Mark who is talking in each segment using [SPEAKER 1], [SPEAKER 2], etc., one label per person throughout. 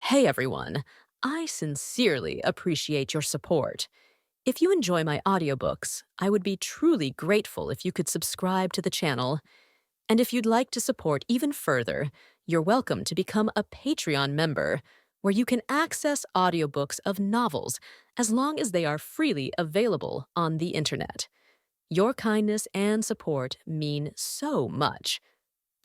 [SPEAKER 1] Hey everyone, I sincerely appreciate your support. If you enjoy my audiobooks, I would be truly grateful if you could subscribe to the channel. And if you'd like to support even further, you're welcome to become a Patreon member, where you can access audiobooks of novels as long as they are freely available on the internet. Your kindness and support mean so much.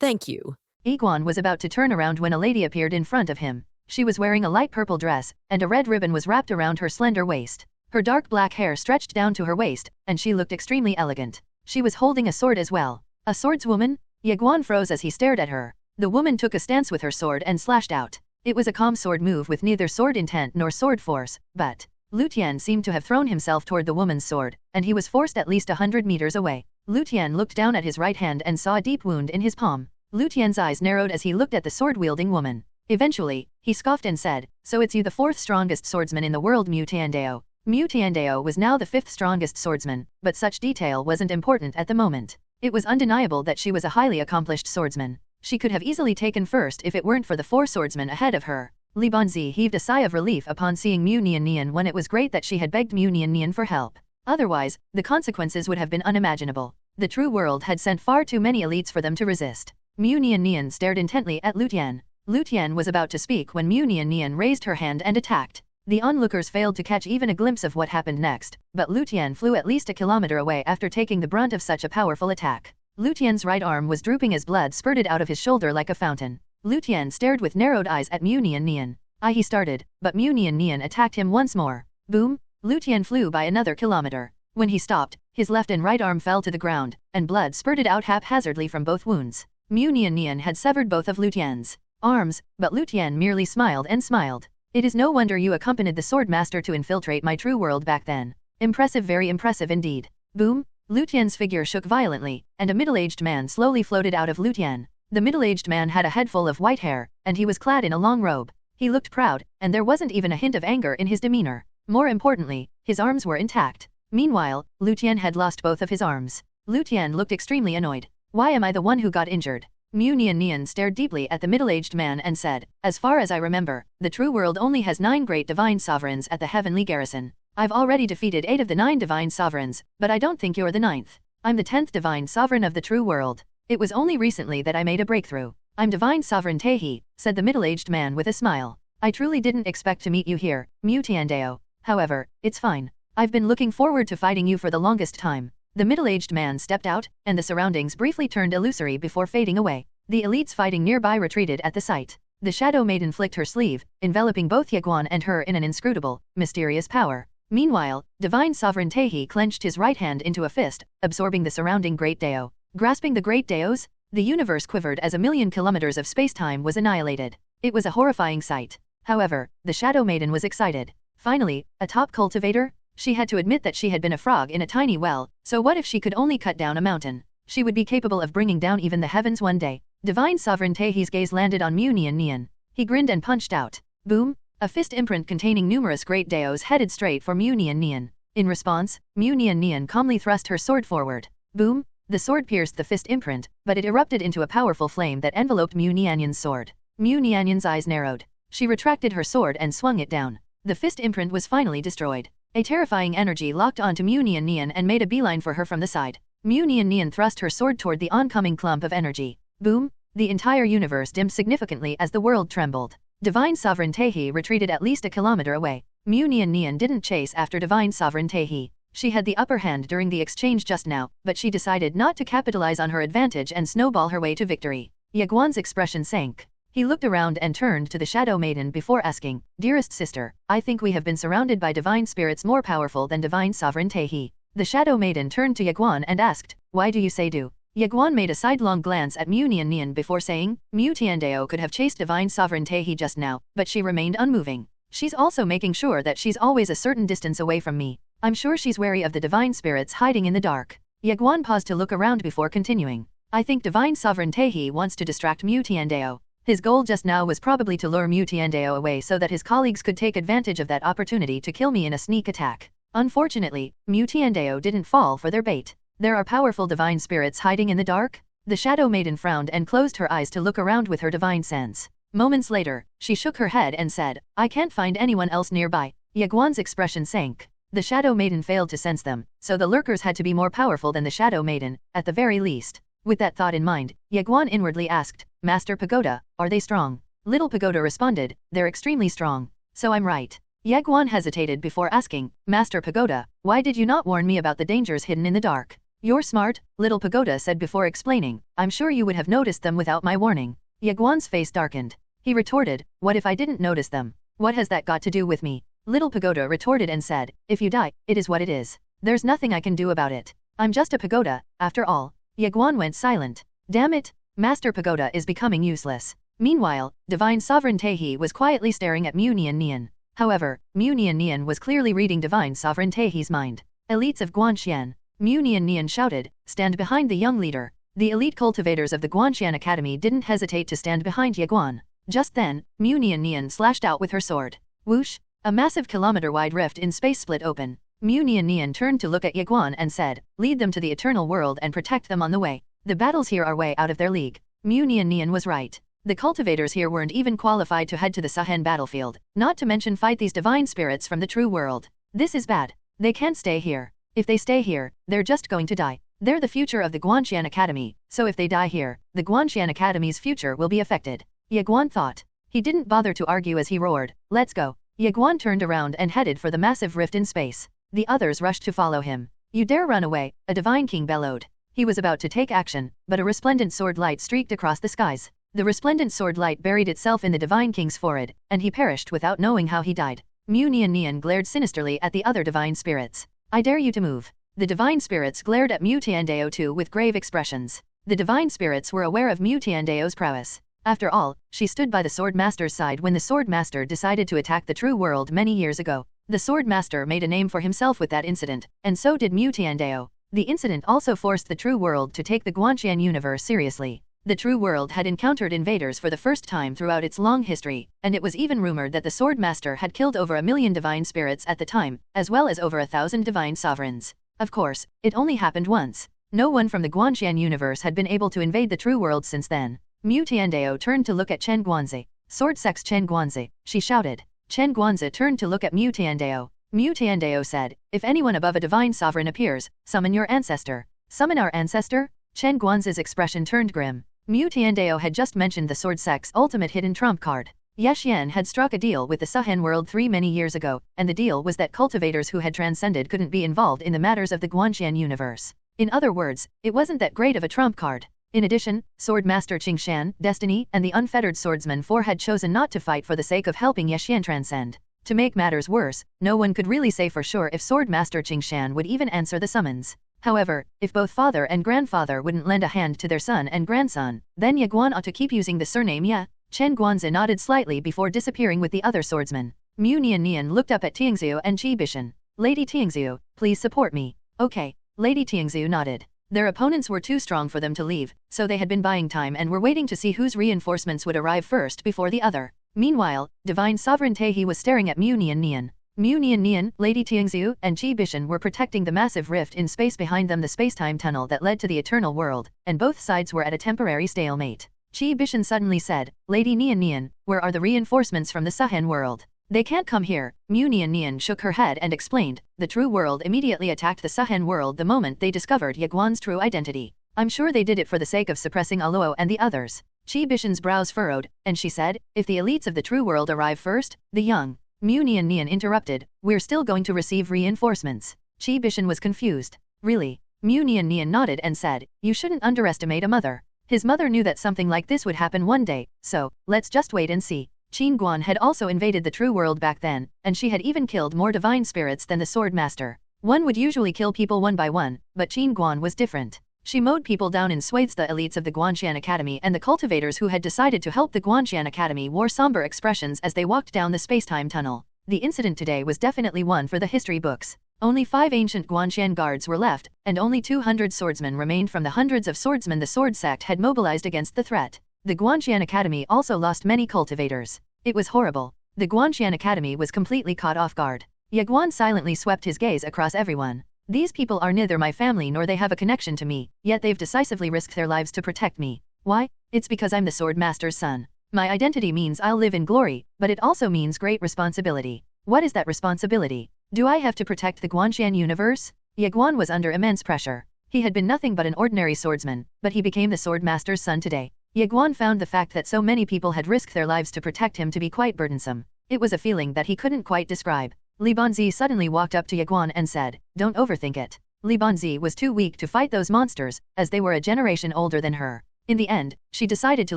[SPEAKER 1] Thank you.
[SPEAKER 2] Ye Guan was about to turn around when a lady appeared in front of him. She was wearing a light purple dress, and a red ribbon was wrapped around her slender waist. Her dark black hair stretched down to her waist, and she looked extremely elegant. She was holding a sword as well. A swordswoman? Ye Guan froze as he stared at her. The woman took a stance with her sword and slashed out. It was a calm sword move with neither sword intent nor sword force, but Lu Tian seemed to have thrown himself toward the woman's sword, and he was forced at least 100 meters away. Lu Tian looked down at his right hand and saw a deep wound in his palm. Lu Tian's eyes narrowed as he looked at the sword-wielding woman. Eventually, he scoffed and said, "So it's you, the fourth strongest swordsman in the world, Mu Tiandao." Mu Tiandao was now the fifth strongest swordsman, but such detail wasn't important at the moment. It was undeniable that she was a highly accomplished swordsman. She could have easily taken first if it weren't for the four swordsmen ahead of her. Li Banzi heaved a sigh of relief upon seeing Mu Nian when it was great that she had begged Mu Nian for help. Otherwise, the consequences would have been unimaginable. The true world had sent far too many elites for them to resist. Mu Nian stared intently at Lu Tian. Lu Tian was about to speak when Mu Nian raised her hand and attacked. The onlookers failed to catch even a glimpse of what happened next, but Lu Tian flew at least a kilometer away after taking the brunt of such a powerful attack. Lu Tian's right arm was drooping as blood spurted out of his shoulder like a fountain. Lu Tian stared with narrowed eyes at Mu Nian. He started, but Mu Nian attacked him once more. Boom! Lu Tian flew by another kilometer. When he stopped, his left and right arm fell to the ground, and blood spurted out haphazardly from both wounds. Mu Nian had severed both of Lu Tian's arms, but Lu Tian merely smiled and smiled. "It is no wonder you accompanied the sword master to infiltrate my true world back then. Impressive, very impressive indeed." Boom! Lu Tian's figure shook violently, and a middle-aged man slowly floated out of Lu Tian. The middle-aged man had a head full of white hair, and he was clad in a long robe. He looked proud, and there wasn't even a hint of anger in his demeanor. More importantly, his arms were intact. Meanwhile, Lu Tian had lost both of his arms. Lu Tian looked extremely annoyed. "Why am I the one who got injured?" Mu Nian stared deeply at the middle-aged man and said, "As far as I remember, the true world only has 9 great divine sovereigns at the heavenly garrison. I've already defeated 8 of the 9 divine sovereigns, but I don't think you're the 9th. I'm the 10th divine sovereign of the true world. It was only recently that I made a breakthrough. I'm divine sovereign Taehi," said the middle-aged man with a smile. "I truly didn't expect to meet you here, Mu Tiandao. However, it's fine. I've been looking forward to fighting you for the longest time." The middle-aged man stepped out, and the surroundings briefly turned illusory before fading away. The elites fighting nearby retreated at the sight. The Shadow Maiden flicked her sleeve, enveloping both Ye Guan and her in an inscrutable, mysterious power. Meanwhile, Divine Sovereign Taehi clenched his right hand into a fist, absorbing the surrounding Great Dao. Grasping the Great Daos, the universe quivered as 1,000,000 kilometers of space-time was annihilated. It was a horrifying sight. However, the Shadow Maiden was excited. Finally, a top cultivator? She had to admit that she had been a frog in a tiny well, so what if she could only cut down a mountain? She would be capable of bringing down even the heavens one day. Divine Sovereign Taehi's gaze landed on Mu Nian. He grinned and punched out. Boom! A fist imprint containing numerous Great Daos headed straight for Mu Nian. In response, Mu Nian calmly thrust her sword forward. Boom! The sword pierced the fist imprint, but it erupted into a powerful flame that enveloped Mu Nian's sword. Mu Nian's eyes narrowed. She retracted her sword and swung it down. The fist imprint was finally destroyed. A terrifying energy locked onto Mu Nian and made a beeline for her from the side. Mu Nian thrust her sword toward the oncoming clump of energy. Boom! The entire universe dimmed significantly as the world trembled. Divine Sovereign Taehi retreated at least a kilometer away. Mu Nian didn't chase after Divine Sovereign Taehi. She had the upper hand during the exchange just now, but she decided not to capitalize on her advantage and snowball her way to victory. Ye Guan's expression sank. He looked around and turned to the Shadow Maiden before asking, "Dearest sister, I think we have been surrounded by divine spirits more powerful than Divine Sovereign Taehi." The Shadow Maiden turned to Ye Guan and asked, "Why do you say do?" Ye Guan made a sidelong glance at Mu Nian before saying, "Mu Tiandao could have chased Divine Sovereign Taehi just now, but she remained unmoving. She's also making sure that she's always a certain distance away from me. I'm sure she's wary of the divine spirits hiding in the dark." Ye Guan paused to look around before continuing. "I think Divine Sovereign Taehi wants to distract Mu Tiandao. His goal just now was probably to lure Mu Tiandao away so that his colleagues could take advantage of that opportunity to kill me in a sneak attack. Unfortunately, Mu Tiandao didn't fall for their bait. There are powerful divine spirits hiding in the dark?" The Shadow Maiden frowned and closed her eyes to look around with her divine sense. Moments later, she shook her head and said, I can't find anyone else nearby. Ye Guan's expression sank. The Shadow Maiden failed to sense them, so the lurkers had to be more powerful than the Shadow Maiden, at the very least. With that thought in mind, Ye Guan inwardly asked, Master Pagoda, are they strong? Little Pagoda responded, they're extremely strong. So I'm right. Ye Guan hesitated before asking, Master Pagoda, why did you not warn me about the dangers hidden in the dark? You're smart, Little Pagoda said before explaining, I'm sure you would have noticed them without my warning. Ye Guan's face darkened. He retorted, what if I didn't notice them? What has that got to do with me? Little Pagoda retorted and said, if you die, it is what it is. There's nothing I can do about it. I'm just a pagoda, after all. Ye Guan went silent. Damn it, Master Pagoda is becoming useless. Meanwhile, Divine Sovereign Taehi was quietly staring at Mu Nian Nian. However, Mu Nian Nian was clearly reading Divine Sovereign Taehi's mind. Elites of Guanxian. Mu Nian Nian shouted, stand behind the young leader. The elite cultivators of the Guanxian Academy didn't hesitate to stand behind Ye Guan. Just then, Mu Nian Nian slashed out with her sword. Whoosh! A massive kilometer-wide rift in space split open. Mu Nian Nian turned to look at Ye Guan and said, lead them to the eternal world and protect them on the way. The battles here are way out of their league. Mu Nian Nian was right. The cultivators here weren't even qualified to head to the Sahen battlefield, not to mention fight these divine spirits from the true world. This is bad. They can't stay here. If they stay here, they're just going to die. They're the future of the Guanxian Academy, so if they die here, the Guanxian Academy's future will be affected. Ye Guan thought. He didn't bother to argue as he roared, let's go. Ye Guan turned around and headed for the massive rift in space. The others rushed to follow him. You dare run away, a divine king bellowed. He was about to take action, but a resplendent sword light streaked across the skies. The resplendent sword light buried itself in the divine king's forehead, and he perished without knowing how he died. Mu Nian Nian glared sinisterly at the other divine spirits. I dare you to move. The divine spirits glared at Mu Tiandao too with grave expressions. The divine spirits were aware of Mu Tiandao's prowess. After all, she stood by the Sword Master's side when the Sword Master decided to attack the true world many years ago. The Sword Master made a name for himself with that incident, and so did Mu Tiandao. The incident also forced the true world to take the Guanxian universe seriously. The true world had encountered invaders for the first time throughout its long history, and it was even rumored that the Sword Master had killed over 1,000,000 divine spirits at the time, as well as over 1,000 divine sovereigns. Of course, it only happened once. No one from the Guanxian universe had been able to invade the true world since then. Mu Tiandao turned to look at Chen Guanzi. Sword Sex Chen Guanzi, she shouted. Chen Guanzi turned to look at Mu Tiandao. Mu Tiandao said, if anyone above a divine sovereign appears, summon your ancestor. Summon our ancestor? Chen Guanzi's expression turned grim. Mu Tiandao had just mentioned the Sword Sex ultimate hidden trump card. Ye Xian had struck a deal with the Sahen world many years ago, and the deal was that cultivators who had transcended couldn't be involved in the matters of the Guanxian universe. In other words, it wasn't that great of a trump card. In addition, Sword Master Qingshan, Destiny, and the Unfettered Swordsman 4 had chosen not to fight for the sake of helping Ye Xian transcend. To make matters worse, no one could really say for sure if Sword Master Qingshan would even answer the summons. However, if both father and grandfather wouldn't lend a hand to their son and grandson, then Ye Guan ought to keep using the surname Ye. Chen Guanzi nodded slightly before disappearing with the other swordsman. Mu Nian Nian looked up at Tiangxiu and Qi Bishan. Lady Tiangxiu, please support me. Okay. Lady Tiangxiu nodded. Their opponents were too strong for them to leave, so they had been buying time and were waiting to see whose reinforcements would arrive first before the other. Meanwhile, Divine Sovereign Taehi was staring at Mu Nian Nian. Mu Nian Nian, Lady Tiangxiu, and Qi Bishan were protecting the massive rift in space behind them, the space-time tunnel that led to the eternal world, and both sides were at a temporary stalemate. Qi Bishan suddenly said, Lady Nian Nian, where are the reinforcements from the Sahen world? They can't come here. Mu Nian Nian shook her head and explained, the true world immediately attacked the Sahen world the moment they discovered Ye Guan's true identity. I'm sure they did it for the sake of suppressing Aluo and the others. Qi Bishan's brows furrowed, and she said, if the elites of the true world arrive first, the young. Mu Nian Nian interrupted, we're still going to receive reinforcements. Qi Bishan was confused. Really? Mu Nian Nian nodded and said, you shouldn't underestimate a mother. His mother knew that something like this would happen one day, so, let's just wait and see. Qin Guan had also invaded the true world back then, and she had even killed more divine spirits than the Sword Master. One would usually kill people one by one, but Qin Guan was different. She mowed people down in swathes. The elites of the Guanxian Academy and the cultivators who had decided to help the Guanxian Academy wore somber expressions as they walked down the space-time tunnel. The incident today was definitely one for the history books. Only 5 ancient Guanxian guards were left, and only 200 swordsmen remained from the hundreds of swordsmen the sword sect had mobilized against the threat. The Guanxian Academy also lost many cultivators. It was horrible. The Guanxian Academy was completely caught off guard. Ye Guan silently swept his gaze across everyone. These people are neither my family nor they have a connection to me, yet they've decisively risked their lives to protect me. Why? It's because I'm the Sword Master's son. My identity means I'll live in glory, but it also means great responsibility. What is that responsibility? Do I have to protect the Guanxian universe? Ye Guan was under immense pressure. He had been nothing but an ordinary swordsman, but he became the sword master's son today. Ye Guan found the fact that so many people had risked their lives to protect him to be quite burdensome. It was a feeling that he couldn't quite describe. Li Banzi suddenly walked up to Ye Guan and said, "Don't overthink it." Li Banzi was too weak to fight those monsters, as they were a generation older than her. In the end, she decided to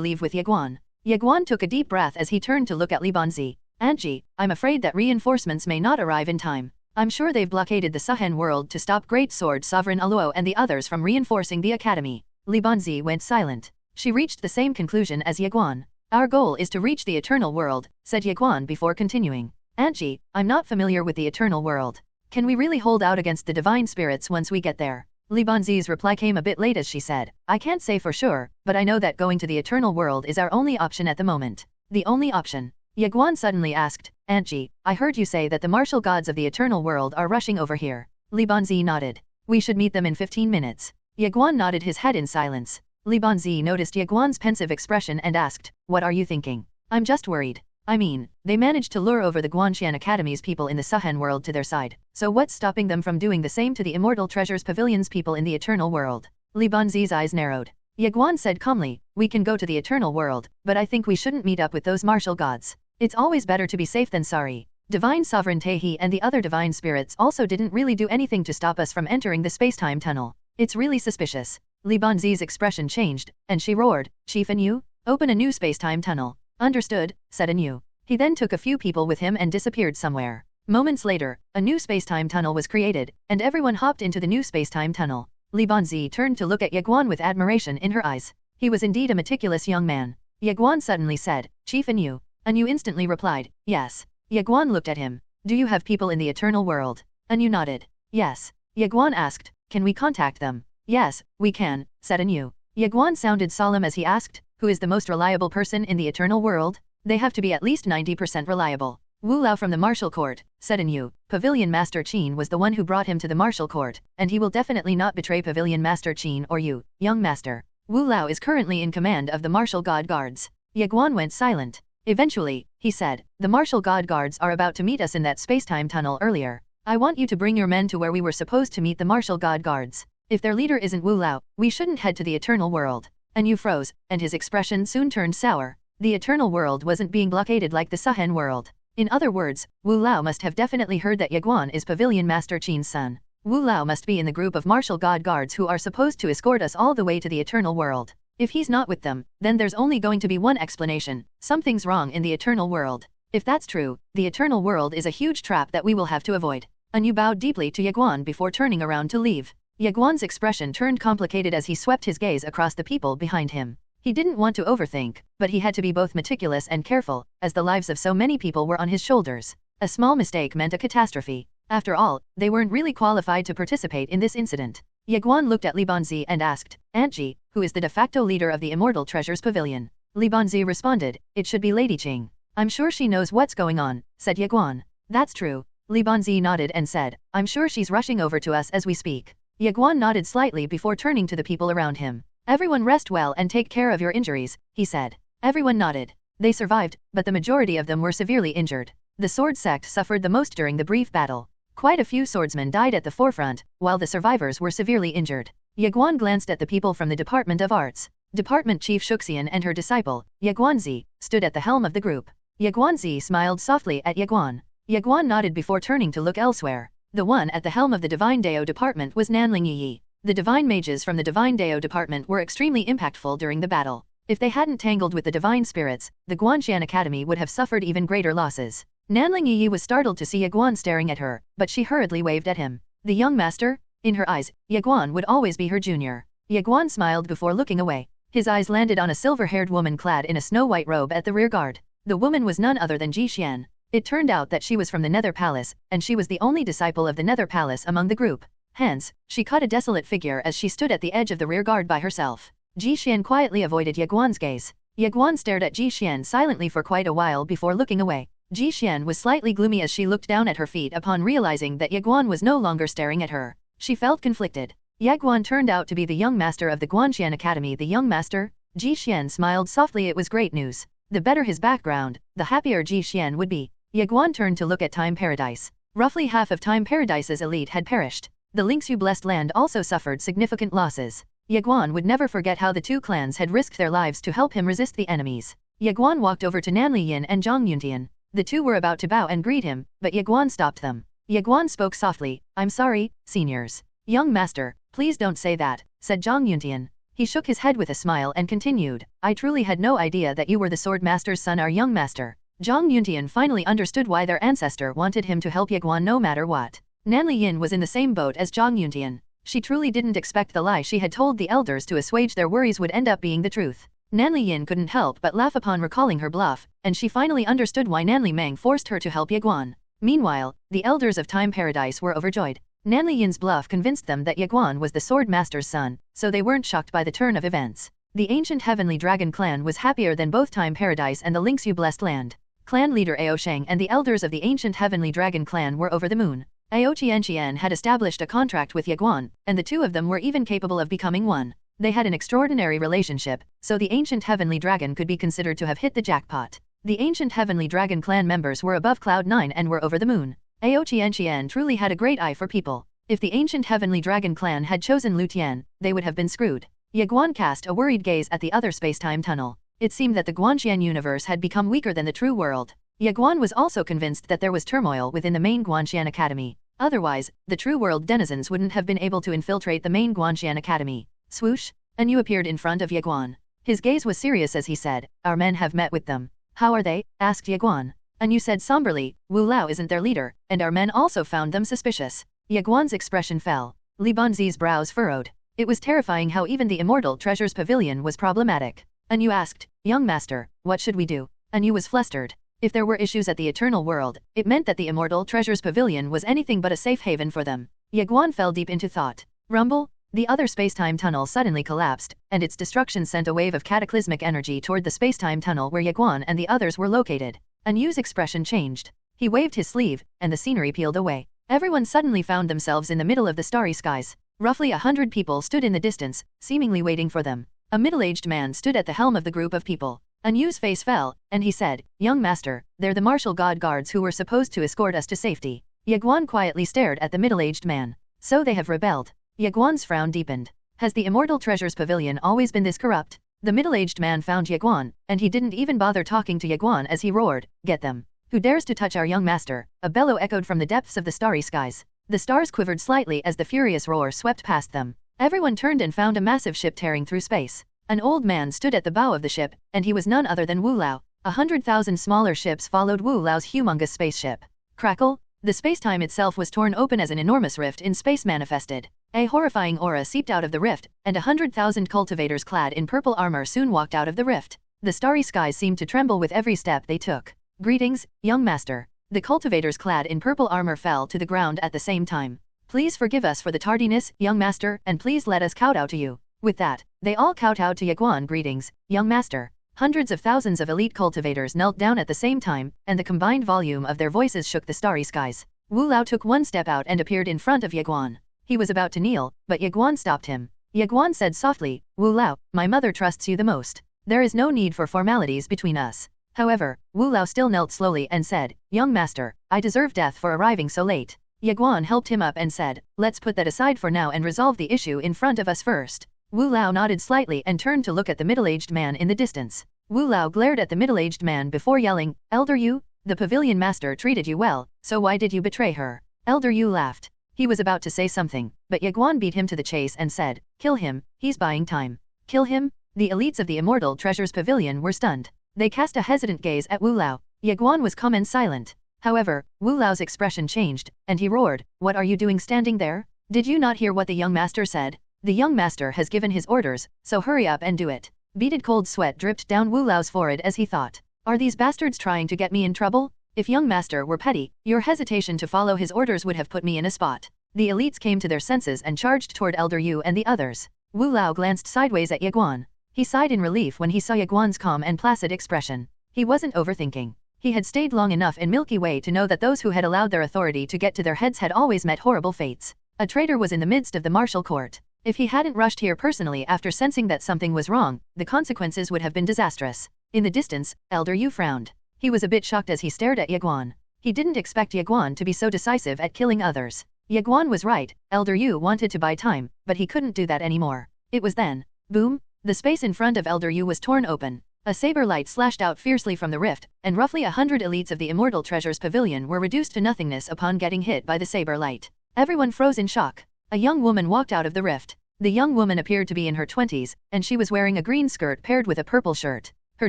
[SPEAKER 2] leave with Ye Guan. Ye Guan took a deep breath as he turned to look at Li Banzi. "Aunt Ji, I'm afraid that reinforcements may not arrive in time. I'm sure they've blockaded the Suhen world to stop Great Sword Sovereign Aluo and the others from reinforcing the academy." Li Banzi went silent. She reached the same conclusion as Ye Guan. "Our goal is to reach the eternal world," said Ye Guan before continuing. "Aunt Ji, I'm not familiar with the eternal world. Can we really hold out against the divine spirits once we get there?" Li Banzi's reply came a bit late as she said, "I can't say for sure, but I know that going to the eternal world is our only option at the moment." "The only option?" Ye Guan suddenly asked. "Aunt Ji, I heard you say that the martial gods of the eternal world are rushing over here." Li Banzi nodded. "We should meet them in 15 minutes. Ye Guan nodded his head in silence. Li Banzi noticed Ye Guan's pensive expression and asked, "What are you thinking?" "I'm just worried. I mean, they managed to lure over the Guanxian Academy's people in the Suhen world to their side, so what's stopping them from doing the same to the Immortal Treasures Pavilion's people in the Eternal World?" Li Banzi's eyes narrowed. Ye Guan said calmly, "We can go to the Eternal World, but I think we shouldn't meet up with those martial gods. It's always better to be safe than sorry. Divine Sovereign Tehi and the other divine spirits also didn't really do anything to stop us from entering the space-time tunnel. It's really suspicious." Li Banzi's expression changed, and she roared, "Chief Anu, open a new space-time tunnel." "Understood," said Anu. He then took a few people with him and disappeared somewhere. Moments later, a new space-time tunnel was created, and everyone hopped into the new space-time tunnel. Li Banzi turned to look at Ye Guan with admiration in her eyes. He was indeed a meticulous young man. Ye Guan suddenly said, "Chief Anu." Anu instantly replied, "Yes." Ye Guan looked at him. "Do you have people in the eternal world?" Anu nodded. "Yes." Ye Guan asked, "Can we contact them?" "Yes, we can," said Anu. Ye Guan sounded solemn as he asked, "Who is the most reliable person in the eternal world?" "They have to be at least 90% reliable." "Wu Lao from the martial court," said Anu. "Pavilion Master Qin was the one who brought him to the martial court, and he will definitely not betray Pavilion Master Qin or you, young master. Wu Lao is currently in command of the martial god guards." Ye Guan went silent. Eventually, he said, "The martial god guards are about to meet us in that space-time tunnel earlier. I want you to bring your men to where we were supposed to meet the martial god guards. If their leader isn't Wu Lao, we shouldn't head to the eternal world." Anu froze, and his expression soon turned sour. The eternal world wasn't being blockaded like the Suhen world. In other words, Wu Lao must have definitely heard that Ye Guan is Pavilion Master Qin's son. Wu Lao must be in the group of martial god guards who are supposed to escort us all the way to the eternal world. If he's not with them, then there's only going to be one explanation: something's wrong in the eternal world. If that's true, the eternal world is a huge trap that we will have to avoid. Anu bowed deeply to Ye Guan before turning around to leave. Ye Guan's expression turned complicated as he swept his gaze across the people behind him. He didn't want to overthink, but he had to be both meticulous and careful, as the lives of so many people were on his shoulders. A small mistake meant a catastrophe. After all, they weren't really qualified to participate in this incident. Ye Guan looked at Li Banzi and asked, "Aunt Ji, who is the de facto leader of the Immortal Treasures Pavilion?" Li Banzi responded, "It should be Lady Qing. I'm sure she knows what's going on," said Ye Guan. "That's true." Li Banzi nodded and said, "I'm sure she's rushing over to us as we speak." Ye Guan nodded slightly before turning to the people around him. "Everyone rest well and take care of your injuries," he said. Everyone nodded. They survived, but the majority of them were severely injured. The sword sect suffered the most during the brief battle. Quite a few swordsmen died at the forefront, while the survivors were severely injured. Ye Guan glanced at the people from the Department of Arts. Department Chief Shuxian and her disciple, Ye Guanzi, stood at the helm of the group. Ye Guanzi smiled softly at Ye Guan. Ye Guan nodded before turning to look elsewhere. The one at the helm of the Divine Dao Department was Nanling Yi. The Divine Mages from the Divine Dao Department were extremely impactful during the battle. If they hadn't tangled with the Divine Spirits, the Guanxian Academy would have suffered even greater losses. Nanling Yi was startled to see Ye Guan staring at her, but she hurriedly waved at him. The young master? In her eyes, Ye Guan would always be her junior. Ye Guan smiled before looking away. His eyes landed on a silver-haired woman clad in a snow-white robe at the rear guard. The woman was none other than Ji Xian. It turned out that she was from the Nether Palace, and she was the only disciple of the Nether Palace among the group. Hence, she caught a desolate figure as she stood at the edge of the rear guard by herself. Ji Xian quietly avoided Ye Guan's gaze. Ye Guan stared at Ji Xian silently for quite a while before looking away. Ji Xian was slightly gloomy as she looked down at her feet upon realizing that Ye Guan was no longer staring at her. She felt conflicted. Ye Guan turned out to be the young master of the Guanxian Academy. The young master? Ji Xian smiled softly. It was great news. The better his background, the happier Ji Xian would be. Ye Guan turned to look at Time Paradise. Roughly half of Time Paradise's elite had perished. The Lingxiu Blessed Land also suffered significant losses. Ye Guan would never forget how the two clans had risked their lives to help him resist the enemies. Ye Guan walked over to Nanli Yin and Zhang Yuntian. The two were about to bow and greet him, but Ye Guan stopped them. Ye Guan spoke softly, "I'm sorry, seniors." "Young master, please don't say that," said Zhang Yuntian. He shook his head with a smile and continued, "I truly had no idea that you were the sword master's son, our young master." Zhang Yuntian finally understood why their ancestor wanted him to help Ye Guan no matter what. Nanli Yin was in the same boat as Zhang Yuntian. She truly didn't expect the lie she had told the elders to assuage their worries would end up being the truth. Nanli Yin couldn't help but laugh upon recalling her bluff, and she finally understood why Nanli Meng forced her to help Ye Guan. Meanwhile, the elders of Time Paradise were overjoyed. Nanli Yin's bluff convinced them that Ye Guan was the sword master's son, so they weren't shocked by the turn of events. The ancient Heavenly Dragon clan was happier than both Time Paradise and the Lingxiu Blessed Land. Clan leader Ao Sheng and the elders of the ancient Heavenly Dragon clan were over the moon. Ao Qian had established a contract with Ye Guan, and the two of them were even capable of becoming one. They had an extraordinary relationship, so the ancient Heavenly Dragon could be considered to have hit the jackpot. The ancient Heavenly Dragon clan members were above Cloud 9 and were over the moon. Ao Qian truly had a great eye for people. If the ancient Heavenly Dragon clan had chosen Lu Tian, they would have been screwed. Ye Guan cast a worried gaze at the other space-time tunnel. It seemed that the Guanxian universe had become weaker than the true world. Ye Guan was also convinced that there was turmoil within the main Guanxian Academy. Otherwise, the true world denizens wouldn't have been able to infiltrate the main Guanxian Academy. Swoosh! And you appeared in front of Ye Guan. His gaze was serious as he said, "Our men have met with them." "How are they?" asked Ye Guan. And you said somberly, "Wu Lao isn't their leader, and our men also found them suspicious." Ye Guan's expression fell. Li Banzi's brows furrowed. It was terrifying how even the Immortal Treasures Pavilion was problematic. And you asked, "Young master, what should we do?" And you was flustered. If there were issues at the Eternal World, it meant that the Immortal Treasures Pavilion was anything but a safe haven for them. Ye Guan fell deep into thought. Rumble? The other spacetime tunnel suddenly collapsed, and its destruction sent a wave of cataclysmic energy toward the spacetime tunnel where Ye Guan and the others were located. And Yu's expression changed. He waved his sleeve, and the scenery peeled away. Everyone suddenly found themselves in the middle of the starry skies. Roughly 100 people stood in the distance, seemingly waiting for them. A middle-aged man stood at the helm of the group of people. Yu's face fell, and he said, "Young master, they're the martial god guards who were supposed to escort us to safety." Ye Guan quietly stared at the middle-aged man. "So they have rebelled." Ye Guan's frown deepened. Has the Immortal Treasures Pavilion always been this corrupt? The middle-aged man found Ye Guan, and he didn't even bother talking to Ye Guan as he roared, "Get them! Who dares to touch our young master?" A bellow echoed from the depths of the starry skies. The stars quivered slightly as the furious roar swept past them. Everyone turned and found a massive ship tearing through space. An old man stood at the bow of the ship, and he was none other than Wu Lao. 100,000 smaller ships followed Wu Lao's humongous spaceship. Crackle! The spacetime itself was torn open as an enormous rift in space manifested. A horrifying aura seeped out of the rift, and 100,000 cultivators clad in purple armor soon walked out of the rift. The starry skies seemed to tremble with every step they took. "Greetings, young master." The cultivators clad in purple armor fell to the ground at the same time. "Please forgive us for the tardiness, young master, and please let us kowtow to you." With that, they all kowtowed to Ye Guan. "Greetings, young master." Hundreds of thousands of elite cultivators knelt down at the same time, and the combined volume of their voices shook the starry skies. Wu Lao took one step out and appeared in front of Ye Guan. He was about to kneel, but Ye Guan stopped him. Ye Guan said softly, "Wu Lao, my mother trusts you the most. There is no need for formalities between us." However, Wu Lao still knelt slowly and said, "Young master, I deserve death for arriving so late." Ye Guan helped him up and said, "Let's put that aside for now and resolve the issue in front of us first." Wu Lao nodded slightly and turned to look at the middle-aged man in the distance. Wu Lao glared at the middle-aged man before yelling, "Elder Yu, the pavilion master treated you well, so why did you betray her?" Elder Yu laughed. He was about to say something, but Ye Guan beat him to the chase and said, "Kill him, he's buying time." "Kill him?" The elites of the Immortal Treasures Pavilion were stunned. They cast a hesitant gaze at Wu Lao. Ye Guan was calm and silent. However, Wu Lao's expression changed, and he roared, "What are you doing standing there? Did you not hear what the young master said? The young master has given his orders, so hurry up and do it." Beaded cold sweat dripped down Wu Lao's forehead as he thought, "Are these bastards trying to get me in trouble? If young master were petty, your hesitation to follow his orders would have put me in a spot." The elites came to their senses and charged toward Elder Yu and the others. Wu Lao glanced sideways at Ye Guan. He sighed in relief when he saw Ye Guan's calm and placid expression. He wasn't overthinking. He had stayed long enough in Milky Way to know that those who had allowed their authority to get to their heads had always met horrible fates. A traitor was in the midst of the martial court. If he hadn't rushed here personally after sensing that something was wrong, the consequences would have been disastrous. In the distance, Elder Yu frowned. He was a bit shocked as he stared at Ye Guan. He didn't expect Ye Guan to be so decisive at killing others. Ye Guan was right, Elder Yu wanted to buy time, but he couldn't do that anymore. It was then. Boom! The space in front of Elder Yu was torn open. A saber light slashed out fiercely from the rift, and roughly 100 elites of the Immortal Treasures Pavilion were reduced to nothingness upon getting hit by the saber light. Everyone froze in shock. A young woman walked out of the rift. The young woman appeared to be in her 20s, and she was wearing a green skirt paired with a purple shirt. Her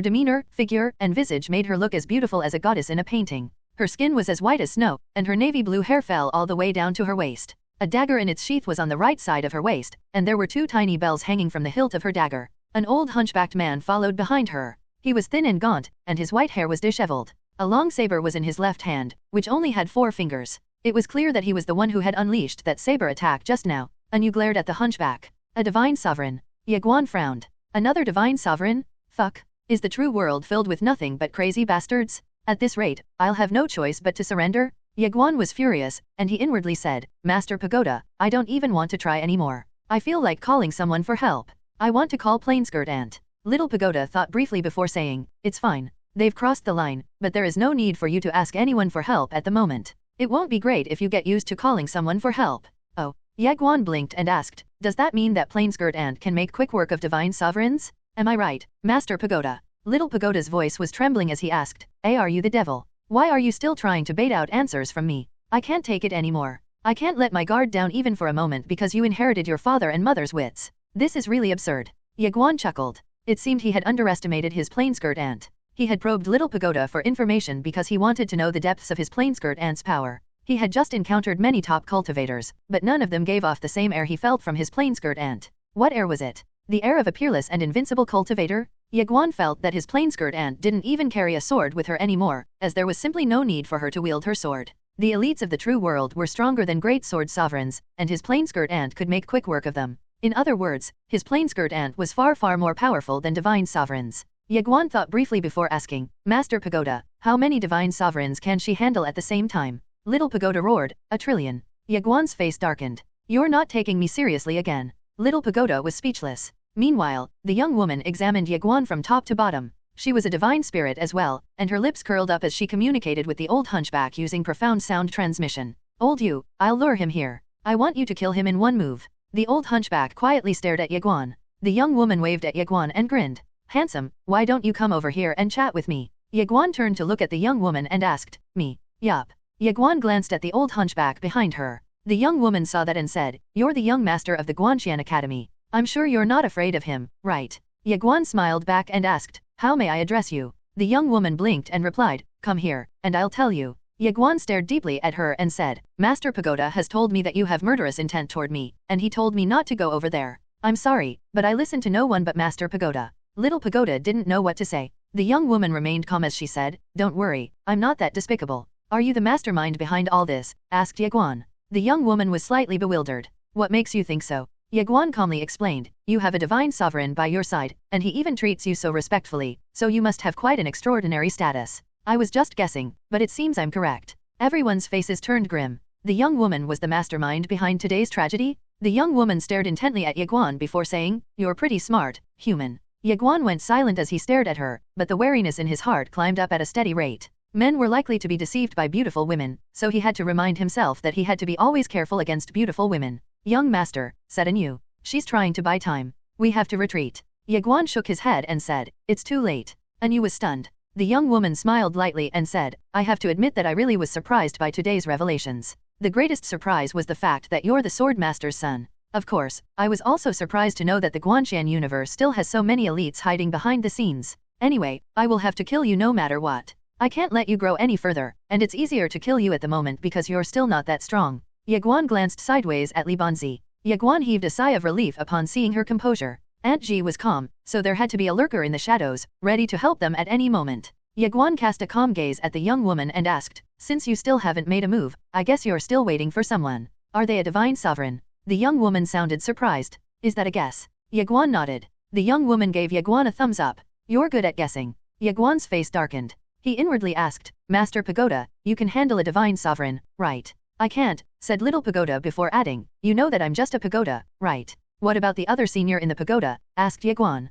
[SPEAKER 2] demeanor, figure, and visage made her look as beautiful as a goddess in a painting. Her skin was as white as snow, and her navy blue hair fell all the way down to her waist. A dagger in its sheath was on the right side of her waist, and there were 2 tiny bells hanging from the hilt of her dagger. An old hunchbacked man followed behind her. He was thin and gaunt, and his white hair was disheveled. A long saber was in his left hand, which only had 4 fingers. It was clear that he was the one who had unleashed that saber attack just now. Anu glared at the hunchback. A divine sovereign. Ye Guan frowned. Another divine sovereign? Fuck. Is the true world filled with nothing but crazy bastards? At this rate, I'll have no choice but to surrender? Ye Guan was furious, and he inwardly said, Master Pagoda, I don't even want to try anymore. I feel like calling someone for help. I want to call Plainskirt Ant. Little Pagoda thought briefly before saying, it's fine. They've crossed the line, but there is no need for you to ask anyone for help at the moment. It won't be great if you get used to calling someone for help. Oh. Ye Guan blinked and asked, does that mean that Plainskirt Ant can make quick work of divine sovereigns? Am I right, Master Pagoda? Little Pagoda's voice was trembling as he asked, are you the devil? Why are you still trying to bait out answers from me? I can't take it anymore. I can't let my guard down even for a moment because you inherited your father and mother's wits. This is really absurd. Ye Guan chuckled. It seemed he had underestimated his Plainskirt Ant. He had probed Little Pagoda for information because he wanted to know the depths of his Plainskirt Ant's power. He had just encountered many top cultivators, but none of them gave off the same air he felt from his Plainskirt Ant. What air was it? The air of a peerless and invincible cultivator? Ye Guan felt that his Plainskirt Ant didn't even carry a sword with her anymore, as there was simply no need for her to wield her sword. The elites of the true world were stronger than great sword sovereigns, and his Plainskirt Ant could make quick work of them. In other words, his Plainskirt Ant was far more powerful than divine sovereigns. Ye Guan thought briefly before asking, Master Pagoda, how many divine sovereigns can she handle at the same time? Little Pagoda roared, 1 trillion. Ye Guan's face darkened. You're not taking me seriously again. Little Pagoda was speechless. Meanwhile, the young woman examined Ye Guan from top to bottom. She was a divine spirit as well, and her lips curled up as she communicated with the old hunchback using profound sound transmission. Old you, I'll lure him here. I want you to kill him in one move. The old hunchback quietly stared at Ye Guan. The young woman waved at Ye Guan and grinned. Handsome, why don't you come over here and chat with me? Ye Guan turned to look at the young woman and asked, me? Yup. Ye Guan glanced at the old hunchback behind her. The young woman saw that and said, you're the young master of the Guanxian Academy. I'm sure you're not afraid of him, right? Ye Guan smiled back and asked, how may I address you? The young woman blinked and replied, come here, and I'll tell you. Ye Guan stared deeply at her and said, Master Pagoda has told me that you have murderous intent toward me, and he told me not to go over there. I'm sorry, but I listened to no one but Master Pagoda. Little Pagoda didn't know what to say. The young woman remained calm as she said, don't worry, I'm not that despicable. Are you the mastermind behind all this? Asked Ye Guan. The young woman was slightly bewildered. What makes you think so? Ye Guan calmly explained, you have a divine sovereign by your side, and he even treats you so respectfully, so you must have quite an extraordinary status. I was just guessing, but it seems I'm correct. Everyone's faces turned grim. The young woman was the mastermind behind today's tragedy? The young woman stared intently at Ye Guan before saying, you're pretty smart, human. Ye Guan went silent as he stared at her, but the wariness in his heart climbed up at a steady rate. Men were likely to be deceived by beautiful women, so he had to remind himself that he had to be always careful against beautiful women. Young master, said Anu. She's trying to buy time. We have to retreat. Ye Guan shook his head and said, it's too late. Anu was stunned. The young woman smiled lightly and said, I have to admit that I really was surprised by today's revelations. The greatest surprise was the fact that you're the Sword Master's son. Of course, I was also surprised to know that the Guanxian universe still has so many elites hiding behind the scenes. Anyway, I will have to kill you no matter what. I can't let you grow any further, and it's easier to kill you at the moment because you're still not that strong. Ye Guan glanced sideways at Li Banzi. Ye Guan heaved a sigh of relief upon seeing her composure. Aunt Ji was calm, so there had to be a lurker in the shadows, ready to help them at any moment. Ye Guan cast a calm gaze at the young woman and asked, since you still haven't made a move, I guess you're still waiting for someone. Are they a divine sovereign? The young woman sounded surprised. Is that a guess? Ye Guan nodded. The young woman gave Ye Guan a thumbs up. You're good at guessing. Ye Guan's face darkened. He inwardly asked, Master Pagoda, you can handle a divine sovereign, right? I can't, said Little Pagoda before adding, you know that I'm just a pagoda, right? What about the other senior in the pagoda? Asked Ye Guan.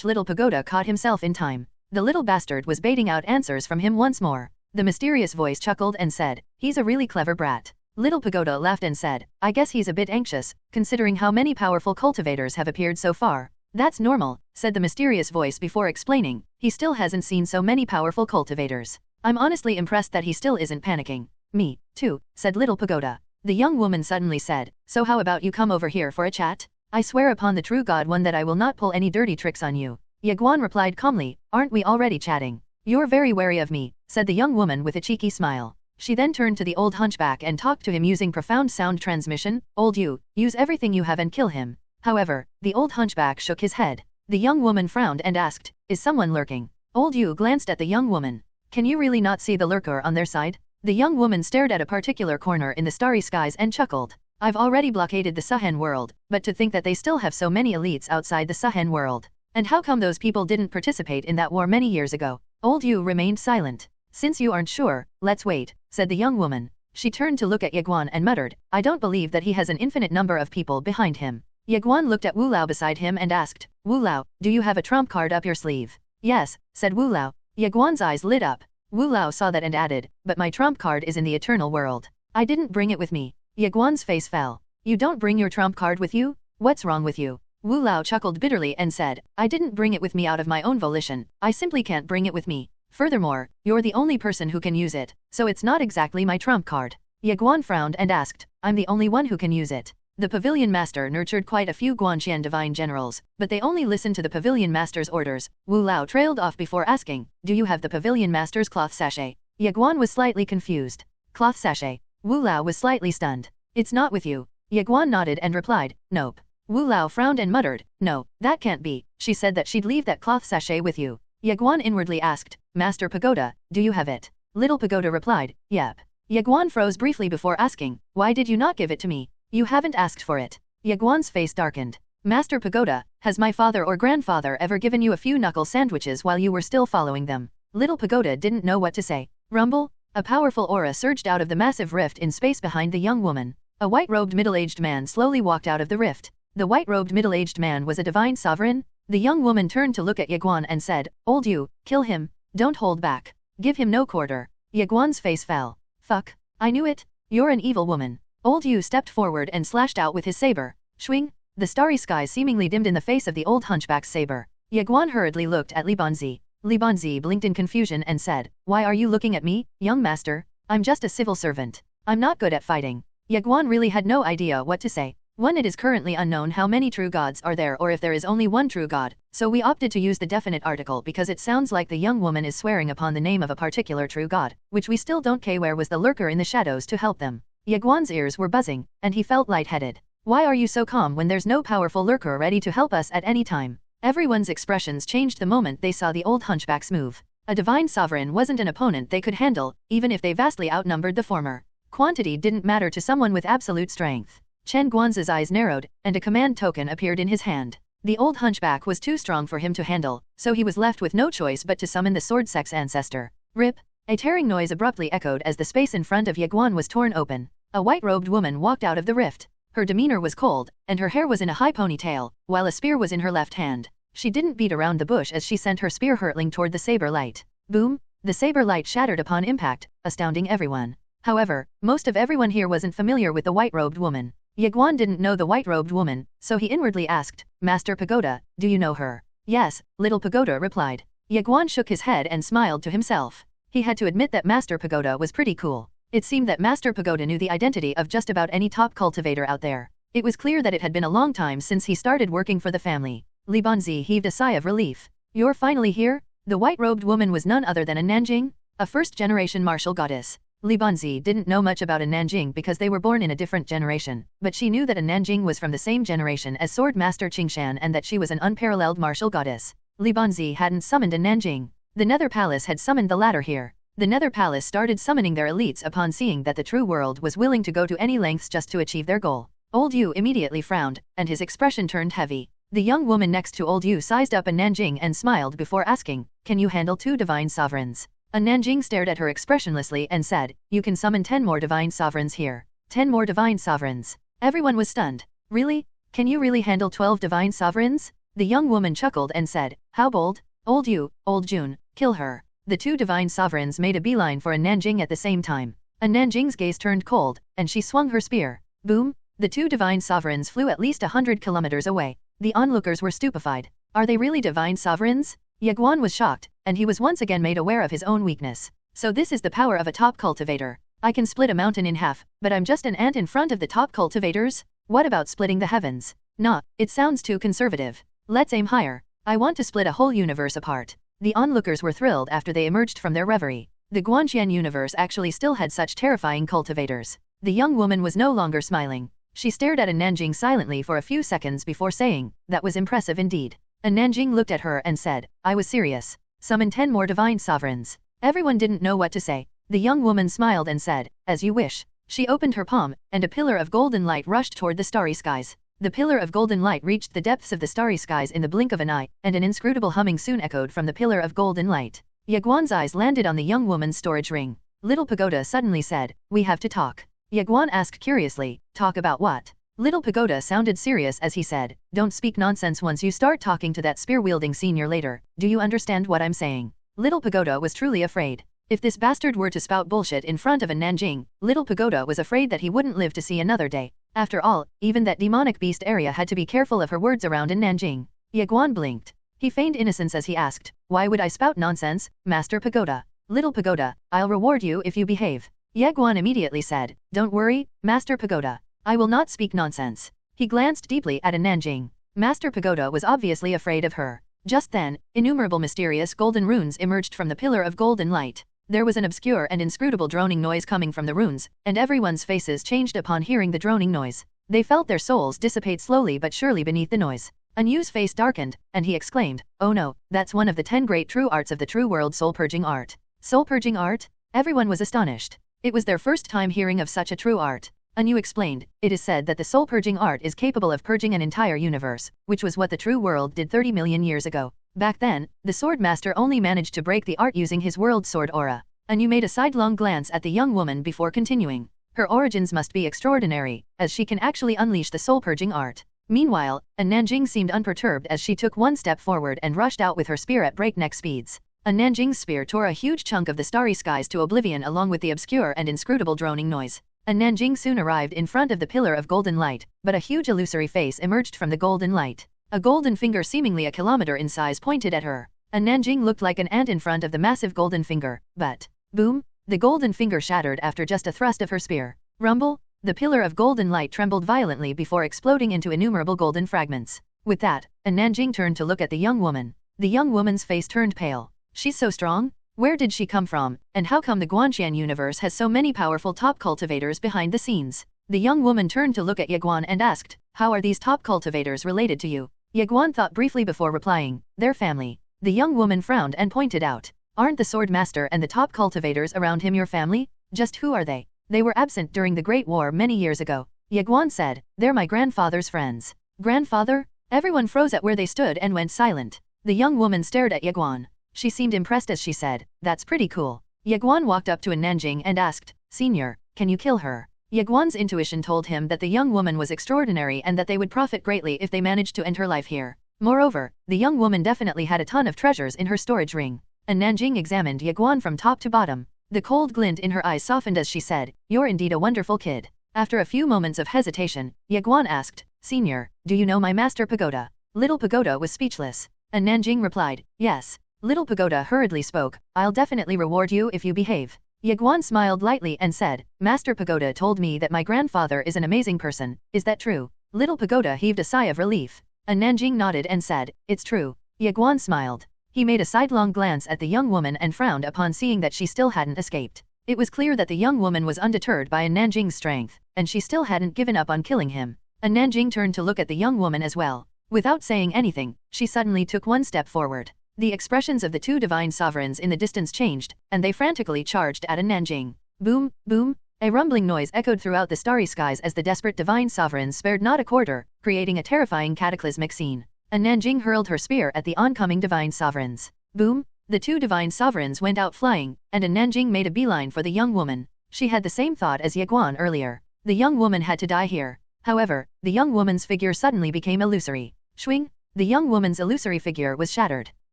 [SPEAKER 2] Little Pagoda caught himself in time. The little bastard was baiting out answers from him once more. The mysterious voice chuckled and said, "He's a really clever brat." Little Pagoda laughed and said, "I guess he's a bit anxious, considering how many powerful cultivators have appeared so far." "That's normal," said the mysterious voice before explaining, "he still hasn't seen so many powerful cultivators. I'm honestly impressed that he still isn't panicking." "Me, too," said Little Pagoda. The young woman suddenly said, "So how about you come over here for a chat? I swear upon the true God one that I will not pull any dirty tricks on you." Ye Guan replied calmly, "Aren't we already chatting?" "You're very wary of me," said the young woman with a cheeky smile. She then turned to the old hunchback and talked to him using profound sound transmission. "Old you, use everything you have and kill him." However, the old hunchback shook his head. The young woman frowned and asked, "Is someone lurking?" Old you glanced at the young woman. "Can you really not see the lurker on their side?" The young woman stared at a particular corner in the starry skies and chuckled. "I've already blockaded the Suhen world, but to think that they still have so many elites outside the Suhen world. And how come those people didn't participate in that war many years ago?" Old Yu remained silent. "Since you aren't sure, let's wait," said the young woman. She turned to look at Ye Guan and muttered, "I don't believe that he has an infinite number of people behind him." Ye Guan looked at Wu Lao beside him and asked, "Wu Lao, do you have a trump card up your sleeve?" "Yes," said Wu Lao. Ye Guan's eyes lit up. Wu Lao saw that and added, "But my trump card is in the eternal world. I didn't bring it with me." Ye Guan's face fell. "You don't bring your trump card with you? What's wrong with you?" Wu Lao chuckled bitterly and said, "I didn't bring it with me out of my own volition, I simply can't bring it with me. Furthermore, you're the only person who can use it, so it's not exactly my trump card." Ye Guan frowned and asked, "I'm the only one who can use it?" The pavilion master nurtured quite a few Guanxian divine generals, but they only listened to the pavilion master's orders. Wu Lao trailed off before asking, "Do you have the pavilion master's cloth sachet?" Ye Guan was slightly confused. "Cloth sachet?" Wu Lao was slightly stunned. "It's not with you." Ye Guan nodded and replied, "Nope." Wu Lao frowned and muttered, "No, that can't be. She said that she'd leave that cloth sachet with you." Ye Guan inwardly asked, "Master Pagoda, do you have it?" Little Pagoda replied, "Yep." Ye Guan froze briefly before asking, "Why did you not give it to me? You haven't asked for it." Ye Guan's face darkened. "Master Pagoda, has my father or grandfather ever given you a few knuckle sandwiches while you were still following them?" Little Pagoda didn't know what to say. Rumble? A powerful aura surged out of the massive rift in space behind the young woman. A white-robed middle-aged man slowly walked out of the rift. The white-robed middle-aged man was a divine sovereign? The young woman turned to look at Ye Guan and said, "Old you, kill him, don't hold back. Give him no quarter." Ye Guan's face fell. "Fuck. I knew it. You're an evil woman." Old Yu stepped forward and slashed out with his saber. Swing! The starry sky seemingly dimmed in the face of the old hunchback's saber. Ye Guan hurriedly looked at Li Banzi. Li Banzi blinked in confusion and said, "Why are you looking at me, young master? I'm just a civil servant. I'm not good at fighting." Ye Guan really had no idea what to say. One, it is currently unknown how many true gods are there or if there is only one true god, so we opted to use the definite article because it sounds like the young woman is swearing upon the name of a particular true god, which we still don't care where was the lurker in the shadows to help them. Ye Guan's ears were buzzing, and he felt lightheaded. "Why are you so calm when there's no powerful lurker ready to help us at any time?" Everyone's expressions changed the moment they saw the old hunchback's move. A divine sovereign wasn't an opponent they could handle, even if they vastly outnumbered the former. Quantity didn't matter to someone with absolute strength. Chen Guanz's eyes narrowed, and a command token appeared in his hand. The old hunchback was too strong for him to handle, so he was left with no choice but to summon the sword sex ancestor. Rip! A tearing noise abruptly echoed as the space in front of Ye Guan was torn open. A white-robed woman walked out of the rift. Her demeanor was cold, and her hair was in a high ponytail, while a spear was in her left hand. She didn't beat around the bush as she sent her spear hurtling toward the saber light. Boom! The saber light shattered upon impact, astounding everyone. However, most of everyone here wasn't familiar with the white-robed woman. Ye Guan didn't know the white-robed woman, so he inwardly asked, "Master Pagoda, do you know her?" "Yes," Little Pagoda replied. Ye Guan shook his head and smiled to himself. He had to admit that Master Pagoda was pretty cool. It seemed that Master Pagoda knew the identity of just about any top cultivator out there. It was clear that it had been a long time since he started working for the family. Li Banzi heaved a sigh of relief. "You're finally here?" The white-robed woman was none other than a Nanjing, a first-generation martial goddess. Li Banzi didn't know much about a Nanjing because they were born in a different generation, but she knew that a Nanjing was from the same generation as Sword Master Qingshan and that she was an unparalleled martial goddess. Li Banzi hadn't summoned a Nanjing. The Nether Palace had summoned the latter here. The Nether Palace started summoning their elites upon seeing that the true world was willing to go to any lengths just to achieve their goal. Old Yu immediately frowned, and his expression turned heavy. The young woman next to Old Yu sized up a Nanjing and smiled before asking, "Can you handle 2 divine sovereigns?" A Nanjing stared at her expressionlessly and said, "You can summon 10 more divine sovereigns here." 10 more divine sovereigns. Everyone was stunned. "Really? Can you really handle 12 divine sovereigns?" The young woman chuckled and said, "How bold?" Old Yu, Old Jun, Kill her. The two divine sovereigns made a beeline for Nanjing at the same time. Nanjing's gaze turned cold, and she swung her spear. Boom! The two divine sovereigns flew at least 100 kilometers away. The onlookers were stupefied. Are they really divine sovereigns? Ye Guan was shocked, and he was once again made aware of his own weakness. So this is the power of a top cultivator. I can split a mountain in half, but I'm just an ant in front of the top cultivators? What about splitting the heavens? Nah, it sounds too conservative. Let's aim higher. I want to split a whole universe apart. The onlookers were thrilled after they emerged from their reverie. The Guanxian universe actually still had such terrifying cultivators. The young woman was no longer smiling. She stared at Nanjing silently for a few seconds before saying, "That was impressive indeed." Nanjing looked at her and said, "I was serious. Summon 10 more divine sovereigns." Everyone didn't know what to say. The young woman smiled and said, "As you wish." She opened her palm, and a pillar of golden light rushed toward the starry skies. The pillar of golden light reached the depths of the starry skies in the blink of an eye, and an inscrutable humming soon echoed from the pillar of golden light. Ye Guan's eyes landed on the young woman's storage ring. Little Pagoda suddenly said, "We have to talk." Ye Guan asked curiously, "Talk about what?" Little Pagoda sounded serious as he said, "Don't speak nonsense once you start talking to that spear-wielding senior later. Do you understand what I'm saying?" Little Pagoda was truly afraid. If this bastard were to spout bullshit in front of a Nanjing, Little Pagoda was afraid that he wouldn't live to see another day. After all, even that demonic beast area had to be careful of her words around in Nanjing. Ye Guan blinked. He feigned innocence as he asked, "Why would I spout nonsense, Master Pagoda?" "Little Pagoda, I'll reward you if you behave." Ye Guan immediately said, "Don't worry, Master Pagoda. I will not speak nonsense." He glanced deeply at Nanjing. Master Pagoda was obviously afraid of her. Just then, innumerable mysterious golden runes emerged from the pillar of golden light. There was an obscure and inscrutable droning noise coming from the runes, and everyone's faces changed upon hearing the droning noise. They felt their souls dissipate slowly but surely beneath the noise. Anyu's face darkened, and he exclaimed, "Oh no, that's one of the 10 great true arts of the true world, soul-purging art." Soul-purging art? Everyone was astonished. It was their first time hearing of such a true art. Anyu explained, "It is said that the soul-purging art is capable of purging an entire universe, which was what the true world did 30 million years ago. Back then, the sword master only managed to break the art using his world sword aura." Anyu made a sidelong glance at the young woman before continuing. Her origins must be extraordinary, as she can actually unleash the soul-purging art. Meanwhile, Nanjing seemed unperturbed as she took one step forward and rushed out with her spear at breakneck speeds. Nanjing's spear tore a huge chunk of the starry skies to oblivion along with the obscure and inscrutable droning noise. Nanjing soon arrived in front of the pillar of golden light, but a huge illusory face emerged from the golden light. A golden finger seemingly a kilometer in size pointed at her. Nanjing looked like an ant in front of the massive golden finger, but, boom, the golden finger shattered after just a thrust of her spear. Rumble, the pillar of golden light trembled violently before exploding into innumerable golden fragments. With that, Nanjing turned to look at the young woman. The young woman's face turned pale. "She's so strong? Where did she come from, and how come the Guanxian universe has so many powerful top cultivators behind the scenes?" The young woman turned to look at Ye Guan and asked, "How are these top cultivators related to you?" Ye Guan thought briefly before replying, "Their family." The young woman frowned and pointed out, "Aren't the sword master and the top cultivators around him your family? Just who are they?" "They were absent during the Great War many years ago," Ye Guan said. "They're my grandfather's friends." "Grandfather?" Everyone froze at where they stood and went silent. The young woman stared at Ye Guan. She seemed impressed as she said, "That's pretty cool." Ye Guan walked up to Nanjing and asked, "Senior, can you kill her?" Ye Guan's intuition told him that the young woman was extraordinary and that they would profit greatly if they managed to end her life here. Moreover, the young woman definitely had a ton of treasures in her storage ring. Nanjing examined Ye Guan from top to bottom. The cold glint in her eyes softened as she said, "You're indeed a wonderful kid." After a few moments of hesitation, Ye Guan asked, "Senior, do you know my Master Pagoda?" Little Pagoda was speechless. Nanjing replied, "Yes." Little Pagoda hurriedly spoke, "I'll definitely reward you if you behave." Ye Guan smiled lightly and said, "Master Pagoda told me that my grandfather is an amazing person, is that true?" Little Pagoda heaved a sigh of relief. Nanjing nodded and said, "It's true." Ye Guan smiled. He made a sidelong glance at the young woman and frowned upon seeing that she still hadn't escaped. It was clear that the young woman was undeterred by Nanjing's strength, and she still hadn't given up on killing him. Nanjing turned to look at the young woman as well. Without saying anything, she suddenly took one step forward. The expressions of the two divine sovereigns in the distance changed, and they frantically charged at Nanjing. Boom, boom, a rumbling noise echoed throughout the starry skies as the desperate divine sovereigns spared not a quarter, creating a terrifying cataclysmic scene. Nanjing hurled her spear at the oncoming divine sovereigns. Boom, the two divine sovereigns went out flying, and Nanjing made a beeline for the young woman. She had the same thought as Ye Guan earlier. The young woman had to die here. However, the young woman's figure suddenly became illusory. Swing, the young woman's illusory figure was shattered.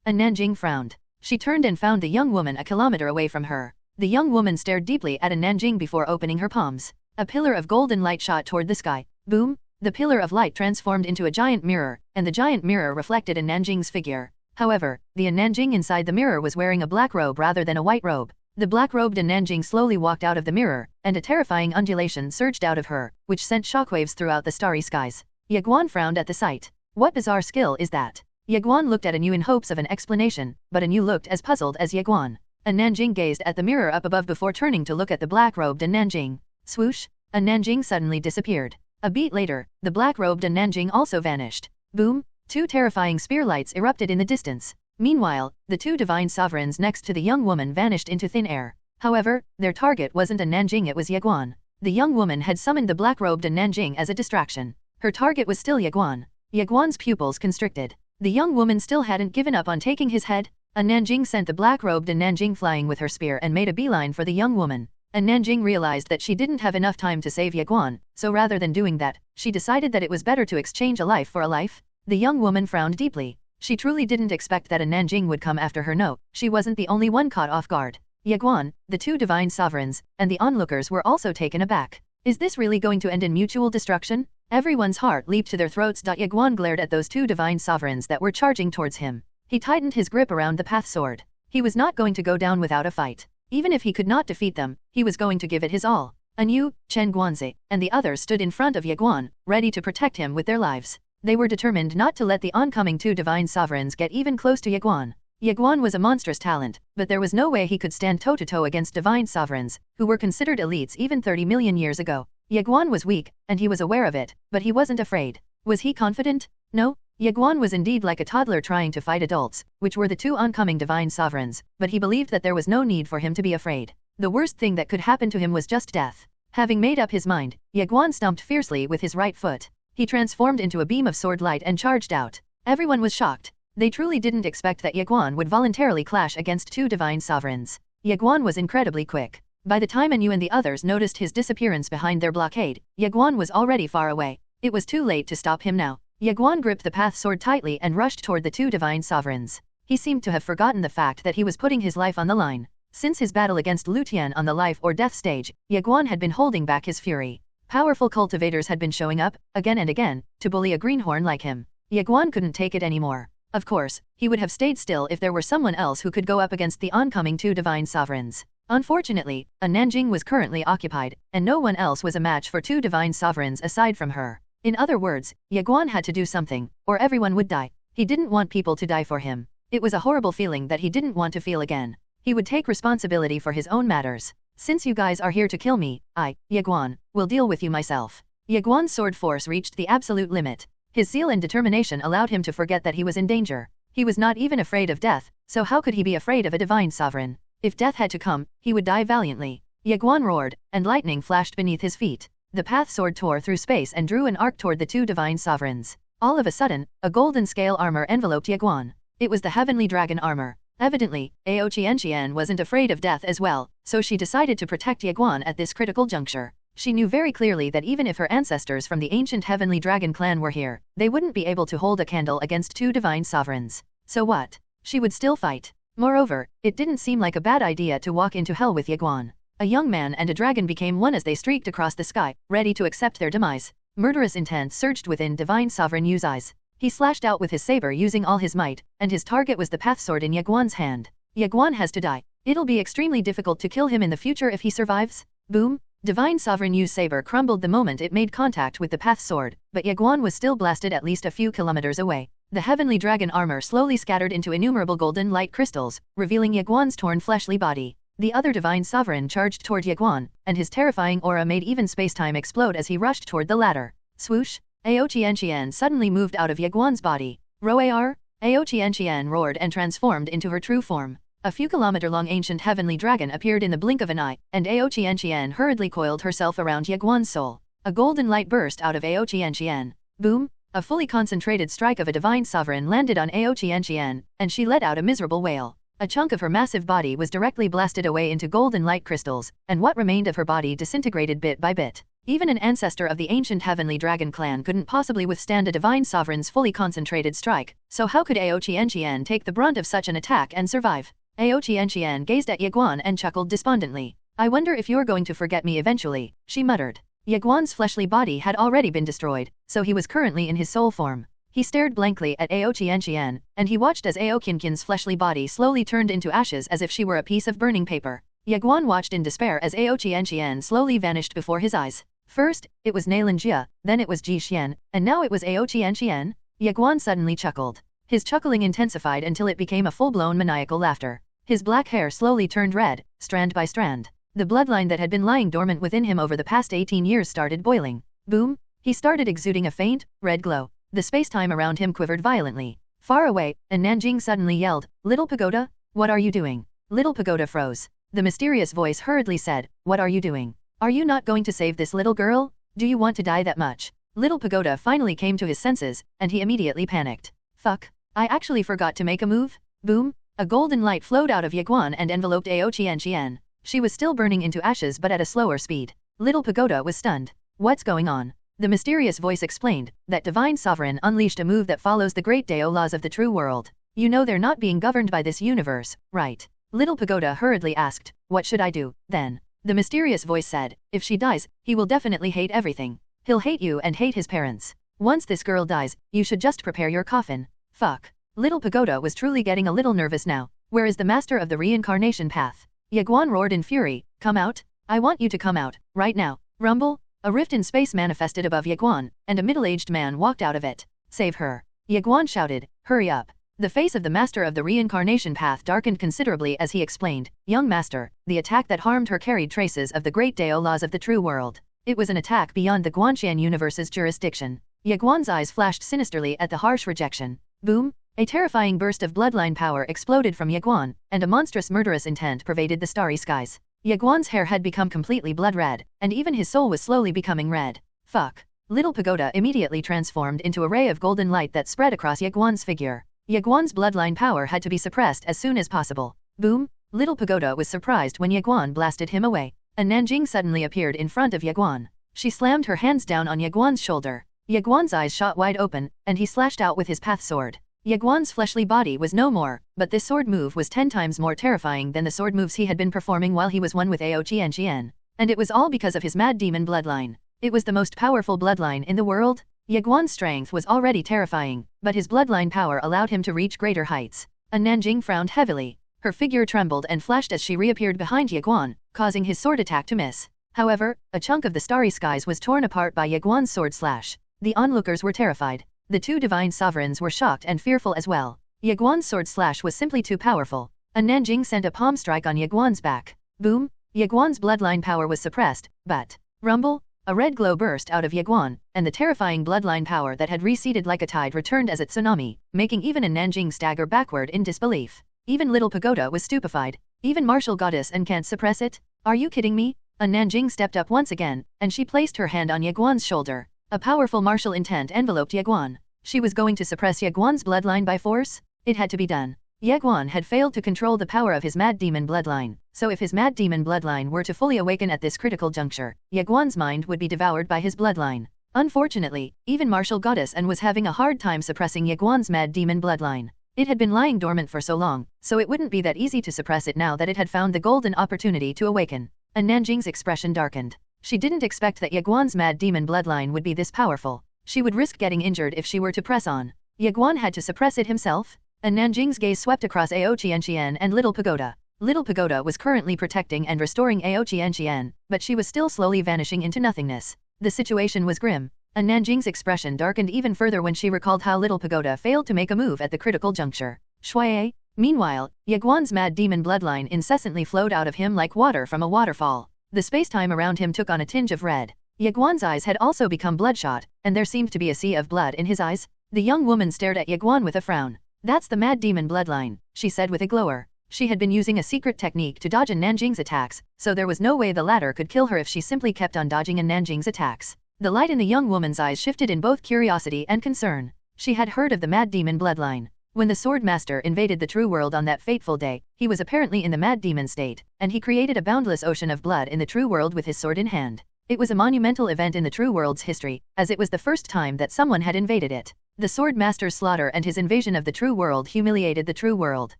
[SPEAKER 2] Nanjing frowned. She turned and found the young woman a kilometer away from her. The young woman stared deeply at a Nanjing before opening her palms. A pillar of golden light shot toward the sky. Boom! The pillar of light transformed into a giant mirror, and the giant mirror reflected a Nanjing's figure. However, the Nanjing inside the mirror was wearing a black robe rather than a white robe. The black-robed Nanjing slowly walked out of the mirror, and a terrifying undulation surged out of her, which sent shockwaves throughout the starry skies. Ye Guan frowned at the sight. What bizarre skill is that? Ye Guan looked at Anu in hopes of an explanation, but Anu looked as puzzled as Ye Guan. A Nanjing gazed at the mirror up above before turning to look at the black-robed Nanjing. Swoosh! A Nanjing suddenly disappeared. A beat later, the black-robed Nanjing also vanished. Boom! Two terrifying spear lights erupted in the distance. Meanwhile, the two divine sovereigns next to the young woman vanished into thin air. However, their target wasn't a Nanjing, it was Ye Guan. The young woman had summoned the black-robed Nanjing as a distraction. Her target was still Ye Guan. Ye Guan's pupils constricted. The young woman still hadn't given up on taking his head. A Nanjing sent the black-robed Nanjing flying with her spear and made a beeline for the young woman. A Nanjing realized that she didn't have enough time to save Ye Guan, so rather than doing that, she decided that it was better to exchange a life for a life. The young woman frowned deeply. She truly didn't expect that a Nanjing would come after her. No, she wasn't the only one caught off guard. Ye Guan, the two divine sovereigns, and the onlookers were also taken aback. Is this really going to end in mutual destruction? Everyone's heart leaped to their throats. Ye Guan glared at those two divine sovereigns that were charging towards him. He tightened his grip around the path sword. He was not going to go down without a fight. Even if he could not defeat them, he was going to give it his all. Anu, Chen Guanzi, and the others stood in front of Ye Guan, ready to protect him with their lives. They were determined not to let the oncoming two divine sovereigns get even close to Ye Guan. Ye Guan was a monstrous talent, but there was no way he could stand toe-to-toe against divine sovereigns, who were considered elites even 30 million years ago. Ye Guan was weak, and he was aware of it, but he wasn't afraid. Was he confident? No. Ye Guan was indeed like a toddler trying to fight adults, which were the two oncoming divine sovereigns, but he believed that there was no need for him to be afraid. The worst thing that could happen to him was just death. Having made up his mind, Ye Guan stomped fiercely with his right foot. He transformed into a beam of sword light and charged out. Everyone was shocked. They truly didn't expect that Ye Guan would voluntarily clash against two divine sovereigns. Ye Guan was incredibly quick. By the time Anu and the others noticed his disappearance behind their blockade, Ye Guan was already far away. It was too late to stop him now. Ye Guan gripped the path sword tightly and rushed toward the two divine sovereigns. He seemed to have forgotten the fact that he was putting his life on the line. Since his battle against Lu Tian on the life or death stage, Ye Guan had been holding back his fury. Powerful cultivators had been showing up, again and again, to bully a greenhorn like him. Ye Guan couldn't take it anymore. Of course, he would have stayed still if there were someone else who could go up against the oncoming two divine sovereigns. Unfortunately, a Nanjing was currently occupied, and no one else was a match for two divine sovereigns aside from her. In other words, Ye Guan had to do something, or everyone would die. He didn't want people to die for him. It was a horrible feeling that he didn't want to feel again. He would take responsibility for his own matters. Since you guys are here to kill me, I, Ye Guan, will deal with you myself. Ye Guan's sword force reached the absolute limit. His zeal and determination allowed him to forget that he was in danger. He was not even afraid of death, so how could he be afraid of a divine sovereign? If death had to come, he would die valiantly. Ye Guan roared, and lightning flashed beneath his feet. The path sword tore through space and drew an arc toward the two divine sovereigns. All of a sudden, a golden scale armor enveloped Ye Guan. It was the heavenly dragon armor. Evidently, Ao Qian wasn't afraid of death as well, so she decided to protect Ye Guan at this critical juncture. She knew very clearly that even if her ancestors from the ancient heavenly dragon clan were here, they wouldn't be able to hold a candle against two divine sovereigns. So what? She would still fight. Moreover, it didn't seem like a bad idea to walk into hell with Ye Guan. A young man and a dragon became one as they streaked across the sky, ready to accept their demise. Murderous intent surged within divine sovereign Yu's eyes. He slashed out with his saber using all his might, and his target was the path sword in Ye Guan's hand. Ye Guan has to die. It'll be extremely difficult to kill him in the future if he survives. Boom! Divine Sovereign Yu's saber crumbled the moment it made contact with the path sword, but Ye Guan was still blasted at least a few kilometers away. The heavenly dragon armor slowly scattered into innumerable golden light crystals, revealing Ye Guan's torn fleshly body. The other divine sovereign charged toward Ye Guan, and his terrifying aura made even spacetime explode as he rushed toward the latter. Swoosh! Ao Qian suddenly moved out of Ye Guan's body. Roar! Ao Qian roared and transformed into her true form. A few kilometer-long ancient heavenly dragon appeared in the blink of an eye, and Ao Qian hurriedly coiled herself around Ye Guan's soul. A golden light burst out of Ao Qian. Boom! A fully concentrated strike of a divine sovereign landed on Ao Qian, and she let out a miserable wail. A chunk of her massive body was directly blasted away into golden light crystals, and what remained of her body disintegrated bit by bit. Even an ancestor of the ancient heavenly dragon clan couldn't possibly withstand a divine sovereign's fully concentrated strike, so how could Ao Qianqian take the brunt of such an attack and survive? Ao Qianqian gazed at Ye Guan and chuckled despondently. I wonder if you're going to forget me eventually, she muttered. Ye Guan's fleshly body had already been destroyed, so he was currently in his soul form. He stared blankly at Ao Qianqian, and he watched as Ao Qianqian's fleshly body slowly turned into ashes as if she were a piece of burning paper. Ye Guan watched in despair as Ao Qianqian slowly vanished before his eyes. First, it was Nailan Jia, then it was Ji Xian, and now it was Ao Qianqian? Ye Guan suddenly chuckled. His chuckling intensified until it became a full-blown maniacal laughter. His black hair slowly turned red, strand by strand. The bloodline that had been lying dormant within him over the past 18 years started boiling. Boom! He started exuding a faint, red glow. The space-time around him quivered violently. Far away, and Nanjing suddenly yelled, Little Pagoda? What are you doing? Little Pagoda froze. The mysterious voice hurriedly said, What are you doing? Are you not going to save this little girl? Do you want to die that much? Little Pagoda finally came to his senses, and he immediately panicked. Fuck. I actually forgot to make a move? Boom. A golden light flowed out of Ye Guan and enveloped Ao Qianqian. She was still burning into ashes but at a slower speed. Little Pagoda was stunned. What's going on? The mysterious voice explained, that divine sovereign unleashed a move that follows the great Dao laws of the true world. You know they're not being governed by this universe, right? Little Pagoda hurriedly asked, what should I do, then? The mysterious voice said, if she dies, he will definitely hate everything. He'll hate you and hate his parents. Once this girl dies, you should just prepare your coffin. Fuck. Little Pagoda was truly getting a little nervous now. Where is the master of the reincarnation path? Ye Guan roared in fury, come out? I want you to come out, right now. Rumble? A rift in space manifested above Ye Guan, and a middle-aged man walked out of it. Save her. Ye Guan shouted, hurry up. The face of the master of the reincarnation path darkened considerably as he explained, young master, the attack that harmed her carried traces of the great Dao laws of the true world. It was an attack beyond the Guanxian universe's jurisdiction. Ye Guan's eyes flashed sinisterly at the harsh rejection. Boom! A terrifying burst of bloodline power exploded from Ye Guan, and a monstrous murderous intent pervaded the starry skies. Ye Guan's hair had become completely blood red, and even his soul was slowly becoming red. Fuck. Little Pagoda immediately transformed into a ray of golden light that spread across Ye Guan's figure. Ye Guan's bloodline power had to be suppressed as soon as possible. Boom! Little Pagoda was surprised when Ye Guan blasted him away. A Nanjing suddenly appeared in front of Ye Guan. She slammed her hands down on Ye Guan's shoulder. Ye Guan's eyes shot wide open, and he slashed out with his path sword. Ye Guan's fleshly body was no more, but this sword move was 10 times more terrifying than the sword moves he had been performing while he was one with Ao Qianqian. And it was all because of his mad demon bloodline. It was the most powerful bloodline in the world. Ye Guan's strength was already terrifying, but his bloodline power allowed him to reach greater heights. A Nanjing frowned heavily. Her figure trembled and flashed as she reappeared behind Ye Guan, causing his sword attack to miss. However, a chunk of the starry skies was torn apart by Ye Guan's sword slash. The onlookers were terrified. The two divine sovereigns were shocked and fearful as well. Ye Guan's sword slash was simply too powerful. A Nanjing sent a palm strike on Ye Guan's back. Boom! Ye Guan's bloodline power was suppressed, but rumble! A red glow burst out of Ye Guan, and the terrifying bloodline power that had receded like a tide returned as a tsunami, making even a Nanjing stagger backward in disbelief. Even Little Pagoda was stupefied. Even martial goddess and can't suppress it? Are you kidding me? A Nanjing stepped up once again, and she placed her hand on Ye Guan's shoulder. A powerful martial intent enveloped Ye Guan. She was going to suppress Ye Guan's bloodline by force? It had to be done. Ye Guan had failed to control the power of his mad demon bloodline, so if his mad demon bloodline were to fully awaken at this critical juncture, Ye Guan's mind would be devoured by his bloodline. Unfortunately, even martial goddess and was having a hard time suppressing Ye Guan's mad demon bloodline. It had been lying dormant for so long, so it wouldn't be that easy to suppress it now that it had found the golden opportunity to awaken. And Nanjing's expression darkened. She didn't expect that Ye Guan's mad demon bloodline would be this powerful. She would risk getting injured if she were to press on. Ye Guan had to suppress it himself? And Nanjing's gaze swept across Ao Qianqian and Little Pagoda. Little Pagoda was currently protecting and restoring Ao Qianqian, but she was still slowly vanishing into nothingness. The situation was grim. And Nanjing's expression darkened even further when she recalled how Little Pagoda failed to make a move at the critical juncture. Shuai. Meanwhile, Ye Guan's mad demon bloodline incessantly flowed out of him like water from a waterfall. The space-time around him took on a tinge of red. Ye Guan's eyes had also become bloodshot, and there seemed to be a sea of blood in his eyes. The young woman stared at Ye Guan with a frown. That's the mad demon bloodline, she said with a glower. She had been using a secret technique to dodge Nanjing's attacks, so there was no way the latter could kill her if she simply kept on dodging Nanjing's attacks. The light in the young woman's eyes shifted in both curiosity and concern. She had heard of the mad demon bloodline. When the Sword Master invaded the true world on that fateful day, he was apparently in the mad demon state, and he created a boundless ocean of blood in the true world with his sword in hand. It was a monumental event in the true world's history, as it was the first time that someone had invaded it. The Sword Master's slaughter and his invasion of the true world humiliated the true world.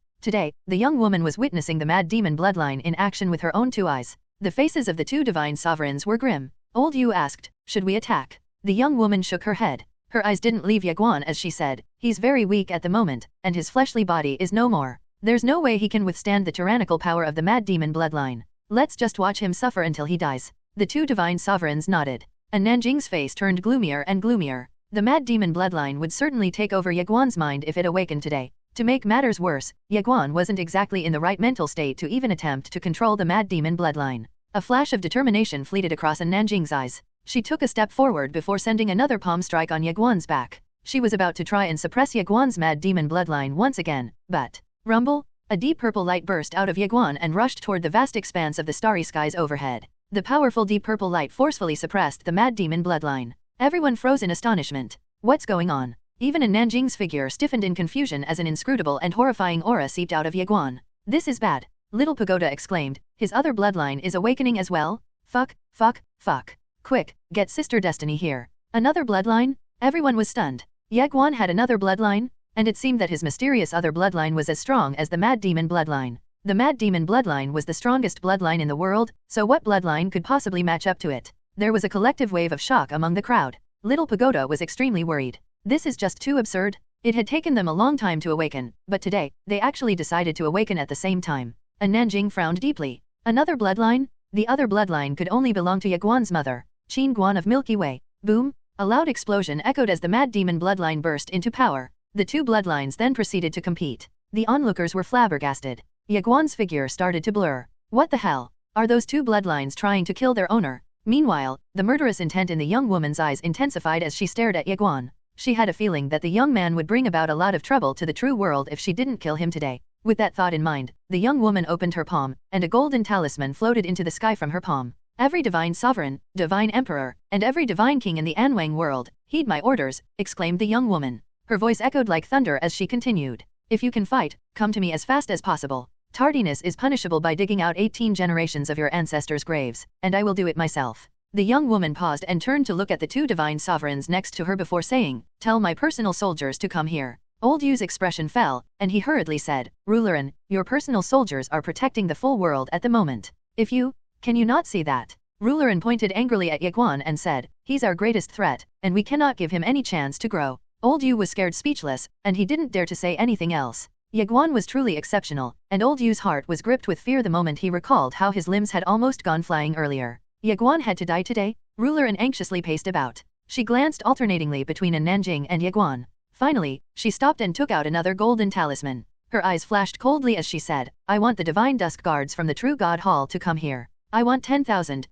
[SPEAKER 2] Today, the young woman was witnessing the mad demon bloodline in action with her own two eyes. The faces of the two divine sovereigns were grim. Old Yu asked, "Should we attack?" The young woman shook her head. Her eyes didn't leave Ye Guan as she said, "He's very weak at the moment, and his fleshly body is no more. There's no way he can withstand the tyrannical power of the mad demon bloodline. Let's just watch him suffer until he dies." The two divine sovereigns nodded, and Nanjing's face turned gloomier and gloomier. The mad demon bloodline would certainly take over Ye Guan's mind if it awakened today. To make matters worse, Ye Guan wasn't exactly in the right mental state to even attempt to control the mad demon bloodline. A flash of determination fleeted across Nanjing's eyes. She took a step forward before sending another palm strike on Ye Guan's back. She was about to try and suppress Ye Guan's mad demon bloodline once again, but rumble! A deep purple light burst out of Ye Guan and rushed toward the vast expanse of the starry skies overhead. The powerful deep purple light forcefully suppressed the mad demon bloodline. Everyone froze in astonishment. What's going on? Even Nanjing's figure stiffened in confusion as an inscrutable and horrifying aura seeped out of Ye Guan. "This is bad," Little Pagoda exclaimed. "His other bloodline is awakening as well? Fuck, fuck, fuck. Quick, get Sister Destiny here." Another bloodline? Everyone was stunned. Ye Guan had another bloodline? And it seemed that his mysterious other bloodline was as strong as the mad demon bloodline. The mad demon bloodline was the strongest bloodline in the world, so what bloodline could possibly match up to it? There was a collective wave of shock among the crowd. Little Pagoda was extremely worried. This is just too absurd. It had taken them a long time to awaken, but today, they actually decided to awaken at the same time. And Nanjing frowned deeply. Another bloodline? The other bloodline could only belong to Ye Guan's mother, Qin Guan of Milky Way. Boom! A loud explosion echoed as the mad demon bloodline burst into power. The two bloodlines then proceeded to compete. The onlookers were flabbergasted. Ye Guan's figure started to blur. What the hell? Are those two bloodlines trying to kill their owner? Meanwhile, the murderous intent in the young woman's eyes intensified as she stared at Ye Guan. She had a feeling that the young man would bring about a lot of trouble to the true world if she didn't kill him today. With that thought in mind, the young woman opened her palm, and a golden talisman floated into the sky from her palm. "Every divine sovereign, divine emperor, and every divine king in the Anwang world, heed my orders," exclaimed the young woman. Her voice echoed like thunder as she continued. "If you can fight, come to me as fast as possible. Tardiness is punishable by digging out 18 generations of your ancestors' graves, and I will do it myself." The young woman paused and turned to look at the two divine sovereigns next to her before saying, "Tell my personal soldiers to come here." Old Yu's expression fell, and he hurriedly said, "Rulerin, your personal soldiers are protecting the full world at the moment. Can you not see that?" Rulerin pointed angrily at Ye Guan and said, "He's our greatest threat, and we cannot give him any chance to grow." Old Yu was scared speechless, and he didn't dare to say anything else. Ye Guan was truly exceptional, and Old Yu's heart was gripped with fear the moment he recalled how his limbs had almost gone flying earlier. Ye Guan had to die today? Rulerin anxiously paced about. She glanced alternatingly between Nanjing and Ye Guan. Finally, she stopped and took out another golden talisman. Her eyes flashed coldly as she said, "I want the divine dusk guards from the True God Hall to come here. I want 10,000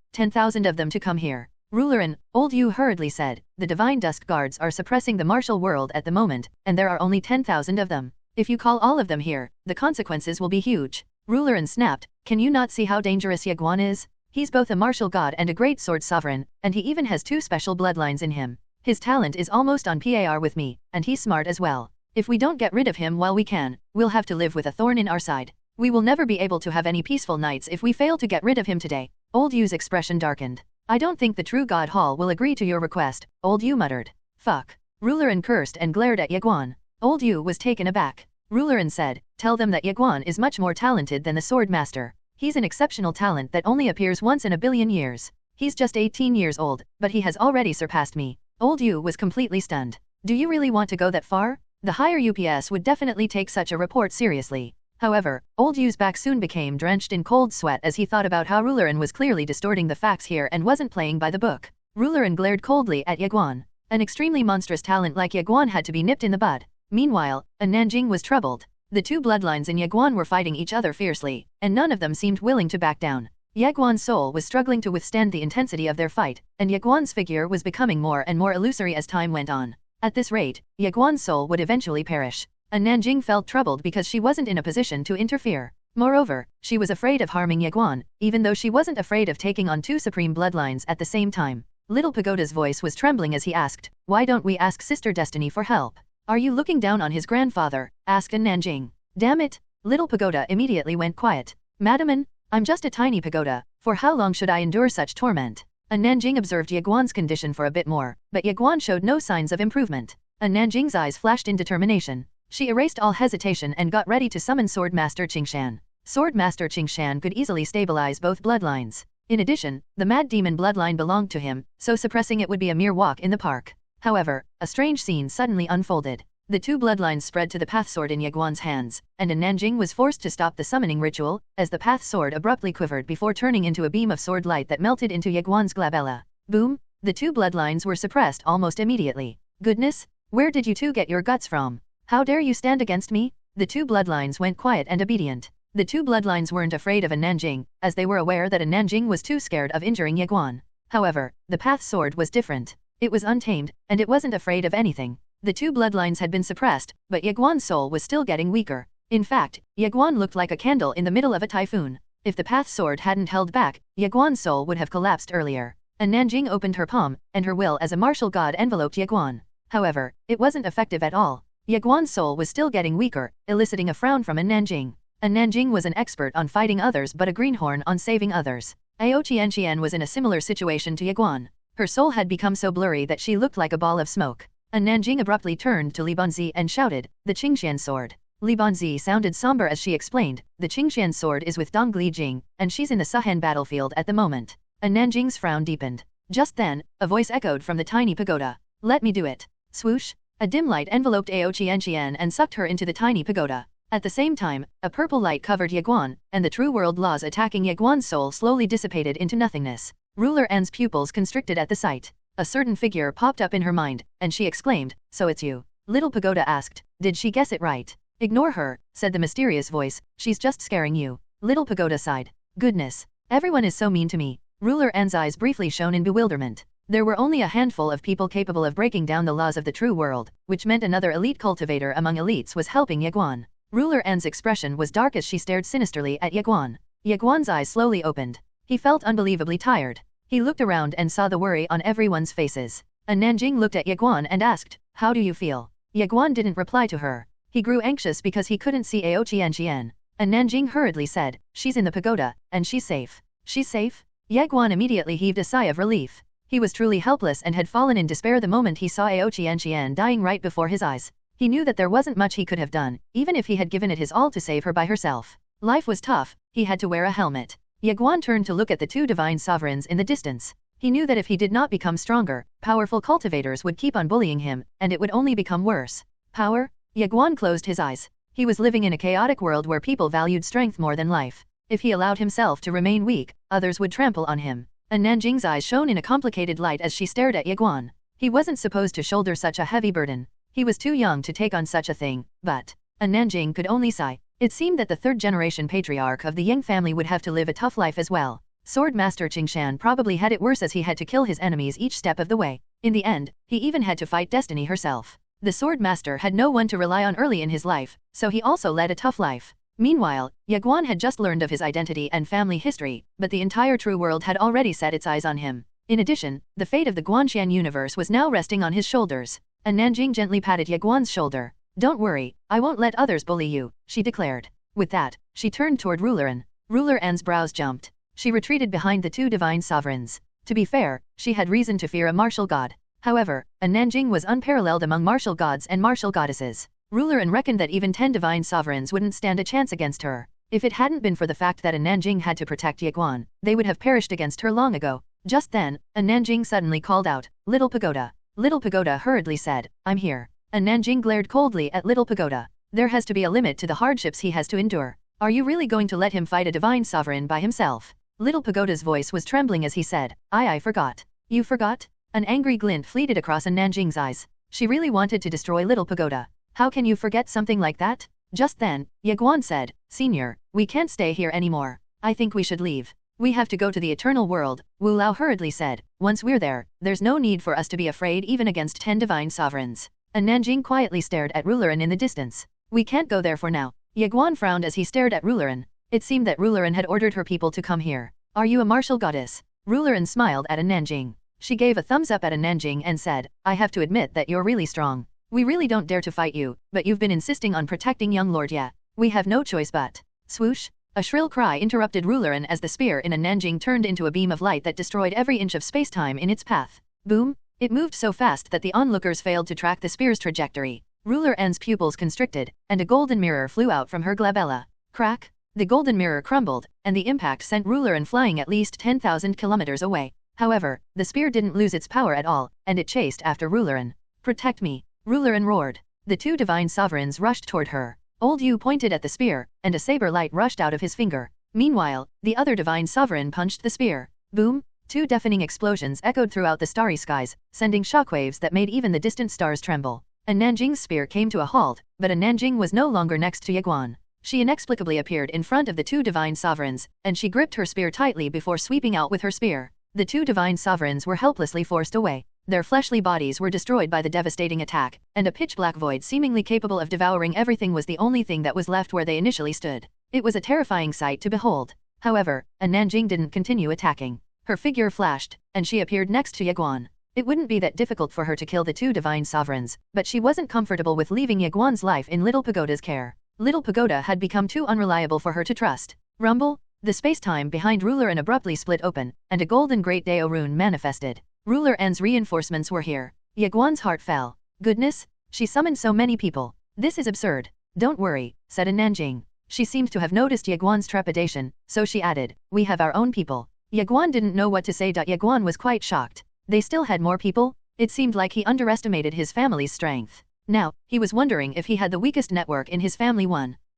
[SPEAKER 2] of them to come here." "Rulerin," Old Yu hurriedly said, "the divine dusk guards are suppressing the martial world at the moment, and there are only 10,000 of them. If you call all of them here, the consequences will be huge." Rulerin snapped, "Can you not see how dangerous Ye Guan is? He's both a martial god and a great sword sovereign, and he even has two special bloodlines in him. His talent is almost on par with me, and he's smart as well. If we don't get rid of him while we can, we'll have to live with a thorn in our side. We will never be able to have any peaceful nights if we fail to get rid of him today." Old Yu's expression darkened. "I don't think the True God Hall will agree to your request," Old Yu muttered. "Fuck." Rulerin cursed and glared at Ye Guan. Old Yu was taken aback. Rulerin said, "Tell them that Ye Guan is much more talented than the Sword Master. He's an exceptional talent that only appears once in a billion years. He's just 18 years old, but he has already surpassed me." Old Yu was completely stunned. "Do you really want to go that far?" The higher UPS would definitely take such a report seriously. However, Old Yu's back soon became drenched in cold sweat as he thought about how Rulerin was clearly distorting the facts here and wasn't playing by the book. Rulerin glared coldly at Ye Guan. An extremely monstrous talent like Ye Guan had to be nipped in the bud. Meanwhile, Nanjing was troubled. The two bloodlines in Ye Guan were fighting each other fiercely, and none of them seemed willing to back down. Ye Guan's soul was struggling to withstand the intensity of their fight, and Ye Guan's figure was becoming more and more illusory as time went on. At this rate, Ye Guan's soul would eventually perish. And Nanjing felt troubled because she wasn't in a position to interfere. Moreover, she was afraid of harming Ye Guan, even though she wasn't afraid of taking on two supreme bloodlines at the same time. Little Pagoda's voice was trembling as he asked, "Why don't we ask Sister Destiny for help?" "Are you looking down on his grandfather?" asked Nanjing. "Damn it!" Little Pagoda immediately went quiet. "Madam, I'm just a tiny pagoda, for how long should I endure such torment?" Nanjing observed Ye Guan's condition for a bit more, but Ye Guan showed no signs of improvement. Nanjing's eyes flashed in determination. She erased all hesitation and got ready to summon Sword Master Qingshan. Sword Master Qingshan could easily stabilize both bloodlines. In addition, the Mad Demon bloodline belonged to him, so suppressing it would be a mere walk in the park. However, a strange scene suddenly unfolded. The two bloodlines spread to the path sword in Ye Guan's hands, and Nanjing was forced to stop the summoning ritual, as the path sword abruptly quivered before turning into a beam of sword light that melted into Ye Guan's glabella. Boom! The two bloodlines were suppressed almost immediately. Goodness! Where did you two get your guts from? How dare you stand against me? The two bloodlines went quiet and obedient. The two bloodlines weren't afraid of Nanjing, as they were aware that Nanjing was too scared of injuring Ye Guan. However, the path sword was different. It was untamed, and it wasn't afraid of anything. The two bloodlines had been suppressed, but Ye Guan's soul was still getting weaker. In fact, Ye Guan looked like a candle in the middle of a typhoon. If the path sword hadn't held back, Ye Guan's soul would have collapsed earlier. Nanjing opened her palm, and her will as a martial god enveloped Ye Guan. However, it wasn't effective at all. Ye Guan's soul was still getting weaker, eliciting a frown from Nanjing. Nanjing was an expert on fighting others but a greenhorn on saving others. Ao Qianqian was in a similar situation to Ye Guan. Her soul had become so blurry that she looked like a ball of smoke. Nanjing abruptly turned to Li Banzi and shouted, "The Qingshan sword." Li Banzi sounded somber as she explained, "The Qingshan sword is with Dong Jing, and she's in the Suhan battlefield at the moment." Nanjing's frown deepened. Just then, a voice echoed from the tiny pagoda. "Let me do it." Swoosh! A dim light enveloped Ao Qianqian and sucked her into the tiny pagoda. At the same time, a purple light covered Ye Guan, and the true world laws attacking Ye Guan's soul slowly dissipated into nothingness. Ruler Anne's pupils constricted at the sight. A certain figure popped up in her mind, and she exclaimed, "So it's you." Little Pagoda asked, "Did she guess it right?" "Ignore her," said the mysterious voice, "she's just scaring you." Little Pagoda sighed. "Goodness. Everyone is so mean to me." Ruler Anne's eyes briefly shone in bewilderment. There were only a handful of people capable of breaking down the laws of the true world, which meant another elite cultivator among elites was helping Ye Guan. Ruler Anne's expression was dark as she stared sinisterly at Ye Guan. Ye Guan's eyes slowly opened. He felt unbelievably tired. He looked around and saw the worry on everyone's faces. Nanjing looked at Ye Guan and asked, "How do you feel?" Ye Guan didn't reply to her. He grew anxious because he couldn't see Ao Qianqian. Nanjing hurriedly said, "She's in the pagoda, and she's safe." "She's safe?" Ye Guan immediately heaved a sigh of relief. He was truly helpless and had fallen in despair the moment he saw Ao Qianqian dying right before his eyes. He knew that there wasn't much he could have done, even if he had given it his all to save her by herself. Life was tough, he had to wear a helmet. Ye Guan turned to look at the two divine sovereigns in the distance. He knew that if he did not become stronger, powerful cultivators would keep on bullying him, and it would only become worse. Power? Ye Guan closed his eyes. He was living in a chaotic world where people valued strength more than life. If he allowed himself to remain weak, others would trample on him. Nanjing's eyes shone in a complicated light as she stared at Ye Guan. He wasn't supposed to shoulder such a heavy burden. He was too young to take on such a thing, but Nanjing could only sigh. It seemed that the third-generation patriarch of the Yang family would have to live a tough life as well. Sword Master Qingshan probably had it worse as he had to kill his enemies each step of the way. In the end, he even had to fight destiny herself. The Sword Master had no one to rely on early in his life, so he also led a tough life. Meanwhile, Ye Guan had just learned of his identity and family history, but the entire true world had already set its eyes on him. In addition, the fate of the Guanxian universe was now resting on his shoulders. Nanjing gently patted Ye Guan's shoulder. "Don't worry, I won't let others bully you," she declared. With that, she turned toward Ruler Anne. Ruler Anne's brows jumped. She retreated behind the two divine sovereigns. To be fair, she had reason to fear a martial god. However, Nanjing was unparalleled among martial gods and martial goddesses. Ruler Anne reckoned that even 10 divine sovereigns wouldn't stand a chance against her. If it hadn't been for the fact that Nanjing had to protect Ye Guan, they would have perished against her long ago. Just then, Nanjing suddenly called out, "Little Pagoda." Little Pagoda hurriedly said, "I'm here." Nanjing glared coldly at Little Pagoda. There has to be a limit to the hardships he has to endure. Are you really going to let him fight a divine sovereign by himself? Little Pagoda's voice was trembling as he said, I forgot." "You forgot?" An angry glint fleeted across Nanjing's eyes. She really wanted to destroy Little Pagoda. How can you forget something like that? Just then, Ye Guan said, "Senior, we can't stay here anymore. I think we should leave. We have to go to the eternal world," Wu Lao hurriedly said. "Once we're there, there's no need for us to be afraid even against 10 divine sovereigns." Nanjing quietly stared at Ruler Anne in the distance. "We can't go there for now." Ye Guan frowned as he stared at Ruler Anne. It seemed that Ruler Anne had ordered her people to come here. "Are you a martial goddess?" Ruler Anne smiled at Nanjing. She gave a thumbs up at Nanjing and said, "I have to admit that you're really strong. We really don't dare to fight you, but you've been insisting on protecting young Lord Ye. We have no choice but." Swoosh! A shrill cry interrupted Rulerin as the spear in Nanjing turned into a beam of light that destroyed every inch of space-time in its path. Boom! It moved so fast that the onlookers failed to track the spear's trajectory. Rulerin's pupils constricted, and a golden mirror flew out from her glabella. Crack! The golden mirror crumbled, and the impact sent Rulerin flying at least 10,000 kilometers away. However, the spear didn't lose its power at all, and it chased after Rulerin. Protect me! Rulerin roared. The two divine sovereigns rushed toward her. Old Yu pointed at the spear, and a saber light rushed out of his finger. Meanwhile, the other divine sovereign punched the spear. Boom! Two deafening explosions echoed throughout the starry skies, sending shockwaves that made even the distant stars tremble. Nanjing's spear came to a halt, but Nanjing was no longer next to Ye Guan. She inexplicably appeared in front of the two divine sovereigns, and she gripped her spear tightly before sweeping out with her spear. The two divine sovereigns were helplessly forced away. Their fleshly bodies were destroyed by the devastating attack, and a pitch-black void seemingly capable of devouring everything was the only thing that was left where they initially stood. It was a terrifying sight to behold. However, Nanjing didn't continue attacking. Her figure flashed, and she appeared next to Ye Guan. It wouldn't be that difficult for her to kill the two divine sovereigns, but she wasn't comfortable with leaving Ye Guan's life in Little Pagoda's care. Little Pagoda had become too unreliable for her to trust. Rumble! The space-time behind Rulerin abruptly split open, and a golden Great Dao rune manifested. Rulerin's reinforcements were here. Ye Guan's heart fell. Goodness! She summoned so many people. This is absurd. Don't worry, said Nanjing. She seemed to have noticed Ye Guan's trepidation, so she added, we have our own people. Ye Guan didn't know what to say. Ye Guan was quite shocked. They still had more people? It seemed like he underestimated his family's strength. Now, he was wondering if he had the weakest network in his family.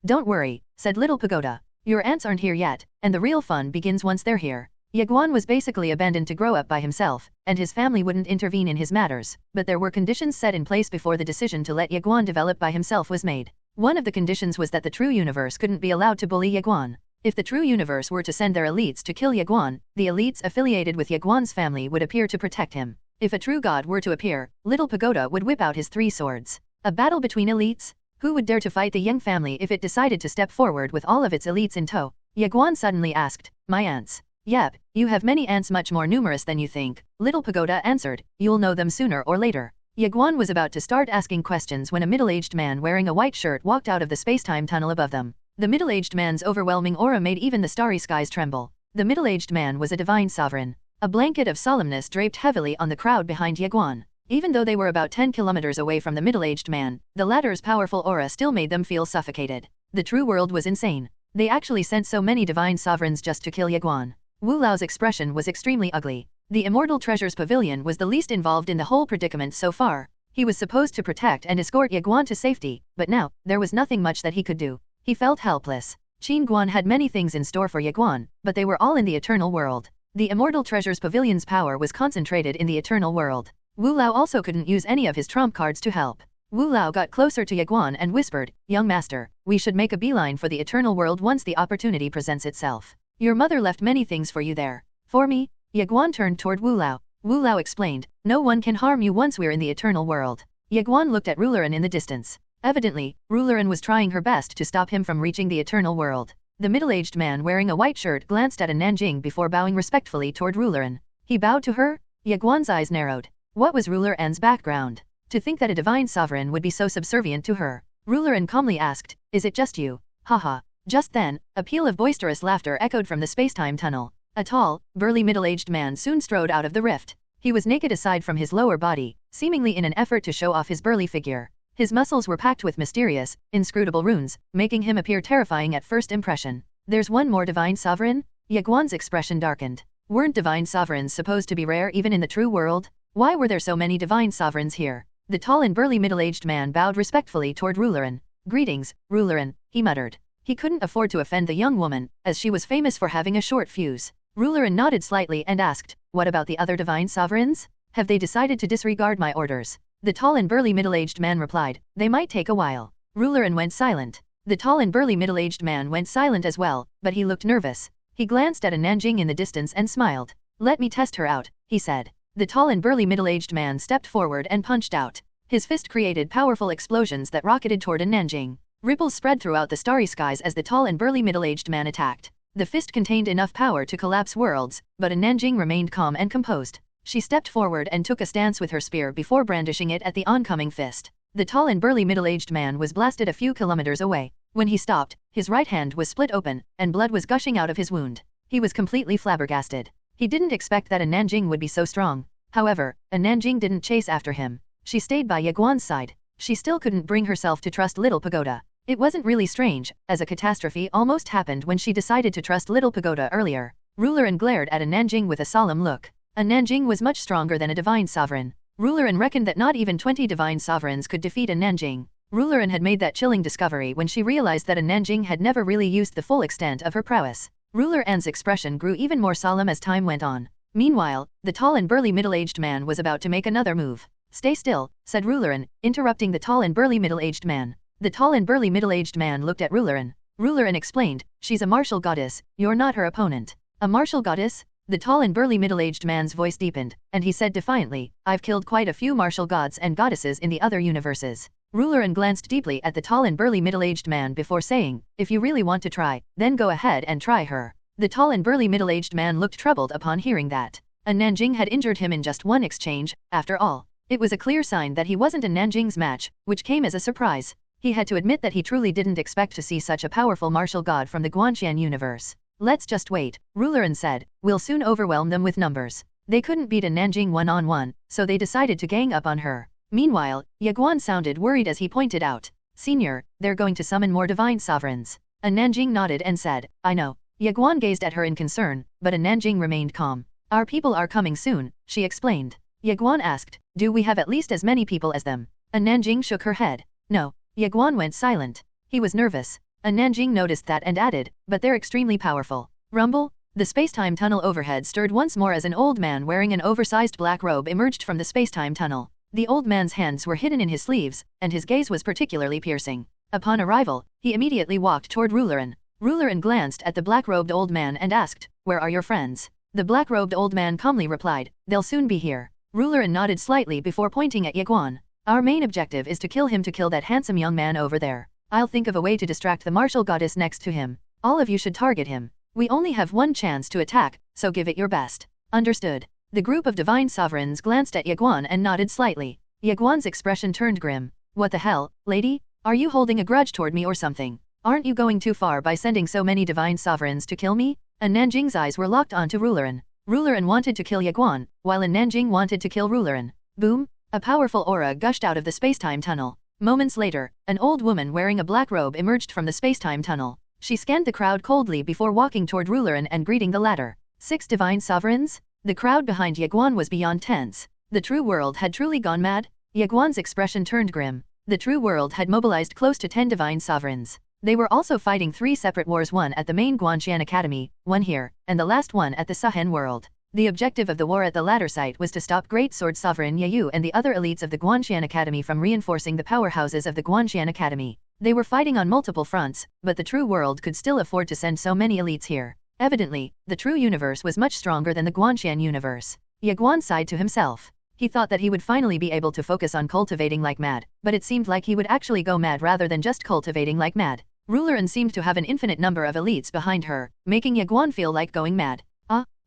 [SPEAKER 2] Don't worry, said Little Pagoda. Your aunts aren't here yet, and the real fun begins once they're here. Ye Guan was basically abandoned to grow up by himself, and his family wouldn't intervene in his matters, but there were conditions set in place before the decision to let Ye Guan develop by himself was made. One of the conditions was that the true universe couldn't be allowed to bully Ye Guan. If the true universe were to send their elites to kill Ye Guan, the elites affiliated with Ye Guan's family would appear to protect him. If a true god were to appear, Little Pagoda would whip out his 3 swords. A battle between elites? Who would dare to fight the Yang family if it decided to step forward with all of its elites in tow? Ye Guan suddenly asked, my aunts. Yep, you have many aunts, much more numerous than you think, Little Pagoda answered. You'll know them sooner or later. Ye Guan was about to start asking questions when a middle-aged man wearing a white shirt walked out of the space-time tunnel above them. The middle-aged man's overwhelming aura made even the starry skies tremble. The middle-aged man was a divine sovereign. A blanket of solemnness draped heavily on the crowd behind Ye Guan. Even though they were about 10 kilometers away from the middle-aged man, the latter's powerful aura still made them feel suffocated. The true world was insane. They actually sent so many divine sovereigns just to kill Ye Guan. Wu Lao's expression was extremely ugly. The Immortal Treasures Pavilion was the least involved in the whole predicament so far. He was supposed to protect and escort Ye Guan to safety, but now, there was nothing much that he could do. He felt helpless. Qin Guan had many things in store for Ye Guan, but they were all in the Eternal World. The Immortal Treasures Pavilion's power was concentrated in the Eternal World. Wu Lao also couldn't use any of his trump cards to help. Wu Lao got closer to Ye Guan and whispered, young master, we should make a beeline for the Eternal World once the opportunity presents itself. Your mother left many things for you there. For me? Ye Guan turned toward Wu Lao. Wu Lao explained, no one can harm you once we're in the Eternal World. Ye Guan looked at Rulerin in the distance. Evidently, Rulerin was trying her best to stop him from reaching the Eternal World. The middle-aged man wearing a white shirt glanced at Nanjing before bowing respectfully toward Rulerin. He bowed to her? Ye Guan's eyes narrowed. What was Rulerin's background? To think that a divine sovereign would be so subservient to her. Rulerin calmly asked, is it just you? Haha. Just then, a peal of boisterous laughter echoed from the space-time tunnel. A tall, burly middle-aged man soon strode out of the rift. He was naked aside from his lower body, seemingly in an effort to show off his burly figure. His muscles were packed with mysterious, inscrutable runes, making him appear terrifying at first impression. There's one more divine sovereign? Ye Guan's expression darkened. Weren't divine sovereigns supposed to be rare even in the true world? Why were there so many divine sovereigns here? The tall and burly middle-aged man bowed respectfully toward Rulerin. Greetings, Rulerin, he muttered. He couldn't afford to offend the young woman, as she was famous for having a short fuse. Rulerin nodded slightly and asked, what about the other divine sovereigns? Have they decided to disregard my orders? The tall and burly middle-aged man replied, they might take a while. Rulerin went silent. The tall and burly middle-aged man went silent as well, but he looked nervous. He glanced at Nanjing in the distance and smiled. Let me test her out, he said. The tall and burly middle-aged man stepped forward and punched out. His fist created powerful explosions that rocketed toward Nanjing. Ripples spread throughout the starry skies as the tall and burly middle-aged man attacked. The fist contained enough power to collapse worlds, but Nanjing remained calm and composed. She stepped forward and took a stance with her spear before brandishing it at the oncoming fist. The tall and burly middle-aged man was blasted a few kilometers away. When he stopped, his right hand was split open, and blood was gushing out of his wound. He was completely flabbergasted. He didn't expect that a Nanjing would be so strong. However, a Nanjing didn't chase after him. She stayed by Ye Guan's side. She still couldn't bring herself to trust Little Pagoda. It wasn't really strange, as a catastrophe almost happened when she decided to trust Little Pagoda earlier. Rulerin glared at a Nanjing with a solemn look. A Nanjing was much stronger than a divine sovereign. Rulerin reckoned that not even 20 divine sovereigns could defeat a Nanjing. Rulerin had made that chilling discovery when she realized that a Nanjing had never really used the full extent of her prowess. Ruler An's expression grew even more solemn as time went on. Meanwhile, the tall and burly middle-aged man was about to make another move. "Stay still," said Rulerin, interrupting the tall and burly middle-aged man. The tall and burly middle-aged man looked at Rulerin. Rulerin explained, "She's a martial goddess, you're not her opponent." "A martial goddess?" The tall and burly middle-aged man's voice deepened, and he said defiantly, "I've killed quite a few martial gods and goddesses in the other universes." Rulerin glanced deeply at the tall and burly middle-aged man before saying, "If you really want to try, then go ahead and try her." The tall and burly middle-aged man looked troubled upon hearing that. A Nanjing had injured him in just one exchange, after all. It was a clear sign that he wasn't a Nanjing's match, which came as a surprise. He had to admit that he truly didn't expect to see such a powerful martial god from the Guanxian universe. "Let's just wait," Rulerin said, "we'll soon overwhelm them with numbers." They couldn't beat a Nanjing one-on-one, so they decided to gang up on her. Meanwhile, Ye Guan sounded worried as he pointed out, "Senior, they're going to summon more divine sovereigns." A Nanjing nodded and said, "I know." Ye Guan gazed at her in concern, but a Nanjing remained calm. "Our people are coming soon," she explained. Ye Guan asked, "Do we have at least as many people as them?" A Nanjing shook her head. "No." Ye Guan went silent. He was nervous. A Nanjing noticed that and added, "But they're extremely powerful." Rumble? The space-time tunnel overhead stirred once more as an old man wearing an oversized black robe emerged from the space-time tunnel. The old man's hands were hidden in his sleeves, and his gaze was particularly piercing. Upon arrival, he immediately walked toward Rulerin. Rulerin glanced at the black-robed old man and asked, "Where are your friends?" The black-robed old man calmly replied, "They'll soon be here." Rulerin nodded slightly before pointing at Ye Guan. "Our main objective is to kill that handsome young man over there. I'll think of a way to distract the martial goddess next to him. All of you should target him. We only have one chance to attack, so give it your best." "Understood." The group of divine sovereigns glanced at Ye Guan and nodded slightly. Ye Guan's expression turned grim. "What the hell, lady? Are you holding a grudge toward me or something? Aren't you going too far by sending so many divine sovereigns to kill me?" A Nanjing's eyes were locked onto Rulerin. Rulerin wanted to kill Ye Guan, while a Nanjing wanted to kill Rulerin. Boom! A powerful aura gushed out of the space-time tunnel. Moments later, an old woman wearing a black robe emerged from the space-time tunnel. She scanned the crowd coldly before walking toward Rulerin and greeting the latter. 6 divine sovereigns? The crowd behind Ye Guan was beyond tense. The true world had truly gone mad? Ye Guan's expression turned grim. The true world had mobilized close to 10 divine sovereigns. They were also fighting 3 separate wars, one at the main Guanxian Academy, one here, and the last one at the Suhen world. The objective of the war at the latter site was to stop Great Sword Sovereign Ye Yu and the other elites of the Guanxian Academy from reinforcing the powerhouses of the Guanxian Academy. They were fighting on multiple fronts, but the true world could still afford to send so many elites here. Evidently, the true universe was much stronger than the Guanxian universe. Ye Guan sighed to himself. He thought that he would finally be able to focus on cultivating like mad, but it seemed like he would actually go mad rather than just cultivating like mad. Rulerin seemed to have an infinite number of elites behind her, making Ye Guan feel like going mad.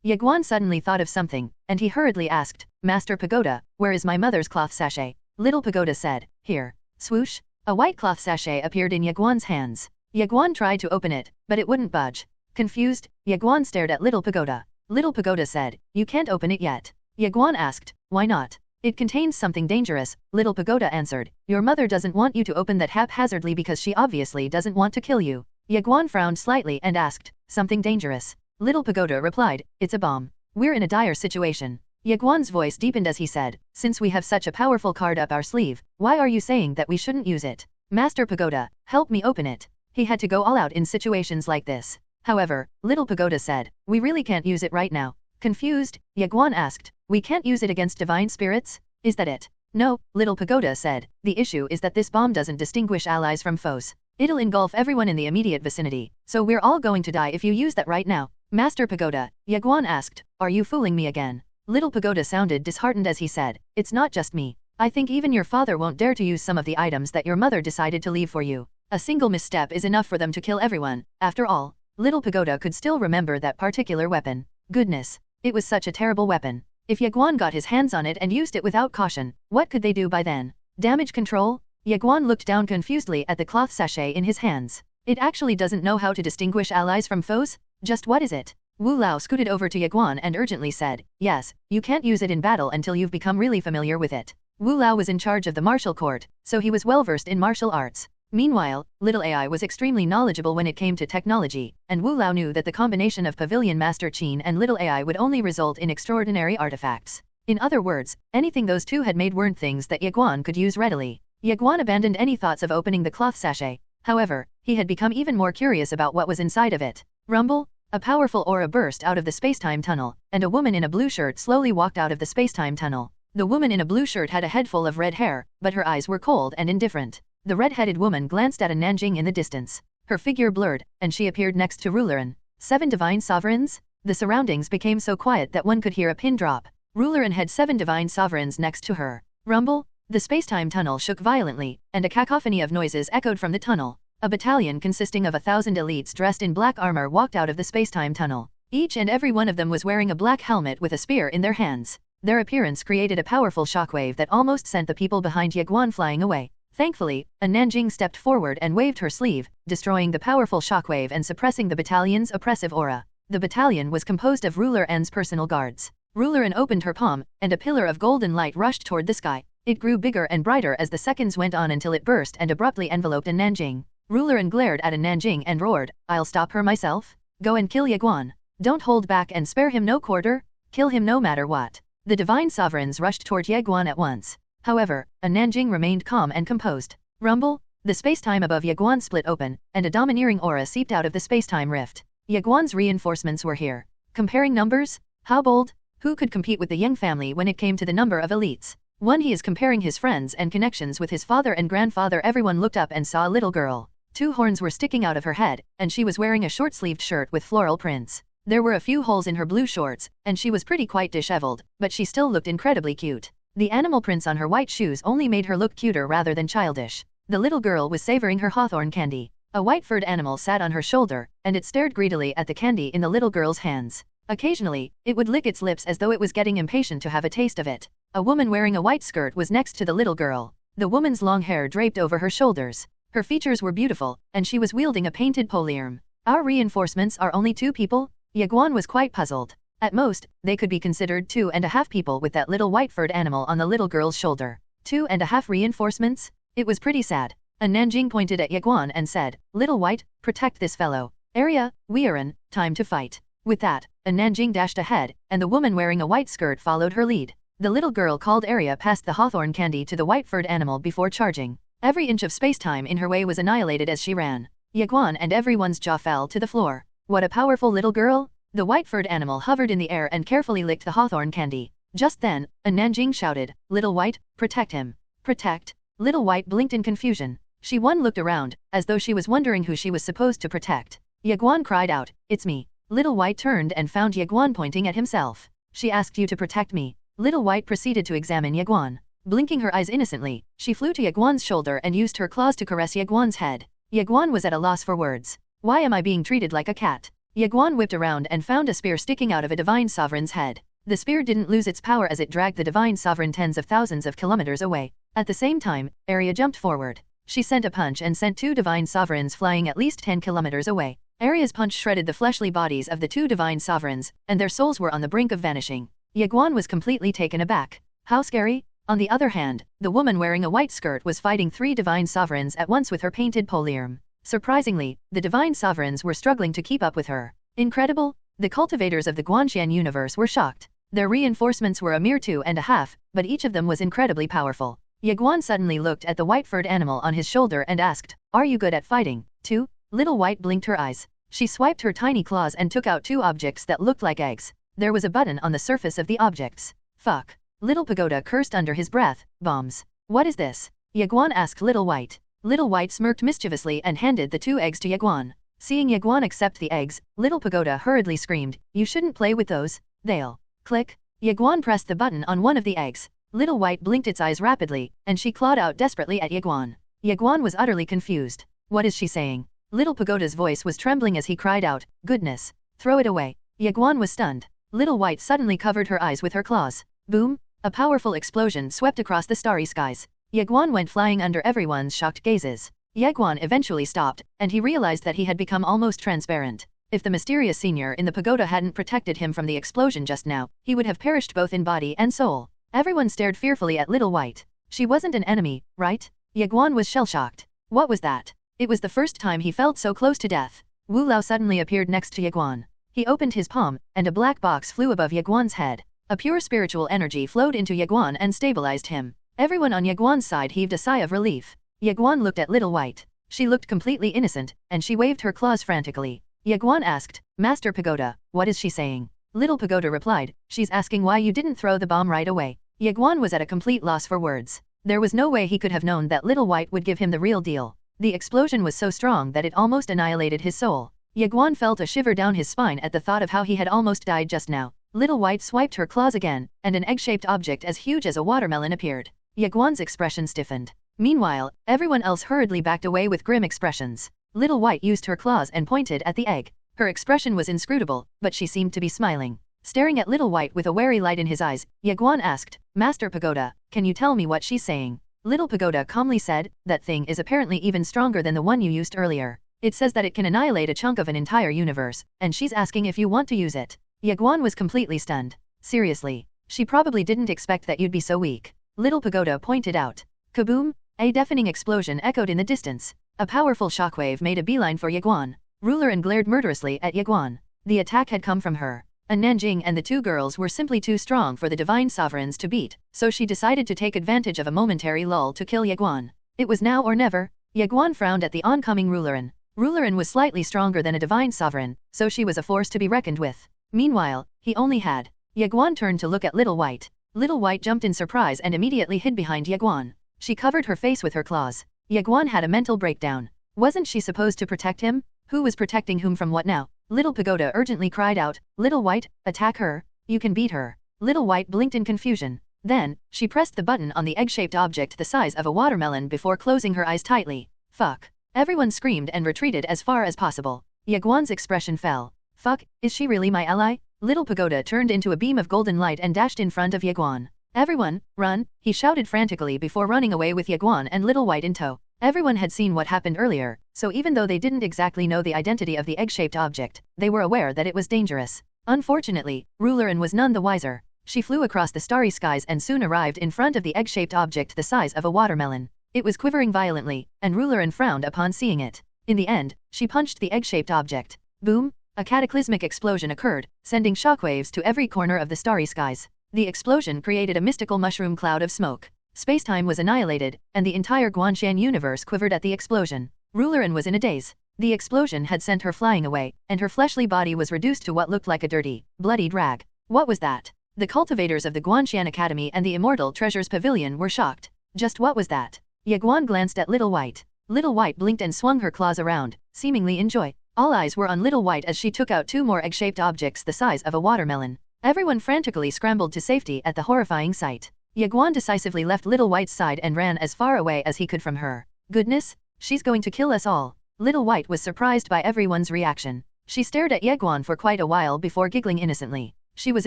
[SPEAKER 2] Ye Guan suddenly thought of something, and he hurriedly asked, "Master Pagoda, where is my mother's cloth sachet?" Little Pagoda said, "Here." Swoosh! A white cloth sachet appeared in Ye Guan's hands. Ye Guan tried to open it, but it wouldn't budge. Confused, Ye Guan stared at Little Pagoda. Little Pagoda said, "You can't open it yet." Ye Guan asked, "Why not?" "It contains something dangerous," Little Pagoda answered. "Your mother doesn't want you to open that haphazardly because she obviously doesn't want to kill you." Ye Guan frowned slightly and asked, "Something dangerous?" Little Pagoda replied, "It's a bomb. We're in a dire situation." Ye Guan's voice deepened as he said, "Since we have such a powerful card up our sleeve, why are you saying that we shouldn't use it? Master Pagoda, help me open it." He had to go all out in situations like this. However, Little Pagoda said, "We really can't use it right now." Confused, Ye Guan asked, "We can't use it against divine spirits? Is that it?" "No," Little Pagoda said, "the issue is that this bomb doesn't distinguish allies from foes. It'll engulf everyone in the immediate vicinity, so we're all going to die if you use that right now." "Master Pagoda," Ye Guan asked, "are you fooling me again?" Little Pagoda sounded disheartened as he said, "It's not just me. I think even your father won't dare to use some of the items that your mother decided to leave for you. A single misstep is enough for them to kill everyone. After all, Little Pagoda could still remember that particular weapon. Goodness, it was such a terrible weapon. If Ye Guan got his hands on it and used it without caution, what could they do by then? Damage control? Ye Guan looked down confusedly at the cloth sachet in his hands. It actually doesn't know how to distinguish allies from foes? Just what is it? Wu Lao scooted over to Ye Guan and urgently said, yes, you can't use it in battle until you've become really familiar with it. Wu Lao was in charge of the martial court, so he was well versed in martial arts. Meanwhile, Little AI was extremely knowledgeable when it came to technology, and Wu Lao knew that the combination of Pavilion Master Qin and Little AI would only result in extraordinary artifacts. In other words, anything those two had made weren't things that Ye Guan could use readily. Ye Guan abandoned any thoughts of opening the cloth sachet. However, he had become even more curious about what was inside of it. Rumble? A powerful aura burst out of the spacetime tunnel, and a woman in a blue shirt slowly walked out of the spacetime tunnel. The woman in a blue shirt had a head full of red hair, but her eyes were cold and indifferent. The red-headed woman glanced at a Nanjing in the distance. Her figure blurred, and she appeared next to Rulerin. 7 divine sovereigns? The surroundings became so quiet that one could hear a pin drop. Rulerin had 7 divine sovereigns next to her. Rumble? The spacetime tunnel shook violently, and a cacophony of noises echoed from the tunnel. A battalion consisting of 1,000 elites dressed in black armor walked out of the spacetime tunnel. Each and every one of them was wearing a black helmet with a spear in their hands. Their appearance created a powerful shockwave that almost sent the people behind Ye Guan flying away. Thankfully, a Nanjing stepped forward and waved her sleeve, destroying the powerful shockwave and suppressing the battalion's oppressive aura. The battalion was composed of Ruler N's personal guards. Ruler N opened her palm, and a pillar of golden light rushed toward the sky. It grew bigger and brighter as the seconds went on until it burst and abruptly enveloped a Nanjing. Ruler N glared at a Nanjing and roared, I'll stop her myself. Go and kill Ye Guan. Don't hold back and spare him no quarter. Kill him no matter what. The divine sovereigns rushed toward Ye Guan at once. However, a Nanjing remained calm and composed. Rumble? The spacetime above Ye Guan split open, and a domineering aura seeped out of the spacetime rift. Ye Guan's reinforcements were here. Comparing numbers? How bold? Who could compete with the Yang family when it came to the number of elites? One, he is comparing his friends and connections with his father and grandfather. Everyone looked up and saw a little girl. 2 horns were sticking out of her head, and she was wearing a short-sleeved shirt with floral prints. There were a few holes in her blue shorts, and she was pretty quite disheveled, but she still looked incredibly cute. The animal prints on her white shoes only made her look cuter rather than childish. The little girl was savoring her hawthorn candy. A white-furred animal sat on her shoulder, and it stared greedily at the candy in the little girl's hands. Occasionally, it would lick its lips as though it was getting impatient to have a taste of it. A woman wearing a white skirt was next to the little girl. The woman's long hair draped over her shoulders. Her features were beautiful, and she was wielding a painted polearm. Our reinforcements are only 2 people? Ye Guan was quite puzzled. At most, they could be considered 2.5 people with that little white-furred animal on the little girl's shoulder. 2.5 reinforcements? It was pretty sad. A Nanjing pointed at Ye Guan and said, Little White, protect this fellow. Area, Weiren, time to fight. With that, a Nanjing dashed ahead, and the woman wearing a white skirt followed her lead. The little girl called Area passed the hawthorn candy to the white-furred animal before charging. Every inch of spacetime in her way was annihilated as she ran. Ye Guan and everyone's jaw fell to the floor. What a powerful little girl! The white-furred animal hovered in the air and carefully licked the hawthorn candy. Just then, a Nanjing shouted, Little White, protect him. Protect? Little White blinked in confusion. She looked around, as though she was wondering who she was supposed to protect. Ye Guan cried out, It's me. Little White turned and found Ye Guan pointing at himself. She asked you to protect me. Little White proceeded to examine Ye Guan. Blinking her eyes innocently, she flew to Ye Guan's shoulder and used her claws to caress Ye Guan's head. Ye Guan was at a loss for words. Why am I being treated like a cat? Ye Guan whipped around and found a spear sticking out of a divine sovereign's head. The spear didn't lose its power as it dragged the divine sovereign tens of thousands of kilometers away. At the same time, Arya jumped forward. She sent a punch and sent 2 divine sovereigns flying at least 10 kilometers away. Arya's punch shredded the fleshly bodies of the 2 divine sovereigns, and their souls were on the brink of vanishing. Ye Guan was completely taken aback. How scary? On the other hand, the woman wearing a white skirt was fighting 3 divine sovereigns at once with her painted polearm. Surprisingly, the divine sovereigns were struggling to keep up with her. Incredible! The cultivators of the Guanxian universe were shocked. Their reinforcements were a mere 2.5, but each of them was incredibly powerful. Ye Guan suddenly looked at the white-furred animal on his shoulder and asked, Are you good at fighting, too? Little White blinked her eyes. She swiped her tiny claws and took out 2 objects that looked like eggs. There was a button on the surface of the objects. Fuck. Little Pagoda cursed under his breath, bombs. What is this? Ye Guan asked Little White. Little White smirked mischievously and handed the 2 eggs to Ye Guan. Seeing Ye Guan accept the eggs, Little Pagoda hurriedly screamed, You shouldn't play with those. They'll. Click. Ye Guan pressed the button on one of the eggs. Little White blinked its eyes rapidly, and she clawed out desperately at Ye Guan. Ye Guan was utterly confused. What is she saying? Little Pagoda's voice was trembling as he cried out, Goodness. Throw it away. Ye Guan was stunned. Little White suddenly covered her eyes with her claws. Boom! A powerful explosion swept across the starry skies. Ye Guan went flying under everyone's shocked gazes. Ye Guan eventually stopped, and he realized that he had become almost transparent. If the mysterious senior in the pagoda hadn't protected him from the explosion just now, he would have perished both in body and soul. Everyone stared fearfully at Little White. She wasn't an enemy, right? Ye Guan was shell-shocked. What was that? It was the first time he felt so close to death. Wu Lao suddenly appeared next to Ye Guan. He opened his palm, and a black box flew above Ye Guan's head. A pure spiritual energy flowed into Ye Guan and stabilized him. Everyone on Ye Guan's side heaved a sigh of relief. Ye Guan looked at Little White. She looked completely innocent, and she waved her claws frantically. Ye Guan asked, Master Pagoda, what is she saying? Little Pagoda replied, she's asking why you didn't throw the bomb right away. Ye Guan was at a complete loss for words. There was no way he could have known that Little White would give him the real deal. The explosion was so strong that it almost annihilated his soul. Ye Guan felt a shiver down his spine at the thought of how he had almost died just now. Little White swiped her claws again, and an egg-shaped object as huge as a watermelon appeared. Ye Guan's expression stiffened. Meanwhile, everyone else hurriedly backed away with grim expressions. Little White used her claws and pointed at the egg. Her expression was inscrutable, but she seemed to be smiling. Staring at Little White with a wary light in his eyes, Ye Guan asked, Master Pagoda, can you tell me what she's saying? Little Pagoda calmly said, that thing is apparently even stronger than the one you used earlier. It says that it can annihilate a chunk of an entire universe, and she's asking if you want to use it. Ye Guan was completely stunned. Seriously, she probably didn't expect that you'd be so weak. Little Pagoda pointed out. Kaboom! A deafening explosion echoed in the distance. A powerful shockwave made a beeline for Ye Guan. Ruler glared murderously at Ye Guan. The attack had come from her. Nanjing and the two girls were simply too strong for the divine sovereigns to beat, so she decided to take advantage of a momentary lull to kill Ye Guan. It was now or never. Ye Guan frowned at the oncoming Rulerin. Rulerin was slightly stronger than a divine sovereign, so she was a force to be reckoned with. Meanwhile, he only had. Ye Guan turned to look at Little White. Little White jumped in surprise and immediately hid behind Ye Guan. She covered her face with her claws. Ye Guan had a mental breakdown. Wasn't she supposed to protect him? Who was protecting whom from what now? Little Pagoda urgently cried out, Little White, attack her, you can beat her. Little White blinked in confusion. Then, she pressed the button on the egg-shaped object the size of a watermelon before closing her eyes tightly. Fuck. Everyone screamed and retreated as far as possible. Ye Guan's expression fell. Fuck, is she really my ally? Little Pagoda turned into a beam of golden light and dashed in front of Ye Guan. Everyone, run, he shouted frantically before running away with Ye Guan and Little White in tow. Everyone had seen what happened earlier, so even though they didn't exactly know the identity of the egg-shaped object, they were aware that it was dangerous. Unfortunately, Rulerin was none the wiser. She flew across the starry skies and soon arrived in front of the egg-shaped object the size of a watermelon. It was quivering violently, and Rulerin frowned upon seeing it. In the end, she punched the egg-shaped object. Boom! A cataclysmic explosion occurred, sending shockwaves to every corner of the starry skies. The explosion created a mystical mushroom cloud of smoke. Space-time was annihilated, and the entire Guanshan universe quivered at the explosion. Rulerin was in a daze. The explosion had sent her flying away, and her fleshly body was reduced to what looked like a dirty, bloodied rag. What was that? The cultivators of the Guanshan Academy and the Immortal Treasures Pavilion were shocked. Just what was that? Ye Guan glanced at Little White. Little White blinked and swung her claws around, seemingly in joy. All eyes were on Little White as she took out two more egg-shaped objects the size of a watermelon. Everyone frantically scrambled to safety at the horrifying sight. Ye Guan decisively left Little White's side and ran as far away as he could from her. Goodness, she's going to kill us all. Little White was surprised by everyone's reaction. She stared at Ye Guan for quite a while before giggling innocently. She was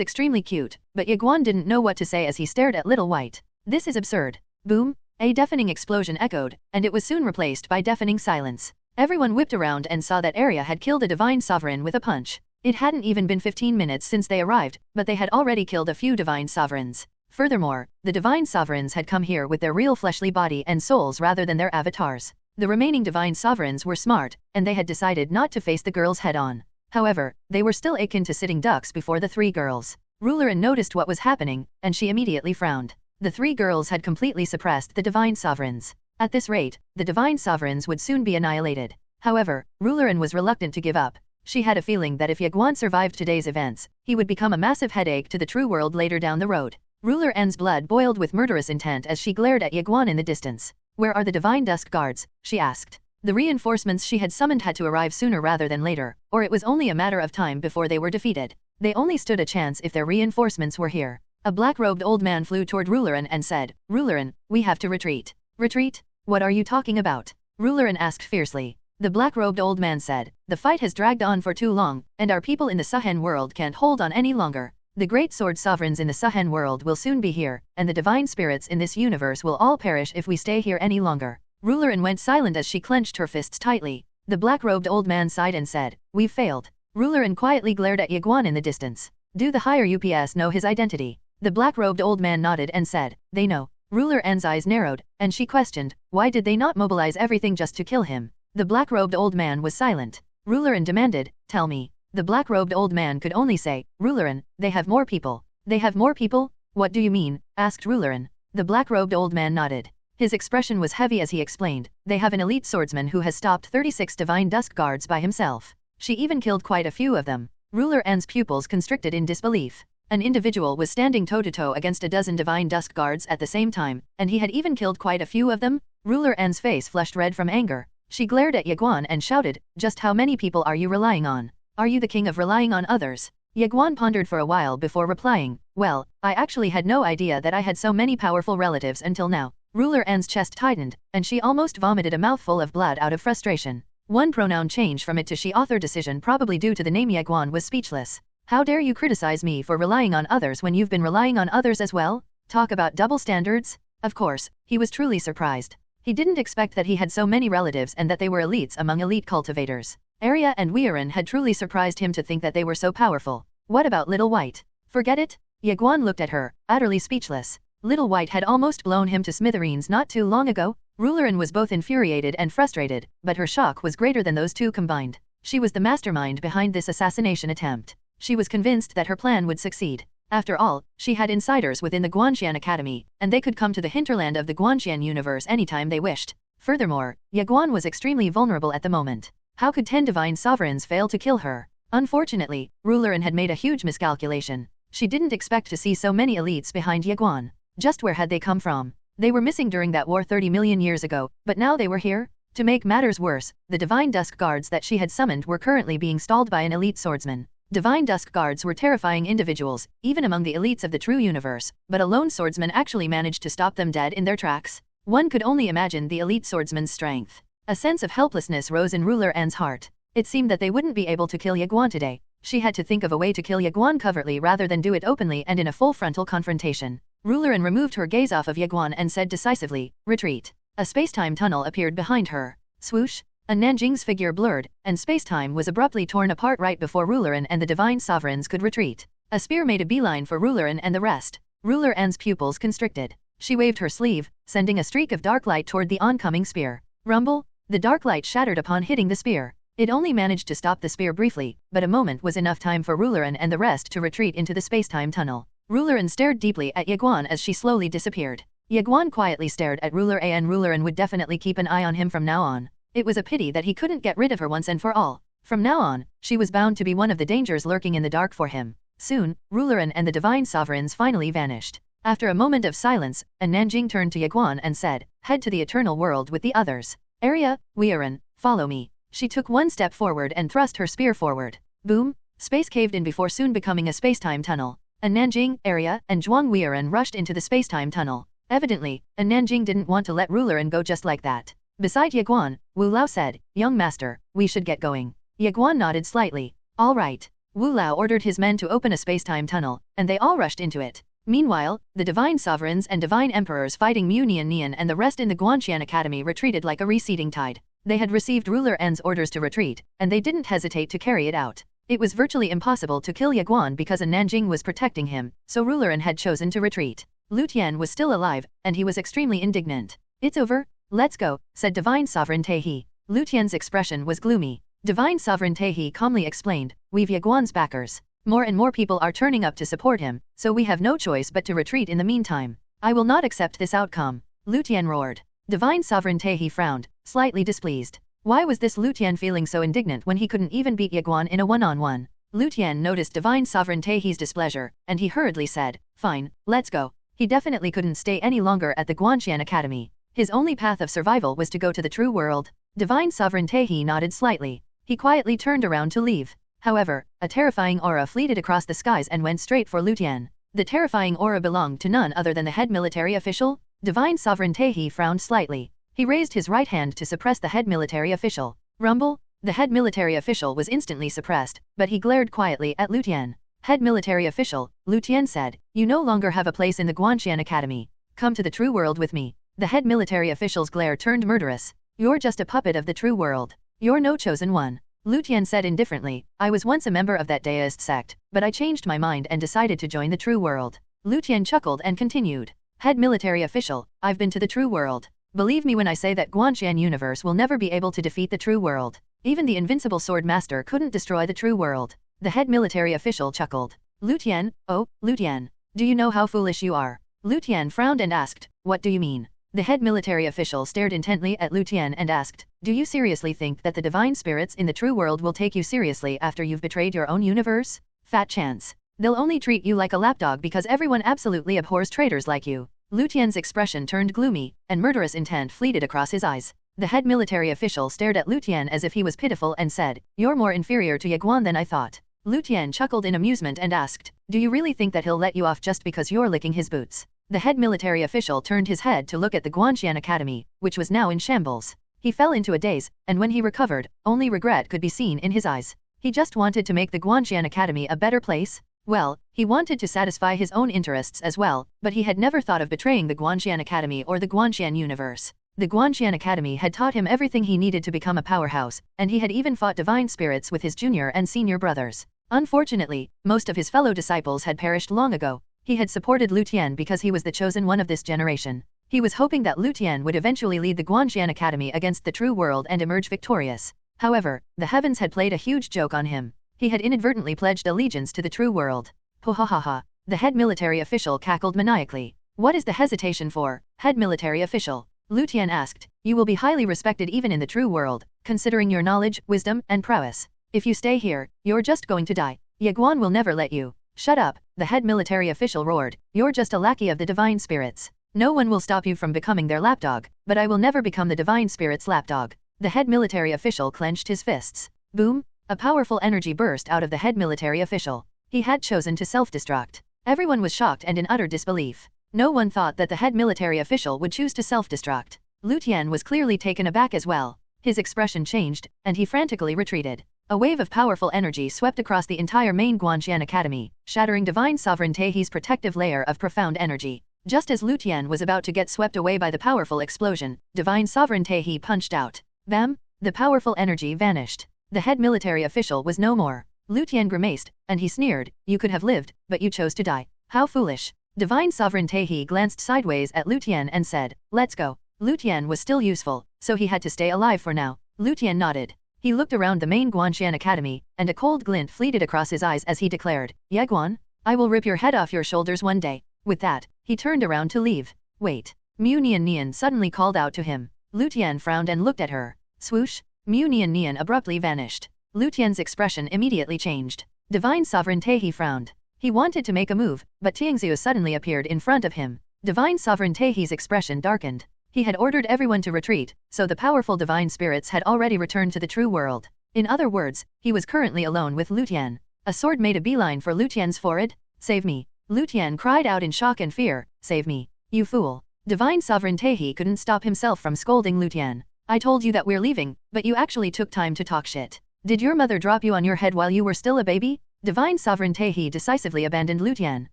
[SPEAKER 2] extremely cute, but Ye Guan didn't know what to say as he stared at Little White. This is absurd. Boom! A deafening explosion echoed, and it was soon replaced by deafening silence. Everyone whipped around and saw that Arya had killed a divine sovereign with a punch. It hadn't even been 15 minutes since they arrived, but they had already killed a few divine sovereigns. Furthermore, the divine sovereigns had come here with their real fleshly body and souls rather than their avatars. The remaining divine sovereigns were smart, and they had decided not to face the girls head-on. However, they were still akin to sitting ducks before the three girls. Rulerin noticed what was happening, and she immediately frowned. The three girls had completely suppressed the divine sovereigns. At this rate, the divine sovereigns would soon be annihilated. However, Rulerin was reluctant to give up. She had a feeling that if Ye Guan survived today's events, he would become a massive headache to the true world later down the road. Ruler N's blood boiled with murderous intent as she glared at Ye Guan in the distance. Where are the divine dusk guards? She asked. The reinforcements she had summoned had to arrive sooner rather than later, or it was only a matter of time before they were defeated. They only stood a chance if their reinforcements were here. A black-robed old man flew toward Rulerin and said, Rulerin, we have to retreat. Retreat? What are you talking about? Rulerin asked fiercely. The black-robed old man said, the fight has dragged on for too long, and our people in the Suhen world can't hold on any longer. The great sword sovereigns in the Suhen world will soon be here, and the divine spirits in this universe will all perish if we stay here any longer. Rulerin went silent as she clenched her fists tightly. The black-robed old man sighed and said, "We've failed." Rulerin quietly glared at Ye Guan in the distance. "Do the higher UPS know his identity?" The black-robed old man nodded and said, "They know." Ruleran's eyes narrowed, and she questioned, "Why did they not mobilize everything just to kill him?" The black-robed old man was silent. Rulerin demanded, "Tell me." The black-robed old man could only say, "Rulerin, they have more people." "They have more people? What do you mean?" asked Rulerin. The black-robed old man nodded. His expression was heavy as he explained, "They have an elite swordsman who has stopped 36 divine dusk guards by himself. She even killed quite a few of them." Ruleran's pupils constricted in disbelief. An individual was standing toe-to-toe against a dozen divine dusk guards at the same time, and he had even killed quite a few of them? Ruleran's face flushed red from anger. She glared at Ye Guan and shouted, "Just how many people are you relying on? Are you the king of relying on others?" Ye Guan pondered for a while before replying, "Well, I actually had no idea that I had so many powerful relatives until now." Ruleran's chest tightened, and she almost vomited a mouthful of blood out of frustration. One pronoun change from it to she author decision probably due to the name Ye Guan was speechless. "How dare you criticize me for relying on others when you've been relying on others as well? Talk about double standards?" Of course, he was truly surprised. He didn't expect that he had so many relatives and that they were elites among elite cultivators. Arya and Weirin had truly surprised him to think that they were so powerful. What about Little White? Forget it? Ye Guan looked at her, utterly speechless. Little White had almost blown him to smithereens not too long ago. Rulerin was both infuriated and frustrated, but her shock was greater than those two combined. She was the mastermind behind this assassination attempt. She was convinced that her plan would succeed. After all, she had insiders within the Guanxian Academy, and they could come to the hinterland of the Guanxian universe anytime they wished. Furthermore, Ye Guan was extremely vulnerable at the moment. How could 10 divine sovereigns fail to kill her? Unfortunately, Rulerin had made a huge miscalculation. She didn't expect to see so many elites behind Ye Guan. Just where had they come from? They were missing during that war 30 million years ago, but now they were here? To make matters worse, the divine dusk guards that she had summoned were currently being stalled by an elite swordsman. Divine dusk guards were terrifying individuals, even among the elites of the true universe, but a lone swordsman actually managed to stop them dead in their tracks. One could only imagine the elite swordsman's strength. A sense of helplessness rose in Ruleran's heart. It seemed that they wouldn't be able to kill Ye Guan today. She had to think of a way to kill Ye Guan covertly rather than do it openly and in a full frontal confrontation. Rulerin removed her gaze off of Ye Guan and said decisively, "Retreat." A space-time tunnel appeared behind her. Swoosh! A Nanjing's figure blurred, and space-time was abruptly torn apart right before Rulerin and the divine sovereigns could retreat. A spear made a beeline for Rulerin and the rest. Ruleran's pupils constricted. She waved her sleeve, sending a streak of dark light toward the oncoming spear. Rumble! The dark light shattered upon hitting the spear. It only managed to stop the spear briefly, but a moment was enough time for Rulerin and the rest to retreat into the space-time tunnel. Rulerin stared deeply at Ye Guan as she slowly disappeared. Ye Guan quietly stared at Ruler A, and Rulerin would definitely keep an eye on him from now on. It was a pity that he couldn't get rid of her once and for all. From now on, she was bound to be one of the dangers lurking in the dark for him. Soon, Rulerin and the divine sovereigns finally vanished. After a moment of silence, Nanjing turned to Ye Guan and said, "Head to the eternal world with the others. Arya, Weirin, follow me." She took one step forward and thrust her spear forward. Boom! Space caved in before soon becoming a space-time tunnel. Nanjing, Arya, and Zhuang Weirin rushed into the space-time tunnel. Evidently, Nanjing didn't want to let Rulerin go just like that. Beside Ye Guan, Wu Lao said, "Young master, we should get going." Ye Guan nodded slightly. "All right." Wu Lao ordered his men to open a space-time tunnel, and they all rushed into it. Meanwhile, the divine sovereigns and divine emperors fighting Mu Nian and the rest in the Guanxian Academy retreated like a receding tide. They had received Ruleran's orders to retreat, and they didn't hesitate to carry it out. It was virtually impossible to kill Ye Guan because Nanjing was protecting him, so Ruleran had chosen to retreat. Lu Tian was still alive, and he was extremely indignant. "It's over, let's go," said Divine Sovereign Tehi. Lu Tian's expression was gloomy. Divine Sovereign Tehi calmly explained, "We've Ye Guan's backers. More and more people are turning up to support him, so we have no choice but to retreat in the meantime. I will not accept this outcome." Lu Tian roared. Divine Sovereign Tehi frowned, slightly displeased. Why was this Lu Tian feeling so indignant when he couldn't even beat Ye Guan in a one-on-one? Lu Tian noticed Divine Sovereign Tehi's displeasure, and he hurriedly said, "Fine, let's go." He definitely couldn't stay any longer at the Guanxian Academy. His only path of survival was to go to the true world. Divine Sovereign Tehi nodded slightly. He quietly turned around to leave. However, a terrifying aura fleeted across the skies and went straight for Lu Tian. The terrifying aura belonged to none other than the head military official. Divine Sovereign Tehi frowned slightly. He raised his right hand to suppress the head military official. Rumble! The head military official was instantly suppressed, but he glared quietly at Lu Tian. "Head military official," Lu Tian said, "you no longer have a place in the Guanxian Academy. Come to the true world with me." The head military official's glare turned murderous. You're just a puppet of the true world. You're no chosen one. Lu Tian said indifferently, I was once a member of that deist sect, but I changed my mind and decided to join the true world. Lu Tian chuckled and continued. Head military official, I've been to the true world. Believe me when I say that Guanxian universe will never be able to defeat the true world. Even the invincible sword master couldn't destroy the true world. The head military official chuckled. Lu Tian, oh, Lu Tian. Do you know how foolish you are? Lu Tian frowned and asked, what do you mean? The head military official stared intently at Lu Tian and asked, do you seriously think that the divine spirits in the true world will take you seriously after you've betrayed your own universe? Fat chance. They'll only treat you like a lapdog because everyone absolutely abhors traitors like you. Lu Tian's expression turned gloomy, and murderous intent fleeted across his eyes. The head military official stared at Lu Tian as if he was pitiful and said, you're more inferior to Ye Guan than I thought. Lu Tian chuckled in amusement and asked, do you really think that he'll let you off just because you're licking his boots? The head military official turned his head to look at the Guanxian Academy, which was now in shambles. He fell into a daze, and when he recovered, only regret could be seen in his eyes. He just wanted to make the Guanxian Academy a better place. Well, he wanted to satisfy his own interests as well, but he had never thought of betraying the Guanxian Academy or the Guanxian universe. The Guanxian Academy had taught him everything he needed to become a powerhouse, and he had even fought divine spirits with his junior and senior brothers. Unfortunately, most of his fellow disciples had perished long ago. He had supported Lu Tian because he was the chosen one of this generation. He was hoping that Lu Tian would eventually lead the Guanxian Academy against the true world and emerge victorious. However, the heavens had played a huge joke on him. He had inadvertently pledged allegiance to the true world. Ho ha ha ha. The head military official cackled maniacally. What is the hesitation for, head military official? Lu Tian asked. You will be highly respected even in the true world, considering your knowledge, wisdom, and prowess. If you stay here, you're just going to die. Ye Guan will never let you. Shut up, the head military official roared. You're just a lackey of the divine spirits. No one will stop you from becoming their lapdog, but I will never become the divine spirit's lapdog. The head military official clenched his fists. Boom! A powerful energy burst out of the head military official. He had chosen to self-destruct. Everyone was shocked and in utter disbelief. No one thought that the head military official would choose to self-destruct. Lu Tian was clearly taken aback as well. His expression changed, and he frantically retreated. A wave of powerful energy swept across the entire main Guanxian Academy, shattering Divine Sovereign Taihe's protective layer of profound energy. Just as Lu Tian was about to get swept away by the powerful explosion, Divine Sovereign Taihe punched out. Bam! The powerful energy vanished. The head military official was no more. Lu Tian grimaced, and he sneered, you could have lived, but you chose to die. How foolish. Divine Sovereign Taihe glanced sideways at Lu Tian and said, let's go. Lu Tian was still useful, so he had to stay alive for now. Lu Tian nodded. He looked around the main Guanxian Academy, and a cold glint fleeted across his eyes as he declared, Ye Guan, I will rip your head off your shoulders one day. With that, he turned around to leave. Wait. Mu Nian Nian suddenly called out to him. Lu Tian frowned and looked at her. Swoosh! Mu Nian Nian abruptly vanished. Lu Tian's expression immediately changed. Divine Sovereign Taihe frowned. He wanted to make a move, but Tiangxiu suddenly appeared in front of him. Divine Sovereign Taihe's expression darkened. He had ordered everyone to retreat, so the powerful divine spirits had already returned to the true world. In other words, he was currently alone with Lu Tian. A sword made a beeline for Lu Tian's forehead. Save me. Lu Tian cried out in shock and fear. Save me. You fool. Divine Sovereign Taihe couldn't stop himself from scolding Lu Tian. I told you that we're leaving, but you actually took time to talk shit. Did your mother drop you on your head while you were still a baby? Divine Sovereign Taihe decisively abandoned Lu Tian.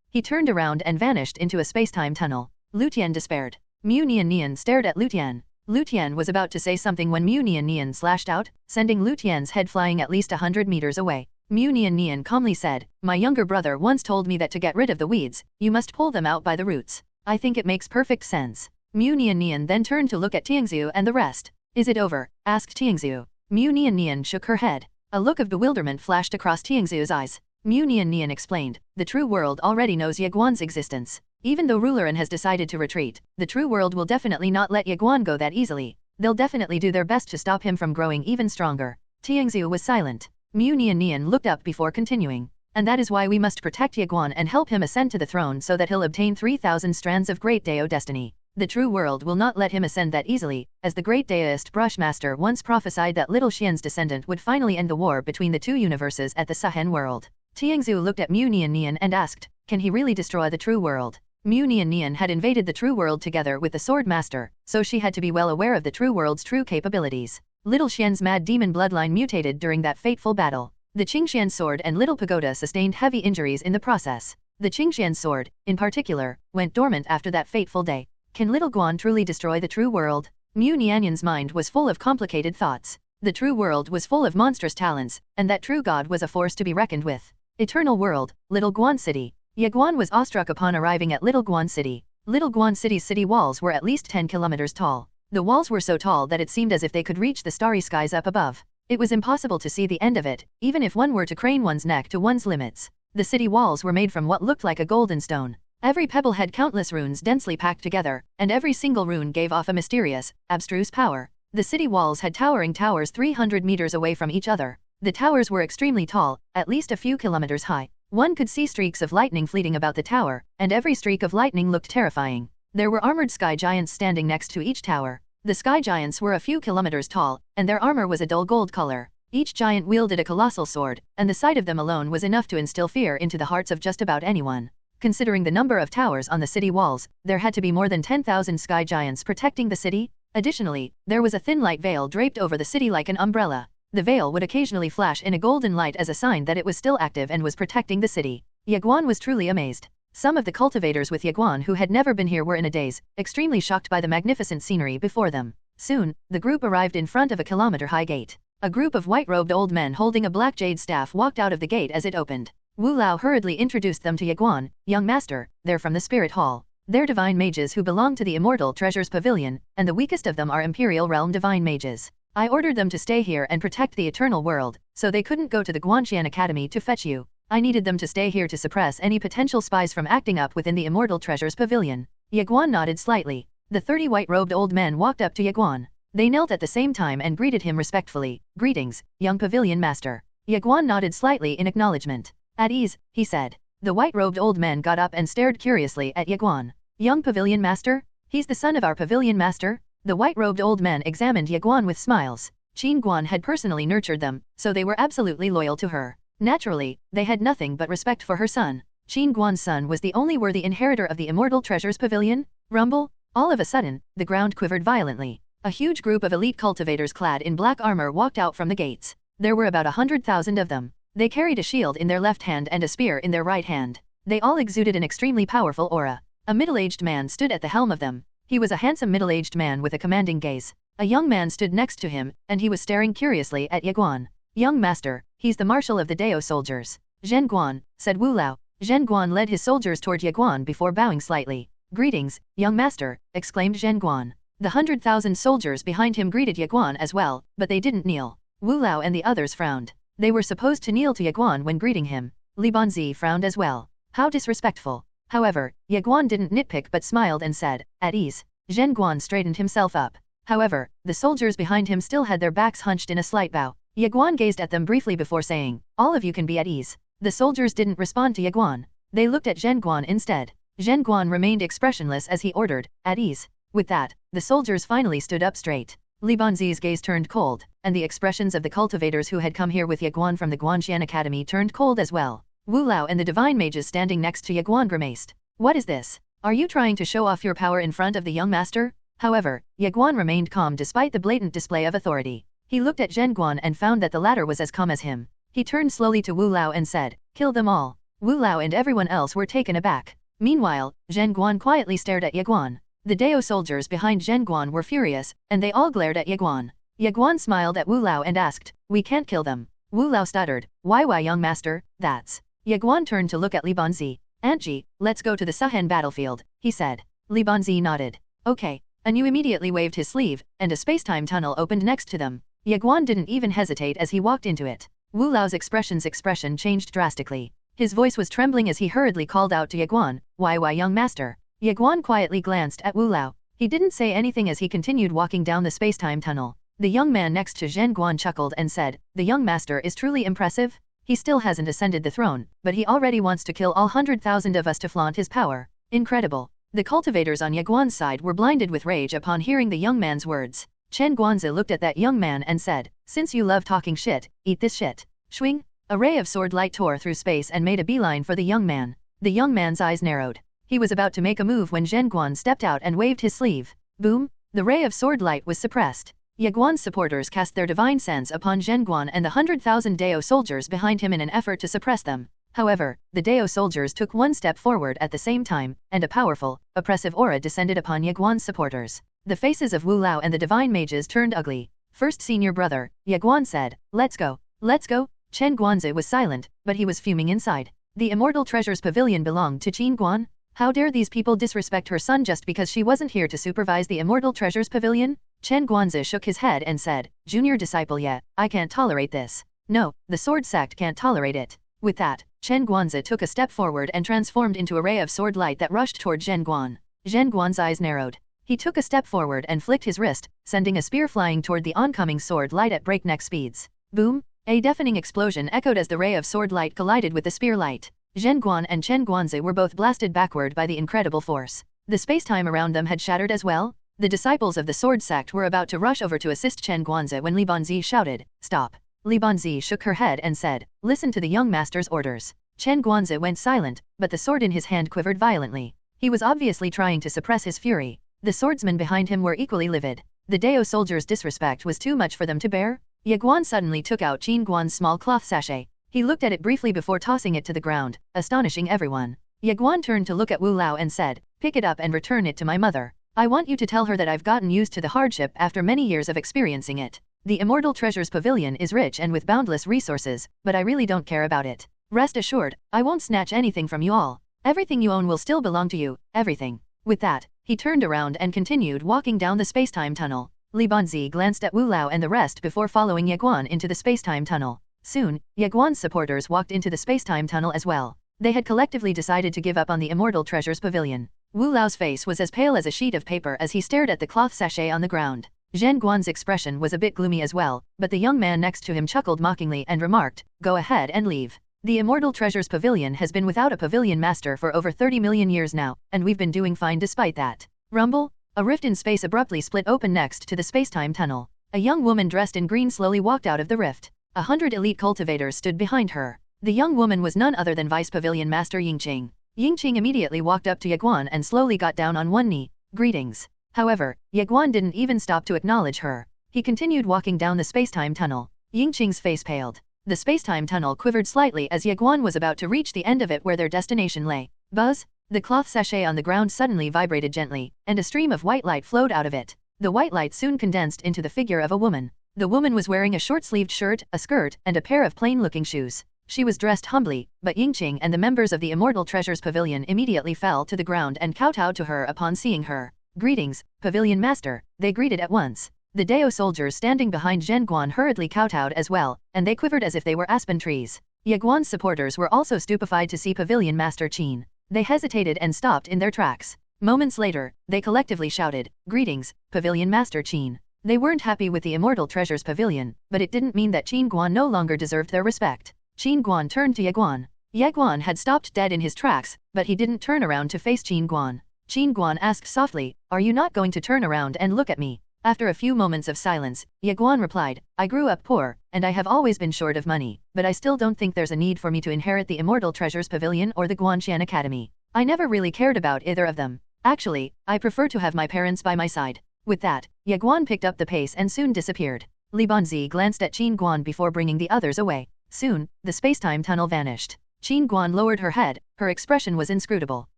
[SPEAKER 2] He turned around and vanished into a space-time tunnel. Lu Tian despaired. Mu Nian Nian stared at Lu Tian. Lu Tian was about to say something when Mu Nian Nian slashed out, sending Lu Tian's head flying at least 100 meters away. Mu Nian Nian calmly said, my younger brother once told me that to get rid of the weeds, you must pull them out by the roots. I think it makes perfect sense. Mu Nian Nian then turned to look at Tiangxiu and the rest. Is it over? Asked Tiangxiu. Mu Nian Nian shook her head. A look of bewilderment flashed across Tiangxiu's eyes. Mu Nian Nian explained, the true world already knows Ye Guan's existence. Even though Ruleran has decided to retreat, the true world will definitely not let Ye Guan go that easily. They'll definitely do their best to stop him from growing even stronger. Tiangxiu was silent. Mu Nian Nian looked up before continuing. And that is why we must protect Ye Guan and help him ascend to the throne so that he'll obtain 3,000 strands of great Dao destiny. The true world will not let him ascend that easily, as the great Daoist Brushmaster once prophesied that Little Xian's descendant would finally end the war between the two universes at the Sahen world. Tiangxiu looked at Mu Nian Nian and asked, can he really destroy the true world? Mu Nian Nian had invaded the true world together with the Sword Master, so she had to be well aware of the true world's true capabilities. Little Xian's mad demon bloodline mutated during that fateful battle. The Qingxian sword and Little Pagoda sustained heavy injuries in the process. The Qingxian sword, in particular, went dormant after that fateful day. Can Little Guan truly destroy the true world? Mu Nianyan's mind was full of complicated thoughts. The true world was full of monstrous talents, and that true god was a force to be reckoned with. Eternal world, Little Guan City. Ye Guan was awestruck upon arriving at Little Guan City. Little Guan City's city walls were at least 10 kilometers tall. The walls were so tall that it seemed as if they could reach the starry skies up above. It was impossible to see the end of it, even if one were to crane one's neck to one's limits. The city walls were made from what looked like a golden stone. Every pebble had countless runes densely packed together, and every single rune gave off a mysterious, abstruse power. The city walls had towering towers 300 meters away from each other. The towers were extremely tall, at least a few kilometers high. One could see streaks of lightning fleeting about the tower, and every streak of lightning looked terrifying. There were armored sky giants standing next to each tower. The sky giants were a few kilometers tall, and their armor was a dull gold color. Each giant wielded a colossal sword, and the sight of them alone was enough to instill fear into the hearts of just about anyone. Considering the number of towers on the city walls, there had to be more than 10,000 sky giants protecting the city. Additionally, there was a thin light veil draped over the city like an umbrella. The veil would occasionally flash in a golden light as a sign that it was still active and was protecting the city. Ye Guan was truly amazed. Some of the cultivators with Ye Guan who had never been here were in a daze, extremely shocked by the magnificent scenery before them. Soon, the group arrived in front of a kilometer-high gate. A group of white-robed old men holding a black jade staff walked out of the gate as it opened. Wu Lao hurriedly introduced them to Ye Guan. Young master, they're from the Spirit Hall. They're divine mages who belong to the Immortal Treasures Pavilion, and the weakest of them are Imperial Realm divine mages. I ordered them to stay here and protect the eternal world, so they couldn't go to the Guanxian Academy to fetch you. I needed them to stay here to suppress any potential spies from acting up within the Immortal Treasures Pavilion. Ye Guan nodded slightly. The 30 white-robed old men walked up to Ye Guan. They knelt at the same time and greeted him respectfully. Greetings, young pavilion master. Ye Guan nodded slightly in acknowledgement. At ease, he said. The white-robed old men got up and stared curiously at Ye Guan. Young pavilion master? He's the son of our pavilion master? The white-robed old men examined Ye Guan with smiles. Qin Guan had personally nurtured them, so they were absolutely loyal to her. Naturally, they had nothing but respect for her son. Qin Guan's son was the only worthy inheritor of the Immortal Treasures Pavilion. Rumble! All of a sudden, the ground quivered violently. A huge group of elite cultivators clad in black armor walked out from the gates. There were about 100,000 of them. They carried a shield in their left hand and a spear in their right hand. They all exuded an extremely powerful aura. A middle-aged man stood at the helm of them. He was a handsome middle-aged man with a commanding gaze. A young man stood next to him, and he was staring curiously at Ye Guan. Young master, he's the marshal of the Dao soldiers. Zhen Guan, said Wu Lao. Zhen Guan led his soldiers toward Ye Guan before bowing slightly. Greetings, young master, exclaimed Zhen Guan. The 100,000 soldiers behind him greeted Ye Guan as well, but they didn't kneel. Wu Lao and the others frowned. They were supposed to kneel to Ye Guan when greeting him. Li Banzi frowned as well. How disrespectful. However, Ye Guan didn't nitpick but smiled and said, at ease. Zhen Guan straightened himself up. However, the soldiers behind him still had their backs hunched in a slight bow. Ye Guan gazed at them briefly before saying, all of you can be at ease. The soldiers didn't respond to Ye Guan. They looked at Zhen Guan instead. Zhen Guan remained expressionless as he ordered, at ease. With that, the soldiers finally stood up straight. Li Banzi's gaze turned cold, and the expressions of the cultivators who had come here with Ye Guan from the Guanxian Academy turned cold as well. Wu Lao and the divine mages standing next to Ye Guan grimaced. What is this? Are you trying to show off your power in front of the young master? However, Ye Guan remained calm despite the blatant display of authority. He looked at Zhen Guan and found that the latter was as calm as him. He turned slowly to Wu Lao and said, kill them all. Wu Lao and everyone else were taken aback. Meanwhile, Zhen Guan quietly stared at Ye Guan. The Dao soldiers behind Zhen Guan were furious, and they all glared at Ye Guan. Ye Guan smiled at Wu Lao and asked, we can't kill them. Wu Lao stuttered, why young master, that's. Ye Guan turned to look at Li Banzi. Antji, let's go to the Suhen battlefield, he said. Li Banzi nodded. Okay. Anu immediately waved his sleeve, and a space-time tunnel opened next to them. Ye Guan didn't even hesitate as he walked into it. Wu Lao's expression changed drastically. His voice was trembling as he hurriedly called out to Ye Guan, why young master. Ye Guan quietly glanced at Wu Lao. He didn't say anything as he continued walking down the space-time tunnel. The young man next to Zhen Guan chuckled and said, the young master is truly impressive. He still hasn't ascended the throne, but he already wants to kill all 100,000 of us to flaunt his power. Incredible. The cultivators on Ye Guan's side were blinded with rage upon hearing the young man's words. Chen Guanzi looked at that young man and said, since you love talking shit, eat this shit. Swing! A ray of sword light tore through space and made a beeline for the young man. The young man's eyes narrowed. He was about to make a move when Zhen Guan stepped out and waved his sleeve. Boom! The ray of sword light was suppressed. Ye Guan's supporters cast their divine sense upon Zhen Guan and the 100,000 Dao soldiers behind him in an effort to suppress them. However, the Dao soldiers took one step forward at the same time, and a powerful, oppressive aura descended upon Ye Guan's supporters. The faces of Wu Lao and the divine mages turned ugly. First senior brother, Ye Guan said, "Let's go. Let's go." Chen Guanzi was silent, but he was fuming inside. The Immortal Treasures Pavilion belonged to Qin Guan? How dare these people disrespect her son just because she wasn't here to supervise the Immortal Treasures Pavilion? Chen Guanzi shook his head and said, "Junior disciple Ye, I can't tolerate this. No, the sword sect can't tolerate it." With that, Chen Guanzi took a step forward and transformed into a ray of sword light that rushed toward Zhen Guan. Zhen Guan's eyes narrowed. He took a step forward and flicked his wrist, sending a spear flying toward the oncoming sword light at breakneck speeds. Boom! A deafening explosion echoed as the ray of sword light collided with the spear light. Zhen Guan and Chen Guanzi were both blasted backward by the incredible force. The space-time around them had shattered as well. The disciples of the sword sect were about to rush over to assist Chen Guanzi when Li Banzi shouted, "Stop!" Li Banzi shook her head and said, "Listen to the young master's orders." Chen Guanzi went silent, but the sword in his hand quivered violently. He was obviously trying to suppress his fury. The swordsmen behind him were equally livid. The Dao soldiers' disrespect was too much for them to bear. Ye Guan suddenly took out Qin Guan's small cloth sachet. He looked at it briefly before tossing it to the ground, astonishing everyone. Ye Guan turned to look at Wu Lao and said, "Pick it up and return it to my mother. I want you to tell her that I've gotten used to the hardship after many years of experiencing it. The Immortal Treasures Pavilion is rich and with boundless resources, but I really don't care about it. Rest assured, I won't snatch anything from you all. Everything you own will still belong to you, everything." With that, he turned around and continued walking down the space-time tunnel. Li Banzi glanced at Wu Lao and the rest before following Ye Guan into the space-time tunnel. Soon, Ye Guan's supporters walked into the space-time tunnel as well. They had collectively decided to give up on the Immortal Treasures Pavilion. Wu Lao's face was as pale as a sheet of paper as he stared at the cloth sachet on the ground. Zhen Guan's expression was a bit gloomy as well, but the young man next to him chuckled mockingly and remarked, "Go ahead and leave. The Immortal Treasures Pavilion has been without a pavilion master for over 30 million years now, and we've been doing fine despite that." Rumble! A rift in space abruptly split open next to the space-time tunnel. A young woman dressed in green slowly walked out of the rift. 100 elite cultivators stood behind her. The young woman was none other than Vice Pavilion Master Yingqing. Yingqing immediately walked up to Ye Guan and slowly got down on one knee. "Greetings." However, Ye Guan didn't even stop to acknowledge her. He continued walking down the space-time tunnel. Yingqing's face paled. The space-time tunnel quivered slightly as Ye Guan was about to reach the end of it where their destination lay. Buzz! The cloth sachet on the ground suddenly vibrated gently, and a stream of white light flowed out of it. The white light soon condensed into the figure of a woman. The woman was wearing a short-sleeved shirt, a skirt, and a pair of plain-looking shoes. She was dressed humbly, but Yingqing and the members of the Immortal Treasures Pavilion immediately fell to the ground and kowtowed to her upon seeing her. "Greetings, Pavilion Master," they greeted at once. The Dao soldiers standing behind Zhen Guan hurriedly kowtowed as well, and they quivered as if they were aspen trees. Ye Guan's supporters were also stupefied to see Pavilion Master Qin. They hesitated and stopped in their tracks. Moments later, they collectively shouted, "Greetings, Pavilion Master Qin." They weren't happy with the Immortal Treasures Pavilion, but it didn't mean that Qin Guan no longer deserved their respect. Qin Guan turned to Ye Guan. Ye Guan had stopped dead in his tracks, but he didn't turn around to face Qin Guan. Qin Guan asked softly, "Are you not going to turn around and look at me?" After a few moments of silence, Ye Guan replied, "I grew up poor, and I have always been short of money, but I still don't think there's a need for me to inherit the Immortal Treasures Pavilion or the Guanxian Academy. I never really cared about either of them. Actually, I prefer to have my parents by my side." With that, Ye Guan picked up the pace and soon disappeared. Li Banzi glanced at Qin Guan before bringing the others away. Soon, the space-time tunnel vanished. Qin Guan lowered her head, her expression was inscrutable.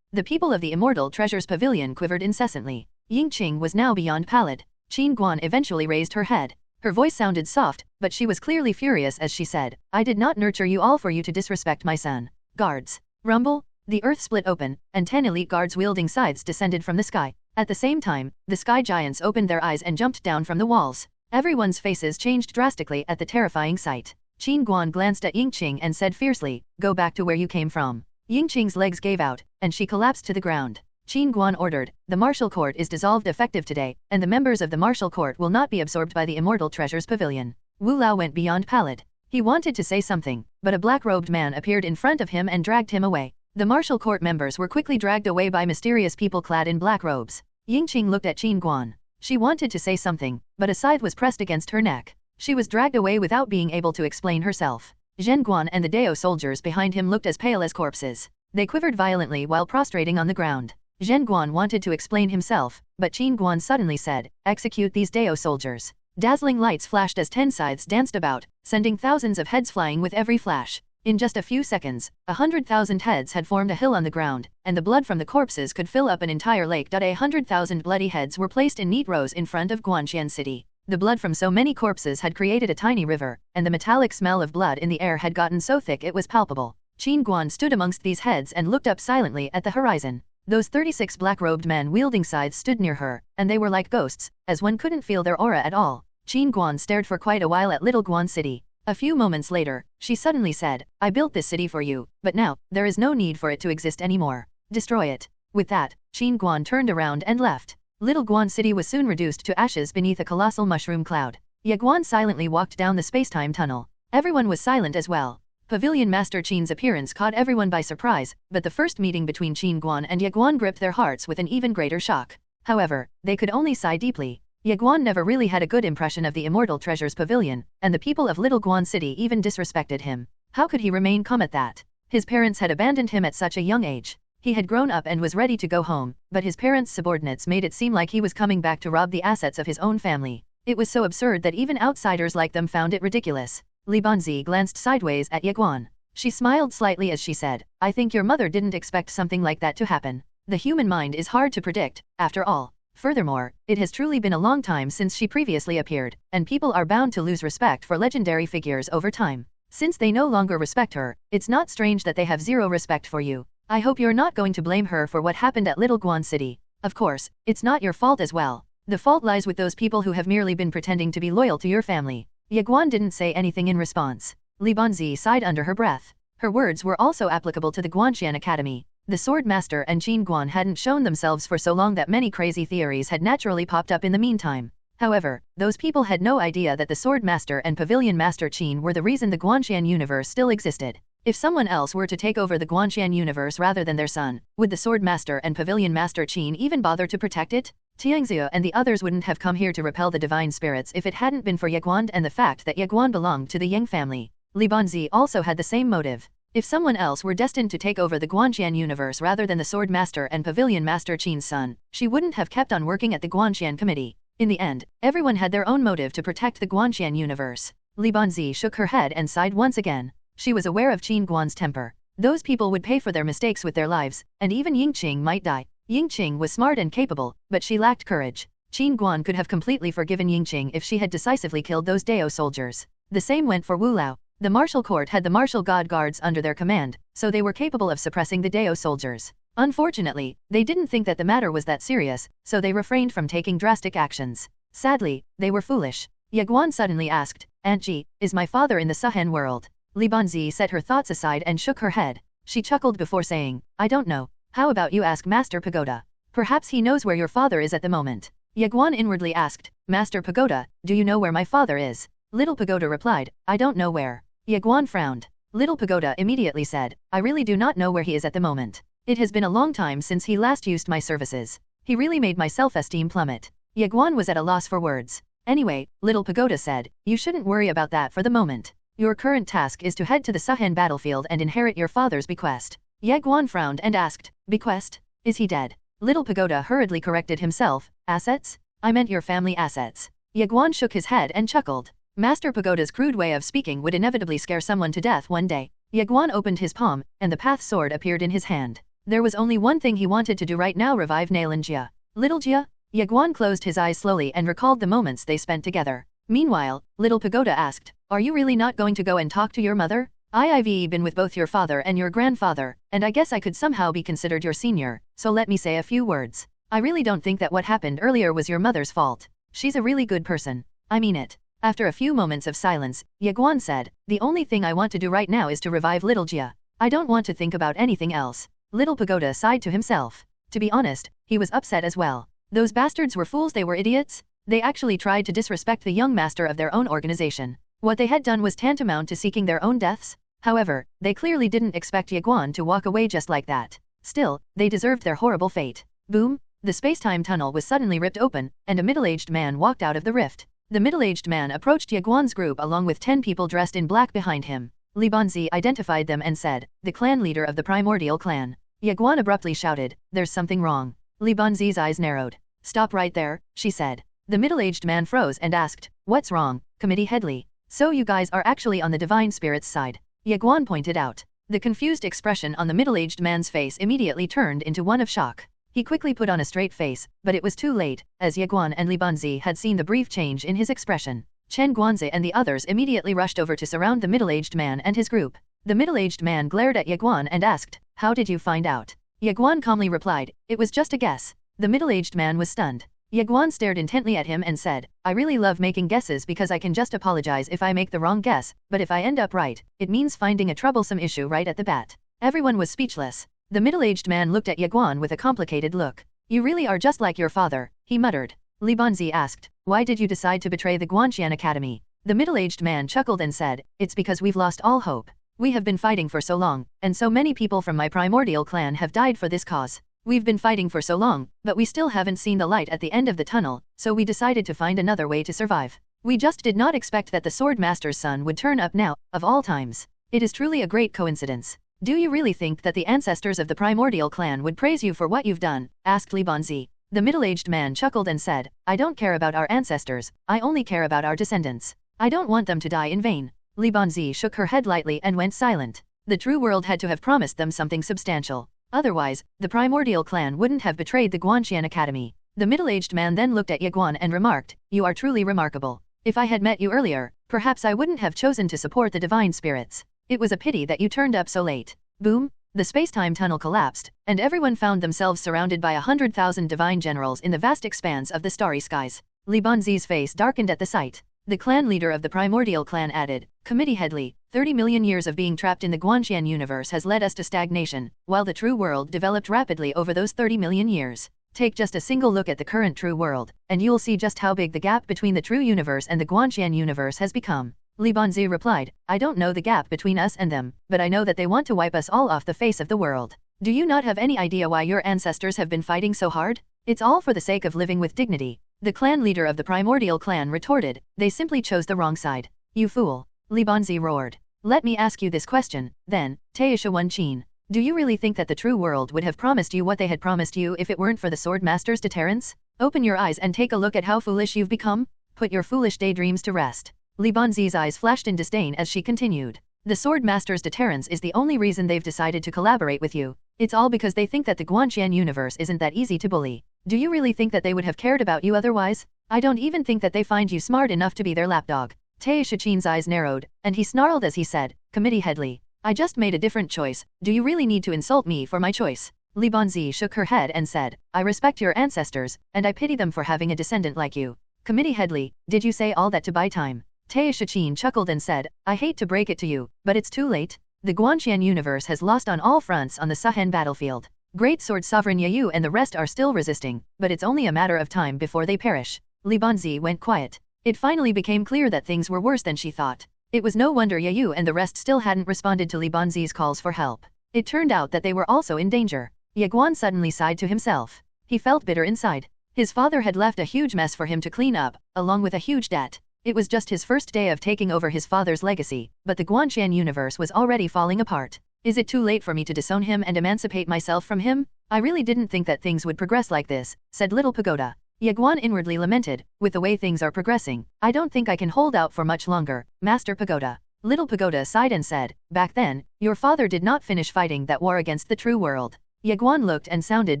[SPEAKER 2] The people of the Immortal Treasures Pavilion quivered incessantly. Yingqing was now beyond pallid. Qin Guan eventually raised her head. Her voice sounded soft, but she was clearly furious as she said, "I did not nurture you all for you to disrespect my son." Guards. Rumble! The earth split open, and 10 elite guards wielding scythes descended from the sky. At the same time, the sky giants opened their eyes and jumped down from the walls. Everyone's faces changed drastically at the terrifying sight. Qin Guan glanced at Yingqing and said fiercely, "Go back to where you came from." Yingqing's legs gave out, and she collapsed to the ground. Qin Guan ordered, "The martial court is dissolved effective today, and the members of the martial court will not be absorbed by the Immortal Treasures Pavilion." Wu Lao went beyond pallid. He wanted to say something, but a black-robed man appeared in front of him and dragged him away. The martial court members were quickly dragged away by mysterious people clad in black robes. Yingqing looked at Qin Guan. She wanted to say something, but a scythe was pressed against her neck. She was dragged away without being able to explain herself. Zhen Guan and the Dao soldiers behind him looked as pale as corpses. They quivered violently while prostrating on the ground. Zhen Guan wanted to explain himself, but Qin Guan suddenly said, "Execute these Dao soldiers." Dazzling lights flashed as 10 scythes danced about, sending thousands of heads flying with every flash. In just a few seconds, 100,000 heads had formed a hill on the ground, and the blood from the corpses could fill up an entire lake. 100,000 bloody heads were placed in neat rows in front of Guanxian City. The blood from so many corpses had created a tiny river, and the metallic smell of blood in the air had gotten so thick it was palpable. Ye Guan stood amongst these heads and looked up silently at the horizon. Those 36 black-robed men wielding scythes stood near her, and they were like ghosts, as one couldn't feel their aura at all. Ye Guan stared for quite a while at Little Guan City. A few moments later, she suddenly said, "I built this city for you, but now, there is no need for it to exist anymore. Destroy it." With that, Ye Guan turned around and left. Little Guan City was soon reduced to ashes beneath a colossal mushroom cloud. Ye Guan silently walked down the space-time tunnel. Everyone was silent as well. Pavilion Master Qin's appearance caught everyone by surprise, but the first meeting between Ye Guan and Ye Guan gripped their hearts with an even greater shock. However, they could only sigh deeply. Ye Guan never really had a good impression of the Immortal Treasures Pavilion, and the people of Little Guan City even disrespected him. How could he remain calm at that? His parents had abandoned him at such a young age. He had grown up and was ready to go home, but his parents' subordinates made it seem like he was coming back to rob the assets of his own family. It was so absurd that even outsiders like them found it ridiculous. Li Banzi glanced sideways at Ye Guan. She smiled slightly as she said, "I think your mother didn't expect something like that to happen. The human mind is hard to predict, after all. Furthermore, it has truly been a long time since she previously appeared, and people are bound to lose respect for legendary figures over time. Since they no longer respect her, it's not strange that they have zero respect for you. I hope you're not going to blame her for what happened at Little Guan City. Of course, it's not your fault as well. The fault lies with those people who have merely been pretending to be loyal to your family." Ye Guan didn't say anything in response. Li Banzi sighed under her breath. Her words were also applicable to the Guanxian Academy. The Sword Master and Ye Guan hadn't shown themselves for so long that many crazy theories had naturally popped up in the meantime. However, those people had no idea that the Sword Master and Pavilion Master Qin were the reason the Guanxian universe still existed. If someone else were to take over the Guanxian universe rather than their son, would the Sword Master and Pavilion Master Qin even bother to protect it? Tianxia and the others wouldn't have come here to repel the divine spirits if it hadn't been for Ye Guan and the fact that Ye Guan belonged to the Yang family. Li Banzi also had the same motive. If someone else were destined to take over the Guanxian universe rather than the Sword Master and Pavilion Master Qin's son, she wouldn't have kept on working at the Guanxian Committee. In the end, everyone had their own motive to protect the Guanxian universe. Li Banzi shook her head and sighed once again. She was aware of Qin Guan's temper. Those people would pay for their mistakes with their lives, and even Yingqing might die. Yingqing was smart and capable, but she lacked courage. Qin Guan could have completely forgiven Yingqing if she had decisively killed those Dao soldiers. The same went for Wu Lao. The martial court had the martial god guards under their command, so they were capable of suppressing the Dao soldiers. Unfortunately, they didn't think that the matter was that serious, so they refrained from taking drastic actions. Sadly, they were foolish. Ye Guan suddenly asked, "Aunt Ji, is my father in the Suhen world?" Li Banzi set her thoughts aside and shook her head. She chuckled before saying, "I don't know. How about you ask Master Pagoda? Perhaps he knows where your father is at the moment." Ye Guan inwardly asked, "Master Pagoda, do you know where my father is?" Little Pagoda replied, "I don't know where." Ye Guan frowned. Little Pagoda immediately said, "I really do not know where he is at the moment. It has been a long time since he last used my services. He really made my self-esteem plummet." Ye Guan was at a loss for words. "Anyway," Little Pagoda said, "you shouldn't worry about that for the moment. Your current task is to head to the Suhen battlefield and inherit your father's bequest." Ye Guan frowned and asked, "Bequest? Is he dead?" Little Pagoda hurriedly corrected himself, "Assets? I meant your family assets." Ye Guan shook his head and chuckled. Master Pagoda's crude way of speaking would inevitably scare someone to death one day. Ye Guan opened his palm, and the path sword appeared in his hand. There was only one thing he wanted to do right now: revive Nailan Jia. Little Jia? Ye Guan closed his eyes slowly and recalled the moments they spent together. Meanwhile, Little Pagoda asked, "Are you really not going to go and talk to your mother? I've been with both your father and your grandfather, and I guess I could somehow be considered your senior, so let me say a few words. I really don't think that what happened earlier was your mother's fault. She's a really good person. I mean it." After a few moments of silence, Ye Guan said, "The only thing I want to do right now is to revive Little Jia. I don't want to think about anything else." Little Pagoda sighed to himself. To be honest, he was upset as well. Those bastards were fools, they were idiots. They actually tried to disrespect the young master of their own organization. What they had done was tantamount to seeking their own deaths. However, they clearly didn't expect Ye Guan to walk away just like that. Still, they deserved their horrible fate. Boom! The space-time tunnel was suddenly ripped open, and a middle-aged man walked out of the rift. The middle-aged man approached Ye Guan's group along with 10 people dressed in black behind him. Li Banzi identified them and said, "The clan leader of the primordial clan." Ye Guan abruptly shouted, "There's something wrong." Li Banzi's eyes narrowed. "Stop right there," she said. The middle-aged man froze and asked, "What's wrong, Committee Headley? So you guys are actually on the divine spirit's side?" Ye Guan pointed out. The confused expression on the middle-aged man's face immediately turned into one of shock. He quickly put on a straight face, but it was too late, as Ye Guan and Li Banzi had seen the brief change in his expression. Chen Guanzi and the others immediately rushed over to surround the middle-aged man and his group. The middle-aged man glared at Ye Guan and asked, "How did you find out?" Ye Guan calmly replied, "It was just a guess." The middle-aged man was stunned. Ye Guan stared intently at him and said, "I really love making guesses because I can just apologize if I make the wrong guess, but if I end up right, it means finding a troublesome issue right at the bat." Everyone was speechless. The middle-aged man looked at Ye Guan with a complicated look. "You really are just like your father," he muttered. Li Banzi asked, "Why did you decide to betray the Guanxian Academy?" The middle-aged man chuckled and said, "It's because we've lost all hope. We have been fighting for so long, and so many people from my primordial clan have died for this cause. We've been fighting for so long, but we still haven't seen the light at the end of the tunnel, so we decided to find another way to survive. We just did not expect that the Sword Master's son would turn up now, of all times. It is truly a great coincidence." "Do you really think that the ancestors of the primordial clan would praise you for what you've done?" asked Li Banzi. The middle-aged man chuckled and said, "I don't care about our ancestors, I only care about our descendants. I don't want them to die in vain." Li Banzi shook her head lightly and went silent. The true world had to have promised them something substantial. Otherwise, the primordial clan wouldn't have betrayed the Guanxian Academy. The middle-aged man then looked at Ye Guan and remarked, "You are truly remarkable. If I had met you earlier, perhaps I wouldn't have chosen to support the divine spirits. It was a pity that you turned up so late." Boom! The space-time tunnel collapsed, and everyone found themselves surrounded by 100,000 divine generals in the vast expanse of the starry skies. Li Banzi's face darkened at the sight. The clan leader of the primordial clan added, "Committee Headley, 30 million years of being trapped in the Guanxian universe has led us to stagnation, while the true world developed rapidly over those 30 million years. Take just a single look at the current true world, and you'll see just how big the gap between the true universe and the Guanxian universe has become." Li Banzi replied, "I don't know the gap between us and them, but I know that they want to wipe us all off the face of the world. Do you not have any idea why your ancestors have been fighting so hard? It's all for the sake of living with dignity." The clan leader of the primordial clan retorted, "They simply chose the wrong side." "You fool!" Li Banzi roared. "Let me ask you this question, then, Taisha Wenqin. Do you really think that the true world would have promised you what they had promised you if it weren't for the Sword Master's deterrence? Open your eyes and take a look at how foolish you've become. Put your foolish daydreams to rest." Li Banzi's eyes flashed in disdain as she continued. "The Sword Master's deterrence is the only reason they've decided to collaborate with you. It's all because they think that the Guanxian universe isn't that easy to bully. Do you really think that they would have cared about you otherwise? I don't even think that they find you smart enough to be their lapdog." Taisha Qin's eyes narrowed, and he snarled as he said, "Committee Headley, I just made a different choice. Do you really need to insult me for my choice?" Li Banzi shook her head and said, "I respect your ancestors, and I pity them for having a descendant like you." "Committee Headley, did you say all that to buy time?" Taisha Qin chuckled and said, "I hate to break it to you, but it's too late. The Guanxian universe has lost on all fronts on the Sahen battlefield. Great Sword Sovereign Yeyu and the rest are still resisting, but it's only a matter of time before they perish." Li Banzi went quiet. It finally became clear that things were worse than she thought. It was no wonder Yeyu and the rest still hadn't responded to Li Banzi's calls for help. It turned out that they were also in danger. Ye Guan suddenly sighed to himself. He felt bitter inside. His father had left a huge mess for him to clean up, along with a huge debt. It was just his first day of taking over his father's legacy, but the Guanxian universe was already falling apart. Is it too late for me to disown him and emancipate myself from him? I really didn't think that things would progress like this, said Little Pagoda. Ye Guan inwardly lamented, with the way things are progressing, I don't think I can hold out for much longer, Master Pagoda. Little Pagoda sighed and said, back then, your father did not finish fighting that war against the true world. Ye Guan looked and sounded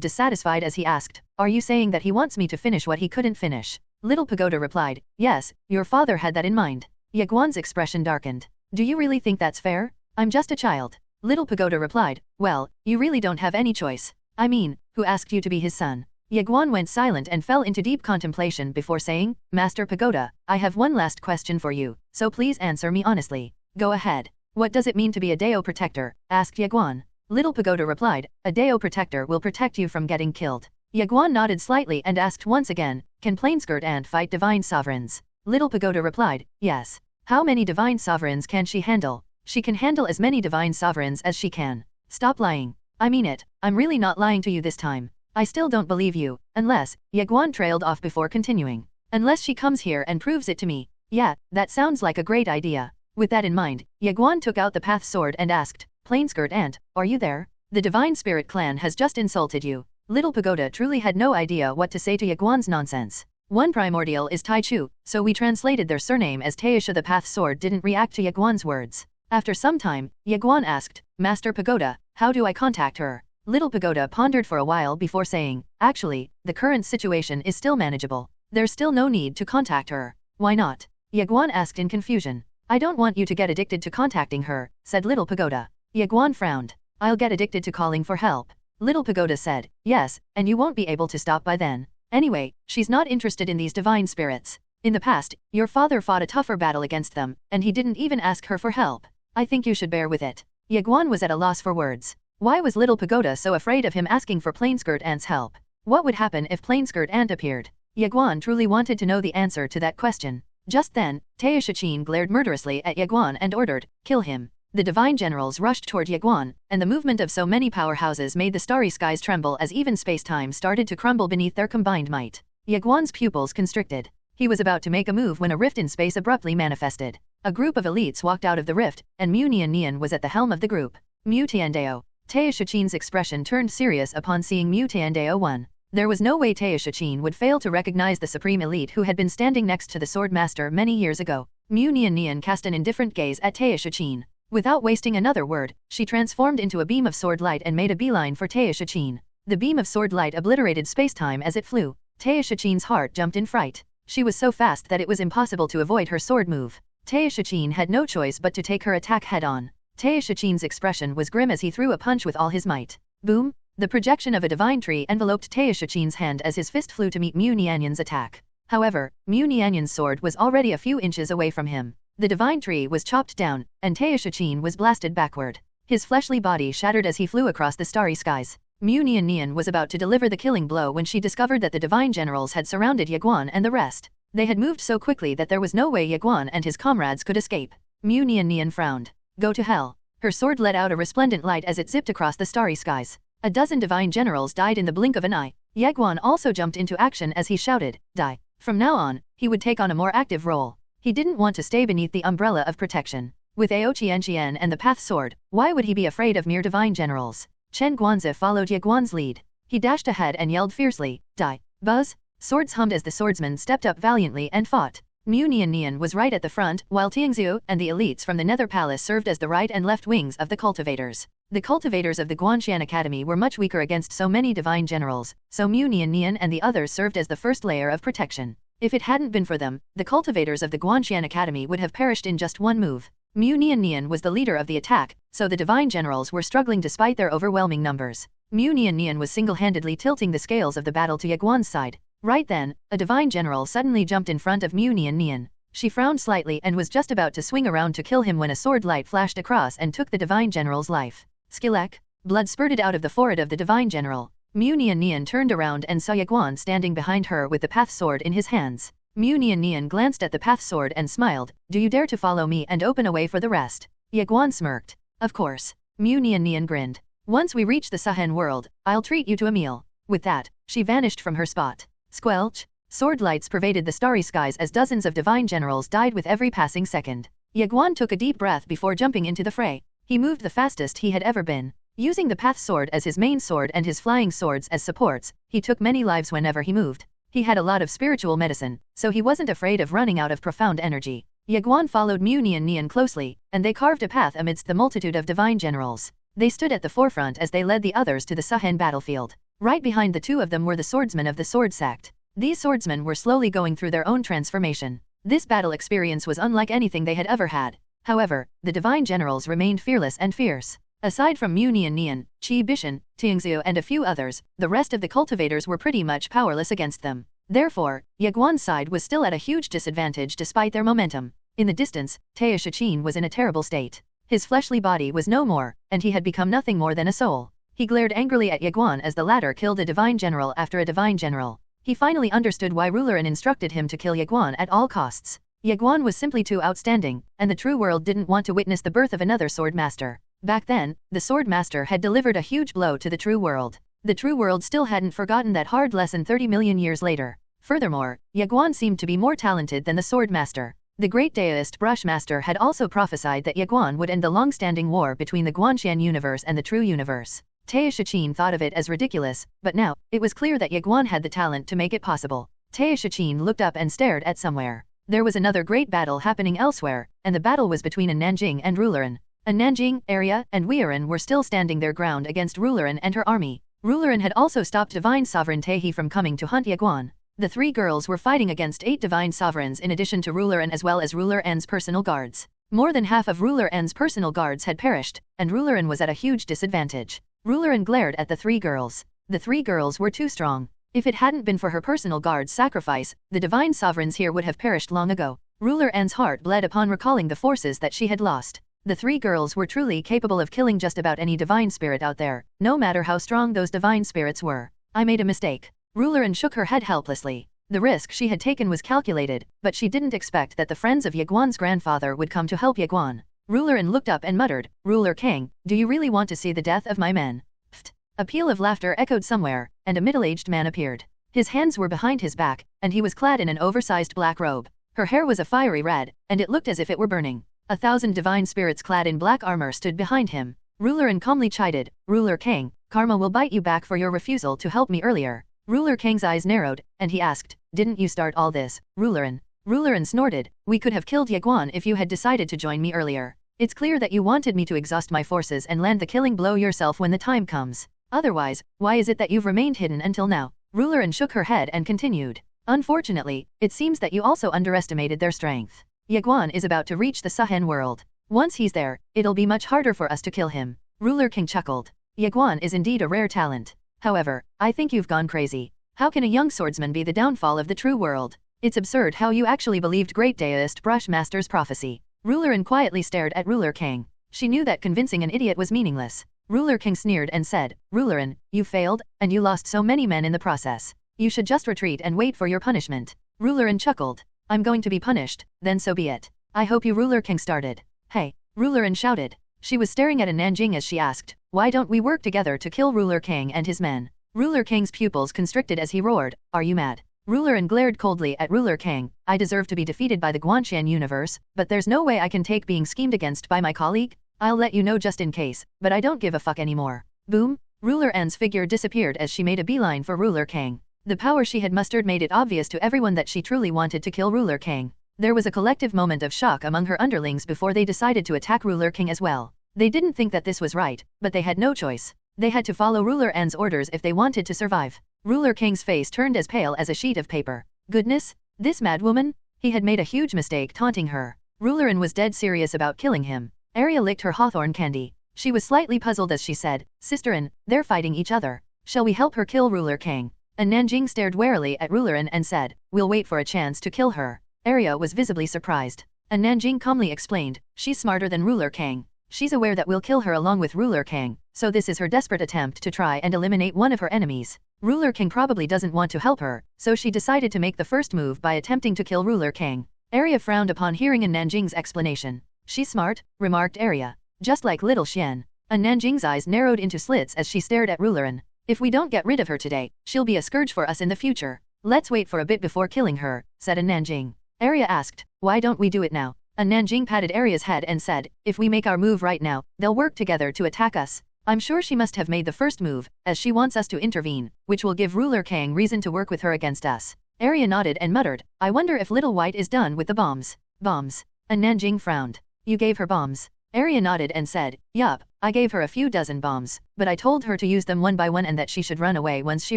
[SPEAKER 2] dissatisfied as he asked, are you saying that he wants me to finish what he couldn't finish? Little Pagoda replied, yes, your father had that in mind. Ye Guan's expression darkened. Do you really think that's fair? I'm just a child. Little Pagoda replied, well, you really don't have any choice. I mean, who asked you to be his son? Ye Guan went silent and fell into deep contemplation before saying, Master Pagoda, I have one last question for you, so please answer me honestly. Go ahead. What does it mean to be a Dao protector? Asked Ye Guan. Little Pagoda replied, a Dao protector will protect you from getting killed. Ye Guan nodded slightly and asked once again, can Plainskirt Ant fight divine sovereigns? Little Pagoda replied, yes. How many divine sovereigns can she handle? She can handle as many divine sovereigns as she can. Stop lying. I mean it, I'm really not lying to you this time. I still don't believe you, unless, Ye Guan trailed off before continuing. Unless she comes here and proves it to me. Yeah, that sounds like a great idea. With that in mind, Ye Guan took out the path sword and asked, Plainskirt Ant, are you there? The Divine Spirit clan has just insulted you. Little Pagoda truly had no idea what to say to Ye Guan's nonsense. One primordial is Tai Chu, so we translated their surname as Taisha. The path sword didn't react to Ye Guan's words. After some time, Ye Guan asked, Master Pagoda, how do I contact her? Little Pagoda pondered for a while before saying, actually, the current situation is still manageable. There's still no need to contact her. Why not? Ye Guan asked in confusion. I don't want you to get addicted to contacting her, said Little Pagoda. Ye Guan frowned. I'll get addicted to calling for help. Little Pagoda said, yes, and you won't be able to stop by then. Anyway, she's not interested in these divine spirits. In the past, your father fought a tougher battle against them, and he didn't even ask her for help. I think you should bear with it. Ye Guan was at a loss for words. Why was Little Pagoda so afraid of him asking for Plainskirt Ant's help? What would happen if Plainskirt Ant appeared? Ye Guan truly wanted to know the answer to that question. Just then, Taya Shichin glared murderously at Ye Guan and ordered, kill him. The divine generals rushed toward Ye Guan, and the movement of so many powerhouses made the starry skies tremble as even space-time started to crumble beneath their combined might. Ye Guan's pupils constricted. He was about to make a move when a rift in space abruptly manifested. A group of elites walked out of the rift, and Mu Nian was at the helm of the group. Mu Tiandao. Taya Shichin's expression turned serious upon seeing Mu Tiandao 1. There was no way Taya Shichin would fail to recognize the supreme elite who had been standing next to the sword master many years ago. Mu Nian cast an indifferent gaze at Taya Shichin. Without wasting another word, she transformed into a beam of sword light and made a beeline for Taya Shichin. The beam of sword light obliterated space-time as it flew. Taya Shichin's heart jumped in fright. She was so fast that it was impossible to avoid her sword move. Taya Shichin had no choice but to take her attack head-on. Taya Shichin's expression was grim as he threw a punch with all his might. Boom! The projection of a divine tree enveloped Taya Shichin's hand as his fist flew to meet Mu Nian's attack. However, Mu Nian's sword was already a few inches away from him. The divine tree was chopped down, and Taya Shichin was blasted backward. His fleshly body shattered as he flew across the starry skies. Mu Nian was about to deliver the killing blow when she discovered that the divine generals had surrounded Ye Guan and the rest. They had moved so quickly that there was no way Ye Guan and his comrades could escape. Mu Nian frowned. Go to hell. Her sword let out a resplendent light as it zipped across the starry skies. A dozen divine generals died in the blink of an eye. Ye Guan also jumped into action as he shouted, die. From now on, he would take on a more active role. He didn't want to stay beneath the umbrella of protection. With Ao Qian and the Path Sword, why would he be afraid of mere divine generals? Chen Guanzi followed Ye Guan's lead. He dashed ahead and yelled fiercely, die. Buzz! Swords hummed as the swordsmen stepped up valiantly and fought. Mu Nian was right at the front, while Tiangxiu and the elites from the Nether Palace served as the right and left wings of the cultivators. The cultivators of the Guanxian Academy were much weaker against so many divine generals, so Mu Nian and the others served as the first layer of protection. If it hadn't been for them, the cultivators of the Guanxian Academy would have perished in just one move. Mu Nian was the leader of the attack, so the divine generals were struggling despite their overwhelming numbers. Mu Nian was single-handedly tilting the scales of the battle to Ye Guan's side. Right then, a divine general suddenly jumped in front of Mu Nian. She frowned slightly and was just about to swing around to kill him when a sword light flashed across and took the divine general's life. Skilek! Blood spurted out of the forehead of the divine general. Mu Nian turned around and saw Ye Guan standing behind her with the path sword in his hands. Mu Nian glanced at the path sword and smiled, do you dare to follow me and open a way for the rest? Ye Guan smirked. Of course. Mu Nian grinned. Once we reach the Sahen world, I'll treat you to a meal. With that, she vanished from her spot. Squelch! Sword lights pervaded the starry skies as dozens of divine generals died with every passing second. Ye Guan took a deep breath before jumping into the fray. He moved the fastest he had ever been. Using the path sword as his main sword and his flying swords as supports, he took many lives whenever he moved. He had a lot of spiritual medicine, so he wasn't afraid of running out of profound energy. Ye Guan followed Mu Nian closely, and they carved a path amidst the multitude of divine generals. They stood at the forefront as they led the others to the Sahen battlefield. Right behind the two of them were the swordsmen of the sword sect. These swordsmen were slowly going through their own transformation. This battle experience was unlike anything they had ever had. However, the divine generals remained fearless and fierce. Aside from Mu Nian, Qi Bishan, Tiangxiu and a few others, the rest of the cultivators were pretty much powerless against them. Therefore, Ye Guan's side was still at a huge disadvantage despite their momentum. In the distance, Taya Shichin was in a terrible state. His fleshly body was no more, and he had become nothing more than a soul. He glared angrily at Ye Guan as the latter killed a divine general after a divine general. He finally understood why Rulerin instructed him to kill Ye Guan at all costs. Ye Guan was simply too outstanding, and the true world didn't want to witness the birth of another sword master. Back then, the sword master had delivered a huge blow to the true world. The true world still hadn't forgotten that hard lesson 30 million years later. Furthermore, Ye Guan seemed to be more talented than the sword master. The great Daoist Brushmaster had also prophesied that Ye Guan would end the long-standing war between the Guanxian universe and the true universe. Taya Shichin thought of it as ridiculous, but now, it was clear that Ye Guan had the talent to make it possible. Taya Shichin looked up and stared at somewhere. There was another great battle happening elsewhere, and the battle was between Nanjing and Rulerin. Nanjing, Area, and Weirin were still standing their ground against Rulerin and her army. Rulerin had also stopped Divine Sovereign Tehi from coming to hunt Ye Guan. The three girls were fighting against 8 divine sovereigns in addition to Rulerin as well as Ruler N's personal guards. More than half of Ruler N's personal guards had perished, and Rulerin was at a huge disadvantage. Rulerin glared at the three girls. The three girls were too strong. If it hadn't been for her personal guard's sacrifice, the divine sovereigns here would have perished long ago. Ruler N's heart bled upon recalling the forces that she had lost. The three girls were truly capable of killing just about any divine spirit out there, no matter how strong those divine spirits were. I made a mistake. Rulerin shook her head helplessly. The risk she had taken was calculated, but she didn't expect that the friends of Ye Guan's grandfather would come to help Ye Guan. Rulerin looked up and muttered, "Ruler King, do you really want to see the death of my men?" Pfft. A peal of laughter echoed somewhere, and a middle-aged man appeared. His hands were behind his back, and he was clad in an oversized black robe. Her hair was a fiery red, and it looked as if it were burning. 1,000 divine spirits clad in black armor stood behind him. Rulerin calmly chided, "Ruler King, karma will bite you back for your refusal to help me earlier." Ruler King's eyes narrowed, and he asked, "Didn't you start all this, Rulerin?" Rulerin snorted, "We could have killed Ye Guan if you had decided to join me earlier. It's clear that you wanted me to exhaust my forces and land the killing blow yourself when the time comes. Otherwise, why is it that you've remained hidden until now?" Rulerin shook her head and continued, "Unfortunately, it seems that you also underestimated their strength. Ye Guan is about to reach the Sahen world. Once he's there, it'll be much harder for us to kill him." Ruler King chuckled. "Ye Guan is indeed a rare talent. However, I think you've gone crazy. How can a young swordsman be the downfall of the true world? It's absurd how you actually believed great deist Brush Master's prophecy." Rulerin quietly stared at Ruler King. She knew that convincing an idiot was meaningless. Ruler King sneered and said, "Rulerin, you failed, and you lost so many men in the process. You should just retreat and wait for your punishment." Rulerin chuckled. "I'm going to be punished, then so be it. I hope you." Ruler King started. "Hey!" Rulerin shouted. She was staring at Nanjing as she asked, "Why don't we work together to kill Ruler King and his men?" Ruler King's pupils constricted as he roared, "Are you mad?" Rulerin glared coldly at Ruler King. "I deserve to be defeated by the Guanxian universe, but there's no way I can take being schemed against by my colleague. I'll let you know just in case, but I don't give a fuck anymore." Boom! Ruler N's figure disappeared as she made a beeline for Ruler King. The power she had mustered made it obvious to everyone that she truly wanted to kill Ruler King. There was a collective moment of shock among her underlings before they decided to attack Ruler King as well. They didn't think that this was right, but they had no choice. They had to follow Ruler N's orders if they wanted to survive. Ruler King's face turned as pale as a sheet of paper. Goodness, this mad woman? He had made a huge mistake taunting her. Rulerin was dead serious about killing him. Arya licked her hawthorn candy. She was slightly puzzled as she said, "Sisterin, they're fighting each other. Shall we help her kill Ruler King?" And Nanjing stared warily at Rulerin and said, "We'll wait for a chance to kill her." Arya was visibly surprised. And Nanjing calmly explained, "She's smarter than Ruler King. She's aware that we'll kill her along with Ruler King, so this is her desperate attempt to try and eliminate one of her enemies. Ruler King probably doesn't want to help her, so she decided to make the first move by attempting to kill Ruler King." Arya frowned upon hearing Nanjing's explanation. "She's smart," remarked Arya. "Just like little Xian." And Nanjing's eyes narrowed into slits as she stared at Rulerin. "If we don't get rid of her today, she'll be a scourge for us in the future. Let's wait for a bit before killing her," said Nanjing. Arya asked, "Why don't we do it now?" Nanjing patted Arya's head and said, "If we make our move right now, they'll work together to attack us. I'm sure she must have made the first move, as she wants us to intervene, which will give Ruler King reason to work with her against us." Arya nodded and muttered, "I wonder if Little White is done with the bombs." "Bombs?" Nanjing frowned. "You gave her bombs?" Arya nodded and said, "Yup, I gave her a few dozen bombs, but I told her to use them one by one and that she should run away once she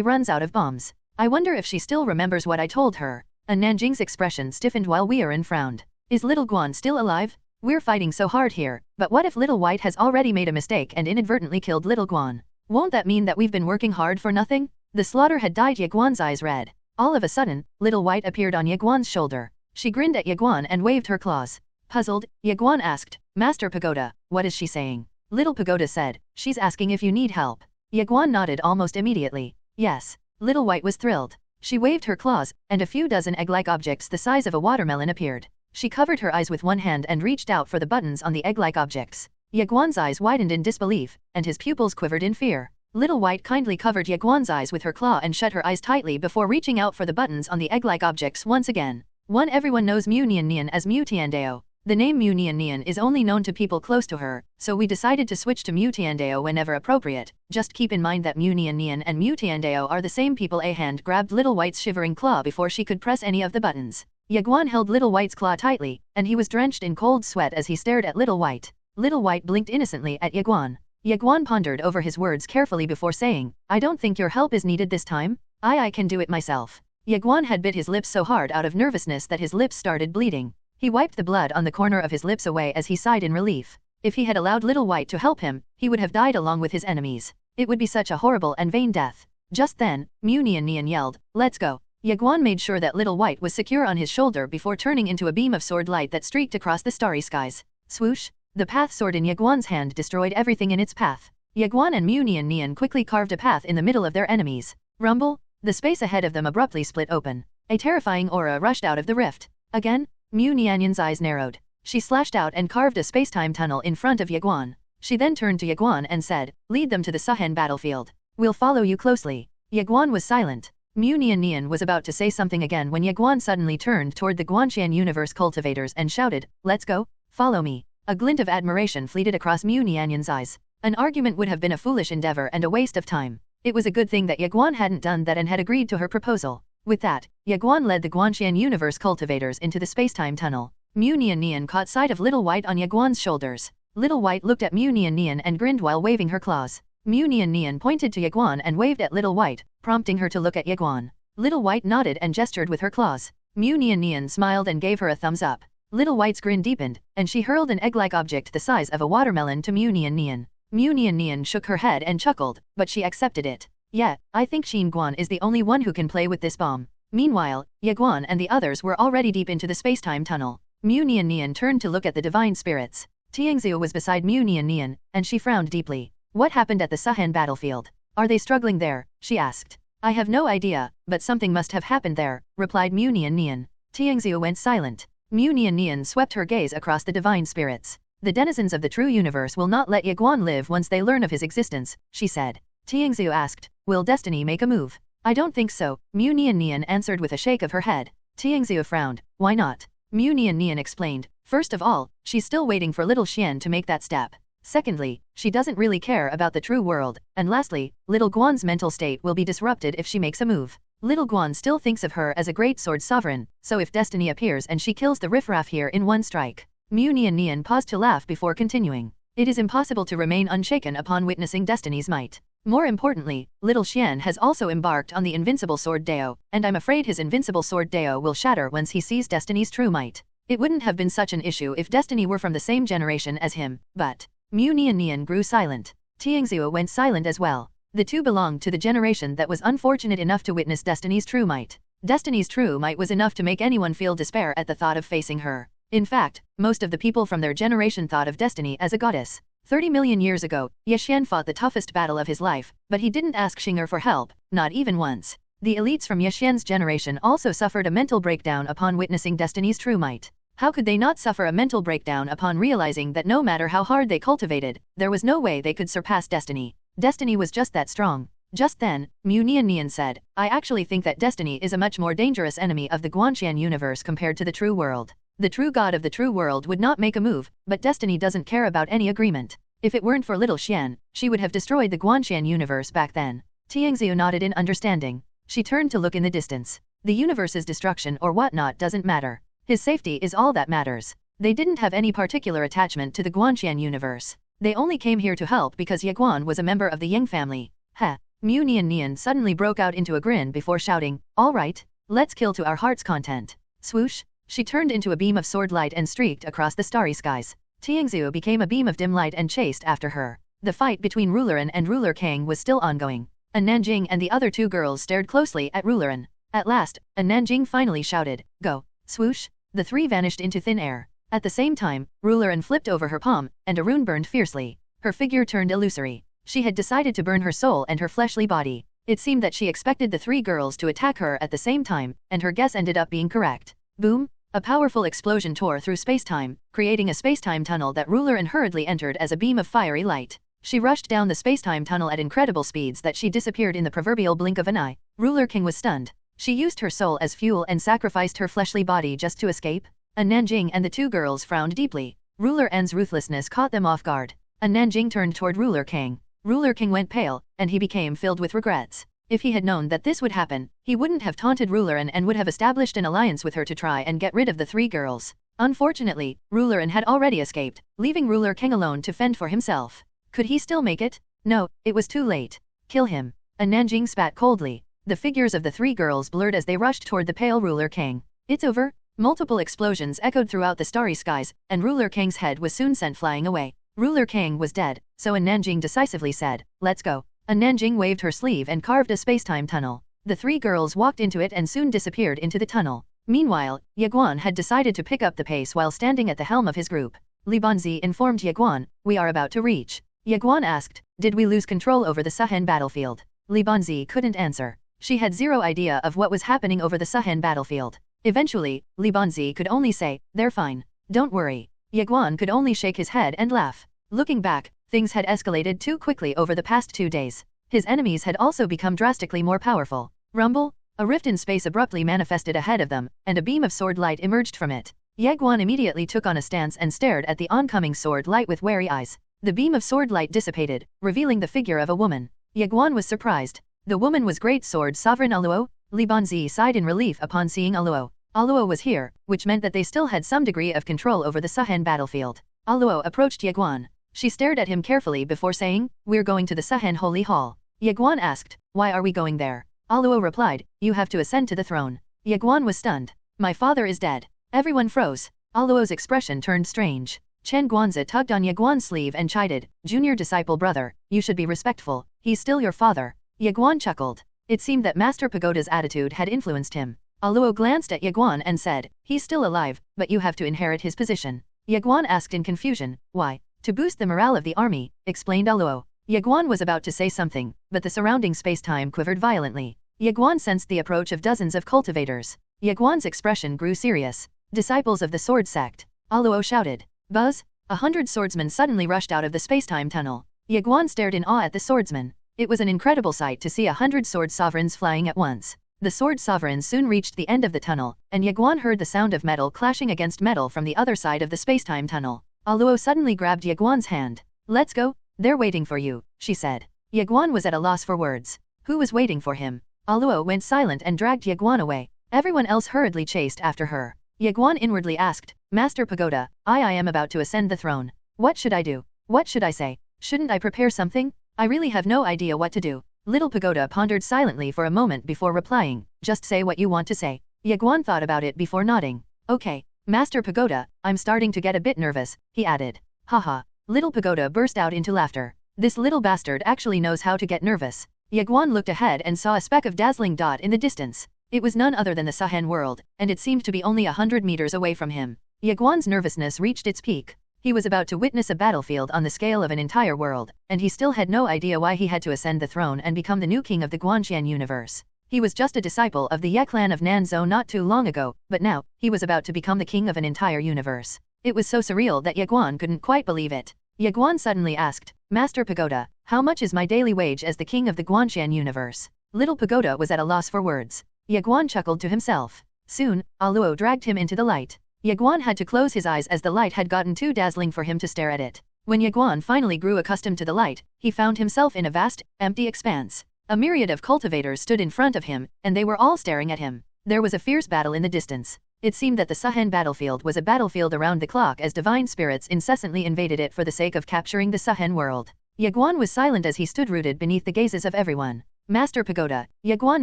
[SPEAKER 2] runs out of bombs. I wonder if she still remembers what I told her." Nanjing's expression stiffened while Weirin frowned. "Is Little Guan still alive? We're fighting so hard here, but what if Little White has already made a mistake and inadvertently killed Little Guan? Won't that mean that we've been working hard for nothing?" The slaughter had dyed Ye Guan's eyes red. All of a sudden, Little White appeared on Ye Guan's shoulder. She grinned at Ye Guan and waved her claws. Puzzled, Ye Guan asked, "Master Pagoda, what is she saying?" Little Pagoda said, "She's asking if you need help." Ye Guan nodded almost immediately. "Yes." Little White was thrilled. She waved her claws, and a few dozen egg-like objects the size of a watermelon appeared. She covered her eyes with one hand and reached out for the buttons on the egg-like objects. Ye Guan's eyes widened in disbelief, and his pupils quivered in fear. Little White kindly covered Ye Guan's eyes with her claw and shut her eyes tightly before reaching out for the buttons on the egg-like objects once again. Everyone knows Mu Nian Nian as Mu Tiandeo. The name Mu Nian Nian is only known to people close to her, so we decided to switch to Mu Tiandeo whenever appropriate. Just keep in mind that Mu Nian Nian and Mu Tiandeo are the same people. A hand grabbed Little White's shivering claw before she could press any of the buttons. Ye Guan held Little White's claw tightly, and he was drenched in cold sweat as he stared at Little White. Little White blinked innocently at Ye Guan. Ye Guan pondered over his words carefully before saying, I don't think your help is needed this time. I can do it myself. Ye Guan had bit his lips so hard out of nervousness that his lips started bleeding. He wiped the blood on the corner of his lips away as he sighed in relief. If he had allowed Little White to help him, he would have died along with his enemies. It would be such a horrible and vain death. Just then, Mu Nian yelled, let's go. Ye Guan made sure that Little White was secure on his shoulder before turning into a beam of sword light that streaked across the starry skies. Swoosh! The path sword in Ye Guan's hand destroyed everything in its path. Ye Guan and Mu Nian quickly carved a path in the middle of their enemies. Rumble! The space ahead of them abruptly split open. A terrifying aura rushed out of the rift. Again, Mu Nian's eyes narrowed. She slashed out and carved a space-time tunnel in front of Ye Guan. She then turned to Ye Guan and said, lead them to the Suhen battlefield. We'll follow you closely. Ye Guan was silent. Mu Nian was about to say something again when Ye Guan suddenly turned toward the Guanxian universe cultivators and shouted, let's go, follow me. A glint of admiration fleeted across Mu Nian's eyes. An argument would have been a foolish endeavor and a waste of time. It was a good thing that Ye Guan hadn't done that and had agreed to her proposal. With that, Ye Guan led the Guanxian universe cultivators into the space-time tunnel. Mu Nian caught sight of Little White on Ye Guan's shoulders. Little White looked at Mu Nian and grinned while waving her claws. Mu Nian pointed to Ye Guan and waved at Little White, prompting her to look at Ye Guan. Little White nodded and gestured with her claws. Mu Nian smiled and gave her a thumbs up. Little White's grin deepened, and she hurled an egg-like object the size of a watermelon to Mu Nian. Mu Nian shook her head and chuckled, but she accepted it. Yeah, I think Ye Guan is the only one who can play with this bomb. Meanwhile, Ye Guan and the others were already deep into the space-time tunnel. Mu Nian turned to look at the divine spirits. Tiangxiu was beside Mu Nian, and she frowned deeply. What happened at the Suhen battlefield? Are they struggling there? She asked. I have no idea, but something must have happened there, replied Mu Nian. Tiangxiu went silent. Mu Nian swept her gaze across the divine spirits. The denizens of the true universe will not let Ye Guan live once they learn of his existence, she said. Tiangxiu asked, will destiny make a move? I don't think so, Mu Nian answered with a shake of her head. Tiangxiu frowned. Why not? Mu Nian explained. First of all, she's still waiting for Little Xian to make that step. Secondly, she doesn't really care about the true world, and lastly, Little Guan's mental state will be disrupted if she makes a move. Little Guan still thinks of her as a great sword sovereign, so if destiny appears and she kills the riffraff here in one strike. Mu Nian paused to laugh before continuing. It is impossible to remain unshaken upon witnessing destiny's might. More importantly, Little Xian has also embarked on the invincible sword Dao, and I'm afraid his invincible sword Dao will shatter once he sees destiny's true might. It wouldn't have been such an issue if destiny were from the same generation as him, but... Mu Nian grew silent. Tiangxiu went silent as well. The two belonged to the generation that was unfortunate enough to witness destiny's true might. Destiny's true might was enough to make anyone feel despair at the thought of facing her. In fact, most of the people from their generation thought of destiny as a goddess. 30 million years ago, Ye Xian fought the toughest battle of his life, but he didn't ask Xing'er for help, not even once. The elites from Ye Xian's generation also suffered a mental breakdown upon witnessing destiny's true might. How could they not suffer a mental breakdown upon realizing that no matter how hard they cultivated, there was no way they could surpass destiny? Destiny was just that strong. Just then, Mu Nian said, I actually think that destiny is a much more dangerous enemy of the Guanxian universe compared to the true world. The true god of the true world would not make a move, but destiny doesn't care about any agreement. If it weren't for Little Xian, she would have destroyed the Guanxian universe back then. Tiangxiu nodded in understanding. She turned to look in the distance. The universe's destruction or whatnot doesn't matter. His safety is all that matters. They didn't have any particular attachment to the Guanxian universe. They only came here to help because Ye Guan was a member of the Yang family. Heh. Mu Nian suddenly broke out into a grin before shouting, all right, let's kill to our heart's content. Swoosh. She turned into a beam of sword light and streaked across the starry skies. Tiangxiu became a beam of dim light and chased after her. The fight between Rulerin and Ruler Kang was still ongoing. Nanjing and the other two girls stared closely at Rulerin. At last, Nanjing finally shouted, go. Swoosh. The three vanished into thin air. At the same time, Rulerin flipped over her palm, and a rune burned fiercely. Her figure turned illusory. She had decided to burn her soul and her fleshly body. It seemed that she expected the three girls to attack her at the same time, and her guess ended up being correct. Boom! A powerful explosion tore through space-time, creating a space-time tunnel that Rulerin hurriedly entered as a beam of fiery light. She rushed down the space-time tunnel at incredible speeds that she disappeared in the proverbial blink of an eye. Ruler King was stunned. She used her soul as fuel and sacrificed her fleshly body just to escape. Nanjing and the two girls frowned deeply. Ruler N's ruthlessness caught them off guard. Nanjing turned toward Ruler King. Ruler King went pale, and he became filled with regrets. If he had known that this would happen, he wouldn't have taunted Ruler and would have established an alliance with her to try and get rid of the three girls. Unfortunately, Ruler had already escaped, leaving Ruler King alone to fend for himself. Could he still make it? No, it was too late. Kill him. Nanjing spat coldly. The figures of the three girls blurred as they rushed toward the pale Ruler King. It's over. Multiple explosions echoed throughout the starry skies, and Ruler King's head was soon sent flying away. Ruler King was dead, so Nanjing decisively said, "Let's go." Nanjing waved her sleeve and carved a space-time tunnel. The three girls walked into it and soon disappeared into the tunnel. Meanwhile, Ye Guan had decided to pick up the pace while standing at the helm of his group. Li Banzi informed Ye Guan, "We are about to reach." Ye Guan asked, "Did we lose control over the Suhen battlefield?" Li Banzi couldn't answer. She had zero idea of what was happening over the Suhen battlefield. Eventually, Li Banzi could only say, "They're fine. Don't worry." Ye Guan could only shake his head and laugh. Looking back, things had escalated too quickly over the past 2 days. His enemies had also become drastically more powerful. Rumble? A rift in space abruptly manifested ahead of them, and a beam of sword light emerged from it. Ye Guan immediately took on a stance and stared at the oncoming sword light with wary eyes. The beam of sword light dissipated, revealing the figure of a woman. Ye Guan was surprised. The woman was Great Sword Sovereign Aluo. Li Banzi sighed in relief upon seeing Aluo. Aluo was here, which meant that they still had some degree of control over the Suhen battlefield. Aluo approached Ye Guan. She stared at him carefully before saying, "We're going to the Suhen Holy Hall." Ye Guan asked, "Why are we going there?" Aluo replied, "You have to ascend to the throne." Ye Guan was stunned. "My father is dead." Everyone froze. Aluo's expression turned strange. Chen Guanzi tugged on Ye Guan's sleeve and chided, "Junior disciple brother, you should be respectful, he's still your father." Ye Guan chuckled. It seemed that Master Pagoda's attitude had influenced him. Aluo glanced at Ye Guan and said, "He's still alive, but you have to inherit his position." Ye Guan asked in confusion, "Why?" "To boost the morale of the army," explained Aluo. Ye Guan was about to say something, but the surrounding space-time quivered violently. Ye Guan sensed the approach of dozens of cultivators. Ye Guan's expression grew serious. "Disciples of the Sword Sect," Aluo shouted. Buzz! 100 swordsmen suddenly rushed out of the space-time tunnel. Ye Guan stared in awe at the swordsmen. It was an incredible sight to see 100 sword sovereigns flying at once. The sword sovereigns soon reached the end of the tunnel, and Ye Guan heard the sound of metal clashing against metal from the other side of the space-time tunnel. Aluo suddenly grabbed Ye Guan's hand. "Let's go, they're waiting for you," she said. Ye Guan was at a loss for words. Who was waiting for him? Aluo went silent and dragged Ye Guan away. Everyone else hurriedly chased after her. Ye Guan inwardly asked, "Master Pagoda, I am about to ascend the throne. What should I do? What should I say? Shouldn't I prepare something? I really have no idea what to do." Little Pagoda pondered silently for a moment before replying, "Just say what you want to say." Ye Guan thought about it before nodding. "Okay, Master Pagoda, I'm starting to get a bit nervous," he added. "Haha." Little Pagoda burst out into laughter. This little bastard actually knows how to get nervous. Ye Guan looked ahead and saw a speck of dazzling dot in the distance. It was none other than the Suhen world, and it seemed to be only 100 meters away from him. Ye Guan's nervousness reached its peak. He was about to witness a battlefield on the scale of an entire world, and he still had no idea why he had to ascend the throne and become the new king of the Guanxian universe. He was just a disciple of the Ye clan of Nanzhou not too long ago, but now, he was about to become the king of an entire universe. It was so surreal that Ye Guan couldn't quite believe it. Ye Guan suddenly asked, "Master Pagoda, how much is my daily wage as the king of the Guanxian universe?" Little Pagoda was at a loss for words. Ye Guan chuckled to himself. Soon, Aluo dragged him into the light. Ye Guan had to close his eyes as the light had gotten too dazzling for him to stare at it. When Ye Guan finally grew accustomed to the light, he found himself in a vast, empty expanse. A myriad of cultivators stood in front of him, and they were all staring at him. There was a fierce battle in the distance. It seemed that the Suhen battlefield was a battlefield around the clock as divine spirits incessantly invaded it for the sake of capturing the Suhen world. Ye Guan was silent as he stood rooted beneath the gazes of everyone. "Master Pagoda," Ye Guan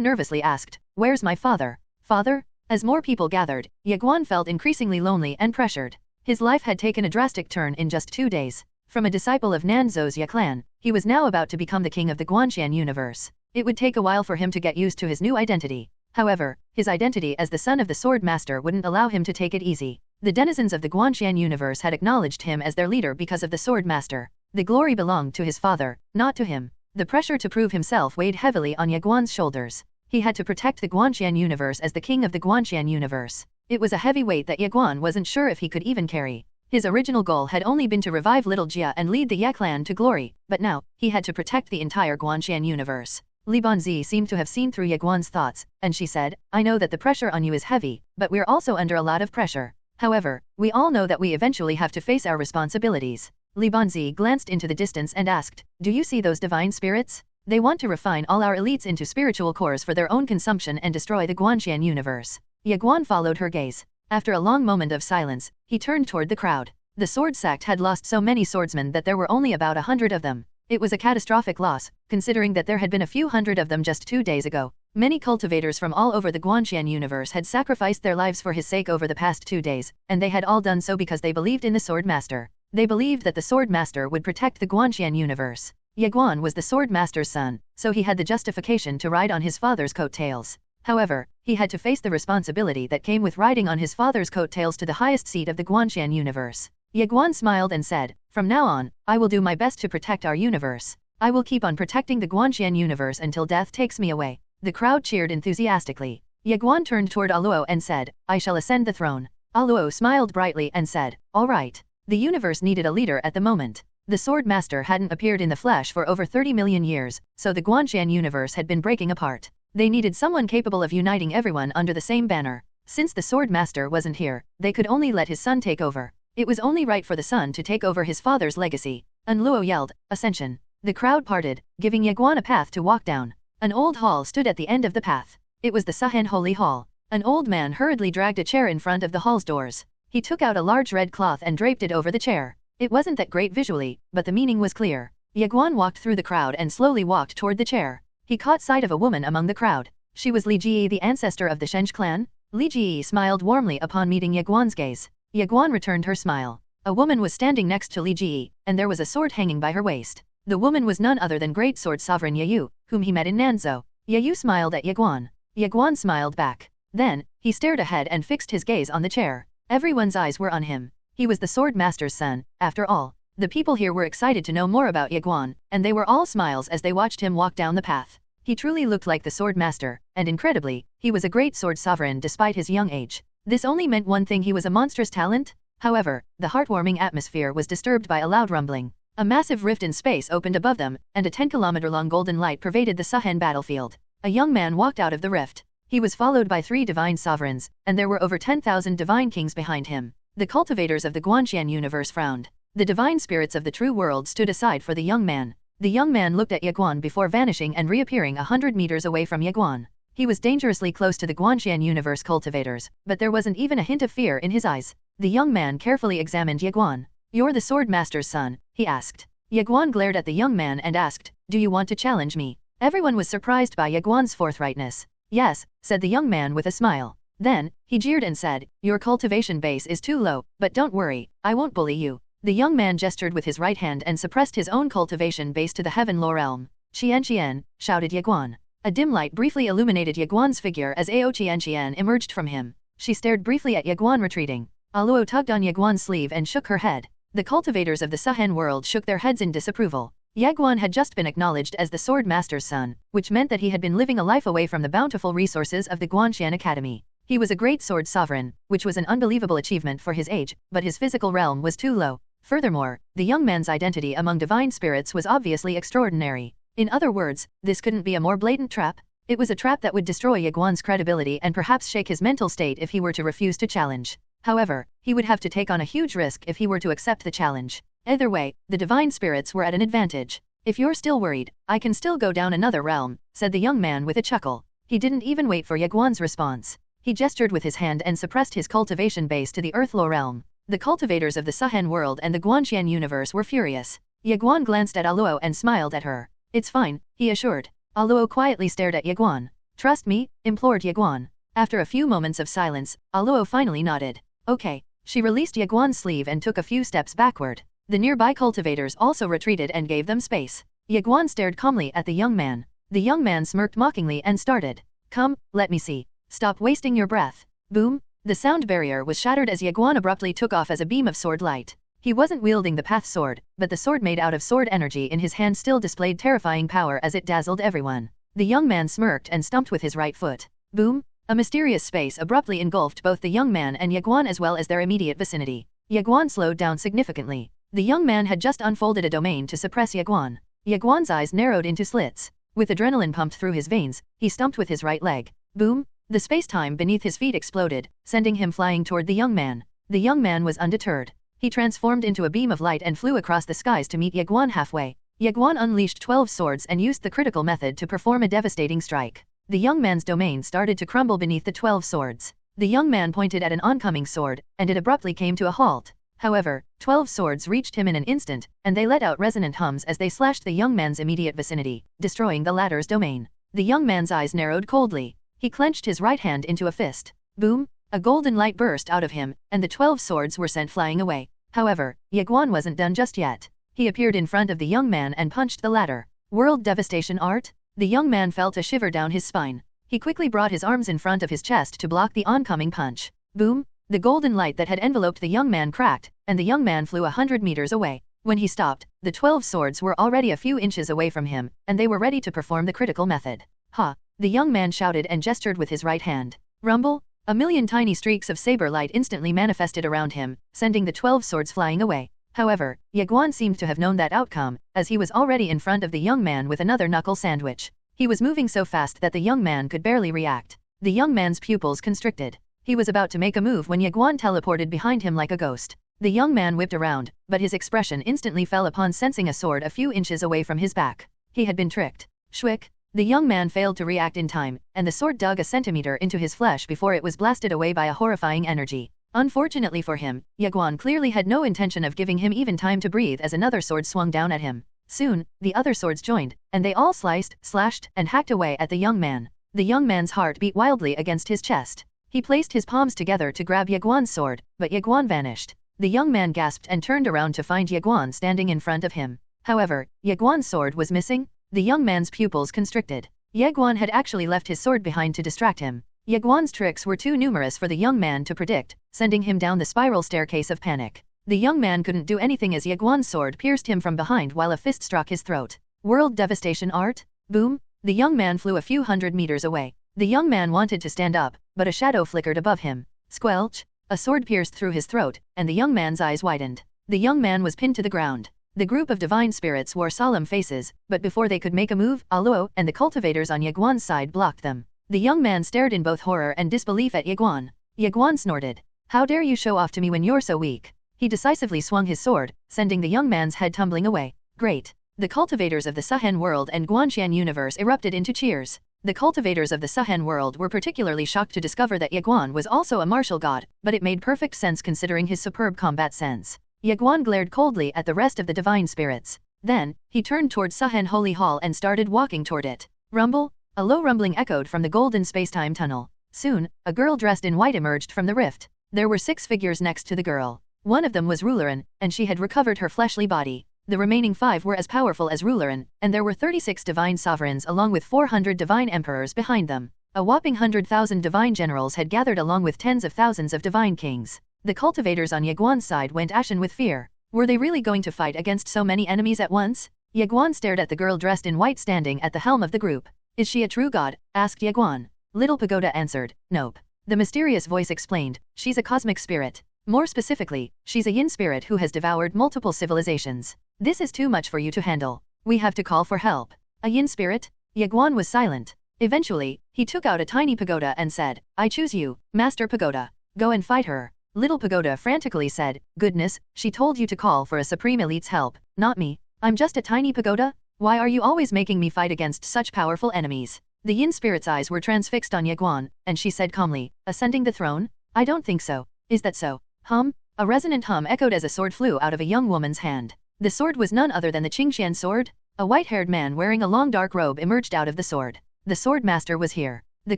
[SPEAKER 2] nervously asked, "Where's my father?" "Father?" As more people gathered, Ye Guan felt increasingly lonely and pressured. His life had taken a drastic turn in just 2 days. From a disciple of Nanzhou's Ye clan, he was now about to become the king of the Guanxian universe. It would take a while for him to get used to his new identity. However, his identity as the son of the Sword Master wouldn't allow him to take it easy. The denizens of the Guanxian universe had acknowledged him as their leader because of the Sword Master. The glory belonged to his father, not to him. The pressure to prove himself weighed heavily on Ye Guan's shoulders. He had to protect the Guanxian universe as the king of the Guanxian universe. It was a heavy weight that Ye Guan wasn't sure if he could even carry. His original goal had only been to revive Little Jia and lead the Ye clan to glory, but now, he had to protect the entire Guanxian universe. Li Banzi seemed to have seen through Ye Guan's thoughts, and she said, "I know that the pressure on you is heavy, but we're also under a lot of pressure. However, we all know that we eventually have to face our responsibilities." Li Banzi glanced into the distance and asked, "Do you see those divine spirits?" They want to refine all our elites into spiritual cores for their own consumption and destroy the Guanxian universe. Ye Guan followed her gaze. After a long moment of silence, he turned toward the crowd. The sword sect had lost so many swordsmen that there were only about 100 of them. It was a catastrophic loss, considering that there had been a few hundred of them just 2 days ago. Many cultivators from all over the Guanxian universe had sacrificed their lives for his sake over the past 2 days, and they had all done so because they believed in the Sword Master. They believed that the Sword Master would protect the Guanxian universe. Ye Guan was the Sword Master's son, so he had the justification to ride on his father's coattails. However, he had to face the responsibility that came with riding on his father's coattails to the highest seat of the Guanxian universe. Ye Guan smiled and said, "From now on, I will do my best to protect our universe. I will keep on protecting the Guanxian universe until death takes me away." The crowd cheered enthusiastically. Ye Guan turned toward Aluo and said, "I shall ascend the throne." Aluo smiled brightly and said, "All right." The universe needed a leader at the moment. The Sword Master hadn't appeared in the flesh for over 30 million years, so the Guanxian universe had been breaking apart. They needed someone capable of uniting everyone under the same banner. Since the Sword Master wasn't here, they could only let his son take over. It was only right for the son to take over his father's legacy. Luo yelled, "Ascension." The crowd parted, giving Ye Guan a path to walk down. An old hall stood at the end of the path. It was the Sahen Holy Hall. An old man hurriedly dragged a chair in front of the hall's doors. He took out a large red cloth and draped it over the chair. It wasn't that great visually, but the meaning was clear. Ye Guan walked through the crowd and slowly walked toward the chair. He caught sight of a woman among the crowd. She was Li Ji, the ancestor of the Shenge clan. Li Ji smiled warmly upon meeting Ye Guan's gaze. Ye Guan returned her smile. A woman was standing next to Li Ji, and there was a sword hanging by her waist. The woman was none other than Great Sword Sovereign Ye Yu, whom he met in Nanzhou. Ye Yu smiled at Ye Guan. Ye Guan smiled back. Then, he stared ahead and fixed his gaze on the chair. Everyone's eyes were on him. He was the Sword Master's son, after all. The people here were excited to know more about Ye Guan, and they were all smiles as they watched him walk down the path. He truly looked like the Sword Master, and incredibly, he was a great sword sovereign despite his young age. This only meant one thing: he was a monstrous talent. However, the heartwarming atmosphere was disturbed by a loud rumbling. A massive rift in space opened above them, and a 10-kilometer-long golden light pervaded the Sahen battlefield. A young man walked out of the rift. He was followed by 3 divine sovereigns, and there were over 10,000 divine kings behind him. The cultivators of the Guanxian universe frowned. The divine spirits of the true world stood aside for the young man. The young man looked at Ye Guan before vanishing and reappearing 100 meters away from Ye Guan. He was dangerously close to the Guanxian universe cultivators, but there wasn't even a hint of fear in his eyes. The young man carefully examined Ye Guan. "You're the Sword Master's son?" he asked. Ye Guan glared at the young man and asked, "Do you want to challenge me?" Everyone was surprised by Ye Guan's forthrightness. "Yes," said the young man with a smile. Then, he jeered and said, "Your cultivation base is too low, but don't worry, I won't bully you." The young man gestured with his right hand and suppressed his own cultivation base to the Heaven Law realm. "Qian," shouted Ye Guan. A dim light briefly illuminated Ye Guan's figure as Ao Qian emerged from him. She stared briefly at Ye Guan retreating. Aluo tugged on Ye Guan's sleeve and shook her head. The cultivators of the Sahen world shook their heads in disapproval. Ye Guan had just been acknowledged as the Sword Master's son, which meant that he had been living a life away from the bountiful resources of the Guanxian Academy. He was a great sword sovereign, which was an unbelievable achievement for his age, but his physical realm was too low. Furthermore, the young man's identity among divine spirits was obviously extraordinary. In other words, this couldn't be a more blatant trap. It was a trap that would destroy Ye Guan's credibility and perhaps shake his mental state if he were to refuse to challenge. However, he would have to take on a huge risk if he were to accept the challenge. Either way, the divine spirits were at an advantage. "If you're still worried, I can still go down another realm," said the young man with a chuckle. He didn't even wait for Ye Guan's response. He gestured with his hand and suppressed his cultivation base to the Earth Law realm. The cultivators of the Sahen world and the Guanxian universe were furious. Ye Guan glanced at Aluo and smiled at her. "It's fine," he assured. Aluo quietly stared at Ye Guan. "Trust me," implored Ye Guan. After a few moments of silence, Aluo finally nodded. "Okay." She released Ye Guan's sleeve and took a few steps backward. The nearby cultivators also retreated and gave them space. Ye Guan stared calmly at the young man. The young man smirked mockingly and started. "Come, let me see. Stop wasting your breath." Boom! The sound barrier was shattered as Ye Guan abruptly took off as a beam of sword light. He wasn't wielding the path sword, but the sword made out of sword energy in his hand still displayed terrifying power as it dazzled everyone. The young man smirked and stumped with his right foot. Boom! A mysterious space abruptly engulfed both the young man and Ye Guan as well as their immediate vicinity. Ye Guan slowed down significantly. The young man had just unfolded a domain to suppress Ye Guan. Ye Guan's eyes narrowed into slits. With adrenaline pumped through his veins, he stumped with his right leg. Boom! The space-time beneath his feet exploded, sending him flying toward the young man. The young man was undeterred. He transformed into a beam of light and flew across the skies to meet Ye Guan halfway. Ye Guan unleashed 12 swords and used the critical method to perform a devastating strike. The young man's domain started to crumble beneath the 12 swords. The young man pointed at an oncoming sword, and it abruptly came to a halt. However, 12 swords reached him in an instant, and they let out resonant hums as they slashed the young man's immediate vicinity, destroying the latter's domain. The young man's eyes narrowed coldly. He clenched his right hand into a fist. Boom! A golden light burst out of him, and the 12 swords were sent flying away. However, Ye Guan wasn't done just yet. He appeared in front of the young man and punched the latter. World devastation art? The young man felt a shiver down his spine. He quickly brought his arms in front of his chest to block the oncoming punch. Boom! The golden light that had enveloped the young man cracked, and the young man flew 100 meters away. When he stopped, the 12 swords were already a few inches away from him, and they were ready to perform the critical method. Ha! The young man shouted and gestured with his right hand. Rumble! A million tiny streaks of saber light instantly manifested around him, sending the 12 swords flying away. However, Ye Guan seemed to have known that outcome, as he was already in front of the young man with another knuckle sandwich. He was moving so fast that the young man could barely react. The young man's pupils constricted. He was about to make a move when Ye Guan teleported behind him like a ghost. The young man whipped around, but his expression instantly fell upon sensing a sword a few inches away from his back. He had been tricked. Shwick! The young man failed to react in time, and the sword dug a centimeter into his flesh before it was blasted away by a horrifying energy. Unfortunately for him, Ye Guan clearly had no intention of giving him even time to breathe as another sword swung down at him. Soon, the other swords joined, and they all sliced, slashed, and hacked away at the young man. The young man's heart beat wildly against his chest. He placed his palms together to grab Ye Guan's sword, but Ye Guan vanished. The young man gasped and turned around to find Ye Guan standing in front of him. However, Ye Guan's sword was missing. The young man's pupils constricted. Ye Guan had actually left his sword behind to distract him. Ye Guan's tricks were too numerous for the young man to predict, sending him down the spiral staircase of panic. The young man couldn't do anything as Ye Guan's sword pierced him from behind while a fist struck his throat. World devastation art? Boom! The young man flew a few hundred meters away. The young man wanted to stand up, but a shadow flickered above him. Squelch! A sword pierced through his throat, and the young man's eyes widened. The young man was pinned to the ground. The group of divine spirits wore solemn faces, but before they could make a move, Aluo and the cultivators on Ye Guan's side blocked them. The young man stared in both horror and disbelief at Ye Guan. Ye Guan snorted. How dare you show off to me when you're so weak? He decisively swung his sword, sending the young man's head tumbling away. Great! The cultivators of the Suhen world and Guanxian universe erupted into cheers. The cultivators of the Suhen world were particularly shocked to discover that Ye Guan was also a martial god, but it made perfect sense considering his superb combat sense. Ye Guan glared coldly at the rest of the divine spirits. Then, he turned toward Suhen Holy Hall and started walking toward it. Rumble! A low rumbling echoed from the golden spacetime tunnel. Soon, a girl dressed in white emerged from the rift. There were 6 figures next to the girl. One of them was Rulerin, and she had recovered her fleshly body. The remaining 5 were as powerful as Rulerin, and there were 36 divine sovereigns along with 400 divine emperors behind them. A whopping 100,000 divine generals had gathered along with tens of thousands of divine kings. The cultivators on Ye Guan's side went ashen with fear. Were they really going to fight against so many enemies at once? Ye Guan stared at the girl dressed in white standing at the helm of the group. Is she a true god? Asked Ye Guan. Little Pagoda answered, nope. The mysterious voice explained, she's a cosmic spirit. More specifically, she's a yin spirit who has devoured multiple civilizations. This is too much for you to handle. We have to call for help. A yin spirit? Ye Guan was silent. Eventually, he took out a tiny pagoda and said, I choose you, Master Pagoda. Go and fight her. Little Pagoda frantically said, goodness, she told you to call for a supreme elite's help, not me. I'm just a tiny pagoda? Why are you always making me fight against such powerful enemies? The yin spirit's eyes were transfixed on Ye Guan, and she said calmly, ascending the throne? I don't think so. Is that so? Hum? A resonant hum echoed as a sword flew out of a young woman's hand. The sword was none other than the Qingxian sword. A white-haired man wearing a long dark robe emerged out of the sword. The sword master was here. The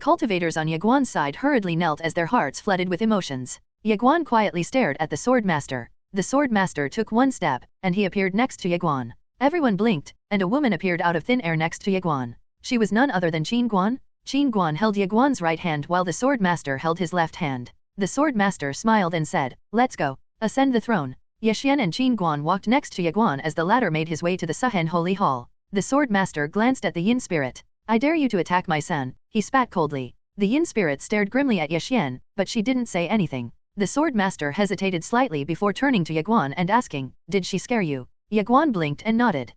[SPEAKER 2] cultivators on Ye Guan's side hurriedly knelt as their hearts flooded with emotions. Ye Guan quietly stared at the sword master. The sword master took one step, and he appeared next to Ye Guan. Everyone blinked, and a woman appeared out of thin air next to Ye Guan. She was none other than Ye Guan. Ye Guan held Ye Guan's right hand while the sword master held his left hand. The sword master smiled and said, let's go. Ascend the throne. Ye Xian and Ye Guan walked next to Ye Guan as the latter made his way to the Suhen Holy Hall. The sword master glanced at the yin spirit. I dare you to attack my son, he spat coldly. The yin spirit stared grimly at Ye Xian, but she didn't say anything. The sword master hesitated slightly before turning to Ye Guan and asking, did she scare you? Ye Guan blinked and nodded.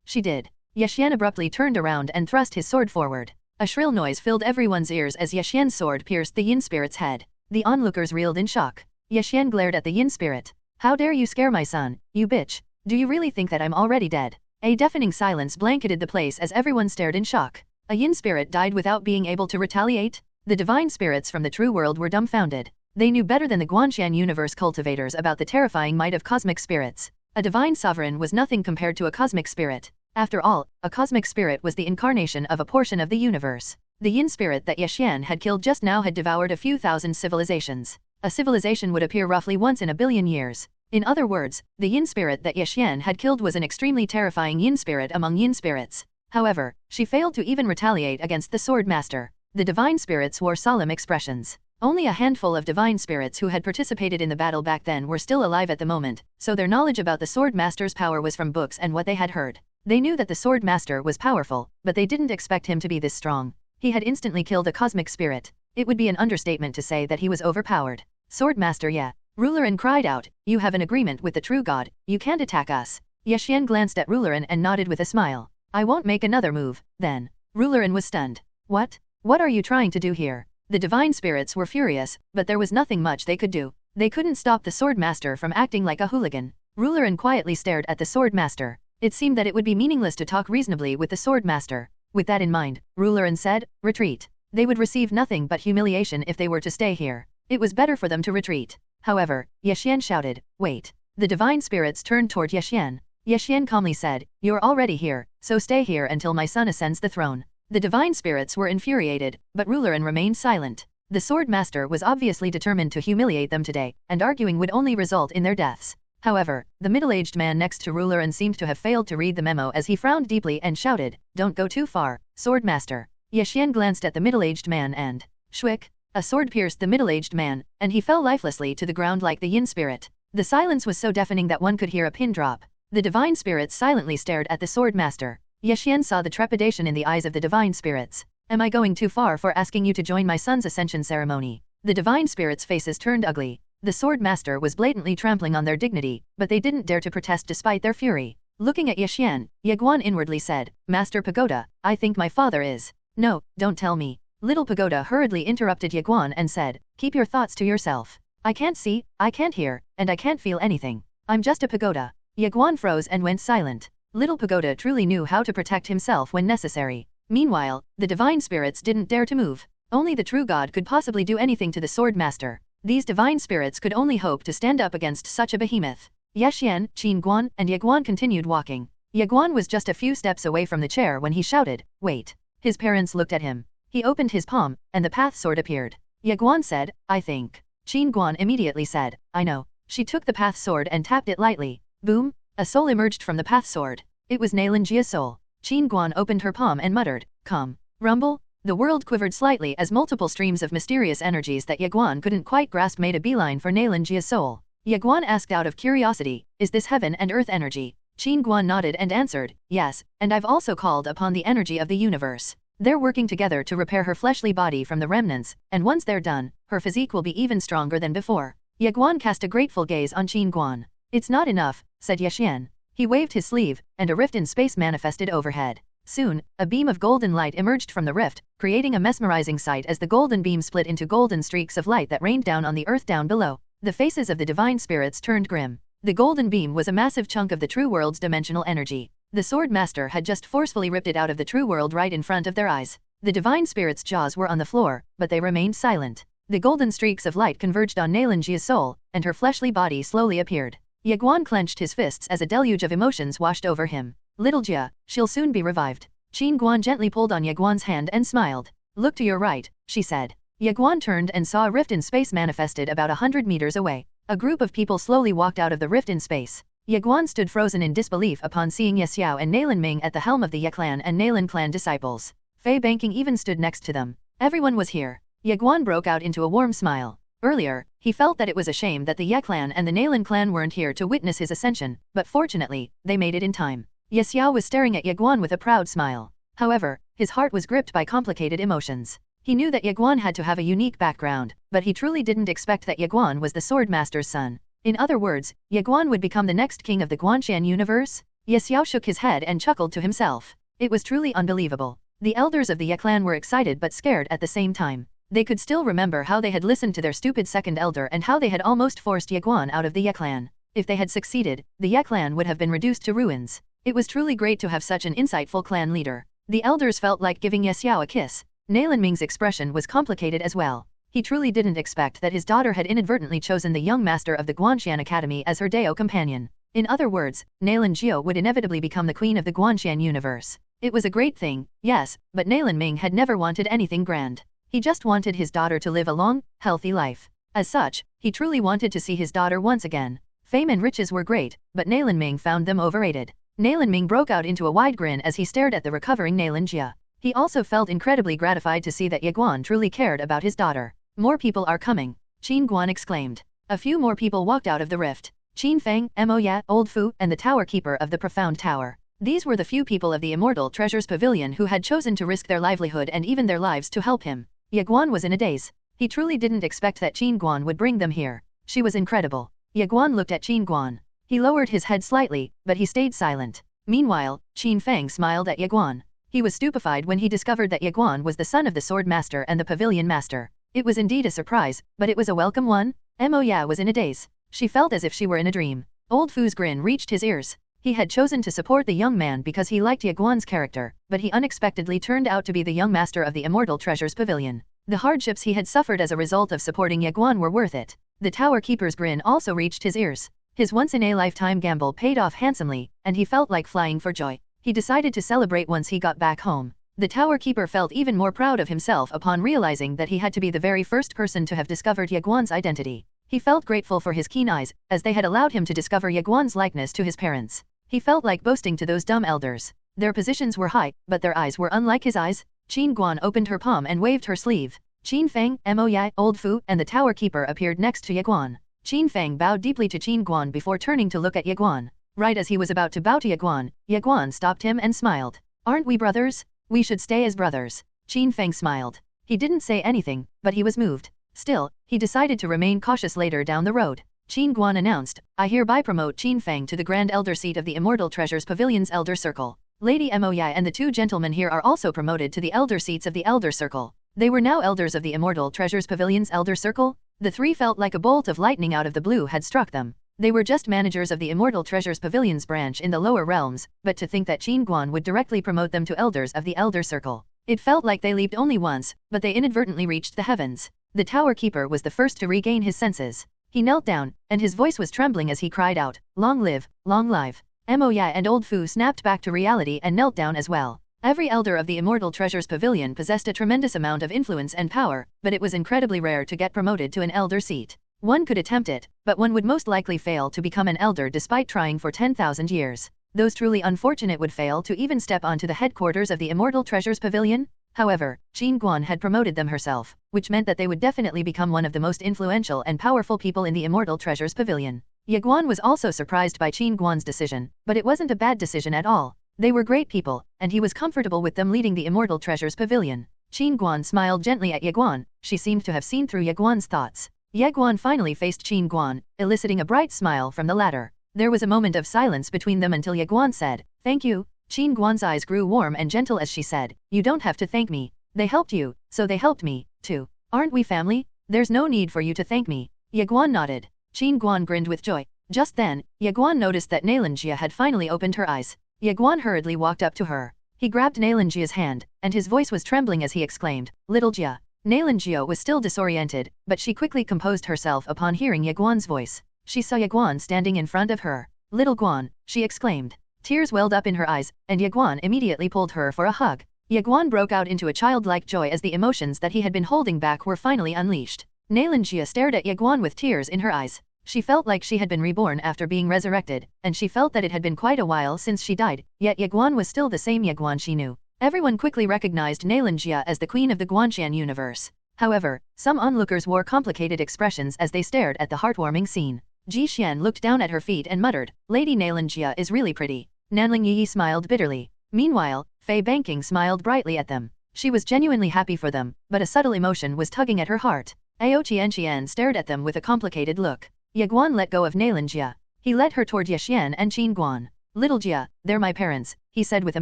[SPEAKER 2] She did. Ye Xian abruptly turned around and thrust his sword forward. A shrill noise filled everyone's ears as Ye Xian's sword pierced the yin spirit's head. The onlookers reeled in shock. Ye Xian glared at the yin spirit. How dare you scare my son, you bitch? Do you really think that I'm already dead? A deafening silence blanketed the place as everyone stared in shock. A yin spirit died without being able to retaliate? The divine spirits from the true world were dumbfounded. They knew better than the Guanxian universe cultivators about the terrifying might of cosmic spirits. A divine sovereign was nothing compared to a cosmic spirit. After all, a cosmic spirit was the incarnation of a portion of the universe. The yin spirit that Ye Guan had killed just now had devoured a few thousand civilizations. A civilization would appear roughly once in a billion years. In other words, the yin spirit that Ye Guan had killed was an extremely terrifying yin spirit among yin spirits. However, she failed to even retaliate against the sword master. The divine spirits wore solemn expressions. Only a handful of divine spirits who had participated in the battle back then were still alive at the moment, so their knowledge about the sword master's power was from books and what they had heard. They knew that the sword master was powerful, but they didn't expect him to be this strong. He had instantly killed a cosmic spirit. It would be an understatement to say that he was overpowered. Sword master Ye. Rulerin cried out, "You have an agreement with the true god, you can't attack us." Ye Guan glanced at Rulerin and nodded with a smile. "I won't make another move, then." Rulerin was stunned. "What? What are you trying to do here?" The divine spirits were furious, but there was nothing much they could do. They couldn't stop the sword master from acting like a hooligan. Rulerin quietly stared at the sword master. It seemed that it would be meaningless to talk reasonably with the sword master. With that in mind, Rulerin said, "Retreat." They would receive nothing but humiliation if they were to stay here. It was better for them to retreat. However, Ye Guan shouted, "Wait." The divine spirits turned toward Ye Guan. Ye Guan calmly said, "You're already here, so stay here until my son ascends the throne." The divine spirits were infuriated, but Rulerin remained silent. The sword master was obviously determined to humiliate them today, and arguing would only result in their deaths. However, the middle-aged man next to Rulerin seemed to have failed to read the memo as he frowned deeply and shouted, "Don't go too far, sword master." Ye Guan glanced at the middle-aged man and, shwick, a sword pierced the middle-aged man, and he fell lifelessly to the ground like the yin spirit. The silence was so deafening that one could hear a pin drop. The divine spirits silently stared at the sword master. Ye Guan saw the trepidation in the eyes of the divine spirits. "Am I going too far for asking you to join my son's ascension ceremony?" The divine spirits' faces turned ugly. The sword master was blatantly trampling on their dignity, but they didn't dare to protest despite their fury. Looking at Ye Guan, Ye Guan inwardly said, "Master Pagoda, I think my father is." "No, don't tell me." Little Pagoda hurriedly interrupted Ye Guan and said, "Keep your thoughts to yourself. I can't see, I can't hear, and I can't feel anything. I'm just a pagoda." Ye Guan froze and went silent. Little Pagoda truly knew how to protect himself when necessary. Meanwhile, the divine spirits didn't dare to move. Only the true god could possibly do anything to the sword master. These divine spirits could only hope to stand up against such a behemoth. Ye Guan, Qin Guan, and Ye Guan continued walking. Ye Guan was just a few steps away from the chair when he shouted, "Wait." His parents looked at him. He opened his palm, and the path sword appeared. Ye Guan said, "I think." Qin Guan immediately said, "I know." She took the path sword and tapped it lightly. Boom! A soul emerged from the path sword. It was Nalan Jia's soul. Qin Guan opened her palm and muttered, "Come." Rumble! The world quivered slightly as multiple streams of mysterious energies that Ye Guan couldn't quite grasp made a beeline for Nalan Jia's soul. Ye Guan asked out of curiosity, "Is this heaven and earth energy?" Qin Guan nodded and answered, "Yes, and I've also called upon the energy of the universe." They're working together to repair her fleshly body from the remnants, and once they're done, her physique will be even stronger than before. Ye Guan cast a grateful gaze on Qin Guan. "It's not enough," said Ye Guan. He waved his sleeve, and a rift in space manifested overhead. Soon, a beam of golden light emerged from the rift, creating a mesmerizing sight as the golden beam split into golden streaks of light that rained down on the earth down below. The faces of the divine spirits turned grim. The golden beam was a massive chunk of the true world's dimensional energy. The sword master had just forcefully ripped it out of the true world right in front of their eyes. The divine spirits' jaws were on the floor, but they remained silent. The golden streaks of light converged on Nalan Jia's soul, and her fleshly body slowly appeared. Ye Guan clenched his fists as a deluge of emotions washed over him. "Little Jia, she'll soon be revived." Qin Guan gently pulled on Ye Guan's hand and smiled. "Look to your right," she said. Ye Guan turned and saw a rift in space manifested about 100 meters away. A group of people slowly walked out of the rift in space. Ye Guan stood frozen in disbelief upon seeing Ye Xiao and Nalan Ming at the helm of the Ye clan and Nalan clan disciples. Fei Banking even stood next to them. Everyone was here. Ye Guan broke out into a warm smile. Earlier, he felt that it was a shame that the Ye clan and the Nalan clan weren't here to witness his ascension, but fortunately, they made it in time. Ye Xiao was staring at Ye Guan with a proud smile. However, his heart was gripped by complicated emotions. He knew that Ye Guan had to have a unique background, but he truly didn't expect that Ye Guan was the sword master's son. In other words, Ye Guan would become the next king of the Guanxian universe? Ye Xiao shook his head and chuckled to himself. It was truly unbelievable. The elders of the Ye clan were excited but scared at the same time. They could still remember how they had listened to their stupid second elder and how they had almost forced Ye Guan out of the Ye clan. If they had succeeded, the Ye clan would have been reduced to ruins. It was truly great to have such an insightful clan leader. The elders felt like giving Ye Xiao a kiss. Nalan Ming's expression was complicated as well. He truly didn't expect that his daughter had inadvertently chosen the young master of the Guanxian Academy as her Dao companion. In other words, Nalan Jiao would inevitably become the queen of the Guanxian universe. It was a great thing, yes, but Nalan Ming had never wanted anything grand. He just wanted his daughter to live a long, healthy life. As such, he truly wanted to see his daughter once again. Fame and riches were great, but Nalan Ming found them overrated. Nalan Ming broke out into a wide grin as he stared at the recovering Nalan Jia. He also felt incredibly gratified to see that Ye Guan truly cared about his daughter. More people are coming, Qin Guan exclaimed. A few more people walked out of the rift. Qin Feng, Mo Ya, Old Fu, and the tower keeper of the Profound Tower. These were the few people of the Immortal Treasures Pavilion who had chosen to risk their livelihood and even their lives to help him. Ye Guan was in a daze. He truly didn't expect that Qin Guan would bring them here. She was incredible. Ye Guan looked at Qin Guan. He lowered his head slightly, but he stayed silent. Meanwhile, Qin Feng smiled at Ye Guan. He was stupefied when he discovered that Ye Guan was the son of the Sword Master and the Pavilion Master. It was indeed a surprise, but it was a welcome one. Mo Ya was in a daze. She felt as if she were in a dream. Old Fu's grin reached his ears. He had chosen to support the young man because he liked Ye Guan's character, but he unexpectedly turned out to be the young master of the Immortal Treasures Pavilion. The hardships he had suffered as a result of supporting Ye Guan were worth it. The tower keeper's grin also reached his ears. His once-in-a-lifetime gamble paid off handsomely, and he felt like flying for joy. He decided to celebrate once he got back home. The tower keeper felt even more proud of himself upon realizing that he had to be the very first person to have discovered Ye Guan's identity. He felt grateful for his keen eyes, as they had allowed him to discover Ye Guan's likeness to his parents. He felt like boasting to those dumb elders. Their positions were high, but their eyes were unlike his eyes. Qin Guan opened her palm and waved her sleeve. Qin Feng, Mo Ya, Old Fu, and the tower keeper appeared next to Ye Guan. Qin Feng bowed deeply to Qin Guan before turning to look at Ye Guan. Right as he was about to bow to Ye Guan stopped him and smiled. Aren't we brothers? We should stay as brothers. Qin Feng smiled. He didn't say anything, but he was moved. Still, he decided to remain cautious later down the road. Qin Guan announced, I hereby promote Qin Feng to the Grand Elder Seat of the Immortal Treasures Pavilion's Elder Circle. Lady Mo Ya and the two gentlemen here are also promoted to the Elder Seats of the Elder Circle. They were now elders of the Immortal Treasures Pavilion's Elder Circle. The three felt like a bolt of lightning out of the blue had struck them. They were just managers of the Immortal Treasures Pavilion's branch in the lower realms, but to think that Qin Guan would directly promote them to elders of the Elder Circle. It felt like they leaped only once, but they inadvertently reached the heavens. The tower keeper was the first to regain his senses. He knelt down, and his voice was trembling as he cried out, Long live, long live. Mo Ya and Old Fu snapped back to reality and knelt down as well. Every elder of the Immortal Treasures Pavilion possessed a tremendous amount of influence and power, but it was incredibly rare to get promoted to an elder seat. One could attempt it, but one would most likely fail to become an elder despite trying for 10,000 years. Those truly unfortunate would fail to even step onto the headquarters of the Immortal Treasures Pavilion. However, Qin Guan had promoted them herself, which meant that they would definitely become one of the most influential and powerful people in the Immortal Treasures Pavilion. Ye Guan was also surprised by Qin Guan's decision, but it wasn't a bad decision at all. They were great people, and he was comfortable with them leading the Immortal Treasures Pavilion. Qin Guan smiled gently at Ye Guan. She seemed to have seen through Ye Guan's thoughts. Ye Guan finally faced Qin Guan, eliciting a bright smile from the latter. There was a moment of silence between them until Ye Guan said, Thank you. Qin Guan's eyes grew warm and gentle as she said, You don't have to thank me. They helped you, so they helped me, too. Aren't we family? There's no need for you to thank me. Ye Guan nodded. Qin Guan grinned with joy. Just then, Ye Guan noticed that Nalan Jia had finally opened her eyes. Ye Guan hurriedly walked up to her. He grabbed Nalan Jia's hand, and his voice was trembling as he exclaimed, Little Jia. Nalan Jia was still disoriented, but she quickly composed herself upon hearing Ye Guan's voice. She saw Ye Guan standing in front of her. Little Guan, she exclaimed. Tears welled up in her eyes, and Ye Guan immediately pulled her for a hug. Ye Guan broke out into a childlike joy as the emotions that he had been holding back were finally unleashed. Nalan Jia stared at Ye Guan with tears in her eyes. She felt like she had been reborn after being resurrected, and she felt that it had been quite a while since she died, yet Ye Guan was still the same Ye Guan she knew. Everyone quickly recognized Nalan Jia as the queen of the Guanxian universe. However, some onlookers wore complicated expressions as they stared at the heartwarming scene. Ji Xian looked down at her feet and muttered, Lady Nalan Jia is really pretty. Nanling Yi smiled bitterly. Meanwhile, Fei Banking smiled brightly at them. She was genuinely happy for them, but a subtle emotion was tugging at her heart. Ao Qian stared at them with a complicated look. Ye Guan let go of Nalan Jia. He led her toward Ye Xian and Qin Guan. Little Jia, they're my parents, he said with a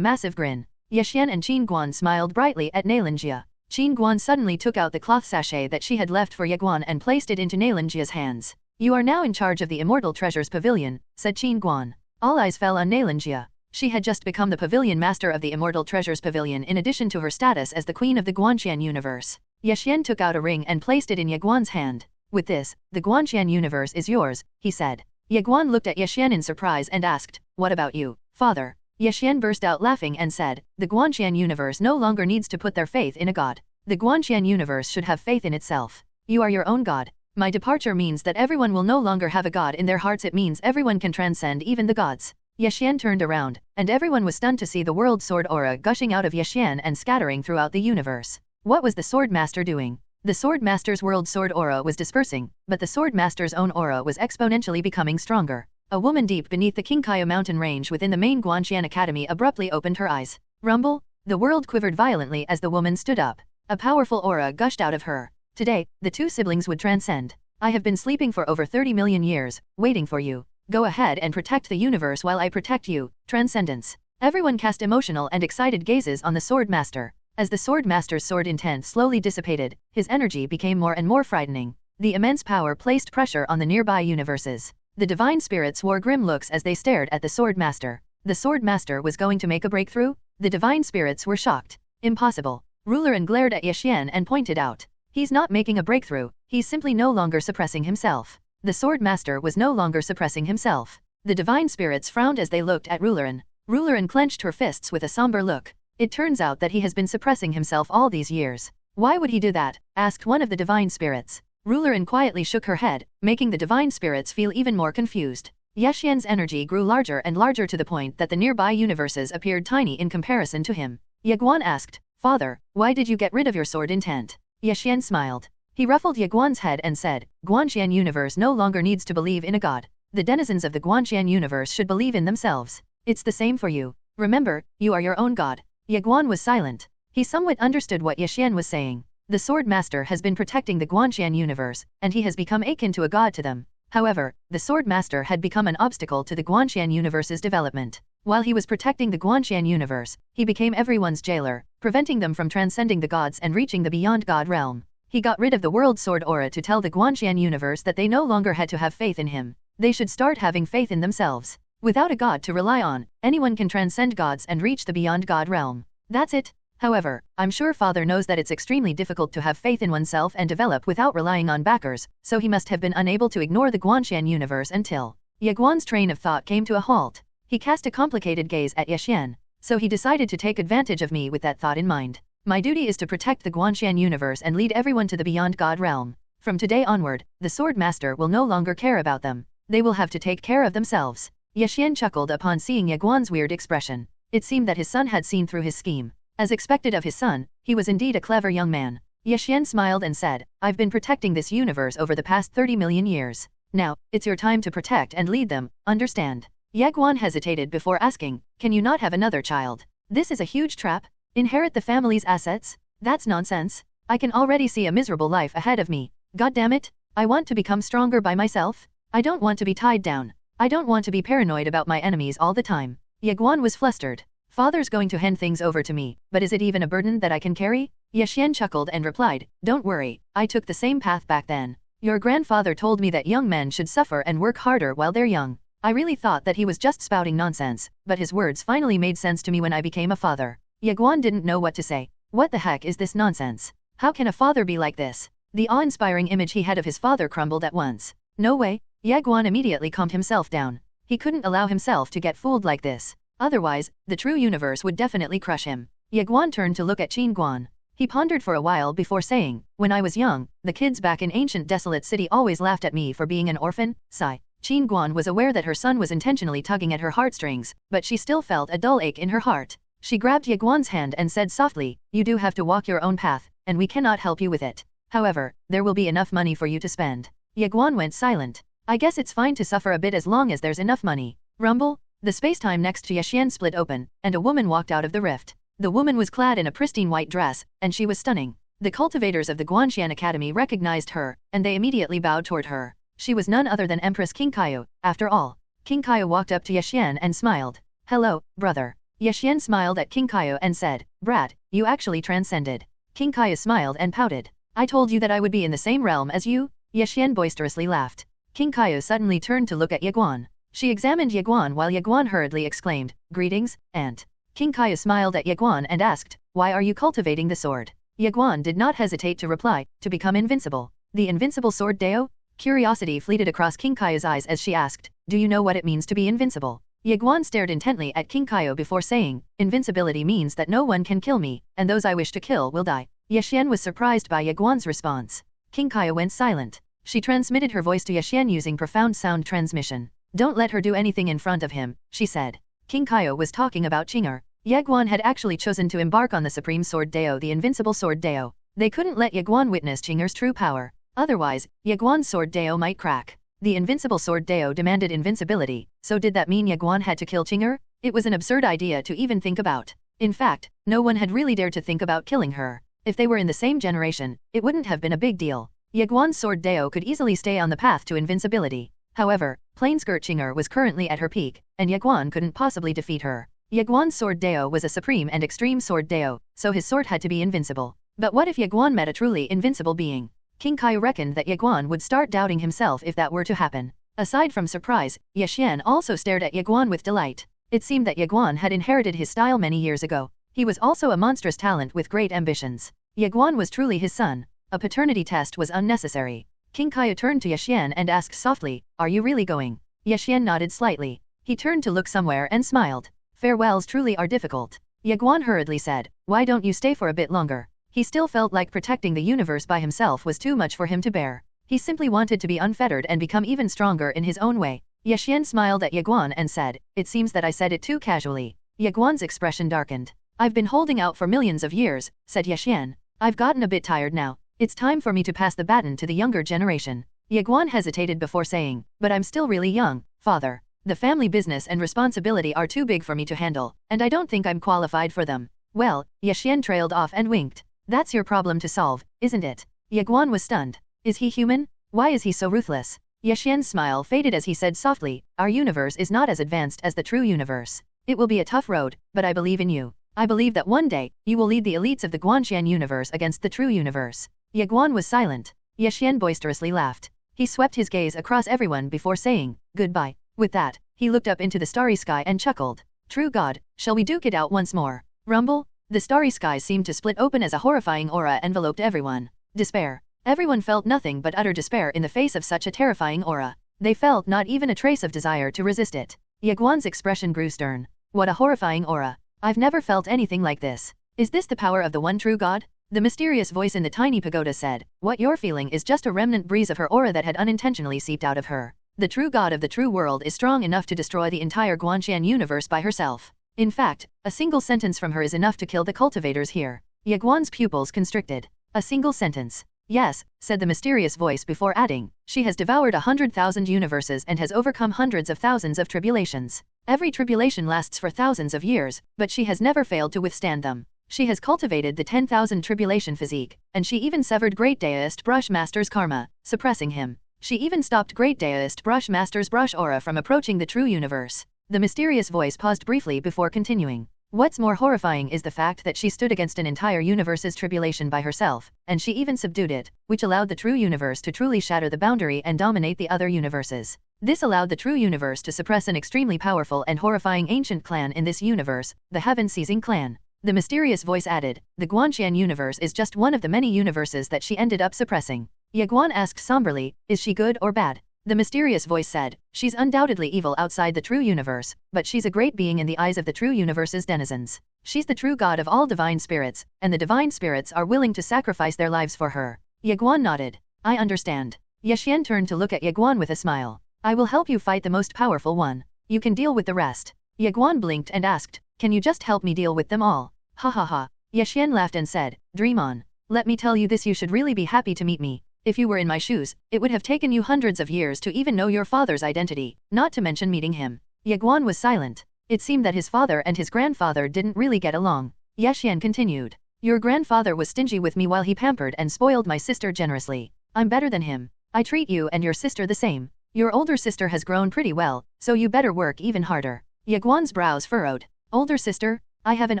[SPEAKER 2] massive grin. Ye Xian and Qin Guan smiled brightly at Nalan Jia. Qin Guan suddenly took out the cloth sachet that she had left for Ye Guan and placed it into Nalan Jia's hands. You are now in charge of the Immortal Treasures Pavilion, said Qin Guan. All eyes fell on Nalan Jia. She had just become the pavilion master of the Immortal Treasures Pavilion in addition to her status as the queen of the Guanxian universe. Ye Xian took out a ring and placed it in Ye Guan's hand. With this, the Guanxian universe is yours, he said. Ye Guan looked at Ye Xian in surprise and asked, what about you, father? Ye Xian burst out laughing and said, the Guanxian universe no longer needs to put their faith in a god. The Guanxian universe should have faith in itself. You are your own god. My departure means that everyone will no longer have a god in their hearts. It means everyone can transcend even the gods. Ye Xian turned around, and everyone was stunned to see the world sword aura gushing out of Ye Xian and scattering throughout the universe. What was the sword master doing? The sword master's world sword aura was dispersing, but the sword master's own aura was exponentially becoming stronger. A woman deep beneath the Qingqiao mountain range within the main Guanxian Academy abruptly opened her eyes. Rumble! The world quivered violently as the woman stood up. A powerful aura gushed out of her. Today, the two siblings would transcend. I have been sleeping for over 30 million years, waiting for you. Go ahead and protect the universe while I protect you. Transcendence. Everyone cast emotional and excited gazes on the sword master. As the sword master's sword intent slowly dissipated, his energy became more and more frightening. The immense power placed pressure on the nearby universes. The divine spirits wore grim looks as they stared at the sword master. The sword master was going to make a breakthrough? The divine spirits were shocked. Impossible. Ruler glared at Ye Xian and pointed out. He's not making a breakthrough, he's simply no longer suppressing himself. The sword master was no longer suppressing himself. The divine spirits frowned as they looked at Rulerin. Rulerin clenched her fists with a somber look. It turns out that he has been suppressing himself all these years. Why would he do that? Asked one of the divine spirits. Rulerin quietly shook her head, making the divine spirits feel even more confused. Ye Xian's energy grew larger and larger to the point that the nearby universes appeared tiny in comparison to him. Ye Guan asked, Father, why did you get rid of your sword intent? Ye Xian smiled. He ruffled Ye Guan's head and said, Guanxian universe no longer needs to believe in a god. The denizens of the Guanxian universe should believe in themselves. It's the same for you. Remember, you are your own god. Ye Guan was silent. He somewhat understood what Ye Xian was saying. The sword master has been protecting the Guanxian universe, and he has become akin to a god to them. However, the sword master had become an obstacle to the Guanxian universe's development. While he was protecting the Guanxian universe, he became everyone's jailer, preventing them from transcending the gods and reaching the beyond god realm. He got rid of the world sword aura to tell the Guanxian universe that they no longer had to have faith in him. They should start having faith in themselves. Without a god to rely on, anyone can transcend gods and reach the beyond god realm. That's it. However, I'm sure father knows that it's extremely difficult to have faith in oneself and develop without relying on backers, so he must have been unable to ignore the Guanxian universe until Ye Guan's train of thought came to a halt. He cast a complicated gaze at Ye Xian. So he decided to take advantage of me with that thought in mind. My duty is to protect the Guanxian universe and lead everyone to the beyond god realm. From today onward, the sword master will no longer care about them. They will have to take care of themselves. Ye Xian chuckled upon seeing Ye Guan's weird expression. It seemed that his son had seen through his scheme. As expected of his son, he was indeed a clever young man. Ye Xian smiled and said, I've been protecting this universe over the past 30 million years. Now, it's your time to protect and lead them, understand? Ye Guan hesitated before asking, can you not have another child? This is a huge trap. Inherit the family's assets? That's nonsense. I can already see a miserable life ahead of me. God damn it. I want to become stronger by myself. I don't want to be tied down. I don't want to be paranoid about my enemies all the time. Ye Guan was flustered. Father's going to hand things over to me, but is it even a burden that I can carry? Ye Xian chuckled and replied, don't worry, I took the same path back then. Your grandfather told me that young men should suffer and work harder while they're young. I really thought that he was just spouting nonsense, but his words finally made sense to me when I became a father. Ye Guan didn't know what to say. What the heck is this nonsense? How can a father be like this? The awe-inspiring image he had of his father crumbled at once. No way. Ye Guan immediately calmed himself down. He couldn't allow himself to get fooled like this. Otherwise, the true universe would definitely crush him. Ye Guan turned to look at Qin Guan. He pondered for a while before saying, when I was young, the kids back in ancient desolate city always laughed at me for being an orphan. Sigh. Qin Guan was aware that her son was intentionally tugging at her heartstrings, but she still felt a dull ache in her heart. She grabbed Ye Guan's hand and said softly, you do have to walk your own path, and we cannot help you with it. However, there will be enough money for you to spend. Ye Guan went silent. I guess it's fine to suffer a bit as long as there's enough money. Rumble? The spacetime next to Ye Xian split open, and a woman walked out of the rift. The woman was clad in a pristine white dress, and she was stunning. The cultivators of the Guanxian Academy recognized her, and they immediately bowed toward her. She was none other than Empress Qingqiao, after all. Qingqiao walked up to Ye Xian and smiled. Hello, brother. Ye Xian smiled at Qingqiao and said, Brat, you actually transcended. Qingqiao smiled and pouted. I told you that I would be in the same realm as you? Ye Xian boisterously laughed. Qingqiao suddenly turned to look at Ye Guan. She examined Ye Guan while Ye Guan hurriedly exclaimed, "Greetings, Aunt." King Kaya smiled at Ye Guan and asked, "Why are you cultivating the sword?" Ye Guan did not hesitate to reply, "To become invincible." The invincible sword Dao? Curiosity fleeted across King Kaya's eyes as she asked, "Do you know what it means to be invincible?" Ye Guan stared intently at King Kaya before saying, "Invincibility means that no one can kill me, and those I wish to kill will die." Ye Xian was surprised by Ye Guan's response. King Kaya went silent. She transmitted her voice to Ye Xian using profound sound transmission. "Don't let her do anything in front of him," she said. King Kaya was talking about Qing'er. Ye Guan had actually chosen to embark on the Supreme Sword Dao, the invincible Sword Dao. They couldn't let Ye Guan witness Qing'er's true power. Otherwise, Ye Guan's Sword Dao might crack. The invincible Sword Dao demanded invincibility, so did that mean Ye Guan had to kill Qing'er? It was an absurd idea to even think about. In fact, no one had really dared to think about killing her. If they were in the same generation, it wouldn't have been a big deal. Ye Guan's Sword Dao could easily stay on the path to invincibility. However, plain-skirt Qing'er was currently at her peak, and Ye Guan couldn't possibly defeat her. Ye Guan's Sword Dao was a supreme and extreme Sword Dao, so his sword had to be invincible. But what if Ye Guan met a truly invincible being? King Kaya reckoned that Ye Guan would start doubting himself if that were to happen. Aside from surprise, Ye Xian also stared at Ye Guan with delight. It seemed that Ye Guan had inherited his style many years ago. He was also a monstrous talent with great ambitions. Ye Guan was truly his son. A paternity test was unnecessary. King Kaya turned to Ye Xian and asked softly, "Are you really going?" Ye Xian nodded slightly. He turned to look somewhere and smiled. "Farewells truly are difficult." Ye Guan hurriedly said, "Why don't you stay for a bit longer?" He still felt like protecting the universe by himself was too much for him to bear. He simply wanted to be unfettered and become even stronger in his own way. Ye Xian smiled at Ye Guan and said, "It seems that I said it too casually." Ye Guan's expression darkened. "I've been holding out for millions of years," said Ye Xian. "I've gotten a bit tired now. It's time for me to pass the baton to the younger generation." Ye Guan hesitated before saying, "But I'm still really young, father. The family business and responsibility are too big for me to handle, and I don't think I'm qualified for them." "Well," Ye Xian trailed off and winked. "That's your problem to solve, isn't it?" Ye Guan was stunned. Is he human? Why is he so ruthless? Ye Xian's smile faded as he said softly, "Our universe is not as advanced as the true universe. It will be a tough road, but I believe in you. I believe that one day, you will lead the elites of the Guanxian universe against the true universe." Ye Guan was silent. Ye Xian boisterously laughed. He swept his gaze across everyone before saying, "Goodbye." With that, he looked up into the starry sky and chuckled. "True God, shall we duke it out once more?" Rumble? The starry skies seemed to split open as a horrifying aura enveloped everyone. Despair. Everyone felt nothing but utter despair in the face of such a terrifying aura. They felt not even a trace of desire to resist it. Ye Guan's expression grew stern. "What a horrifying aura. I've never felt anything like this. Is this the power of the one true God?" The mysterious voice in the tiny pagoda said, "What you're feeling is just a remnant breeze of her aura that had unintentionally seeped out of her. The true God of the true world is strong enough to destroy the entire Guanxian universe by herself. In fact, a single sentence from her is enough to kill the cultivators here." Ye Guan's pupils constricted. A single sentence. "Yes," said the mysterious voice before adding, "She has devoured 100,000 universes and has overcome hundreds of thousands of tribulations. Every tribulation lasts for thousands of years, but she has never failed to withstand them. She has cultivated the 10,000 tribulation physique, and she even severed Great Daoist Brush Master's karma, suppressing him. She even stopped Great Daoist Brush Master's brush aura from approaching the true universe." The mysterious voice paused briefly before continuing. "What's more horrifying is the fact that she stood against an entire universe's tribulation by herself, and she even subdued it, which allowed the true universe to truly shatter the boundary and dominate the other universes. This allowed the true universe to suppress an extremely powerful and horrifying ancient clan in this universe, the Heaven-Seizing Clan." The mysterious voice added, "The Guanxian universe is just one of the many universes that she ended up suppressing." Ye Guan asked somberly, "Is she good or bad?" The mysterious voice said, "She's undoubtedly evil outside the true universe, but she's a great being in the eyes of the true universe's denizens. She's the true god of all divine spirits, and the divine spirits are willing to sacrifice their lives for her." Ye Guan nodded. "I understand." Ye Xian turned to look at Ye Guan with a smile. "I will help you fight the most powerful one. You can deal with the rest." Ye Guan blinked and asked, "Can you just help me deal with them all?" "Ha ha ha." Ye Xian laughed and said, "Dream on. Let me tell you this, you should really be happy to meet me. If you were in my shoes, it would have taken you hundreds of years to even know your father's identity, not to mention meeting him." Ye Guan was silent. It seemed that his father and his grandfather didn't really get along. Ye Xian continued, "Your grandfather was stingy with me while he pampered and spoiled my sister generously. I'm better than him. I treat you and your sister the same. Your older sister has grown pretty well, so you better work even harder." Ye Guan's brows furrowed. "Older sister? I have an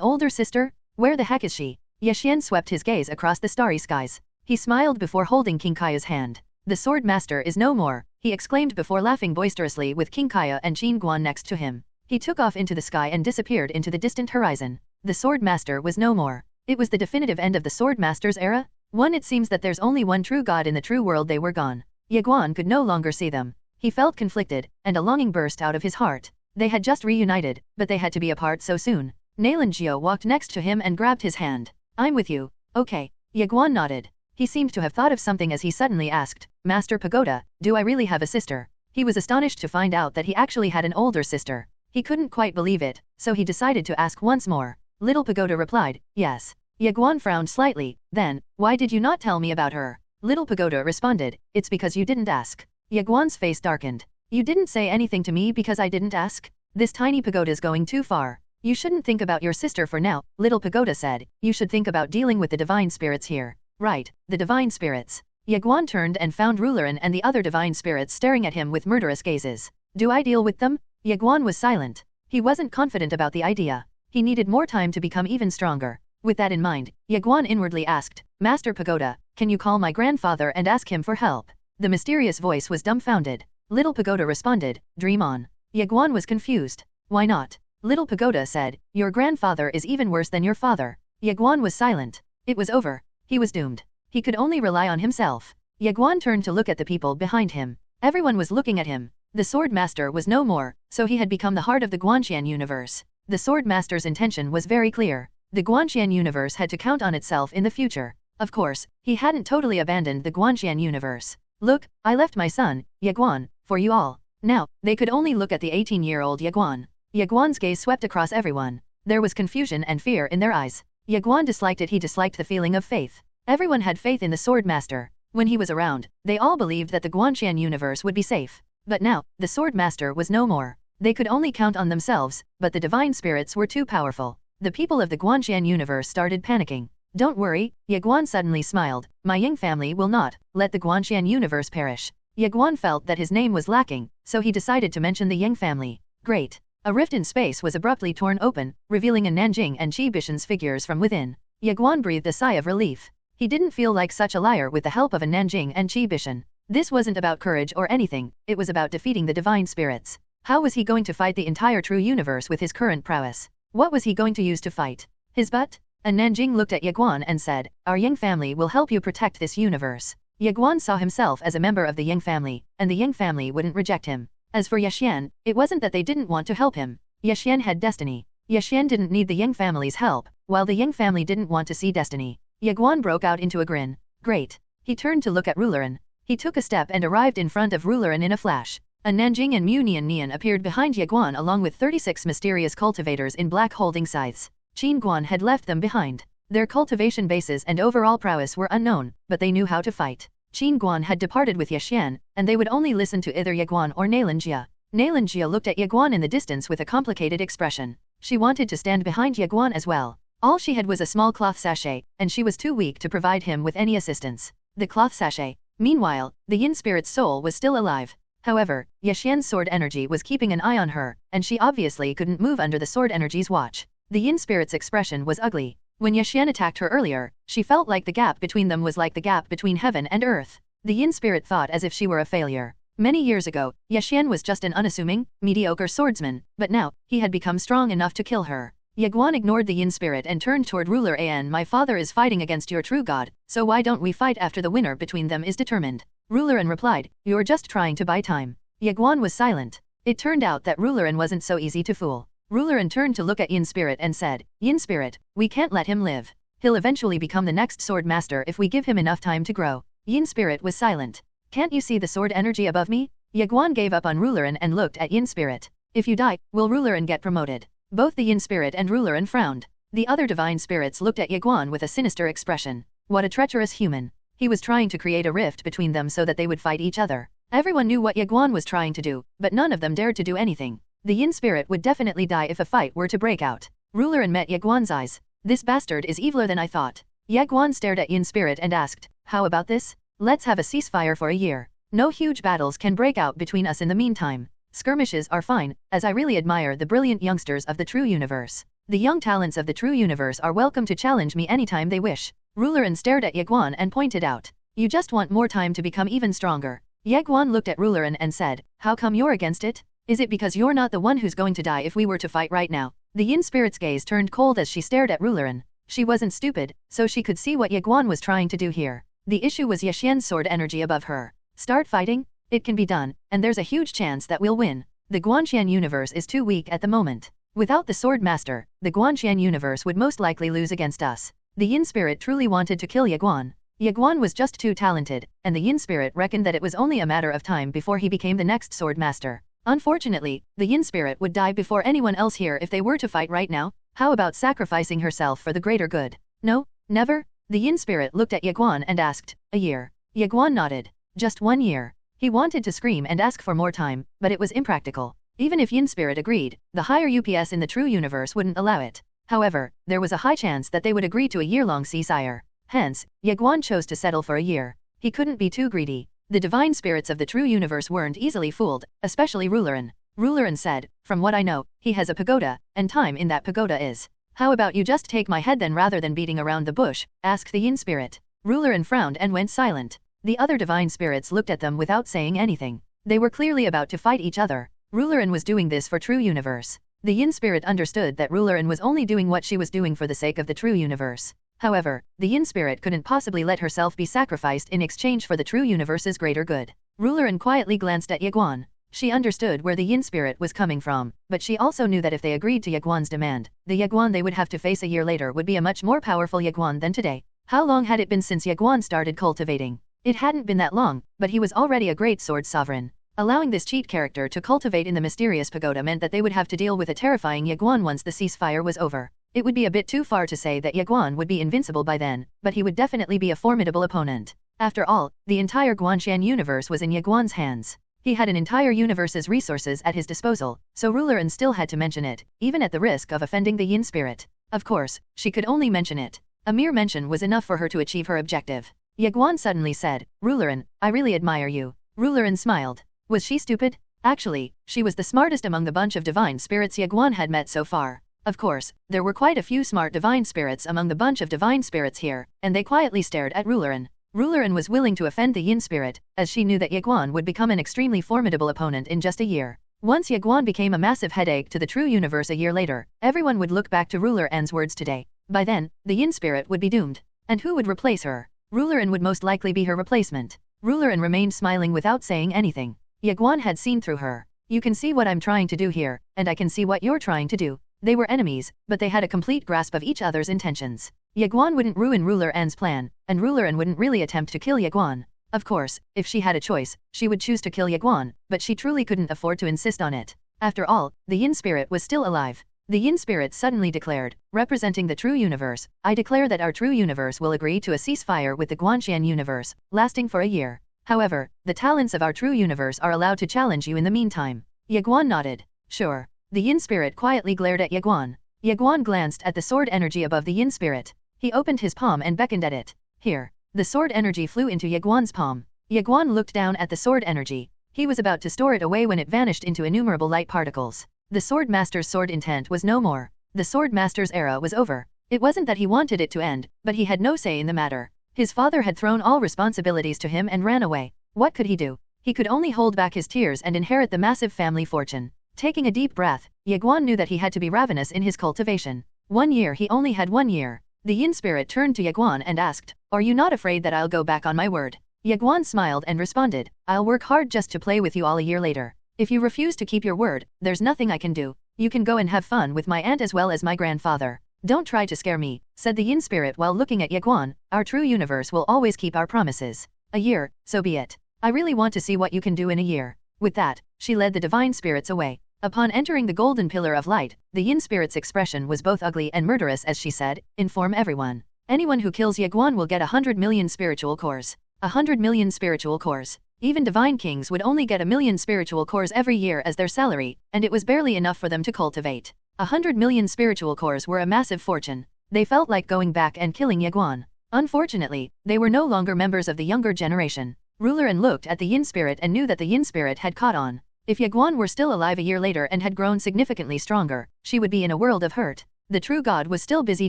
[SPEAKER 2] older sister? Where the heck is she?" Ye Xian swept his gaze across the starry skies. He smiled before holding King Kaya's hand. "The sword master is no more, he exclaimed before laughing boisterously with King Kaya and Ye Guan next to him. He took off into the sky and disappeared into the distant horizon. The Sword Master was no more. It was the definitive end of the Sword Master's era? It seems that there's only one true god in the true world. They were gone. Ye Guan could no longer see them. He felt conflicted, and a longing burst out of his heart. They had just reunited, but they had to be apart so soon. Nalanjio walked next to him and grabbed his hand. I'm with you. Okay. Ye Guan nodded. He seemed to have thought of something as he suddenly asked, Master Pagoda, do I really have a sister? He was astonished to find out that he actually had an older sister. He couldn't quite believe it, so he decided to ask once more. Little Pagoda replied, yes. Ye Guan frowned slightly, then, why did you not tell me about her? Little Pagoda responded, it's because you didn't ask. Ye Guan's face darkened. You didn't say anything to me because I didn't ask? This tiny pagoda's going too far. You shouldn't think about your sister for now, Little Pagoda said. You should think about dealing with the divine spirits here. Right, the divine spirits. Ye Guan turned and found Rulerin and the other divine spirits staring at him with murderous gazes. Do I deal with them? Ye Guan was silent. He wasn't confident about the idea. He needed more time to become even stronger. With that in mind, Ye Guan inwardly asked, Master Pagoda, can you call my grandfather and ask him for help? The mysterious voice was dumbfounded. Little Pagoda responded, dream on. Ye Guan was confused. Why not? Little Pagoda said, your grandfather is even worse than your father. Ye Guan was silent. It was over. He was doomed. He could only rely on himself. Ye Guan turned to look at the people behind him. Everyone was looking at him. The Sword Master was no more, so he had become the heart of the Guanxian universe. The Sword Master's intention was very clear. The Guanxian universe had to count on itself in the future. Of course, he hadn't totally abandoned the Guanxian universe. Look, I left my son, Ye Guan, for you all. Now, they could only look at the 18-year-old Ye Guan. Ye Guan's gaze swept across everyone. There was confusion and fear in their eyes. Ye Guan disliked it. He disliked the feeling of faith. Everyone had faith in the Sword Master. When he was around, they all believed that the Guanxian universe would be safe. But now, the Sword Master was no more. They could only count on themselves, but the divine spirits were too powerful. The people of the Guanxian universe started panicking. Don't worry, Ye Guan suddenly smiled. My Ying family will not let the Guanxian universe perish. Ye Guan felt that his name was lacking, so he decided to mention the Ying family. Great. A rift in space was abruptly torn open, revealing a Nanjing and Qi Bishan's figures from within. Ye Guan breathed a sigh of relief. He didn't feel like such a liar with the help of a Nanjing and Qi Bishan. This wasn't about courage or anything, it was about defeating the divine spirits. How was he going to fight the entire true universe with his current prowess? What was he going to use to fight? His butt? A Nanjing looked at Ye Guan and said, our Ying family will help you protect this universe. Ye Guan saw himself as a member of the Ying family, and the Ying family wouldn't reject him. As for Ye Xian, it wasn't that they didn't want to help him. Ye Xian had destiny. Ye Xian didn't need the Ying family's help, while the Ying family didn't want to see destiny. Ye Guan broke out into a grin. Great. He turned to look at Rulerin. He took a step and arrived in front of Rulerin in a flash. A Nanjing and Munian appeared behind Ye Guan along with 36 mysterious cultivators in black holding scythes. Ye Guan had left them behind. Their cultivation bases and overall prowess were unknown, but they knew how to fight. Ye Guan had departed with Ye Xian, and they would only listen to either Ye Guan or Nalanjia. Nalanjia looked at Ye Guan in the distance with a complicated expression. She wanted to stand behind Ye Guan as well. All she had was a small cloth sachet, and she was too weak to provide him with any assistance. The cloth sachet. Meanwhile, the Yin spirit's soul was still alive. However, Ye Xian's sword energy was keeping an eye on her, and she obviously couldn't move under the sword energy's watch. The Yin spirit's expression was ugly. When Ye Xian attacked her earlier, she felt like the gap between them was like the gap between heaven and earth. The Yin spirit thought as if she were a failure. Many years ago, Ye Xian was just an unassuming, mediocre swordsman, but now, he had become strong enough to kill her. Ye Guan ignored the Yin spirit and turned toward ruler An. My father is fighting against your true god, so why don't we fight after the winner between them is determined? Ruler An replied, you're just trying to buy time. Ye Guan was silent. It turned out that Ruler An wasn't so easy to fool. Ruler An turned to look at Yin spirit and said, Yin spirit, we can't let him live. He'll eventually become the next sword master if we give him enough time to grow. Yin spirit was silent. Can't you see the sword energy above me? Ye Guan gave up on Ruler An and looked at Yin spirit. If you die, will Ruler An get promoted? Both the Yin spirit and Ruler An frowned. The other divine spirits looked at Ye Guan with a sinister expression. What a treacherous human. He was trying to create a rift between them so that they would fight each other. Everyone knew what Ye Guan was trying to do, but none of them dared to do anything. The Yin spirit would definitely die if a fight were to break out. Ruler An met Ye Guan's eyes. This bastard is eviler than I thought. Ye Guan stared at Yin spirit and asked, how about this? Let's have a ceasefire for a year. No huge battles can break out between us in the meantime. Skirmishes are fine, as I really admire the brilliant youngsters of the true universe. The young talents of the true universe are welcome to challenge me anytime they wish. Ruler An stared at Ye Guan and pointed out, you just want more time to become even stronger. Ye Guan looked at Rulerin and said, "How come you're against it? Is it because you're not the one who's going to die if we were to fight right now?" The Yin spirit's gaze turned cold as she stared at Rulerin. She wasn't stupid, so she could see what Ye Guan was trying to do here. The issue was Ye Xian's sword energy above her. Start fighting? It can be done, and there's a huge chance that we'll win. The Guanxian universe is too weak at the moment. Without the sword master, the Guanxian universe would most likely lose against us. The Yin spirit truly wanted to kill Ye Guan. Ye Guan was just too talented, and the Yin spirit reckoned that it was only a matter of time before he became the next sword master. Unfortunately, the Yin spirit would die before anyone else here if they were to fight right now. How about sacrificing herself for the greater good? No, never? The Yin spirit looked at Ye Guan and asked, "A year?" Ye Guan nodded. Just 1 year. He wanted to scream and ask for more time, but it was impractical. Even if Yin spirit agreed, the higher UPS in the true universe wouldn't allow it. However, there was a high chance that they would agree to a year-long ceasefire. Hence, Ye Guan chose to settle for a year. He couldn't be too greedy. The divine spirits of the true universe weren't easily fooled, especially Rulerin. Rulerin said, "From what I know, he has a pagoda, and time in that pagoda is. How about you just take my head then rather than beating around the bush?" asked the Yin spirit. Rulerin frowned and went silent. The other divine spirits looked at them without saying anything. They were clearly about to fight each other. Rulerin was doing this for true universe. The Yin spirit understood that Rulerin was only doing what she was doing for the sake of the true universe. However, the Yin spirit couldn't possibly let herself be sacrificed in exchange for the true universe's greater good. Rulerin quietly glanced at Ye Guan. She understood where the Yin spirit was coming from, but she also knew that if they agreed to Ye Guan's demand, the Ye Guan they would have to face a year later would be a much more powerful Ye Guan than today. How long had it been since Ye Guan started cultivating? It hadn't been that long, but he was already a great sword sovereign. Allowing this cheat character to cultivate in the mysterious pagoda meant that they would have to deal with a terrifying Ye Guan once the ceasefire was over. It would be a bit too far to say that Ye Guan would be invincible by then, but he would definitely be a formidable opponent. After all, the entire Guanxian universe was in Ye Guan's hands. He had an entire universe's resources at his disposal, so Rulerin still had to mention it, even at the risk of offending the Yin spirit. Of course, she could only mention it. A mere mention was enough for her to achieve her objective. Ye Guan suddenly said, "Rulerin, I really admire you." Rulerin smiled. Was she stupid? Actually, she was the smartest among the bunch of divine spirits Ye Guan had met so far. Of course, there were quite a few smart divine spirits among the bunch of divine spirits here, and they quietly stared at Rulerin. Rulerin was willing to offend the Yin spirit, as she knew that Ye Guan would become an extremely formidable opponent in just a year. Once Ye Guan became a massive headache to the true universe a year later, everyone would look back to Rulerin's words today. By then, the Yin spirit would be doomed. And who would replace her? Rulerin would most likely be her replacement. Rulerin remained smiling without saying anything. Ye Guan had seen through her. You can see what I'm trying to do here, and I can see what you're trying to do. They were enemies, but they had a complete grasp of each other's intentions. Ye Guan wouldn't ruin Rulerin's plan, and Rulerin wouldn't really attempt to kill Ye Guan. Of course, if she had a choice, she would choose to kill Ye Guan, but she truly couldn't afford to insist on it. After all, the Yin spirit was still alive. The Yin spirit suddenly declared, representing the true universe, "I declare that our true universe will agree to a ceasefire with the Guanxian universe, lasting for a year. However, the talents of our true universe are allowed to challenge you in the meantime." Ye Guan nodded. Sure. The Yin spirit quietly glared at Ye Guan. Ye Guan glanced at the sword energy above the Yin spirit. He opened his palm and beckoned at it. Here. The sword energy flew into Ye Guan's palm. Ye Guan looked down at the sword energy. He was about to store it away when it vanished into innumerable light particles. The sword master's sword intent was no more. The sword master's era was over. It wasn't that he wanted it to end, but he had no say in the matter. His father had thrown all responsibilities to him and ran away. What could he do? He could only hold back his tears and inherit the massive family fortune. Taking a deep breath, Ye Guan knew that he had to be ravenous in his cultivation. 1 year he only had 1 year. The Yin spirit turned to Ye Guan and asked, "Are you not afraid that I'll go back on my word?" Ye Guan smiled and responded, "I'll work hard just to play with you all a year later. If you refuse to keep your word, there's nothing I can do. You can go and have fun with my aunt as well as my grandfather. Don't try to scare me," said the Yin spirit while looking at Ye Guan. "Our true universe will always keep our promises. A year, so be it. I really want to see what you can do in a year." With that, she led the divine spirits away. Upon entering the golden pillar of light, the Yin spirit's expression was both ugly and murderous as she said, "Inform everyone. Anyone who kills Ye Guan will get 100 million spiritual cores. 100 million spiritual cores. Even divine kings would only get 1 million spiritual cores every year as their salary, and it was barely enough for them to cultivate. 100 million spiritual cores were a massive fortune. They felt like going back and killing Ye Guan. Unfortunately, they were no longer members of the younger generation. Rulerin looked at the Yin spirit and knew that the Yin spirit had caught on. If Ye Guan were still alive a year later and had grown significantly stronger, she would be in a world of hurt. The true god was still busy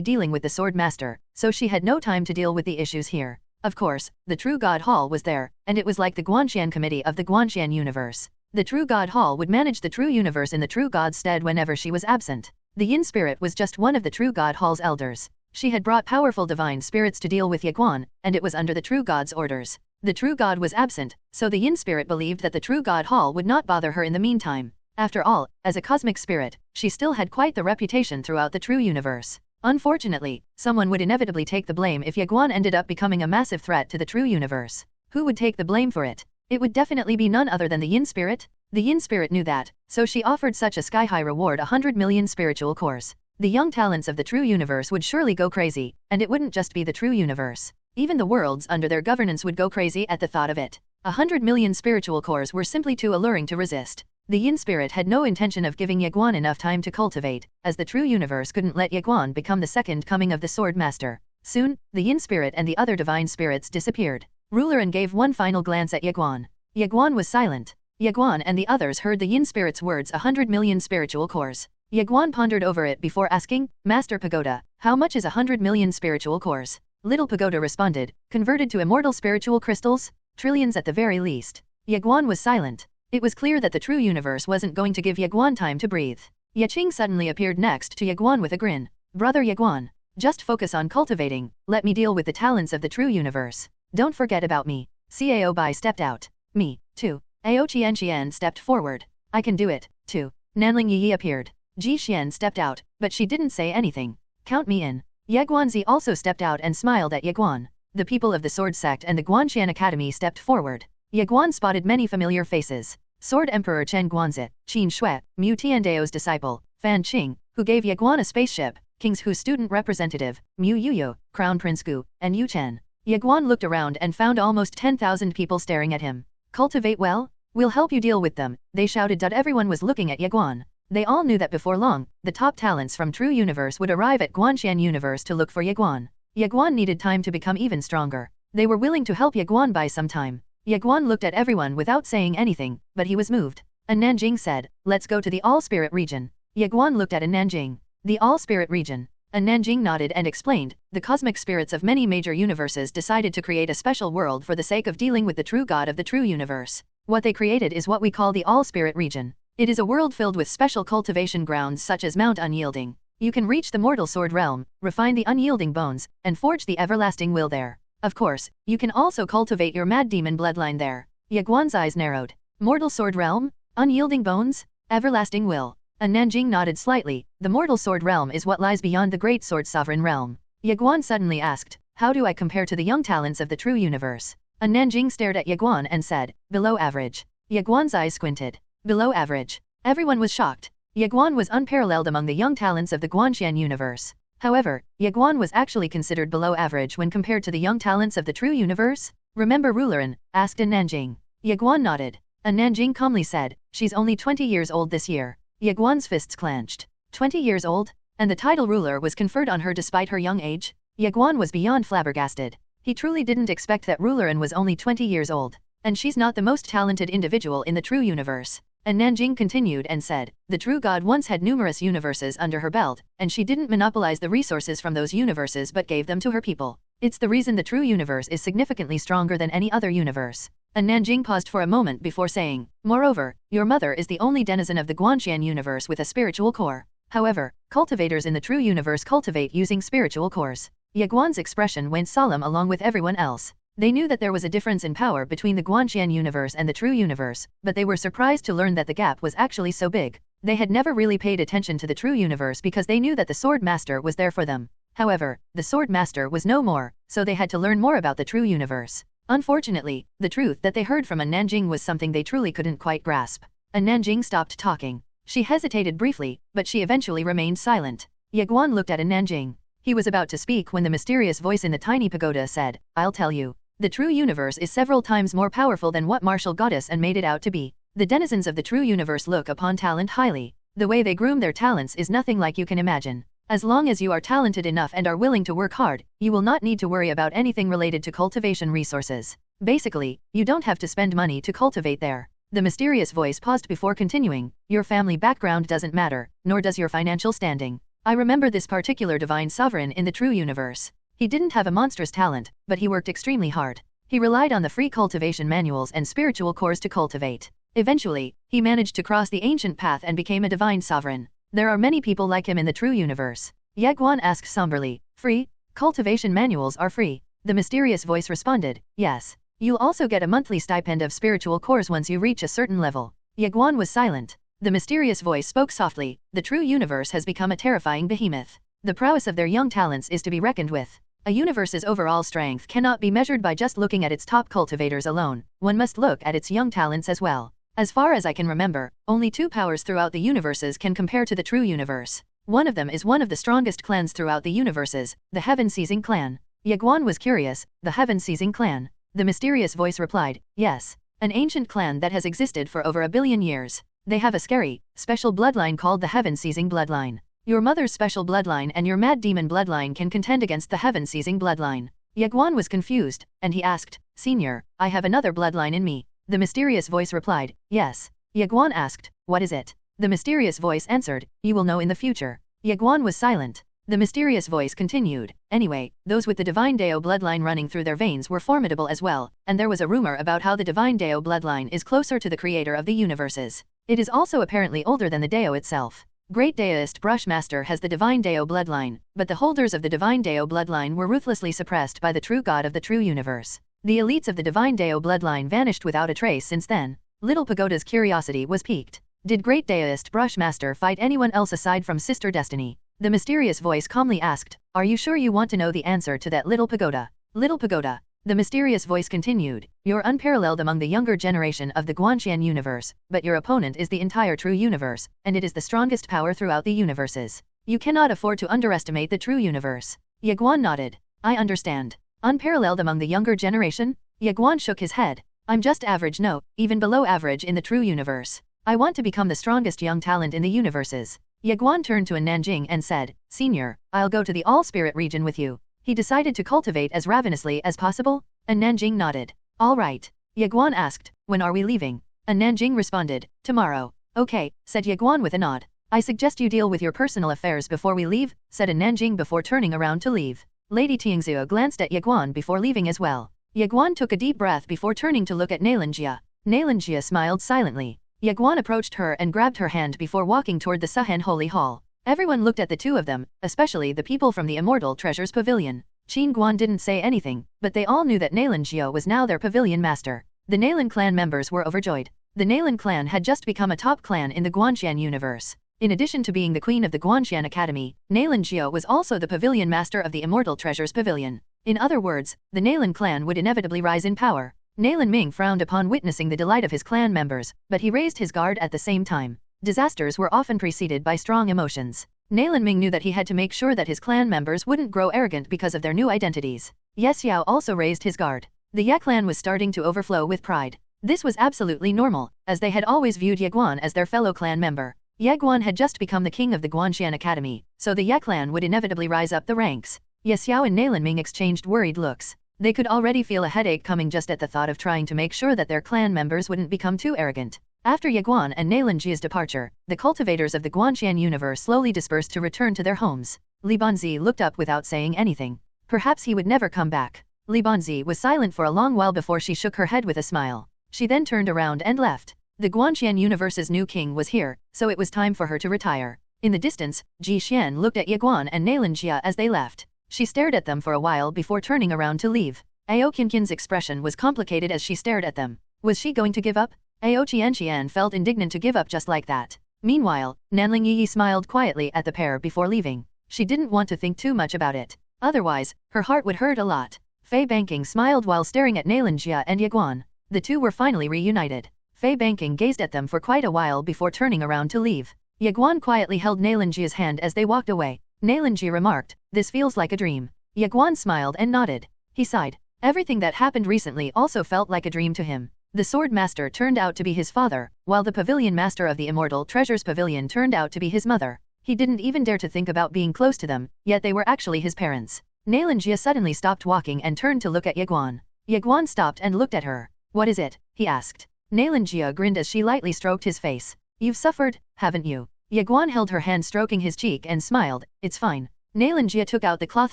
[SPEAKER 2] dealing with the sword master, so she had no time to deal with the issues here. Of course, the True God Hall was there, and it was like the Guanxian Committee of the Guanxian universe. The True God Hall would manage the True Universe in the True God's stead whenever she was absent. The Yin Spirit was just one of the True God Hall's elders. She had brought powerful divine spirits to deal with Ye Guan, and it was under the True God's orders. The True God was absent, so the Yin Spirit believed that the True God Hall would not bother her in the meantime. After all, as a cosmic spirit, she still had quite the reputation throughout the True Universe. Unfortunately, someone would inevitably take the blame if Ye Guan ended up becoming a massive threat to the True Universe. Who would take the blame for it? It would definitely be none other than the Yin Spirit. The Yin Spirit knew that, so she offered such a sky-high reward, 100 million spiritual cores. The young talents of the True Universe would surely go crazy, and it wouldn't just be the True Universe. Even the worlds under their governance would go crazy at the thought of it. 100 million spiritual cores were simply too alluring to resist. The Yin Spirit had no intention of giving Ye Guan enough time to cultivate, as the True Universe couldn't let Ye Guan become the second coming of the Sword Master. Soon, the Yin Spirit and the other divine spirits disappeared. Rulerin gave one final glance at Ye Guan. Ye Guan was silent. Ye Guan and the others heard the Yin Spirit's words, 100 million spiritual cores. Ye Guan pondered over it before asking, Master Pagoda, how much is 100 million spiritual cores? Little Pagoda responded, converted to immortal spiritual crystals? Trillions at the very least. Ye Guan was silent. It was clear that the True Universe wasn't going to give Ye Guan time to breathe. Ye Qing suddenly appeared next to Ye Guan with a grin. Brother Ye Guan, just focus on cultivating, let me deal with the talents of the True Universe. Don't forget about me. Cao Bai stepped out. Me, too. Ao Qian stepped forward. I can do it, too. Nanling Yi appeared. Ji Xian stepped out, but she didn't say anything. Count me in. Ye Guanzi also stepped out and smiled at Ye Guan. The people of the Sword Sect and the Guanxian Academy stepped forward. Ye Guan spotted many familiar faces. Sword Emperor Chen Guanzi, Qin Shui, Mu Tiandao's disciple, Fan Qing, who gave Ye Guan a spaceship, King's Hu student representative, Mu Yuyu, Crown Prince Gu, and Yu Chen. Ye Guan looked around and found almost 10,000 people staring at him. Cultivate well? We'll help you deal with them, they shouted. Everyone was looking at Ye Guan. They all knew that before long, the top talents from True Universe would arrive at Guanxian Universe to look for Ye Guan. Ye Guan needed time to become even stronger. They were willing to help Ye Guan buy some time. Ye Guan looked at everyone without saying anything, but he was moved. Nanjing said, let's go to the All-Spirit region. Ye Guan looked at Nanjing. The All-Spirit region. Nanjing nodded and explained, the cosmic spirits of many major universes decided to create a special world for the sake of dealing with the true God of the True Universe. What they created is what we call the All-Spirit region. It is a world filled with special cultivation grounds such as Mount Unyielding. You can reach the mortal sword realm, refine the unyielding bones, and forge the everlasting will there. Of course, you can also cultivate your mad demon bloodline there. Ye Guan's eyes narrowed. Mortal sword realm? Unyielding bones? Everlasting will. Nanjing nodded slightly. The mortal sword realm is what lies beyond the great sword sovereign realm. Ye Guan suddenly asked, how do I compare to the young talents of the True Universe? Nanjing stared at Ye Guan and said, below average. Ye Guan's eyes squinted. Below average. Everyone was shocked. Ye Guan was unparalleled among the young talents of the Guanxian Universe. However, Ye Guan was actually considered below average when compared to the young talents of the True Universe. Remember Rulerin? Asked Nanjing. Ye Guan nodded. Nanjing calmly said, she's only 20 years old this year. Ye Guan's fists clenched. 20 years old? And the title ruler was conferred on her despite her young age? Ye Guan was beyond flabbergasted. He truly didn't expect that Rulerin was only 20 years old. And she's not the most talented individual in the True Universe. Nanjing continued and said, the True God once had numerous universes under her belt, and she didn't monopolize the resources from those universes but gave them to her people. It's the reason the True Universe is significantly stronger than any other universe. Nanjing paused for a moment before saying, moreover, your mother is the only denizen of the Guanxian Universe with a spiritual core. However, cultivators in the True Universe cultivate using spiritual cores. Ye Guan's expression went solemn along with everyone else. They knew that there was a difference in power between the Guanxian Universe and the True Universe, but they were surprised to learn that the gap was actually so big. They had never really paid attention to the True Universe because they knew that the Sword Master was there for them. However, the Sword Master was no more, so they had to learn more about the True Universe. Unfortunately, the truth that they heard from Nanjing was something they truly couldn't quite grasp. Nanjing stopped talking. She hesitated briefly, but she eventually remained silent. Ye Guan looked at Nanjing. He was about to speak when the mysterious voice in the tiny pagoda said, I'll tell you. The True Universe is several times more powerful than what Martial Goddess and made it out to be. The denizens of the True Universe look upon talent highly. The way they groom their talents is nothing like you can imagine. As long as you are talented enough and are willing to work hard, you will not need to worry about anything related to cultivation resources. Basically, you don't have to spend money to cultivate there. The mysterious voice paused before continuing, your family background doesn't matter, nor does your financial standing. I remember this particular divine sovereign in the True Universe. He didn't have a monstrous talent, but he worked extremely hard. He relied on the free cultivation manuals and spiritual cores to cultivate. Eventually, he managed to cross the ancient path and became a divine sovereign. There are many people like him in the true universe. Ye Guan asked somberly. Free? Cultivation manuals are free. The mysterious voice responded, yes. You'll also get a monthly stipend of spiritual cores once you reach a certain level. Ye Guan was silent. The mysterious voice spoke softly. The true universe has become a terrifying behemoth. The prowess of their young talents is to be reckoned with. A universe's overall strength cannot be measured by just looking at its top cultivators alone. One must look at its young talents as well. As far as I can remember, only two powers throughout the universes can compare to the true universe. One of them is one of the strongest clans throughout the universes, the Heaven-Seizing Clan. Ye Guan was curious, the Heaven-Seizing Clan. The mysterious voice replied, yes. An ancient clan that has existed for over 1 billion years. They have a scary, special bloodline called the Heaven-Seizing Bloodline. Your mother's special bloodline and your mad demon bloodline can contend against the Heaven-Seizing Bloodline. Ye Guan was confused, and he asked, Senior, I have another bloodline in me. The mysterious voice replied, yes. Ye Guan asked, what is it? The mysterious voice answered, you will know in the future. Ye Guan was silent. The mysterious voice continued, anyway, those with the Divine Dao bloodline running through their veins were formidable as well, and there was a rumor about how the Divine Dao bloodline is closer to the creator of the universes. It is also apparently older than the Dao itself. Great Daoist Brushmaster has the Divine Dao bloodline, but the holders of the Divine Dao bloodline were ruthlessly suppressed by the true God of the true universe. The elites of the Divine Dao bloodline vanished without a trace since then. Little Pagoda's curiosity was piqued. Did Great Daoist Brushmaster fight anyone else aside from Sister Destiny? The mysterious voice calmly asked, are you sure you want to know the answer to that, Little Pagoda? Little Pagoda. The mysterious voice continued, you're unparalleled among the younger generation of the Guanxian universe, but your opponent is the entire true universe, and it is the strongest power throughout the universes. You cannot afford to underestimate the true universe. Ye Guan nodded. I understand. Unparalleled among the younger generation? Ye Guan shook his head. I'm just average, no, even below average in the true universe. I want to become the strongest young talent in the universes. Ye Guan turned to Nanjing and said, Senior, I'll go to the All-Spirit region with you. He decided to cultivate as ravenously as possible, and Nanjing nodded. All right. Ye Guan asked, when are we leaving? And Nanjing responded, tomorrow. Okay, said Ye Guan with a nod. I suggest you deal with your personal affairs before we leave, said Nanjing before turning around to leave. Lady Tingzhou glanced at Ye Guan before leaving as well. Ye Guan took a deep breath before turning to look at Nalanjia. Nalanjia smiled silently. Ye Guan approached her and grabbed her hand before walking toward the Suhan Holy Hall. Everyone looked at the two of them, especially the people from the Immortal Treasures Pavilion. Qin Guan didn't say anything, but they all knew that Nalanjia was now their pavilion master. The Nalan clan members were overjoyed. The Nalan clan had just become a top clan in the Guanxian universe. In addition to being the queen of the Guanxian Academy, Nalanjia was also the pavilion master of the Immortal Treasures Pavilion. In other words, the Nalan clan would inevitably rise in power. Nalan Ming frowned upon witnessing the delight of his clan members, but he raised his guard at the same time. Disasters were often preceded by strong emotions. Nalan Ming knew that he had to make sure that his clan members wouldn't grow arrogant because of their new identities. Ye Xiao also raised his guard. The Ye clan was starting to overflow with pride. This was absolutely normal, as they had always viewed Ye Guan as their fellow clan member. Ye Guan had just become the king of the Guanxian Academy, so the Ye clan would inevitably rise up the ranks. Ye Xiao and Nalan Ming exchanged worried looks. They could already feel a headache coming just at the thought of trying to make sure that their clan members wouldn't become too arrogant. After Ye Guan and Nalanjia's departure, the cultivators of the Guanxian universe slowly dispersed to return to their homes. Li Banzi looked up without saying anything. Perhaps he would never come back. Li Banzi was silent for a long while before she shook her head with a smile. She then turned around and left. The Guanxian universe's new king was here, so it was time for her to retire. In the distance, Ji Xian looked at Ye Guan and Nalanjia as they left. She stared at them for a while before turning around to leave. Ao Qianqian's expression was complicated as she stared at them. Was she going to give up? Ao Qianqian felt indignant to give up just like that. Meanwhile, Nanling Yi smiled quietly at the pair before leaving. She didn't want to think too much about it. Otherwise, her heart would hurt a lot. Fei Banking smiled while staring at Nalanjia and Ye Guan. The two were finally reunited. Fei Banking gazed at them for quite a while before turning around to leave. Ye Guan quietly held Nalanjia's hand as they walked away. Nalanjia remarked, this feels like a dream. Ye Guan smiled and nodded. He sighed. Everything that happened recently also felt like a dream to him. The Sword Master turned out to be his father, while the Pavilion Master of the Immortal Treasures Pavilion turned out to be his mother. He didn't even dare to think about being close to them, yet they were actually his parents. Nalanjia suddenly stopped walking and turned to look at Ye Guan. Ye Guan stopped and looked at her. What is it? He asked. Nalanjia grinned as she lightly stroked his face. You've suffered, haven't you? Ye Guan held her hand stroking his cheek and smiled. It's fine. Jia took out the cloth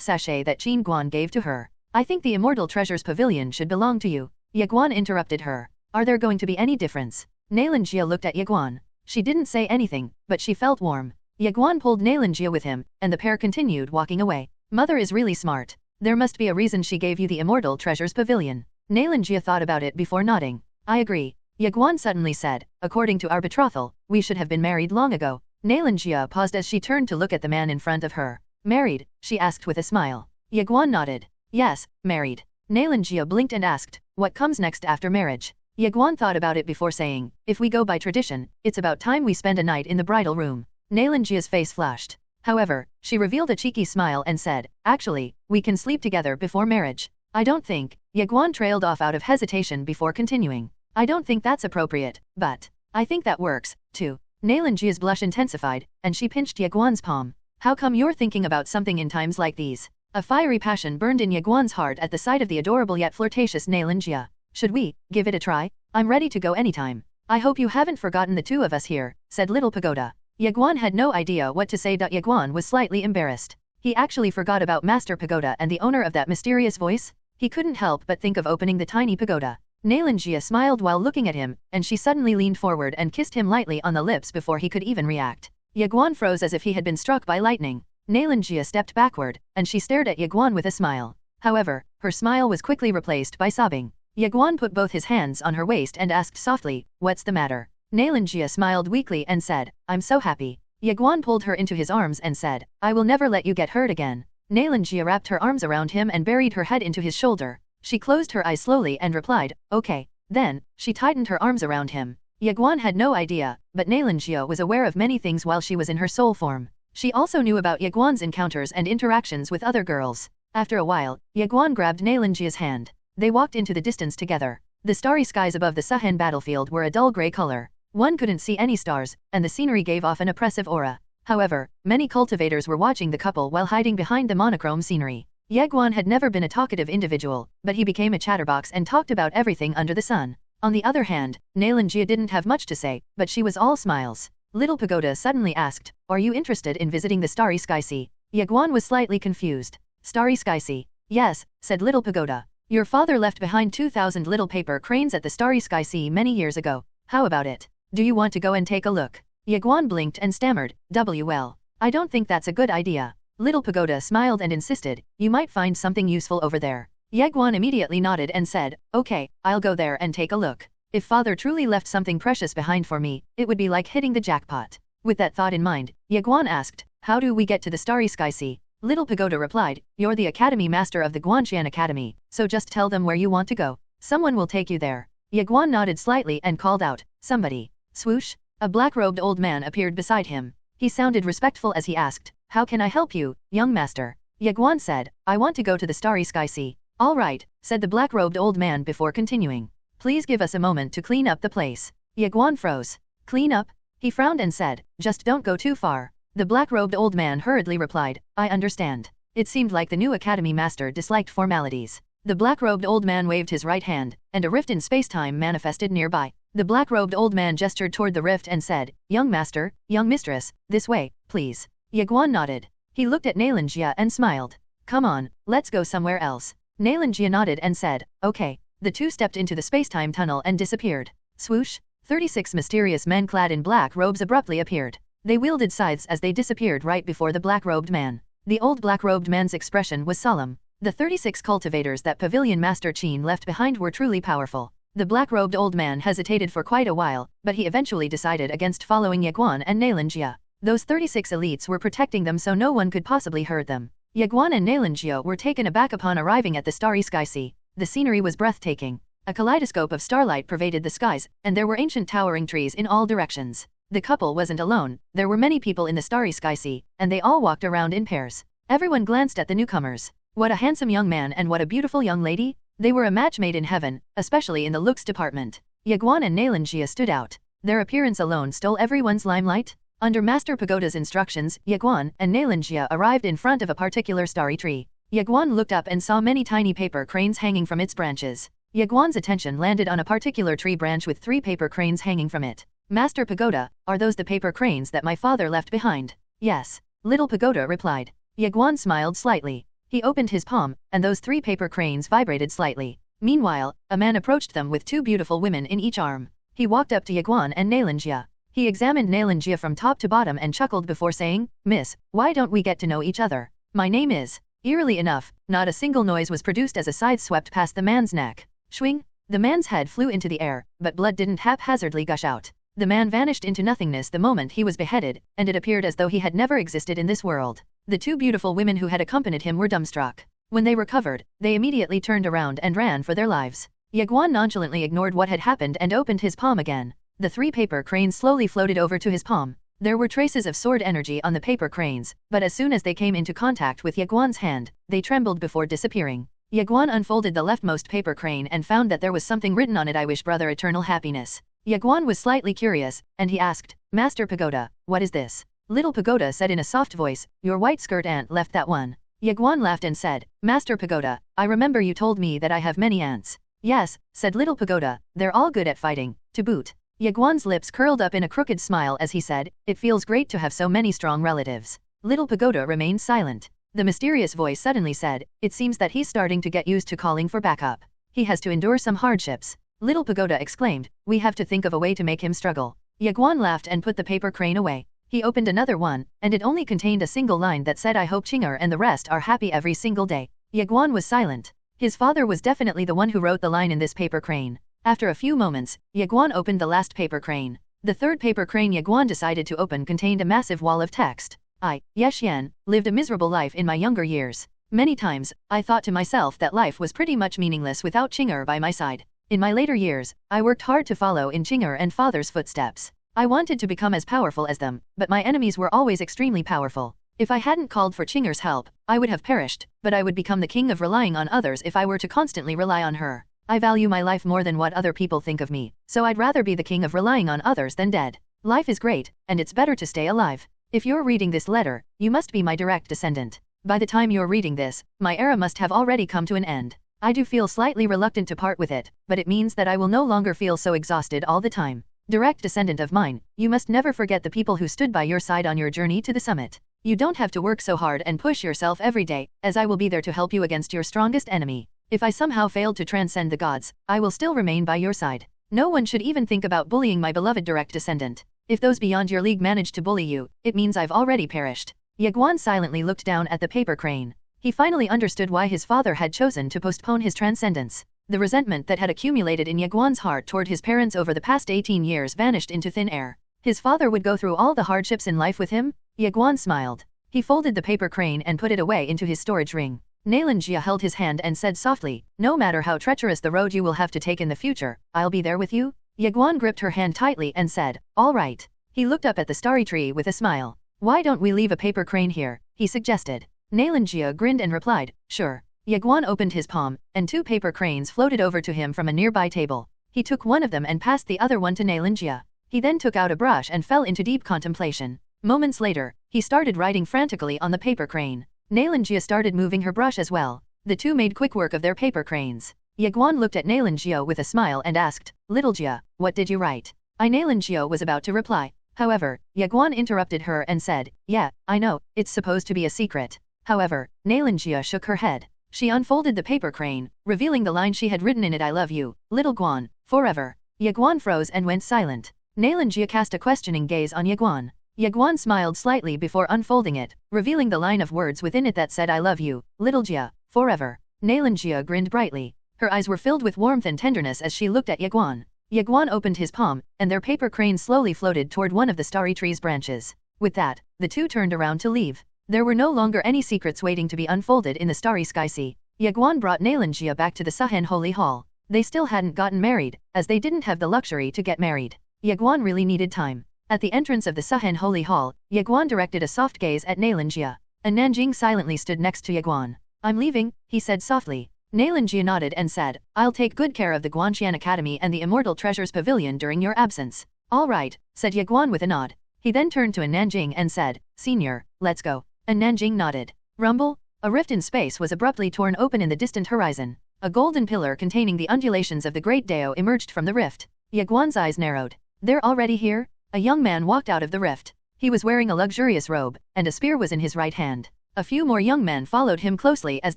[SPEAKER 2] sachet that Ye Guan gave to her. I think the Immortal Treasures Pavilion should belong to you. Ye Guan interrupted her. Are there going to be any difference? Jia looked at Ye Guan. She didn't say anything, but she felt warm. Ye Guan pulled Jia with him, and the pair continued walking away. Mother is really smart. There must be a reason she gave you the Immortal Treasures Pavilion. Jia thought about it before nodding. I agree. Ye Guan suddenly said, according to our betrothal, we should have been married long ago. Jia paused as she turned to look at the man in front of her. Married? She asked with a smile. Ye Guan nodded. Yes, married. Jia blinked and asked, what comes next after marriage? Ye Guan thought about it before saying, if we go by tradition, it's about time we spend a night in the bridal room. Jia's face flashed. However, she revealed a cheeky smile and said, actually, we can sleep together before marriage. I don't think. Ye Guan trailed off out of hesitation before continuing. I don't think that's appropriate, but I think that works, too. Jia's blush intensified, and she pinched Ye Guan's palm. How come you're thinking about something in times like these? A fiery passion burned in Ye Guan's heart at the sight of the adorable yet flirtatious Jia. Should we give it a try? I'm ready to go anytime. I hope you haven't forgotten the two of us here, said Little Pagoda. Ye Guan had no idea what to say. Ye Guan was slightly embarrassed. He actually forgot about Master Pagoda and the owner of that mysterious voice. He couldn't help but think of opening the tiny pagoda. Jia smiled while looking at him, and she suddenly leaned forward and kissed him lightly on the lips before he could even react. Ye Guan froze as if he had been struck by lightning. Jia stepped backward, and she stared at Ye Guan with a smile. However, her smile was quickly replaced by sobbing. Ye Guan put both his hands on her waist and asked softly, what's the matter? Jia smiled weakly and said, I'm so happy. Ye Guan pulled her into his arms and said, I will never let you get hurt again. Jia wrapped her arms around him and buried her head into his shoulder. She closed her eyes slowly and replied, okay. Then, she tightened her arms around him. Ye Guan had no idea, but Jia was aware of many things while she was in her soul form. She also knew about Ye Guan's encounters and interactions with other girls. After a while, Ye Guan grabbed Jia's hand. They walked into the distance together. The starry skies above the Suhen battlefield were a dull gray color. One couldn't see any stars, and the scenery gave off an oppressive aura. However, many cultivators were watching the couple while hiding behind the monochrome scenery. Ye Guan had never been a talkative individual, but he became a chatterbox and talked about everything under the sun. On the other hand, Jia didn't have much to say, but she was all smiles. Little Pagoda suddenly asked, are you interested in visiting the Starry Sky Sea? Ye Guan was slightly confused. Starry Sky Sea? Yes, said Little Pagoda. Your father left behind 2,000 little paper cranes at the Starry Sky Sea many years ago. How about it? Do you want to go and take a look? Ye Guan blinked and stammered, well. I don't think that's a good idea. Little Pagoda smiled and insisted, you might find something useful over there. Ye Guan immediately nodded and said, okay, I'll go there and take a look. If father truly left something precious behind for me, it would be like hitting the jackpot. With that thought in mind, Ye Guan asked, how do we get to the Starry Sky Sea? Little Pagoda replied, you're the Academy Master of the Guanxian Academy, so just tell them where you want to go. Someone will take you there. Ye Guan nodded slightly and called out, somebody. Swoosh. A black-robed old man appeared beside him. He sounded respectful as he asked, how can I help you, young master? Ye Guan said, I want to go to the Starry Sky Sea. All right, said the black-robed old man before continuing. Please give us a moment to clean up the place. Ye Guan froze. Clean up? He frowned and said, just don't go too far. The black-robed old man hurriedly replied, I understand. It seemed like the new Academy Master disliked formalities. The black-robed old man waved his right hand, and a rift in space-time manifested nearby. The black-robed old man gestured toward the rift and said, young master, young mistress, this way, please. Ye Guan nodded. He looked at Jia and smiled. Come on, let's go somewhere else. Jia nodded and said, okay. The two stepped into the space-time tunnel and disappeared. Swoosh. 36 mysterious men clad in black robes abruptly appeared. They wielded scythes as they disappeared right before the black-robed man. The old black-robed man's expression was solemn. The 36 cultivators that Pavilion Master Qin left behind were truly powerful. The black-robed old man hesitated for quite a while, but he eventually decided against following Ye Guan and Jia. Those 36 elites were protecting them so no one could possibly hurt them. Ye Guan and Jia were taken aback upon arriving at the Starry Sky Sea. The scenery was breathtaking. A kaleidoscope of starlight pervaded the skies, and there were ancient towering trees in all directions. The couple wasn't alone, there were many people in the Starry Sky Sea, and they all walked around in pairs. Everyone glanced at the newcomers. What a handsome young man and what a beautiful young lady. They were a match made in heaven, especially in the looks department. Ye Guan and Jia stood out. Their appearance alone stole everyone's limelight. Under Master Pagoda's instructions, Ye Guan and Jia arrived in front of a particular starry tree. Ye Guan looked up and saw many tiny paper cranes hanging from its branches. Ye Guan's attention landed on a particular tree branch with 3 paper cranes hanging from it. Master Pagoda, are those the paper cranes that my father left behind? Yes. Little Pagoda replied. Ye Guan smiled slightly. He opened his palm, and those 3 paper cranes vibrated slightly. Meanwhile, a man approached them with 2 beautiful women in each arm. He walked up to Ye Guan and Nailonjia. He examined Nailonjia from top to bottom and chuckled before saying, "Miss, why don't we get to know each other? My name is..." Eerily enough, not a single noise was produced as a scythe swept past the man's neck. Swing! The man's head flew into the air, but blood didn't haphazardly gush out. The man vanished into nothingness the moment he was beheaded, and it appeared as though he had never existed in this world. The 2 beautiful women who had accompanied him were dumbstruck. When they recovered, they immediately turned around and ran for their lives. Ye Guan nonchalantly ignored what had happened and opened his palm again. The 3 paper cranes slowly floated over to his palm. There were traces of sword energy on the paper cranes, but as soon as they came into contact with Ye Guan's hand, they trembled before disappearing. Ye Guan unfolded the leftmost paper crane and found that there was something written on it. "I wish brother eternal happiness." Ye Guan was slightly curious, and he asked, "Master Pagoda, what is this?" Little Pagoda said in a soft voice, "Your white skirt aunt left that one." Ye Guan laughed and said, "Master Pagoda, I remember you told me that I have many aunts." "Yes," said Little Pagoda, "they're all good at fighting, to boot." Ye Guan's lips curled up in a crooked smile as he said, "It feels great to have so many strong relatives." Little Pagoda remained silent. The mysterious voice suddenly said, "It seems that he's starting to get used to calling for backup. He has to endure some hardships." Little Pagoda exclaimed, "We have to think of a way to make him struggle." Ye Guan laughed and put the paper crane away. He opened another one, and it only contained a single line that said, "I hope Chinger and the rest are happy every single day." Ye Guan was silent. His father was definitely the one who wrote the line in this paper crane. After a few moments, Ye Guan opened the last paper crane. The 3rd paper crane Ye Guan decided to open contained a massive wall of text. "I, Ye Xian, lived a miserable life in my younger years. Many times, I thought to myself that life was pretty much meaningless without Chinger by my side. In my later years, I worked hard to follow in Chinger and father's footsteps. I wanted to become as powerful as them, but my enemies were always extremely powerful. If I hadn't called for Chinger's help, I would have perished, but I would become the king of relying on others if I were to constantly rely on her. I value my life more than what other people think of me, so I'd rather be the king of relying on others than dead. Life is great, and it's better to stay alive. If you're reading this letter, you must be my direct descendant. By the time you're reading this, my era must have already come to an end. I do feel slightly reluctant to part with it, but it means that I will no longer feel so exhausted all the time. Direct descendant of mine, you must never forget the people who stood by your side on your journey to the summit. You don't have to work so hard and push yourself every day, as I will be there to help you against your strongest enemy. If I somehow failed to transcend the gods, I will still remain by your side. No one should even think about bullying my beloved direct descendant. If those beyond your league manage to bully you, it means I've already perished." Ye Guan silently looked down at the paper crane. He finally understood why his father had chosen to postpone his transcendence. The resentment that had accumulated in Ye Guan's heart toward his parents over the past 18 years vanished into thin air. His father would go through all the hardships in life with him? Ye Guan smiled. He folded the paper crane and put it away into his storage ring. Nailonjia held his hand and said softly, "No matter how treacherous the road you will have to take in the future, I'll be there with you." Ye Guan gripped her hand tightly and said, "All right." He looked up at the starry tree with a smile. "Why don't we leave a paper crane here?" he suggested. Nailonjia grinned and replied, "Sure." Ye Guan opened his palm, and 2 paper cranes floated over to him from a nearby table. He took one of them and passed the other one to Nailonjia. He then took out a brush and fell into deep contemplation. Moments later, he started writing frantically on the paper crane. Nailonjia started moving her brush as well. The 2 made quick work of their paper cranes. Ye Guan looked at Nailonjia with a smile and asked, "Little Jia, what did you write?" Nailonjia was about to reply. However, Ye Guan interrupted her and said, "Yeah, I know, it's supposed to be a secret." However, Nailonjia shook her head. She unfolded the paper crane, revealing the line she had written in it, "I love you, Little Guan, forever." Ye Guan froze and went silent. Nailonjia cast a questioning gaze on Ye Guan. Ye Guan smiled slightly before unfolding it, revealing the line of words within it that said, "I love you, Little Jia, forever." Nailonjia grinned brightly. Her eyes were filled with warmth and tenderness as she looked at Ye Guan. Ye Guan opened his palm, and their paper crane slowly floated toward one of the starry tree's branches. With that, the 2 turned around to leave. There were no longer any secrets waiting to be unfolded in the starry sky sea. Ye Guan brought Nailonjia back to the Suhen Holy Hall. They still hadn't gotten married, as they didn't have the luxury to get married. Ye Guan really needed time. At the entrance of the Suhen Holy Hall, Ye Guan directed a soft gaze at Nailonjia. Nanjing silently stood next to Ye Guan. "I'm leaving," he said softly. Nailonjia nodded and said, "I'll take good care of the Guanxian Academy and the Immortal Treasures Pavilion during your absence." "All right," said Ye Guan with a nod. He then turned to Nanjing and said, "Senior, let's go." Nanjing nodded. Rumble! A rift in space was abruptly torn open in the distant horizon. A golden pillar containing the undulations of the Great Dao emerged from the rift. Ye Guan's eyes narrowed. "They're already here?" A young man walked out of the rift. He was wearing a luxurious robe, and a spear was in his right hand. A few more young men followed him closely as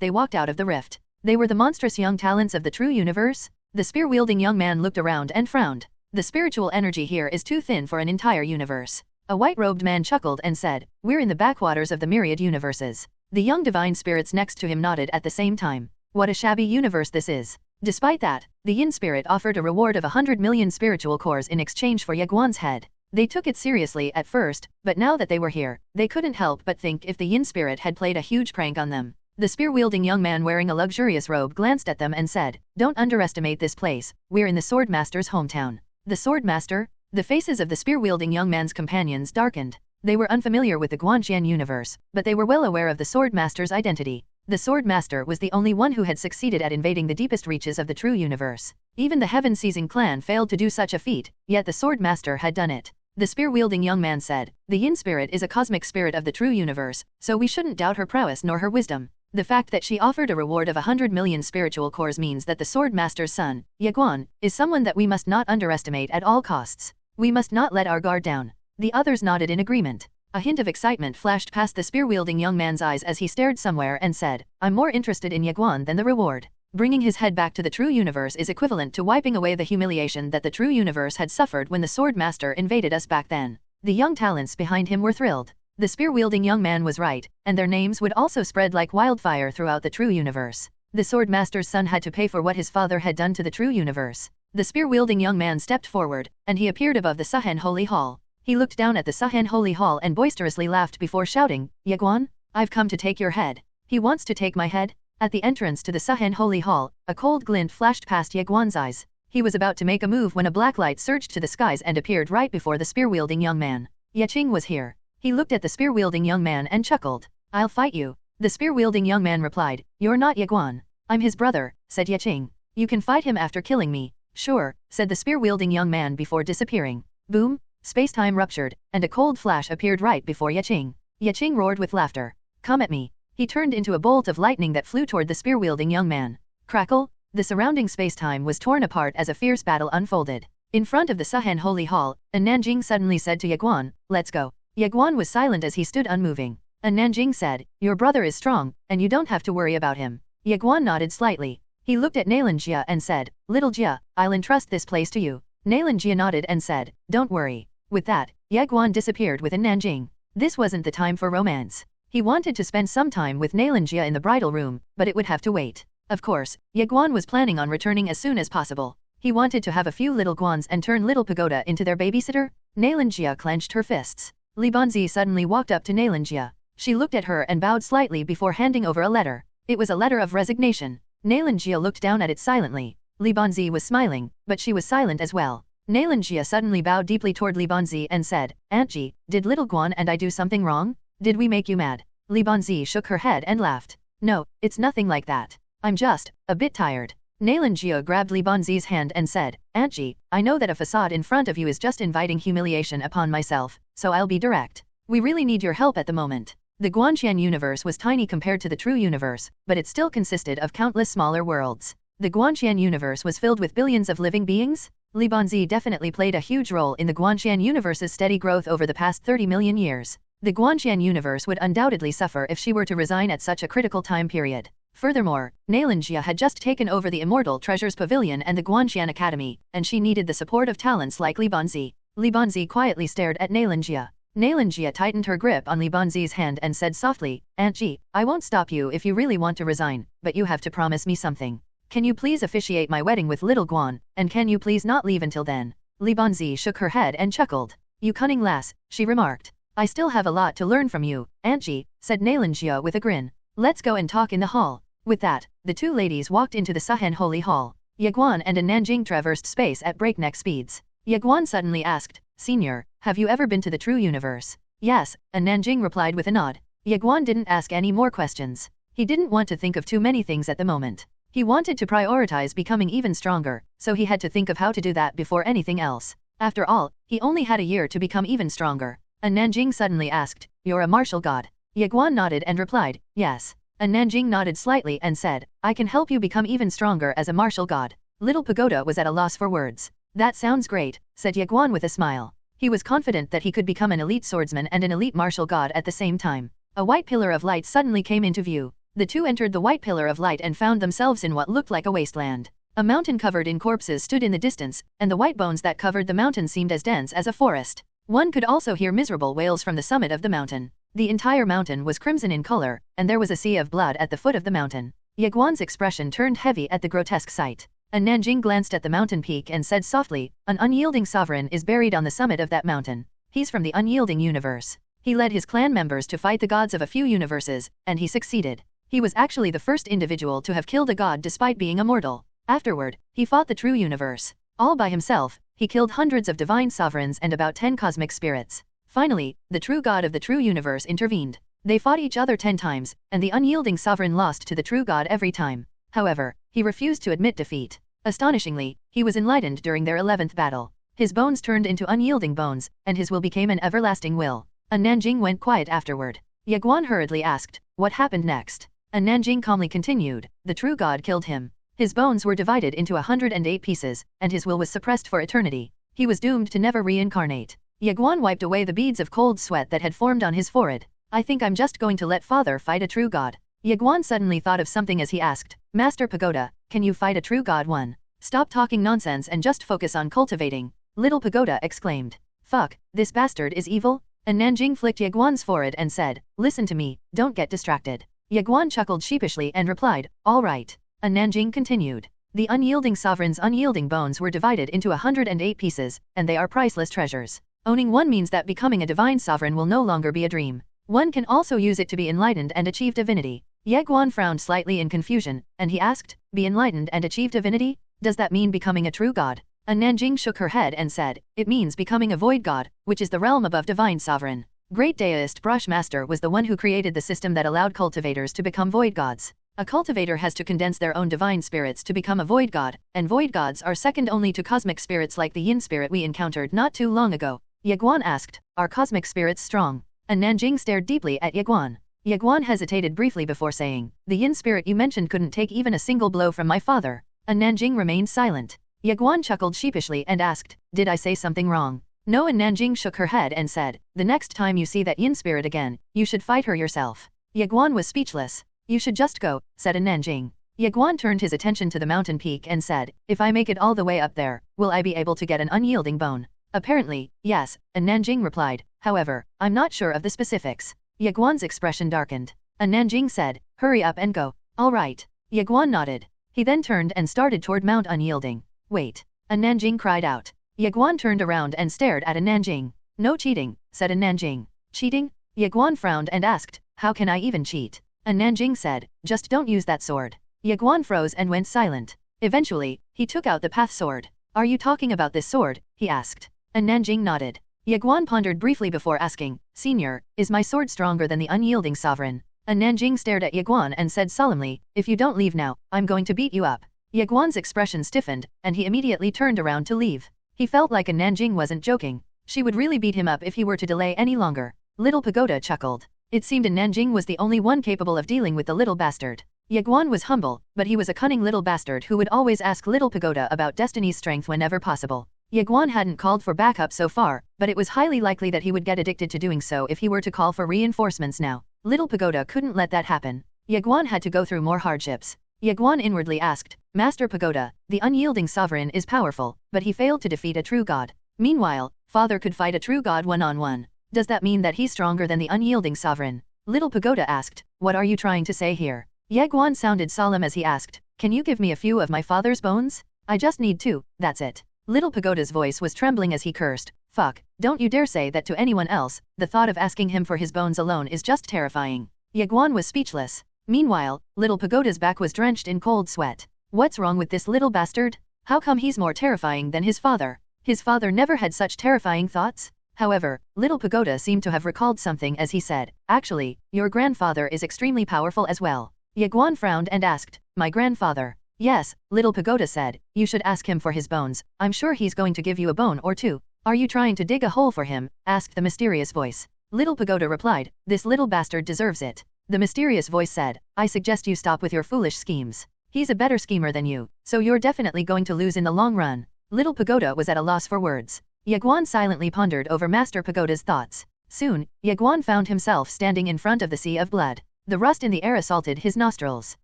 [SPEAKER 2] they walked out of the rift. They were the monstrous young talents of the true universe? The spear-wielding young man looked around and frowned. The spiritual energy here is too thin for an entire universe. A white-robed man chuckled and said, we're in the backwaters of the myriad universes. The young divine spirits next to him nodded at the same time. What a shabby universe this is. Despite that, the Yin spirit offered a reward of 100 million spiritual cores in exchange for Ye Guan's head. They took it seriously at first, but now that they were here, they couldn't help but think if the Yin spirit had played a huge prank on them. The spear-wielding young man wearing a luxurious robe glanced at them and said, don't underestimate this place, we're in the Sword Master's hometown. The Sword Master? The faces of the spear-wielding young man's companions darkened. They were unfamiliar with the Guanxian universe, but they were well aware of the Sword Master's identity. The Sword Master was the only one who had succeeded at invading the deepest reaches of the true universe. Even the Heaven-Seizing clan failed to do such a feat, yet the Sword Master had done it. The spear-wielding young man said, the Yin spirit is a cosmic spirit of the true universe, so we shouldn't doubt her prowess nor her wisdom. The fact that she offered a reward of 100 million spiritual cores means that the Sword Master's son, Ye Guan, is someone that we must not underestimate at all costs. We must not let our guard down. The others nodded in agreement. A hint of excitement flashed past the spear-wielding young man's eyes as he stared somewhere and said, I'm more interested in Ye Guan than the reward. Bringing his head back to the true universe is equivalent to wiping away the humiliation that the true universe had suffered when the Sword Master invaded us back then. The young talents behind him were thrilled. The spear-wielding young man was right, and their names would also spread like wildfire throughout the true universe. The Sword Master's son had to pay for what his father had done to the true universe. The spear-wielding young man stepped forward, and he appeared above the Suhen Holy Hall. He looked down at the Suhen Holy Hall and boisterously laughed before shouting, Ye Guan, I've come to take your head. He wants to take my head? At the entrance to the Suhen Holy Hall, a cold glint flashed past Ye Guan's eyes. He was about to make a move when a black light surged to the skies and appeared right before the spear-wielding young man. Ye Qing was here. He looked at the spear-wielding young man and chuckled. I'll fight you. The spear-wielding young man replied, you're not Ye Guan. I'm his brother, said Ye Qing. You can fight him after killing me. Sure, said the spear-wielding young man before disappearing. Boom! Space-time ruptured, and a cold flash appeared right before Ye Qing. Ye Qing roared with laughter. Come at me. He turned into a bolt of lightning that flew toward the spear-wielding young man. Crackle! The surrounding space-time was torn apart as a fierce battle unfolded. In front of the Suhen Holy Hall, An Nanjing suddenly said to Ye Guan, let's go. Ye Guan was silent as he stood unmoving. An Nanjing said, your brother is strong, and you don't have to worry about him. Ye Guan nodded slightly. He looked at Nailan Jia and said, Little Jia, I'll entrust this place to you. Nailan Jia nodded and said, don't worry. With that, Ye Guan disappeared with An Nanjing. This wasn't the time for romance. He wanted to spend some time with Nailan Jia in the bridal room, but it would have to wait. Of course, Ye Guan was planning on returning as soon as possible. He wanted to have a few little Guans and turn Little Pagoda into their babysitter. Nailan Jia clenched her fists. Li Banzi suddenly walked up to Nailan Jia. She looked at her and bowed slightly before handing over a letter. It was a letter of resignation. Nailan Jia looked down at it silently. Li Banzi was smiling, but she was silent as well. Nailan Jia suddenly bowed deeply toward Li Banzi and said, Aunt Ji, did little Guan and I do something wrong? Did we make you mad? Li Banzi shook her head and laughed. No, it's nothing like that. I'm just a bit tired. Nailan Jia grabbed Li Banzi's hand and said, Aunt Ji, I know that a facade in front of you is just inviting humiliation upon myself, so I'll be direct. We really need your help at the moment. The Guanxian universe was tiny compared to the true universe, but it still consisted of countless smaller worlds. The Guanxian universe was filled with billions of living beings. Li Banzi definitely played a huge role in the Guanxian universe's steady growth over the past 30 million years. The Guanxian universe would undoubtedly suffer if she were to resign at such a critical time period. Furthermore, Nailan Jia had just taken over the Immortal Treasures Pavilion and the Guanxian Academy, and she needed the support of talents like Li Banzi. Li Banzi quietly stared at Nailan Jia. Nailan Jia tightened her grip on Li Banzi's hand and said softly, Aunt Ji, I won't stop you if you really want to resign, but you have to promise me something. Can you please officiate my wedding with little Guan, and can you please not leave until then? Li Banzi shook her head and chuckled. You cunning lass, she remarked. I still have a lot to learn from you, Aunt Ji, said Nailan Jia with a grin. Let's go and talk in the hall. With that, the two ladies walked into the Suhen Holy Hall. Ye Guan and An Nanjing traversed space at breakneck speeds. Ye Guan suddenly asked, Senior, have you ever been to the true universe? Yes, An Nanjing replied with a nod. Ye Guan didn't ask any more questions. He didn't want to think of too many things at the moment. He wanted to prioritize becoming even stronger, so he had to think of how to do that before anything else. After all, he only had a year to become even stronger. An Nanjing suddenly asked, You're a martial god? Ye Guan nodded and replied, Yes. An Nanjing nodded slightly and said, I can help you become even stronger as a martial god. Little Pagoda was at a loss for words. That sounds great, said Ye Guan with a smile. He was confident that he could become an elite swordsman and an elite martial god at the same time. a white pillar of light suddenly came into view. The two entered the white pillar of light and found themselves in what looked like a wasteland. A mountain covered in corpses stood in the distance, and the white bones that covered the mountain seemed as dense as a forest. One could also hear miserable wails from the summit of the mountain. The entire mountain was crimson in color, and there was a sea of blood at the foot of the mountain. Ye Guan's expression turned heavy at the grotesque sight. And Nanjing glanced at the mountain peak and said softly, "An unyielding sovereign is buried on the summit of that mountain. He's from the unyielding universe. He led his clan members to fight the gods of a few universes, and he succeeded. He was actually the first individual to have killed a god despite being a mortal. Afterward, he fought the true universe. All by himself, he killed hundreds of divine sovereigns and about 10 cosmic spirits. Finally, the true god of the true universe intervened. They fought each other 10 times, and the unyielding sovereign lost to the true god every time. However, he refused to admit defeat. Astonishingly, he was enlightened during their 11th battle. His bones turned into unyielding bones, and his will became an everlasting will." And Nanjing went quiet afterward. Ye Guan hurriedly asked, "What happened next?" And Nanjing calmly continued, "The true god killed him. His bones were divided into 108 pieces, and his will was suppressed for eternity. He was doomed to never reincarnate." Ye Guan wiped away the beads of cold sweat that had formed on his forehead. "I think I'm just going to let father fight a true god." Ye Guan suddenly thought of something as he asked, "Master Pagoda, can you fight a true god one? Stop talking nonsense and just focus on cultivating." Little Pagoda exclaimed, "Fuck, this bastard is evil?" And Nanjing flicked Ye Guan's forehead and said, "Listen to me, don't get distracted." Ye Guan chuckled sheepishly and replied, "All right." And Nanjing continued, "The unyielding sovereign's unyielding bones were divided into 108 pieces, and they are priceless treasures. Owning one means that becoming a divine sovereign will no longer be a dream. One can also use it to be enlightened and achieve divinity." Ye Guan frowned slightly in confusion, and he asked, "Be enlightened and achieve divinity? Does that mean becoming a true god?" And Nanjing shook her head and said, "It means becoming a void god, which is the realm above divine sovereign." Great deist Brush Master was the one who created the system that allowed cultivators to become void gods. A cultivator has to condense their own divine spirits to become a void god, and void gods are second only to cosmic spirits like the yin spirit we encountered not too long ago. Ye Guan asked, "Are cosmic spirits strong?" And Nanjing stared deeply at Ye Guan. Ye Guan hesitated briefly before saying, "The yin spirit you mentioned couldn't take even a single blow from my father." And Nanjing remained silent. Ye Guan chuckled sheepishly and asked, "Did I say something wrong?" "No." And Nanjing shook her head and said, "The next time you see that yin spirit again, you should fight her yourself." Ye Guan was speechless. "You should just go," said Nanjing. Ye Guan turned his attention to the mountain peak and said, "If I make it all the way up there, will I be able to get an unyielding bone?" "Apparently, yes," and Nanjing replied. "However, I'm not sure of the specifics." Ye Guan's expression darkened. And Nanjing said, "Hurry up and go." "All right." Ye Guan nodded. He then turned and started toward Mount Unyielding. "Wait." And Nanjing cried out. Ye Guan turned around and stared at Nanjing. "No cheating," said Nanjing. "Cheating?" Ye Guan frowned and asked, "How can I even cheat?" And Nanjing said, "Just don't use that sword." Ye Guan froze and went silent. Eventually, he took out the path sword. "Are you talking about this sword?" he asked. And Nanjing nodded. Ye Guan pondered briefly before asking, "Senior, is my sword stronger than the unyielding sovereign?" And Nanjing stared at Ye Guan and said solemnly, "If you don't leave now, I'm going to beat you up." Ye Guan's expression stiffened, and he immediately turned around to leave. He felt like Nanjing wasn't joking. She would really beat him up if he were to delay any longer. Little Pagoda chuckled. It seemed Nanjing was the only one capable of dealing with the little bastard. Ye Guan was humble, but he was a cunning little bastard who would always ask Little Pagoda about Destiny's strength whenever possible. Ye Guan hadn't called for backup so far, but it was highly likely that he would get addicted to doing so if he were to call for reinforcements now. Little Pagoda couldn't let that happen. Ye Guan had to go through more hardships. Ye Guan inwardly asked, "Master Pagoda, the unyielding sovereign is powerful, but he failed to defeat a true god. Meanwhile, father could fight a true god one-on-one. Does that mean that he's stronger than the unyielding sovereign?" Little Pagoda asked, "What are you trying to say here?" Ye Guan sounded solemn as he asked, "Can you give me a few of my father's bones? I just need 2, that's it." Little Pagoda's voice was trembling as he cursed, "Fuck, don't you dare say that to anyone else, the thought of asking him for his bones alone is just terrifying." Ye Guan was speechless. Meanwhile, Little Pagoda's back was drenched in cold sweat. What's wrong with this little bastard? How come he's more terrifying than his father? His father never had such terrifying thoughts. However, Little Pagoda seemed to have recalled something as he said, "Actually, your grandfather is extremely powerful as well." Ye Guan frowned and asked, "My grandfather?" "Yes," Little Pagoda said, "you should ask him for his bones. I'm sure he's going to give you a bone or 2. "Are you trying to dig a hole for him?" asked the mysterious voice. Little Pagoda replied, "This little bastard deserves it." The mysterious voice said, "I suggest you stop with your foolish schemes. He's a better schemer than you, so you're definitely going to lose in the long run." Little Pagoda was at a loss for words. Ye Guan silently pondered over Master Pagoda's thoughts. Soon, Ye Guan found himself standing in front of the sea of blood. The rust in the air assaulted his nostrils.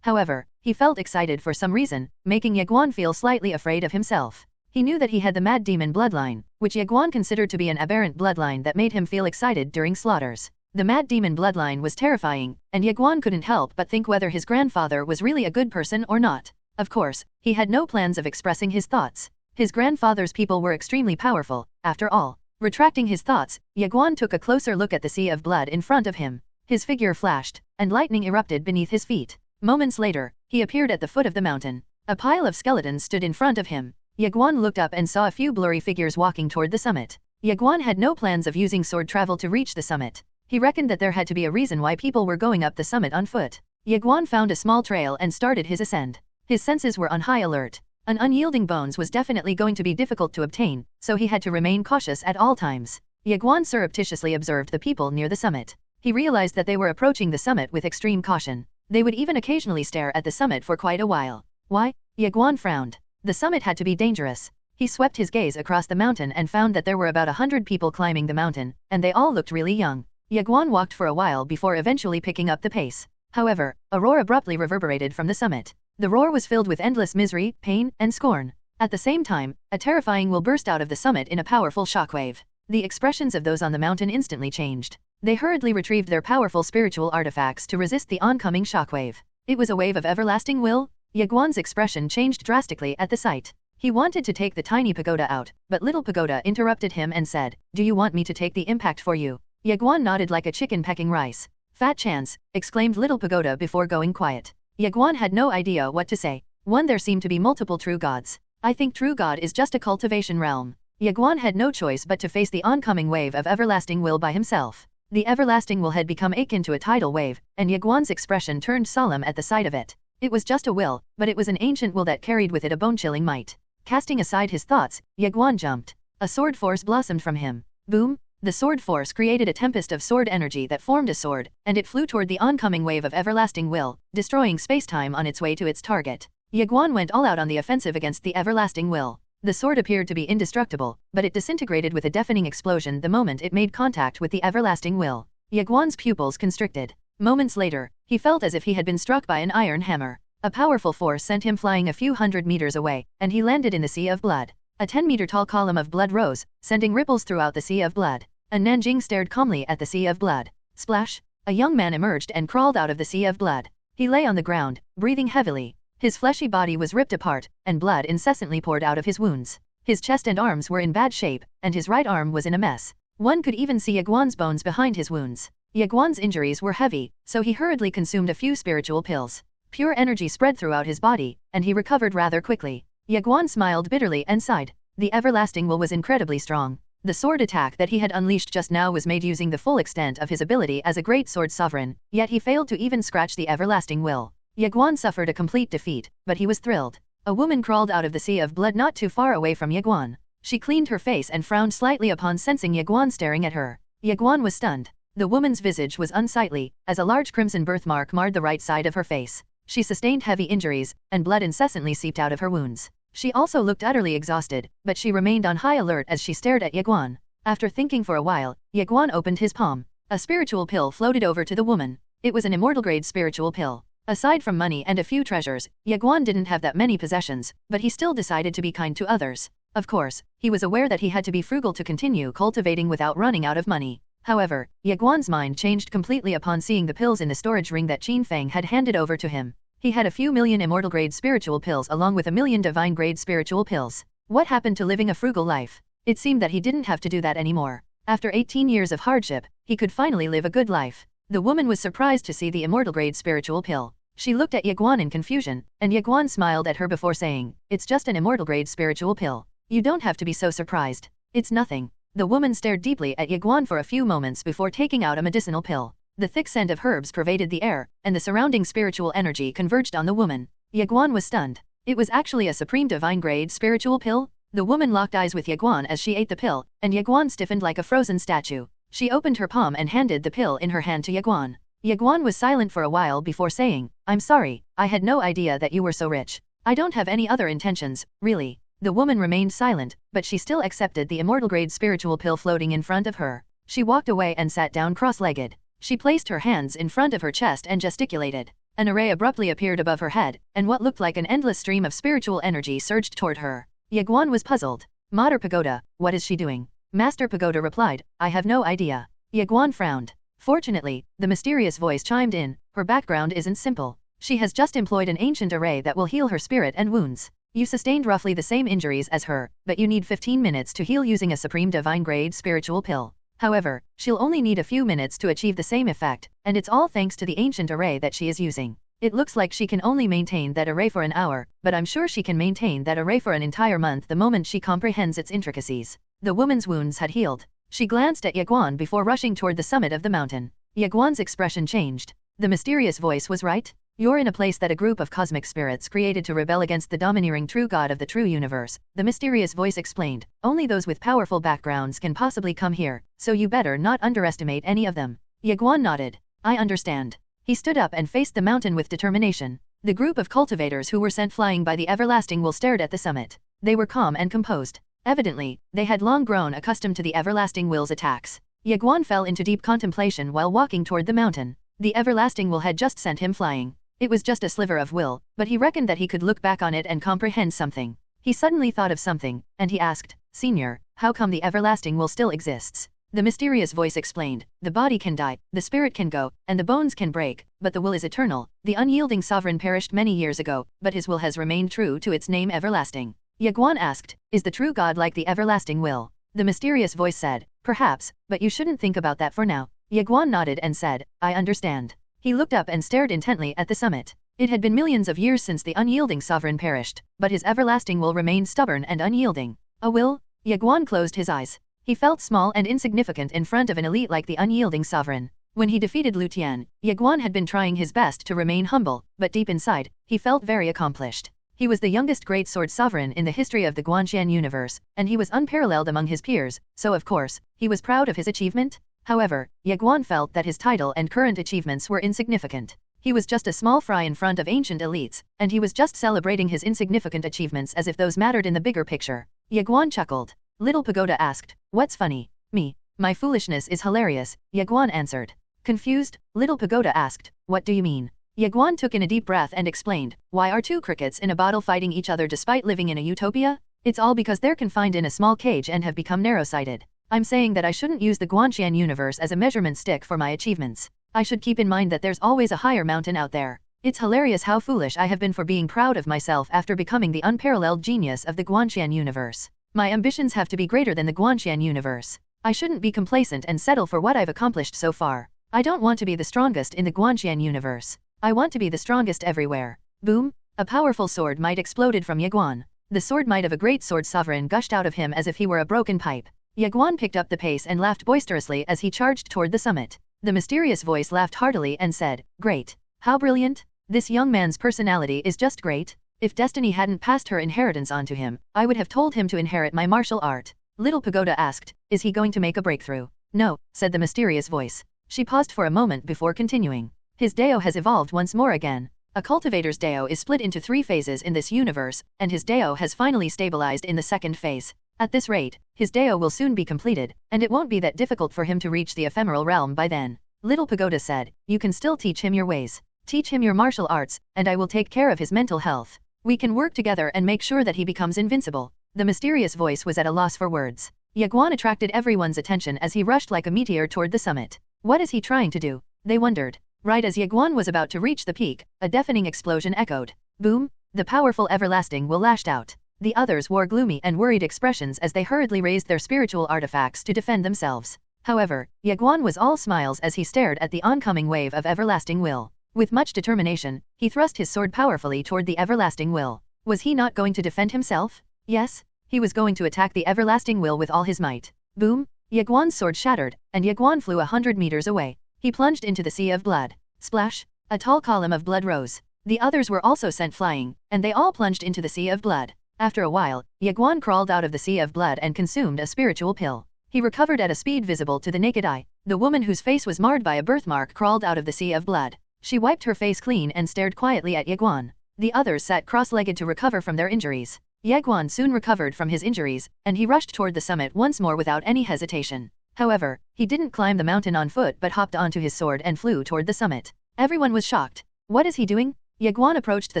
[SPEAKER 2] However, he felt excited for some reason, making Ye Guan feel slightly afraid of himself. He knew that he had the mad demon bloodline, which Ye Guan considered to be an aberrant bloodline that made him feel excited during slaughters. The mad demon bloodline was terrifying, and Ye Guan couldn't help but think whether his grandfather was really a good person or not. Of course, he had no plans of expressing his thoughts. His grandfather's people were extremely powerful, after all. Retracting his thoughts, Ye Guan took a closer look at the sea of blood in front of him. His figure flashed, and lightning erupted beneath his feet. Moments later, he appeared at the foot of the mountain. A pile of skeletons stood in front of him. Ye Guan looked up and saw a few blurry figures walking toward the summit. Ye Guan had no plans of using sword travel to reach the summit. He reckoned that there had to be a reason why people were going up the summit on foot. Ye Guan found a small trail and started his ascent. His senses were on high alert. An unyielding bones was definitely going to be difficult to obtain, so he had to remain cautious at all times. Ye Guan surreptitiously observed the people near the summit. He realized that they were approaching the summit with extreme caution. They would even occasionally stare at the summit for quite a while. Why? Ye Guan frowned. The summit had to be dangerous. He swept his gaze across the mountain and found that there were about 100 people climbing the mountain, and they all looked really young. Ye Guan walked for a while before eventually picking up the pace. However, a roar abruptly reverberated from the summit. The roar was filled with endless misery, pain, and scorn. At the same time, a terrifying will burst out of the summit in a powerful shockwave. The expressions of those on the mountain instantly changed. They hurriedly retrieved their powerful spiritual artifacts to resist the oncoming shockwave. It was a wave of everlasting will. Ye Guan's expression changed drastically at the sight. He wanted to take the tiny pagoda out, but Little Pagoda interrupted him and said, "Do you want me to take the impact for you?" Ye Guan nodded like a chicken pecking rice. "Fat chance," exclaimed Little Pagoda before going quiet. Ye Guan had no idea what to say. One, there seemed to be multiple true gods. I think true god is just a cultivation realm. Ye Guan had no choice but to face the oncoming wave of everlasting will by himself. The everlasting will had become akin to a tidal wave, and Ye Guan's expression turned solemn at the sight of it. It was just a will, but it was an ancient will that carried with it a bone-chilling might. Casting aside his thoughts, Ye Guan jumped. A sword force blossomed from him. Boom! The sword force created a tempest of sword energy that formed a sword, and it flew toward the oncoming wave of everlasting will, destroying space-time on its way to its target. Ye Guan went all out on the offensive against the everlasting will. The sword appeared to be indestructible, but it disintegrated with a deafening explosion the moment it made contact with the everlasting will. Ye Guan's pupils constricted. Moments later, he felt as if he had been struck by an iron hammer. A powerful force sent him flying a few hundred meters away, and he landed in the sea of blood. A 10-meter-tall column of blood rose, sending ripples throughout the sea of blood. And Nanjing stared calmly at the sea of blood. Splash! A young man emerged and crawled out of the sea of blood. He lay on the ground, breathing heavily. His fleshy body was ripped apart, and blood incessantly poured out of his wounds. His chest and arms were in bad shape, and his right arm was in a mess. One could even see Ye Guan's bones behind his wounds. Ye Guan's injuries were heavy, so he hurriedly consumed a few spiritual pills. Pure energy spread throughout his body, and he recovered rather quickly. Ye Guan smiled bitterly and sighed. The everlasting will was incredibly strong. The sword attack that he had unleashed just now was made using the full extent of his ability as a great sword sovereign, yet he failed to even scratch the everlasting will. Ye Guan suffered a complete defeat, but he was thrilled. A woman crawled out of the sea of blood not too far away from Ye Guan. She cleaned her face and frowned slightly upon sensing Ye Guan staring at her. Ye Guan was stunned. The woman's visage was unsightly, as a large crimson birthmark marred the right side of her face. She sustained heavy injuries, and blood incessantly seeped out of her wounds. She also looked utterly exhausted, but she remained on high alert as she stared at Ye Guan. After thinking for a while, Ye Guan opened his palm. A spiritual pill floated over to the woman. It was an immortal-grade spiritual pill. Aside from money and a few treasures, Ye Guan didn't have that many possessions, but he still decided to be kind to others. Of course, he was aware that he had to be frugal to continue cultivating without running out of money. However, Ye Guan's mind changed completely upon seeing the pills in the storage ring that Qin Feng had handed over to him. He had a few million immortal-grade spiritual pills along with a million divine-grade spiritual pills. What happened to living a frugal life? It seemed that he didn't have to do that anymore. After 18 years of hardship, he could finally live a good life. The woman was surprised to see the immortal-grade spiritual pill. She looked at Ye Guan in confusion, and Ye Guan smiled at her before saying, "It's just an immortal-grade spiritual pill. You don't have to be so surprised. It's nothing." The woman stared deeply at Ye Guan for a few moments before taking out a medicinal pill. The thick scent of herbs pervaded the air, and the surrounding spiritual energy converged on the woman. Ye Guan was stunned. It was actually a supreme divine-grade spiritual pill? The woman locked eyes with Ye Guan as she ate the pill, and Ye Guan stiffened like a frozen statue. She opened her palm and handed the pill in her hand to Ye Guan. Ye Guan was silent for a while before saying, "I'm sorry, I had no idea that you were so rich. I don't have any other intentions, really." The woman remained silent, but she still accepted the immortal-grade spiritual pill floating in front of her. She walked away and sat down cross-legged. She placed her hands in front of her chest and gesticulated. An array abruptly appeared above her head, and what looked like an endless stream of spiritual energy surged toward her. Ye Guan was puzzled. Mater Pagoda, what is she doing? Master Pagoda replied, I have no idea. Ye Guan frowned. Fortunately, the mysterious voice chimed in, her background isn't simple. She has just employed an ancient array that will heal her spirit and wounds. You sustained roughly the same injuries as her, but you need 15 minutes to heal using a supreme divine grade spiritual pill. However, she'll only need a few minutes to achieve the same effect, and it's all thanks to the ancient array that she is using. It looks like she can only maintain that array for an hour, but I'm sure she can maintain that array for an entire month the moment she comprehends its intricacies. The woman's wounds had healed. She glanced at Ye Guan before rushing toward the summit of the mountain. Ye Guan's expression changed. The mysterious voice was right. You're in a place that a group of cosmic spirits created to rebel against the domineering true god of the true universe, the mysterious voice explained. Only those with powerful backgrounds can possibly come here, so you better not underestimate any of them. Ye Guan nodded. I understand. He stood up and faced the mountain with determination. The group of cultivators who were sent flying by the Everlasting Will stared at the summit. They were calm and composed. Evidently, they had long grown accustomed to the Everlasting Will's attacks. Ye Guan fell into deep contemplation while walking toward the mountain. The Everlasting Will had just sent him flying. It was just a sliver of will, but he reckoned that he could look back on it and comprehend something. He suddenly thought of something, and he asked, Senior, how come the Everlasting Will still exists? The mysterious voice explained, the body can die, the spirit can go, and the bones can break, but the will is eternal. The unyielding sovereign perished many years ago, but his will has remained true to its name everlasting. Ye Guan asked, is the true God like the Everlasting Will? The mysterious voice said, perhaps, but you shouldn't think about that for now. Ye Guan nodded and said, I understand. He looked up and stared intently at the summit. It had been millions of years since the unyielding sovereign perished, but his everlasting will remained stubborn and unyielding. A will? Ye Guan closed his eyes. He felt small and insignificant in front of an elite like the unyielding sovereign. When he defeated Lu Tian, Ye Guan had been trying his best to remain humble, but deep inside, he felt very accomplished. He was the youngest great sword sovereign in the history of the Guanxian universe, and he was unparalleled among his peers, so of course, he was proud of his achievement. However, Ye Guan felt that his title and current achievements were insignificant. He was just a small fry in front of ancient elites, and he was just celebrating his insignificant achievements as if those mattered in the bigger picture. Ye Guan chuckled. Little Pagoda asked, what's funny? Me. My foolishness is hilarious, Ye Guan answered. Confused, Little Pagoda asked, what do you mean? Ye Guan took in a deep breath and explained, why are two crickets in a bottle fighting each other despite living in a utopia? It's all because they're confined in a small cage and have become narrow-sighted. I'm saying that I shouldn't use the Guanxian universe as a measurement stick for my achievements. I should keep in mind that there's always a higher mountain out there. It's hilarious how foolish I have been for being proud of myself after becoming the unparalleled genius of the Guanxian universe. My ambitions have to be greater than the Guanxian universe. I shouldn't be complacent and settle for what I've accomplished so far. I don't want to be the strongest in the Guanxian universe. I want to be the strongest everywhere. Boom! A powerful sword might exploded from Ye Guan. The sword might of a great sword sovereign gushed out of him as if he were a broken pipe. Ye Guan picked up the pace and laughed boisterously as he charged toward the summit. The mysterious voice laughed heartily and said, great. How brilliant. This young man's personality is just great. If destiny hadn't passed her inheritance onto him, I would have told him to inherit my martial art. Little Pagoda asked, is he going to make a breakthrough? No, said the mysterious voice. She paused for a moment before continuing. His Dao has evolved once more again. A cultivator's Dao is split into 3 phases in this universe, and his Dao has finally stabilized in the 2nd phase. At this rate, his Dao will soon be completed, and it won't be that difficult for him to reach the ephemeral realm by then. Little Pagoda said, you can still teach him your ways. Teach him your martial arts, and I will take care of his mental health. We can work together and make sure that he becomes invincible. The mysterious voice was at a loss for words. Ye Guan attracted everyone's attention as he rushed like a meteor toward the summit. What is he trying to do? They wondered. Right as Ye Guan was about to reach the peak, a deafening explosion echoed. Boom! The powerful everlasting will lashed out. The others wore gloomy and worried expressions as they hurriedly raised their spiritual artifacts to defend themselves. However, Ye Guan was all smiles as he stared at the oncoming wave of everlasting will. With much determination, he thrust his sword powerfully toward the everlasting will. Was he not going to defend himself? Yes, he was going to attack the everlasting will with all his might. Boom! Ye Guan's sword shattered, and Ye Guan flew 100 meters away. He plunged into the sea of blood. Splash! A tall column of blood rose. The others were also sent flying, and they all plunged into the sea of blood. After a while, Ye Guan crawled out of the sea of blood and consumed a spiritual pill. He recovered at a speed visible to the naked eye. The woman whose face was marred by a birthmark crawled out of the sea of blood. She wiped her face clean and stared quietly at Ye Guan. The others sat cross-legged to recover from their injuries. Ye Guan soon recovered from his injuries, and he rushed toward the summit once more without any hesitation. However, he didn't climb the mountain on foot but hopped onto his sword and flew toward the summit. Everyone was shocked. What is he doing? Ye Guan approached the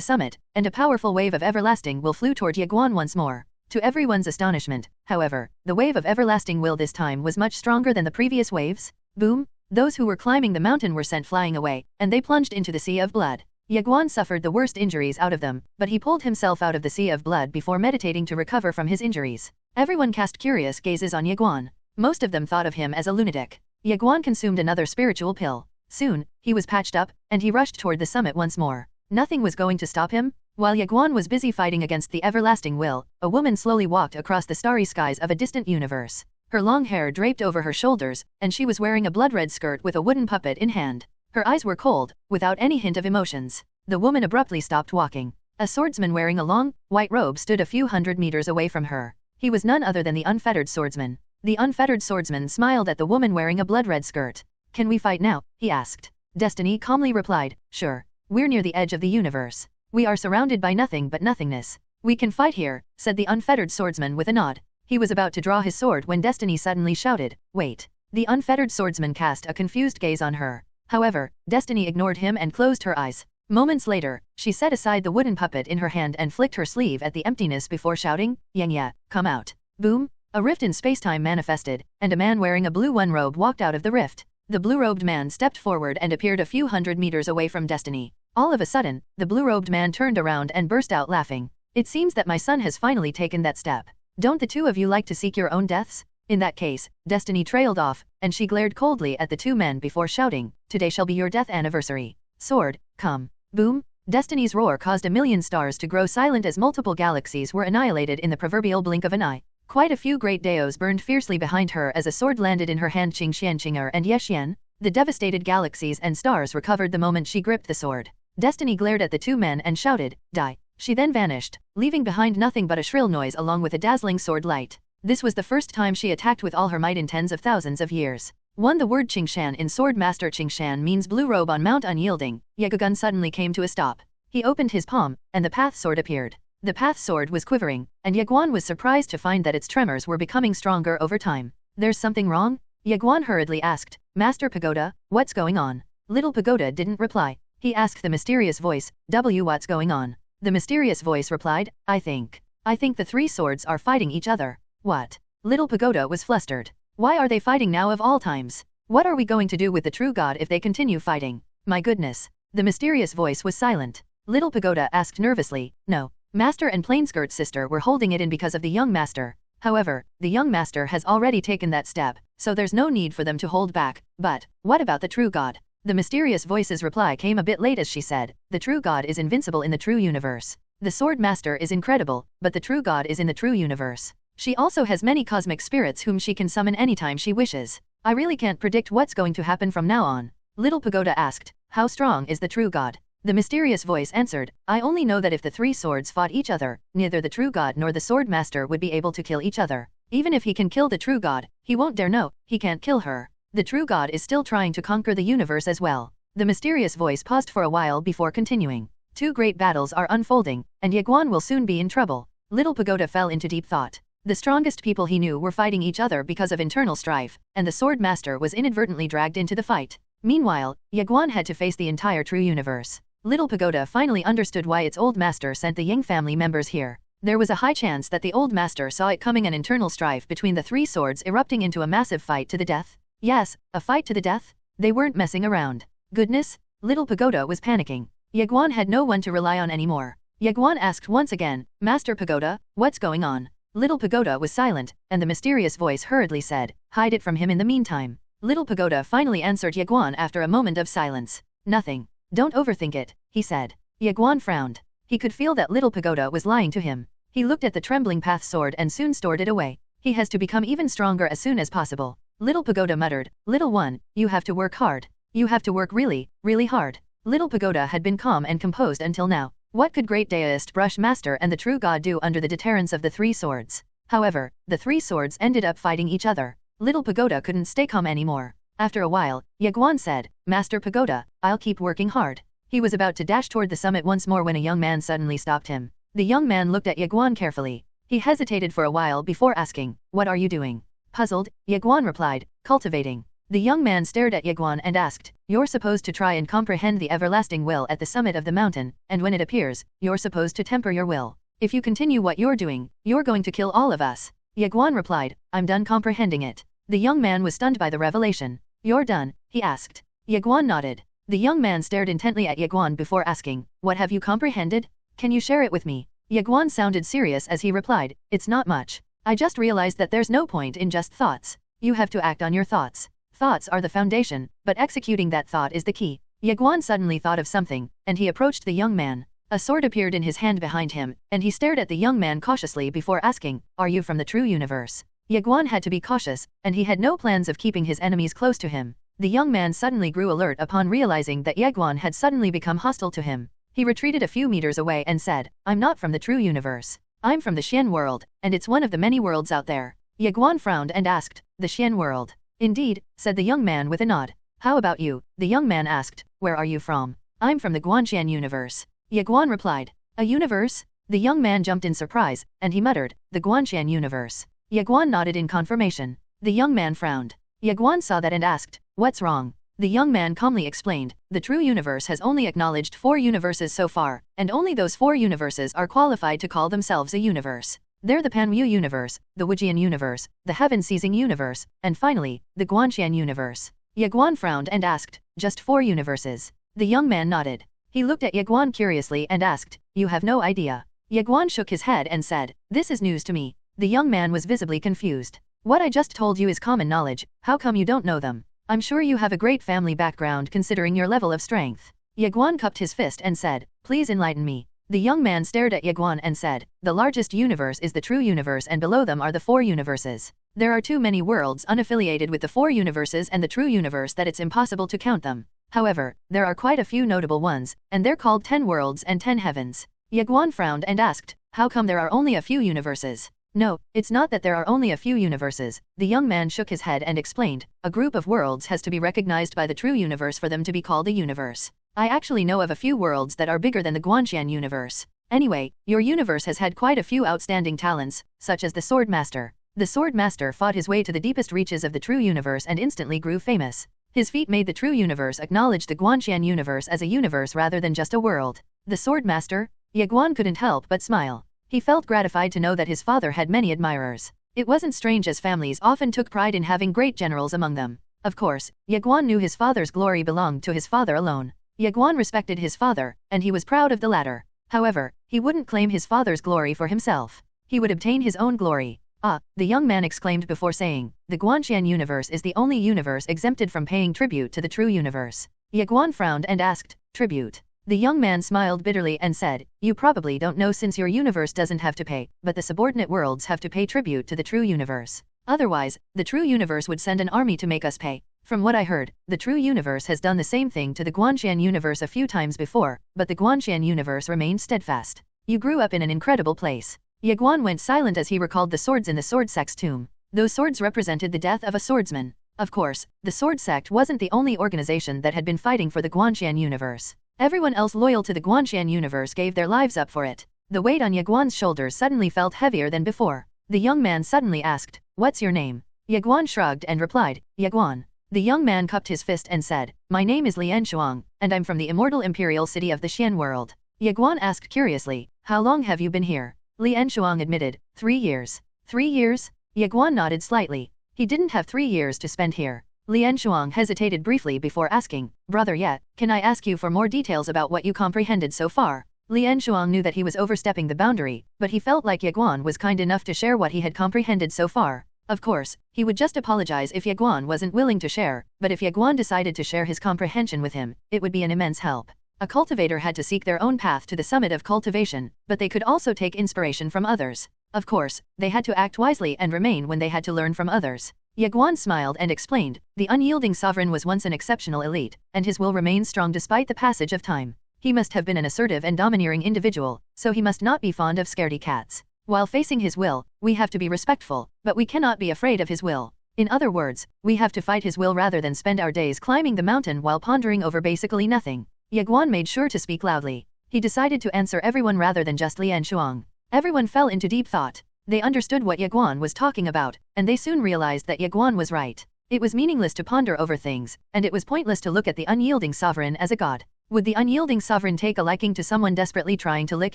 [SPEAKER 2] summit, and a powerful wave of everlasting will flew toward Ye Guan once more. To everyone's astonishment, however, the wave of everlasting will this time was much stronger than the previous waves. Boom! Those who were climbing the mountain were sent flying away, and they plunged into the sea of blood. Ye Guan suffered the worst injuries out of them, but he pulled himself out of the sea of blood before meditating to recover from his injuries. Everyone cast curious gazes on Ye Guan. Most of them thought of him as a lunatic. Ye Guan consumed another spiritual pill. Soon, he was patched up, and he rushed toward the summit once more. Nothing was going to stop him. While Ye Guan was busy fighting against the everlasting will, a woman slowly walked across the starry skies of a distant universe. Her long hair draped over her shoulders, and she was wearing a blood-red skirt with a wooden puppet in hand. Her eyes were cold, without any hint of emotions. The woman abruptly stopped walking. A swordsman wearing a long, white robe stood a few hundred meters away from her. He was none other than the unfettered swordsman. The unfettered swordsman smiled at the woman wearing a blood-red skirt. "Can we fight now?" he asked. Destiny calmly replied, "Sure. We're near the edge of the universe. We are surrounded by nothing but nothingness. We can fight here," said the unfettered swordsman with a nod. He was about to draw his sword when Destiny suddenly shouted, "Wait." The unfettered swordsman cast a confused gaze on her. However, Destiny ignored him and closed her eyes. Moments later, she set aside the wooden puppet in her hand and flicked her sleeve at the emptiness before shouting, "Yang, come out." Boom! A rift in spacetime manifested, and a man wearing a blue one robe walked out of the rift. The blue-robed man stepped forward and appeared a few hundred meters away from Destiny. All of a sudden, the blue-robed man turned around and burst out laughing. "It seems that my son has finally taken that step. Don't the two of you like to seek your own deaths?" In that case, Destiny trailed off, and she glared coldly at the two men before shouting, "Today shall be your death anniversary. Sword, come." Boom! Destiny's roar caused a million stars to grow silent as multiple galaxies were annihilated in the proverbial blink of an eye. Quite a few great daos burned fiercely behind her as a sword landed in her hand. Qingxian and Yexian. The devastated galaxies and stars recovered the moment she gripped the sword. Destiny glared at the two men and shouted, "Die." She then vanished, leaving behind nothing but a shrill noise along with a dazzling sword light. This was the first time she attacked with all her might in tens of thousands of years. 1. The word Qingshan in Sword Master Qingshan means blue robe on mount unyielding. Ye Guan suddenly came to a stop. He opened his palm, and the path sword appeared. The path sword was quivering, and Ye Guan was surprised to find that its tremors were becoming stronger over time. "There's something wrong?" Ye Guan hurriedly asked. "Master Pagoda, what's going on?" Little Pagoda didn't reply. He asked the mysterious voice, "What's going on?" The mysterious voice replied, I think the three swords are fighting each other." "What?" Little Pagoda was flustered. "Why are they fighting now of all times? What are we going to do with the true god if they continue fighting? My goodness." The mysterious voice was silent. Little Pagoda asked nervously, "No. Master and Plainskirt's sister were holding it in because of the young master. However, the young master has already taken that step, so there's no need for them to hold back. But, what about the true god?" The mysterious voice's reply came a bit late as she said, "The true god is invincible in the true universe. The sword master is incredible, but the true god is in the true universe. She also has many cosmic spirits whom she can summon anytime she wishes. I really can't predict what's going to happen from now on." Little Pagoda asked, "How strong is the true god?" The mysterious voice answered, "I only know that if the three swords fought each other, neither the true god nor the sword master would be able to kill each other. Even if he can kill the true god, he won't dare. No, he can't kill her. The true god is still trying to conquer the universe as well." The mysterious voice paused for a while before continuing. "Two great battles are unfolding, and Ye Guan will soon be in trouble." Little Pagoda fell into deep thought. The strongest people he knew were fighting each other because of internal strife, and the sword master was inadvertently dragged into the fight. Meanwhile, Ye Guan had to face the entire true universe. Little Pagoda finally understood why its old master sent the Yang family members here. There was a high chance that the old master saw it coming, an internal strife between the three swords erupting into a massive fight to the death. Yes, a fight to the death? They weren't messing around. Goodness! Little Pagoda was panicking. Ye Guan had no one to rely on anymore. Ye Guan asked once again, "Master Pagoda, what's going on?" Little Pagoda was silent, and the mysterious voice hurriedly said, "Hide it from him in the meantime." Little Pagoda finally answered Ye Guan after a moment of silence. "Nothing. Don't overthink it," he said. Ye Guan frowned. He could feel that Little Pagoda was lying to him. He looked at the trembling path sword and soon stored it away. He has to become even stronger as soon as possible. Little Pagoda muttered, "Little one, you have to work hard. You have to work really, really hard." Little Pagoda had been calm and composed until now. What could Great Daoist Brush Master and the true god do under the deterrence of the three swords? However, the three swords ended up fighting each other. Little Pagoda couldn't stay calm anymore. After a while, Ye Guan said, "Master Pagoda, I'll keep working hard." He was about to dash toward the summit once more when a young man suddenly stopped him. The young man looked at Ye Guan carefully. He hesitated for a while before asking, "What are you doing?" Puzzled, Ye Guan replied, cultivating. The young man stared at Ye Guan and asked, you're supposed to try and comprehend the everlasting will at the summit of the mountain, and when it appears, you're supposed to temper your will. If you continue what you're doing, you're going to kill all of us. Ye Guan replied, I'm done comprehending it. The young man was stunned by the revelation. You're done? He asked. Ye Guan nodded. The young man stared intently at Ye Guan before asking, what have you comprehended? Can you share it with me? Ye Guan sounded serious as he replied, it's not much. I just realized that there's no point in just thoughts. You have to act on your thoughts. Thoughts are the foundation, but executing that thought is the key. Ye Guan suddenly thought of something, and he approached the young man. A sword appeared in his hand behind him, and he stared at the young man cautiously before asking, are you from the true universe? Ye Guan had to be cautious, and he had no plans of keeping his enemies close to him. The young man suddenly grew alert upon realizing that Ye Guan had suddenly become hostile to him. He retreated a few meters away and said, I'm not from the true universe. I'm from the Xian world, and it's one of the many worlds out there. Ye Guan frowned and asked, the Xian world? Indeed, said the young man with a nod. How about you? The young man asked, where are you from? I'm from the Guanxian universe. Ye Guan replied, a universe? The young man jumped in surprise, and he muttered, the Guanxian universe. Ye Guan nodded in confirmation. The young man frowned. Ye Guan saw that and asked, what's wrong? The young man calmly explained, the true universe has only acknowledged 4 universes so far, and only those 4 universes are qualified to call themselves a universe. They're the Panwu universe, the Wujian universe, the heaven-seizing universe, and finally, the Guanxian universe. Ye Guan frowned and asked, just 4 universes? The young man nodded. He looked at Ye Guan curiously and asked, you have no idea? Ye Guan shook his head and said, this is news to me. The young man was visibly confused. What I just told you is common knowledge, how come you don't know them? I'm sure you have a great family background considering your level of strength. Ye Guan cupped his fist and said, please enlighten me. The young man stared at Ye Guan and said, the largest universe is the true universe and below them are the 4 universes. There are too many worlds unaffiliated with the 4 universes and the true universe that it's impossible to count them. However, there are quite a few notable ones, and they're called 10 worlds and 10 heavens. Ye Guan frowned and asked, how come there are only a few universes? No, it's not that there are only a few universes. The young man shook his head and explained, a group of worlds has to be recognized by the true universe for them to be called a universe. I actually know of a few worlds that are bigger than the Guanxian universe. Anyway, your universe has had quite a few outstanding talents, such as the Sword Master. The Sword Master fought his way to the deepest reaches of the true universe and instantly grew famous. His feat made the true universe acknowledge the Guanxian universe as a universe rather than just a world. The Sword Master? Ye Guan couldn't help but smile. He felt gratified to know that his father had many admirers. It wasn't strange as families often took pride in having great generals among them. Of course, Ye Guan knew his father's glory belonged to his father alone. Ye Guan respected his father, and he was proud of the latter. However, he wouldn't claim his father's glory for himself. He would obtain his own glory. Ah, the young man exclaimed before saying, the Guanxian universe is the only universe exempted from paying tribute to the true universe. Ye Guan frowned and asked, tribute? The young man smiled bitterly and said, you probably don't know since your universe doesn't have to pay, but the subordinate worlds have to pay tribute to the true universe. Otherwise, the true universe would send an army to make us pay. From what I heard, the true universe has done the same thing to the Guanxian universe a few times before, but the Guanxian universe remained steadfast. You grew up in an incredible place. Ye Guan went silent as he recalled the swords in the sword sect's tomb. Those swords represented the death of a swordsman. Of course, the sword sect wasn't the only organization that had been fighting for the Guanxian universe. Everyone else loyal to the Guanxian universe gave their lives up for it. The weight on Ye Guan's shoulders suddenly felt heavier than before. The young man suddenly asked, what's your name? Ye Guan shrugged and replied, Ye Guan. The young man cupped his fist and said, my name is Lian Shuang, and I'm from the immortal imperial city of the Xian world. Ye Guan asked curiously, how long have you been here? Lian Shuang admitted, 3 years. 3 years? Ye Guan nodded slightly. He didn't have 3 years to spend here. Lian Shuang hesitated briefly before asking, brother Ye, can I ask you for more details about what you comprehended so far? Lian Shuang knew that he was overstepping the boundary, but he felt like Ye Guan was kind enough to share what he had comprehended so far. Of course, he would just apologize if Ye Guan wasn't willing to share, but if Ye Guan decided to share his comprehension with him, it would be an immense help. A cultivator had to seek their own path to the summit of cultivation, but they could also take inspiration from others. Of course, they had to act wisely and remain when they had to learn from others. Ye Guan smiled and explained, the unyielding sovereign was once an exceptional elite, and his will remains strong despite the passage of time. He must have been an assertive and domineering individual, so he must not be fond of scaredy cats. While facing his will, we have to be respectful, but we cannot be afraid of his will. In other words, we have to fight his will rather than spend our days climbing the mountain while pondering over basically nothing. Ye Guan made sure to speak loudly. He decided to answer everyone rather than just Lian Shuang. Everyone fell into deep thought. They understood what Ye Guan was talking about, and they soon realized that Ye Guan was right. It was meaningless to ponder over things, and it was pointless to look at the unyielding sovereign as a god. Would the unyielding sovereign take a liking to someone desperately trying to lick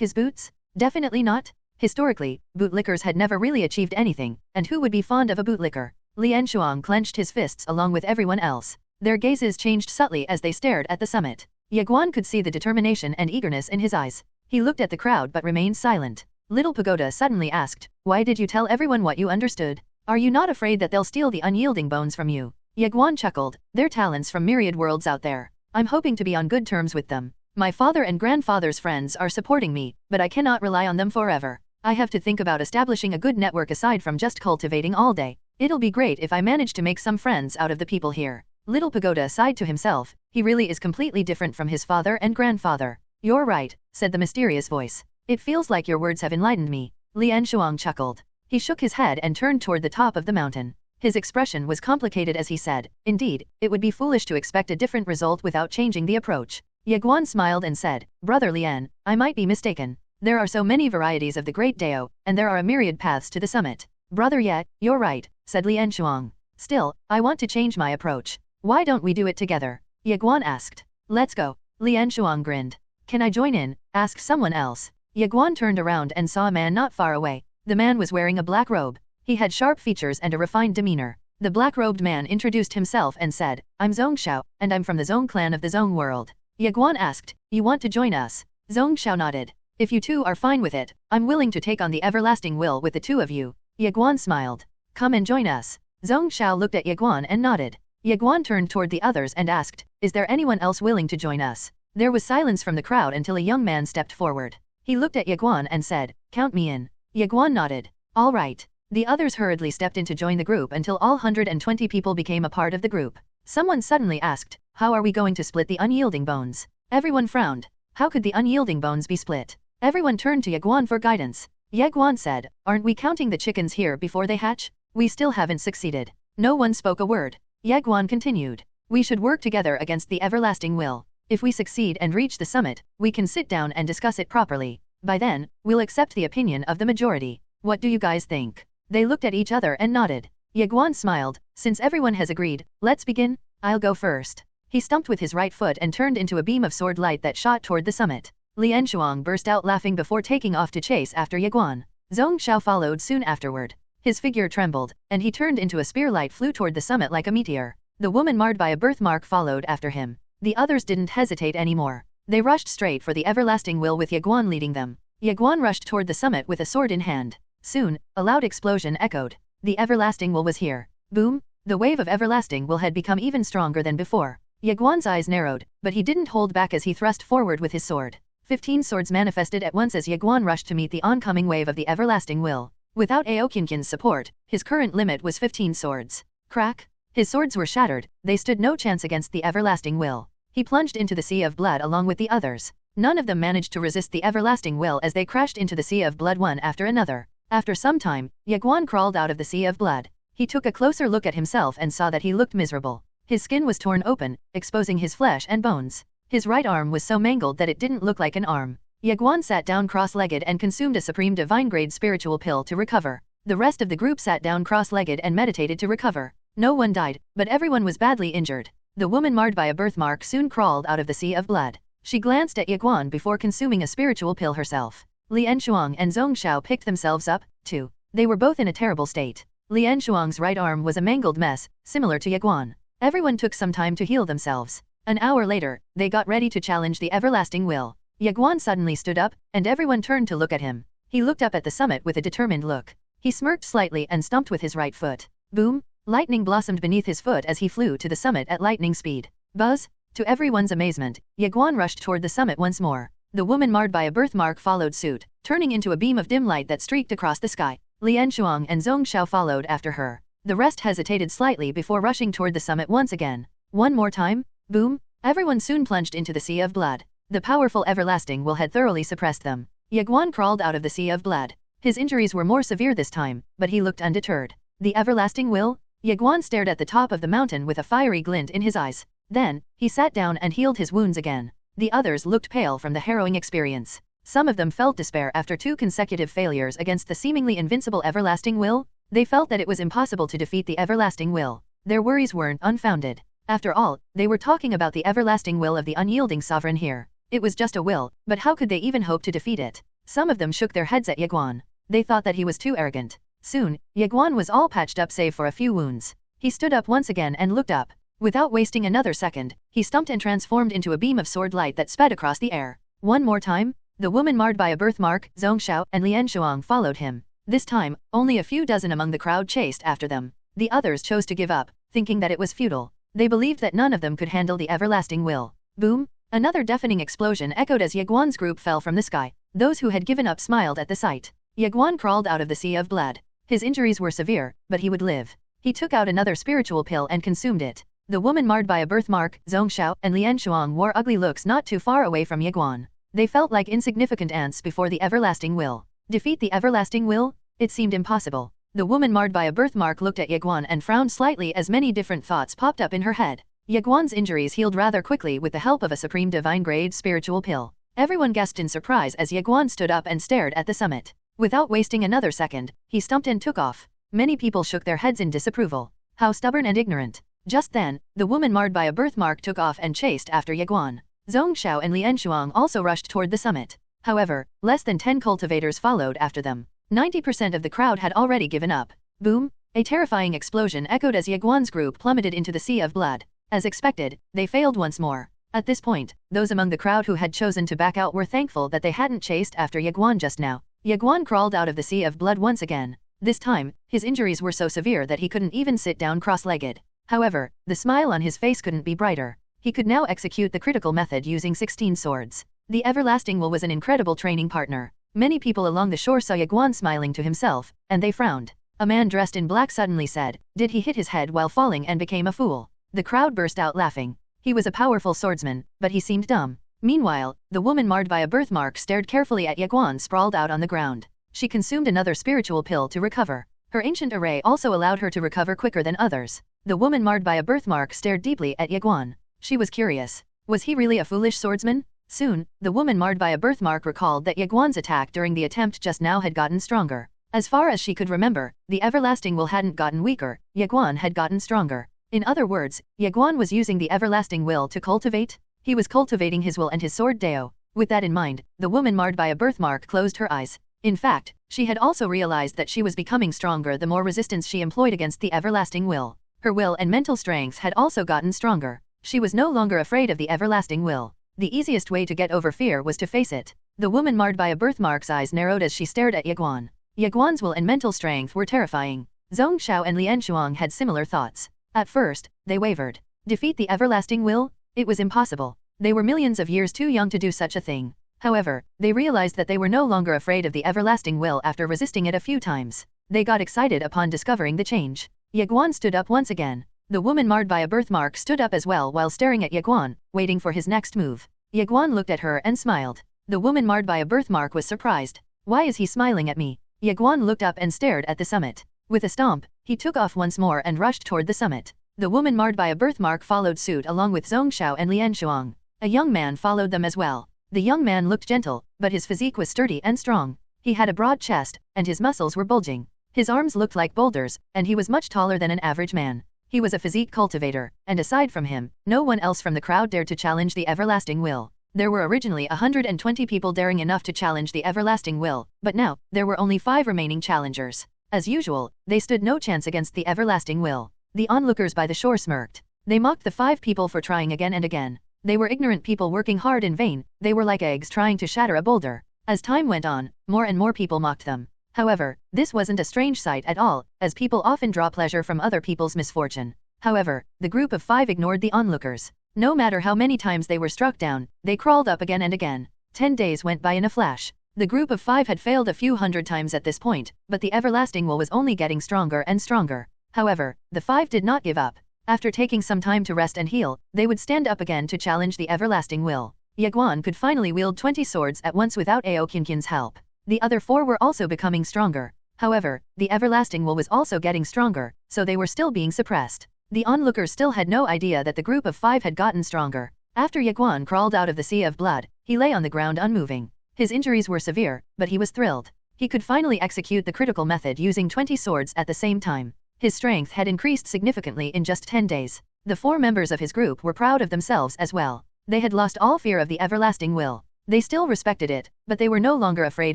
[SPEAKER 2] his boots? Definitely not. Historically, bootlickers had never really achieved anything, and who would be fond of a bootlicker? Lian Shuang clenched his fists along with everyone else. Their gazes changed subtly as they stared at the summit. Ye Guan could see the determination and eagerness in his eyes. He looked at the crowd but remained silent. Little Pagoda suddenly asked, "Why did you tell everyone what you understood? Are you not afraid that they'll steal the unyielding bones from you?" Ye Guan chuckled, "They're talents from myriad worlds out there. I'm hoping to be on good terms with them. My father and grandfather's friends are supporting me, but I cannot rely on them forever. I have to think about establishing a good network aside from just cultivating all day. It'll be great if I manage to make some friends out of the people here." Little Pagoda sighed to himself. He really is completely different from his father and grandfather. "You're right," said the mysterious voice. "It feels like your words have enlightened me." Lian Shuang chuckled. He shook his head and turned toward the top of the mountain. His expression was complicated as he said, "Indeed, it would be foolish to expect a different result without changing the approach." Ye Guan smiled and said, "Brother Lian, I might be mistaken. There are so many varieties of the Great Dao, and there are a myriad paths to the summit." "Brother Ye, you're right," said Lian Shuang. "Still, I want to change my approach. Why don't we do it together?" Ye Guan asked. "Let's go." Lian Shuang grinned. "Can I join in?" asked someone else. Ye Guan turned around and saw a man not far away. The man was wearing a black robe. He had sharp features and a refined demeanor. The black-robed man introduced himself and said, "I'm Zhong Xiao, and I'm from the Zhong clan of the Zhong world." Ye Guan asked, "You want to join us?" Zhong Xiao nodded. "If you two are fine with it, I'm willing to take on the everlasting will with the two of you." Ye Guan smiled. "Come and join us." Zhong Xiao looked at Ye Guan and nodded. Ye Guan turned toward the others and asked, "Is there anyone else willing to join us?" There was silence from the crowd until a young man stepped forward. He looked at Ye Guan and said, "Count me in." Ye Guan nodded. "All right." The others hurriedly stepped in to join the group until all 120 people became a part of the group. Someone suddenly asked, "How are we going to split the unyielding bones?" Everyone frowned. How could the unyielding bones be split? Everyone turned to Ye Guan for guidance. Ye Guan said, "Aren't we counting the chickens here before they hatch? We still haven't succeeded." No one spoke a word. Ye Guan continued, "We should work together against the everlasting will. If we succeed and reach the summit, we can sit down and discuss it properly. By then, we'll accept the opinion of the majority. What do you guys think?" They looked at each other and nodded. Ye Guan smiled, "Since everyone has agreed, let's begin. I'll go first." He stumped with his right foot and turned into a beam of sword light that shot toward the summit. Lian Shuang burst out laughing before taking off to chase after Ye Guan. Zhong Xiao followed soon afterward. His figure trembled, and he turned into a spear light flew toward the summit like a meteor. The woman marred by a birthmark followed after him. The others didn't hesitate anymore. They rushed straight for the everlasting will with Ye Guan leading them. Ye Guan rushed toward the summit with a sword in hand. Soon, a loud explosion echoed. The everlasting will was here. Boom! The wave of everlasting will had become even stronger than before. Ye Guan's eyes narrowed, but he didn't hold back as he thrust forward with his sword. 15 swords manifested at once as Ye Guan rushed to meet the oncoming wave of the everlasting will. Without Aokinkin's support, his current limit was 15 swords. Crack! His swords were shattered, they stood no chance against the everlasting will. He plunged into the sea of blood along with the others. None of them managed to resist the everlasting will as they crashed into the sea of blood one after another. After some time, Ye Guan crawled out of the sea of blood. He took a closer look at himself and saw that he looked miserable. His skin was torn open, exposing his flesh and bones. His right arm was so mangled that it didn't look like an arm. Ye Guan sat down cross-legged and consumed a supreme divine-grade spiritual pill to recover. The rest of the group sat down cross-legged and meditated to recover. No one died, but everyone was badly injured. The woman marred by a birthmark soon crawled out of the sea of blood. She glanced at Ye Guan before consuming a spiritual pill herself. Lian Shuang and Zhong Xiao picked themselves up, too. They were both in a terrible state. Lian Shuang's right arm was a mangled mess, similar to Ye Guan. Everyone took some time to heal themselves. An hour later, they got ready to challenge the everlasting will. Ye Guan suddenly stood up, and everyone turned to look at him. He looked up at the summit with a determined look. He smirked slightly and stumped with his right foot. Boom! Lightning blossomed beneath his foot as he flew to the summit at lightning speed. Buzz! To everyone's amazement, Ye Guan rushed toward the summit once more. The woman marred by a birthmark followed suit, turning into a beam of dim light that streaked across the sky. Lian Shuang and Zhong Xiao followed after her. The rest hesitated slightly before rushing toward the summit once again. One more time? Boom! Everyone soon plunged into the sea of blood. The powerful everlasting will had thoroughly suppressed them. Ye Guan crawled out of the sea of blood. His injuries were more severe this time, but he looked undeterred. The everlasting will? Ye Guan stared at the top of the mountain with a fiery glint in his eyes. Then, he sat down and healed his wounds again. The others looked pale from the harrowing experience. Some of them felt despair after 2 consecutive failures against the seemingly invincible Everlasting Will. They felt that it was impossible to defeat the Everlasting Will. Their worries weren't unfounded. After all, they were talking about the Everlasting Will of the unyielding sovereign here. It was just a will, but how could they even hope to defeat it? Some of them shook their heads at Ye Guan. They thought that he was too arrogant. Soon, Ye Guan was all patched up save for a few wounds. He stood up once again and looked up. Without wasting another second, he stumped and transformed into a beam of sword light that sped across the air. One more time, the woman marred by a birthmark, Zhongxiao, and Lian Shuang followed him. This time, only a few dozen among the crowd chased after them. The others chose to give up, thinking that it was futile. They believed that none of them could handle the Everlasting Will. Boom! Another deafening explosion echoed as Ye Guan's group fell from the sky. Those who had given up smiled at the sight. Ye Guan crawled out of the sea of blood. His injuries were severe, but he would live. He took out another spiritual pill and consumed it. The woman marred by a birthmark, Zhongxiao, and Lian Shuang wore ugly looks not too far away from Ye Guan. They felt like insignificant ants before the Everlasting Will. Defeat the Everlasting Will? It seemed impossible. The woman marred by a birthmark looked at Ye Guan and frowned slightly as many different thoughts popped up in her head. Ye Guan's injuries healed rather quickly with the help of a supreme divine-grade spiritual pill. Everyone gasped in surprise as Ye Guan stood up and stared at the summit. Without wasting another second, he stumped and took off. Many people shook their heads in disapproval. How stubborn and ignorant. Just then, the woman marred by a birthmark took off and chased after Ye Guan. Zhongxiao and Lian Shuang also rushed toward the summit. However, less than 10 cultivators followed after them. 90% of the crowd had already given up. Boom! A terrifying explosion echoed as Ye Guan's group plummeted into the sea of blood. As expected, they failed once more. At this point, those among the crowd who had chosen to back out were thankful that they hadn't chased after Ye Guan just now. Ye Guan crawled out of the sea of blood once again. This time, his injuries were so severe that he couldn't even sit down cross-legged. However, the smile on his face couldn't be brighter. He could now execute the critical method using 16 swords. The Everlasting Will was an incredible training partner. Many people along the shore saw Ye Guan smiling to himself, and they frowned. A man dressed in black suddenly said, "Did he hit his head while falling and became a fool?" The crowd burst out laughing. He was a powerful swordsman, but he seemed dumb. Meanwhile, the woman marred by a birthmark stared carefully at Ye Guan sprawled out on the ground. She consumed another spiritual pill to recover. Her ancient array also allowed her to recover quicker than others. The woman marred by a birthmark stared deeply at Ye Guan. She was curious. Was he really a foolish swordsman? Soon, the woman marred by a birthmark recalled that Ye Guan's attack during the attempt just now had gotten stronger. As far as she could remember, the Everlasting Will hadn't gotten weaker, Ye Guan had gotten stronger. In other words, Ye Guan was using the Everlasting Will to cultivate? He was cultivating his will and his sword Dao. With that in mind, the woman marred by a birthmark closed her eyes. In fact, she had also realized that she was becoming stronger the more resistance she employed against the Everlasting Will. Her will and mental strength had also gotten stronger. She was no longer afraid of the Everlasting Will. The easiest way to get over fear was to face it. The woman marred by a birthmark's eyes narrowed as she stared at Ye Guan. Ye Guan's will and mental strength were terrifying. Zhongxiao and Lian Shuang had similar thoughts. At first, they wavered. Defeat the Everlasting Will? It was impossible. They were millions of years too young to do such a thing. However, they realized that they were no longer afraid of the Everlasting Will after resisting it a few times. They got excited upon discovering the change. Ye Guan stood up once again. The woman marred by a birthmark stood up as well while staring at Ye Guan, waiting for his next move. Ye Guan looked at her and smiled. The woman marred by a birthmark was surprised. Why is he smiling at me? Ye Guan looked up and stared at the summit. With a stomp, he took off once more and rushed toward the summit. The woman marred by a birthmark followed suit along with Zhongxiao and Lian Shuang. A young man followed them as well. The young man looked gentle, but his physique was sturdy and strong. He had a broad chest, and his muscles were bulging. His arms looked like boulders, and he was much taller than an average man. He was a physique cultivator, and aside from him, no one else from the crowd dared to challenge the Everlasting Will. There were originally 120 people daring enough to challenge the Everlasting Will, but now, there were only 5 remaining challengers. As usual, they stood no chance against the Everlasting Will. The onlookers by the shore smirked. They mocked the 5 people for trying again and again. They were ignorant people working hard in vain. They were like eggs trying to shatter a boulder. As time went on, more and more people mocked them. However, this wasn't a strange sight at all, as people often draw pleasure from other people's misfortune. However, the group of 5 ignored the onlookers. No matter how many times they were struck down, they crawled up again and again. 10 days went by in a flash. The group of 5 had failed a few hundred times at this point, but the Everlasting Will was only getting stronger and stronger. However, the 5 did not give up. After taking some time to rest and heal, they would stand up again to challenge the Everlasting Will. Ye Guan could finally wield 20 swords at once without Ao Qinqian's help. The other 4 were also becoming stronger. However, the Everlasting Will was also getting stronger, so they were still being suppressed. The onlookers still had no idea that the group of 5 had gotten stronger. After Ye Guan crawled out of the sea of blood, he lay on the ground unmoving. His injuries were severe, but he was thrilled. He could finally execute the critical method using 20 swords at the same time. His strength had increased significantly in just 10 days. The 4 members of his group were proud of themselves as well. They had lost all fear of the everlasting will. They still respected it, but they were no longer afraid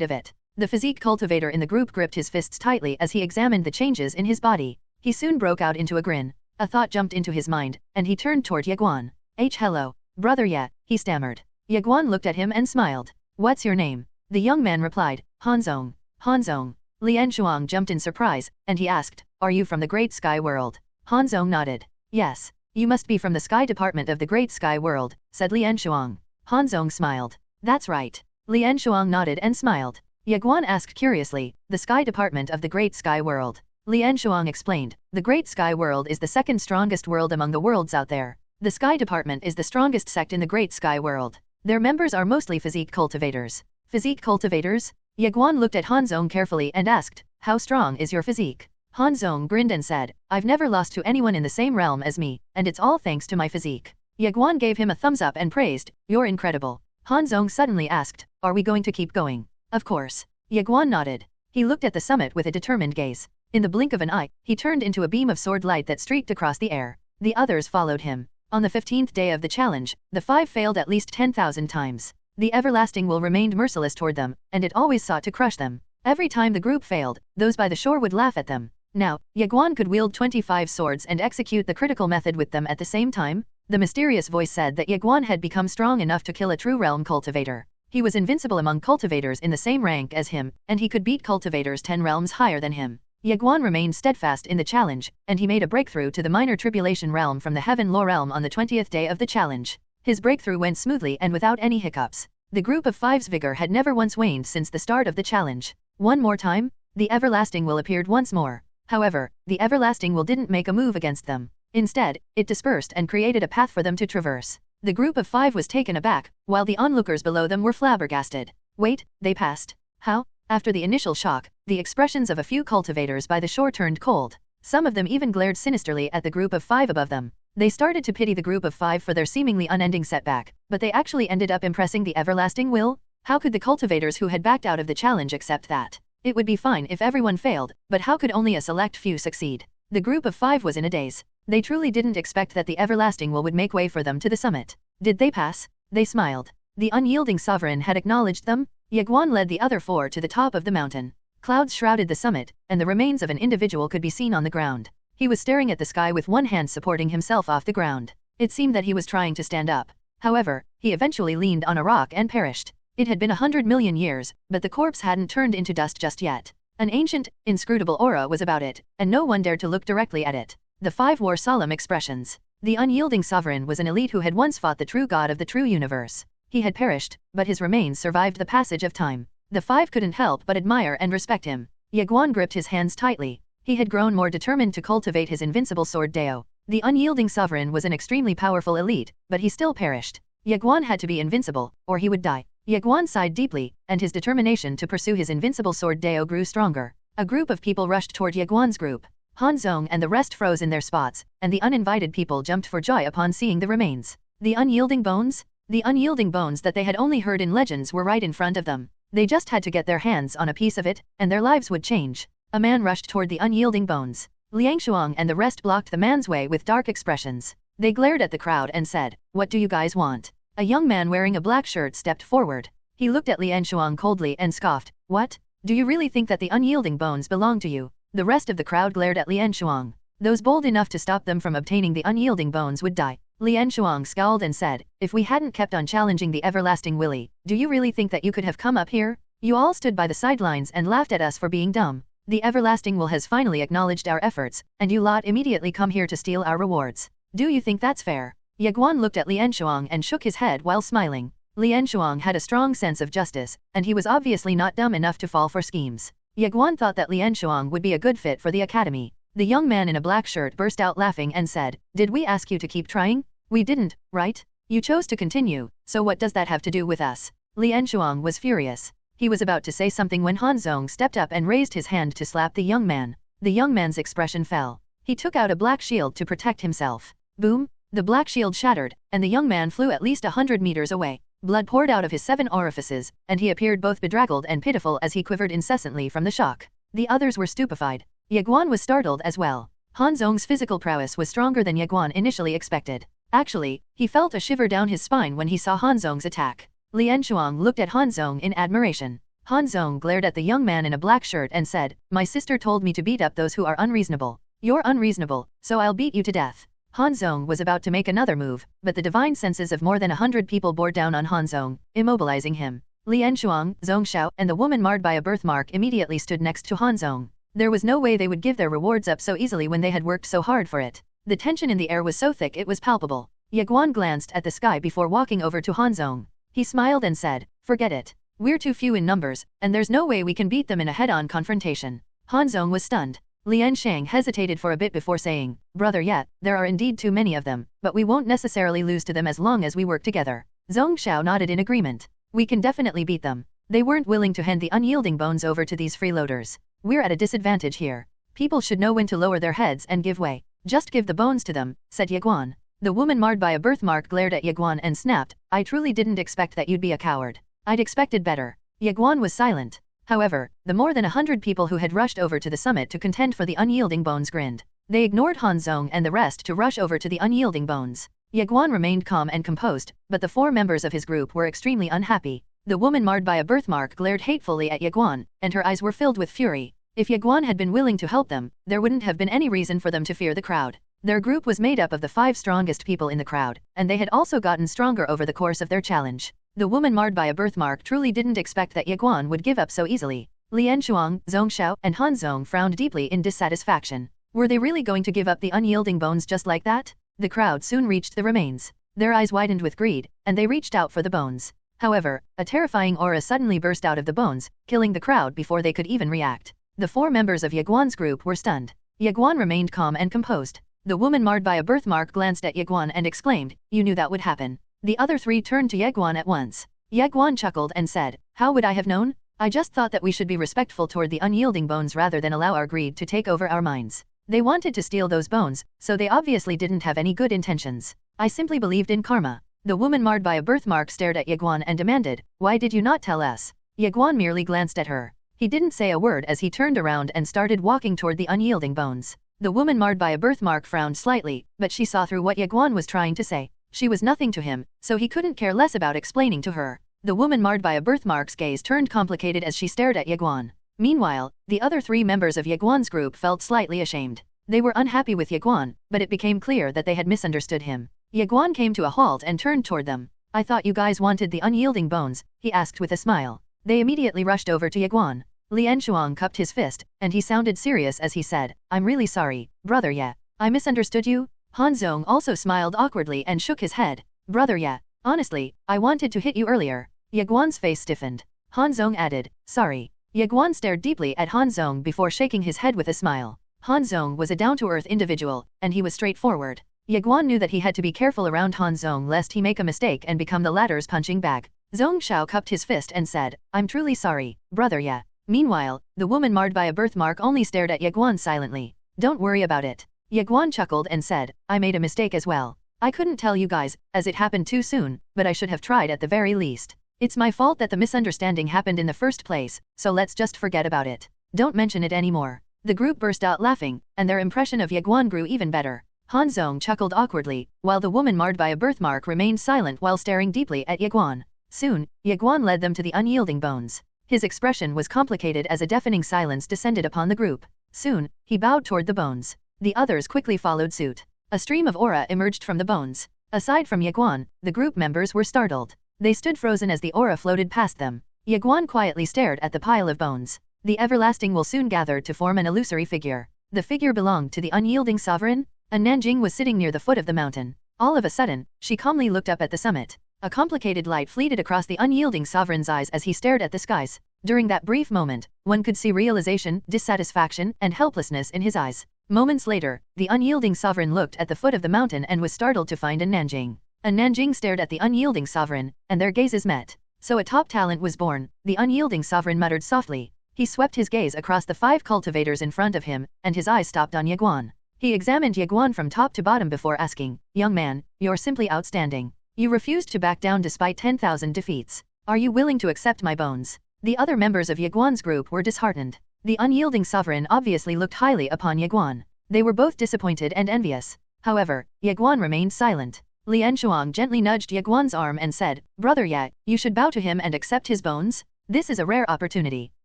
[SPEAKER 2] of it. The physique cultivator in the group gripped his fists tightly as he examined the changes in his body. He soon broke out into a grin. A thought jumped into his mind, and he turned toward Ye Guan. Hello, brother Ye, he stammered. Ye Guan looked at him and smiled. What's your name? The young man replied, Hanzong. Hanzong. Lian Shuang jumped in surprise, and he asked, are you from the Great Sky World? Hanzong nodded. Yes. You must be from the Sky Department of the Great Sky World, said Lian Shuang. Hanzong smiled. That's right. Lian Shuang nodded and smiled. Ye Guan asked curiously, the Sky Department of the Great Sky World. Lian Shuang explained, the Great Sky World is the second strongest world among the worlds out there. The Sky Department is the strongest sect in the Great Sky World. Their members are mostly physique cultivators. Physique cultivators? Ye Guan looked at Hanzong carefully and asked, how strong is your physique? Hanzong grinned and said, I've never lost to anyone in the same realm as me, and it's all thanks to my physique. Ye Guan gave him a thumbs up and praised, you're incredible. Hanzong suddenly asked, are we going to keep going? Of course. Ye Guan nodded. He looked at the summit with a determined gaze. In the blink of an eye, he turned into a beam of sword light that streaked across the air. The others followed him. On the 15th day of the challenge, the 5 failed at least 10,000 times. The everlasting will remained merciless toward them, and it always sought to crush them. Every time the group failed, those by the shore would laugh at them. Now, Ye Guan could wield 25 swords and execute the critical method with them at the same time. The mysterious voice said that Ye Guan had become strong enough to kill a true realm cultivator. He was invincible among cultivators in the same rank as him, and he could beat cultivators 10 realms higher than him. Ye Guan remained steadfast in the challenge, and he made a breakthrough to the minor tribulation realm from the heaven law realm on the 20th day of the challenge. His breakthrough went smoothly and without any hiccups. The group of 5's vigor had never once waned since the start of the challenge. One more time, the everlasting will appeared once more. However, the everlasting will didn't make a move against them. Instead, it dispersed and created a path for them to traverse. The group of 5 was taken aback, while the onlookers below them were flabbergasted. Wait, they passed? How? After the initial shock, the expressions of a few cultivators by the shore turned cold. Some of them even glared sinisterly at the group of 5 above them. They started to pity the group of 5 for their seemingly unending setback, but they actually ended up impressing the everlasting will? How could the cultivators who had backed out of the challenge accept that? It would be fine if everyone failed, but how could only a select few succeed? The group of 5 was in a daze. They truly didn't expect that the everlasting will would make way for them to the summit. Did they pass? They smiled. The unyielding sovereign had acknowledged them. Ye Guan led the other 4 to the top of the mountain. Clouds shrouded the summit, and the remains of an individual could be seen on the ground. He was staring at the sky with one hand supporting himself off the ground. It seemed that he was trying to stand up. However, he eventually leaned on a rock and perished. It had been 100 million years, but the corpse hadn't turned into dust just yet. An ancient, inscrutable aura was about it, and no one dared to look directly at it. The 5 wore solemn expressions. The unyielding sovereign was an elite who had once fought the true god of the true universe. He had perished, but his remains survived the passage of time. The 5 couldn't help but admire and respect him. Ye Guan gripped his hands tightly. He had grown more determined to cultivate his invincible sword Dao. The unyielding sovereign was an extremely powerful elite, but he still perished. Ye Guan had to be invincible, or he would die. Ye Guan sighed deeply, and his determination to pursue his invincible sword Dao grew stronger. A group of people rushed toward Ye Guan's group. Hanzong and the rest froze in their spots, and the uninvited people jumped for joy upon seeing the remains. The unyielding bones? The unyielding bones that they had only heard in legends were right in front of them. They just had to get their hands on a piece of it, and their lives would change. A man rushed toward the unyielding bones. Liang Shuang and the rest blocked the man's way with dark expressions. They glared at the crowd and said, "What do you guys want?" A young man wearing a black shirt stepped forward. He looked at Liang Shuang coldly and scoffed, "What? Do you really think that the unyielding bones belong to you?" The rest of the crowd glared at Liang Shuang. Those bold enough to stop them from obtaining the unyielding bones would die. Liang Shuang scowled and said, "If we hadn't kept on challenging the everlasting Willy, do you really think that you could have come up here? You all stood by the sidelines and laughed at us for being dumb. The everlasting will has finally acknowledged our efforts, and you lot immediately come here to steal our rewards. Do you think that's fair?" Ye Guan looked at Liang Shuang and shook his head while smiling. Liang Shuang had a strong sense of justice, and he was obviously not dumb enough to fall for schemes. Ye Guan thought that Liang Shuang would be a good fit for the academy. The young man in a black shirt burst out laughing and said, "Did we ask you to keep trying? We didn't, right? You chose to continue, so what does that have to do with us?" Liang Shuang was furious. He was about to say something when Hanzong stepped up and raised his hand to slap the young man. The young man's expression fell. He took out a black shield to protect himself. Boom! The black shield shattered, and the young man flew at least 100 meters away. Blood poured out of his 7 orifices, and he appeared both bedraggled and pitiful as he quivered incessantly from the shock. The others were stupefied. Ye Guan was startled as well. Han Zhong's physical prowess was stronger than Ye Guan initially expected. Actually, he felt a shiver down his spine when he saw Han Zhong's attack. Lian Shuang looked at Han Zhong in admiration. Han Zhong glared at the young man in a black shirt and said, "My sister told me to beat up those who are unreasonable. You're unreasonable, so I'll beat you to death." Han Zhong was about to make another move, but the divine senses of more than 100 people bore down on Han Zhong, immobilizing him. Lian Shuang, Zhong Xiao, and the woman marred by a birthmark immediately stood next to Han Zhong. There was no way they would give their rewards up so easily when they had worked so hard for it. The tension in the air was so thick it was palpable. Ye Guan glanced at the sky before walking over to Han Zhong. He smiled and said, "Forget it. We're too few in numbers, and there's no way we can beat them in a head-on confrontation." Han Zhong was stunned. Lian Shang hesitated for a bit before saying, "Brother Ye, there are indeed too many of them, but we won't necessarily lose to them as long as we work together." Zhong Xiao nodded in agreement. "We can definitely beat them." They weren't willing to hand the unyielding bones over to these freeloaders. "We're at a disadvantage here. People should know when to lower their heads and give way. Just give the bones to them," said Ye Guan. The woman marred by a birthmark glared at Ye Guan and snapped, "I truly didn't expect that you'd be a coward. I'd expected better." Ye Guan was silent. However, the more than 100 people who had rushed over to the summit to contend for the unyielding bones grinned. They ignored Han Zhong and the rest to rush over to the unyielding bones. Ye Guan remained calm and composed, but the 4 members of his group were extremely unhappy. The woman marred by a birthmark glared hatefully at Ye Guan, and her eyes were filled with fury. If Ye Guan had been willing to help them, there wouldn't have been any reason for them to fear the crowd. Their group was made up of the 5 strongest people in the crowd, and they had also gotten stronger over the course of their challenge. The woman marred by a birthmark truly didn't expect that Ye Guan would give up so easily. Lian Shuang, Zhong Xiao, and Han Zhong frowned deeply in dissatisfaction. Were they really going to give up the unyielding bones just like that? The crowd soon reached the remains. Their eyes widened with greed, and they reached out for the bones. However, a terrifying aura suddenly burst out of the bones, killing the crowd before they could even react. The 4 members of Ye Guan's group were stunned. Ye Guan remained calm and composed. The woman marred by a birthmark glanced at Ye Guan and exclaimed, "You knew that would happen." The other 3 turned to Ye Guan at once. Ye Guan chuckled and said, "How would I have known? I just thought that we should be respectful toward the unyielding bones rather than allow our greed to take over our minds. They wanted to steal those bones, so they obviously didn't have any good intentions. I simply believed in karma." The woman marred by a birthmark stared at Ye Guan and demanded, "Why did you not tell us?" Ye Guan merely glanced at her. He didn't say a word as he turned around and started walking toward the unyielding bones. The woman marred by a birthmark frowned slightly, but she saw through what Ye Guan was trying to say. She was nothing to him, so he couldn't care less about explaining to her. The woman marred by a birthmark's gaze turned complicated as she stared at Ye Guan. Meanwhile, the other 3 members of Ye Guan's group felt slightly ashamed. They were unhappy with Ye Guan, but it became clear that they had misunderstood him. Ye Guan came to a halt and turned toward them. "I thought you guys wanted the unyielding bones," he asked with a smile. They immediately rushed over to Ye Guan. Lian Shuang cupped his fist, and he sounded serious as he said, "I'm really sorry, brother Ye. I misunderstood you." Han Zhong also smiled awkwardly and shook his head. "Brother Ye, honestly, I wanted to hit you earlier." Ye Guan's face stiffened. Han Zhong added, "Sorry." Ye Guan stared deeply at Han Zhong before shaking his head with a smile. Han Zhong was a down-to-earth individual, and he was straightforward. Ye Guan knew that he had to be careful around Han Zhong lest he make a mistake and become the latter's punching bag. Zhong Xiao cupped his fist and said, "I'm truly sorry, brother Ye." Meanwhile, the woman marred by a birthmark only stared at Ye Guan silently. "Don't worry about it." Ye Guan chuckled and said, "I made a mistake as well. I couldn't tell you guys, as it happened too soon, but I should have tried at the very least. It's my fault that the misunderstanding happened in the first place, so let's just forget about it. Don't mention it anymore." The group burst out laughing, and their impression of Ye Guan grew even better. Han Zhong chuckled awkwardly, while the woman marred by a birthmark remained silent while staring deeply at Ye Guan. Soon, Ye Guan led them to the unyielding bones. His expression was complicated as a deafening silence descended upon the group. Soon, he bowed toward the bones. The others quickly followed suit. A stream of aura emerged from the bones. Aside from Ye Guan, the group members were startled. They stood frozen as the aura floated past them. Ye Guan quietly stared at the pile of bones. The everlasting will soon gather to form an illusory figure. The figure belonged to the unyielding sovereign? A Nanjing was sitting near the foot of the mountain. All of a sudden, she calmly looked up at the summit. A complicated light fleeted across the unyielding sovereign's eyes as he stared at the skies. During that brief moment, one could see realization, dissatisfaction, and helplessness in his eyes. Moments later, the unyielding sovereign looked at the foot of the mountain and was startled to find a Nanjing. A Nanjing stared at the unyielding sovereign, and their gazes met. So a top talent was born, the unyielding sovereign muttered softly. He swept his gaze across the 5 cultivators in front of him, and his eyes stopped on Ye Guan. He examined Ye Guan from top to bottom before asking, "Young man, you're simply outstanding. You refused to back down despite 10,000 defeats. Are you willing to accept my bones? The other members of Ye Guan's group were disheartened. The unyielding sovereign obviously looked highly upon Ye Guan. They were both disappointed and envious. However, Ye Guan remained silent. Lian Shuang gently nudged Ye Guan's arm and said, "Brother Ye, you should bow to him and accept his bones. This is a rare opportunity.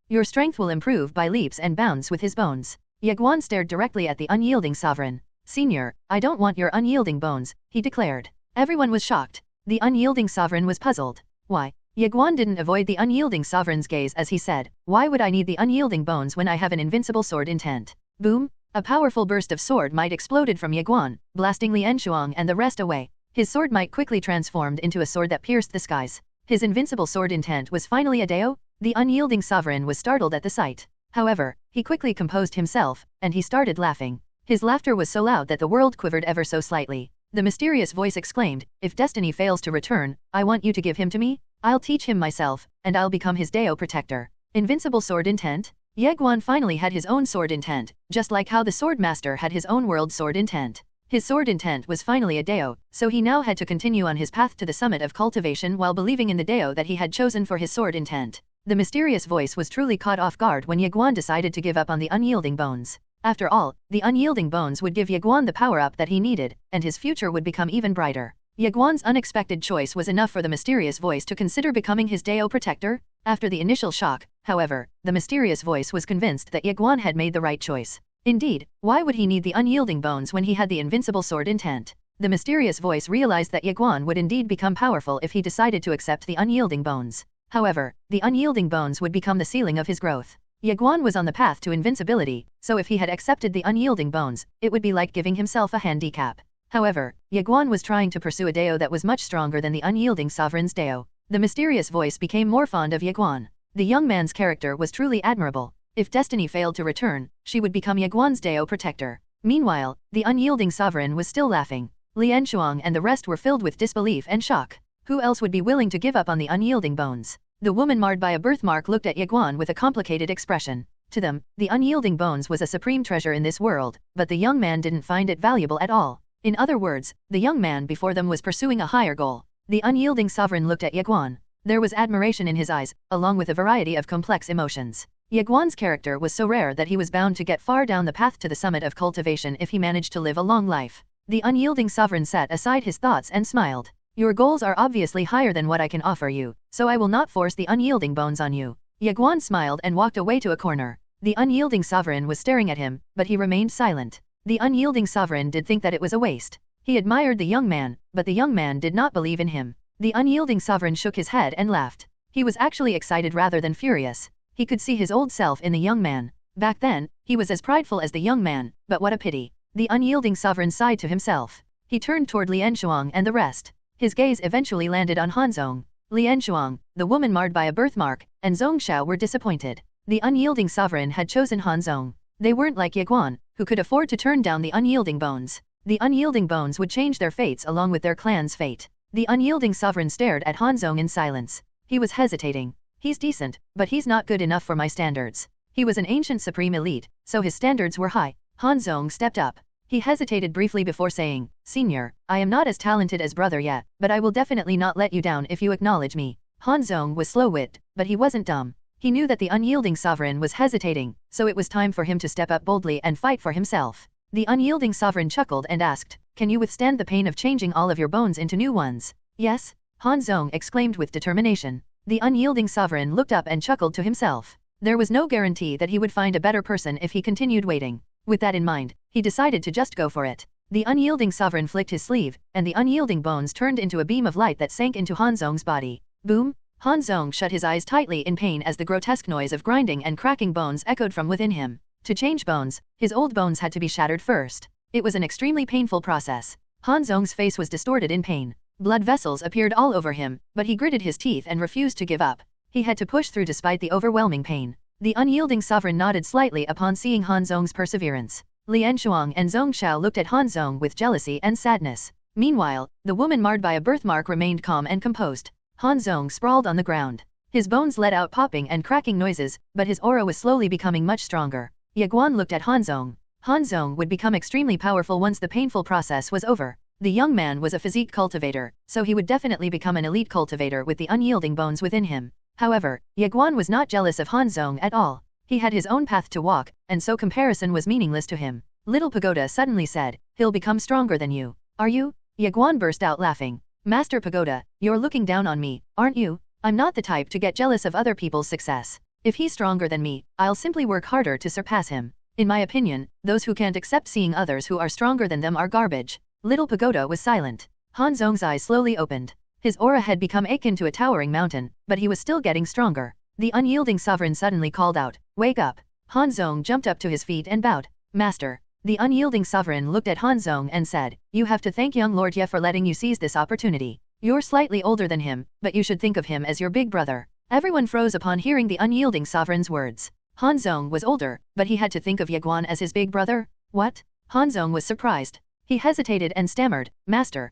[SPEAKER 2] Your strength will improve by leaps and bounds with his bones." Ye Guan stared directly at the unyielding sovereign. "Senior, I don't want your unyielding bones," he declared. Everyone was shocked. The unyielding sovereign was puzzled. Why? Ye Guan didn't avoid the unyielding sovereign's gaze as he said, "Why would I need the unyielding bones when I have an invincible sword intent?" Boom! A powerful burst of sword might exploded from Ye Guan, blasting Lian Shuang and the rest away. His sword might quickly transformed into a sword that pierced the skies. His invincible sword intent was finally a Dao? The unyielding sovereign was startled at the sight. However, he quickly composed himself, and he started laughing. His laughter was so loud that the world quivered ever so slightly. The mysterious voice exclaimed, "If destiny fails to return, I want you to give him to me. I'll teach him myself, and I'll become his Dao protector." Invincible sword intent? Ye Guan finally had his own sword intent, just like how the sword master had his own world sword intent. His sword intent was finally a Dao, so he now had to continue on his path to the summit of cultivation while believing in the Dao that he had chosen for his sword intent. The mysterious voice was truly caught off guard when Ye Guan decided to give up on the unyielding bones. After all, the unyielding bones would give Ye Guan the power-up that he needed, and his future would become even brighter. Ye Guan's unexpected choice was enough for the mysterious voice to consider becoming his Dao protector. After the initial shock, however, the mysterious voice was convinced that Ye Guan had made the right choice. Indeed, why would he need the unyielding bones when he had the invincible sword intent? The mysterious voice realized that Ye Guan would indeed become powerful if he decided to accept the unyielding bones. However, the unyielding bones would become the ceiling of his growth. Ye Guan was on the path to invincibility, so if he had accepted the unyielding bones, it would be like giving himself a handicap. However, Ye Guan was trying to pursue a Dao that was much stronger than the unyielding sovereign's Dao. The mysterious voice became more fond of Ye Guan. The young man's character was truly admirable. If destiny failed to return, she would become Ye Guan's Dao protector. Meanwhile, the unyielding sovereign was still laughing. Lian Shuang and the rest were filled with disbelief and shock. Who else would be willing to give up on the unyielding bones? The woman marred by a birthmark looked at Ye Guan with a complicated expression. To them, the unyielding bones was a supreme treasure in this world, but the young man didn't find it valuable at all. In other words, the young man before them was pursuing a higher goal. The unyielding sovereign looked at Ye Guan. There was admiration in his eyes, along with a variety of complex emotions. Ye Guan's character was so rare that he was bound to get far down the path to the summit of cultivation if he managed to live a long life. The unyielding sovereign sat aside his thoughts and smiled. "Your goals are obviously higher than what I can offer you, so I will not force the unyielding bones on you." Ye Guan smiled and walked away to a corner. The unyielding sovereign was staring at him, but he remained silent. The unyielding sovereign did think that it was a waste. He admired the young man, but the young man did not believe in him. The unyielding sovereign shook his head and laughed. He was actually excited rather than furious. He could see his old self in the young man. Back then, he was as prideful as the young man, but what a pity. The unyielding sovereign sighed to himself. He turned toward Lian Shuang and the rest. His gaze eventually landed on Han Zong. Lian Shuang, the woman marred by a birthmark, and Zong Xiao were disappointed. The unyielding sovereign had chosen Han Zong. They weren't like Ye Guan, who could afford to turn down the unyielding bones. The unyielding bones would change their fates along with their clan's fate. The unyielding sovereign stared at Han Zong in silence. He was hesitating. "He's decent, but he's not good enough for my standards." He was an ancient supreme elite, so his standards were high. Han Zong stepped up. He hesitated briefly before saying, "Senior, I am not as talented as brother yet, but I will definitely not let you down if you acknowledge me." Han Zong was slow-witted, but he wasn't dumb. He knew that the unyielding sovereign was hesitating, so it was time for him to step up boldly and fight for himself. The unyielding sovereign chuckled and asked, "Can you withstand the pain of changing all of your bones into new ones?" "Yes," Han Zong exclaimed with determination. The unyielding sovereign looked up and chuckled to himself. There was no guarantee that he would find a better person if he continued waiting. With that in mind, he decided to just go for it. The unyielding sovereign flicked his sleeve, and the unyielding bones turned into a beam of light that sank into Han Zong's body. Boom! Han Zong shut his eyes tightly in pain as the grotesque noise of grinding and cracking bones echoed from within him. To change bones, his old bones had to be shattered first. It was an extremely painful process. Han Zong's face was distorted in pain. Blood vessels appeared all over him, but he gritted his teeth and refused to give up. He had to push through despite the overwhelming pain. The unyielding sovereign nodded slightly upon seeing Han Zong's perseverance. Lian Shuang and Zong Xiao looked at Han Zong with jealousy and sadness. Meanwhile, the woman marred by a birthmark remained calm and composed. Han Zong sprawled on the ground. His bones let out popping and cracking noises, but his aura was slowly becoming much stronger. Ye Guan looked at Han Zong. Han Zong would become extremely powerful once the painful process was over. The young man was a physique cultivator, so he would definitely become an elite cultivator with the unyielding bones within him. However, Ye Guan was not jealous of Han Zong at all. He had his own path to walk, and so comparison was meaningless to him. Little Pagoda suddenly said, "He'll become stronger than you." "Are you?" Ye Guan burst out laughing. "Master Pagoda, you're looking down on me, aren't you? I'm not the type to get jealous of other people's success. If he's stronger than me, I'll simply work harder to surpass him. In my opinion, those who can't accept seeing others who are stronger than them are garbage." Little Pagoda was silent. Han Zong's eyes slowly opened. His aura had become akin to a towering mountain, but he was still getting stronger. The unyielding sovereign suddenly called out, "Wake up!" Han Zong jumped up to his feet and bowed. "Master." The unyielding sovereign looked at Han Zong and said, "You have to thank young Lord Ye for letting you seize this opportunity. You're slightly older than him, but you should think of him as your big brother." Everyone froze upon hearing the unyielding sovereign's words. Han Zong was older, but he had to think of Ye Guan as his big brother? What? Han Zong was surprised. He hesitated and stammered, "Master,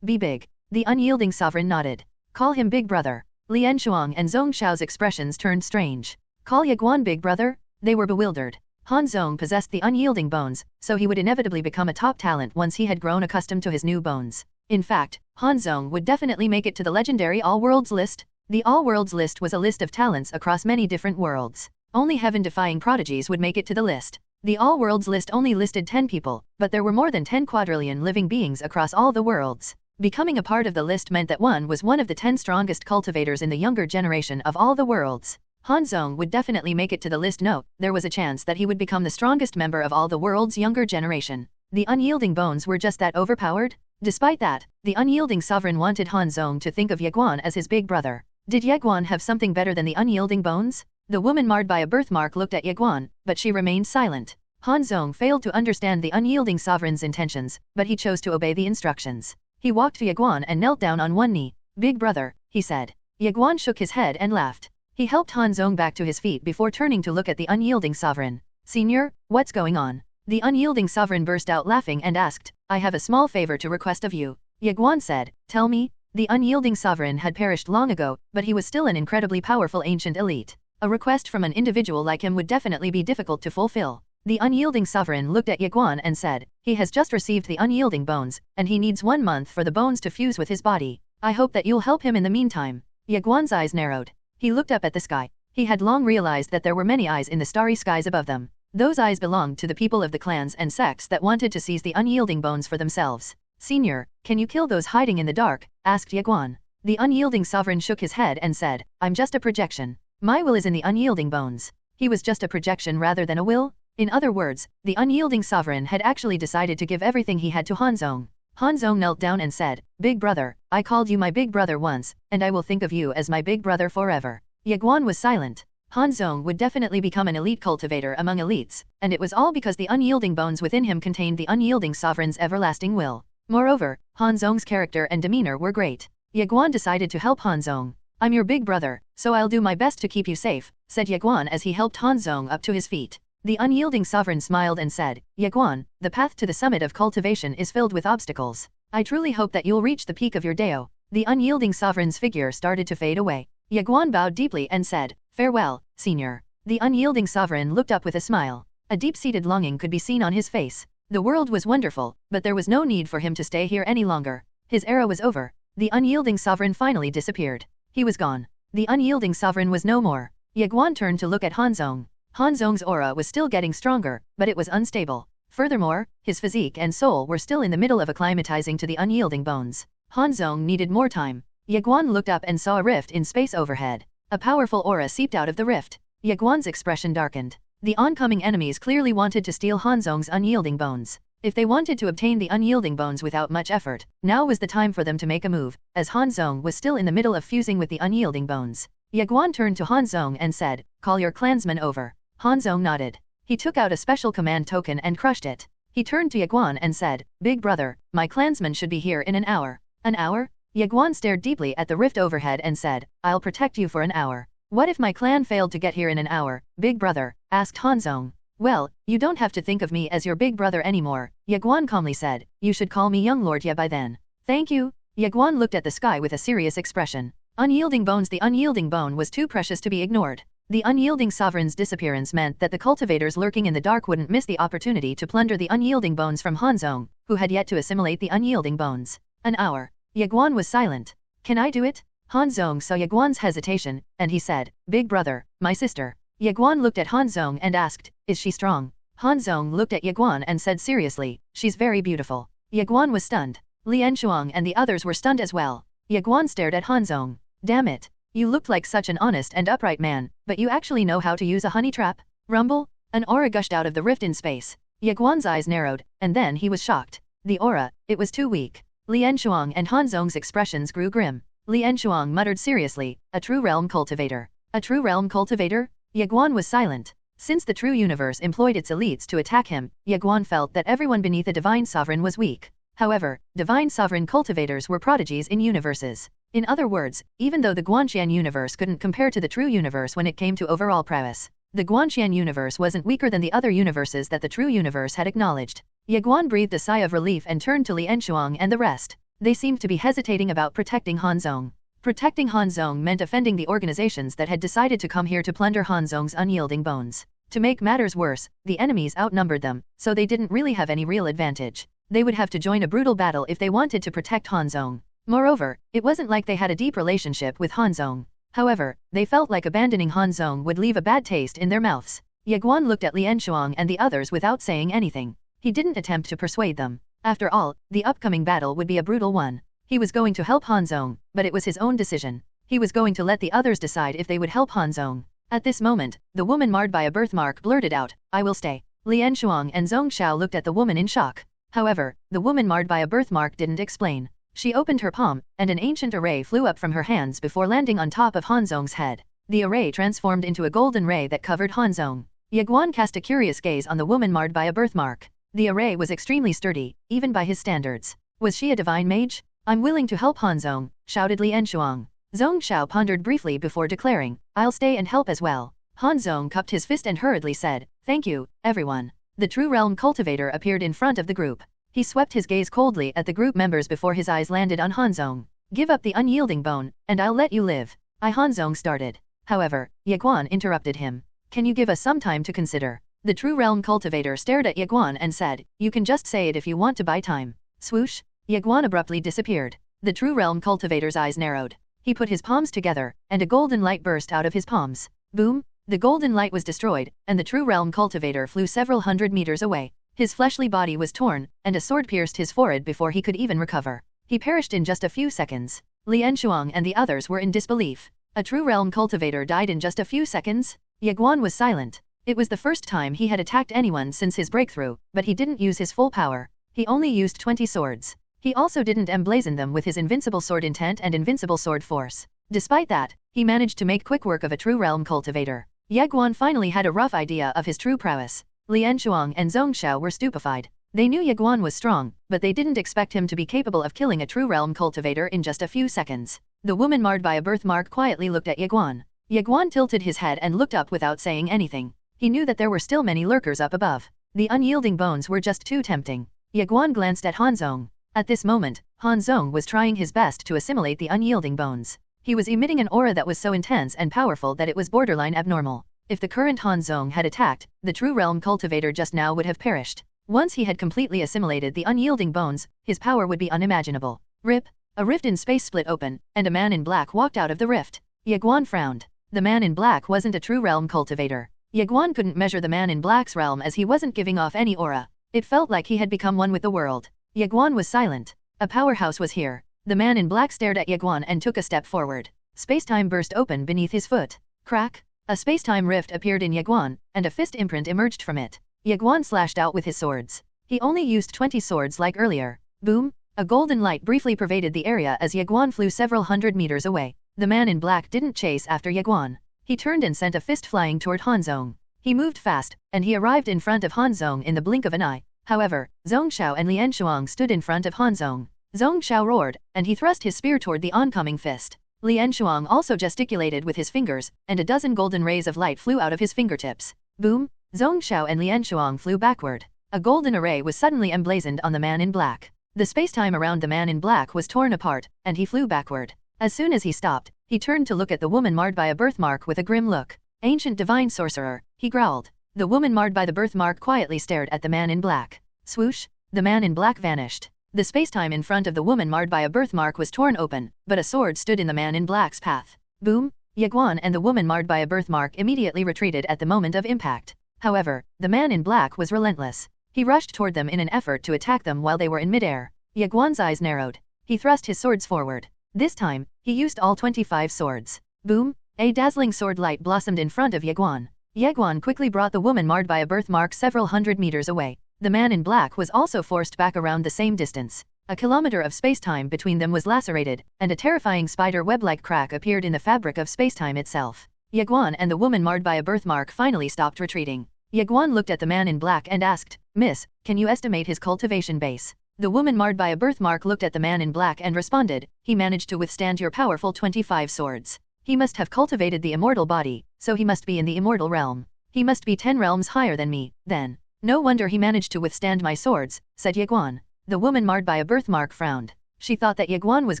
[SPEAKER 2] be big." The unyielding sovereign nodded. "Call him big brother." Lian Shuang and Zhong Xiao's expressions turned strange. "Call Ye Guan big brother?" They were bewildered. Han Zong possessed the unyielding bones, so he would inevitably become a top talent once he had grown accustomed to his new bones. In fact, Han Zong would definitely make it to the legendary All Worlds list. The All Worlds list was a list of talents across many different worlds. Only heaven-defying prodigies would make it to the list. The All Worlds list only listed 10 people, but there were more than 10 quadrillion living beings across all the worlds. Becoming a part of the list meant that one was one of the 10 strongest cultivators in the younger generation of all the worlds. Han Zong would definitely make it to the list. No, there was a chance that he would become the strongest member of all the world's younger generation. The unyielding bones were just that overpowered? Despite that, the unyielding sovereign wanted Han Zong to think of Ye Guan as his big brother. Did Ye Guan have something better than the unyielding bones? The woman marred by a birthmark looked at Ye Guan, but she remained silent. Han Zong failed to understand the unyielding sovereign's intentions, but he chose to obey the instructions. He walked to Ye Guan and knelt down on one knee. "Big brother," he said. Ye Guan shook his head and laughed. He helped Han Zong back to his feet before turning to look at the unyielding sovereign. "Senior, what's going on?" The unyielding sovereign burst out laughing and asked, "I have a small favor to request of you." Ye Guan said, "Tell me." The unyielding sovereign had perished long ago, but he was still an incredibly powerful ancient elite. A request from an individual like him would definitely be difficult to fulfill. The unyielding sovereign looked at Ye Guan and said, "He has just received the unyielding bones, and he needs 1 month for the bones to fuse with his body. I hope that you'll help him in the meantime." Ye Guan's eyes narrowed. He looked up at the sky. He had long realized that there were many eyes in the starry skies above them. Those eyes belonged to the people of the clans and sects that wanted to seize the unyielding bones for themselves. "Senior, can you kill those hiding in the dark?" asked Ye Guan. The unyielding sovereign shook his head and said, "I'm just a projection. My will is in the unyielding bones." He was just a projection rather than a will? In other words, the unyielding sovereign had actually decided to give everything he had to Han Zong. Han Zong knelt down and said, "Big brother, I called you my big brother once, and I will think of you as my big brother forever." Ye Guan was silent. Han Zong would definitely become an elite cultivator among elites, and it was all because the unyielding bones within him contained the unyielding sovereign's everlasting will. Moreover, Han Zong's character and demeanor were great. Ye Guan decided to help Han Zong. "I'm your big brother, so I'll do my best to keep you safe," said Ye Guan as he helped Han Zong up to his feet. The unyielding sovereign smiled and said, "Ye Guan, the path to the summit of cultivation is filled with obstacles. I truly hope that you'll reach the peak of your Dao." The unyielding sovereign's figure started to fade away. Ye Guan bowed deeply and said, "Farewell, senior." The unyielding sovereign looked up with a smile. A deep-seated longing could be seen on his face. The world was wonderful, but there was no need for him to stay here any longer. His era was over. The unyielding sovereign finally disappeared. He was gone. The unyielding sovereign was no more. Ye Guan turned to look at Han Zong. Han Zong's aura was still getting stronger, but it was unstable. Furthermore, his physique and soul were still in the middle of acclimatizing to the unyielding bones. Han Zong needed more time. Ye Guan looked up and saw a rift in space overhead. A powerful aura seeped out of the rift. Ye Guan's expression darkened. The oncoming enemies clearly wanted to steal Han Zong's unyielding bones. If they wanted to obtain the unyielding bones without much effort, now was the time for them to make a move, as Han Zong was still in the middle of fusing with the unyielding bones. Ye Guan turned to Han Zong and said, "Call your clansmen over." Han Zong nodded. He took out a special command token and crushed it. He turned to Ye Guan and said, "Big brother, my clansmen should be here in an hour." "An hour?" Ye Guan stared deeply at the rift overhead and said, "I'll protect you for an hour." "What if my clan failed to get here in an hour, big brother?" asked Han Zong. "Well, you don't have to think of me as your big brother anymore," Ye Guan calmly said. "You should call me young Lord Ye by then." "Thank you." Ye Guan looked at the sky with a serious expression. Unyielding bones. The unyielding bone was too precious to be ignored. The unyielding sovereign's disappearance meant that the cultivators lurking in the dark wouldn't miss the opportunity to plunder the unyielding bones from Hanzong, who had yet to assimilate the unyielding bones. An hour. Ye Guan was silent. Can I do it? Hanzong saw Ye Guan's hesitation, and he said, Big brother, my sister. Ye Guan looked at Hanzong and asked, Is she strong? Hanzong looked at Ye Guan and said seriously, She's very beautiful. Ye Guan was stunned. Lian Shuang and the others were stunned as well. Ye Guan stared at Hanzong. Damn it. You looked like such an honest and upright man, but you actually know how to use a honey trap? Rumble? An aura gushed out of the rift in space. Ye Guan's eyes narrowed, and then he was shocked. The aura, it was too weak. Lian Shuang and Hanzong's expressions grew grim. Lian Shuang muttered seriously, a true realm cultivator. A true realm cultivator? Ye Guan was silent. Since the true universe employed its elites to attack him, Ye Guan felt that everyone beneath a divine sovereign was weak. However, divine sovereign cultivators were prodigies in universes. In other words, even though the Guanxian universe couldn't compare to the true universe when it came to overall prowess, the Guanxian universe wasn't weaker than the other universes that the true universe had acknowledged. Ye Guan breathed a sigh of relief and turned to Lian Shuang and the rest. They seemed to be hesitating about protecting Hanzong. Protecting Hanzong meant offending the organizations that had decided to come here to plunder Hanzong's unyielding bones. To make matters worse, the enemies outnumbered them, so they didn't really have any real advantage. They would have to join a brutal battle if they wanted to protect Hanzong. Moreover, it wasn't like they had a deep relationship with Hanzong. However, they felt like abandoning Hanzong would leave a bad taste in their mouths. Ye Guan looked at Lian Shuang and the others without saying anything. He didn't attempt to persuade them. After all, the upcoming battle would be a brutal one. He was going to help Hanzong, but it was his own decision. He was going to let the others decide if they would help Hanzong. At this moment, the woman marred by a birthmark blurted out, I will stay. Lian Shuang and Zhong Xiao looked at the woman in shock. However, the woman marred by a birthmark didn't explain. She opened her palm, and an ancient array flew up from her hands before landing on top of Hanzong's head. The array transformed into a golden ray that covered Hanzong. Ye Guan cast a curious gaze on the woman marred by a birthmark. The array was extremely sturdy, even by his standards. Was she a divine mage? I'm willing to help Hanzong, shouted Lian Shuang. Zhong Xiao pondered briefly before declaring, I'll stay and help as well. Hanzong cupped his fist and hurriedly said, Thank you, everyone. The true realm cultivator appeared in front of the group. He swept his gaze coldly at the group members before his eyes landed on Hanzong. Give up the unyielding bone, and I'll let you live. Hanzong started. However, Ye Guan interrupted him. Can you give us some time to consider? The true realm cultivator stared at Ye Guan and said, You can just say it if you want to buy time. Swoosh. Ye Guan abruptly disappeared. The true realm cultivator's eyes narrowed. He put his palms together, and a golden light burst out of his palms. Boom! The golden light was destroyed, and the true realm cultivator flew several hundred meters away. His fleshly body was torn, and a sword pierced his forehead before he could even recover. He perished in just a few seconds. Lian Shuang and the others were in disbelief. A true realm cultivator died in just a few seconds? Ye Guan was silent. It was the first time he had attacked anyone since his breakthrough, but he didn't use his full power. He only used 20 swords. He also didn't emblazon them with his invincible sword intent and invincible sword force. Despite that, he managed to make quick work of a true realm cultivator. Ye Guan finally had a rough idea of his true prowess. Lian Shuang and Zhong Xiao were stupefied. They knew Ye Guan was strong, but they didn't expect him to be capable of killing a true realm cultivator in just a few seconds. The woman marred by a birthmark quietly looked at Ye Guan. Ye Guan tilted his head and looked up without saying anything. He knew that there were still many lurkers up above. The unyielding bones were just too tempting. Ye Guan glanced at Hanzong. At this moment, Hanzong was trying his best to assimilate the unyielding bones. He was emitting an aura that was so intense and powerful that it was borderline abnormal. If the current Hanzong had attacked, the true realm cultivator just now would have perished. Once he had completely assimilated the unyielding bones, his power would be unimaginable. Rip! A rift in space split open, and a man in black walked out of the rift. Ye Guan frowned. The man in black wasn't a true realm cultivator. Ye Guan couldn't measure the man in black's realm as he wasn't giving off any aura. It felt like he had become one with the world. Ye Guan was silent. A powerhouse was here. The man in black stared at Ye Guan and took a step forward. Space-time burst open beneath his foot. Crack! A space-time rift appeared in Ye Guan, and a fist imprint emerged from it. Ye Guan slashed out with his swords. He only used 20 swords like earlier. Boom! A golden light briefly pervaded the area as Ye Guan flew several hundred meters away. The man in black didn't chase after Ye Guan. He turned and sent a fist flying toward Hanzong. He moved fast, and he arrived in front of Hanzong in the blink of an eye. However, Zhong Xiao and Lian Shuang stood in front of Hanzong. Zhong Xiao roared, and he thrust his spear toward the oncoming fist. Lian Shuang also gesticulated with his fingers, and a dozen golden rays of light flew out of his fingertips. Boom! Zhong Xiao and Lian Shuang flew backward. A golden array was suddenly emblazoned on the man in black. The space-time around the man in black was torn apart, and he flew backward. As soon as he stopped, he turned to look at the woman marred by a birthmark with a grim look. Ancient divine sorcerer, he growled. The woman marred by the birthmark quietly stared at the man in black. Swoosh, the man in black vanished. The spacetime in front of the woman marred by a birthmark was torn open, but a sword stood in the man in black's path. Boom! Ye Guan and the woman marred by a birthmark immediately retreated at the moment of impact. However, the man in black was relentless. He rushed toward them in an effort to attack them while they were in midair. Ye Guan's eyes narrowed. He thrust his swords forward. This time, he used all 25 swords. Boom! A dazzling sword light blossomed in front of Ye Guan. Ye Guan quickly brought the woman marred by a birthmark several hundred meters away. The man in black was also forced back around the same distance. A kilometer of spacetime between them was lacerated, and a terrifying spider web-like crack appeared in the fabric of spacetime itself. Ye Guan and the woman marred by a birthmark finally stopped retreating. Ye Guan looked at the man in black and asked, "Miss, can you estimate his cultivation base?" The woman marred by a birthmark looked at the man in black and responded, "He managed to withstand your powerful 25 swords. He must have cultivated the immortal body, so he must be in the immortal realm. He must be 10 realms higher than me, then. No wonder he managed to withstand my swords," said Ye Guan. The woman marred by a birthmark frowned. She thought that Ye Guan was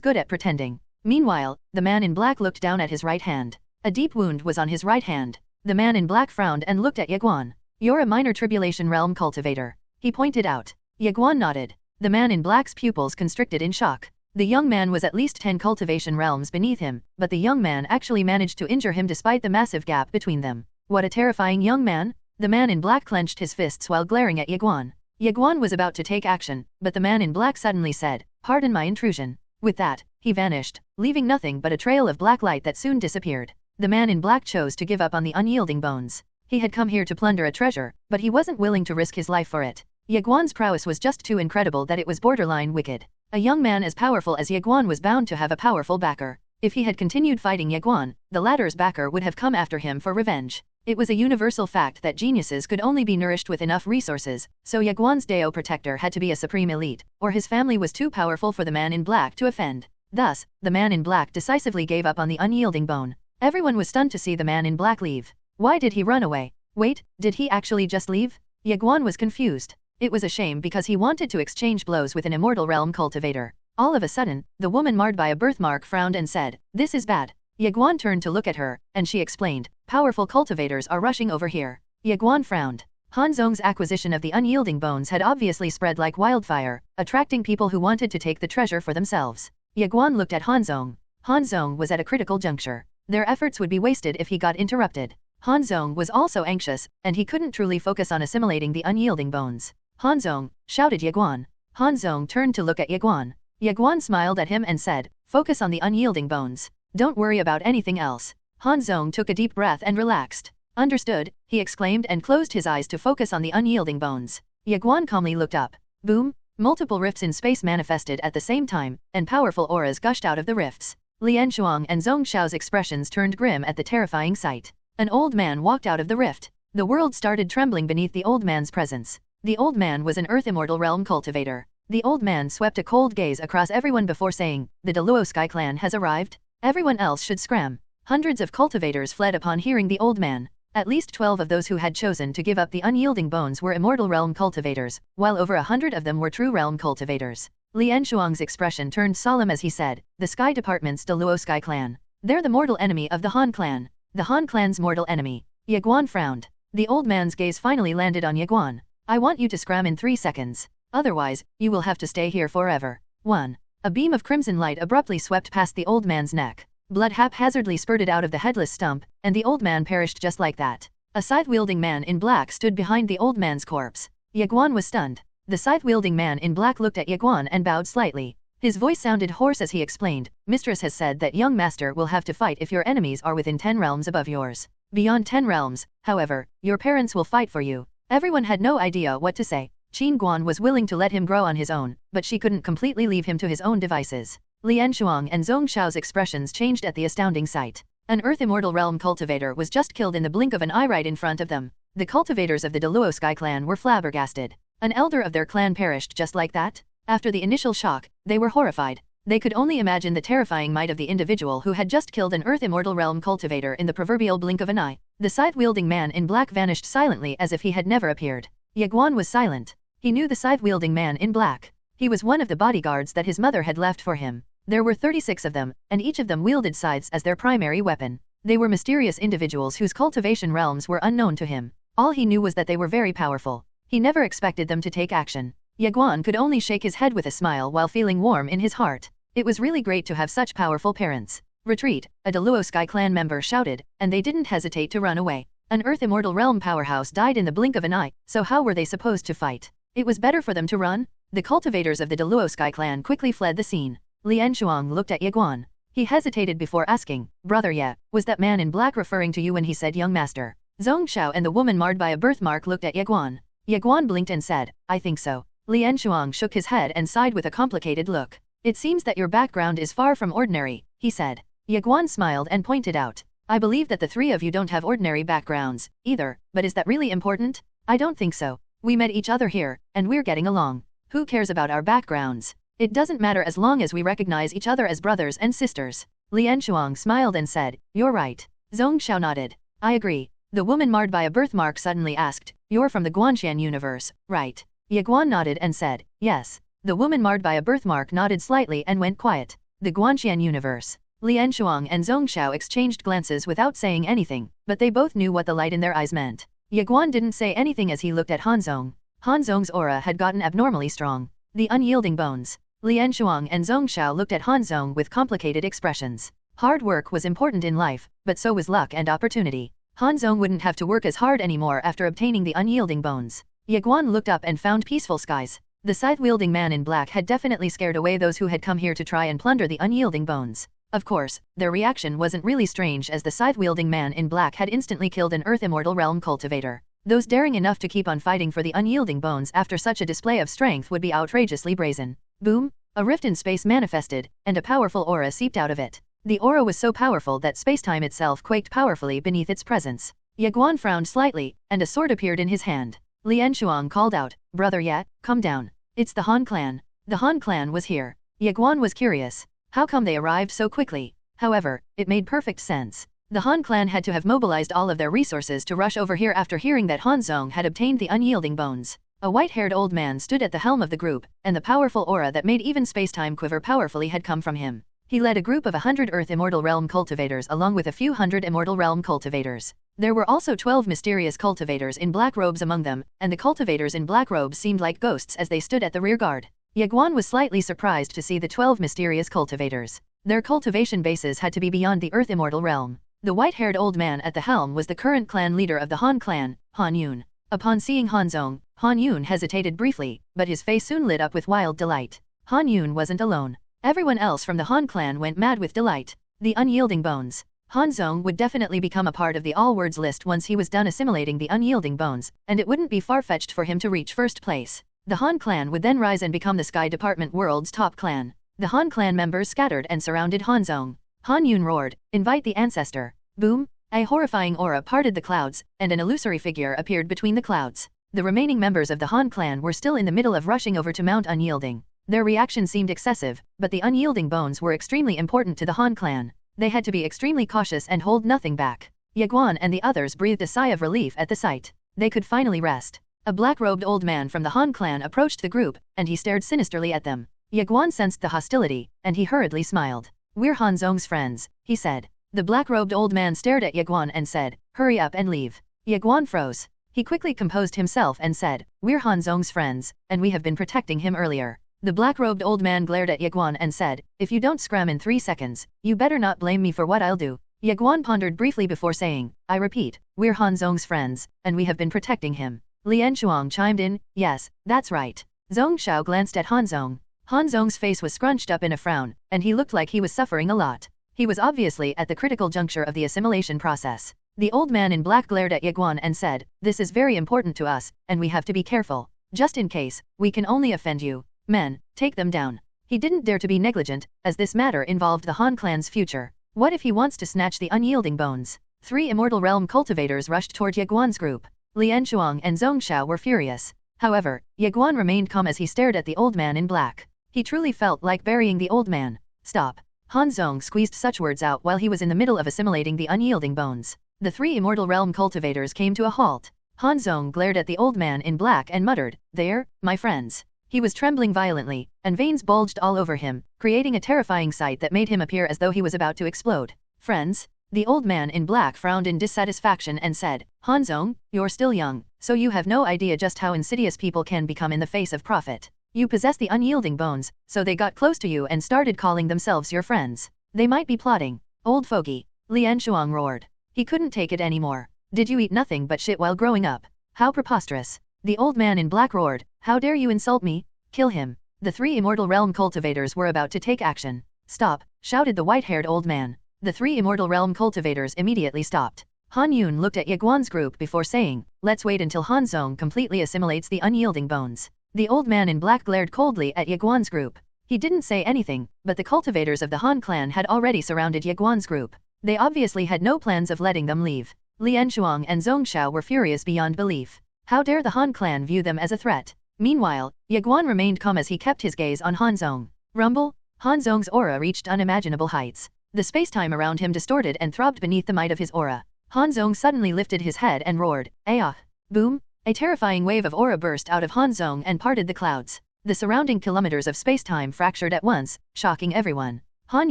[SPEAKER 2] good at pretending. Meanwhile, the man in black looked down at his right hand. A deep wound was on his right hand. The man in black frowned and looked at Ye Guan. "You're a minor tribulation realm cultivator," he pointed out. Ye Guan nodded. The man in black's pupils constricted in shock. The young man was at least 10 cultivation realms beneath him, but the young man actually managed to injure him despite the massive gap between them. What a terrifying young man! The man in black clenched his fists while glaring at Ye Guan. Ye Guan was about to take action, but the man in black suddenly said, "Pardon my intrusion." With that, he vanished, leaving nothing but a trail of black light that soon disappeared. The man in black chose to give up on the unyielding bones. He had come here to plunder a treasure, but he wasn't willing to risk his life for it. Ye Guan's prowess was just too incredible that it was borderline wicked. A young man as powerful as Ye Guan was bound to have a powerful backer. If he had continued fighting Ye Guan, the latter's backer would have come after him for revenge. It was a universal fact that geniuses could only be nourished with enough resources, so Ye Guan's Dao protector had to be a supreme elite, or his family was too powerful for the man in black to offend. Thus, the man in black decisively gave up on the unyielding bone. Everyone was stunned to see the man in black leave. Why did he run away? Wait, did he actually just leave? Ye Guan was confused. It was a shame because he wanted to exchange blows with an immortal realm cultivator. All of a sudden, the woman marred by a birthmark frowned and said, "This is bad." Ye Guan turned to look at her, and she explained, "Powerful cultivators are rushing over here." Ye Guan frowned. Han Zhong's acquisition of the unyielding bones had obviously spread like wildfire, attracting people who wanted to take the treasure for themselves. Ye Guan looked at Han Zhong. Han Zhong was at a critical juncture. Their efforts would be wasted if he got interrupted. Han Zhong was also anxious, and he couldn't truly focus on assimilating the unyielding bones. "Han Zhong," shouted Ye Guan. Han Zhong turned to look at Ye Guan. Ye Guan smiled at him and said, "Focus on the unyielding bones. Don't worry about anything else." Han Zhong took a deep breath and relaxed. "Understood," he exclaimed and closed his eyes to focus on the unyielding bones. Ye Guan calmly looked up. Boom! Multiple rifts in space manifested at the same time, and powerful auras gushed out of the rifts. Lian Shuang and Zhong Xiao's expressions turned grim at the terrifying sight. An old man walked out of the rift. The world started trembling beneath the old man's presence. The old man was an Earth Immortal Realm cultivator. The old man swept a cold gaze across everyone before saying, "The Deluo Sky Clan has arrived? Everyone else should scram." Hundreds of cultivators fled upon hearing the old man. At least 12 of those who had chosen to give up the unyielding bones were Immortal Realm cultivators, while over 100 of them were True Realm cultivators. Lian Shuang's expression turned solemn as he said, "The Sky Department's Deluo Sky Clan. They're the mortal enemy of the Han Clan. The Han Clan's mortal enemy." Ye Guan frowned. The old man's gaze finally landed on Ye Guan. "I want you to scram in 3 seconds. Otherwise, you will have to stay here forever." 1. A beam of crimson light abruptly swept past the old man's neck. Blood haphazardly spurted out of the headless stump, and the old man perished just like that. A scythe-wielding man in black stood behind the old man's corpse. Ye Guan was stunned. The scythe-wielding man in black looked at Ye Guan and bowed slightly. His voice sounded hoarse as he explained, "Mistress has said that young master will have to fight if your enemies are within 10 realms above yours. Beyond 10 realms, however, your parents will fight for you." Everyone had no idea what to say. Qin Guan was willing to let him grow on his own, but she couldn't completely leave him to his own devices. Lian Shuang and Zhong Xiao's expressions changed at the astounding sight. An Earth Immortal Realm cultivator was just killed in the blink of an eye right in front of them. The cultivators of the Deluo Sky Clan were flabbergasted. An elder of their clan perished just like that? After the initial shock, they were horrified. They could only imagine the terrifying might of the individual who had just killed an Earth Immortal Realm cultivator in the proverbial blink of an eye. The scythe-wielding man in black vanished silently as if he had never appeared. Ye Guan was silent. He knew the scythe-wielding man in black. He was one of the bodyguards that his mother had left for him. There were 36 of them, and each of them wielded scythes as their primary weapon. They were mysterious individuals whose cultivation realms were unknown to him. All he knew was that they were very powerful. He never expected them to take action. Ye Guan could only shake his head with a smile while feeling warm in his heart. It was really great to have such powerful parents. Retreat, a Deluo Sky clan member shouted, and they didn't hesitate to run away. An Earth Immortal Realm powerhouse died in the blink of an eye, so how were they supposed to fight? It was better for them to run. The cultivators of the Deluo Sky clan quickly fled the scene. Lian Shuang looked at Ye Guan. He hesitated before asking, "Brother Ye, was that man in black referring to you when he said young master?" Zhong Xiao and the woman marred by a birthmark looked at Ye Guan. Ye Guan blinked and said, "I think so." Lian Shuang shook his head and sighed with a complicated look. "It seems that your background is far from ordinary," he said. Ye Guan smiled and pointed out, "I believe that the three of you don't have ordinary backgrounds, either, but is that really important? I don't think so. We met each other here, and we're getting along. Who cares about our backgrounds? It doesn't matter as long as we recognize each other as brothers and sisters." Lian Shuang smiled and said, "You're right." Zhong Xiao nodded. "I agree." The woman marred by a birthmark suddenly asked, "You're from the Guanxian universe, right?" Ye Guan nodded and said, "Yes." The woman marred by a birthmark nodded slightly and went quiet. The Guanxian universe. Lian Shuang and Zhong Xiao exchanged glances without saying anything, but they both knew what the light in their eyes meant. Ye Guan didn't say anything as he looked at Han Zhong. Han Zhong's aura had gotten abnormally strong. The unyielding bones. Lian Shuang and Zhong Xiao looked at Han Zhong with complicated expressions. Hard work was important in life, but so was luck and opportunity. Han Zhong wouldn't have to work as hard anymore after obtaining the unyielding bones. Ye Guan looked up and found peaceful skies. The scythe-wielding man in black had definitely scared away those who had come here to try and plunder the unyielding bones. Of course, their reaction wasn't really strange as the scythe-wielding man in black had instantly killed an Earth Immortal Realm cultivator. Those daring enough to keep on fighting for the unyielding bones after such a display of strength would be outrageously brazen. Boom! A rift in space manifested, and a powerful aura seeped out of it. The aura was so powerful that spacetime itself quaked powerfully beneath its presence. Ye Guan frowned slightly, and a sword appeared in his hand. Lian Shuang called out, "Brother Ye, come down. It's the Han clan." The Han clan was here. Ye Guan was curious. How come they arrived so quickly? However, it made perfect sense. The Han clan had to have mobilized all of their resources to rush over here after hearing that Han Zhong had obtained the unyielding bones. A white-haired old man stood at the helm of the group, and the powerful aura that made even spacetime quiver powerfully had come from him. He led a group of 100 Earth Immortal Realm cultivators along with a few hundred Immortal Realm cultivators. There were also 12 mysterious cultivators in black robes among them, and the cultivators in black robes seemed like ghosts as they stood at the rear guard. Ye Guan was slightly surprised to see the 12 mysterious cultivators. Their cultivation bases had to be beyond the Earth Immortal Realm. The white-haired old man at the helm was the current clan leader of the Han clan, Han Yun. Upon seeing Han Zhong, Han Yun hesitated briefly, but his face soon lit up with wild delight. Han Yun wasn't alone. Everyone else from the Han clan went mad with delight. The unyielding bones. Han Zhong would definitely become a part of the all-words list once he was done assimilating the unyielding bones, and it wouldn't be far-fetched for him to reach first place. The Han clan would then rise and become the Sky Department world's top clan. The Han clan members scattered and surrounded Han Zhong. Han Yun roared, "Invite the ancestor." Boom! A horrifying aura parted the clouds, and an illusory figure appeared between the clouds. The remaining members of the Han clan were still in the middle of rushing over to Mount Unyielding. Their reaction seemed excessive, but the unyielding bones were extremely important to the Han clan. They had to be extremely cautious and hold nothing back. Ye Guan and the others breathed a sigh of relief at the sight. They could finally rest. A black-robed old man from the Han clan approached the group, and he stared sinisterly at them. Ye Guan sensed the hostility, and he hurriedly smiled. "We're Han Zhong's friends," he said. The black-robed old man stared at Ye Guan and said, "Hurry up and leave." Ye Guan froze. He quickly composed himself and said, "We're Han Zhong's friends, and we have been protecting him earlier." The black-robed old man glared at Ye Guan and said, "If you don't scram in 3 seconds, you better not blame me for what I'll do." Ye Guan pondered briefly before saying, "I repeat, we're Han Zhong's friends, and we have been protecting him." Lian Shuang chimed in, "Yes, that's right." Zhong Xiao glanced at Han Zhong. Han Zhong's face was scrunched up in a frown, and he looked like he was suffering a lot. He was obviously at the critical juncture of the assimilation process. The old man in black glared at Ye Guan and said, "This is very important to us, and we have to be careful. Just in case, we can only offend you. Men, take them down." He didn't dare to be negligent, as this matter involved the Han clan's future. What if he wants to snatch the unyielding bones? 3 Immortal Realm cultivators rushed toward Ye Guan's group. Lian Shuang and Zhong Xiao were furious. However, Ye Guan remained calm as he stared at the old man in black. He truly felt like burying the old man. "Stop." Han Zhong squeezed such words out while he was in the middle of assimilating the unyielding bones. The 3 Immortal Realm cultivators came to a halt. Han Zhong glared at the old man in black and muttered, "There, my friends." He was trembling violently, and veins bulged all over him, creating a terrifying sight that made him appear as though he was about to explode. "Friends?" The old man in black frowned in dissatisfaction and said, Hanzong, you're still young, so you have no idea just how insidious people can become in the face of profit. You possess the unyielding bones, so they got close to you and started calling themselves your friends. They might be plotting. Old fogey. Lian Shuang roared. He couldn't take it anymore. Did you eat nothing but shit while growing up? How preposterous. The old man in black roared. How dare you insult me? Kill him. The 3 immortal realm cultivators were about to take action. Stop, shouted the white-haired old man. The 3 immortal realm cultivators immediately stopped. Han Yun looked at Ye Guan's group before saying, let's wait until Hanzong completely assimilates the unyielding bones. The old man in black glared coldly at Ye Guan's group. He didn't say anything, but the cultivators of the Han clan had already surrounded Ye Guan's group. They obviously had no plans of letting them leave. Lian Shuang and Zhong Xiao were furious beyond belief. How dare the Han clan view them as a threat? Meanwhile, Ye Guan remained calm as he kept his gaze on Hanzong. Rumble? Hanzong's aura reached unimaginable heights. The space-time around him distorted and throbbed beneath the might of his aura. Hanzong suddenly lifted his head and roared, Ayah! Boom! A terrifying wave of aura burst out of Hanzong and parted the clouds. The surrounding kilometers of space-time fractured at once, shocking everyone. Han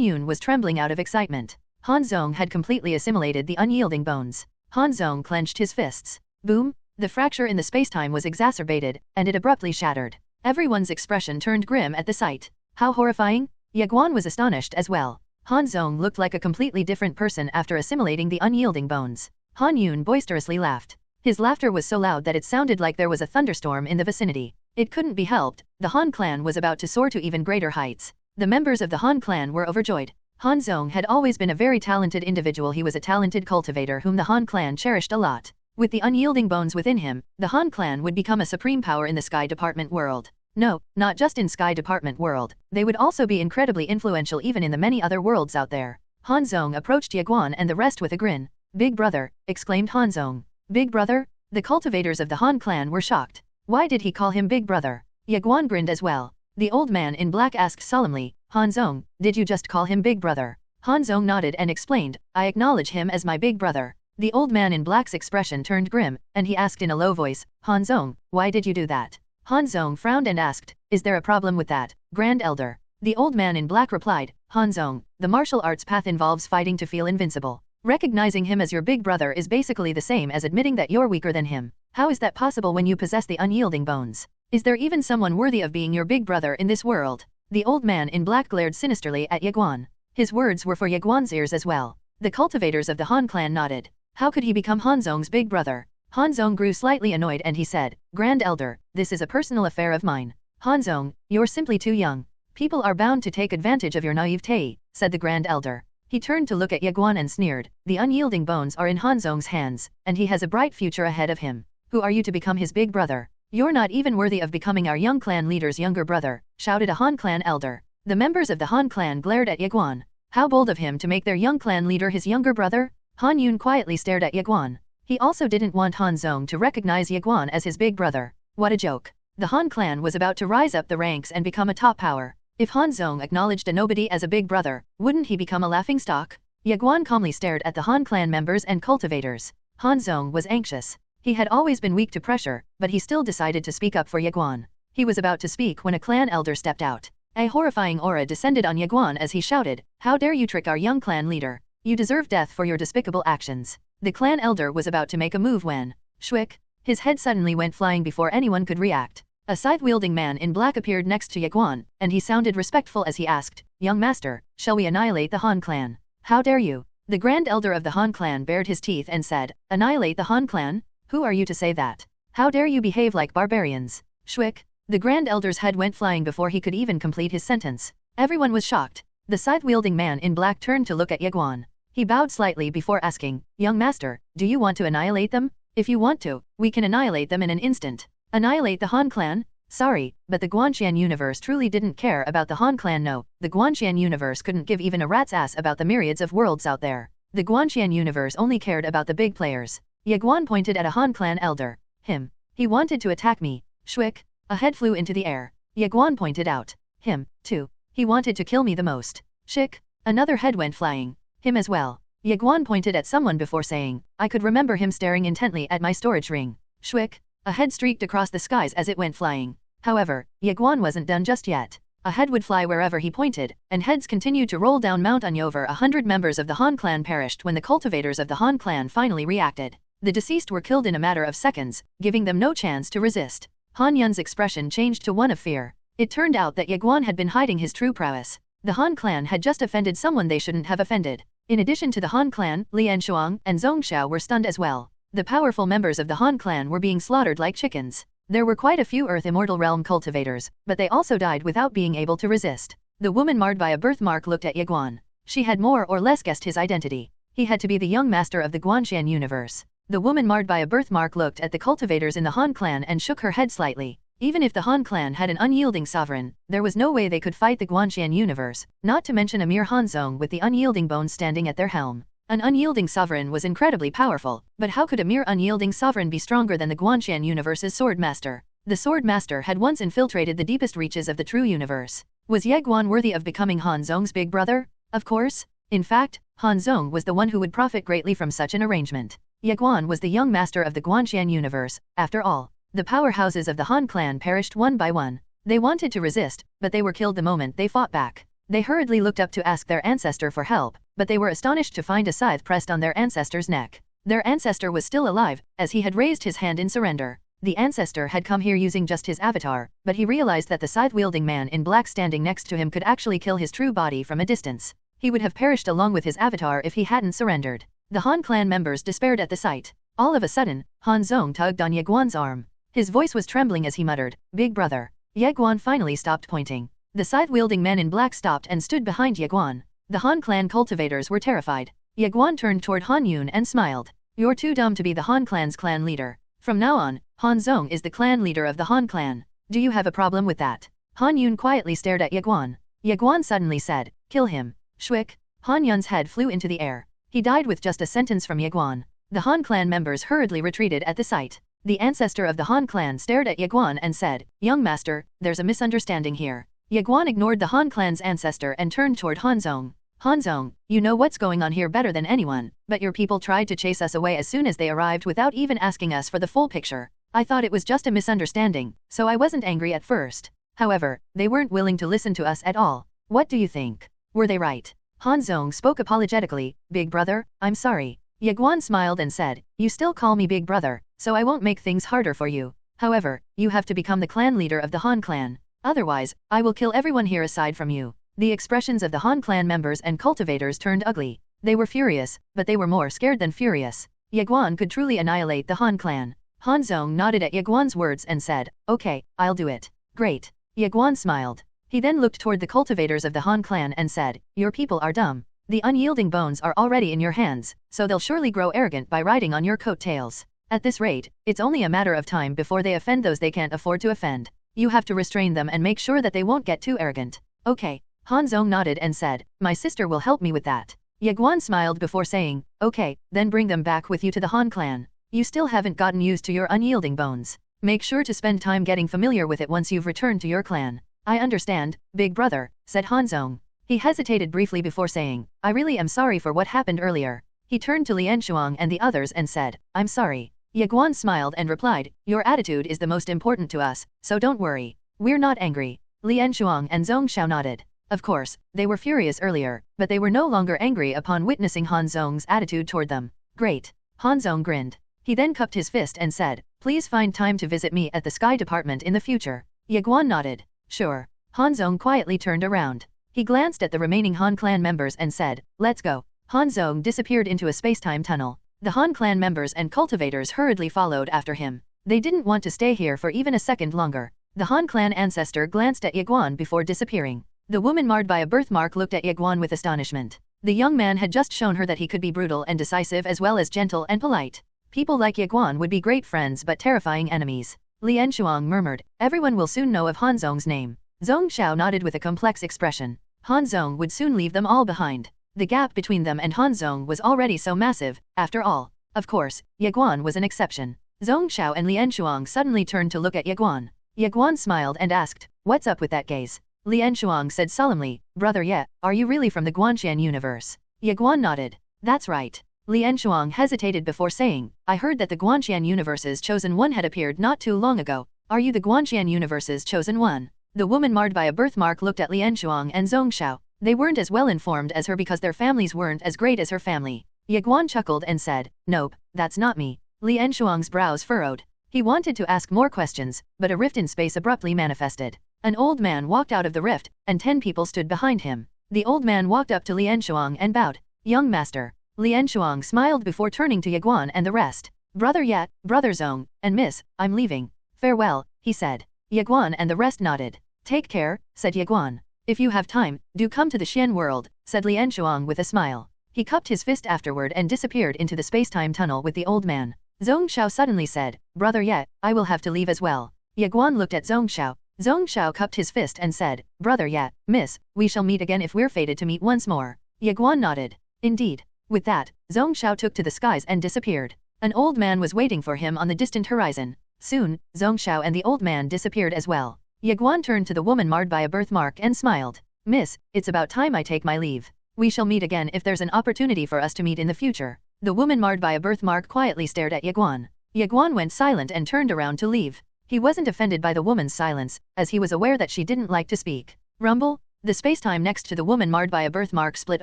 [SPEAKER 2] Yun was trembling out of excitement. Hanzong had completely assimilated the unyielding bones. Hanzong clenched his fists. Boom! The fracture in the space-time was exacerbated, and it abruptly shattered. Everyone's expression turned grim at the sight. How horrifying! Ye Guan was astonished as well. Hanzong looked like a completely different person after assimilating the unyielding bones. Han Yun boisterously laughed. His laughter was so loud that it sounded like there was a thunderstorm in the vicinity. It couldn't be helped, the Han clan was about to soar to even greater heights. The members of the Han clan were overjoyed. Hanzong had always been a very talented individual. He was a talented cultivator whom the Han clan cherished a lot. With the unyielding bones within him, the Han clan would become a supreme power in the Sky Department world. No, not just in Sky Department world, they would also be incredibly influential even in the many other worlds out there. Hanzong approached Ye Guan and the rest with a grin. Big brother, exclaimed Hanzong. Big brother? The cultivators of the Han clan were shocked. Why did he call him Big brother? Ye Guan grinned as well. The old man in black asked solemnly, Hanzong, did you just call him Big brother? Hanzong nodded and explained, I acknowledge him as my big brother. The old man in black's expression turned grim, and he asked in a low voice, Hanzong, why did you do that? Hanzong frowned and asked, is there a problem with that, Grand Elder? The old man in black replied, Hanzong, the martial arts path involves fighting to feel invincible. Recognizing him as your big brother is basically the same as admitting that you're weaker than him. How is that possible when you possess the unyielding bones? Is there even someone worthy of being your big brother in this world? The old man in black glared sinisterly at Ye Guan. His words were for Ye Guan's ears as well. The cultivators of the Han clan nodded. How could he become Hanzong's big brother? Hanzong grew slightly annoyed and he said, Grand Elder, this is a personal affair of mine. Hanzong, you're simply too young. People are bound to take advantage of your naivete, said the Grand Elder. He turned to look at Ye Guan and sneered, the unyielding bones are in Hanzong's hands, and he has a bright future ahead of him. Who are you to become his big brother? You're not even worthy of becoming our young clan leader's younger brother, shouted a Han clan elder. The members of the Han clan glared at Ye Guan. How bold of him to make their young clan leader his younger brother? Han Yun quietly stared at Ye Guan. He also didn't want Hanzong to recognize Ye Guan as his big brother. What a joke. The Han clan was about to rise up the ranks and become a top power. If Hanzong acknowledged a nobody as a big brother, wouldn't he become a laughingstock? Ye Guan calmly stared at the Han clan members and cultivators. Hanzong was anxious. He had always been weak to pressure, but he still decided to speak up for Ye Guan. He was about to speak when a clan elder stepped out. A horrifying aura descended on Ye Guan as he shouted, How dare you trick our young clan leader? You deserve death for your despicable actions. The clan elder was about to make a move when, shwick, his head suddenly went flying before anyone could react. A scythe-wielding man in black appeared next to Ye Guan, and he sounded respectful as he asked, Young master, shall we annihilate the Han clan? How dare you? The grand elder of the Han clan bared his teeth and said, Annihilate the Han clan? Who are you to say that? How dare you behave like barbarians? Shwick. The grand elder's head went flying before he could even complete his sentence. Everyone was shocked. The scythe-wielding man in black turned to look at Ye Guan. He bowed slightly before asking, Young master, do you want to annihilate them? If you want to, we can annihilate them in an instant. Annihilate the Han clan? Sorry, but the Guanxian universe truly didn't care about the Han clan. No, the Guanxian universe couldn't give even a rat's ass about the myriads of worlds out there. The Guanxian universe only cared about the big players. Ye Guan pointed at a Han clan elder. Him. He wanted to attack me. Shwick. A head flew into the air. Ye Guan pointed out. Him, too. He wanted to kill me the most. Shick. Another head went flying. Him as well. Ye Guan pointed at someone before saying, I could remember him staring intently at my storage ring. Shwick. A head streaked across the skies as it went flying. However, Ye Guan wasn't done just yet. A head would fly wherever he pointed, and heads continued to roll down Mount Anya. Over 100 members of the Han clan perished when the cultivators of the Han clan finally reacted. The deceased were killed in a matter of seconds, giving them no chance to resist. Han Yun's expression changed to one of fear. It turned out that Ye Guan had been hiding his true prowess. The Han clan had just offended someone they shouldn't have offended. In addition to the Han clan, Lian Shuang and Zhongxiao were stunned as well. The powerful members of the Han clan were being slaughtered like chickens. There were quite a few Earth Immortal Realm cultivators, but they also died without being able to resist. The woman marred by a birthmark looked at Ye Guan. She had more or less guessed his identity. He had to be the young master of the Guanxian universe. The woman marred by a birthmark looked at the cultivators in the Han clan and shook her head slightly. Even if the Han clan had an unyielding sovereign, there was no way they could fight the Guanxian universe, not to mention a mere Hanzong with the unyielding bones standing at their helm. An unyielding sovereign was incredibly powerful, but how could a mere unyielding sovereign be stronger than the Guanxian universe's sword master? The sword master had once infiltrated the deepest reaches of the true universe. Was Ye Guan worthy of becoming Hanzong's big brother? Of course. In fact, Hanzong was the one who would profit greatly from such an arrangement. Ye Guan was the young master of the Guanxian universe, after all. The powerhouses of the Han clan perished one by one. They wanted to resist, but they were killed the moment they fought back. They hurriedly looked up to ask their ancestor for help, but they were astonished to find a scythe pressed on their ancestor's neck. Their ancestor was still alive, as he had raised his hand in surrender. The ancestor had come here using just his avatar, but he realized that the scythe-wielding man in black standing next to him could actually kill his true body from a distance. He would have perished along with his avatar if he hadn't surrendered. The Han clan members despaired at the sight. All of a sudden, Hanzong tugged on Ye Guan's arm. His voice was trembling as he muttered, "Big brother." Ye Guan finally stopped pointing. The scythe-wielding men in black stopped and stood behind Ye Guan. The Han clan cultivators were terrified. Ye Guan turned toward Han Yun and smiled. "You're too dumb to be the Han clan's clan leader. From now on, Hanzong is the clan leader of the Han clan. Do you have a problem with that?" Han Yun quietly stared at Ye Guan. Ye Guan suddenly said, "Kill him." Shwick. Han Yun's head flew into the air. He died with just a sentence from Ye Guan. The Han clan members hurriedly retreated at the sight. The ancestor of the Han clan stared at Ye Guan and said, "Young master, there's a misunderstanding here." Ye Guan ignored the Han clan's ancestor and turned toward Hanzong. "Hanzong, you know what's going on here better than anyone, but your people tried to chase us away as soon as they arrived without even asking us for the full picture. I thought it was just a misunderstanding, so I wasn't angry at first. However, they weren't willing to listen to us at all. What do you think? Were they right?" Hanzong spoke apologetically, "Big brother, I'm sorry." Ye Guan smiled and said, "You still call me big brother, so I won't make things harder for you. However, you have to become the clan leader of the Han clan. Otherwise, I will kill everyone here aside from you." The expressions of the Han clan members and cultivators turned ugly. They were furious, but they were more scared than furious. Ye Guan could truly annihilate the Han clan. Hanzong nodded at Ye Guan's words and said, "Okay, I'll do it." "Great." Ye Guan smiled. He then looked toward the cultivators of the Han clan and said, "Your people are dumb. The unyielding bones are already in your hands, so they'll surely grow arrogant by riding on your coattails. At this rate, it's only a matter of time before they offend those they can't afford to offend. You have to restrain them and make sure that they won't get too arrogant." "Okay." Hanzong nodded and said, "My sister will help me with that." Ye Guan smiled before saying, "Okay, then bring them back with you to the Han clan. You still haven't gotten used to your unyielding bones. Make sure to spend time getting familiar with it once you've returned to your clan." "I understand, big brother," said Hanzong. He hesitated briefly before saying, "I really am sorry for what happened earlier." He turned to Lian Shuang and the others and said, "I'm sorry." Ye Guan smiled and replied, "Your attitude is the most important to us, so don't worry. We're not angry." Lian Shuang and Zhongxiao nodded. Of course, they were furious earlier, but they were no longer angry upon witnessing Hanzong's attitude toward them. "Great." Hanzong grinned. He then cupped his fist and said, "Please find time to visit me at the Sky Department in the future." Ye Guan nodded. "Sure." Hanzong quietly turned around. He glanced at the remaining Han clan members and said, "Let's go." Hanzong disappeared into a space-time tunnel. The Han clan members and cultivators hurriedly followed after him. They didn't want to stay here for even a second longer. The Han clan ancestor glanced at Ye Guan before disappearing. The woman marred by a birthmark looked at Ye Guan with astonishment. The young man had just shown her that he could be brutal and decisive as well as gentle and polite. People like Ye Guan would be great friends but terrifying enemies. Lian Shuang murmured, "Everyone will soon know of Hanzong's name." Zhongxiao nodded with a complex expression. Hanzong would soon leave them all behind. The gap between them and Hanzong was already so massive, after all. Of course, Ye Guan was an exception. Zhongxiao and Lian Shuang suddenly turned to look at Ye Guan. Ye Guan smiled and asked, "What's up with that gaze?" Lian Shuang said solemnly, "Brother Ye, are you really from the Guanxian universe?" Ye Guan nodded. "That's right." Lian Shuang hesitated before saying, "I heard that the Guanxian universe's chosen one had appeared not too long ago. Are you the Guanxian universe's chosen one?" The woman marred by a birthmark looked at Lian Shuang and Zhongxiao. They weren't as well informed as her because their families weren't as great as her family. Ye Guan chuckled and said, "Nope, that's not me." Lian Shuang's brows furrowed. He wanted to ask more questions, but a rift in space abruptly manifested. An old man walked out of the rift, and 10 people stood behind him. The old man walked up to Lian Shuang and bowed. "Young master." Lian Shuang smiled before turning to Ye Guan and the rest. "Brother Yat, Brother Zong, and Miss, I'm leaving. Farewell," he said. Ye Guan and the rest nodded. "Take care," said Ye Guan. "If you have time, do come to the Xian world," said Lian Shuang with a smile. He cupped his fist afterward and disappeared into the space-time tunnel with the old man. Zhongxiao suddenly said, "Brother Yat, I will have to leave as well." Ye Guan looked at Zhongxiao. Zhongxiao cupped his fist and said, "Brother Yat, Miss, we shall meet again if we're fated to meet once more." Ye Guan nodded. "Indeed." With that, Zhongxiao took to the skies and disappeared. An old man was waiting for him on the distant horizon. Soon, Zhongxiao and the old man disappeared as well. Ye Guan turned to the woman marred by a birthmark and smiled. "Miss, it's about time I take my leave. We shall meet again if there's an opportunity for us to meet in the future." The woman marred by a birthmark quietly stared at Ye Guan. Ye Guan went silent and turned around to leave. He wasn't offended by the woman's silence, as he was aware that she didn't like to speak. Rumble? The spacetime next to the woman marred by a birthmark split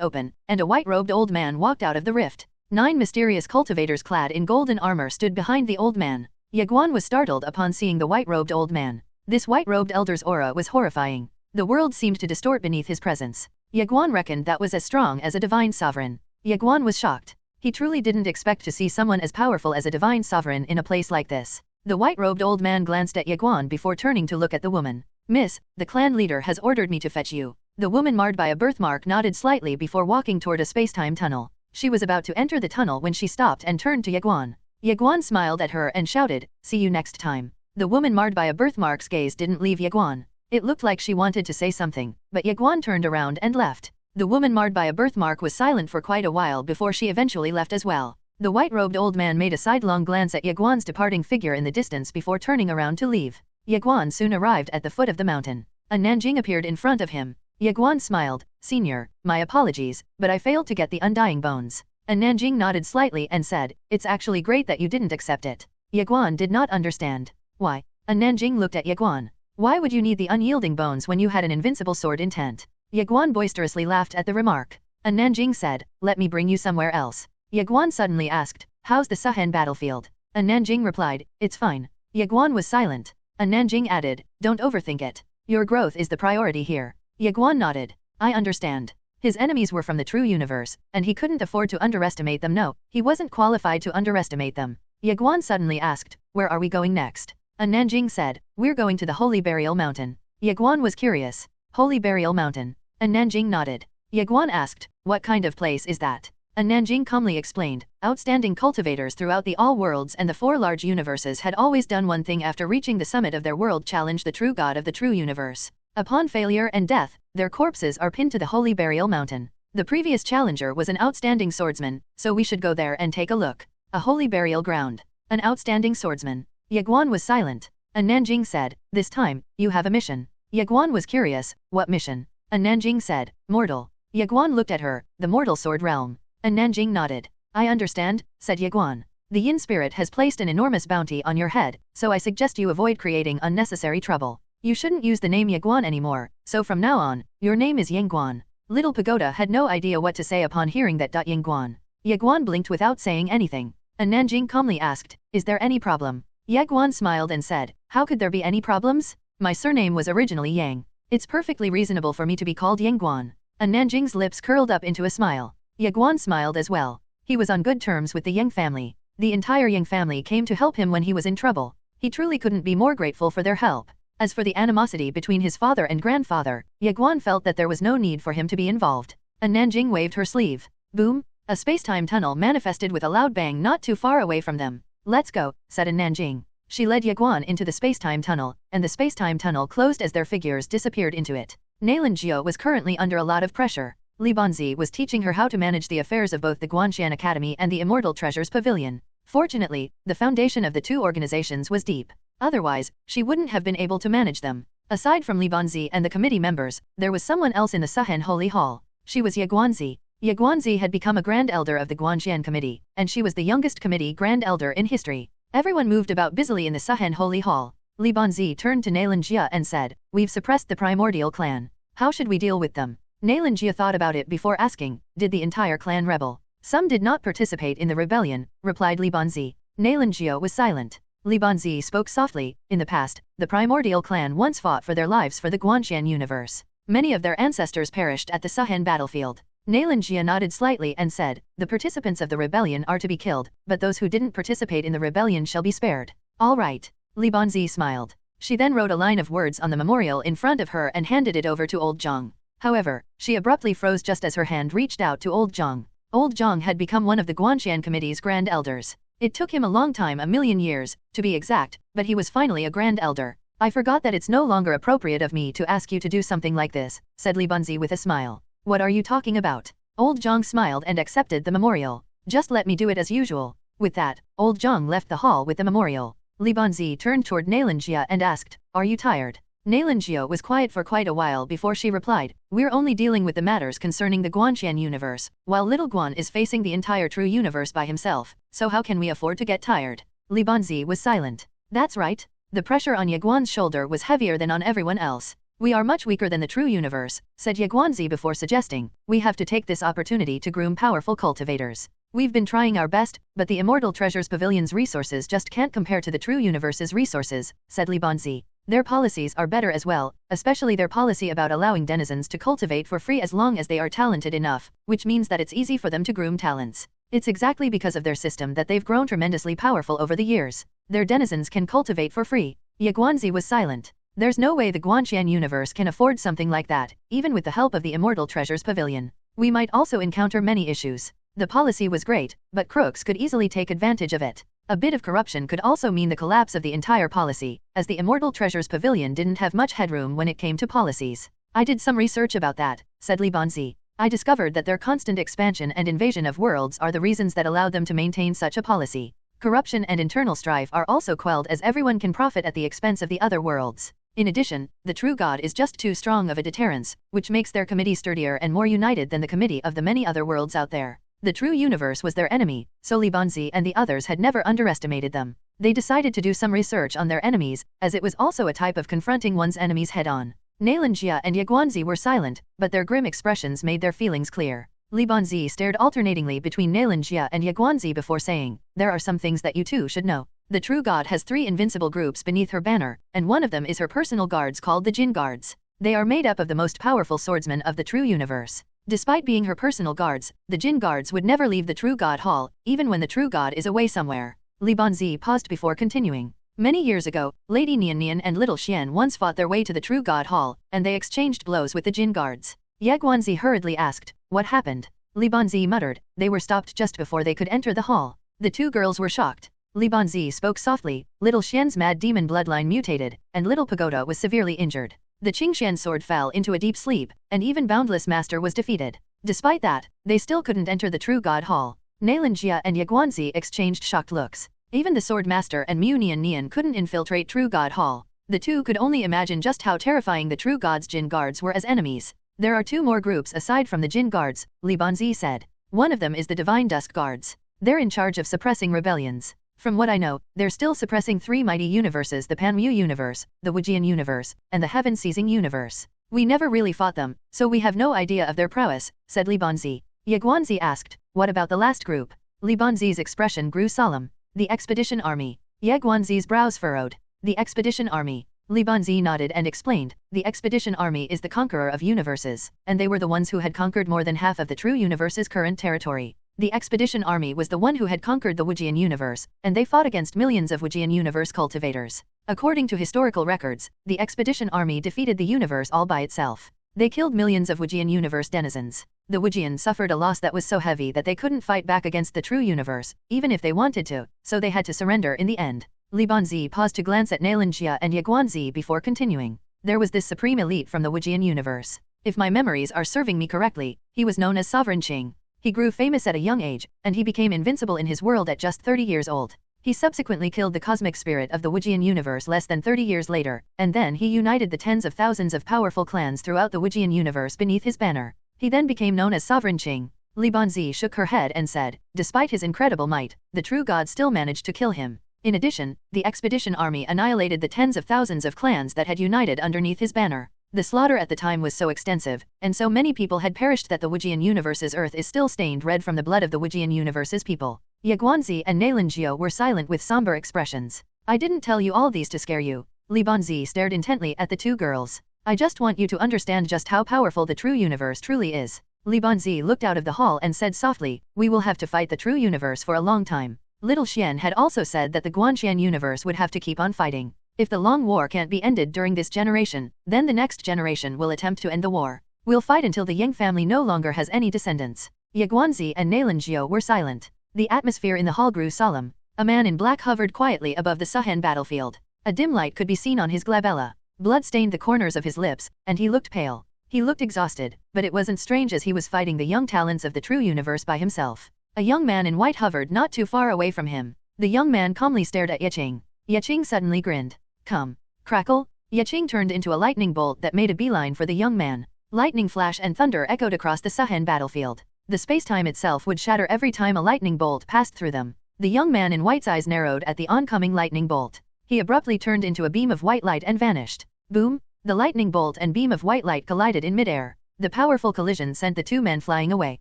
[SPEAKER 2] open, and a white-robed old man walked out of the rift. 9 mysterious cultivators clad in golden armor stood behind the old man. Ye Guan was startled upon seeing the white-robed old man. This white-robed elder's aura was horrifying. The world seemed to distort beneath his presence. Ye Guan reckoned that was as strong as a divine sovereign. Ye Guan was shocked. He truly didn't expect to see someone as powerful as a divine sovereign in a place like this. The white-robed old man glanced at Ye Guan before turning to look at the woman. "Miss, the clan leader has ordered me to fetch you." The woman marred by a birthmark nodded slightly before walking toward a space-time tunnel. She was about to enter the tunnel when she stopped and turned to Ye Guan. Ye Guan smiled at her and shouted, "See you next time." The woman marred by a birthmark's gaze didn't leave Ye Guan. It looked like she wanted to say something, but Ye Guan turned around and left. The woman marred by a birthmark was silent for quite a while before she eventually left as well. The white-robed old man made a sidelong glance at Ye Guan's departing figure in the distance before turning around to leave. Ye Guan soon arrived at the foot of the mountain. A Nanjing appeared in front of him. Ye Guan smiled, "Senior, my apologies, but I failed to get the undying bones." A Nanjing nodded slightly and said, "It's actually great that you didn't accept it." Ye Guan did not understand. "Why?" A Nanjing looked at Ye Guan. "Why would you need the unyielding bones when you had an invincible sword in tent?" Ye Guan boisterously laughed at the remark. A Nanjing said, "Let me bring you somewhere else." Ye Guan suddenly asked, "How's the Suhen battlefield?" A Nanjing replied, "It's fine." Ye Guan was silent. A Nanjing added, "Don't overthink it. Your growth is the priority here." Ye Guan nodded. "I understand." His enemies were from the true universe, and he couldn't afford to underestimate them. No, he wasn't qualified to underestimate them. Ye Guan suddenly asked, "Where are we going next?" A Nanjing said, "We're going to the Holy Burial Mountain." Ye Guan was curious. "Holy Burial Mountain?" A Nanjing nodded. Ye Guan asked, "What kind of place is that?" A Nanjing calmly explained, outstanding cultivators throughout the all worlds and the 4 large universes had always done one thing after reaching the summit of their world: challenge the true god of the true universe. Upon failure and death, their corpses are pinned to the Holy Burial Mountain. The previous challenger was an outstanding swordsman, so we should go there and take a look. A holy burial ground. An outstanding swordsman. Ye Guan was silent. A Nanjing said, "This time, you have a mission." Ye Guan was curious, "What mission?" A Nanjing said, "Mortal." Ye Guan looked at her, "The mortal sword realm." A Nanjing nodded. "I understand," said Ye Guan. "The Yin spirit has placed an enormous bounty on your head, so I suggest you avoid creating unnecessary trouble. You shouldn't use the name Ye Guan anymore, so from now on, your name is Ye Guan." Little Pagoda had no idea what to say upon hearing that. Ye Guan. Ye Guan blinked without saying anything. A Nanjing calmly asked, "Is there any problem?" Ye Guan smiled and said, "How could there be any problems? My surname was originally Yang. It's perfectly reasonable for me to be called Ye Guan." A Nanjing's lips curled up into a smile. Ye Guan smiled as well. He was on good terms with the Yang family. The entire Yang family came to help him when he was in trouble. He truly couldn't be more grateful for their help. As for the animosity between his father and grandfather, Ye Guan felt that there was no need for him to be involved. A Nanjing waved her sleeve. Boom! A space-time tunnel manifested with a loud bang not too far away from them. "Let's go," said a Nanjing. She led Ye Guan into the space-time tunnel, and the space-time tunnel closed as their figures disappeared into it. Nailan Jiao was currently under a lot of pressure. Li Banzi was teaching her how to manage the affairs of both the Guanshan Academy and the Immortal Treasures Pavilion. Fortunately, the foundation of the 2 organizations was deep. Otherwise, she wouldn't have been able to manage them. Aside from Li Banzi and the committee members, there was someone else in the Suhen Holy Hall. She was Ye Guanzi. Ye Guanzi had become a Grand Elder of the Guanshan Committee, and she was the youngest committee Grand Elder in history. Everyone moved about busily in the Suhen Holy Hall. Li Banzi turned to Nalan Jia and said, "We've suppressed the primordial clan. How should we deal with them?" Nalan Jia thought about it before asking, "Did the entire clan rebel?" "Some did not participate in the rebellion," replied Li Banzi. Nalan Jia was silent. Li Banzi spoke softly, "In the past, the primordial clan once fought for their lives for the Guanxian universe. Many of their ancestors perished at the Suhan battlefield." Nalan Jia nodded slightly and said, "The participants of the rebellion are to be killed, but those who didn't participate in the rebellion shall be spared." "All right." Li Banzi smiled. She then wrote a line of words on the memorial in front of her and handed it over to Old Zhang. However, she abruptly froze just as her hand reached out to Old Zhang. Old Zhang had become one of the Guanxian Committee's Grand Elders. It took him a long time, 1,000,000 years, to be exact, but he was finally a Grand Elder. "I forgot that it's no longer appropriate of me to ask you to do something like this," said Li Banzi with a smile. "What are you talking about?" Old Zhang smiled and accepted the memorial. "Just let me do it as usual." With that, Old Zhang left the hall with the memorial. Li Banzi turned toward Nalan Jia and asked, "Are you tired?" Nalan Jia was quiet for quite a while before she replied, "We're only dealing with the matters concerning the Guanxian universe, while Little Guan is facing the entire true universe by himself, so how can we afford to get tired?" Li Banzi was silent. "That's right." The pressure on Ye Guan's shoulder was heavier than on everyone else. "We are much weaker than the true universe," said Ye Guanzi before suggesting, "We have to take this opportunity to groom powerful cultivators. We've been trying our best, but the Immortal Treasures Pavilion's resources just can't compare to the true universe's resources," said Li Banzi. "Their policies are better as well, especially their policy about allowing denizens to cultivate for free as long as they are talented enough, which means that it's easy for them to groom talents. It's exactly because of their system that they've grown tremendously powerful over the years. Their denizens can cultivate for free." Ye Guanzi was silent. There's no way the Guanxian universe can afford something like that, even with the help of the Immortal Treasures Pavilion. We might also encounter many issues. The policy was great, but crooks could easily take advantage of it. A bit of corruption could also mean the collapse of the entire policy, as the Immortal Treasures Pavilion didn't have much headroom when it came to policies. "I did some research about that," said Li Banzi. "I discovered that their constant expansion and invasion of worlds are the reasons that allowed them to maintain such a policy. Corruption and internal strife are also quelled as everyone can profit at the expense of the other worlds. In addition, the true god is just too strong of a deterrence, which makes their committee sturdier and more united than the committee of the many other worlds out there. The true universe was their enemy, so Li Banzi and the others had never underestimated them. They decided to do some research on their enemies, as it was also a type of confronting one's enemies head-on." Nalan Jia and Ye Guanzi were silent, but their grim expressions made their feelings clear. Li Banzi stared alternatingly between Nalan Jia and Ye Guanzi before saying, "There are some things that you two should know. The true god has 3 invincible groups beneath her banner, and one of them is her personal guards called the Jin Guards. They are made up of the most powerful swordsmen of the true universe. Despite being her personal guards, the Jin Guards would never leave the True God Hall, even when the true god is away somewhere." Li Banzi paused before continuing. "Many years ago, Lady Nian Nian and Little Xian once fought their way to the True God Hall, and they exchanged blows with the Jin Guards." Ye Guanzi hurriedly asked, "What happened?" Li Banzi muttered, "They were stopped just before they could enter the hall." The 2 girls were shocked. Li Banzi spoke softly, "Little Xian's mad demon bloodline mutated, and Little Pagoda was severely injured. The Qingxian sword fell into a deep sleep, and even Boundless Master was defeated. Despite that, they still couldn't enter the True God Hall." Nalan Jia and Ye Guanzi exchanged shocked looks. Even the Sword Master and Mu Nian Nian couldn't infiltrate True God Hall. The 2 could only imagine just how terrifying the True God's Jin Guards were as enemies. "There are 2 more groups aside from the Jin Guards," Li Banzi said. "One of them is the Divine Dusk Guards. They're in charge of suppressing rebellions. From what I know, they're still suppressing 3 mighty universes: the Panwu universe, the Wujian universe, and the heaven-seizing universe. We never really fought them, so we have no idea of their prowess," said Li Banzi. Ye Guanzi asked, "What about the last group?" Li Banzi's expression grew solemn. "The Expedition Army." Ye Guanzi's brows furrowed. "The Expedition Army." Li Banzi nodded and explained, "The Expedition Army is the conqueror of universes, and they were the ones who had conquered more than half of the true universe's current territory. The Expedition Army was the one who had conquered the Wujian universe, and they fought against millions of Wujian universe cultivators. According to historical records, the Expedition Army defeated the universe all by itself. They killed millions of Wujian universe denizens. The Wujian suffered a loss that was so heavy that they couldn't fight back against the true universe, even if they wanted to, so they had to surrender in the end." Li Banzi paused to glance at Nalan Jia and Ye Guanzi before continuing. "There was this supreme elite from the Wujian universe. If my memories are serving me correctly, he was known as Sovereign Qing. He grew famous at a young age, and he became invincible in his world at just 30 years old. He subsequently killed the cosmic spirit of the Wujian universe less than 30 years later, and then he united the tens of thousands of powerful clans throughout the Wujian universe beneath his banner. He then became known as Sovereign Qing." Li Banzi shook her head and said, "Despite his incredible might, the true god still managed to kill him. In addition, the expedition army annihilated the tens of thousands of clans that had united underneath his banner. The slaughter at the time was so extensive, and so many people had perished that the Wujian universe's earth is still stained red from the blood of the Wujian universe's people. Ye Guanzi and Nailanjiu were silent with somber expressions. I didn't tell you all these to scare you. Li Banzi stared intently at the two girls. I just want you to understand just how powerful the true universe truly is. Li Banzi looked out of the hall and said softly, we will have to fight the true universe for a long time. Little Xian had also said that the Guanxian universe would have to keep on fighting. If the long war can't be ended during this generation, then the next generation will attempt to end the war. We'll fight until the Yang family no longer has any descendants. Ye Guanzi and Nailanjiu were silent. The atmosphere in the hall grew solemn. A man in black hovered quietly above the Suhen battlefield. A dim light could be seen on his glabella. Blood stained the corners of his lips, and he looked pale. He looked exhausted, but it wasn't strange as he was fighting the young talents of the true universe by himself. A young man in white hovered not too far away from him. The young man calmly stared at Yeqing. Yeqing suddenly grinned. Come. Crackle. Yeqing turned into a lightning bolt that made a beeline for the young man. Lightning flash and thunder echoed across the Suhen battlefield. The space-time itself would shatter every time a lightning bolt passed through them. The young man in white's eyes narrowed at the oncoming lightning bolt. He abruptly turned into a beam of white light and vanished. Boom! The lightning bolt and beam of white light collided in midair. The powerful collision sent the two men flying away.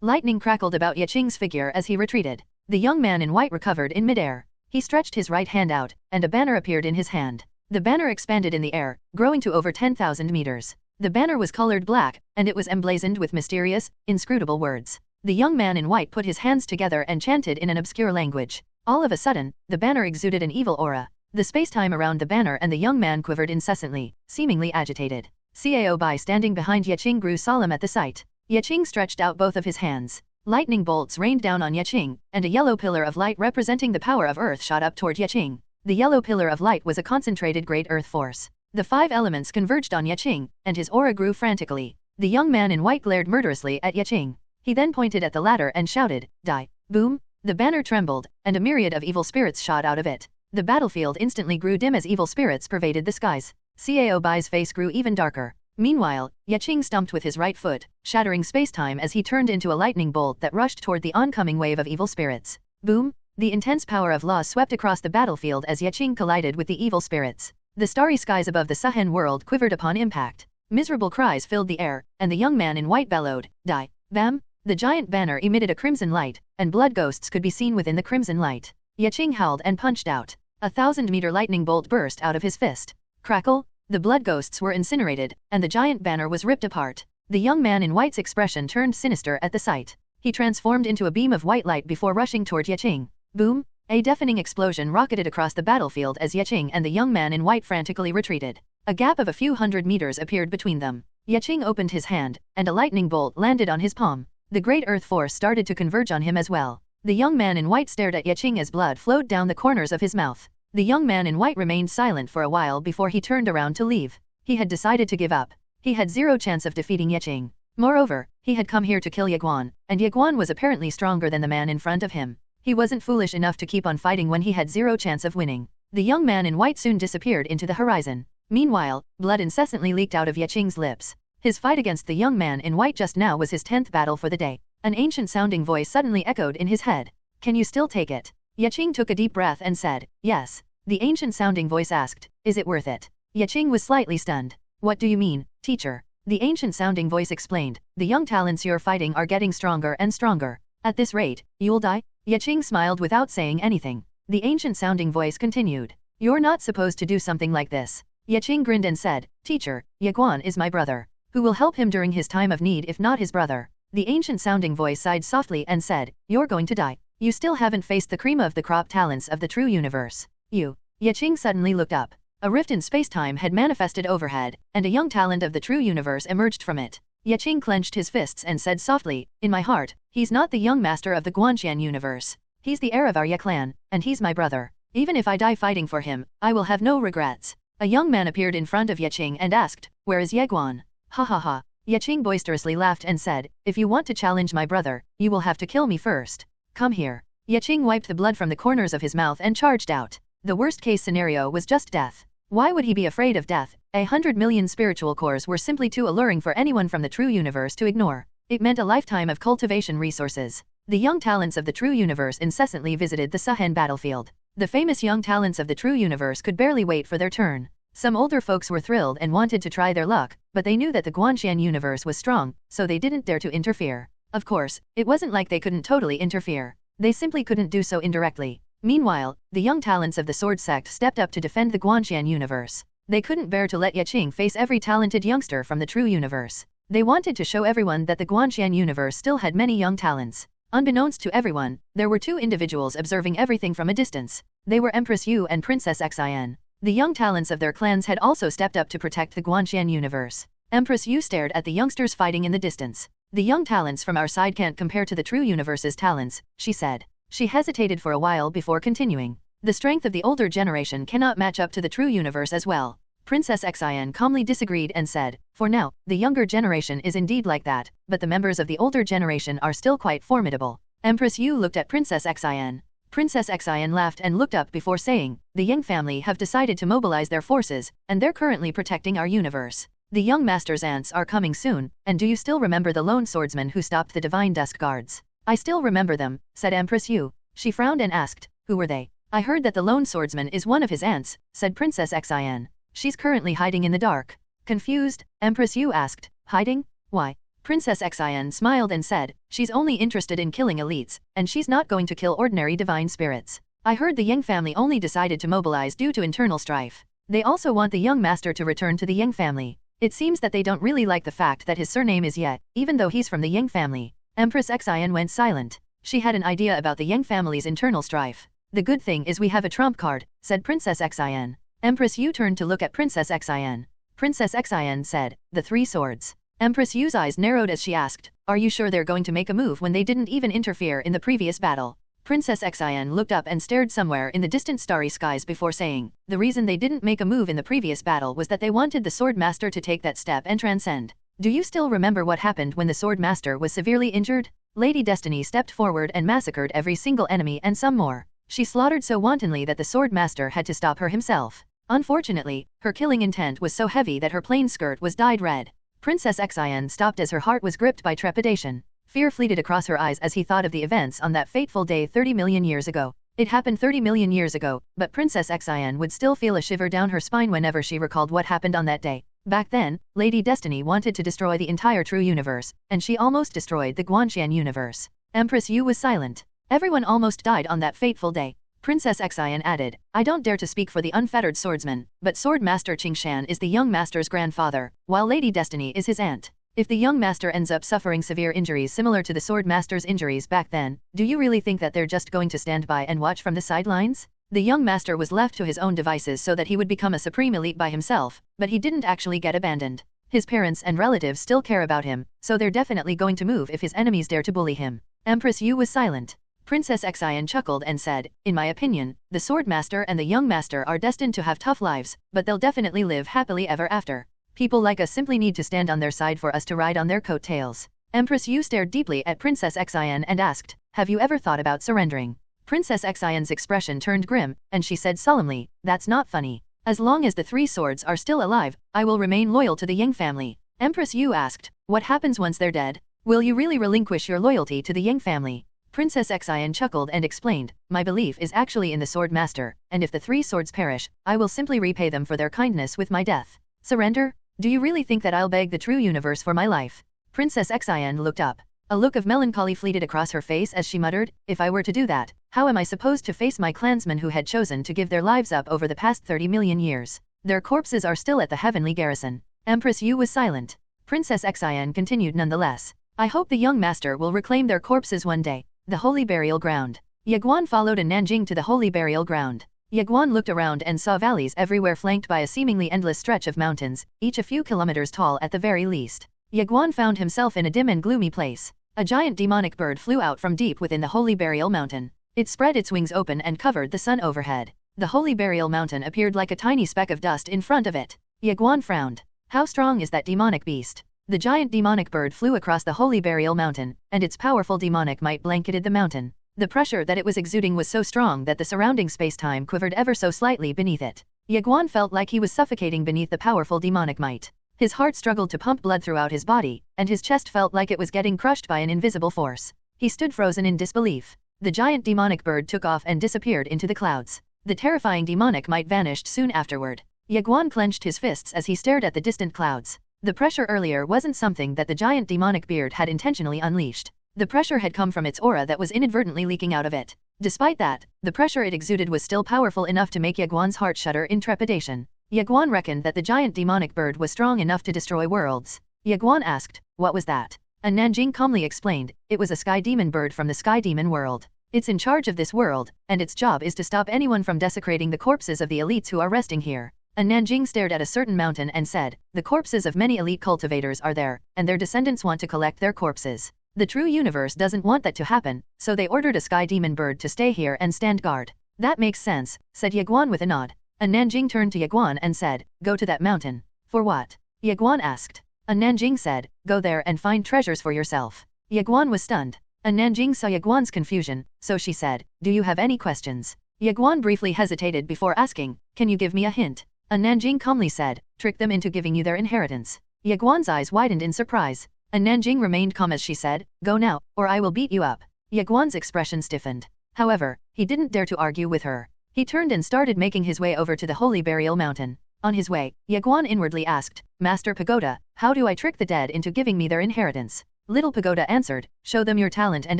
[SPEAKER 2] Lightning crackled about Yeqing's figure as he retreated. The young man in white recovered in midair. He stretched his right hand out, and a banner appeared in his hand. The banner expanded in the air, growing to over 10,000 meters. The banner was colored black, and it was emblazoned with mysterious, inscrutable words. The young man in white put his hands together and chanted in an obscure language. All of a sudden, the banner exuded an evil aura. The space-time around the banner and the young man quivered incessantly, seemingly agitated. Cao Bai standing behind Yeqing grew solemn at the sight. Yeqing stretched out both of his hands. Lightning bolts rained down on Yeqing, and a yellow pillar of light representing the power of earth shot up toward Yeqing. The yellow pillar of light was a concentrated great earth force. The 5 elements converged on Yeqing, and his aura grew frantically. The young man in white glared murderously at Yeqing. He then pointed at the ladder and shouted, Die! Boom! The banner trembled, and a myriad of evil spirits shot out of it. The battlefield instantly grew dim as evil spirits pervaded the skies. Cao Bai's face grew even darker. Meanwhile, Yeqing stumped with his right foot, shattering space-time as he turned into a lightning bolt that rushed toward the oncoming wave of evil spirits. Boom! The intense power of law swept across the battlefield as Yeqing collided with the evil spirits. The starry skies above the Suhen world quivered upon impact. Miserable cries filled the air, and the young man in white bellowed, Die! Bam! The giant banner emitted a crimson light, and blood ghosts could be seen within the crimson light. Yeqing howled and punched out. A 1,000-meter lightning bolt burst out of his fist. Crackle! The blood ghosts were incinerated, and the giant banner was ripped apart. The young man in white's expression turned sinister at the sight. He transformed into a beam of white light before rushing toward Yeqing. Boom! A deafening explosion rocketed across the battlefield as Yeqing and the young man in white frantically retreated. A gap of a few hundred meters appeared between them. Yeqing opened his hand, and a lightning bolt landed on his palm. The great earth force started to converge on him as well. The young man in white stared at Yeqing as blood flowed down the corners of his mouth. The young man in white remained silent for a while before he turned around to leave. He had decided to give up. He had zero chance of defeating Yeqing. Moreover, he had come here to kill Ye Guan, and Ye Guan was apparently stronger than the man in front of him. He wasn't foolish enough to keep on fighting when he had zero chance of winning. The young man in white soon disappeared into the horizon. Meanwhile, blood incessantly leaked out of Yeqing's lips. His fight against the young man in white just now was his 10th battle for the day. An ancient-sounding voice suddenly echoed in his head. Can you still take it? Yeqing took a deep breath and said, Yes. The ancient-sounding voice asked, Is it worth it? Yeqing was slightly stunned. What do you mean, teacher? The ancient-sounding voice explained, The young talents you're fighting are getting stronger and stronger. At this rate, you'll die? Yeqing smiled without saying anything. The ancient-sounding voice continued, You're not supposed to do something like this. Yeqing grinned and said, Teacher, Ye Guan is my brother. Who will help him during his time of need if not his brother? The ancient-sounding voice sighed softly and said, You're going to die. You still haven't faced the cream of the crop talents of the true universe. You. Yeqing suddenly looked up. A rift in space-time had manifested overhead, and a young talent of the true universe emerged from it. Yeqing clenched his fists and said softly, In my heart, he's not the young master of the Guanxian universe. He's the heir of our Ye clan, and he's my brother. Even if I die fighting for him, I will have no regrets. A young man appeared in front of Yeqing and asked, Where is Ye Guan? Ha ha ha. Yeqing boisterously laughed and said, If you want to challenge my brother, you will have to kill me first. Come here. Yeqing wiped the blood from the corners of his mouth and charged out. The worst-case scenario was just death. Why would he be afraid of death? 100 million spiritual cores were simply too alluring for anyone from the true universe to ignore. It meant a lifetime of cultivation resources. The young talents of the true universe incessantly visited the Suhen battlefield. The famous young talents of the true universe could barely wait for their turn. Some older folks were thrilled and wanted to try their luck, but they knew that the Guanxian universe was strong, so they didn't dare to interfere. Of course, it wasn't like they couldn't totally interfere. They simply couldn't do so indirectly. Meanwhile, the young talents of the Sword Sect stepped up to defend the Guanxian universe. They couldn't bear to let Ye Qing face every talented youngster from the true universe. They wanted to show everyone that the Guanxian universe still had many young talents. Unbeknownst to everyone, there were two individuals observing everything from a distance. They were Empress Yu and Princess Xin. The young talents of their clans had also stepped up to protect the Guanxian universe. Empress Yu stared at the youngsters fighting in the distance. The young talents from our side can't compare to the true universe's talents, she said. She hesitated for a while before continuing. The strength of the older generation cannot match up to the true universe as well. Princess Xin calmly disagreed and said, for now, the younger generation is indeed like that, but the members of the older generation are still quite formidable. Empress Yu looked at Princess Xin. Princess Xin laughed and looked up before saying, the Yang family have decided to mobilize their forces, and they're currently protecting our universe. The young master's ants are coming soon, and do you still remember the lone swordsman who stopped the Divine Dusk Guards? I still remember them, said Empress Yu. She frowned and asked, who were they? I heard that the lone swordsman is one of his ants, said Princess Xin. She's currently hiding in the dark. Confused, Empress Yu asked, hiding? Why? Princess Xin smiled and said, she's only interested in killing elites, and she's not going to kill ordinary divine spirits. I heard the Yang family only decided to mobilize due to internal strife. They also want the young master to return to the Yang family. It seems that they don't really like the fact that his surname is Ye, even though he's from the Yang family. Empress Xin went silent. She had an idea about the Yang family's internal strife. The good thing is we have a trump card, said Princess Xin. Empress Yu turned to look at Princess Xin. Princess Xin said, the three swords. Empress Yu's eyes narrowed as she asked, are you sure they're going to make a move when they didn't even interfere in the previous battle? Princess Xin looked up and stared somewhere in the distant starry skies before saying, the reason they didn't make a move in the previous battle was that they wanted the Sword Master to take that step and transcend. Do you still remember what happened when the Sword Master was severely injured? Lady Destiny stepped forward and massacred every single enemy and some more. She slaughtered so wantonly that the Sword Master had to stop her himself. Unfortunately, her killing intent was so heavy that her plain skirt was dyed red. Princess Xin stopped as her heart was gripped by trepidation. Fear fleeted across her eyes as he thought of the events on that fateful day 30 million years ago. It happened 30 million years ago, but Princess Xin would still feel a shiver down her spine whenever she recalled what happened on that day. Back then, Lady Destiny wanted to destroy the entire true universe, and she almost destroyed the Guanxian universe. Empress Yu was silent. Everyone almost died on that fateful day. Princess Xin added, I don't dare to speak for the unfettered swordsman, but Sword Master Qingshan is the young master's grandfather, while Lady Destiny is his aunt. If the young master ends up suffering severe injuries similar to the Sword Master's injuries back then, do you really think that they're just going to stand by and watch from the sidelines? The young master was left to his own devices so that he would become a supreme elite by himself, but he didn't actually get abandoned. His parents and relatives still care about him, so they're definitely going to move if his enemies dare to bully him. Empress Yu was silent. Princess Xin chuckled and said, in my opinion, the Sword Master and the young master are destined to have tough lives, but they'll definitely live happily ever after. People like us simply need to stand on their side for us to ride on their coattails. Empress Yu stared deeply at Princess Xin and asked, have you ever thought about surrendering? Princess Xion's expression turned grim, and she said solemnly, that's not funny. As long as the three swords are still alive, I will remain loyal to the Yang family. Empress Yu asked, what happens once they're dead? Will you really relinquish your loyalty to the Yang family? Princess Xion chuckled and explained, my belief is actually in the Sword Master, and if the three swords perish, I will simply repay them for their kindness with my death. Surrender? Do you really think that I'll beg the true universe for my life? Princess Xion looked up. A look of melancholy fleeted across her face as she muttered, if I were to do that, how am I supposed to face my clansmen who had chosen to give their lives up over the past 30 million years? Their corpses are still at the heavenly garrison. Empress Yu was silent. Princess Xion continued nonetheless. I hope the young master will reclaim their corpses one day. The Holy Burial Ground. Ye Guan followed in Nanjing to the Holy Burial Ground. Ye Guan looked around and saw valleys everywhere flanked by a seemingly endless stretch of mountains, each a few kilometers tall at the very least. Ye Guan found himself in a dim and gloomy place. A giant demonic bird flew out from deep within the Holy Burial Mountain. It spread its wings open and covered the sun overhead. The Holy Burial Mountain appeared like a tiny speck of dust in front of it. Ye Guan frowned. How strong is that demonic beast? The giant demonic bird flew across the Holy Burial Mountain, and its powerful demonic might blanketed the mountain. The pressure that it was exuding was so strong that the surrounding space-time quivered ever so slightly beneath it. Ye Guan felt like he was suffocating beneath the powerful demonic might. His heart struggled to pump blood throughout his body, and his chest felt like it was getting crushed by an invisible force. He stood frozen in disbelief. The giant demonic bird took off and disappeared into the clouds. The terrifying demonic might vanished soon afterward. Ye Guan clenched his fists as he stared at the distant clouds. The pressure earlier wasn't something that the giant demonic beard had intentionally unleashed. The pressure had come from its aura that was inadvertently leaking out of it. Despite that, the pressure it exuded was still powerful enough to make Ye Guan's heart shudder in trepidation. Ye Guan reckoned that the giant demonic bird was strong enough to destroy worlds. Ye Guan asked, "What was that?" And Nanjing calmly explained, "It was a sky demon bird from the sky demon world. It's in charge of this world, and its job is to stop anyone from desecrating the corpses of the elites who are resting here." And Nanjing stared at a certain mountain and said, "The corpses of many elite cultivators are there, and their descendants want to collect their corpses. The true universe doesn't want that to happen, so they ordered a sky demon bird to stay here and stand guard." "That makes sense," said Ye Guan with a nod. And Nanjing turned to Ye Guan and said, "Go to that mountain." "For what?" Ye Guan asked. And Nanjing said, "Go there and find treasures for yourself." Ye Guan was stunned. And Nanjing saw Ye Guan's confusion, so she said, "Do you have any questions?" Ye Guan briefly hesitated before asking, "Can you give me a hint?" And Nanjing calmly said, "Trick them into giving you their inheritance." Ye Guan's eyes widened in surprise. And Nanjing remained calm as she said, "Go now, or I will beat you up." Ye Guan's expression stiffened. However, he didn't dare to argue with her. He turned and started making his way over to the Holy Burial Mountain. On his way, Ye Guan inwardly asked, "Master Pagoda, how do I trick the dead into giving me their inheritance?" Little Pagoda answered, "Show them your talent and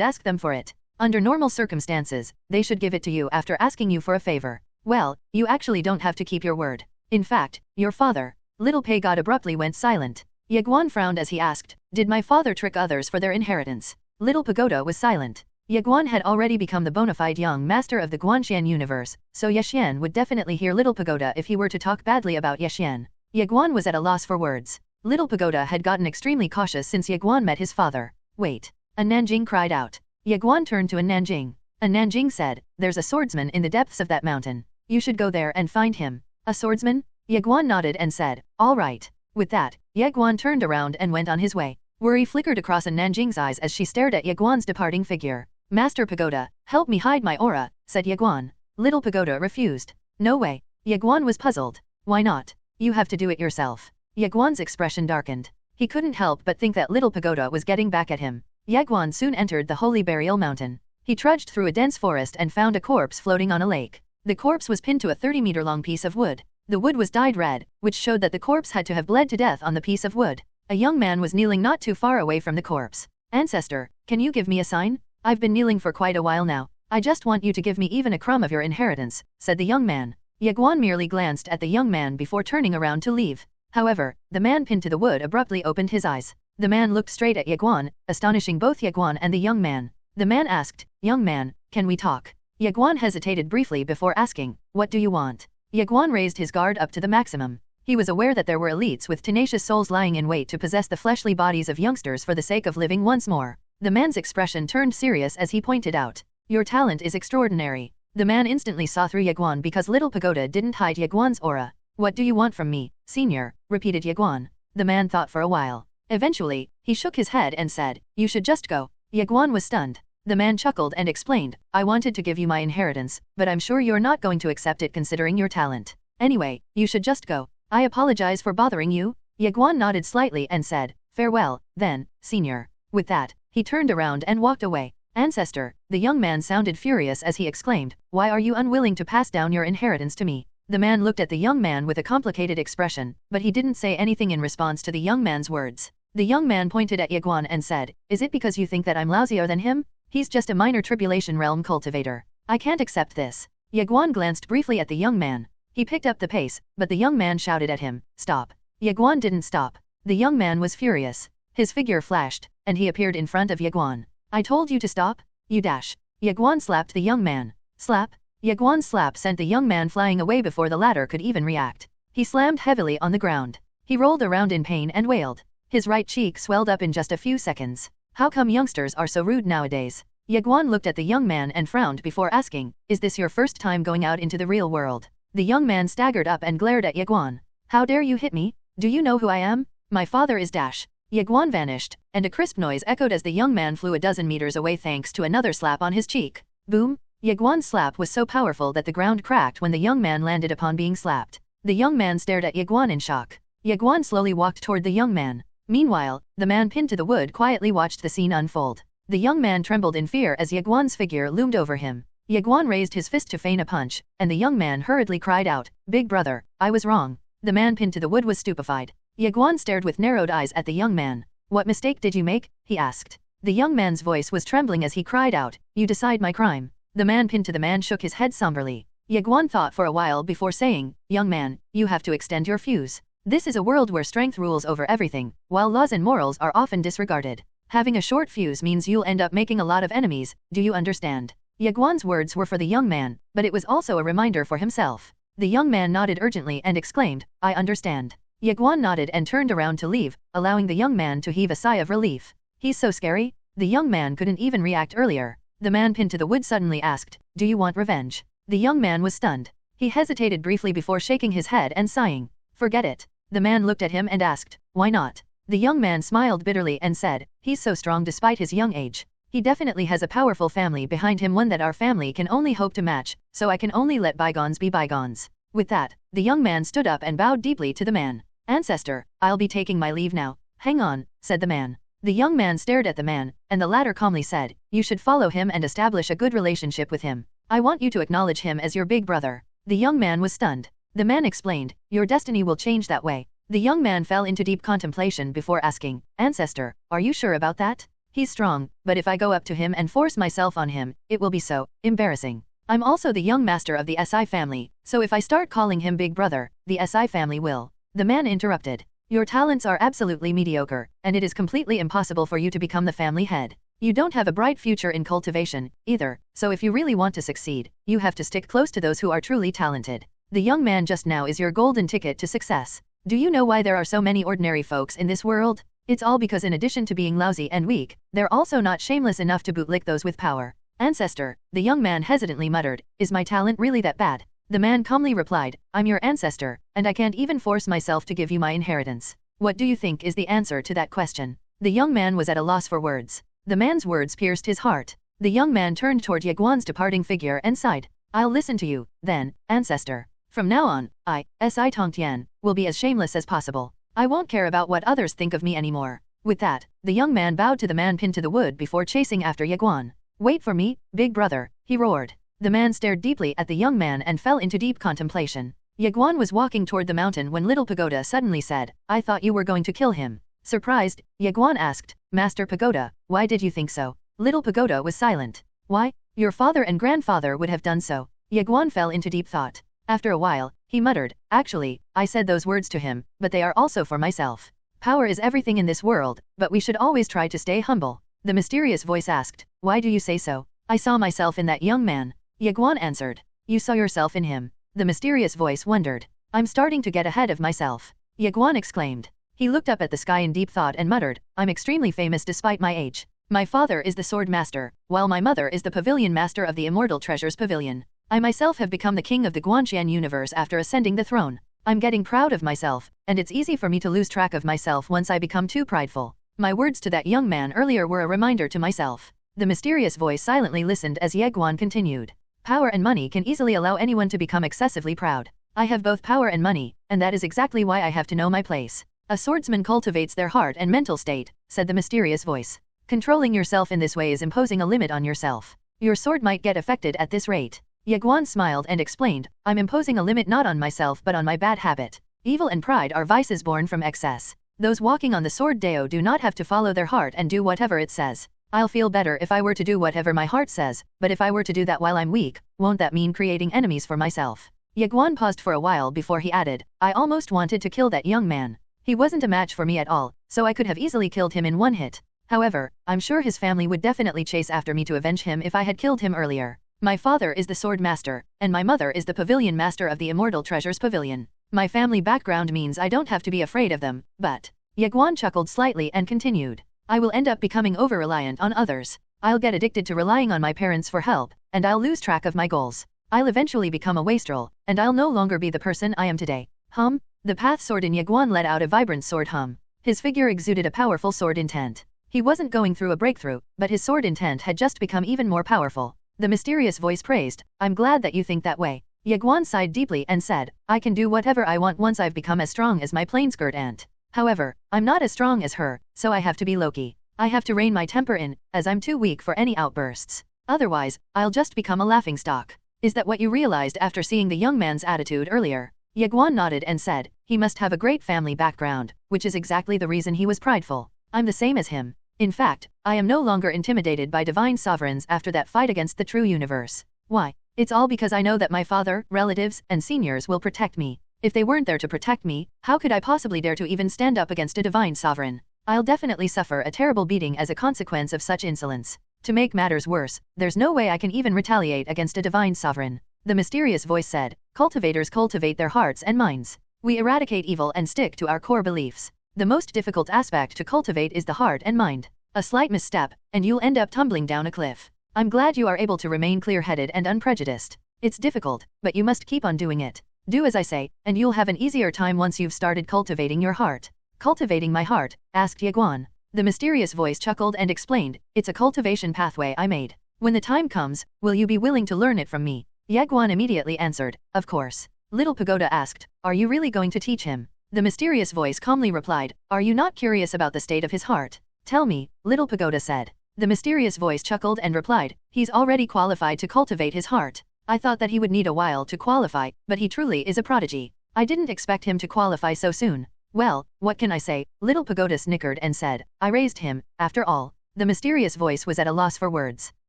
[SPEAKER 2] ask them for it. Under normal circumstances, they should give it to you after asking you for a favor. Well, you actually don't have to keep your word. In fact, your father." Little Pagoda abruptly went silent. Ye Guan frowned as he asked, "Did my father trick others for their inheritance?" Little Pagoda was silent. Ye Guan had already become the bona fide young master of the Guanxian universe, so Ye Xian would definitely hear Little Pagoda if he were to talk badly about Ye Xian. Ye Guan was at a loss for words. Little Pagoda had gotten extremely cautious since Ye Guan met his father. "Wait!" A Nanjing cried out. Ye Guan turned to a Nanjing. A Nanjing said, "There's a swordsman in the depths of that mountain. You should go there and find him." "A swordsman?" Ye Guan nodded and said, "All right." With that, Ye Guan turned around and went on his way. Worry flickered across a Nanjing's eyes as she stared at Ye Guan's departing figure. "Master Pagoda, help me hide my aura," said Ye Guan. Little Pagoda refused. "No way." Ye Guan was puzzled. "Why not? You have to do it yourself." Ye Guan's expression darkened. He couldn't help but think that Little Pagoda was getting back at him. Ye Guan soon entered the Holy Burial Mountain. He trudged through a dense forest and found a corpse floating on a lake. The corpse was pinned to a 30-meter-long piece of wood. The wood was dyed red, which showed that the corpse had to have bled to death on the piece of wood. A young man was kneeling not too far away from the corpse. "Ancestor, can you give me a sign? I've been kneeling for quite a while now. I just want you to give me even a crumb of your inheritance," said the young man. Ye Guan merely glanced at the young man before turning around to leave. However, the man pinned to the wood abruptly opened his eyes. The man looked straight at Ye Guan, astonishing both Ye Guan and the young man. The man asked, "Young man, can we talk?" Ye Guan hesitated briefly before asking, "What do you want?" Ye Guan raised his guard up to the maximum. He was aware that there were elites with tenacious souls lying in wait to possess the fleshly bodies of youngsters for the sake of living once more. The man's expression turned serious as he pointed out, "Your talent is extraordinary." The man instantly saw through Ye Guan because Little Pagoda didn't hide Ye Guan's aura. "What do you want from me, senior?" repeated Ye Guan. The man thought for a while. Eventually, he shook his head and said, "You should just go." Ye Guan was stunned. The man chuckled and explained, "I wanted to give you my inheritance, but I'm sure you're not going to accept it considering your talent. Anyway, you should just go. I apologize for bothering you." Ye Guan nodded slightly and said, "Farewell, then, senior." With that, he turned around and walked away. "Ancestor," the young man sounded furious as he exclaimed, "why are you unwilling to pass down your inheritance to me?" The man looked at the young man with a complicated expression, but he didn't say anything in response to the young man's words. The young man pointed at Ye Guan and said, "Is it because you think that I'm lousier than him? He's just a minor tribulation realm cultivator. I can't accept this." Ye Guan glanced briefly at the young man. He picked up the pace, but the young man shouted at him, "Stop." Ye Guan didn't stop. The young man was furious. His figure flashed, and he appeared in front of Ye Guan. "I told you to stop? You dash." Ye Guan slapped the young man. Slap. Ye Guan's slap sent the young man flying away before the latter could even react. He slammed heavily on the ground. He rolled around in pain and wailed. His right cheek swelled up in just a few seconds. How come youngsters are so rude nowadays? Ye Guan looked at the young man and frowned before asking, "Is this your first time going out into the real world?" The young man staggered up and glared at Ye Guan. "How dare you hit me? Do you know who I am? My father is Dash." Ye Guan vanished, and a crisp noise echoed as the young man flew a dozen meters away thanks to another slap on his cheek. Boom! Ye Guan's slap was so powerful that the ground cracked when the young man landed upon being slapped. The young man stared at Ye Guan in shock. Ye Guan slowly walked toward the young man. Meanwhile, the man pinned to the wood quietly watched the scene unfold. The young man trembled in fear as Ye Guan's figure loomed over him. Ye Guan raised his fist to feign a punch, and the young man hurriedly cried out, "Big brother, I was wrong." The man pinned to the wood was stupefied. Ye Guan stared with narrowed eyes at the young man. "What mistake did you make?" he asked. The young man's voice was trembling as he cried out, "You decide my crime." The man pinned to the man shook his head somberly. Ye Guan thought for a while before saying, "Young man, you have to extend your fuse. This is a world where strength rules over everything, while laws and morals are often disregarded. Having a short fuse means you'll end up making a lot of enemies, do you understand?" Ye Guan's words were for the young man, but it was also a reminder for himself. The young man nodded urgently and exclaimed, "I understand." Ye Guan nodded and turned around to leave, allowing the young man to heave a sigh of relief. "He's so scary?" The young man couldn't even react earlier. The man pinned to the wood suddenly asked, "Do you want revenge?" The young man was stunned. He hesitated briefly before shaking his head and sighing. "Forget it." The man looked at him and asked, "Why not?" The young man smiled bitterly and said, "He's so strong despite his young age. He definitely has a powerful family behind him, one that our family can only hope to match, so I can only let bygones be bygones." With that, the young man stood up and bowed deeply to the man. "Ancestor, I'll be taking my leave now." "Hang on," said the man. The young man stared at the man, and the latter calmly said, "You should follow him and establish a good relationship with him. I want you to acknowledge him as your big brother." The young man was stunned. The man explained, "Your destiny will change that way." The young man fell into deep contemplation before asking, "Ancestor, are you sure about that?" "He's strong, but if I go up to him and force myself on him, it will be so embarrassing. I'm also the young master of the SI family, so if I start calling him big brother, the SI family will." The man interrupted. "Your talents are absolutely mediocre, and it is completely impossible for you to become the family head. You don't have a bright future in cultivation, either, so if you really want to succeed, you have to stick close to those who are truly talented. The young man just now is your golden ticket to success. Do you know why there are so many ordinary folks in this world? It's all because in addition to being lousy and weak, they're also not shameless enough to bootlick those with power." "Ancestor," the young man hesitantly muttered, "is my talent really that bad?" The man calmly replied, "I'm your ancestor, and I can't even force myself to give you my inheritance. What do you think is the answer to that question?" The young man was at a loss for words. The man's words pierced his heart. The young man turned toward Ye Guan's departing figure and sighed. "I'll listen to you, then, ancestor. From now on, I, Tongtian, will be as shameless as possible. I won't care about what others think of me anymore." With that, the young man bowed to the man pinned to the wood before chasing after Ye Guan. "Wait for me, big brother," he roared. The man stared deeply at the young man and fell into deep contemplation. Ye Guan was walking toward the mountain when Little Pagoda suddenly said, "I thought you were going to kill him." Surprised, Ye Guan asked, "Master Pagoda, why did you think so?" Little Pagoda was silent. "Why? Your father and grandfather would have done so." Ye Guan fell into deep thought. After a while, he muttered, "Actually, I said those words to him, but they are also for myself. Power is everything in this world, but we should always try to stay humble." The mysterious voice asked, "Why do you say so?" "I saw myself in that young man." Ye Guan answered. "You saw yourself in him?" The mysterious voice wondered. "I'm starting to get ahead of myself," Ye Guan exclaimed. He looked up at the sky in deep thought and muttered, "I'm extremely famous despite my age. My father is the sword master, while my mother is the pavilion master of the immortal treasures pavilion. I myself have become the king of the Guanxian universe after ascending the throne. I'm getting proud of myself, and it's easy for me to lose track of myself once I become too prideful." My words to that young man earlier were a reminder to myself. The mysterious voice silently listened as Ye Guan continued. "Power and money can easily allow anyone to become excessively proud. I have both power and money, and that is exactly why I have to know my place. A swordsman cultivates their heart and mental state," said the mysterious voice. "Controlling yourself in this way is imposing a limit on yourself. Your sword might get affected at this rate." Ye Guan smiled and explained, "I'm imposing a limit not on myself but on my bad habit. Evil and pride are vices born from excess. Those walking on the sword Dao do not have to follow their heart and do whatever it says. I'll feel better if I were to do whatever my heart says, but if I were to do that while I'm weak, won't that mean creating enemies for myself?" Ye Guan paused for a while before he added, "I almost wanted to kill that young man. He wasn't a match for me at all, so I could have easily killed him in one hit. However, I'm sure his family would definitely chase after me to avenge him if I had killed him earlier. My father is the sword master, and my mother is the pavilion master of the immortal treasures pavilion. My family background means I don't have to be afraid of them, but..." Ye Guan chuckled slightly and continued, "I will end up becoming over-reliant on others. I'll get addicted to relying on my parents for help, and I'll lose track of my goals. I'll eventually become a wastrel, and I'll no longer be the person I am today." Hum? The path sword in Ye Guan let out a vibrant sword hum. His figure exuded a powerful sword intent. He wasn't going through a breakthrough, but his sword intent had just become even more powerful. The mysterious voice praised, "I'm glad that you think that way." Ye Guan sighed deeply and said, "I can do whatever I want once I've become as strong as my plain-skirt aunt. However, I'm not as strong as her, so I have to be low-key. I have to rein my temper in, as I'm too weak for any outbursts. Otherwise, I'll just become a laughingstock. Is that what you realized after seeing the young man's attitude earlier? Ye Guan nodded and said, he must have a great family background, which is exactly the reason he was prideful. I'm the same as him. In fact, I am no longer intimidated by divine sovereigns after that fight against the true universe. Why? It's all because I know that my father, relatives, and seniors will protect me. If they weren't there to protect me, how could I possibly dare to even stand up against a divine sovereign? I'll definitely suffer a terrible beating as a consequence of such insolence. To make matters worse, there's no way I can even retaliate against a divine sovereign. The mysterious voice said, cultivators cultivate their hearts and minds. We eradicate evil and stick to our core beliefs. The most difficult aspect to cultivate is the heart and mind. A slight misstep, and you'll end up tumbling down a cliff. I'm glad you are able to remain clear-headed and unprejudiced. It's difficult, but you must keep on doing it. Do as I say, and you'll have an easier time once you've started cultivating your heart. Cultivating my heart? Asked Ye Guan. The mysterious voice chuckled and explained, it's a cultivation pathway I made. When the time comes, will you be willing to learn it from me? Ye Guan immediately answered, of course. Little Pagoda asked, are you really going to teach him? The mysterious voice calmly replied, are you not curious about the state of his heart? Tell me, Little Pagoda said. The mysterious voice chuckled and replied, he's already qualified to cultivate his heart. I thought that he would need a while to qualify, but he truly is a prodigy. I didn't expect him to qualify so soon. Well, what can I say? Little Pagoda snickered and said, I raised him, after all. The mysterious voice was at a loss for words.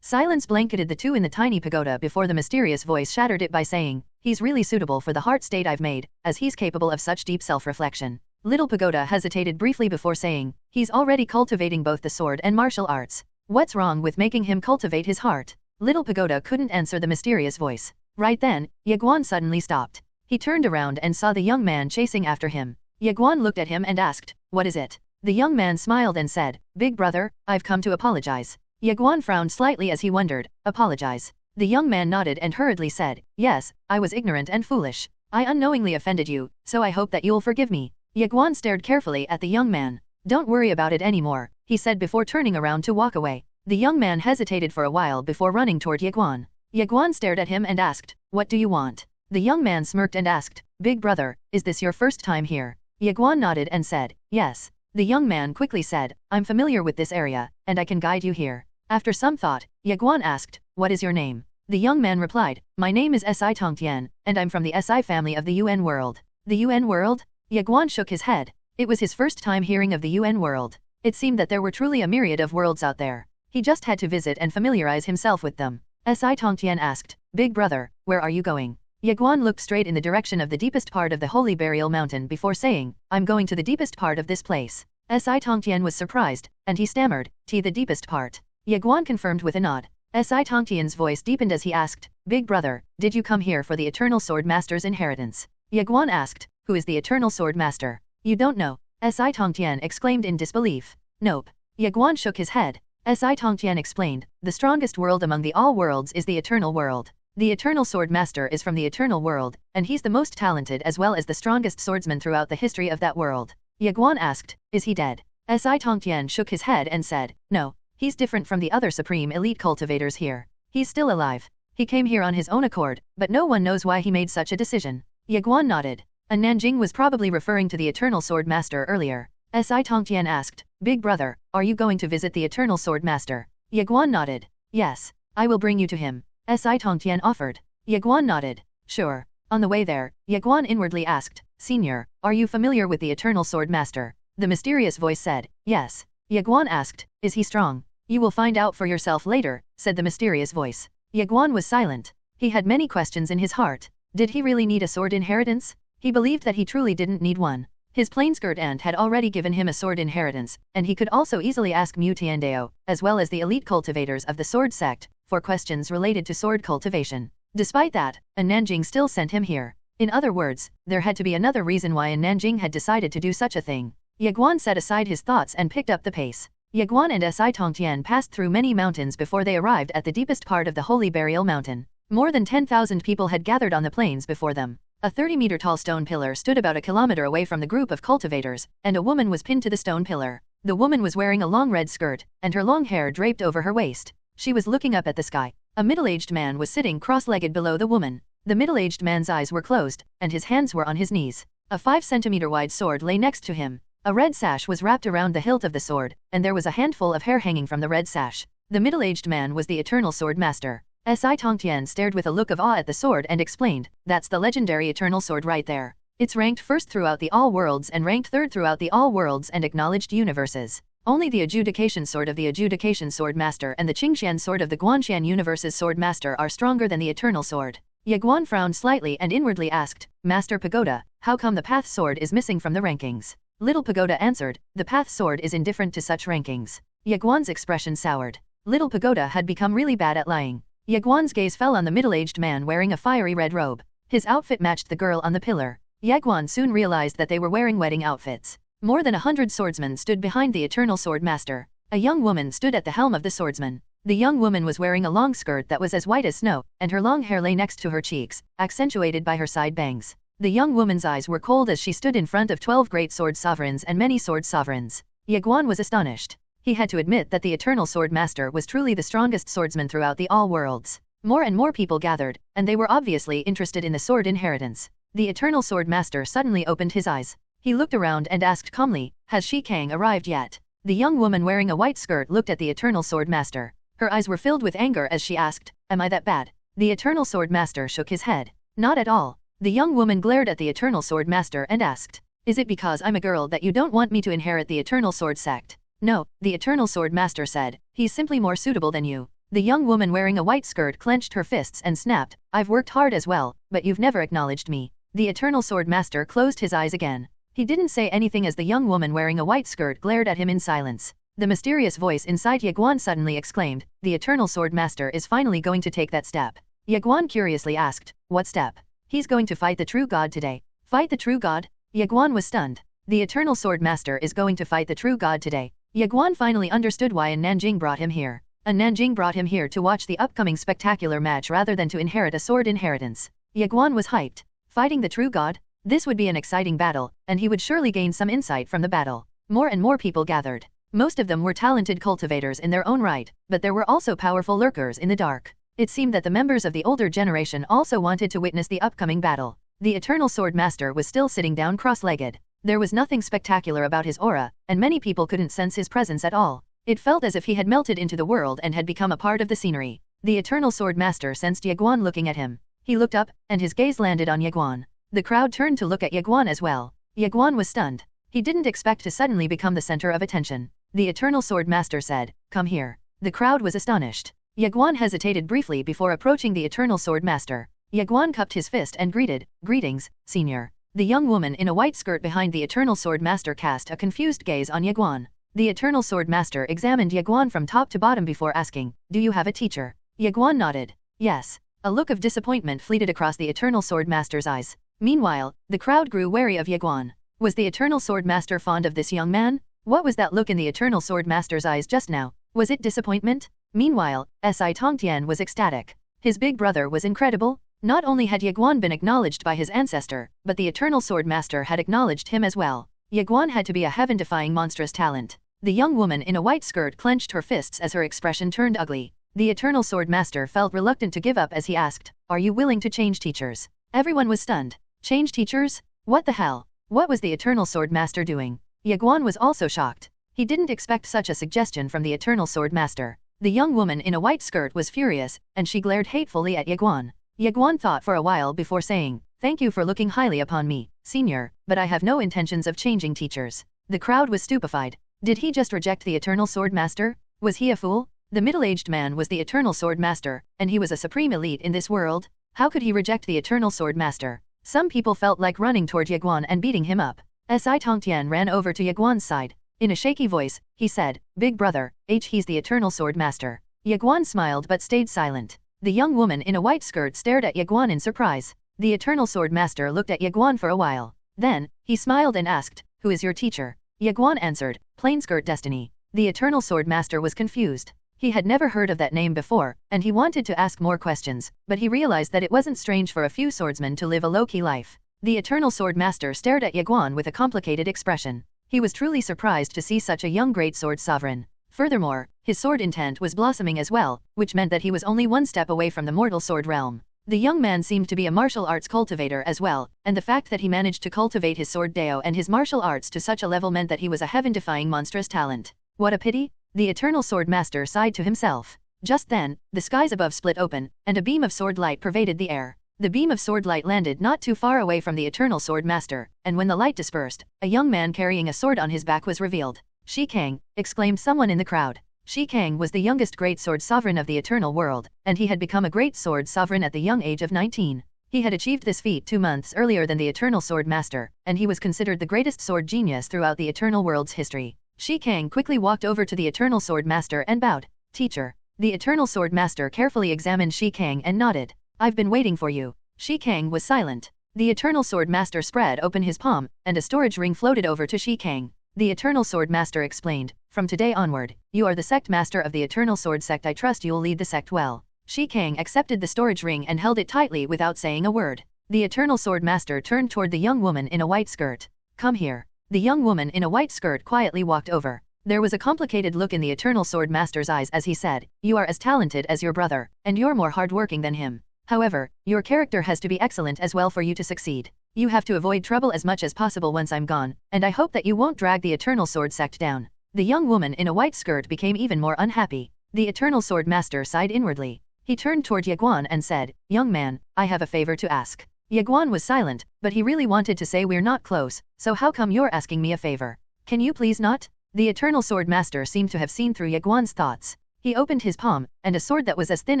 [SPEAKER 2] Silence blanketed the two in the tiny pagoda before the mysterious voice shattered it by saying, he's really suitable for the heart state I've made, as he's capable of such deep self-reflection. Little Pagoda hesitated briefly before saying, he's already cultivating both the sword and martial arts. What's wrong with making him cultivate his heart? Little Pagoda couldn't answer the mysterious voice. Right then, Ye Guan suddenly stopped. He turned around and saw the young man chasing after him. Ye Guan looked at him and asked, what is it? The young man smiled and said, Big brother, I've come to apologize. Ye Guan frowned slightly as he wondered, apologize? The young man nodded and hurriedly said, yes, I was ignorant and foolish. I unknowingly offended you, so I hope that you'll forgive me. Ye Guan stared carefully at the young man. Don't worry about it anymore, he said before turning around to walk away. The young man hesitated for a while before running toward Ye Guan. Ye Guan stared at him and asked, what do you want? The young man smirked and asked, Big brother, is this your first time here? Ye Guan nodded and said, yes. The young man quickly said, I'm familiar with this area, and I can guide you here. After some thought, Ye Guan asked, what is your name? The young man replied, my name is Si Tongtian, and I'm from the Si family of the UN world. The UN world? Ye Guan shook his head. It was his first time hearing of the UN world. It seemed that there were truly a myriad of worlds out there. He just had to visit and familiarize himself with them. Si Tongtian asked, Big brother, where are you going? Ye Guan looked straight in the direction of the deepest part of the Holy Burial Mountain before saying, I'm going to the deepest part of this place. Si Tongtian was surprised, and he stammered, the deepest part. Ye Guan confirmed with a nod. Si Tongtian's voice deepened as he asked, Big brother, did you come here for the Eternal Sword Master's inheritance? Ye Guan asked, who is the Eternal Sword Master? You don't know? Si Tongtian exclaimed in disbelief. Nope. Ye Guan shook his head. Si Tongtian explained, the strongest world among the all worlds is the Eternal World. The Eternal Sword Master is from the Eternal World, and he's the most talented as well as the strongest swordsman throughout the history of that world. Ye Guan asked, is he dead? Si Tongtian shook his head and said, no, he's different from the other supreme elite cultivators here. He's still alive. He came here on his own accord, but no one knows why he made such a decision. Ye Guan nodded. And Nanjing was probably referring to the Eternal Sword Master earlier. Si Tongtian asked, Big brother, are you going to visit the Eternal Sword Master? Ye Guan nodded. Yes, I will bring you to him. Si Tongtian offered. Ye Guan nodded. Sure. On the way there, Ye Guan inwardly asked, Senior, are you familiar with the Eternal Sword Master? The mysterious voice said, yes. Ye Guan asked, is he strong? You will find out for yourself later, said the mysterious voice. Ye Guan was silent. He had many questions in his heart. Did he really need a sword inheritance? He believed that he truly didn't need one. His plain-skirt aunt had already given him a sword inheritance, and he could also easily ask Mu Tiandao, as well as the elite cultivators of the sword sect, for questions related to sword cultivation. Despite that, Nanjing still sent him here. In other words, there had to be another reason why Nanjing had decided to do such a thing. Ye Guan set aside his thoughts and picked up the pace. Ye Guan and Si Tongtian passed through many mountains before they arrived at the deepest part of the Holy Burial Mountain. More than 10,000 people had gathered on the plains before them. A 30-meter-tall stone pillar stood about a kilometer away from the group of cultivators, and a woman was pinned to the stone pillar. The woman was wearing a long red skirt, and her long hair draped over her waist. She was looking up at the sky. A middle-aged man was sitting cross-legged below the woman. The middle-aged man's eyes were closed, and his hands were on his knees. A 5-centimeter-wide sword lay next to him. A red sash was wrapped around the hilt of the sword, and there was a handful of hair hanging from the red sash. The middle-aged man was the Eternal Sword Master. Si Tongtian stared with a look of awe at the sword and explained, "That's the legendary Eternal Sword right there. It's ranked first throughout the All Worlds and ranked third throughout the All Worlds and acknowledged universes. Only the Adjudication Sword of the Adjudication Sword Master and the Qingxian Sword of the Guanxian Universe's Sword Master are stronger than the Eternal Sword." Ye Guan frowned slightly and inwardly asked, "Master Pagoda, how come the Path Sword is missing from the rankings?" Little Pagoda answered, "The Path Sword is indifferent to such rankings." Ye Guan's expression soured. Little Pagoda had become really bad at lying. Ye Guan's gaze fell on the middle-aged man wearing a fiery red robe. His outfit matched the girl on the pillar. Ye Guan soon realized that they were wearing wedding outfits. More than 100 swordsmen stood behind the Eternal Sword Master. A young woman stood at the helm of the swordsman. The young woman was wearing a long skirt that was as white as snow, and her long hair lay next to her cheeks, accentuated by her side bangs. The young woman's eyes were cold as she stood in front of 12 great sword sovereigns and many sword sovereigns. Ye Guan was astonished. He had to admit that the Eternal Sword Master was truly the strongest swordsman throughout the All Worlds. More and more people gathered, and they were obviously interested in the sword inheritance. The Eternal Sword Master suddenly opened his eyes. He looked around and asked calmly, "Has Shi Kang arrived yet?" The young woman wearing a white skirt looked at the Eternal Sword Master. Her eyes were filled with anger as she asked, "Am I that bad?" The Eternal Sword Master shook his head. "Not at all." The young woman glared at the Eternal Sword Master and asked, "Is it because I'm a girl that you don't want me to inherit the Eternal Sword sect?" "No," the Eternal Sword Master said, "he's simply more suitable than you." The young woman wearing a white skirt clenched her fists and snapped, "I've worked hard as well, but you've never acknowledged me." The Eternal Sword Master closed his eyes again. He didn't say anything as the young woman wearing a white skirt glared at him in silence. The mysterious voice inside Ye Guan suddenly exclaimed, "The Eternal Sword Master is finally going to take that step." Ye Guan curiously asked, "What step?" "He's going to fight the true god today." "Fight the true god?" Ye Guan was stunned. The Eternal Sword Master is going to fight the true god today. Ye Guan finally understood why An Nanjing brought him here. An Nanjing brought him here to watch the upcoming spectacular match rather than to inherit a sword inheritance. Ye Guan was hyped. Fighting the true god? This would be an exciting battle, and he would surely gain some insight from the battle. More and more people gathered. Most of them were talented cultivators in their own right, but there were also powerful lurkers in the dark. It seemed that the members of the older generation also wanted to witness the upcoming battle. The Eternal Sword Master was still sitting down cross-legged. There was nothing spectacular about his aura, and many people couldn't sense his presence at all. It felt as if he had melted into the world and had become a part of the scenery. The Eternal Sword Master sensed Ye Guan looking at him. He looked up, and his gaze landed on Ye Guan. The crowd turned to look at Ye Guan as well. Ye Guan was stunned. He didn't expect to suddenly become the center of attention. The Eternal Sword Master said, "Come here." The crowd was astonished. Ye Guan hesitated briefly before approaching the Eternal Sword Master. Ye Guan cupped his fist and greeted, "Greetings, Senior." The young woman in a white skirt behind the Eternal Sword Master cast a confused gaze on Ye Guan. The Eternal Sword Master examined Ye Guan from top to bottom before asking, "Do you have a teacher?" Ye Guan nodded. "Yes." A look of disappointment fleeted across the Eternal Sword Master's eyes. Meanwhile, the crowd grew wary of Ye Guan. Was the Eternal Sword Master fond of this young man? What was that look in the Eternal Sword Master's eyes just now? Was it disappointment? Meanwhile, Si Tongtian was ecstatic. His big brother was incredible. Not only had Ye Guan been acknowledged by his ancestor, but the Eternal Sword Master had acknowledged him as well. Ye Guan had to be a heaven-defying monstrous talent. The young woman in a white skirt clenched her fists as her expression turned ugly. The Eternal Sword Master felt reluctant to give up as he asked, "Are you willing to change teachers?" Everyone was stunned. Change teachers? What the hell? What was the Eternal Sword Master doing? Ye Guan was also shocked. He didn't expect such a suggestion from the Eternal Sword Master. The young woman in a white skirt was furious, and she glared hatefully at Ye Guan. Ye Guan thought for a while before saying, "Thank you for looking highly upon me, Senior, but I have no intentions of changing teachers." The crowd was stupefied. Did he just reject the Eternal Sword Master? Was he a fool? The middle-aged man was the Eternal Sword Master, and he was a supreme elite in this world. How could he reject the Eternal Sword Master? Some people felt like running toward Ye Guan and beating him up. Si Tongtian ran over to Ye Guan's side. In a shaky voice, he said, "Big brother, he's the Eternal Sword Master." Ye Guan smiled but stayed silent. The young woman in a white skirt stared at Ye Guan in surprise. The Eternal Sword Master looked at Ye Guan for a while. Then, he smiled and asked, "Who is your teacher?" Ye Guan answered, "Plainskirt Destiny." The Eternal Sword Master was confused. He had never heard of that name before, and he wanted to ask more questions, but he realized that it wasn't strange for a few swordsmen to live a low-key life. The Eternal Sword Master stared at Ye Guan with a complicated expression. He was truly surprised to see such a young great sword sovereign. Furthermore, his sword intent was blossoming as well, which meant that he was only one step away from the mortal sword realm. The young man seemed to be a martial arts cultivator as well, and the fact that he managed to cultivate his sword Dao and his martial arts to such a level meant that he was a heaven-defying monstrous talent. What a pity! The Eternal Sword Master sighed to himself. Just then, the skies above split open, and a beam of sword light pervaded the air. The beam of sword light landed not too far away from the Eternal Sword Master, and when the light dispersed, a young man carrying a sword on his back was revealed. Shi Kang, exclaimed someone in the crowd. Shi Kang was the youngest great sword sovereign of the Eternal World, and he had become a great sword sovereign at the young age of 19. He had achieved this feat 2 months earlier than the Eternal Sword Master, and he was considered the greatest sword genius throughout the Eternal World's history. Shi Kang quickly walked over to the Eternal Sword Master and bowed. Teacher. The Eternal Sword Master carefully examined Shi Kang and nodded. I've been waiting for you. Shi Kang was silent. The Eternal Sword Master spread open his palm, and a storage ring floated over to Shi Kang. The Eternal Sword Master explained, from today onward, you are the sect master of the Eternal Sword sect. I trust you'll lead the sect well. Shi Kang accepted the storage ring and held it tightly without saying a word. The Eternal Sword Master turned toward the young woman in a white skirt. Come here. The young woman in a white skirt quietly walked over. There was a complicated look in the Eternal Sword Master's eyes as he said, you are as talented as your brother, and you're more hardworking than him. However, your character has to be excellent as well for you to succeed. You have to avoid trouble as much as possible once I'm gone, and I hope that you won't drag the Eternal Sword sect down. The young woman in a white skirt became even more unhappy. The Eternal Sword Master sighed inwardly. He turned toward Ye Guan and said, young man, I have a favor to ask. Ye Guan was silent, but he really wanted to say we're not close, so how come you're asking me a favor? Can you please not? The Eternal Sword Master seemed to have seen through Ye Guan's thoughts. He opened his palm, and a sword that was as thin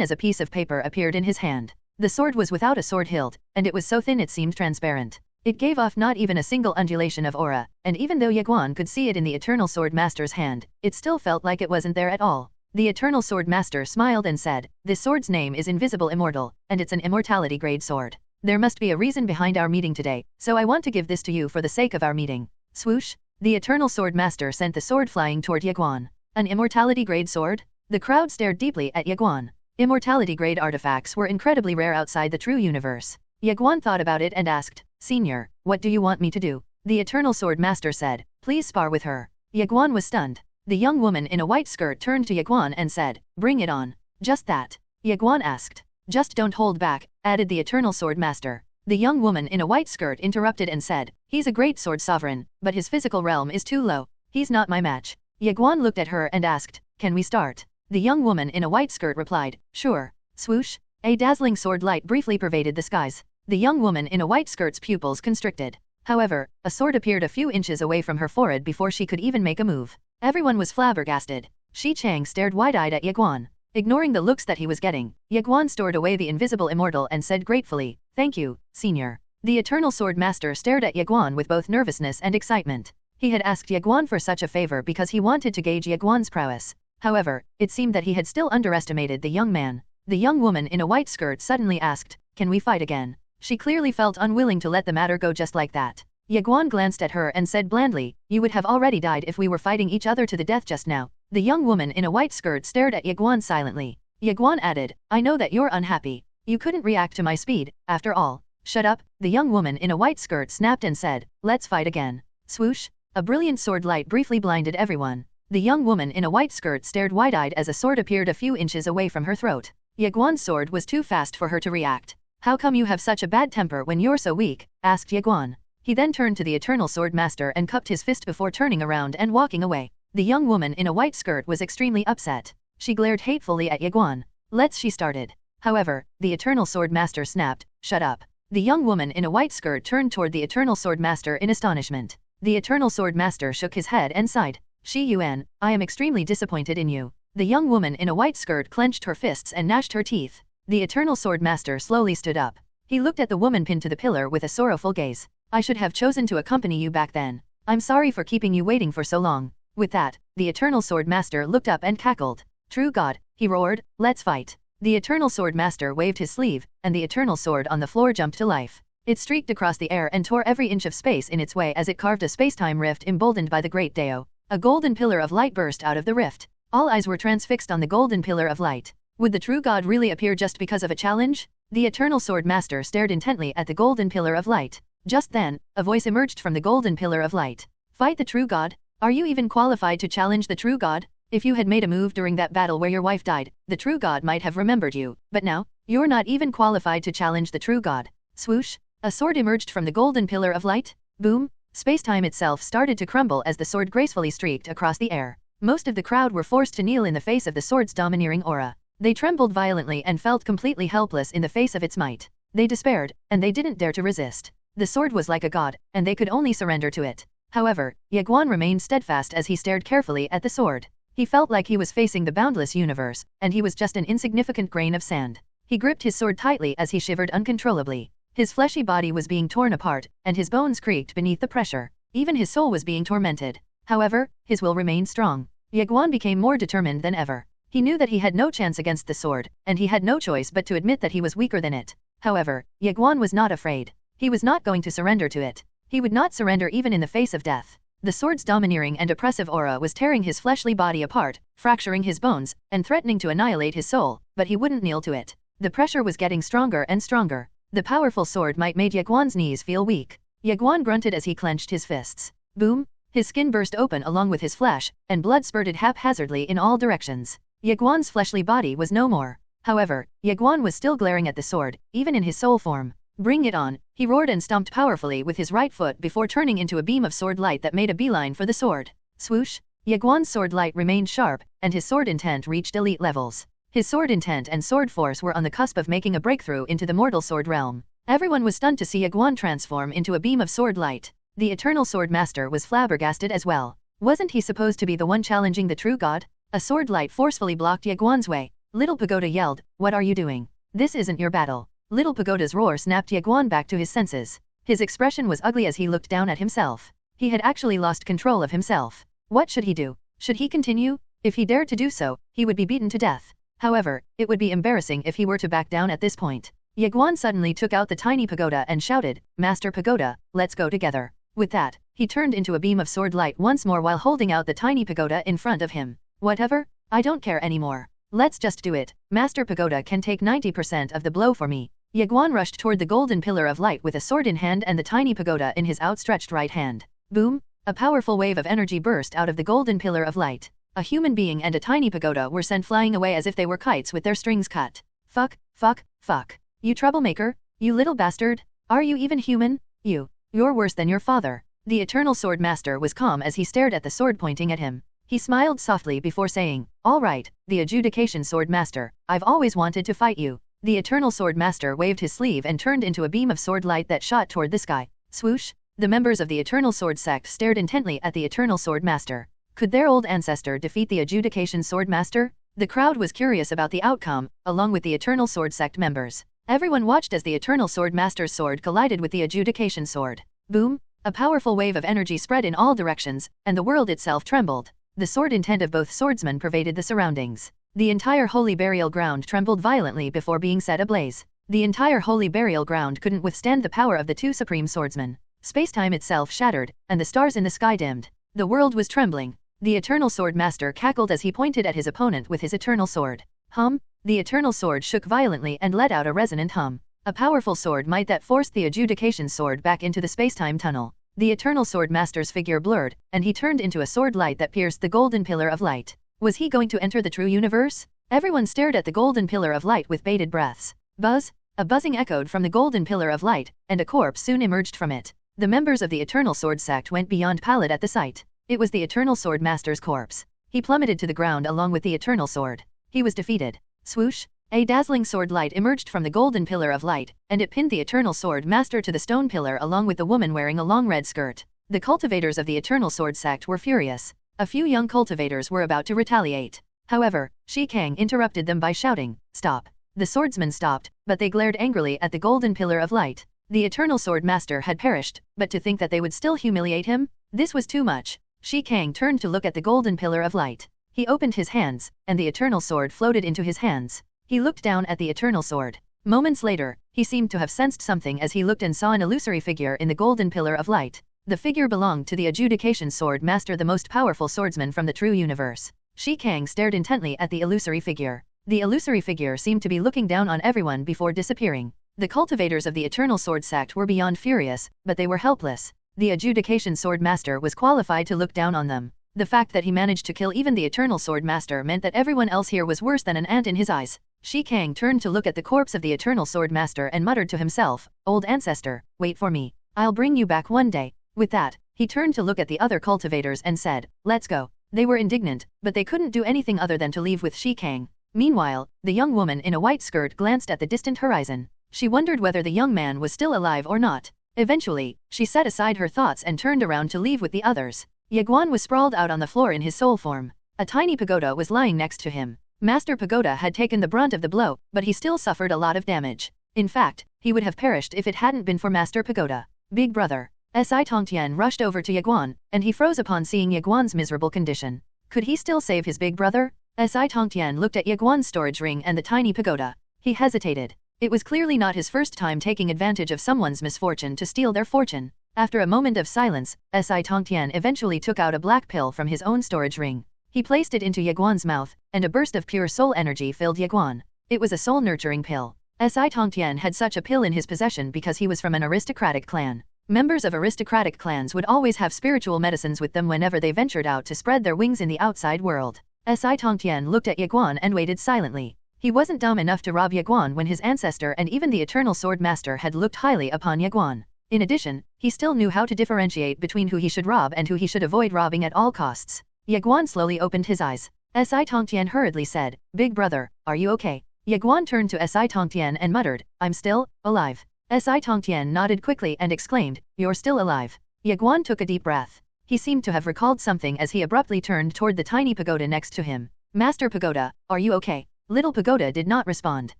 [SPEAKER 2] as a piece of paper appeared in his hand. The sword was without a sword hilt, and it was so thin it seemed transparent. It gave off not even a single undulation of aura, and even though Ye Guan could see it in the Eternal Sword Master's hand, it still felt like it wasn't there at all. The Eternal Sword Master smiled and said, this sword's name is Invisible Immortal, and it's an immortality grade sword. There must be a reason behind our meeting today, so I want to give this to you for the sake of our meeting. Swoosh! The Eternal Sword Master sent the sword flying toward Ye Guan. An immortality grade sword? The crowd stared deeply at Ye Guan. Immortality grade artifacts were incredibly rare outside the true universe. Ye Guan thought about it and asked, Senior, what do you want me to do? The Eternal Sword Master said, please spar with her. Ye Guan was stunned. The young woman in a white skirt turned to Ye Guan and said, bring it on. Just that. Ye Guan asked. Just don't hold back, added the Eternal Sword Master. The young woman in a white skirt interrupted and said, he's a great sword sovereign, but his physical realm is too low. He's not my match. Ye Guan looked at her and asked, can we start? The young woman in a white skirt replied, sure. Swoosh! A dazzling sword light briefly pervaded the skies. The young woman in a white skirt's pupils constricted. However, a sword appeared a few inches away from her forehead before she could even make a move. Everyone was flabbergasted. Shi Chang stared wide-eyed at Ye Guan. Ignoring the looks that he was getting, Ye Guan stored away the Invisible Immortal and said gratefully, thank you, Senior. The Eternal Sword Master stared at Ye Guan with both nervousness and excitement. He had asked Ye Guan for such a favor because he wanted to gauge Ye Guan's prowess. However, it seemed that he had still underestimated the young man. The young woman in a white skirt suddenly asked, can we fight again? She clearly felt unwilling to let the matter go just like that. Ye Guan glanced at her and said blandly, you would have already died if we were fighting each other to the death just now. The young woman in a white skirt stared at Ye Guan silently. Ye Guan added, I know that you're unhappy. You couldn't react to my speed, after all. Shut up, the young woman in a white skirt snapped and said, let's fight again. Swoosh! A brilliant sword light briefly blinded everyone. The young woman in a white skirt stared wide-eyed as a sword appeared a few inches away from her throat. Ye Guan's sword was too fast for her to react. How come you have such a bad temper when you're so weak? Asked Ye Guan. He then turned to the Eternal Sword Master and cupped his fist before turning around and walking away. The young woman in a white skirt was extremely upset. She glared hatefully at Ye Guan. She started. However, the Eternal Sword Master snapped, shut up. The young woman in a white skirt turned toward the Eternal Sword Master in astonishment. The Eternal Sword Master shook his head and sighed. Shi Yuan, I am extremely disappointed in you. The young woman in a white skirt clenched her fists and gnashed her teeth. The Eternal Sword Master slowly stood up. He looked at the woman pinned to the pillar with a sorrowful gaze. I should have chosen to accompany you back then. I'm sorry for keeping you waiting for so long. With that, the Eternal Sword Master looked up and cackled. True God, he roared, let's fight. The Eternal Sword Master waved his sleeve, and the Eternal Sword on the floor jumped to life. It streaked across the air and tore every inch of space in its way as it carved a space-time rift emboldened by the Great Dao. A golden pillar of light burst out of the rift. All eyes were transfixed on the golden pillar of light. Would the true God really appear just because of a challenge? The Eternal Sword Master stared intently at the golden pillar of light. Just then, a voice emerged from the golden pillar of light. Fight the true God? Are you even qualified to challenge the true God? If you had made a move during that battle where your wife died, the true God might have remembered you, but now, you're not even qualified to challenge the true God. Swoosh! A sword emerged from the golden pillar of light. Boom! Space-time itself started to crumble as the sword gracefully streaked across the air. Most of the crowd were forced to kneel in the face of the sword's domineering aura. They trembled violently and felt completely helpless in the face of its might. They despaired, and they didn't dare to resist. The sword was like a god, and they could only surrender to it. However, Ye Guan remained steadfast as he stared carefully at the sword. He felt like he was facing the boundless universe, and he was just an insignificant grain of sand. He gripped his sword tightly as he shivered uncontrollably. His fleshy body was being torn apart, and his bones creaked beneath the pressure. Even his soul was being tormented. However, his will remained strong. Ye Guan became more determined than ever. He knew that he had no chance against the sword, and he had no choice but to admit that he was weaker than it. However, Ye Guan was not afraid. He was not going to surrender to it. He would not surrender even in the face of death. The sword's domineering and oppressive aura was tearing his fleshly body apart, fracturing his bones, and threatening to annihilate his soul, but he wouldn't kneel to it. The pressure was getting stronger and stronger. The powerful sword might made Ye Guan's knees feel weak. Ye Guan grunted as he clenched his fists. Boom! His skin burst open along with his flesh, and blood spurted haphazardly in all directions. Ye Guan's fleshly body was no more. However, Ye Guan was still glaring at the sword, even in his soul form. Bring it on, he roared and stomped powerfully with his right foot before turning into a beam of sword light that made a beeline for the sword. Swoosh! Ye Guan's sword light remained sharp, and his sword intent reached elite levels. His sword intent and sword force were on the cusp of making a breakthrough into the mortal sword realm. Everyone was stunned to see Ye Guan transform into a beam of sword light. The Eternal Sword Master was flabbergasted as well. Wasn't he supposed to be the one challenging the true god? A sword light forcefully blocked Ye Guan's way. Little Pagoda yelled, "What are you doing? This isn't your battle." Little Pagoda's roar snapped Ye Guan back to his senses. His expression was ugly as he looked down at himself. He had actually lost control of himself. What should he do? Should he continue? If he dared to do so, he would be beaten to death. However, it would be embarrassing if he were to back down at this point. Ye Guan suddenly took out the tiny pagoda and shouted, "Master Pagoda, let's go together." With that, he turned into a beam of sword light once more while holding out the tiny pagoda in front of him. "Whatever, I don't care anymore. Let's just do it. Master Pagoda can take 90% of the blow for me." Ye Guan rushed toward the golden pillar of light with a sword in hand and the tiny pagoda in his outstretched right hand. Boom! A powerful wave of energy burst out of the golden pillar of light. A human being and a tiny pagoda were sent flying away as if they were kites with their strings cut. Fuck, fuck, fuck. You troublemaker, you little bastard. Are you even human? You're worse than your father. The Eternal Sword Master was calm as he stared at the sword pointing at him. He smiled softly before saying, "All right, the Adjudication Sword Master, I've always wanted to fight you." The Eternal Sword Master waved his sleeve and turned into a beam of sword light that shot toward the sky. Swoosh! The members of the Eternal Sword Sect stared intently at the Eternal Sword Master. Could their old ancestor defeat the Adjudication Sword Master? The crowd was curious about the outcome, along with the Eternal Sword Sect members. Everyone watched as the Eternal Sword Master's sword collided with the Adjudication Sword. Boom! A powerful wave of energy spread in all directions, and the world itself trembled. The sword intent of both swordsmen pervaded the surroundings. The entire holy burial ground trembled violently before being set ablaze. The entire holy burial ground couldn't withstand the power of the two supreme swordsmen. Space-time itself shattered, and the stars in the sky dimmed. The world was trembling. The Eternal Sword Master cackled as he pointed at his opponent with his eternal sword. Hum! The eternal sword shook violently and let out a resonant hum. A powerful sword might that forced the Adjudication Sword back into the space-time tunnel. The Eternal Sword Master's figure blurred, and he turned into a sword light that pierced the golden pillar of light. Was he going to enter the true universe? Everyone stared at the golden pillar of light with bated breaths. Buzz! A buzzing echoed from the golden pillar of light, and a corpse soon emerged from it. The members of the Eternal Sword Sect went beyond pallid at the sight. It was the Eternal Sword Master's corpse. He plummeted to the ground along with the Eternal Sword. He was defeated. Swoosh! A dazzling sword light emerged from the golden pillar of light, and it pinned the Eternal Sword Master to the stone pillar along with the woman wearing a long red skirt. The cultivators of the Eternal Sword Sect were furious. A few young cultivators were about to retaliate. However, Shi Kang interrupted them by shouting, "Stop!" The swordsmen stopped, but they glared angrily at the golden pillar of light. The Eternal Sword Master had perished, but to think that they would still humiliate him? This was too much. Shi Kang turned to look at the golden pillar of light. He opened his hands, and the Eternal Sword floated into his hands. He looked down at the Eternal Sword. Moments later, he seemed to have sensed something as he looked and saw an illusory figure in the golden pillar of light. The figure belonged to the Adjudication Sword Master, the most powerful swordsman from the true universe. Shi Kang stared intently at the illusory figure. The illusory figure seemed to be looking down on everyone before disappearing. The cultivators of the Eternal Sword Sect were beyond furious, but they were helpless. The Adjudication Sword Master was qualified to look down on them. The fact that he managed to kill even the Eternal Sword Master meant that everyone else here was worse than an ant in his eyes. Shi Kang turned to look at the corpse of the Eternal Sword Master and muttered to himself, "Old ancestor, wait for me. I'll bring you back one day." With that, he turned to look at the other cultivators and said, "Let's go." They were indignant, but they couldn't do anything other than to leave with Shi Kang. Meanwhile, the young woman in a white skirt glanced at the distant horizon. She wondered whether the young man was still alive or not. Eventually, she set aside her thoughts and turned around to leave with the others. Ye Guan was sprawled out on the floor in his soul form. A tiny pagoda was lying next to him. Master Pagoda had taken the brunt of the blow, but he still suffered a lot of damage. In fact, he would have perished if it hadn't been for Master Pagoda. Big brother. Si Tongtian rushed over to Ye Guan, and he froze upon seeing Ye Guan's miserable condition. Could he still save his big brother? Si Tongtian looked at Ye Guan's storage ring and the tiny pagoda. He hesitated. It was clearly not his first time taking advantage of someone's misfortune to steal their fortune. After a moment of silence, Si Tongtian eventually took out a black pill from his own storage ring. He placed it into Ye Guan's mouth, and a burst of pure soul energy filled Ye Guan. It was a soul-nurturing pill. Si Tongtian had such a pill in his possession because he was from an aristocratic clan. Members of aristocratic clans would always have spiritual medicines with them whenever they ventured out to spread their wings in the outside world. Si Tongtian looked at Ye Guan and waited silently. He wasn't dumb enough to rob Ye Guan when his ancestor and even the Eternal Sword Master had looked highly upon Ye Guan. In addition, he still knew how to differentiate between who he should rob and who he should avoid robbing at all costs. Ye Guan slowly opened his eyes. Si Tongtian hurriedly said, "Big brother, are you okay?" Ye Guan turned to Si Tongtian and muttered, "I'm still alive." Si Tongtian nodded quickly and exclaimed, "You're still alive." Ye Guan took a deep breath. He seemed to have recalled something as he abruptly turned toward the tiny pagoda next to him. "Master Pagoda, are you okay?" Little Pagoda did not respond.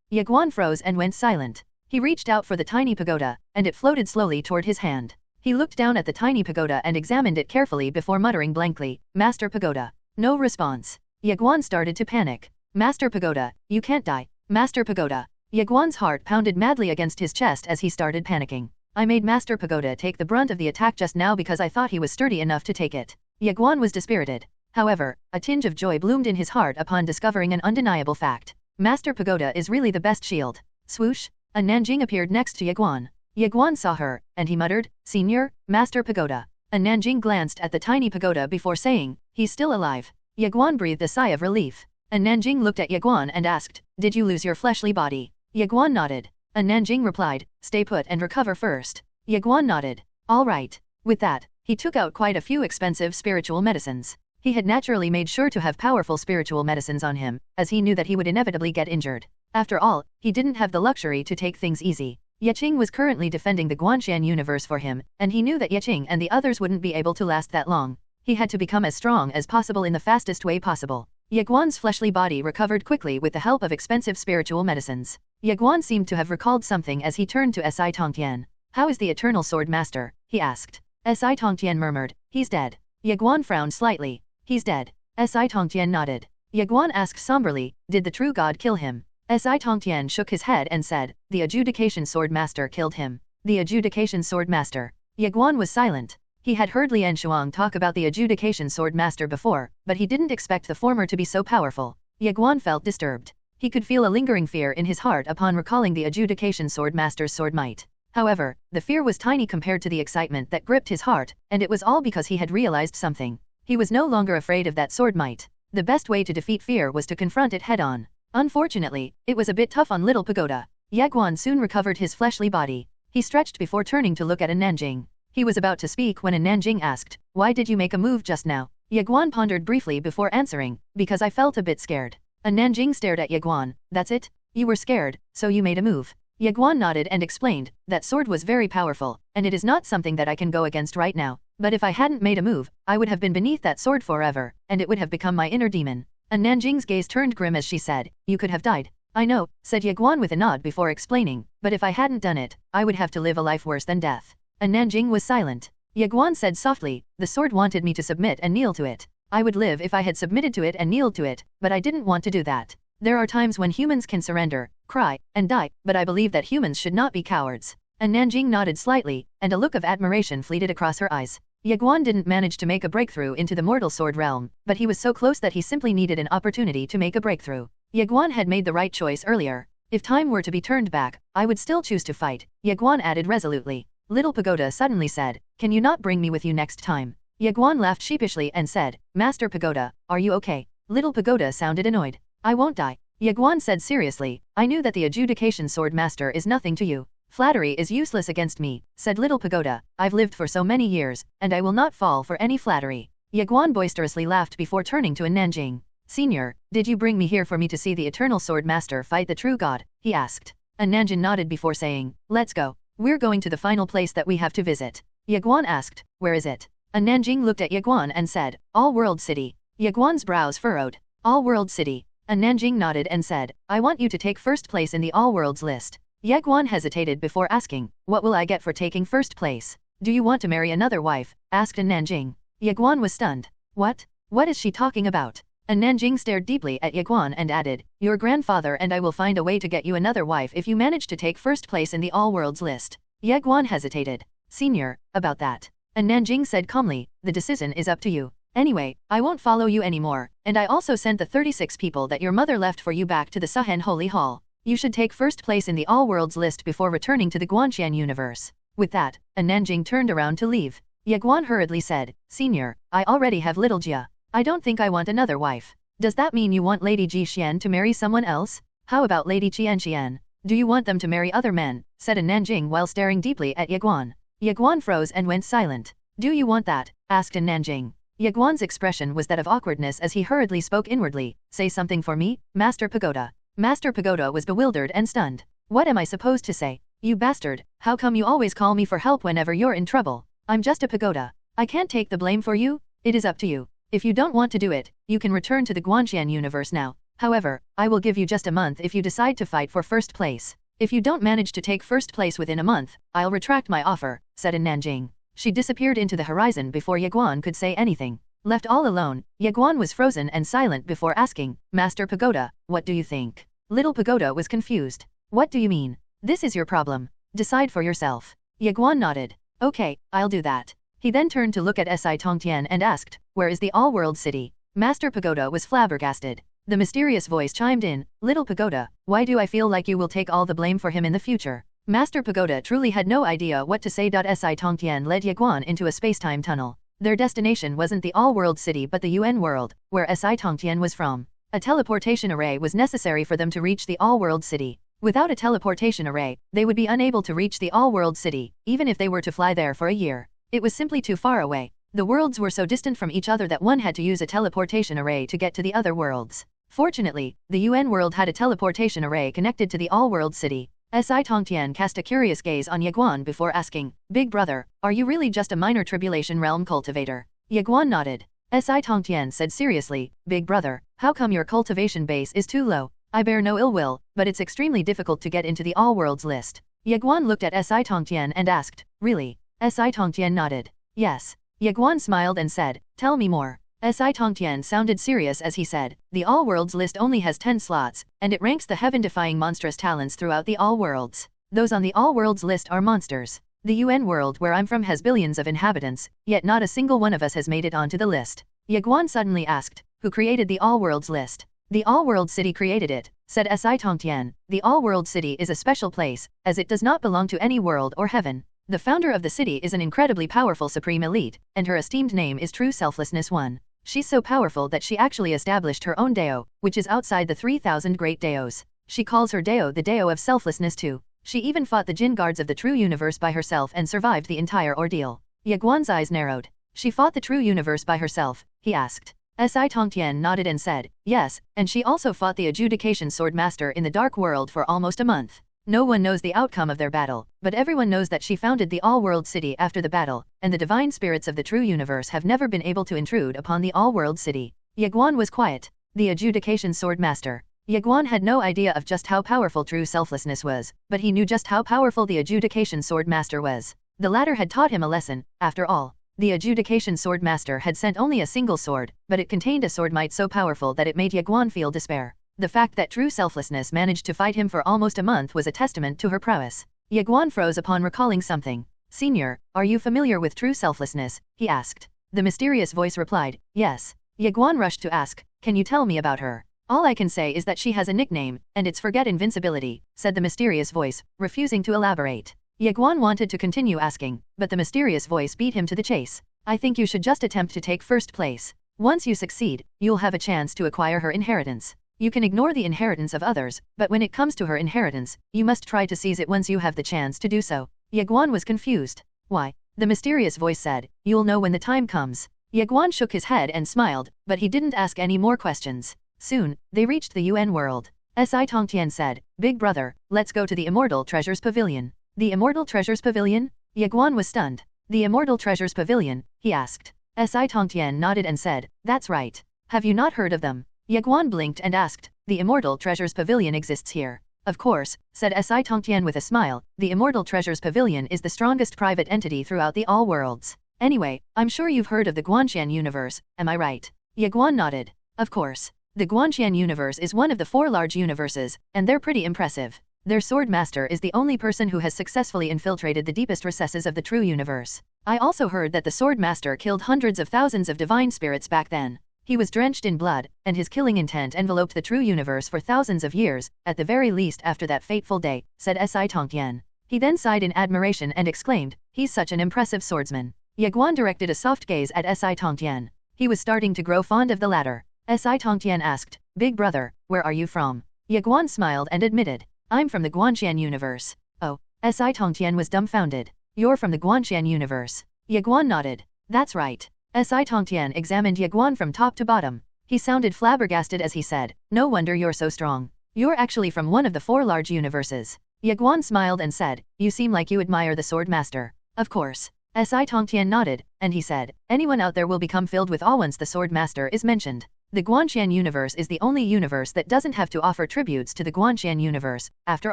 [SPEAKER 2] Ye Guan froze and went silent. He reached out for the tiny pagoda, and it floated slowly toward his hand. He looked down at the tiny pagoda and examined it carefully before muttering blankly, "Master Pagoda." No response. Ye Guan started to panic. "Master Pagoda, you can't die. Master Pagoda." Ye Guan's heart pounded madly against his chest as he started panicking. "I made Master Pagoda take the brunt of the attack just now because I thought he was sturdy enough to take it." Ye Guan was dispirited. However, a tinge of joy bloomed in his heart upon discovering an undeniable fact. Master Pagoda is really the best shield. Swoosh! A Nanjing appeared next to Ye Guan. Ye Guan saw her, and he muttered, "Senior, Master Pagoda." A Nanjing glanced at the tiny pagoda before saying, "He's still alive." Ye Guan breathed a sigh of relief. A Nanjing looked at Ye Guan and asked, "Did you lose your fleshly body?" Ye Guan nodded. A Nanjing replied, "Stay put and recover first." Ye Guan nodded. "All right." With that, he took out quite a few expensive spiritual medicines. He had naturally made sure to have powerful spiritual medicines on him, as he knew that he would inevitably get injured. After all, he didn't have the luxury to take things easy. Ye Qing was currently defending the Guanshan universe for him, and he knew that Ye Qing and the others wouldn't be able to last that long. He had to become as strong as possible in the fastest way possible. Ye Guan's fleshly body recovered quickly with the help of expensive spiritual medicines. Ye Guan seemed to have recalled something as he turned to Si Tongtian. "How is the Eternal Sword Master?" he asked. Si Tongtian murmured, "He's dead." Ye Guan frowned slightly. "He's dead." Si Tongtian nodded. Ye Guan asked somberly, "Did the true god kill him?" Si Tongtian shook his head and said, "The Adjudication Sword Master killed him." The Adjudication Sword Master. Ye Guan was silent. He had heard Lian Shuang talk about the Adjudication Sword Master before, but he didn't expect the former to be so powerful. Ye Guan felt disturbed. He could feel a lingering fear in his heart upon recalling the Adjudication Sword Master's sword might. However, the fear was tiny compared to the excitement that gripped his heart, and it was all because he had realized something. He was no longer afraid of that sword might. The best way to defeat fear was to confront it head-on. Unfortunately, it was a bit tough on Little Pagoda. Ye Guan soon recovered his fleshly body. He stretched before turning to look at a Nanjing. He was about to speak when a Nanjing asked, "Why did you make a move just now?" Ye Guan pondered briefly before answering, "Because I felt a bit scared." A Nanjing stared at Ye Guan. "That's it? You were scared, so you made a move." Ye Guan nodded and explained, "That sword was very powerful, and it is not something that I can go against right now. But if I hadn't made a move, I would have been beneath that sword forever, and it would have become my inner demon." A Nanjing's gaze turned grim as she said, "You could have died." "I know," said Ye Guan with a nod before explaining, "but if I hadn't done it, I would have to live a life worse than death." A Nanjing was silent. Ye Guan said softly, "The sword wanted me to submit and kneel to it. I would live if I had submitted to it and kneeled to it, but I didn't want to do that. There are times when humans can surrender, cry, and die, but I believe that humans should not be cowards." A Nanjing nodded slightly, and a look of admiration fleeted across her eyes. Ye Guan didn't manage to make a breakthrough into the mortal sword realm, but he was so close that he simply needed an opportunity to make a breakthrough. Ye Guan had made the right choice earlier. "If time were to be turned back, I would still choose to fight," Ye Guan added resolutely. Little Pagoda suddenly said, "Can you not bring me with you next time?" Ye Guan laughed sheepishly and said, "Master Pagoda, are you okay?" Little Pagoda sounded annoyed. "I won't die." Ye Guan said seriously, "I knew that the Adjudication Sword Master is nothing to you. Flattery is useless against me," said Little Pagoda. "I've lived for so many years, and I will not fall for any flattery." Ye Guan boisterously laughed before turning to Nanjing. Senior, did you bring me here for me to see the eternal sword master fight the true god? He asked. Nanjing nodded before saying, let's go. We're going to the final place that we have to visit. Ye Guan asked, where is it? Nanjing looked at Ye Guan and said, All World City. Ye Guan's brows furrowed. All World City. Nanjing nodded and said, I want you to take first place in the All Worlds list. Ye Guan hesitated before asking, what will I get for taking first place? Do you want to marry another wife? Asked Nanjing. Ye Guan was stunned. What? What is she talking about? Nanjing stared deeply at Ye Guan and added, your grandfather and I will find a way to get you another wife if you manage to take first place in the All Worlds list. Ye Guan hesitated. Senior, about that. Nanjing said calmly, the decision is up to you. Anyway, I won't follow you anymore, and I also sent the 36 people that your mother left for you back to the Suhen Holy Hall. You should take first place in the All Worlds list before returning to the Guanxian universe. With that, Nanjing turned around to leave. Ye Guan hurriedly said, Senior, I already have little Jia. I don't think I want another wife. Does that mean you want Lady Ji Xian to marry someone else? How about Lady Qian Xian? Do you want them to marry other men? Said Nanjing while staring deeply at Ye Guan. Ye Guan froze and went silent. Do you want that? Asked Nanjing. Ye Guan's expression was that of awkwardness as he hurriedly spoke inwardly. Say something for me, Master Pagoda. Master Pagoda was bewildered and stunned. What am I supposed to say? You bastard, how come you always call me for help whenever you're in trouble? I'm just a pagoda. I can't take the blame for you. It is up to you. If you don't want to do it, you can return to the Guanxian universe now. However, I will give you just a month if you decide to fight for first place. If you don't manage to take first place within a month, I'll retract my offer, said Nanjing. She disappeared into the horizon before Ye Guan could say anything. Left all alone, Ye Guan was frozen and silent before asking, Master Pagoda, what do you think? Little Pagoda was confused. What do you mean? This is your problem. Decide for yourself. Ye Guan nodded. Okay, I'll do that. He then turned to look at Si Tongtian and asked, where is the All-World City? Master Pagoda was flabbergasted. The mysterious voice chimed in, Little Pagoda, why do I feel like you will take all the blame for him in the future? Master Pagoda truly had no idea what to say. Si Tongtian led Ye Guan into a space-time tunnel. Their destination wasn't the All-World City but the UN world, where Si Tongtian was from. A teleportation array was necessary for them to reach the All-World City. Without a teleportation array, they would be unable to reach the All-World City, even if they were to fly there for a year. It was simply too far away. The worlds were so distant from each other that one had to use a teleportation array to get to the other worlds. Fortunately, the UN world had a teleportation array connected to the All-World City. Si Tongtian cast a curious gaze on Ye Guan before asking, Big brother, are you really just a minor tribulation realm cultivator? Ye Guan nodded. Si Tongtian said seriously, Big brother, how come your cultivation base is too low? I bear no ill will, but it's extremely difficult to get into the All-Worlds list. Ye Guan looked at Si Tongtian and asked, really? Si Tongtian nodded. Yes. Ye Guan smiled and said, tell me more. Si Tongtian sounded serious as he said, the All-Worlds list only has 10 slots, and it ranks the heaven-defying monstrous talents throughout the All-Worlds. Those on the All-Worlds list are monsters. The UN world where I'm from has billions of inhabitants, yet not a single one of us has made it onto the list. Ye Guan suddenly asked, who created the All-Worlds list? The All-World City created it, said Si Tongtian. The All-World City is a special place, as it does not belong to any world or heaven. The founder of the city is an incredibly powerful supreme elite, and her esteemed name is True Selflessness One. She's so powerful that she actually established her own Dao, which is outside the 3,000 great Daos. She calls her Dao the Dao of selflessness too. She even fought the Jin guards of the True Universe by herself and survived the entire ordeal. Ye Guan's eyes narrowed. She fought the True Universe by herself, he asked. Si Tongtian nodded and said, yes, and she also fought the Adjudication Sword Master in the Dark World for almost a month. No one knows the outcome of their battle, but everyone knows that she founded the All-World City after the battle, and the divine spirits of the True Universe have never been able to intrude upon the All-World City. Ye Guan was quiet. The Adjudication Sword Master. Ye Guan had no idea of just how powerful True Selflessness was, but he knew just how powerful the Adjudication Sword Master was. The latter had taught him a lesson, after all. The Adjudication Sword Master had sent only a single sword, but it contained a sword might so powerful that it made Ye Guan feel despair. The fact that True Selflessness managed to fight him for almost a month was a testament to her prowess. Ye Guan froze upon recalling something. Senior, are you familiar with True Selflessness? He asked. The mysterious voice replied, yes. Ye Guan rushed to ask, can you tell me about her? All I can say is that she has a nickname, and it's Forget Invincibility, said the mysterious voice, refusing to elaborate. Ye Guan wanted to continue asking, but the mysterious voice beat him to the chase. I think you should just attempt to take first place. Once you succeed, you'll have a chance to acquire her inheritance. You can ignore the inheritance of others, but when it comes to her inheritance, you must try to seize it once you have the chance to do so. Ye Guan was confused. Why? The mysterious voice said, you'll know when the time comes. Ye Guan shook his head and smiled, but he didn't ask any more questions. Soon, they reached the UN world. Si Tongtian said, "Big brother, let's go to the Immortal Treasures Pavilion." The Immortal Treasures Pavilion? Ye Guan was stunned. The Immortal Treasures Pavilion, he asked. Si Tongtian nodded and said, "That's right. Have you not heard of them?" Ye Guan blinked and asked, "The Immortal Treasures Pavilion exists here." "Of course," said Si Tongtian with a smile, "the Immortal Treasures Pavilion is the strongest private entity throughout the all worlds. Anyway, I'm sure you've heard of the Guanxian universe, am I right?" Ye Guan nodded. "Of course. The Guanxian universe is one of the 4 large universes, and they're pretty impressive. Their sword master is the only person who has successfully infiltrated the deepest recesses of the true universe. I also heard that the sword master killed hundreds of thousands of divine spirits back then. He was drenched in blood, and his killing intent enveloped the true universe for thousands of years, at the very least after that fateful day," said Si Tongtian. He then sighed in admiration and exclaimed, "He's such an impressive swordsman." Ye Guan directed a soft gaze at Si Tongtian. He was starting to grow fond of the latter. Si Tongtian asked, "Big brother, where are you from?" Ye Guan smiled and admitted, "I'm from the Guanxian universe." "Oh." Si Tongtian was dumbfounded. "You're from the Guanxian universe?" Ye Guan nodded. "That's right." Si Tongtian examined Ye Guan from top to bottom. He sounded flabbergasted as he said, "No wonder you're so strong. You're actually from one of the 4 large universes." Ye Guan smiled and said, "You seem like you admire the sword master." "Of course." Si Tongtian nodded, and he said, "Anyone out there will become filled with awe once the sword master is mentioned. The Guanxian universe is the only universe that doesn't have to offer tributes to the Guanxian universe, after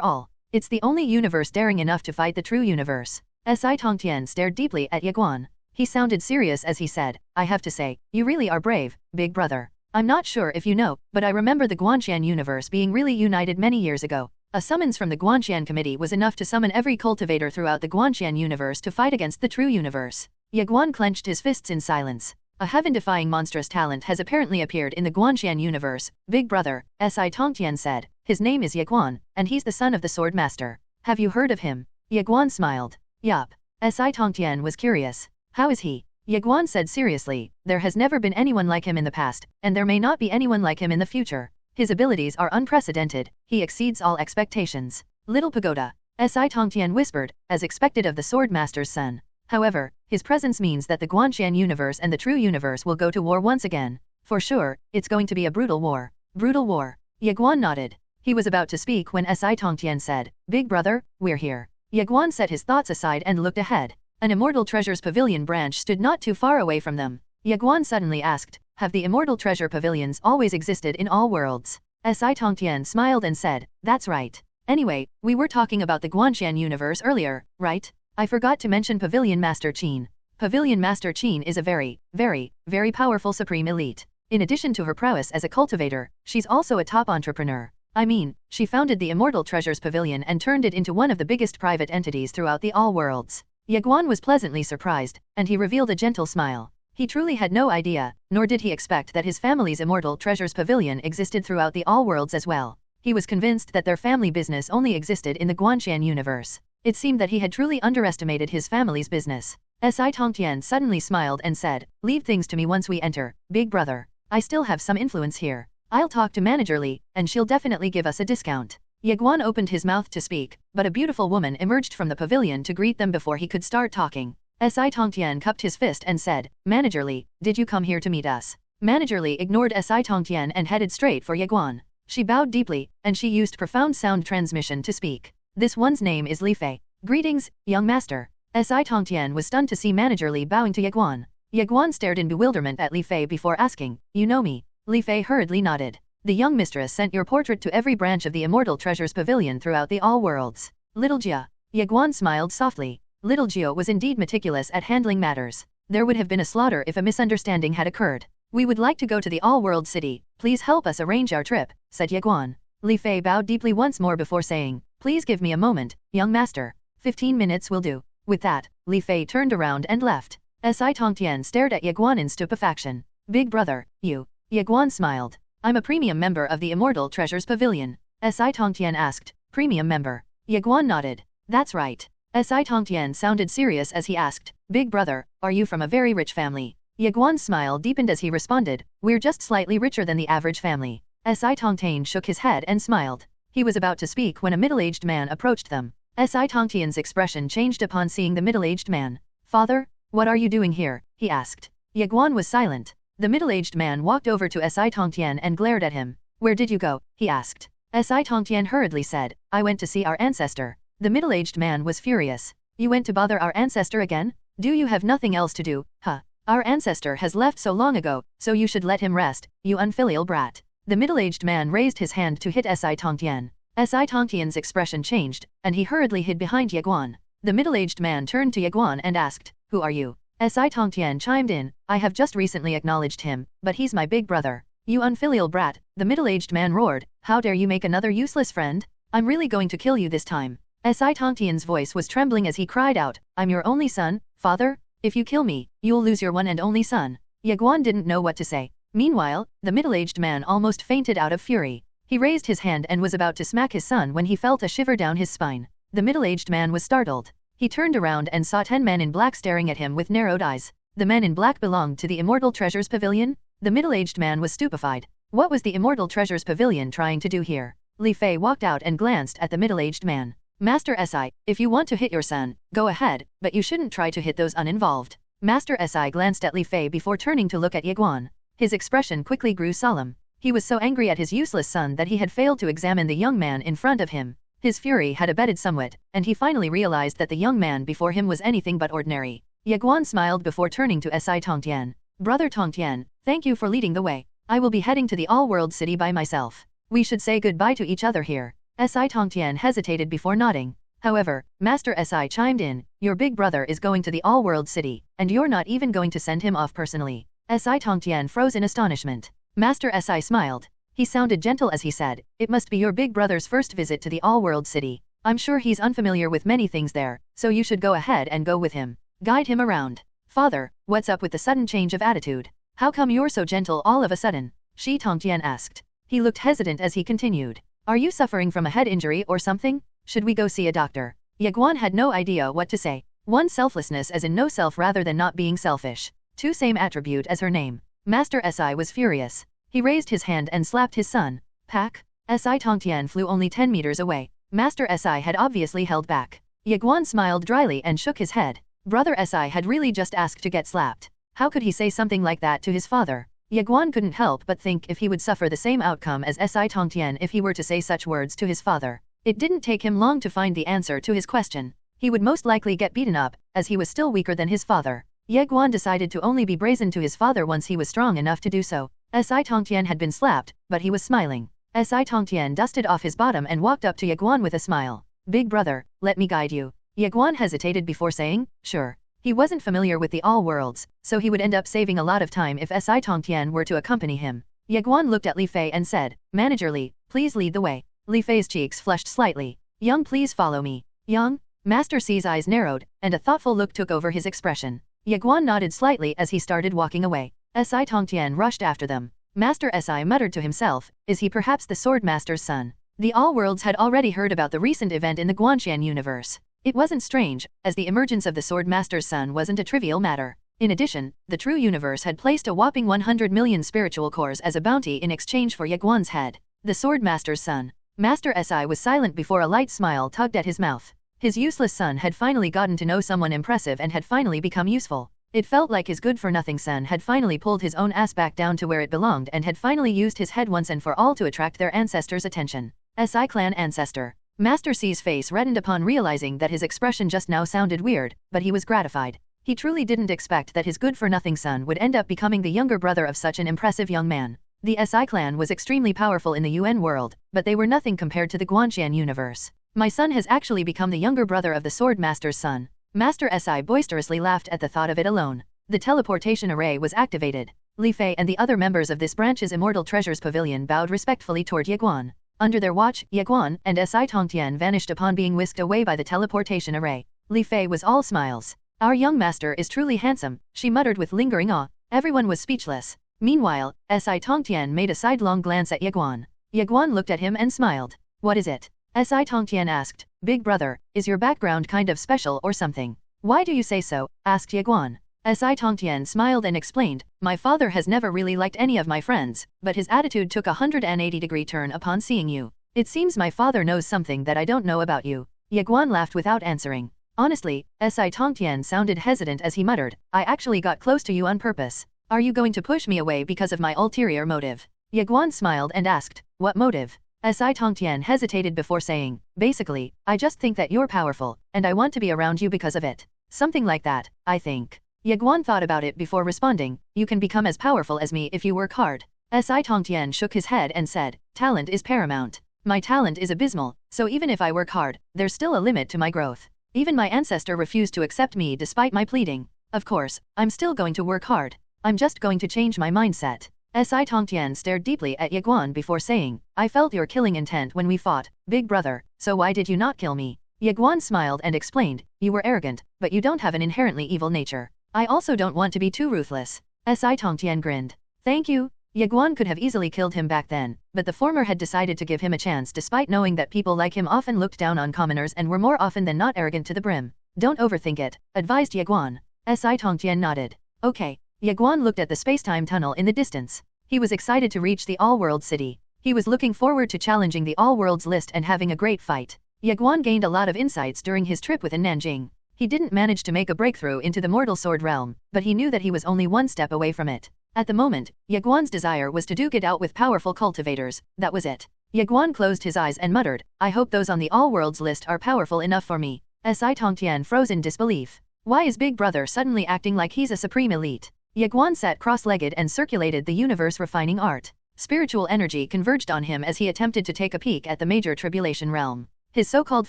[SPEAKER 2] all. It's the only universe daring enough to fight the true universe." Si Tongtian stared deeply at Ye Guan. He sounded serious as he said, "I have to say, you really are brave, big brother. I'm not sure if you know, but I remember the Guanxian universe being really united many years ago. A summons from the Guanxian committee was enough to summon every cultivator throughout the Guanxian universe to fight against the true universe." Ye Guan clenched his fists in silence. A heaven-defying monstrous talent has apparently appeared in the Guanxian universe, big brother, Si Tongtian said. "His name is Ye Guan, and he's the son of the sword master. Have you heard of him?" Ye Guan smiled. "Yup." Si Tongtian was curious. "How is he?" Ye Guan said seriously, "There has never been anyone like him in the past, and there may not be anyone like him in the future. His abilities are unprecedented, he exceeds all expectations." "Little Pagoda," Si Tongtian whispered, as expected of the sword master's son. "However, his presence means that the Guanxian universe and the true universe will go to war once again. For sure, it's going to be a brutal war." "Brutal war." Ye Guan nodded. He was about to speak when Si Tongtian said, "Big brother, we're here." Ye Guan set his thoughts aside and looked ahead. An Immortal Treasures Pavilion branch stood not too far away from them. Ye Guan suddenly asked, "Have the Immortal Treasure Pavilions always existed in all worlds?" Si Tongtian smiled and said, "That's right. Anyway, we were talking about the Guanxian universe earlier, right? I forgot to mention Pavilion Master Qin. Pavilion Master Qin is a very, very powerful supreme elite. In addition to her prowess as a cultivator, she's also a top entrepreneur. I mean, she founded the Immortal Treasures Pavilion and turned it into one of the biggest private entities throughout the all worlds." Ye Guan was pleasantly surprised, and he revealed a gentle smile. He truly had no idea, nor did he expect that his family's Immortal Treasures Pavilion existed throughout the all worlds as well. He was convinced that their family business only existed in the Guanxian universe. It seemed that he had truly underestimated his family's business. Si Tongtian suddenly smiled and said, "Leave things to me once we enter, big brother. I still have some influence here. I'll talk to Manager Li, and she'll definitely give us a discount." Ye Guan opened his mouth to speak, but a beautiful woman emerged from the pavilion to greet them before he could start talking. Si Tongtian cupped his fist and said, "Manager Li, did you come here to meet us?" Manager Li ignored Si Tongtian and headed straight for Ye Guan. She bowed deeply, and she used profound sound transmission to speak. "This one's name is Li Fei. Greetings, young master." Si Tongtian was stunned to see Manager Li bowing to Ye Guan. Ye Guan stared in bewilderment at Li Fei before asking, "You know me?" Li Fei hurriedly nodded. "The young mistress sent your portrait to every branch of the Immortal Treasures Pavilion throughout the all worlds." Little Jia. Ye Guan smiled softly. Little Jia was indeed meticulous at handling matters. There would have been a slaughter if a misunderstanding had occurred. "We would like to go to the all-world city, please help us arrange our trip," said Ye Guan. Li Fei bowed deeply once more before saying, "Please give me a moment, young master. 15 minutes will do." With that, Li Fei turned around and left. Si Tongtian stared at Ye Guan in stupefaction. "Big brother, you." Ye Guan smiled. "I'm a premium member of the Immortal Treasures Pavilion." Si Tongtian asked, "Premium member?" Ye Guan nodded. "That's right." Si Tongtian sounded serious as he asked, "Big brother, are you from a very rich family?" Ye Guan's smile deepened as he responded, "We're just slightly richer than the average family." Si Tongtian shook his head and smiled. He was about to speak when a middle-aged man approached them. Si Tongtian's expression changed upon seeing the middle-aged man. "Father, what are you doing here?" he asked. Ye Guan was silent. The middle-aged man walked over to Si Tongtian and glared at him. Where did you go? He asked. Si Tongtian hurriedly said, I went to see our ancestor. The middle-aged man was furious. You went to bother our ancestor again? Do you have nothing else to do, huh? Our ancestor has left so long ago, so you should let him rest, you unfilial brat. The middle-aged man raised his hand to hit Si Tongtian. Si Tongtian's expression changed, and he hurriedly hid behind Ye Guan. The middle-aged man turned to Ye Guan and asked, Who are you? Si Tongtian chimed in, I have just recently acknowledged him, but he's my big brother. You unfilial brat, the middle-aged man roared, how dare you make another useless friend? I'm really going to kill you this time. Si Tongtian's voice was trembling as he cried out, I'm your only son, father? If you kill me, you'll lose your one and only son. Ye Guan didn't know what to say. Meanwhile, the middle-aged man almost fainted out of fury. He raised his hand and was about to smack his son when he felt a shiver down his spine. The middle-aged man was startled. He turned around and saw 10 men in black staring at him with narrowed eyes. The men in black belonged to the Immortal Treasures Pavilion? The middle-aged man was stupefied. What was the Immortal Treasures Pavilion trying to do here? Li Fei walked out and glanced at the middle-aged man. Master Si, if you want to hit your son, go ahead, but you shouldn't try to hit those uninvolved. Master Si glanced at Li Fei before turning to look at Ye Guan. His expression quickly grew solemn. He was so angry at his useless son that he had failed to examine the young man in front of him. His fury had abated somewhat, and he finally realized that the young man before him was anything but ordinary. Ye Guan smiled before turning to Si Tongtian. Brother Tongtian, thank you for leading the way. I will be heading to the all-world city by myself. We should say goodbye to each other here. Si Tongtian hesitated before nodding. However, Master Si chimed in, your big brother is going to the all-world city, and you're not even going to send him off personally. Si Tongtian froze in astonishment. Master Si smiled. He sounded gentle as he said, it must be your big brother's first visit to the all-world city. I'm sure he's unfamiliar with many things there, so you should go ahead and go with him. Guide him around. Father, what's up with the sudden change of attitude? How come you're so gentle all of a sudden? Shi Tongtian asked. He looked hesitant as he continued. Are you suffering from a head injury or something? Should we go see a doctor? Ye Guan had no idea what to say. One, selflessness as in no self rather than not being selfish. Two, same attribute as her name. Master Si was furious. He raised his hand and slapped his son. Pack. Si Tongtian flew only 10 meters away. Master Si had obviously held back. Ye Guan smiled dryly and shook his head. Brother Si had really just asked to get slapped. How could he say something like that to his father? Ye Guan couldn't help but think if he would suffer the same outcome as Si Tongtian if he were to say such words to his father. It didn't take him long to find the answer to his question. He would most likely get beaten up, as he was still weaker than his father. Ye Guan decided to only be brazen to his father once he was strong enough to do so. Si Tongtian had been slapped, but he was smiling. Si Tongtian dusted off his bottom and walked up to Ye Guan with a smile. Big brother, let me guide you. Ye Guan hesitated before saying, sure. He wasn't familiar with the all worlds, so he would end up saving a lot of time if Si Tongtian were to accompany him. Ye Guan looked at Li Fei and said, Manager Li, please lead the way. Li Fei's cheeks flushed slightly. Young, please follow me. Young? Master Si's eyes narrowed, and a thoughtful look took over his expression. Ye Guan nodded slightly as he started walking away. Si Tongtian rushed after them. Master Si muttered to himself, is he perhaps the Sword Master's son? The All-Worlds had already heard about the recent event in the Guanxian universe. It wasn't strange, as the emergence of the Sword Master's son wasn't a trivial matter. In addition, the true universe had placed a whopping 100 million spiritual cores as a bounty in exchange for Ye Guan's head. The Sword Master's son. Master Si was silent before a light smile tugged at his mouth. His useless son had finally gotten to know someone impressive and had finally become useful. It felt like his good-for-nothing son had finally pulled his own ass back down to where it belonged and had finally used his head once and for all to attract their ancestors' attention. Si clan ancestor. Master C's face reddened upon realizing that his expression just now sounded weird, but he was gratified. He truly didn't expect that his good-for-nothing son would end up becoming the younger brother of such an impressive young man. The Si clan was extremely powerful in the UN world, but they were nothing compared to the Guanxian universe. My son has actually become the younger brother of the Sword Master's son. Master Si boisterously laughed at the thought of it alone. The teleportation array was activated. Li Fei and the other members of this branch's Immortal Treasures Pavilion bowed respectfully toward Ye Guan. Under their watch, Ye Guan and Si Tongtian vanished upon being whisked away by the teleportation array. Li Fei was all smiles. Our young master is truly handsome, she muttered with lingering awe. Everyone was speechless. Meanwhile, Si Tongtian made a sidelong glance at Ye Guan. Ye Guan looked at him and smiled. What is it? Si Tongtian asked. Big brother, is your background kind of special or something? Why do you say so? Asked Ye Guan. Si Tongtian smiled and explained, my father has never really liked any of my friends, but his attitude took a 180-degree turn upon seeing you. It seems my father knows something that I don't know about you. Ye Guan laughed without answering. Honestly, Si Tongtian sounded hesitant as he muttered, I actually got close to you on purpose. Are you going to push me away because of my ulterior motive? Ye Guan smiled and asked, what motive? Si Tongtian hesitated before saying, basically, I just think that you're powerful, and I want to be around you because of it. Something like that, I think. Ye Guan thought about it before responding, you can become as powerful as me if you work hard. Si Tongtian shook his head and said, talent is paramount. My talent is abysmal, so even if I work hard, there's still a limit to my growth. Even my ancestor refused to accept me despite my pleading. Of course, I'm still going to work hard. I'm just going to change my mindset. Si Tongtian stared deeply at Ye Guan before saying, I felt your killing intent when we fought, big brother, so why did you not kill me? Ye Guan smiled and explained, you were arrogant, but you don't have an inherently evil nature. I also don't want to be too ruthless. Si Tongtian grinned. Thank you. Ye Guan could have easily killed him back then, but the former had decided to give him a chance despite knowing that people like him often looked down on commoners and were more often than not arrogant to the brim. Don't overthink it, advised Ye Guan. Si Tongtian nodded. Okay. Ye Guan looked at the space-time tunnel in the distance. He was excited to reach the All-World City. He was looking forward to challenging the All-Worlds list and having a great fight. Ye Guan gained a lot of insights during his trip within Nanjing. He didn't manage to make a breakthrough into the mortal sword realm, but he knew that he was only one step away from it. At the moment, Ye Guan's desire was to duke it out with powerful cultivators, that was it. Ye Guan closed his eyes and muttered, I hope those on the All-Worlds list are powerful enough for me. Si Tongtian froze in disbelief. Why is Big Brother suddenly acting like he's a supreme elite? Ye Guan sat cross-legged and circulated the universe refining art. Spiritual energy converged on him as he attempted to take a peek at the major tribulation realm. His so-called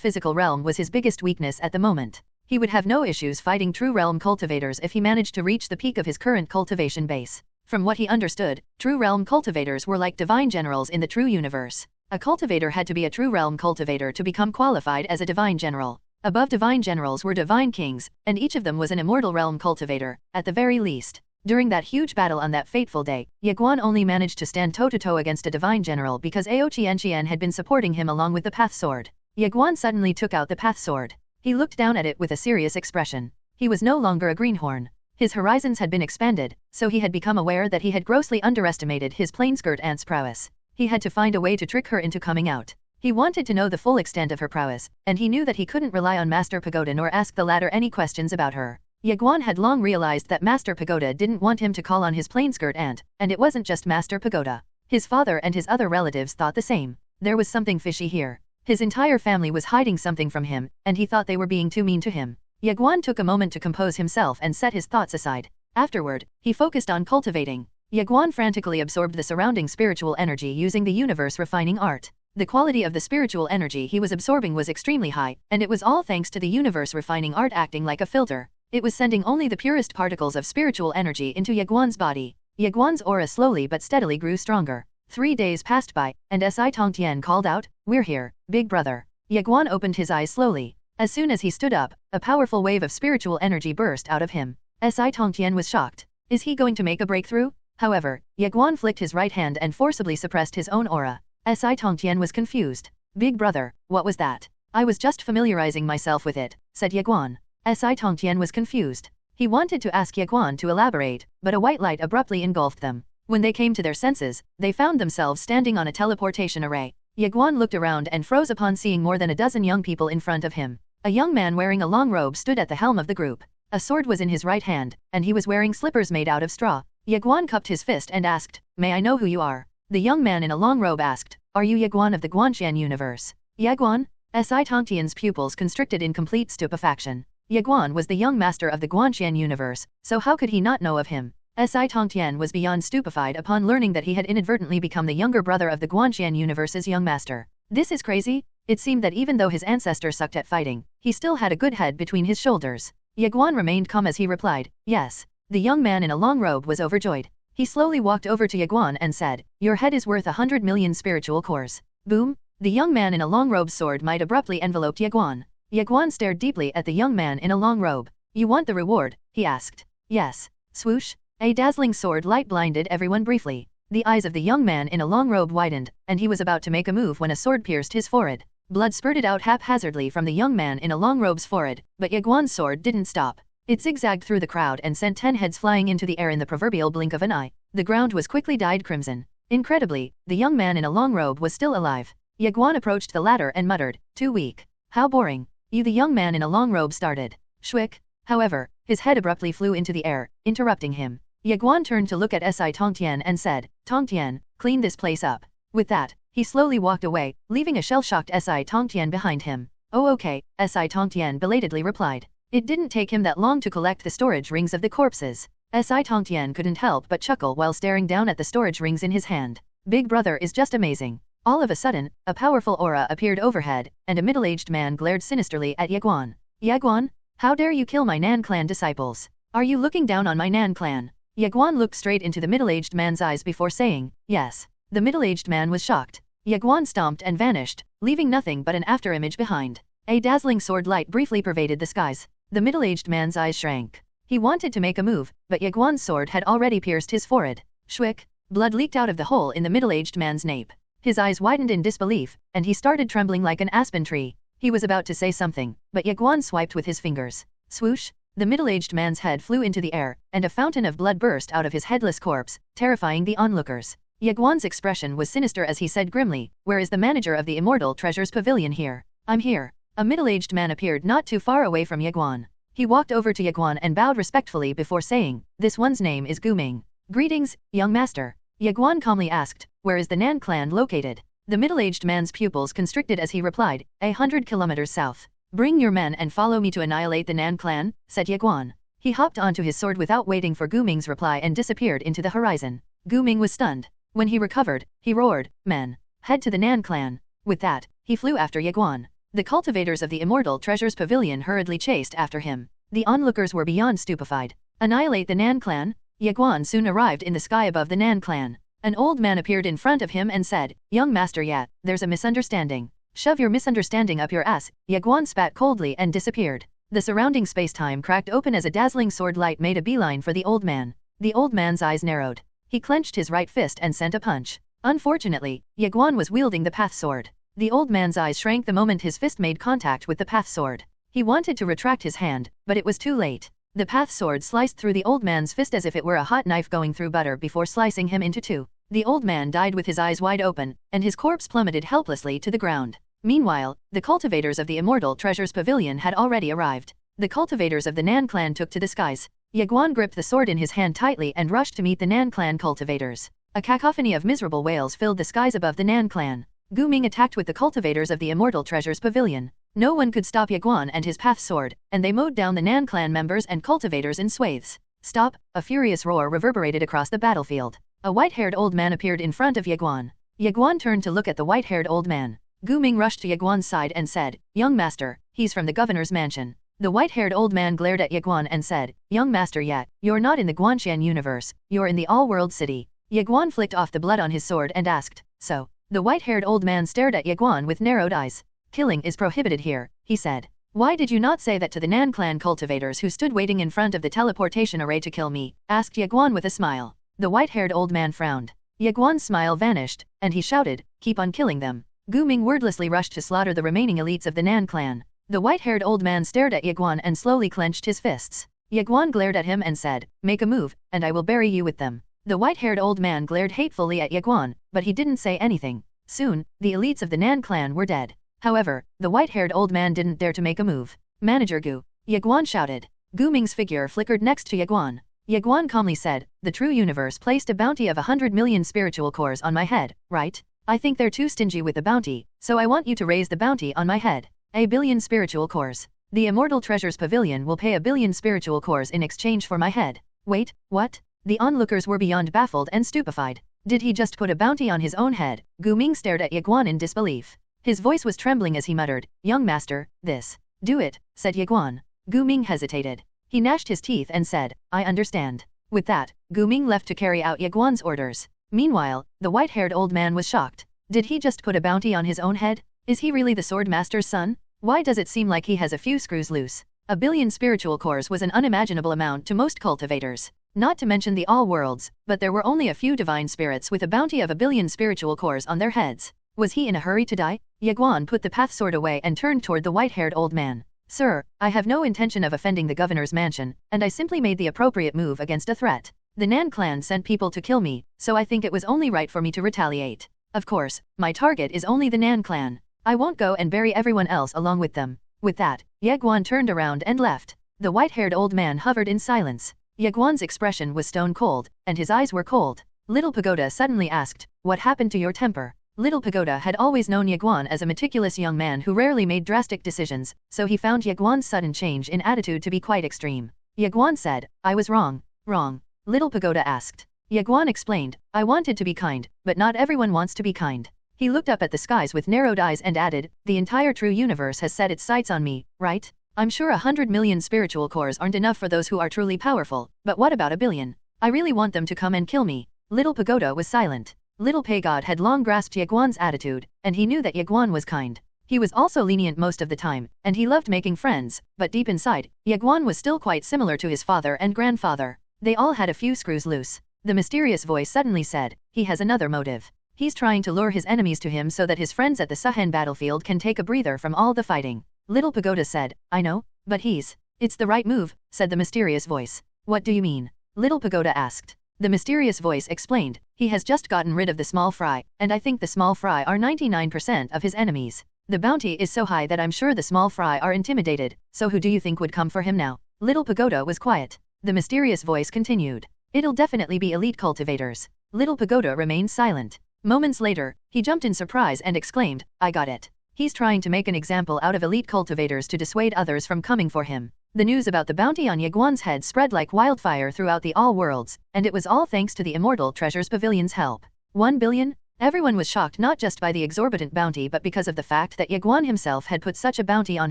[SPEAKER 2] physical realm was his biggest weakness at the moment. He would have no issues fighting true realm cultivators if he managed to reach the peak of his current cultivation base. From what he understood, true realm cultivators were like divine generals in the true universe. A cultivator had to be a true realm cultivator to become qualified as a divine general. Above divine generals were divine kings, and each of them was an immortal realm cultivator, at the very least. During that huge battle on that fateful day, Ye Guan only managed to stand toe-to-toe against a divine general because Ao Qian had been supporting him along with the Path Sword. Ye Guan suddenly took out the Path Sword. He looked down at it with a serious expression. He was no longer a greenhorn. His horizons had been expanded, so he had become aware that he had grossly underestimated his plain-skirt aunt's prowess. He had to find a way to trick her into coming out. He wanted to know the full extent of her prowess, and he knew that he couldn't rely on Master Pagoda nor ask the latter any questions about her. Ye Guan had long realized that Master Pagoda didn't want him to call on his plain-skirt aunt, and it wasn't just Master Pagoda. His father and his other relatives thought the same. There was something fishy here. His entire family was hiding something from him, and he thought they were being too mean to him. Ye Guan took a moment to compose himself and set his thoughts aside. Afterward, he focused on cultivating. Ye Guan frantically absorbed the surrounding spiritual energy using the universe refining art. The quality of the spiritual energy he was absorbing was extremely high, and it was all thanks to the universe refining art acting like a filter. It was sending only the purest particles of spiritual energy into Ye Guan's body. Ye Guan's aura slowly but steadily grew stronger. 3 days passed by, and Si Tongtian called out, we're here, big brother. Ye Guan opened his eyes slowly. As soon as he stood up, a powerful wave of spiritual energy burst out of him. Si Tongtian was shocked. Is he going to make a breakthrough? However, Ye Guan flicked his right hand and forcibly suppressed his own aura. Si Tongtian was confused. Big brother, what was that? I was just familiarizing myself with it, said Ye Guan. Si Tongtian was confused. He wanted to ask Ye Guan to elaborate, but a white light abruptly engulfed them. When they came to their senses, they found themselves standing on a teleportation array. Ye Guan looked around and froze upon seeing more than a dozen young people in front of him. A young man wearing a long robe stood at the helm of the group. A sword was in his right hand, and he was wearing slippers made out of straw. Ye Guan cupped his fist and asked, may I know who you are? The young man in a long robe asked, are you Ye Guan of the Guanxian universe? Ye Guan? Si Tongtian's pupils constricted in complete stupefaction. Ye Guan was the young master of the Guanxian universe, so how could he not know of him? Si Tongtian was beyond stupefied upon learning that he had inadvertently become the younger brother of the Guanxian universe's young master. This is crazy. It seemed that even though his ancestor sucked at fighting, he still had a good head between his shoulders. Ye Guan remained calm as he replied, yes. The young man in a long robe was overjoyed. He slowly walked over to Ye Guan and said, your head is worth 100 million spiritual cores. Boom! The young man in a long robe's sword might abruptly enveloped Ye Guan. Ye Guan stared deeply at the young man in a long robe. You want the reward? He asked. Yes. Swoosh! A dazzling sword light blinded everyone briefly. The eyes of the young man in a long robe widened, and he was about to make a move when a sword pierced his forehead. Blood spurted out haphazardly from the young man in a long robe's forehead, but Ye Guan's sword didn't stop. It zigzagged through the crowd and sent 10 heads flying into the air in the proverbial blink of an eye. The ground was quickly dyed crimson. Incredibly, the young man in a long robe was still alive. Ye Guan approached the latter and muttered, too weak. How boring. You, the young man in a long robe started. Shwick. However, his head abruptly flew into the air, interrupting him. Ye Guan turned to look at Si Tongtian and said, Tongtian, clean this place up. With that, he slowly walked away, leaving a shell-shocked Si Tongtian behind him. Oh okay, Si Tongtian belatedly replied. It didn't take him that long to collect the storage rings of the corpses. Si Tongtian couldn't help but chuckle while staring down at the storage rings in his hand. Big brother is just amazing. All of a sudden, a powerful aura appeared overhead, and a middle-aged man glared sinisterly at Ye Guan. Ye Guan? How dare you kill my Nan clan disciples? Are you looking down on my Nan clan? Ye Guan looked straight into the middle-aged man's eyes before saying, yes. The middle-aged man was shocked. Ye Guan stomped and vanished, leaving nothing but an afterimage behind. A dazzling sword light briefly pervaded the skies. The middle-aged man's eyes shrank. He wanted to make a move, but Ye Guan's sword had already pierced his forehead. Shwick. Blood leaked out of the hole in the middle-aged man's nape. His eyes widened in disbelief, and he started trembling like an aspen tree. He was about to say something, but Ye Guan swiped with his fingers. Swoosh! The middle-aged man's head flew into the air, and a fountain of blood burst out of his headless corpse, terrifying the onlookers. Ye Guan's expression was sinister as he said grimly, where is the manager of the Immortal Treasures Pavilion here? I'm here. A middle-aged man appeared not too far away from Ye Guan. He walked over to Ye Guan and bowed respectfully before saying, this one's name is Guming. Greetings, young master. Ye Guan calmly asked, where is the Nan clan located? The middle-aged man's pupils constricted as he replied, 100 kilometers south. Bring your men and follow me to annihilate the Nan clan, said Ye Guan. He hopped onto his sword without waiting for Guming's reply and disappeared into the horizon. Guming was stunned. When he recovered, he roared, men, head to the Nan clan. With that, he flew after Ye Guan. The cultivators of the Immortal Treasures Pavilion hurriedly chased after him. The onlookers were beyond stupefied. Annihilate the Nan clan? Ye Guan soon arrived in the sky above the Nan clan. An old man appeared in front of him and said, young master, yeah, there's a misunderstanding. Shove your misunderstanding up your ass. Ye Guan spat coldly and disappeared. The surrounding space-time cracked open as a dazzling sword light made a beeline for the old man. The old man's eyes narrowed. He clenched his right fist and sent a punch. Unfortunately, Ye Guan was wielding the path sword. The old man's eyes shrank the moment his fist made contact with the path sword. He wanted to retract his hand, but it was too late. The path sword sliced through the old man's fist as if it were a hot knife going through butter before slicing him into two. The old man died with his eyes wide open, and his corpse plummeted helplessly to the ground. Meanwhile, the cultivators of the Immortal Treasures Pavilion had already arrived. The cultivators of the Nan clan took to the skies. Ye Guan gripped the sword in his hand tightly and rushed to meet the Nan clan cultivators. A cacophony of miserable wails filled the skies above the Nan clan. Guming attacked with the cultivators of the Immortal Treasures Pavilion. No one could stop Ye Guan and his path sword, and they mowed down the Nan clan members and cultivators in swathes. Stop! A furious roar reverberated across the battlefield. A white-haired old man appeared in front of Ye Guan. Ye Guan turned to look at the white-haired old man. Guming rushed to Ye Guan's side and said, young master, he's from the governor's mansion. The white-haired old man glared at Ye Guan and said, young master, yet, you're not in the Guanxian universe, you're in the all-world city. Ye Guan flicked off the blood on his sword and asked, so? The white-haired old man stared at Ye Guan with narrowed eyes. Killing is prohibited here, he said. Why did you not say that to the Nan clan cultivators who stood waiting in front of the teleportation array to kill me? Asked Ye Guan with a smile. The white-haired old man frowned. Ye Guan's smile vanished, and he shouted, keep on killing them. Guming wordlessly rushed to slaughter the remaining elites of the Nan clan. The white-haired old man stared at Ye Guan and slowly clenched his fists. Ye Guan glared at him and said, make a move, and I will bury you with them. The white-haired old man glared hatefully at Ye Guan, but he didn't say anything. Soon, the elites of the Nan clan were dead. However, the white-haired old man didn't dare to make a move. Manager Gu! Ye Guan shouted. Guming's figure flickered next to Ye Guan. Ye Guan calmly said, the true universe placed a bounty of 100 million spiritual cores on my head, right? I think they're too stingy with the bounty, so I want you to raise the bounty on my head. 1 billion spiritual cores. The Immortal Treasures Pavilion will pay 1 billion spiritual cores in exchange for my head. Wait, what? The onlookers were beyond baffled and stupefied. Did he just put a bounty on his own head? Guming stared at Ye Guan in disbelief. His voice was trembling as he muttered, young master, this. Do it, said Ye Guan. Guming hesitated. He gnashed his teeth and said, I understand. With that, Guming left to carry out Ye Guan's orders. Meanwhile, the white-haired old man was shocked. Did he just put a bounty on his own head? Is he really the sword master's son? Why does it seem like he has a few screws loose? 1 billion spiritual cores was an unimaginable amount to most cultivators. Not to mention the all worlds, but there were only a few divine spirits with a bounty of 1 billion spiritual cores on their heads. Was he in a hurry to die? Ye Guan put the path sword away and turned toward the white-haired old man. Sir, I have no intention of offending the governor's mansion, and I simply made the appropriate move against a threat. The Nan clan sent people to kill me, so I think it was only right for me to retaliate. Of course, my target is only the Nan clan. I won't go and bury everyone else along with them. With that, Ye Guan turned around and left. The white-haired old man hovered in silence. Ye Guan's expression was stone cold, and his eyes were cold. Little Pagoda suddenly asked, "What happened to your temper?" Little Pagoda had always known Ye Guan as a meticulous young man who rarely made drastic decisions, so he found Ye Guan's sudden change in attitude to be quite extreme. Ye Guan said, "I was wrong." "Wrong?" Little Pagoda asked. Ye Guan explained, "I wanted to be kind, but not everyone wants to be kind." He looked up at the skies with narrowed eyes and added, "The entire true universe has set its sights on me, right? I'm sure 100 million spiritual cores aren't enough for those who are truly powerful, but what about a billion? I really want them to come and kill me." Little Pagoda was silent. Little Pagoda had long grasped Ye Guan's attitude, and he knew that Ye Guan was kind. He was also lenient most of the time, and he loved making friends, but deep inside, Ye Guan was still quite similar to his father and grandfather. They all had a few screws loose. The mysterious voice suddenly said, "He has another motive. He's trying to lure his enemies to him so that his friends at the Suhan battlefield can take a breather from all the fighting." Little Pagoda said, "I know, but it's the right move," said the mysterious voice. "What do you mean?" Little Pagoda asked. The mysterious voice explained, "He has just gotten rid of the small fry, and I think the small fry are 99% of his enemies. The bounty is so high that I'm sure the small fry are intimidated, so who do you think would come for him now?" Little Pagoda was quiet. The mysterious voice continued, "It'll definitely be elite cultivators." Little Pagoda remained silent. Moments later, he jumped in surprise and exclaimed, "I got it. He's trying to make an example out of elite cultivators to dissuade others from coming for him." The news about the bounty on Ye Guan's head spread like wildfire throughout the all worlds, and it was all thanks to the Immortal Treasures Pavilion's help. 1 billion? Everyone was shocked not just by the exorbitant bounty but because of the fact that Ye Guan himself had put such a bounty on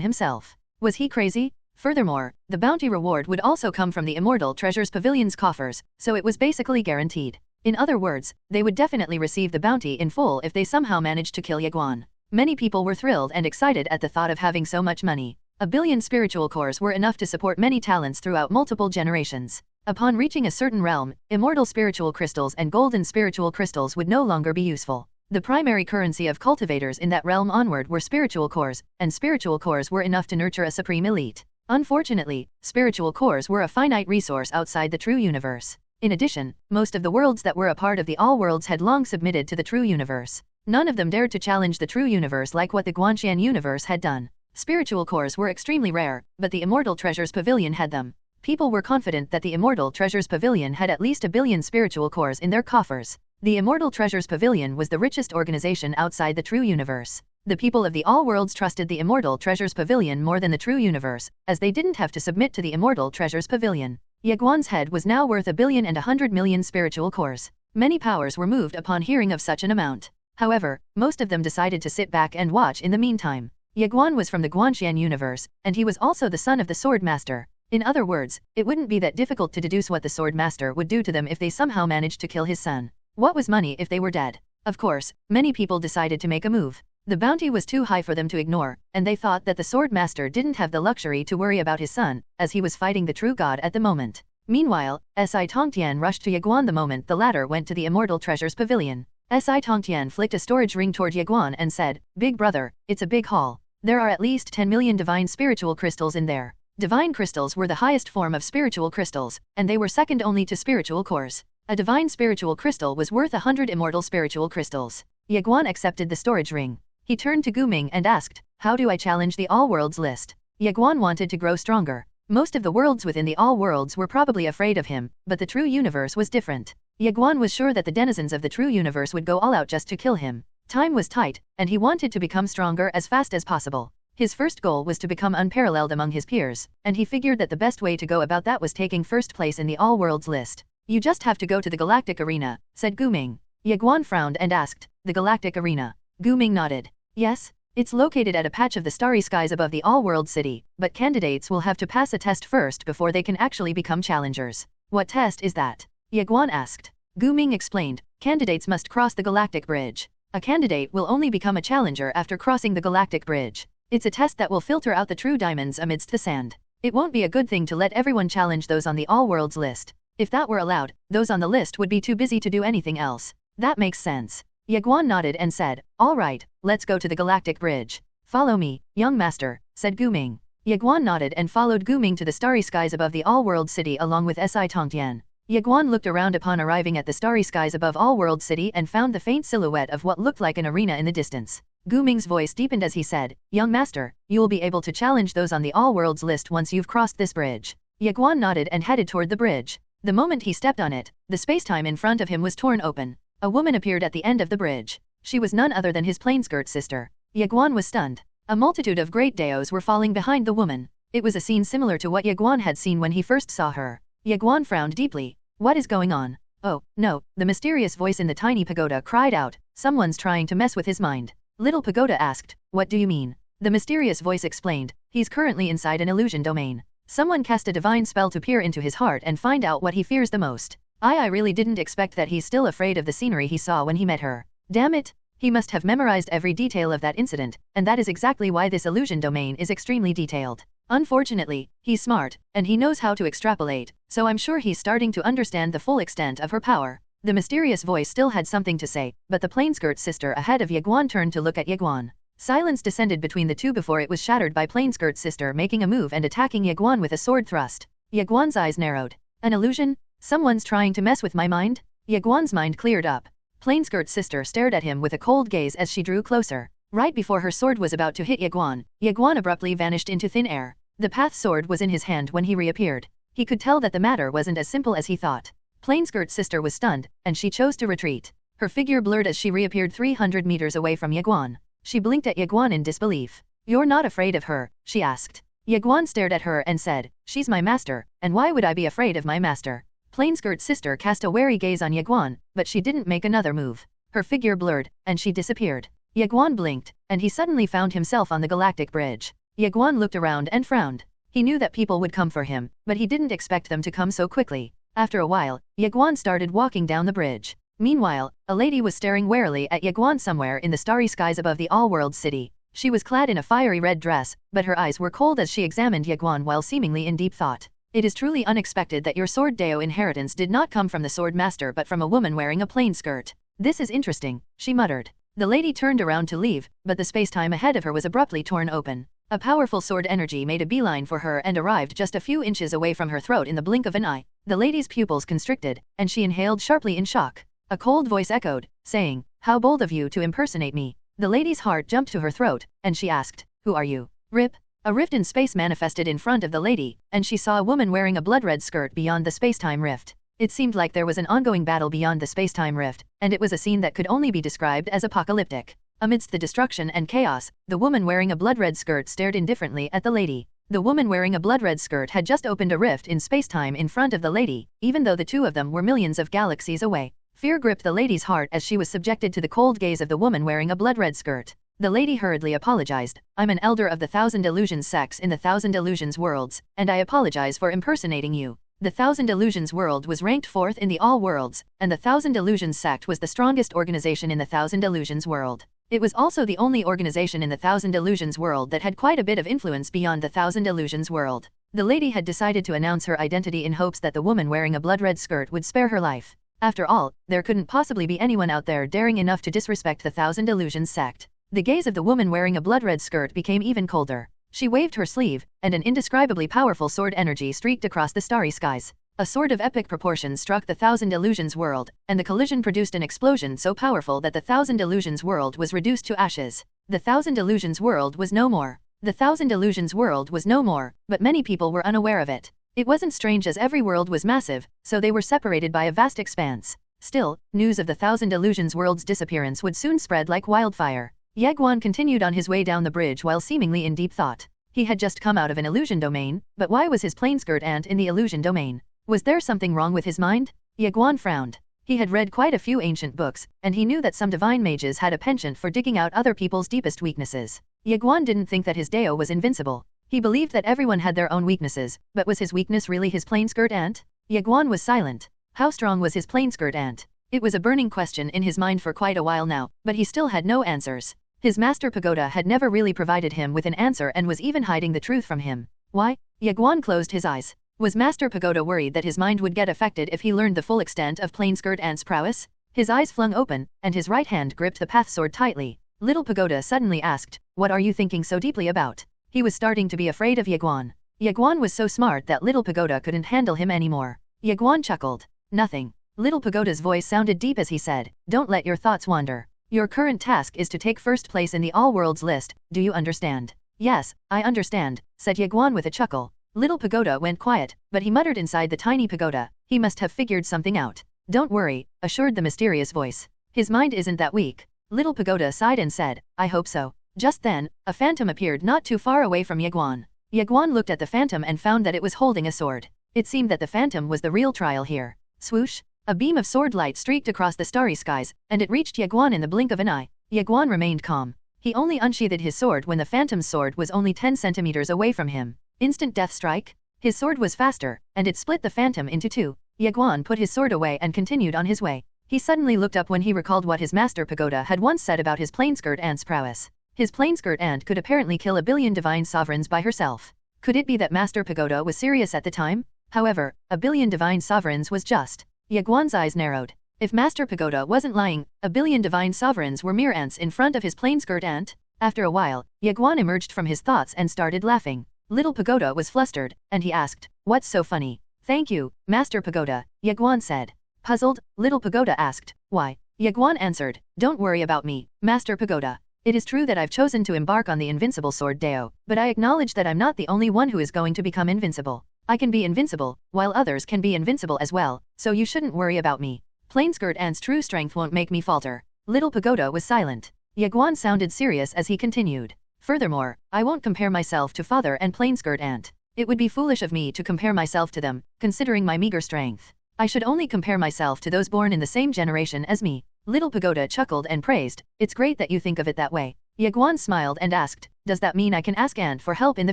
[SPEAKER 2] himself. Was he crazy? Furthermore, the bounty reward would also come from the Immortal Treasures Pavilion's coffers, so it was basically guaranteed. In other words, they would definitely receive the bounty in full if they somehow managed to kill Ye Guan. Many people were thrilled and excited at the thought of having so much money. 1 billion spiritual cores were enough to support many talents throughout multiple generations. Upon reaching a certain realm, immortal spiritual crystals and golden spiritual crystals would no longer be useful. The primary currency of cultivators in that realm onward were spiritual cores, and spiritual cores were enough to nurture a supreme elite. Unfortunately, spiritual cores were a finite resource outside the true universe. In addition, most of the worlds that were a part of the all worlds had long submitted to the true universe. None of them dared to challenge the true universe like what the Guanxian universe had done. Spiritual cores were extremely rare, but the Immortal Treasures Pavilion had them. People were confident that the Immortal Treasures Pavilion had at least 1 billion spiritual cores in their coffers. The Immortal Treasures Pavilion was the richest organization outside the true universe. The people of the all worlds trusted the Immortal Treasures Pavilion more than the true universe, as they didn't have to submit to the Immortal Treasures Pavilion. Ye Guan's head was now worth 1 billion and 100 million spiritual cores. Many powers were moved upon hearing of such an amount. However, most of them decided to sit back and watch in the meantime. Ye Guan was from the Guanxian universe, and he was also the son of the Sword Master. In other words, it wouldn't be that difficult to deduce what the Sword Master would do to them if they somehow managed to kill his son. What was money if they were dead? Of course, many people decided to make a move. The bounty was too high for them to ignore, and they thought that the Sword Master didn't have the luxury to worry about his son, as he was fighting the true god at the moment. Meanwhile, Si Tongtian rushed to Ye Guan the moment the latter went to the Immortal Treasures Pavilion. Si Tongtian flicked a storage ring toward Ye Guan and said, "Big brother, it's a big haul. There are at least 10 million divine spiritual crystals in there." Divine crystals were the highest form of spiritual crystals, and they were second only to spiritual cores. A divine spiritual crystal was worth 100 immortal spiritual crystals. Ye Guan accepted the storage ring. He turned to Guming and asked, "How do I challenge the All Worlds list?" Ye Guan wanted to grow stronger. Most of the worlds within the All Worlds were probably afraid of him, but the true universe was different. Ye Guan was sure that the denizens of the true universe would go all out just to kill him. Time was tight, and he wanted to become stronger as fast as possible. His first goal was to become unparalleled among his peers, and he figured that the best way to go about that was taking first place in the All Worlds list. "You just have to go to the Galactic Arena," said Guming. Ye Guan frowned and asked, "The Galactic Arena?" Guming nodded. "Yes. It's located at a patch of the starry skies above the All World City, but candidates will have to pass a test first before they can actually become challengers." "What test is that?" Ye Guan asked. Guming explained, "Candidates must cross the Galactic Bridge. A candidate will only become a challenger after crossing the Galactic Bridge. It's a test that will filter out the true diamonds amidst the sand. It won't be a good thing to let everyone challenge those on the All Worlds list. If that were allowed, those on the list would be too busy to do anything else." "That makes sense." Ye Guan nodded and said, "All right, let's go to the Galactic Bridge." "Follow me, young master," said Guming. Ye Guan nodded and followed Guming to the starry skies above the All World City along with Si Tongtian. Ye Guan looked around upon arriving at the starry skies above All World City and found the faint silhouette of what looked like an arena in the distance. Gu Ming's voice deepened as he said, young master, you will be able to challenge those on the all worlds list once you've crossed this bridge. Ye Guan nodded and headed toward the bridge. The moment he stepped on it, the spacetime in front of him was torn open. A woman appeared at the end of the bridge. She was none other than his plain-skirt sister. Ye Guan was stunned. A multitude of great daos were falling behind the woman. It was a scene similar to what Ye Guan had seen when he first saw her. Ye Guan frowned deeply. What is going on? Oh, no, the mysterious voice in the tiny pagoda cried out, someone's trying to mess with his mind. Little Pagoda asked, what do you mean? The mysterious voice explained, he's currently inside an illusion domain. Someone cast a divine spell to peer into his heart and find out what he fears the most. I really didn't expect that he's still afraid of the scenery he saw when he met her. Damn it! He must have memorized every detail of that incident, and that is exactly why this illusion domain is extremely detailed. Unfortunately, he's smart, and he knows how to extrapolate, so I'm sure he's starting to understand the full extent of her power. The mysterious voice still had something to say, but the plain-skirt sister ahead of Ye Guan turned to look at Ye Guan. Silence descended between the two before it was shattered by plain-skirt sister making a move and attacking Ye Guan with a sword thrust. Ye Guan's eyes narrowed. An illusion? Someone's trying to mess with my mind? Ye Guan's mind cleared up. Plain-skirt sister stared at him with a cold gaze as she drew closer. Right before her sword was about to hit Ye Guan abruptly vanished into thin air. The path sword was in his hand when he reappeared. He could tell that the matter wasn't as simple as he thought. Plain-skirt sister was stunned, and she chose to retreat. Her figure blurred as she reappeared 300 meters away from Ye Guan. She blinked at Ye Guan in disbelief. You're not afraid of her? She asked. Ye Guan stared at her and said, she's my master, and why would I be afraid of my master? Plain-skirt sister cast a wary gaze on Ye Guan, but she didn't make another move. Her figure blurred, and she disappeared. Ye Guan blinked, and he suddenly found himself on the galactic bridge. Ye Guan looked around and frowned. He knew that people would come for him, but he didn't expect them to come so quickly. After a while, Ye Guan started walking down the bridge. Meanwhile, a lady was staring warily at Ye Guan somewhere in the starry skies above the all-world city. She was clad in a fiery red dress, but her eyes were cold as she examined Ye Guan while seemingly in deep thought. It is truly unexpected that your sword Dao inheritance did not come from the sword master but from a woman wearing a plain skirt. This is interesting, she muttered. The lady turned around to leave, but the space-time ahead of her was abruptly torn open. A powerful sword energy made a beeline for her and arrived just a few inches away from her throat in the blink of an eye. The lady's pupils constricted, and she inhaled sharply in shock. A cold voice echoed, saying, how bold of you to impersonate me. The lady's heart jumped to her throat, and she asked, who are you? Rip. A rift in space manifested in front of the lady, and she saw a woman wearing a blood-red skirt beyond the space-time rift. It seemed like there was an ongoing battle beyond the space-time rift, and it was a scene that could only be described as apocalyptic. Amidst the destruction and chaos, the woman wearing a blood-red skirt stared indifferently at the lady. The woman wearing a blood-red skirt had just opened a rift in space-time in front of the lady, even though the two of them were millions of galaxies away. Fear gripped the lady's heart as she was subjected to the cold gaze of the woman wearing a blood-red skirt. The lady hurriedly apologized. I'm an elder of the Thousand Illusions sects in the Thousand Illusions worlds, and I apologize for impersonating you. The Thousand Illusions world was ranked 4th in the all worlds, and the Thousand Illusions sect was the strongest organization in the Thousand Illusions world. It was also the only organization in the Thousand Illusions world that had quite a bit of influence beyond the Thousand Illusions world. The lady had decided to announce her identity in hopes that the woman wearing a blood-red skirt would spare her life. After all, there couldn't possibly be anyone out there daring enough to disrespect the Thousand Illusions sect. The gaze of the woman wearing a blood-red skirt became even colder. She waved her sleeve, and an indescribably powerful sword energy streaked across the starry skies. A sword of epic proportions struck the Thousand Illusions world, and the collision produced an explosion so powerful that the Thousand Illusions world was reduced to ashes. The Thousand Illusions world was no more. The Thousand Illusions world was no more, but many people were unaware of it. It wasn't strange as every world was massive, so they were separated by a vast expanse. Still, news of the Thousand Illusions world's disappearance would soon spread like wildfire. Ye Guan continued on his way down the bridge while seemingly in deep thought. He had just come out of an illusion domain, but why was his plain-skirt aunt in the illusion domain? Was there something wrong with his mind? Ye Guan frowned. He had read quite a few ancient books, and he knew that some divine mages had a penchant for digging out other people's deepest weaknesses. Ye Guan didn't think that his Dao was invincible. He believed that everyone had their own weaknesses, but was his weakness really his plain-skirt aunt? Ye Guan was silent. How strong was his plain-skirt aunt? It was a burning question in his mind for quite a while now, but he still had no answers. His master Pagoda had never really provided him with an answer and was even hiding the truth from him. Why? Ye Guan closed his eyes. Was Master Pagoda worried that his mind would get affected if he learned the full extent of plain-skirt aunt's prowess? His eyes flung open, and his right hand gripped the path sword tightly. Little Pagoda suddenly asked, what are you thinking so deeply about? He was starting to be afraid of Ye Guan. Ye Guan was so smart that Little Pagoda couldn't handle him anymore. Ye Guan chuckled. Nothing. Little Pagoda's voice sounded deep as he said, don't let your thoughts wander. Your current task is to take first place in the All Worlds list, do you understand? Yes, I understand, said Ye Guan with a chuckle. Little Pagoda went quiet, but he muttered inside the tiny pagoda, he must have figured something out. Don't worry, assured the mysterious voice. His mind isn't that weak. Little Pagoda sighed and said, I hope so. Just then, a phantom appeared not too far away from Ye Guan. Ye Guan looked at the phantom and found that it was holding a sword. It seemed that the phantom was the real trial here. Swoosh! A beam of sword light streaked across the starry skies, and it reached Ye Guan in the blink of an eye. Ye Guan remained calm. He only unsheathed his sword when the phantom's sword was only 10 centimeters away from him. Instant death strike? His sword was faster, and it split the phantom into two. Ye Guan put his sword away and continued on his way. He suddenly looked up when he recalled what his master Pagoda had once said about his plain-skirt ant's prowess. His plain-skirt ant could apparently kill 1 billion divine sovereigns by herself. Could it be that Master Pagoda was serious at the time? However, 1 billion divine sovereigns was just. Ye Guan's eyes narrowed. If Master Pagoda wasn't lying, 1 billion divine sovereigns were mere ants in front of his plain-skirt ant. After a while, Ye Guan emerged from his thoughts and started laughing. Little Pagoda was flustered, and he asked, What's so funny? Thank you, Master Pagoda, Ye Guan said. Puzzled, Little Pagoda asked, Why? Ye Guan answered, Don't worry about me, Master Pagoda. It is true that I've chosen to embark on the invincible sword Deo, but I acknowledge that I'm not the only one who is going to become invincible. I can be invincible, while others can be invincible as well, so you shouldn't worry about me. Plain-skirt ant's true strength won't make me falter. Little Pagoda was silent. Ye Guan sounded serious as he continued. Furthermore, I won't compare myself to Father and plain-skirt ant. It would be foolish of me to compare myself to them, considering my meager strength. I should only compare myself to those born in the same generation as me. Little Pagoda chuckled and praised, It's great that you think of it that way. Ye Guan smiled and asked, Does that mean I can ask Ant for help in the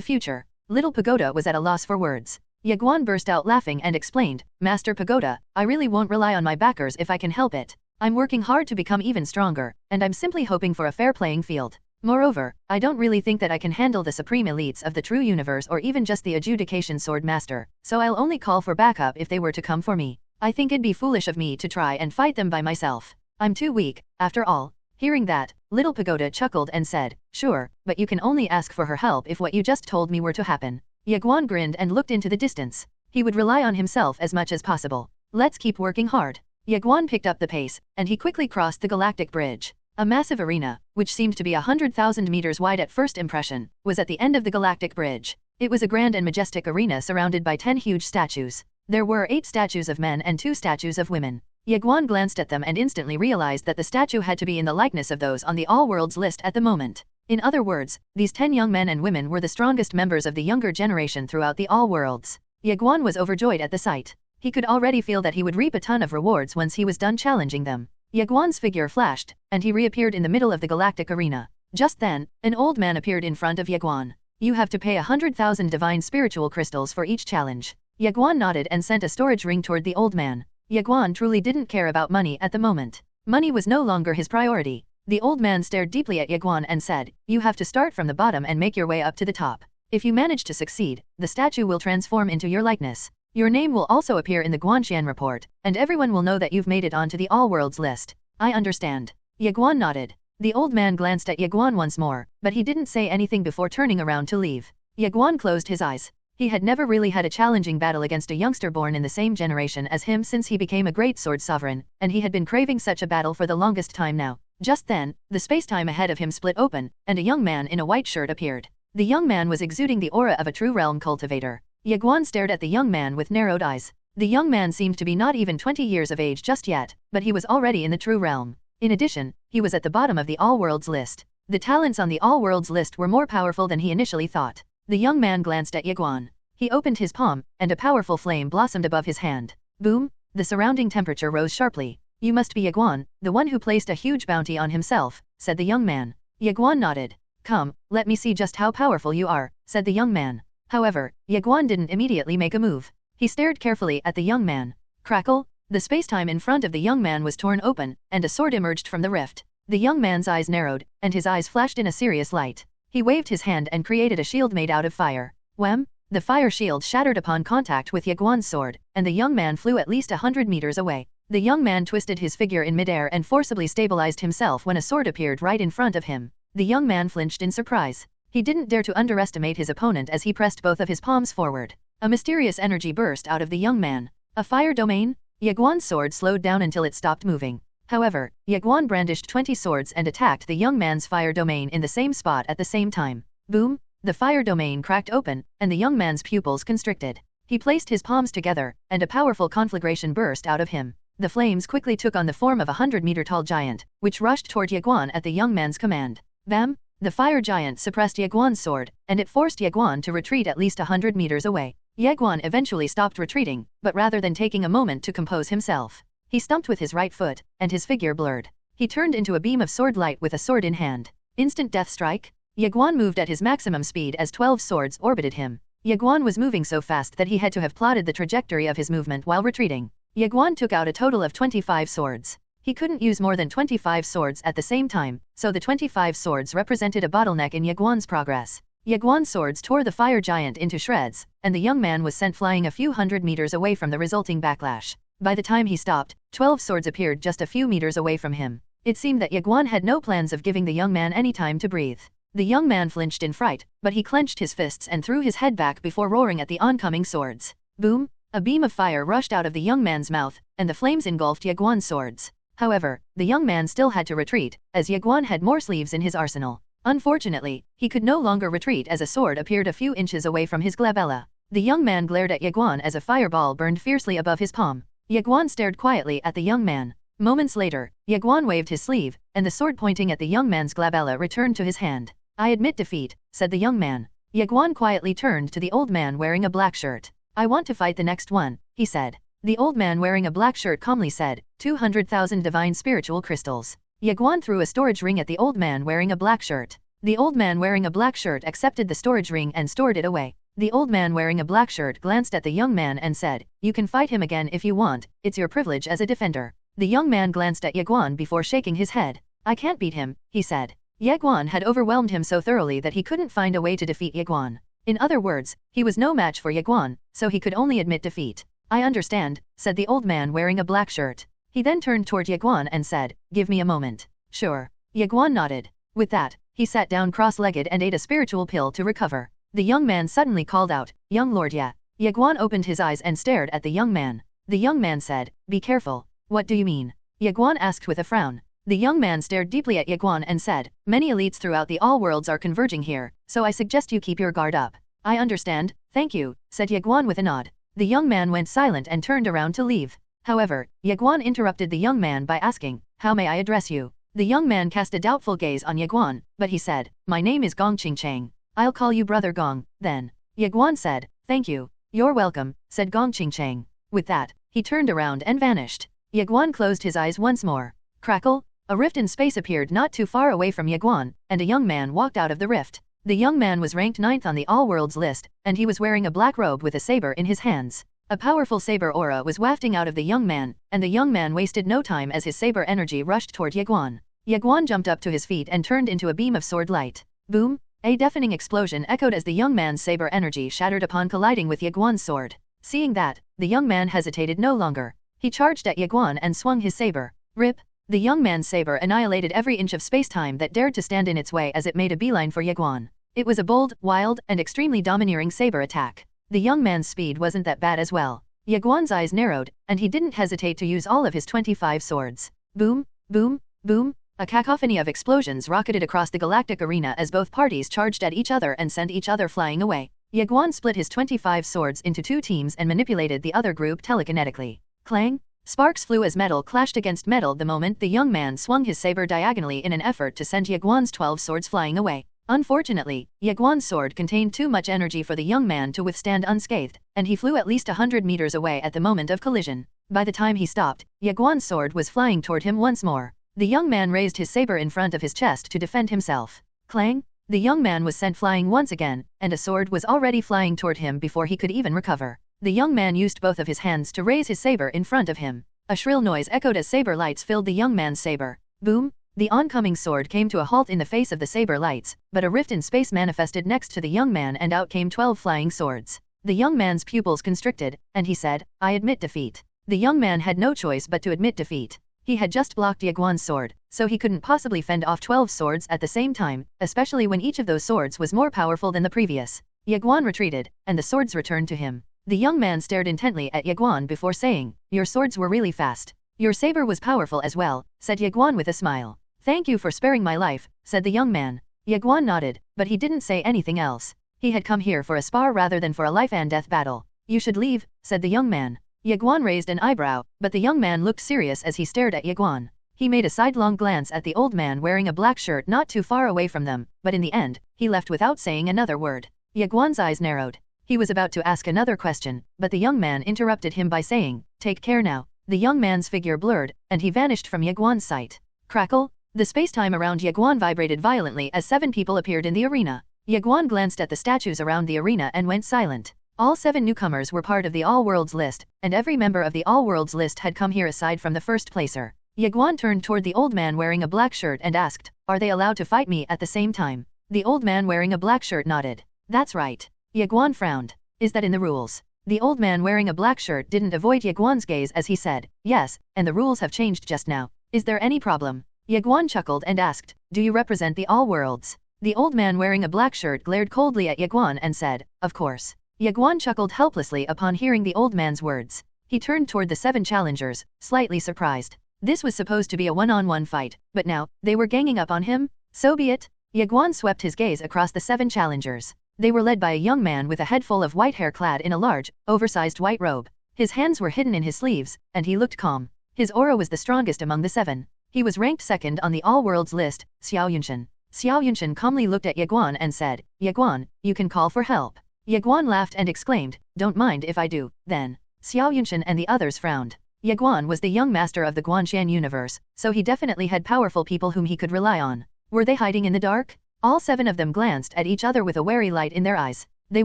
[SPEAKER 2] future? Little Pagoda was at a loss for words. Ye Guan burst out laughing and explained, Master Pagoda, I really won't rely on my backers if I can help it. I'm working hard to become even stronger, and I'm simply hoping for a fair playing field. Moreover, I don't really think that I can handle the supreme elites of the true universe or even just the adjudication sword master, so I'll only call for backup if they were to come for me. I think it'd be foolish of me to try and fight them by myself. I'm too weak, after all. Hearing that, Little Pagoda chuckled and said, Sure, but you can only ask for her help if what you just told me were to happen. Ye Guan grinned and looked into the distance. He would rely on himself as much as possible. Let's keep working hard. Ye Guan picked up the pace, and he quickly crossed the galactic bridge. A massive arena, which seemed to be 100,000 meters wide at first impression, was at the end of the galactic bridge. It was a grand and majestic arena surrounded by 10 huge statues. There were 8 statues of men and 2 statues of women. Ye Guan glanced at them and instantly realized that the statue had to be in the likeness of those on the All Worlds list at the moment. In other words, these 10 young men and women were the strongest members of the younger generation throughout the All Worlds. Ye Guan was overjoyed at the sight. He could already feel that he would reap a ton of rewards once he was done challenging them. Ye Guan's figure flashed, and he reappeared in the middle of the galactic arena. Just then, an old man appeared in front of Ye Guan. You have to pay 100,000 divine spiritual crystals for each challenge. Ye Guan nodded and sent a storage ring toward the old man. Ye Guan truly didn't care about money at the moment. Money was no longer his priority. The old man stared deeply at Ye Guan and said, You have to start from the bottom and make your way up to the top. If you manage to succeed, the statue will transform into your likeness. Your name will also appear in the Guanxian report, and everyone will know that you've made it onto the All Worlds list. I understand. Ye Guan nodded. The old man glanced at Ye Guan once more, but he didn't say anything before turning around to leave. Ye Guan closed his eyes. He had never really had a challenging battle against a youngster born in the same generation as him since he became a great sword sovereign, and he had been craving such a battle for the longest time now. Just then, the space-time ahead of him split open, and a young man in a white shirt appeared. The young man was exuding the aura of a true realm cultivator. Ye Guan stared at the young man with narrowed eyes. The young man seemed to be not even 20 years of age just yet, but he was already in the true realm. In addition, he was at the bottom of the All Worlds list. The talents on the All Worlds list were more powerful than he initially thought. The young man glanced at Ye Guan. He opened his palm, and a powerful flame blossomed above his hand. Boom! The surrounding temperature rose sharply. You must be Ye Guan, the one who placed a huge bounty on himself, said the young man. Ye Guan nodded. Come, let me see just how powerful you are, said the young man. However, Ye Guan didn't immediately make a move. He stared carefully at the young man. Crackle! The space-time in front of the young man was torn open, and a sword emerged from the rift. The young man's eyes narrowed, and his eyes flashed in a serious light. He waved his hand and created a shield made out of fire. Wham! The fire shield shattered upon contact with Ye Guan's sword, and the young man flew at least 100 meters away. The young man twisted his figure in midair and forcibly stabilized himself when a sword appeared right in front of him. The young man flinched in surprise. He didn't dare to underestimate his opponent as he pressed both of his palms forward. A mysterious energy burst out of the young man. A fire domain? Ye Guan's sword slowed down until it stopped moving. However, Ye Guan brandished 20 swords and attacked the young man's fire domain in the same spot at the same time. Boom! The fire domain cracked open, and the young man's pupils constricted. He placed his palms together, and a powerful conflagration burst out of him. The flames quickly took on the form of a 100-meter-tall giant, which rushed toward Ye Guan at the young man's command. Bam! The fire giant suppressed Ye Guan's sword, and it forced Ye Guan to retreat at least 100 meters away. Ye Guan eventually stopped retreating, but rather than taking a moment to compose himself, he stumped with his right foot, and his figure blurred. He turned into a beam of sword light with a sword in hand. Instant death strike? Ye Guan moved at his maximum speed as 12 swords orbited him. Ye Guan was moving so fast that he had to have plotted the trajectory of his movement while retreating. Ye Guan took out a total of 25 swords. He couldn't use more than 25 swords at the same time, so the 25 swords represented a bottleneck in Ye Guan's progress. Ye Guan's swords tore the fire giant into shreds, and the young man was sent flying a few hundred meters away from the resulting backlash. By the time he stopped, 12 swords appeared just a few meters away from him. It seemed that Ye Guan had no plans of giving the young man any time to breathe. The young man flinched in fright, but he clenched his fists and threw his head back before roaring at the oncoming swords. Boom! A beam of fire rushed out of the young man's mouth, and the flames engulfed Ye Guan's swords. However, the young man still had to retreat, as Ye Guan had more sleeves in his arsenal. Unfortunately, he could no longer retreat as a sword appeared a few inches away from his glabella. The young man glared at Ye Guan as a fireball burned fiercely above his palm. Ye Guan stared quietly at the young man. Moments later, Ye Guan waved his sleeve, and the sword pointing at the young man's glabella returned to his hand. "I admit defeat," said the young man. Ye Guan quietly turned to the old man wearing a black shirt. "I want to fight the next one," he said. The old man wearing a black shirt calmly said, 200,000 divine spiritual crystals. Ye Guan threw a storage ring at the old man wearing a black shirt. The old man wearing a black shirt accepted the storage ring and stored it away. The old man wearing a black shirt glanced at the young man and said, "You can fight him again if you want, it's your privilege as a defender." The young man glanced at Ye Guan before shaking his head. "I can't beat him," he said. Ye Guan had overwhelmed him so thoroughly that he couldn't find a way to defeat Ye Guan. In other words, he was no match for Ye Guan, so he could only admit defeat. "I understand," said the old man wearing a black shirt. He then turned toward Ye Guan and said, "Give me a moment." "Sure." Ye Guan nodded. With that, he sat down cross-legged and ate a spiritual pill to recover. The young man suddenly called out, "Young Lord Ye." Ye Guan opened his eyes and stared at the young man. The young man said, "Be careful." "What do you mean?" Ye Guan asked with a frown. The young man stared deeply at Ye Guan and said, "Many elites throughout the all worlds are converging here, so I suggest you keep your guard up." "I understand, thank you," said Ye Guan with a nod. The young man went silent and turned around to leave. However, Ye Guan interrupted the young man by asking, "How may I address you?" The young man cast a doubtful gaze on Ye Guan, but he said, "My name is Gong Qingcheng. I'll call you Brother Gong, then." Ye Guan said, "Thank you." "You're welcome," said Gong Qingcheng. With that, he turned around and vanished. Ye Guan closed his eyes once more. Crackle! A rift in space appeared not too far away from Ye Guan, and a young man walked out of the rift. The young man was ranked 9th on the All Worlds list, and he was wearing a black robe with a saber in his hands. A powerful saber aura was wafting out of the young man, and the young man wasted no time as his saber energy rushed toward Ye Guan. Ye Guan jumped up to his feet and turned into a beam of sword light. Boom! A deafening explosion echoed as the young man's saber energy shattered upon colliding with Ye Guan's sword. Seeing that, the young man hesitated no longer. He charged at Ye Guan and swung his saber. Rip! The young man's saber annihilated every inch of space-time that dared to stand in its way as it made a beeline for Ye Guan. It was a bold, wild, and extremely domineering saber attack. The young man's speed wasn't that bad as well. Ye Guan's eyes narrowed, and he didn't hesitate to use all of his 25 swords. Boom! Boom! Boom! A cacophony of explosions rocketed across the galactic arena as both parties charged at each other and sent each other flying away. Ye Guan split his 25 swords into 2 teams and manipulated the other group telekinetically. Clang! Sparks flew as metal clashed against metal the moment the young man swung his saber diagonally in an effort to send Ye Guan's 12 swords flying away. Unfortunately, Ye Guan's sword contained too much energy for the young man to withstand unscathed, and he flew at least 100 meters away at the moment of collision. By the time he stopped, Ye Guan's sword was flying toward him once more. The young man raised his saber in front of his chest to defend himself. Clang! The young man was sent flying once again, and a sword was already flying toward him before he could even recover. The young man used both of his hands to raise his saber in front of him. A shrill noise echoed as saber lights filled the young man's saber. Boom! The oncoming sword came to a halt in the face of the saber lights, but a rift in space manifested next to the young man and out came 12 flying swords. The young man's pupils constricted, and he said, "I admit defeat." The young man had no choice but to admit defeat. He had just blocked Ye Guan's sword, so he couldn't possibly fend off 12 swords at the same time, especially when each of those swords was more powerful than the previous. Ye Guan retreated, and the swords returned to him. The young man stared intently at Ye Guan before saying, "Your swords were really fast." Your saber was powerful as well, said Ye Guan with a smile. Thank you for sparing my life, said the young man. Ye Guan nodded, but he didn't say anything else. He had come here for a spar rather than for a life and death battle. You should leave, said the young man. Ye Guan raised an eyebrow, but the young man looked serious as he stared at Ye Guan. He made a sidelong glance at the old man wearing a black shirt not too far away from them, but in the end, he left without saying another word. Ye Guan's eyes narrowed. He was about to ask another question, but the young man interrupted him by saying, "Take care now." The young man's figure blurred, and he vanished from Ye Guan's sight. Crackle! The space-time around Ye Guan vibrated violently as 7 people appeared in the arena. Ye Guan glanced at the statues around the arena and went silent. All 7 newcomers were part of the All-Worlds list, and every member of the All-Worlds list had come here aside from the first placer. Ye Guan turned toward the old man wearing a black shirt and asked, "Are they allowed to fight me at the same time?" The old man wearing a black shirt nodded. "That's right." Ye Guan frowned. "Is that in the rules?" The old man wearing a black shirt didn't avoid Ye Guan's gaze as he said, "Yes, and the rules have changed just now. Is there any problem?" Ye Guan chuckled and asked, "Do you represent the All-Worlds?" The old man wearing a black shirt glared coldly at Ye Guan and said, "Of course." Ye Guan chuckled helplessly upon hearing the old man's words. He turned toward the 7 challengers, slightly surprised. This was supposed to be a one-on-one fight, but now, they were ganging up on him? So be it. Ye Guan swept his gaze across the 7 challengers. They were led by a young man with a head full of white hair clad in a large, oversized white robe. His hands were hidden in his sleeves, and he looked calm. His aura was the strongest among the 7. He was ranked second on the All-Worlds list, Xiao Yunshan. Xiao Yunshan calmly looked at Ye Guan and said, "Ye Guan, you can call for help." Ye Guan laughed and exclaimed, "Don't mind if I do, then." Xiao Yunshan and the others frowned. Ye Guan was the young master of the Guanshan universe, so he definitely had powerful people whom he could rely on. Were they hiding in the dark? All 7 of them glanced at each other with a wary light in their eyes. They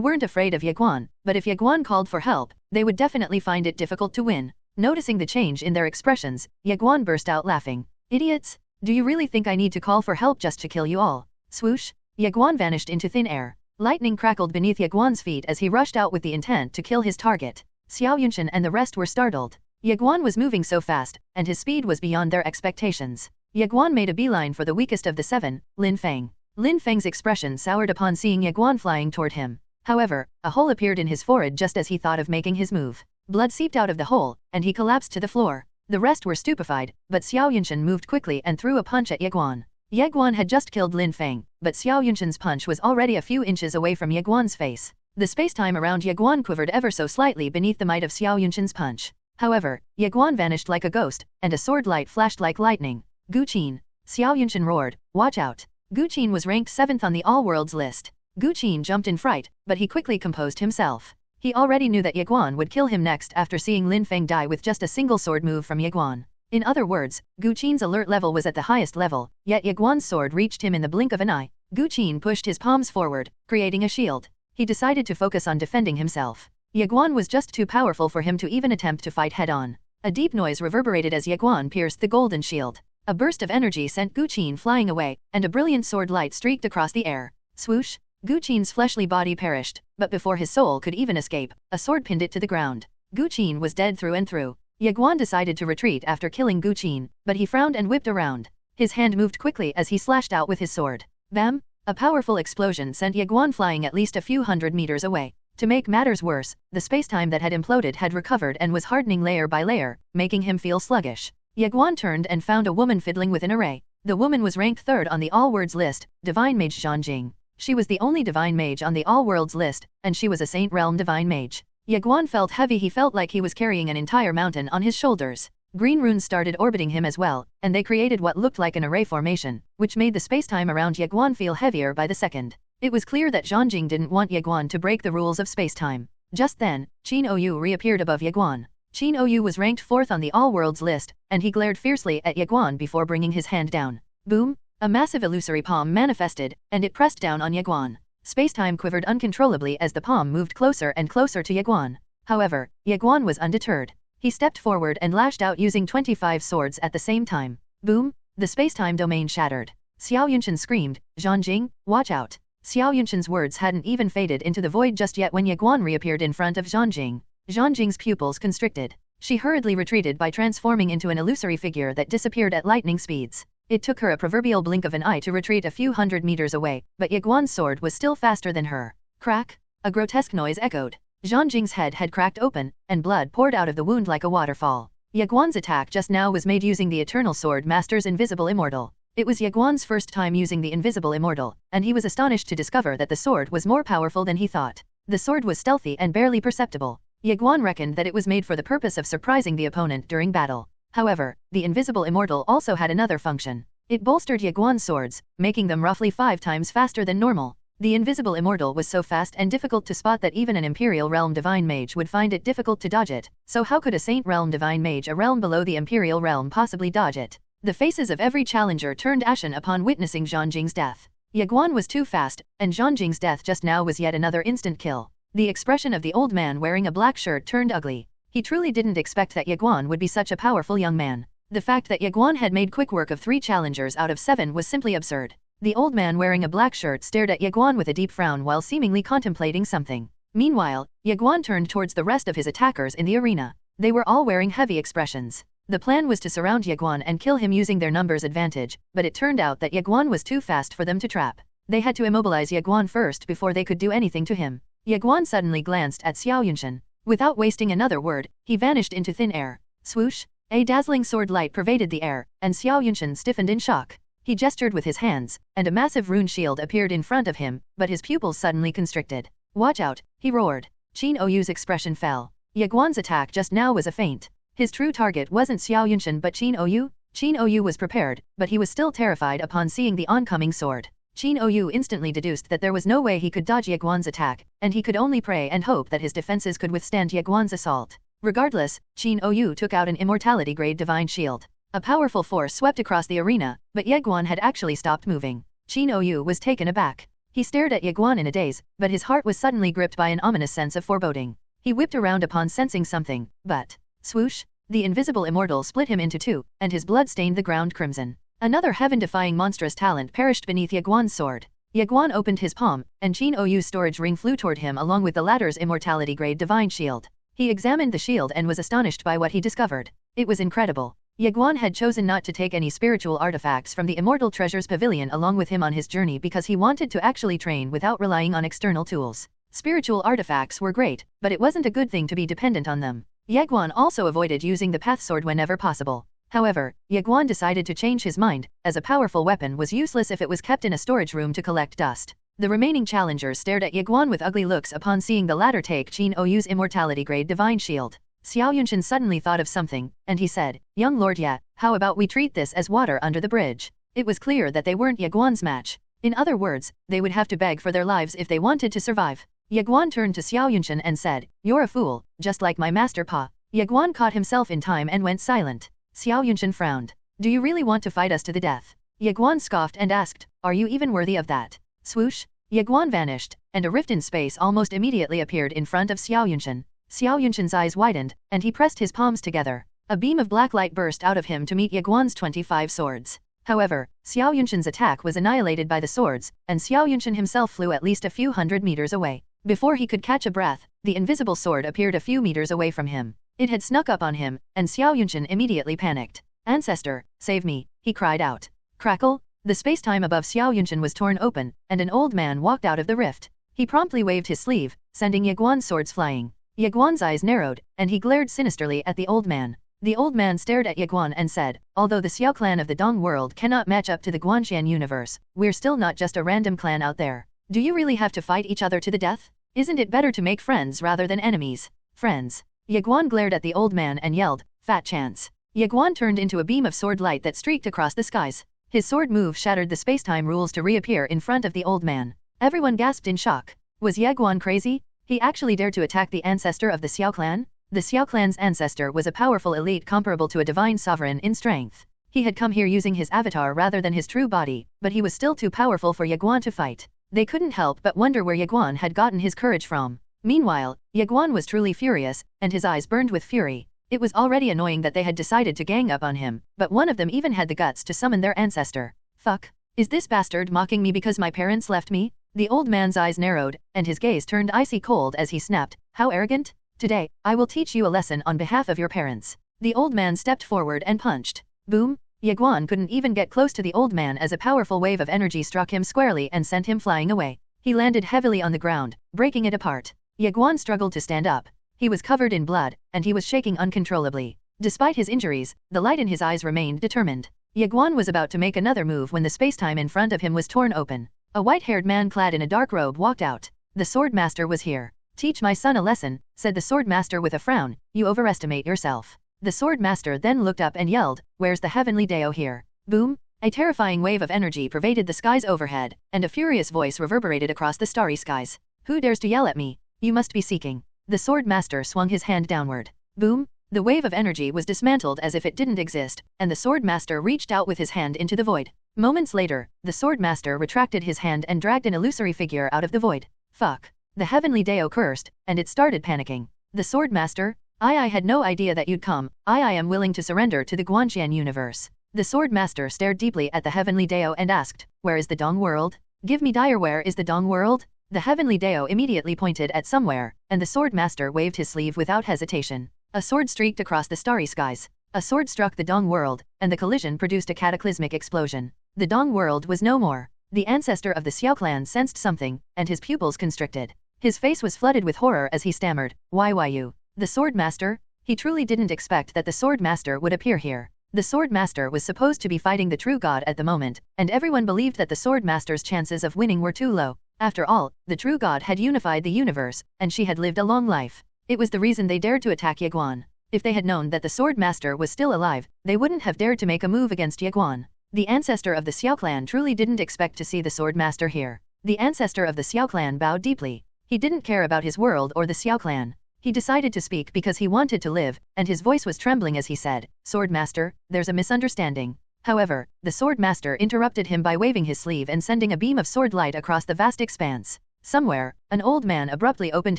[SPEAKER 2] weren't afraid of Ye Guan, but if Ye Guan called for help, they would definitely find it difficult to win. Noticing the change in their expressions, Ye Guan burst out laughing. "Idiots! Do you really think I need to call for help just to kill you all?" Swoosh! Ye Guan vanished into thin air. Lightning crackled beneath Ye Guan's feet as he rushed out with the intent to kill his target. Xiao Yunshan and the rest were startled. Ye Guan was moving so fast, and his speed was beyond their expectations. Ye Guan made a beeline for the weakest of the 7, Lin Feng. Lin Feng's expression soured upon seeing Ye Guan flying toward him. However, a hole appeared in his forehead just as he thought of making his move. Blood seeped out of the hole, and he collapsed to the floor. The rest were stupefied, but Xiao Yunshan moved quickly and threw a punch at Ye Guan. Ye Guan had just killed Lin Feng, but Xiao Yunshan's punch was already a few inches away from Ye Guan's face. The space-time around Ye Guan quivered ever so slightly beneath the might of Xiao Yunshan's punch. However, Ye Guan vanished like a ghost, and a sword light flashed like lightning. "Gu Qin!" Xiao Yunshan roared, "Watch out!" Gu Qin was ranked 7th on the All-Worlds list. Gu Qin jumped in fright, but he quickly composed himself. He already knew that Ye Guan would kill him next after seeing Lin Feng die with just a single sword move from Ye Guan. In other words, Gu Qin's alert level was at the highest level, yet Ye Guan's sword reached him in the blink of an eye. Gu Qin pushed his palms forward, creating a shield. He decided to focus on defending himself. Ye Guan was just too powerful for him to even attempt to fight head-on. A deep noise reverberated as Ye Guan pierced the golden shield. A burst of energy sent Gu Qin flying away, and a brilliant sword light streaked across the air. Swoosh! Gu Qin's fleshly body perished, but before his soul could even escape, a sword pinned it to the ground. Gu Qin was dead through and through. Ye Guan decided to retreat after killing Gu Qin, but he frowned and whipped around. His hand moved quickly as he slashed out with his sword. Bam! A powerful explosion sent Ye Guan flying at least a few hundred meters away. To make matters worse, the spacetime that had imploded had recovered and was hardening layer by layer, making him feel sluggish. Ye Guan turned and found a woman fiddling with an array. The woman was ranked 3rd on the All-Worlds list, Divine Mage Zhanjing. She was the only Divine Mage on the All-Worlds list, and she was a Saint Realm Divine Mage. Ye Guan felt heavy. He felt like he was carrying an entire mountain on his shoulders. Green runes started orbiting him as well, and they created what looked like an array formation, which made the spacetime around Ye Guan feel heavier by the second. It was clear that Zhanjing didn't want Ye Guan to break the rules of spacetime. Just then, Qin Oyu reappeared above Ye Guan. Qin Oyu was ranked 4th on the All-Worlds list, and he glared fiercely at Ye Guan before bringing his hand down. Boom! A massive illusory palm manifested, and it pressed down on Ye Guan. Spacetime quivered uncontrollably as the palm moved closer and closer to Ye Guan. However, Ye Guan was undeterred. He stepped forward and lashed out using 25 swords at the same time. Boom! The spacetime domain shattered. Xiao Yunshan screamed, "Zhanjing, watch out!" Xiao Yunshan's words hadn't even faded into the void just yet when Ye Guan reappeared in front of Zhanjing. Zhanjing's pupils constricted. She hurriedly retreated by transforming into an illusory figure that disappeared at lightning speeds. It took her a proverbial blink of an eye to retreat a few hundred meters away, but Ye Guan's sword was still faster than her. Crack! A grotesque noise echoed. Zhanjing's head had cracked open, and blood poured out of the wound like a waterfall. Ye Guan's attack just now was made using the Eternal Sword Master's Invisible Immortal. It was Ye Guan's first time using the Invisible Immortal, and he was astonished to discover that the sword was more powerful than he thought. The sword was stealthy and barely perceptible. Ye Guan reckoned that it was made for the purpose of surprising the opponent during battle. However, the Invisible Immortal also had another function. It bolstered Ye Guan's swords, making them roughly 5 times faster than normal. The Invisible Immortal was so fast and difficult to spot that even an Imperial Realm Divine Mage would find it difficult to dodge it, so how could a Saint Realm Divine Mage a realm below the Imperial Realm possibly dodge it? The faces of every challenger turned ashen upon witnessing Zhang Jing's death. Ye Guan was too fast, and Zhang Jing's death just now was yet another instant kill. The expression of the old man wearing a black shirt turned ugly. He truly didn't expect that Ye Guan would be such a powerful young man. The fact that Ye Guan had made quick work of 3 challengers out of 7 was simply absurd. The old man wearing a black shirt stared at Ye Guan with a deep frown while seemingly contemplating something. Meanwhile, Ye Guan turned towards the rest of his attackers in the arena. They were all wearing heavy expressions. The plan was to surround Ye Guan and kill him using their numbers advantage, but it turned out that Ye Guan was too fast for them to trap. They had to immobilize Ye Guan first before they could do anything to him. Ye Guan suddenly glanced at Xiao Yunshan. Without wasting another word, he vanished into thin air. Swoosh! A dazzling sword light pervaded the air, and Xiao Yunshan stiffened in shock. He gestured with his hands, and a massive rune shield appeared in front of him, but his pupils suddenly constricted. Watch out, he roared. Qin Oyu's expression fell. Ye Guan's attack just now was a feint. His true target wasn't Xiao Yunshan but Qin Oyu. Qin Oyu was prepared, but he was still terrified upon seeing the oncoming sword. Qin Oyu instantly deduced that there was no way he could dodge Ye Guan's attack, and he could only pray and hope that his defenses could withstand Ye Guan's assault. Regardless, Qin Oyu took out an immortality-grade divine shield. A powerful force swept across the arena, but Ye Guan had actually stopped moving. Qin Oyu was taken aback. He stared at Ye Guan in a daze, but his heart was suddenly gripped by an ominous sense of foreboding. He whipped around upon sensing something, but swoosh! The Invisible Immortal split him into 2, and his blood stained the ground crimson. Another heaven-defying monstrous talent perished beneath Ye Guan's sword. Ye Guan opened his palm, and Qin Oyu's storage ring flew toward him along with the latter's immortality-grade divine shield. He examined the shield and was astonished by what he discovered. It was incredible. Ye Guan had chosen not to take any spiritual artifacts from the Immortal Treasures Pavilion along with him on his journey because he wanted to actually train without relying on external tools. Spiritual artifacts were great, but it wasn't a good thing to be dependent on them. Ye Guan also avoided using the path sword whenever possible. However, Ye Guan decided to change his mind, as a powerful weapon was useless if it was kept in a storage room to collect dust. The remaining challengers stared at Ye Guan with ugly looks upon seeing the latter take Qin Oyu's immortality-grade divine shield. Xiao Yunshan suddenly thought of something, and he said, "Young Lord Ye, how about we treat this as water under the bridge?" It was clear that they weren't Ye Guan's match. In other words, they would have to beg for their lives if they wanted to survive. Ye Guan turned to Xiao Yunshan and said, "You're a fool, just like my master Pa." Ye Guan caught himself in time and went silent. Xiao Yunshan frowned. "Do you really want to fight us to the death?" Ye Guan scoffed and asked, "Are you even worthy of that?" Swoosh! Ye Guan vanished, and a rift in space almost immediately appeared in front of Xiao Yunshan. Xiao Yunshan's eyes widened, and he pressed his palms together. A beam of black light burst out of him to meet Ye Guan's 25 swords. However, Xiao Yunshan's attack was annihilated by the swords, and Xiao Yunshan himself flew at least a few hundred meters away. Before he could catch a breath, the invisible sword appeared a few meters away from him. It had snuck up on him, and Xiao Yunshan immediately panicked. "Ancestor, save me," he cried out. Crackle! The space-time above Xiao Yunshan was torn open, and an old man walked out of the rift. He promptly waved his sleeve, sending Ye Guan's swords flying. Ye Guan's eyes narrowed, and he glared sinisterly at the old man. The old man stared at Ye Guan and said, "Although the Xiao clan of the Dong world cannot match up to the Guanxian universe, we're still not just a random clan out there. Do you really have to fight each other to the death? Isn't it better to make friends rather than enemies?" "Friends." Ye Guan glared at the old man and yelled, "Fat chance." Ye Guan turned into a beam of sword light that streaked across the skies. His sword move shattered the space-time rules to reappear in front of the old man. Everyone gasped in shock. Was Ye Guan crazy? He actually dared to attack the ancestor of the Xiao clan? The Xiao clan's ancestor was a powerful elite comparable to a divine sovereign in strength. He had come here using his avatar rather than his true body, but he was still too powerful for Ye Guan to fight. They couldn't help but wonder where Ye Guan had gotten his courage from. Meanwhile, Ye Guan was truly furious, and his eyes burned with fury. It was already annoying that they had decided to gang up on him, but one of them even had the guts to summon their ancestor. "Fuck. Is this bastard mocking me because my parents left me?" The old man's eyes narrowed, and his gaze turned icy cold as he snapped, "How arrogant? Today, I will teach you a lesson on behalf of your parents." The old man stepped forward and punched. Boom! Ye Guan couldn't even get close to the old man as a powerful wave of energy struck him squarely and sent him flying away. He landed heavily on the ground, breaking it apart. Ye Guan struggled to stand up. He was covered in blood, and he was shaking uncontrollably. Despite his injuries, the light in his eyes remained determined. Ye Guan was about to make another move when the spacetime in front of him was torn open. A white-haired man clad in a dark robe walked out. The sword master was here. Teach my son a lesson, said the sword master with a frown, you overestimate yourself. The sword master then looked up and yelled, where's the heavenly Dao here? Boom! A terrifying wave of energy pervaded the skies overhead, and a furious voice reverberated across the starry skies. Who dares to yell at me? You must be seeking. The sword master swung his hand downward. Boom! The wave of energy was dismantled as if it didn't exist, and the sword master reached out with his hand into the void. Moments later, the sword master retracted his hand and dragged an illusory figure out of the void. Fuck. The heavenly Dao cursed, and it started panicking. The sword master? I had no idea that you'd come. I am willing to surrender to the Guanxian universe. The sword master stared deeply at the heavenly Dao and asked, where is the Dong world? Give me dire, where is the Dong world? The heavenly Dao immediately pointed at somewhere, and the sword master waved his sleeve without hesitation. A sword streaked across the starry skies. A sword struck the Dong world, and the collision produced a cataclysmic explosion. The Dong world was no more. The ancestor of the Xiao clan sensed something, and his pupils constricted. His face was flooded with horror as he stammered, why you? The sword master? He truly didn't expect that the sword master would appear here. The sword master was supposed to be fighting the true god at the moment, and everyone believed that the sword master's chances of winning were too low. After all, the true god had unified the universe, and she had lived a long life. It was the reason they dared to attack Ye Guan. If they had known that the sword master was still alive, they wouldn't have dared to make a move against Ye Guan. The ancestor of the Xiao clan truly didn't expect to see the sword master here. The ancestor of the Xiao clan bowed deeply. He didn't care about his world or the Xiao clan. He decided to speak because he wanted to live, and his voice was trembling as he said, Sword Master, there's a misunderstanding. However, the Sword Master interrupted him by waving his sleeve and sending a beam of sword light across the vast expanse. Somewhere, an old man abruptly opened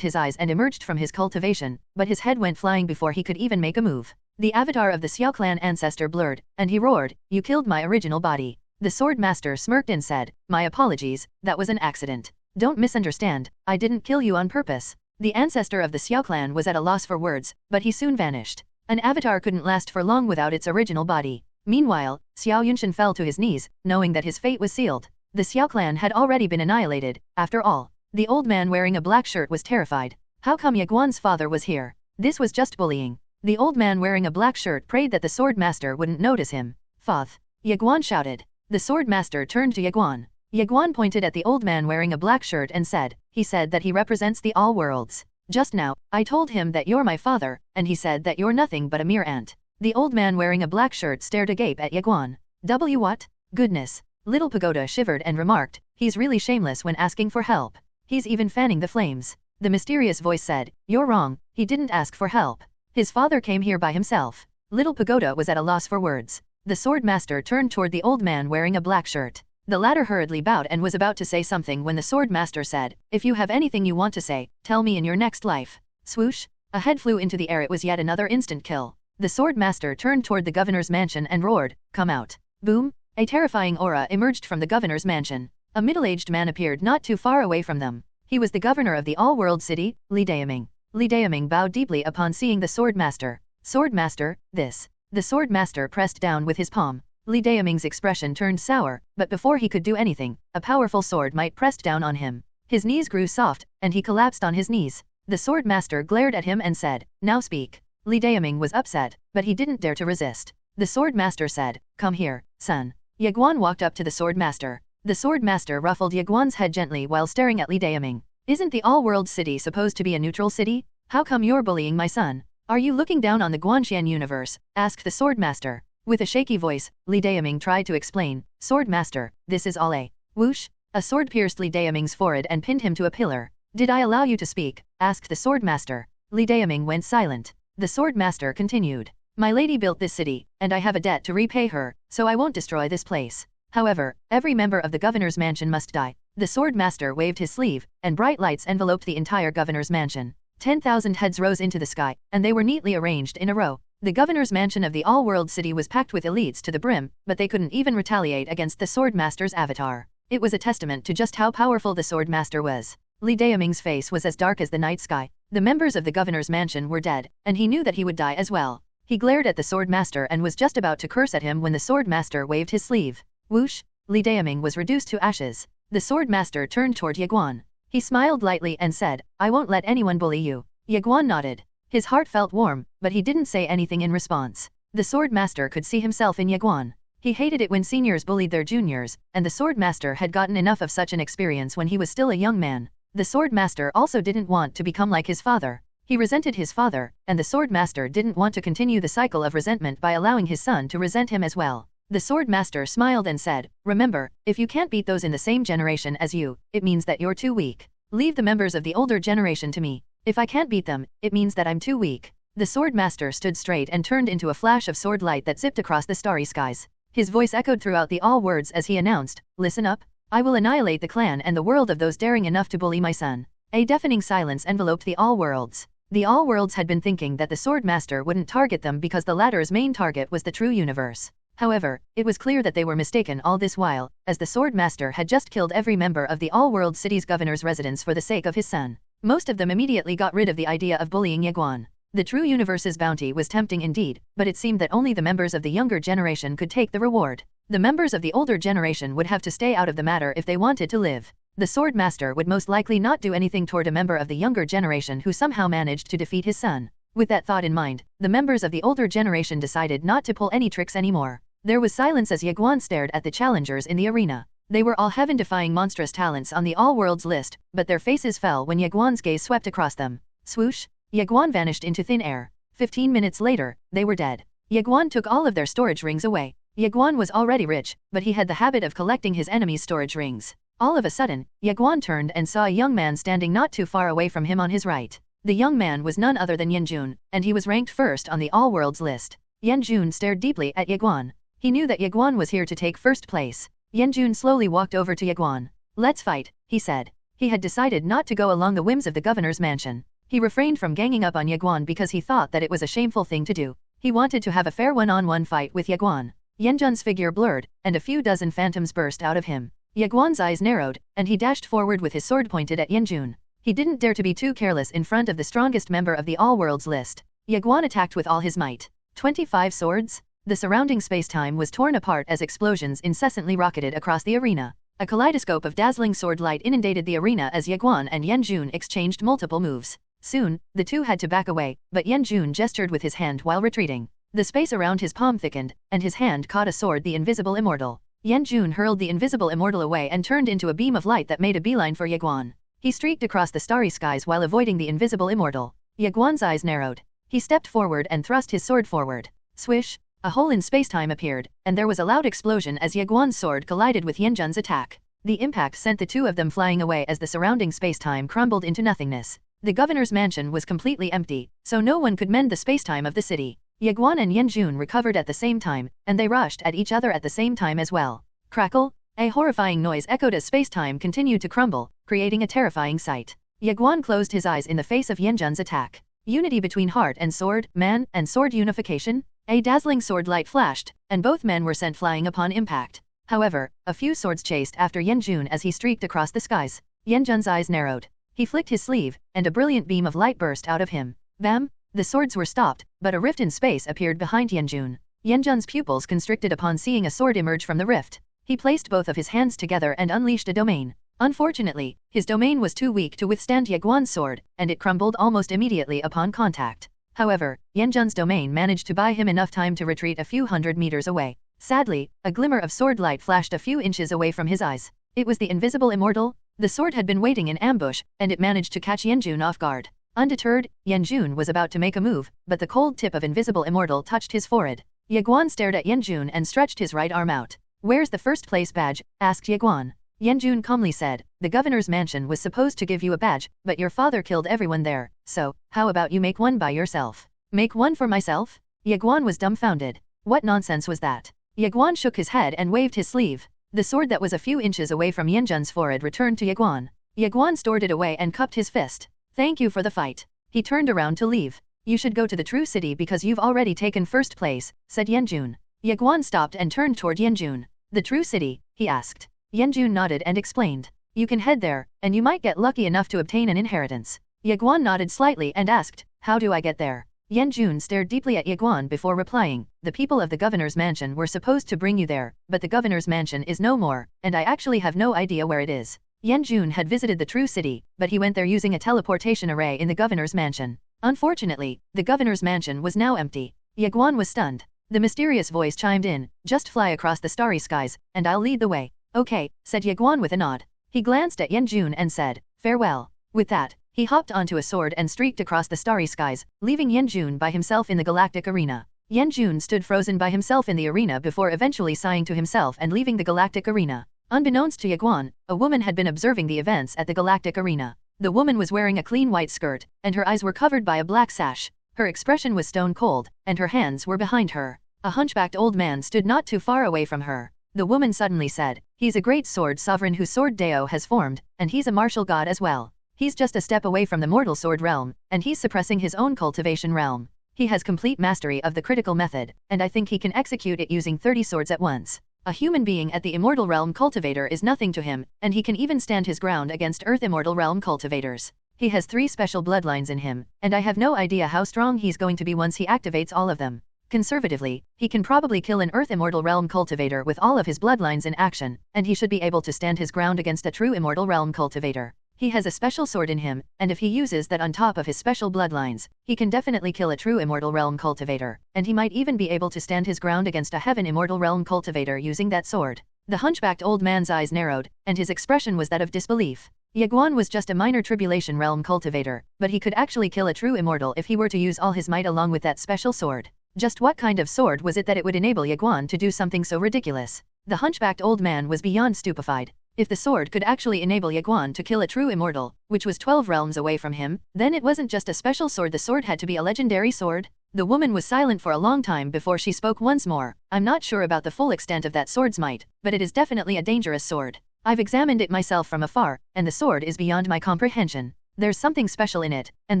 [SPEAKER 2] his eyes and emerged from his cultivation, but his head went flying before he could even make a move. The avatar of the Xiao clan ancestor blurred, and he roared, you killed my original body. The Sword Master smirked and said, my apologies, that was an accident. Don't misunderstand, I didn't kill you on purpose. The ancestor of the Xiao clan was at a loss for words, but he soon vanished. An avatar couldn't last for long without its original body. Meanwhile, Xiao Yunshan fell to his knees, knowing that his fate was sealed. The Xiao clan had already been annihilated, after all. The old man wearing a black shirt was terrified. How come Ye Guan's father was here? This was just bullying. The old man wearing a black shirt prayed that the sword master wouldn't notice him. Foth. Ye Guan shouted. The sword master turned to Ye Guan. Ye Guan pointed at the old man wearing a black shirt and said, he said that he represents the all worlds. Just now, I told him that you're my father, and he said that you're nothing but a mere ant. The old man wearing a black shirt stared agape at Ye Guan. What? Goodness. Little Pagoda shivered and remarked, he's really shameless when asking for help. He's even fanning the flames. The mysterious voice said, you're wrong, he didn't ask for help. His father came here by himself. Little Pagoda was at a loss for words. The sword master turned toward the old man wearing a black shirt. The latter hurriedly bowed and was about to say something when the sword master said, if you have anything you want to say, tell me in your next life. Swoosh! A head flew into the air. It was yet another instant kill. The sword master turned toward the governor's mansion and roared, come out. Boom! A terrifying aura emerged from the governor's mansion. A middle-aged man appeared not too far away from them. He was the governor of the all-world city, Li Daoming. Li Daoming bowed deeply upon seeing the sword master. Sword master, this. The sword master pressed down with his palm. Li Daoming's expression turned sour, but before he could do anything, a powerful sword might pressed down on him. His knees grew soft, and he collapsed on his knees. The sword master glared at him and said, now speak. Li Daoming was upset, but he didn't dare to resist. The sword master said, come here, son. Ye Guan walked up to the sword master. The sword master ruffled Ye Guan's head gently while staring at Li Daoming. Isn't the all-world city supposed to be a neutral city? How come you're bullying my son? Are you looking down on the Guanxian universe? Asked the sword master. With a shaky voice, Li Daoming tried to explain, Sword Master, this is all a whoosh. A sword pierced Li Daoming's forehead and pinned him to a pillar. Did I allow you to speak? Asked the sword master. Li Daoming went silent. The sword master continued. My lady built this city, and I have a debt to repay her, so I won't destroy this place. However, every member of the governor's mansion must die. The sword master waved his sleeve, and bright lights enveloped the entire governor's mansion. 10,000 heads rose into the sky, and they were neatly arranged in a row. The governor's mansion of the all-world city was packed with elites to the brim, but they couldn't even retaliate against the sword master's avatar. It was a testament to just how powerful the sword master was. Li Daoming's face was as dark as the night sky. The members of the governor's mansion were dead, and he knew that he would die as well. He glared at the sword master and was just about to curse at him when the sword master waved his sleeve. Whoosh! Li Daoming was reduced to ashes. The sword master turned toward Ye Guan. He smiled lightly and said, I won't let anyone bully you. Ye Guan nodded. His heart felt warm, but he didn't say anything in response. The sword master could see himself in Ye Guan. He hated it when seniors bullied their juniors, and the sword master had gotten enough of such an experience when he was still a young man. The sword master also didn't want to become like his father. He resented his father, and the sword master didn't want to continue the cycle of resentment by allowing his son to resent him as well. The sword master smiled and said, "Remember, if you can't beat those in the same generation as you, it means that you're too weak. Leave the members of the older generation to me. If I can't beat them, it means that I'm too weak." The sword master stood straight and turned into a flash of sword light that zipped across the starry skies. His voice echoed throughout the all worlds as he announced, "Listen up. I will annihilate the clan and the world of those daring enough to bully my son." A deafening silence enveloped the all worlds. The all worlds had been thinking that the sword master wouldn't target them because the latter's main target was the true universe. However, it was clear that they were mistaken all this while, as the sword master had just killed every member of the all world city's governor's residence for the sake of his son. Most of them immediately got rid of the idea of bullying Ye Guan. The true universe's bounty was tempting indeed, but it seemed that only the members of the younger generation could take the reward. The members of the older generation would have to stay out of the matter if they wanted to live. The sword master would most likely not do anything toward a member of the younger generation who somehow managed to defeat his son. With that thought in mind, the members of the older generation decided not to pull any tricks anymore. There was silence as Ye Guan stared at the challengers in the arena. They were all heaven-defying monstrous talents on the all-worlds list, but their faces fell when Ye Guan's gaze swept across them. Swoosh! Ye Guan vanished into thin air. 15 minutes later, they were dead. Ye Guan took all of their storage rings away. Ye Guan was already rich, but he had the habit of collecting his enemies' storage rings. All of a sudden, Ye Guan turned and saw a young man standing not too far away from him on his right. The young man was none other than Yanjun, and he was ranked first on the all-worlds list. Yanjun stared deeply at Ye Guan. He knew that Ye Guan was here to take first place. Yanjun slowly walked over to Ye Guan. "Let's fight," he said. He had decided not to go along the whims of the governor's mansion. He refrained from ganging up on Ye Guan because he thought that it was a shameful thing to do. He wanted to have a fair one-on-one fight with Ye Guan. Yanjun's figure blurred, and a few dozen phantoms burst out of him. Ye Guan's eyes narrowed, and he dashed forward with his sword pointed at Yanjun. He didn't dare to be too careless in front of the strongest member of the all-worlds list. Ye Guan attacked with all his might. 25 swords? The surrounding space-time was torn apart as explosions incessantly rocketed across the arena. A kaleidoscope of dazzling sword light inundated the arena as Ye Guan and Yanjun exchanged multiple moves. Soon, the two had to back away, but Yanjun gestured with his hand while retreating. The space around his palm thickened, and his hand caught a sword, the invisible immortal. Yanjun hurled the invisible immortal away and turned into a beam of light that made a beeline for Ye Guan. He streaked across the starry skies while avoiding the invisible immortal. Ye Guan's eyes narrowed. He stepped forward and thrust his sword forward. Swish! A hole in space-time appeared, and there was a loud explosion as Ye Guan's sword collided with Yanjun's attack. The impact sent the two of them flying away as the surrounding space-time crumbled into nothingness. The governor's mansion was completely empty, so no one could mend the space-time of the city. Ye Guan and Yanjun recovered at the same time, and they rushed at each other at the same time as well. Crackle! A horrifying noise echoed as space-time continued to crumble, creating a terrifying sight. Ye Guan closed his eyes in the face of Yanjun's attack. Unity between heart and sword, man and sword unification? A dazzling sword light flashed, and both men were sent flying upon impact. However, a few swords chased after Yanjun as he streaked across the skies. Yanjun's eyes narrowed. He flicked his sleeve, and a brilliant beam of light burst out of him. Bam! The swords were stopped, but a rift in space appeared behind Yanjun. Yanjun's pupils constricted upon seeing a sword emerge from the rift. He placed both of his hands together and unleashed a domain. Unfortunately, his domain was too weak to withstand Ye Guan's sword, and it crumbled almost immediately upon contact. However, Yanjun's domain managed to buy him enough time to retreat a few hundred meters away. Sadly, a glimmer of sword light flashed a few inches away from his eyes. It was the invisible immortal. The sword had been waiting in ambush, and it managed to catch Yanjun off guard. Undeterred, Yanjun was about to make a move, but the cold tip of invisible immortal touched his forehead. Ye Guan stared at Yanjun and stretched his right arm out. "Where's the first place badge?" asked Ye Guan. Yanjun calmly said, "The governor's mansion was supposed to give you a badge, but your father killed everyone there, so, how about you make one by yourself?" "Make one for myself?" Ye Guan was dumbfounded. What nonsense was that? Ye Guan shook his head and waved his sleeve. The sword that was a few inches away from Yanjun's forehead returned to Ye Guan. Ye Guan stored it away and cupped his fist. "Thank you for the fight." He turned around to leave. "You should go to the true city because you've already taken first place," said Yanjun. Ye Guan stopped and turned toward Yanjun. "The true city?" he asked. Yanjun nodded and explained. "You can head there, and you might get lucky enough to obtain an inheritance." Ye Guan nodded slightly and asked, "How do I get there?" Yanjun stared deeply at Ye Guan before replying, "The people of the governor's mansion were supposed to bring you there, but the governor's mansion is no more, and I actually have no idea where it is." Yanjun had visited the true city, but he went there using a teleportation array in the governor's mansion. Unfortunately, the governor's mansion was now empty. Ye Guan was stunned. The mysterious voice chimed in, just fly across the starry skies, and I'll lead the way. Okay, said Ye Guan with a nod. He glanced at Yan Jun and said, farewell. With that, he hopped onto a sword and streaked across the starry skies, leaving Yan Jun by himself in the galactic arena. Yan Jun stood frozen by himself in the arena before eventually sighing to himself and leaving the galactic arena. Unbeknownst to Ye Guan, a woman had been observing the events at the galactic arena. The woman was wearing a clean white skirt, and her eyes were covered by a black sash. Her expression was stone cold, and her hands were behind her. A hunchbacked old man stood not too far away from her. The woman suddenly said, he's a great sword sovereign whose sword Dao has formed, and he's a martial god as well. He's just a step away from the mortal sword realm, and he's suppressing his own cultivation realm. He has complete mastery of the critical method, and I think he can execute it using 30 swords at once. A human being at the immortal realm cultivator is nothing to him, and he can even stand his ground against earth immortal realm cultivators. He has 3 special bloodlines in him, and I have no idea how strong he's going to be once he activates all of them. Conservatively, he can probably kill an earth immortal realm cultivator with all of his bloodlines in action, and he should be able to stand his ground against a true immortal realm cultivator. He has a special sword in him, and if he uses that on top of his special bloodlines, he can definitely kill a true immortal realm cultivator, and he might even be able to stand his ground against a heaven immortal realm cultivator using that sword. The hunchbacked old man's eyes narrowed, and his expression was that of disbelief. Ye Guan was just a minor tribulation realm cultivator, but he could actually kill a true immortal if he were to use all his might along with that special sword. Just what kind of sword was it that it would enable Ye Guan to do something so ridiculous? The hunchbacked old man was beyond stupefied. If the sword could actually enable Ye Guan to kill a true immortal, which was 12 realms away from him, then it wasn't just a special sword, the sword had to be a legendary sword. The woman was silent for a long time before she spoke once more. I'm not sure about the full extent of that sword's might, but it is definitely a dangerous sword. I've examined it myself from afar, and the sword is beyond my comprehension. There's something special in it, and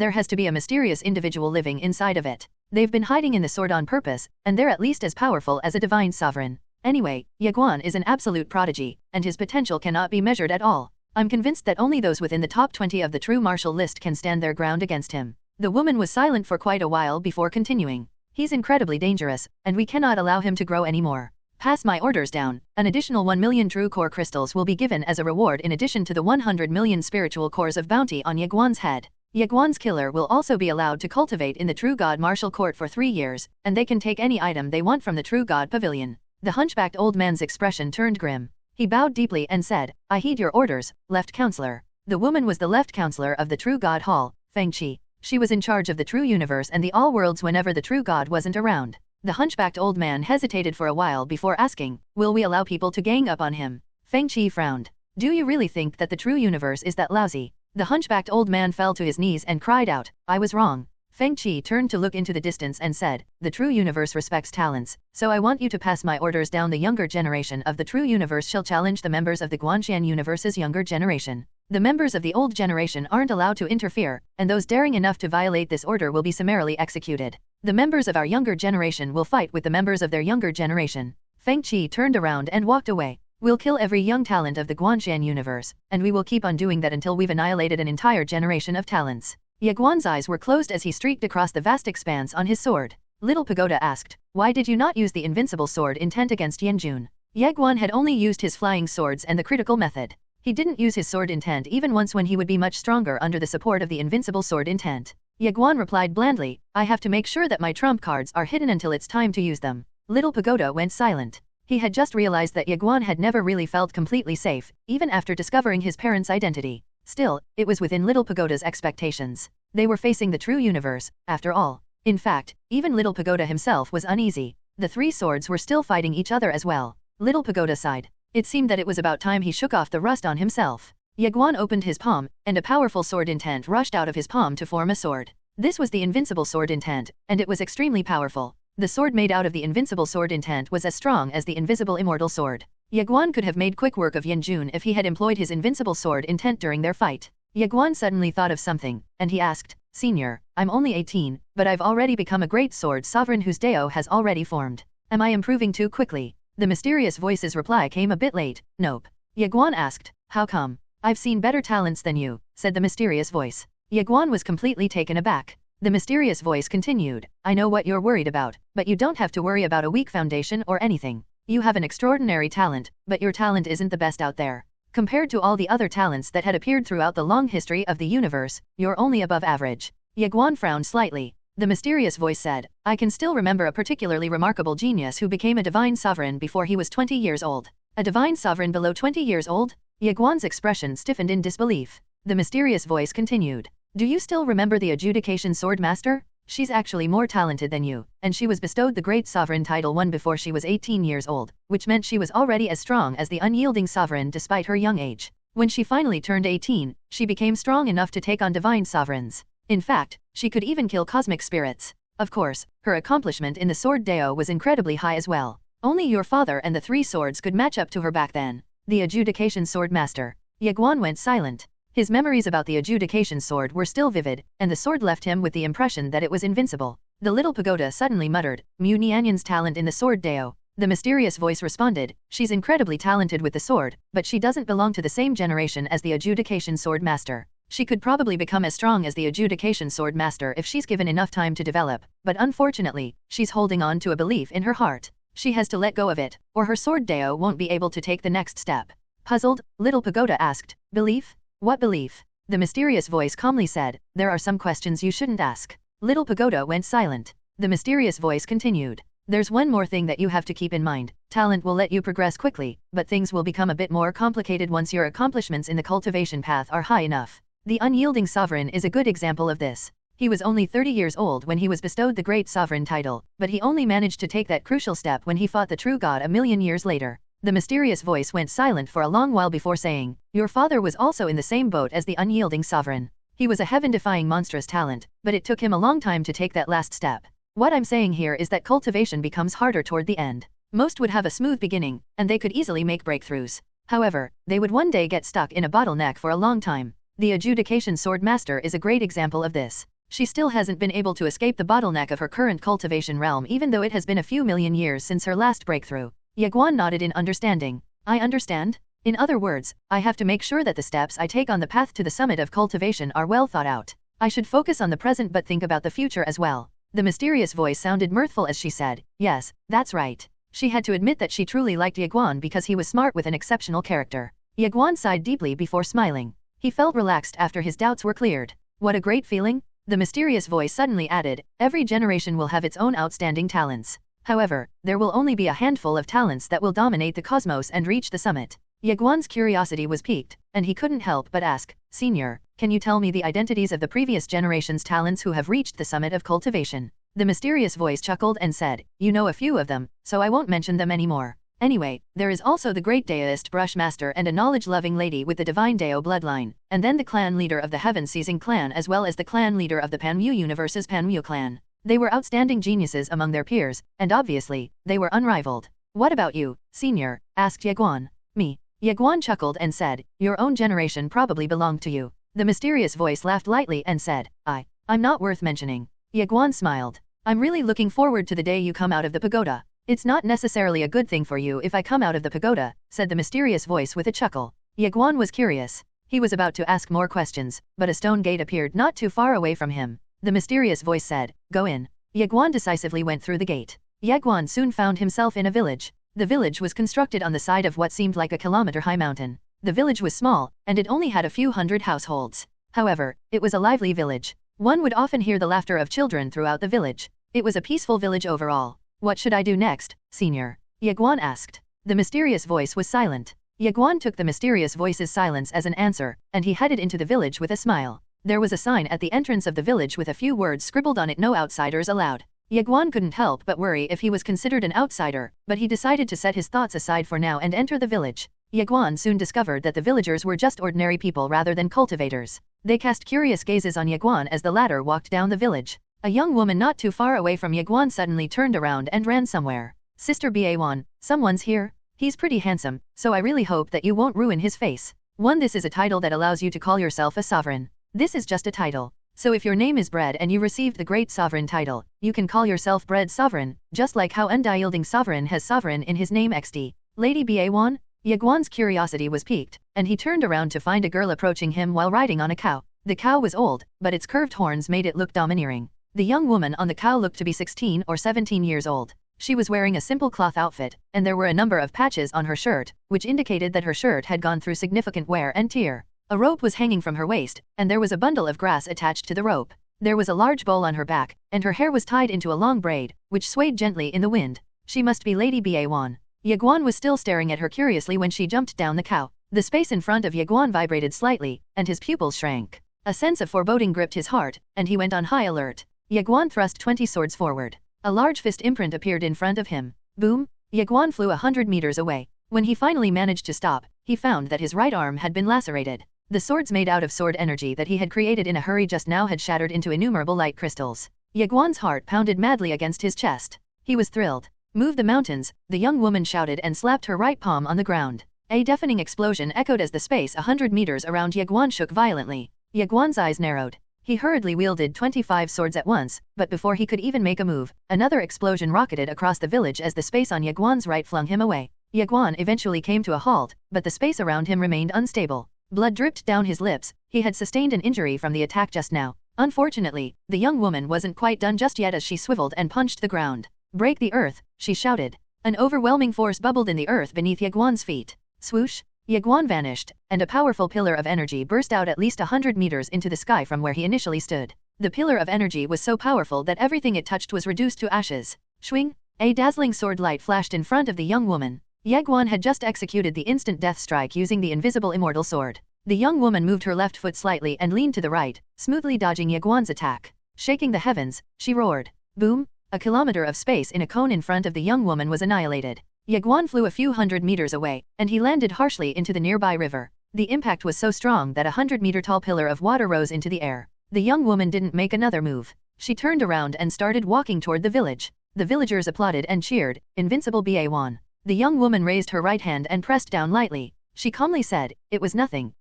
[SPEAKER 2] there has to be a mysterious individual living inside of it. They've been hiding in the sword on purpose, and they're at least as powerful as a divine sovereign. Anyway, Ye Guan is an absolute prodigy, and his potential cannot be measured at all. I'm convinced that only those within the top 20 of the true martial list can stand their ground against him. The woman was silent for quite a while before continuing. He's incredibly dangerous, and we cannot allow him to grow anymore. Pass my orders down. An additional 1 million true core crystals will be given as a reward in addition to the 100 million spiritual cores of bounty on Ye Guan's head. Ye Guan's killer will also be allowed to cultivate in the True God Martial Court for 3 years, and they can take any item they want from the True God Pavilion. The hunchbacked old man's expression turned grim. He bowed deeply and said, I heed your orders, Left Counselor. The woman was the Left Counselor of the True God Hall, Feng Qi. She was in charge of the True Universe and the All Worlds whenever the True God wasn't around. The hunchbacked old man hesitated for a while before asking, will we allow people to gang up on him? Feng Qi frowned. Do you really think that the True Universe is that lousy? The hunchbacked old man fell to his knees and cried out, I was wrong. Feng Qi turned to look into the distance and said, the True Universe respects talents, so I want you to pass my orders down. The younger generation of the True Universe shall challenge the members of the Guanshan Universe's younger generation. The members of the old generation aren't allowed to interfere, and those daring enough to violate this order will be summarily executed. The members of our younger generation will fight with the members of their younger generation. Feng Qi turned around and walked away. We'll kill every young talent of the Guanshan Universe, and we will keep on doing that until we've annihilated an entire generation of talents. Ye Guan's eyes were closed as he streaked across the vast expanse on his sword. Little Pagoda asked, why did you not use the invincible sword intent against Yan Jun? Ye Guan had only used his flying swords and the critical method. He didn't use his sword intent even once when he would be much stronger under the support of the invincible sword intent. Ye Guan replied blandly, I have to make sure that my trump cards are hidden until it's time to use them. Little Pagoda went silent. He had just realized that Ye Guan had never really felt completely safe, even after discovering his parents' identity. Still, it was within Little Pagoda's expectations. They were facing the True Universe, after all. In fact, even Little Pagoda himself was uneasy. The 3 swords were still fighting each other as well. Little Pagoda sighed. It seemed that it was about time he shook off the rust on himself. Ye Guan opened his palm, and a powerful sword intent rushed out of his palm to form a sword. This was the invincible sword intent, and it was extremely powerful. The sword made out of the invincible sword intent was as strong as the invisible immortal sword. Ye Guan could have made quick work of Yan Jun if he had employed his invincible sword intent during their fight. Ye Guan suddenly thought of something, and he asked, Senior, I'm only 18, but I've already become a great sword sovereign whose Dao has already formed. Am I improving too quickly? The mysterious voice's reply came a bit late, nope. Ye Guan asked, how come? I've seen better talents than you, said the mysterious voice. Ye Guan was completely taken aback. The mysterious voice continued, I know what you're worried about, but you don't have to worry about a weak foundation or anything. You have an extraordinary talent, but your talent isn't the best out there. Compared to all the other talents that had appeared throughout the long history of the universe, you're only above average. Ye Guan frowned slightly. The mysterious voice said, I can still remember a particularly remarkable genius who became a divine sovereign before he was 20 years old. A divine sovereign below 20 years old? Ye Guan's expression stiffened in disbelief. The mysterious voice continued. Do you still remember the adjudication sword master? She's actually more talented than you, and she was bestowed the great sovereign title one before she was 18 years old, which meant she was already as strong as the unyielding sovereign despite her young age. When she finally turned 18, she became strong enough to take on divine sovereigns. In fact, she could even kill cosmic spirits. Of course, her accomplishment in the sword Dao was incredibly high as well. Only your father and the three swords could match up to her back then. The adjudication sword master. Ye Guan went silent. His memories about the adjudication sword were still vivid, and the sword left him with the impression that it was invincible. The Little Pagoda suddenly muttered, Mu Nianyan's talent in the sword Dao. The mysterious voice responded, she's incredibly talented with the sword, but she doesn't belong to the same generation as the adjudication sword master. She could probably become as strong as the adjudication sword master if she's given enough time to develop, but unfortunately, she's holding on to a belief in her heart. She has to let go of it, or her sword Dao won't be able to take the next step. Puzzled, Little Pagoda asked, belief? What belief? The mysterious voice calmly said, there are some questions you shouldn't ask. Little Pagoda went silent. The mysterious voice continued. There's one more thing that you have to keep in mind. Talent will let you progress quickly, but things will become a bit more complicated once your accomplishments in the cultivation path are high enough. The unyielding sovereign is a good example of this. He was only 30 years old when he was bestowed the great sovereign title, but he only managed to take that crucial step when he fought the true god a million years later. The mysterious voice went silent for a long while before saying, your father was also in the same boat as the unyielding sovereign. He was a heaven-defying monstrous talent, but it took him a long time to take that last step. What I'm saying here is that cultivation becomes harder toward the end. Most would have a smooth beginning, and they could easily make breakthroughs. However, they would one day get stuck in a bottleneck for a long time. The adjudication sword master is a great example of this. She still hasn't been able to escape the bottleneck of her current cultivation realm even though it has been a few million years since her last breakthrough. Ye Guan nodded in understanding. I understand. In other words, I have to make sure that the steps I take on the path to the summit of cultivation are well thought out. I should focus on the present but think about the future as well. The mysterious voice sounded mirthful as she said, yes, that's right. She had to admit that she truly liked Ye Guan because he was smart with an exceptional character. Ye Guan sighed deeply before smiling. He felt relaxed after his doubts were cleared. What a great feeling. The mysterious voice suddenly added, every generation will have its own outstanding talents. However, there will only be a handful of talents that will dominate the cosmos and reach the summit. Ye Guan's curiosity was piqued, and he couldn't help but ask, Senior, can you tell me the identities of the previous generation's talents who have reached the summit of cultivation? The mysterious voice chuckled and said, you know a few of them, so I won't mention them anymore. Anyway, there is also the great Daoist brush master and a knowledge-loving lady with the divine Dao bloodline, and then the clan leader of the heaven-seizing clan as well as the clan leader of the Panmu universe's Panmu clan. They were outstanding geniuses among their peers, and obviously, they were unrivaled. What about you, Senior? Asked Ye Guan. Me. Ye Guan chuckled and said, your own generation probably belonged to you. The mysterious voice laughed lightly and said, I'm not worth mentioning. Ye Guan smiled. I'm really looking forward to the day you come out of the pagoda. It's not necessarily a good thing for you if I come out of the pagoda, said the mysterious voice with a chuckle. Ye Guan was curious. He was about to ask more questions, but a stone gate appeared not too far away from him. The mysterious voice said, go in. Ye Guan decisively went through the gate. Ye Guan soon found himself in a village. The village was constructed on the side of what seemed like a kilometer-high mountain. The village was small, and it only had a few hundred households. However, it was a lively village. One would often hear the laughter of children throughout the village. It was a peaceful village overall. What should I do next, Senior? Ye Guan asked. The mysterious voice was silent. Ye Guan took the mysterious voice's silence as an answer, and he headed into the village with a smile. There was a sign at the entrance of the village with a few words scribbled on it, no outsiders allowed. Ye Guan couldn't help but worry if he was considered an outsider, but he decided to set his thoughts aside for now and enter the village. Ye Guan soon discovered that the villagers were just ordinary people rather than cultivators. They cast curious gazes on Ye Guan as the latter walked down the village. A young woman not too far away from Ye Guan suddenly turned around and ran somewhere. Sister Ye Guan, someone's here. He's pretty handsome, so I really hope that you won't ruin his face. This is a title that allows you to call yourself a sovereign. This is just a title. So if your name is Bread and you received the great sovereign title, you can call yourself Bread Sovereign, just like how Unyielding Sovereign has sovereign in his name XD. Lady Ye Guan? Ye Guan's curiosity was piqued, and he turned around to find a girl approaching him while riding on a cow. The cow was old, but its curved horns made it look domineering. The young woman on the cow looked to be 16 or 17 years old. She was wearing a simple cloth outfit, and there were a number of patches on her shirt, which indicated that her shirt had gone through significant wear and tear. A rope was hanging from her waist, and there was a bundle of grass attached to the rope. There was a large bowl on her back, and her hair was tied into a long braid, which swayed gently in the wind. She must be Lady Ye Guan. Ye Guan was still staring at her curiously when she jumped down the cow. The space in front of Ye Guan vibrated slightly, and his pupils shrank. A sense of foreboding gripped his heart, and he went on high alert. Ye Guan thrust 20 swords forward. A large fist imprint appeared in front of him. Boom! Ye Guan flew 100 meters away. When he finally managed to stop, he found that his right arm had been lacerated. The swords made out of sword energy that he had created in a hurry just now had shattered into innumerable light crystals. Ye Guan's heart pounded madly against his chest. He was thrilled. Move the mountains, the young woman shouted and slapped her right palm on the ground. A deafening explosion echoed as the space 100 meters around Ye Guan shook violently. Ye Guan's eyes narrowed. He hurriedly wielded 25 swords at once, but before he could even make a move, another explosion rocketed across the village as the space on Ye Guan's right flung him away. Ye Guan eventually came to a halt, but the space around him remained unstable. Blood dripped down his lips. He had sustained an injury from the attack just now. Unfortunately, the young woman wasn't quite done just yet as she swiveled and punched the ground. Break the earth, she shouted. An overwhelming force bubbled in the earth beneath Ye Guan's feet. Swoosh! Ye Guan vanished, and a powerful pillar of energy burst out at least 100 meters into the sky from where he initially stood. The pillar of energy was so powerful that everything it touched was reduced to ashes. Swing! A dazzling sword light flashed in front of the young woman. Ye Guan had just executed the instant death strike using the invisible immortal sword. The young woman moved her left foot slightly and leaned to the right, smoothly dodging Ye Guan's attack. Shaking the heavens, she roared. Boom! A kilometer of space in a cone in front of the young woman was annihilated. Ye Guan flew a few hundred meters away, and he landed harshly into the nearby river. The impact was so strong that a 100-meter-tall pillar of water rose into the air. The young woman didn't make another move. She turned around and started walking toward the village. The villagers applauded and cheered, "Invincible Ye Guan." The young woman raised her right hand and pressed down lightly. She calmly said, it was nothing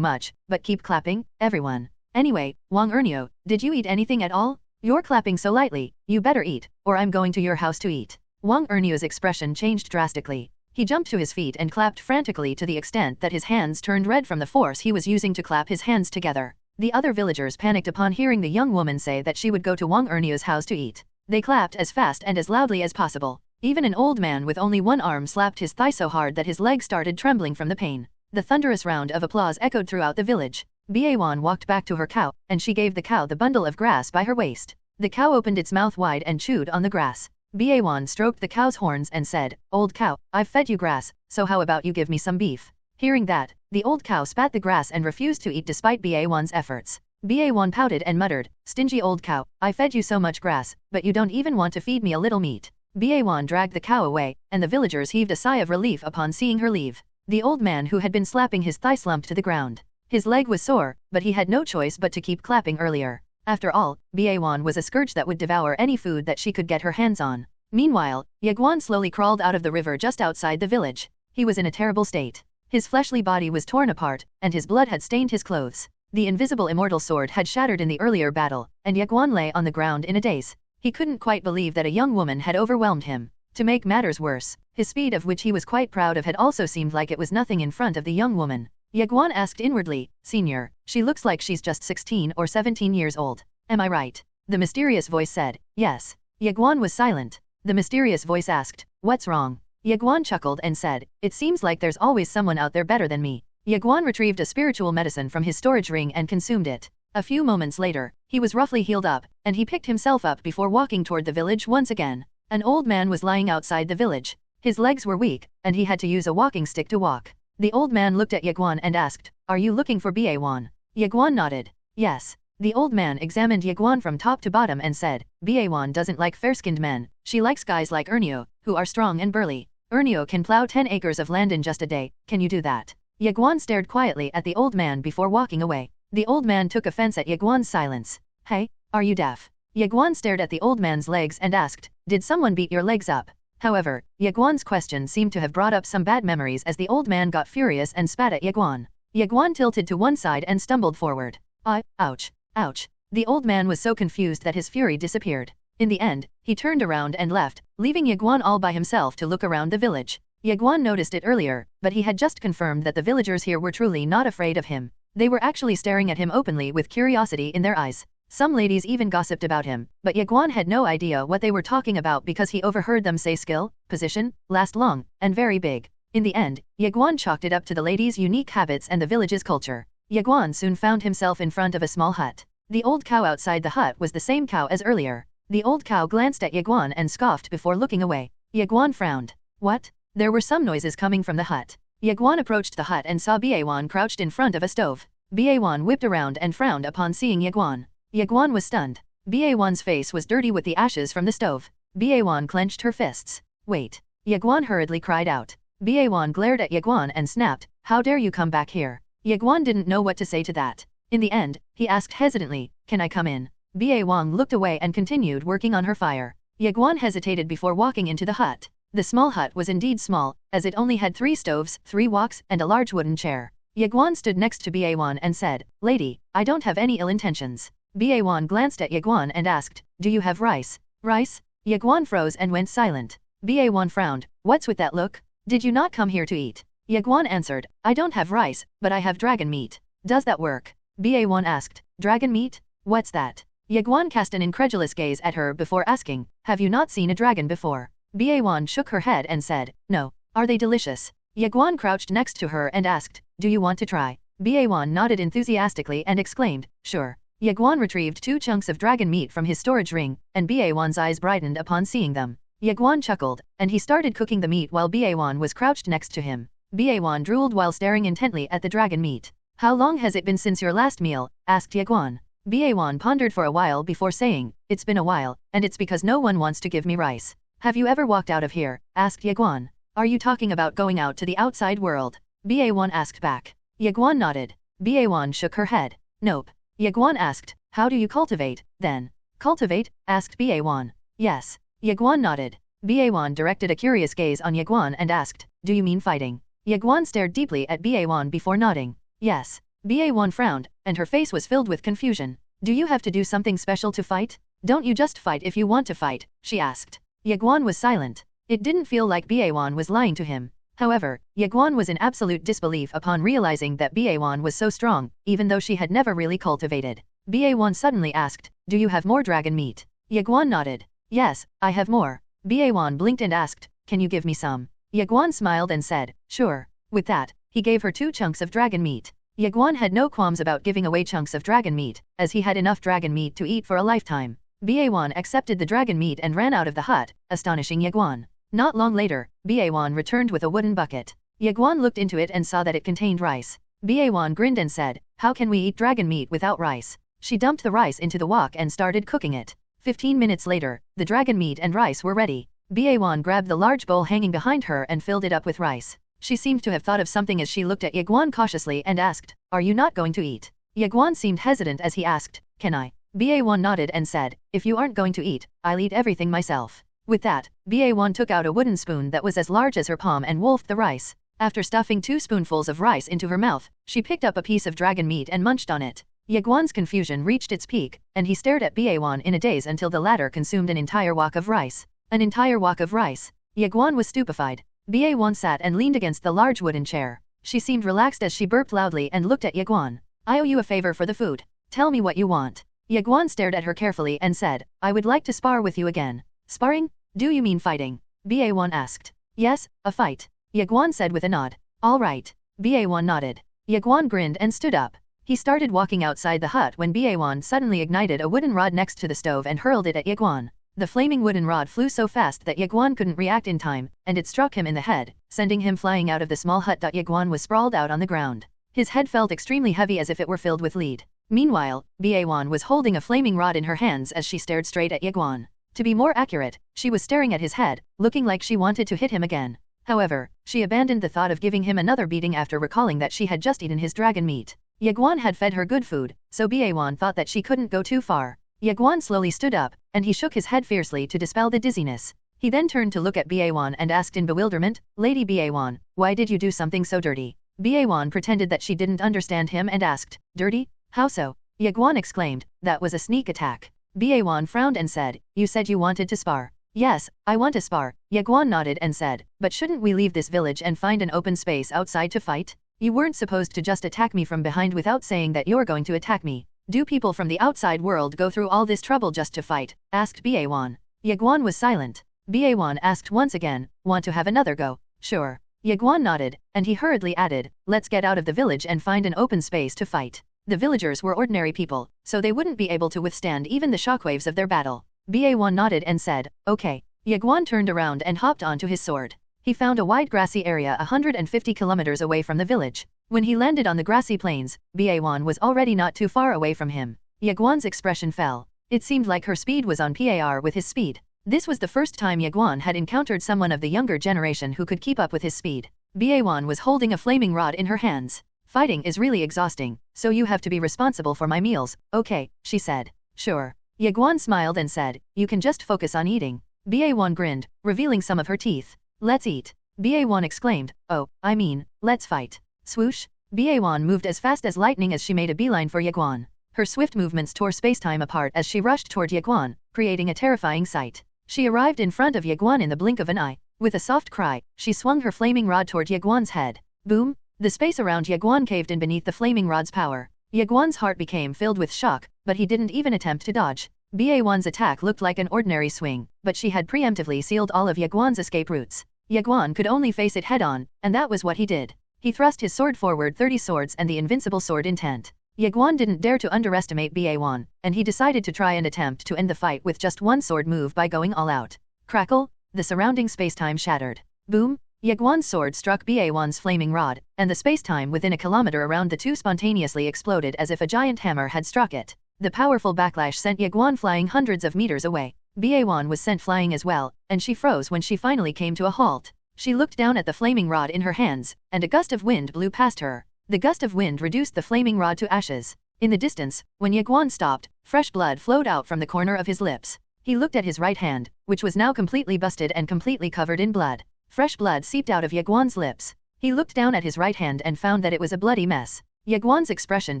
[SPEAKER 2] much, but keep clapping, everyone. Anyway, Wang Ernio, did you eat anything at all? You're clapping so lightly, you better eat, or I'm going to your house to eat. Wang Ernio's expression changed drastically. He jumped to his feet and clapped frantically to the extent that his hands turned red from the force he was using to clap his hands together. The other villagers panicked upon hearing the young woman say that she would go to Wang Ernio's house to eat. They clapped as fast and as loudly as possible. Even an old man with only one arm slapped his thigh so hard that his leg started trembling from the pain. The thunderous round of applause echoed throughout the village. Ye Guan walked back to her cow, and she gave the cow the bundle of grass by her waist. The cow opened its mouth wide and chewed on the grass. Ye Guan stroked the cow's horns and said, "Old cow, I've fed you grass, so how about you give me some beef?" Hearing that, the old cow spat the grass and refused to eat despite Ye Guan's efforts. Ye Guan pouted and muttered, "Stingy old cow, I fed you so much grass, but you don't even want to feed me a little meat." Ye Guan dragged the cow away, and the villagers heaved a sigh of relief upon seeing her leave. The old man who had been slapping his thigh slumped to the ground. His leg was sore, but he had no choice but to keep clapping earlier. After all, Ye Guan was a scourge that would devour any food that she could get her hands on. Meanwhile, Ye Guan slowly crawled out of the river just outside the village. He was in a terrible state. His fleshly body was torn apart, and his blood had stained his clothes. The invisible immortal sword had shattered in the earlier battle, and Ye Guan lay on the ground in a daze. He couldn't quite believe that a young woman had overwhelmed him. To make matters worse, his speed, of which he was quite proud of, had also seemed like it was nothing in front of the young woman. Ye Guan asked inwardly, "Senior, she looks like she's just 16 or 17 years old. Am I right?" The mysterious voice said, "Yes." Ye Guan was silent. The mysterious voice asked, "What's wrong?" Ye Guan chuckled and said, "It seems like there's always someone out there better than me." Ye Guan retrieved a spiritual medicine from his storage ring and consumed it. A few moments later, he was roughly healed up, and he picked himself up before walking toward the village once again. An old man was lying outside the village. His legs were weak, and he had to use a walking stick to walk. The old man looked at Ye Guan and asked, "Are you looking for Ye Guan?" Ye Guan nodded. "Yes." The old man examined Ye Guan from top to bottom and said, "Ye Guan doesn't like fair-skinned men. She likes guys like Ernio, who are strong and burly. Ernio can plow 10 acres of land in just a day. Can you do that?" Ye Guan stared quietly at the old man before walking away. The old man took offense at Ye Guan's silence. "Hey, are you deaf?" Ye Guan stared at the old man's legs and asked, "Did someone beat your legs up?" However, Ye Guan's question seemed to have brought up some bad memories as the old man got furious and spat at Ye Guan. Ye Guan tilted to one side and stumbled forward. Ouch, ouch. The old man was so confused that his fury disappeared. In the end, he turned around and left, leaving Ye Guan all by himself to look around the village. Ye Guan noticed it earlier, but he had just confirmed that the villagers here were truly not afraid of him. They were actually staring at him openly with curiosity in their eyes. Some ladies even gossiped about him, but Ye Guan had no idea what they were talking about because he overheard them say skill, position, last long, and very big. In the end, Ye Guan chalked it up to the ladies' unique habits and the village's culture. Ye Guan soon found himself in front of a small hut. The old cow outside the hut was the same cow as earlier. The old cow glanced at Ye Guan and scoffed before looking away. Ye Guan frowned. What? There were some noises coming from the hut. Ye Guan approached the hut and saw Ye Guan crouched in front of a stove. Ye Guan whipped around and frowned upon seeing Ye Guan. Ye Guan was stunned. Ye Guan's face was dirty with the ashes from the stove. Ye Guan clenched her fists. Wait! Ye Guan hurriedly cried out. Ye Guan glared at Ye Guan and snapped, how dare you come back here? Ye Guan didn't know what to say to that. In the end, he asked hesitantly, can I come in? Ye Guan looked away and continued working on her fire. Ye Guan hesitated before walking into the hut. The small hut was indeed small, as it only had 3 stoves, 3 woks, and a large wooden chair. Ye Guan stood next to Ye Guan and said, Lady, I don't have any ill intentions. Ye Guan glanced at Ye Guan and asked, do you have rice? Rice? Ye Guan froze and went silent. Ye Guan frowned, what's with that look? Did you not come here to eat? Ye Guan answered, I don't have rice, but I have dragon meat. Does that work? Ye Guan asked, dragon meat? What's that? Ye Guan cast an incredulous gaze at her before asking, have you not seen a dragon before? Ye Guan shook her head and said, no. Are they delicious? Ye Guan crouched next to her and asked, do you want to try? Ye Guan nodded enthusiastically and exclaimed, sure. Ye Guan retrieved 2 chunks of dragon meat from his storage ring, and Ye Guan's eyes brightened upon seeing them. Ye Guan chuckled, and he started cooking the meat while Ye Guan was crouched next to him. Ye Guan drooled while staring intently at the dragon meat. How long has it been since your last meal? Asked Ye Guan. Ye Guan pondered for a while before saying, it's been a while, and it's because no one wants to give me rice. Have you ever walked out of here? Asked Ye Guan. Are you talking about going out to the outside world? Ye Guan asked back. Ye Guan nodded. Ye Guan shook her head. Nope. Ye Guan asked, how do you cultivate, then? Cultivate? Asked Ye Guan. Yes. Ye Guan nodded. Ye Guan directed a curious gaze on Ye Guan and asked, do you mean fighting? Ye Guan stared deeply at Ye Guan before nodding. Yes. Ye Guan frowned, and her face was filled with confusion. Do you have to do something special to fight? Don't you just fight if you want to fight? She asked. Ye Guan was silent. It didn't feel like Ye Guan was lying to him. However, Ye Guan was in absolute disbelief upon realizing that Ye Guan was so strong, even though she had never really cultivated. Ye Guan suddenly asked, do you have more dragon meat? Ye Guan nodded. Yes, I have more. Ye Guan blinked and asked, can you give me some? Ye Guan smiled and said, sure. With that, he gave her 2 chunks of dragon meat. Ye Guan had no qualms about giving away chunks of dragon meat, as he had enough dragon meat to eat for a lifetime. Ye Guan accepted the dragon meat and ran out of the hut, astonishing Ye Guan. Not long later, Ye Guan returned with a wooden bucket. Ye Guan looked into it and saw that it contained rice. Ye Guan grinned and said, how can we eat dragon meat without rice? She dumped the rice into the wok and started cooking it. 15 minutes later, the dragon meat and rice were ready. Ye Guan grabbed the large bowl hanging behind her and filled it up with rice. She seemed to have thought of something as she looked at Ye Guan cautiously and asked, are you not going to eat? Ye Guan seemed hesitant as he asked, can I? Ye Guan nodded and said, if you aren't going to eat, I'll eat everything myself. With that, Ye Guan took out a wooden spoon that was as large as her palm and wolfed the rice. After stuffing 2 spoonfuls of rice into her mouth, she picked up a piece of dragon meat and munched on it. Ye Guan's confusion reached its peak, and he stared at Ye Guan in a daze until the latter consumed an entire wok of rice. An entire wok of rice. Ye Guan was stupefied. Ye Guan sat and leaned against the large wooden chair. She seemed relaxed as she burped loudly and looked at Ye Guan. I owe you a favor for the food. Tell me what you want. Ye Guan stared at her carefully and said, I would like to spar with you again. Sparring? Do you mean fighting? Ye Guan asked. Yes, a fight. Ye Guan said with a nod. All right. Ye Guan nodded. Ye Guan grinned and stood up. He started walking outside the hut when Ye Guan suddenly ignited a wooden rod next to the stove and hurled it at Ye Guan. The flaming wooden rod flew so fast that Ye Guan couldn't react in time, and it struck him in the head, sending him flying out of the small hut. Ye Guan was sprawled out on the ground. His head felt extremely heavy as if it were filled with lead. Meanwhile, Ye Guan was holding a flaming rod in her hands as she stared straight at Ye Guan. To be more accurate, she was staring at his head, looking like she wanted to hit him again. However, she abandoned the thought of giving him another beating after recalling that she had just eaten his dragon meat. Ye Guan had fed her good food, so Ye Guan thought that she couldn't go too far. Ye Guan slowly stood up, and he shook his head fiercely to dispel the dizziness. He then turned to look at Ye Guan and asked in bewilderment, Lady Ye Guan, why did you do something so dirty? Ye Guan pretended that she didn't understand him and asked, dirty? How so? Ye Guan exclaimed, that was a sneak attack. Ye Guan frowned and said, you said you wanted to spar. Yes, I want to spar. Ye Guan nodded and said, but shouldn't we leave this village and find an open space outside to fight? You weren't supposed to just attack me from behind without saying that you're going to attack me. Do people from the outside world go through all this trouble just to fight? Asked Ye Guan. Ye Guan was silent. Ye Guan asked once again, want to have another go? Sure. Ye Guan nodded, and he hurriedly added, let's get out of the village and find an open space to fight. The villagers were ordinary people, so they wouldn't be able to withstand even the shockwaves of their battle. Ye Guan nodded and said, okay. Ye Guan turned around and hopped onto his sword. He found a wide grassy area 150 kilometers away from the village. When he landed on the grassy plains, Ye Guan was already not too far away from him. Ye Guan's expression fell. It seemed like her speed was on par with his speed. This was the first time Ye Guan had encountered someone of the younger generation who could keep up with his speed. Ye Guan was holding a flaming rod in her hands. Fighting is really exhausting, so you have to be responsible for my meals, okay, she said. Sure. Ye Guan smiled and said, you can just focus on eating. Ye Guan grinned, revealing some of her teeth. Let's eat. Ye Guan exclaimed, oh, I mean, let's fight. Swoosh. Ye Guan moved as fast as lightning as she made a beeline for Ye Guan. Her swift movements tore spacetime apart as she rushed toward Ye Guan, creating a terrifying sight. She arrived in front of Ye Guan in the blink of an eye. With a soft cry, she swung her flaming rod toward Ye Guan's head. Boom! The space around Ye Guan caved in beneath the flaming rod's power. Ye Guan's heart became filled with shock, but he didn't even attempt to dodge. Ye Guan's attack looked like an ordinary swing, but she had preemptively sealed all of Ye Guan's escape routes. Ye Guan could only face it head-on, and that was what he did. He thrust his sword forward 30 swords and the invincible sword intent. Ye Guan didn't dare to underestimate Ye Guan, and he decided to try and attempt to end the fight with just one sword move by going all out. Crackle! The surrounding spacetime shattered. Boom! Ye Guan's sword struck Ye Guan's flaming rod, and the spacetime within a kilometer around the two spontaneously exploded as if a giant hammer had struck it. The powerful backlash sent Ye Guan flying hundreds of meters away. Ye Guan was sent flying as well, and she froze when she finally came to a halt. She looked down at the flaming rod in her hands, and a gust of wind blew past her. The gust of wind reduced the flaming rod to ashes. In the distance, when Ye Guan stopped, fresh blood flowed out from the corner of his lips. He looked at his right hand, which was now completely busted and completely covered in blood. Fresh blood seeped out of Ye Guan's lips. He looked down at his right hand and found that it was a bloody mess. Ye Guan's expression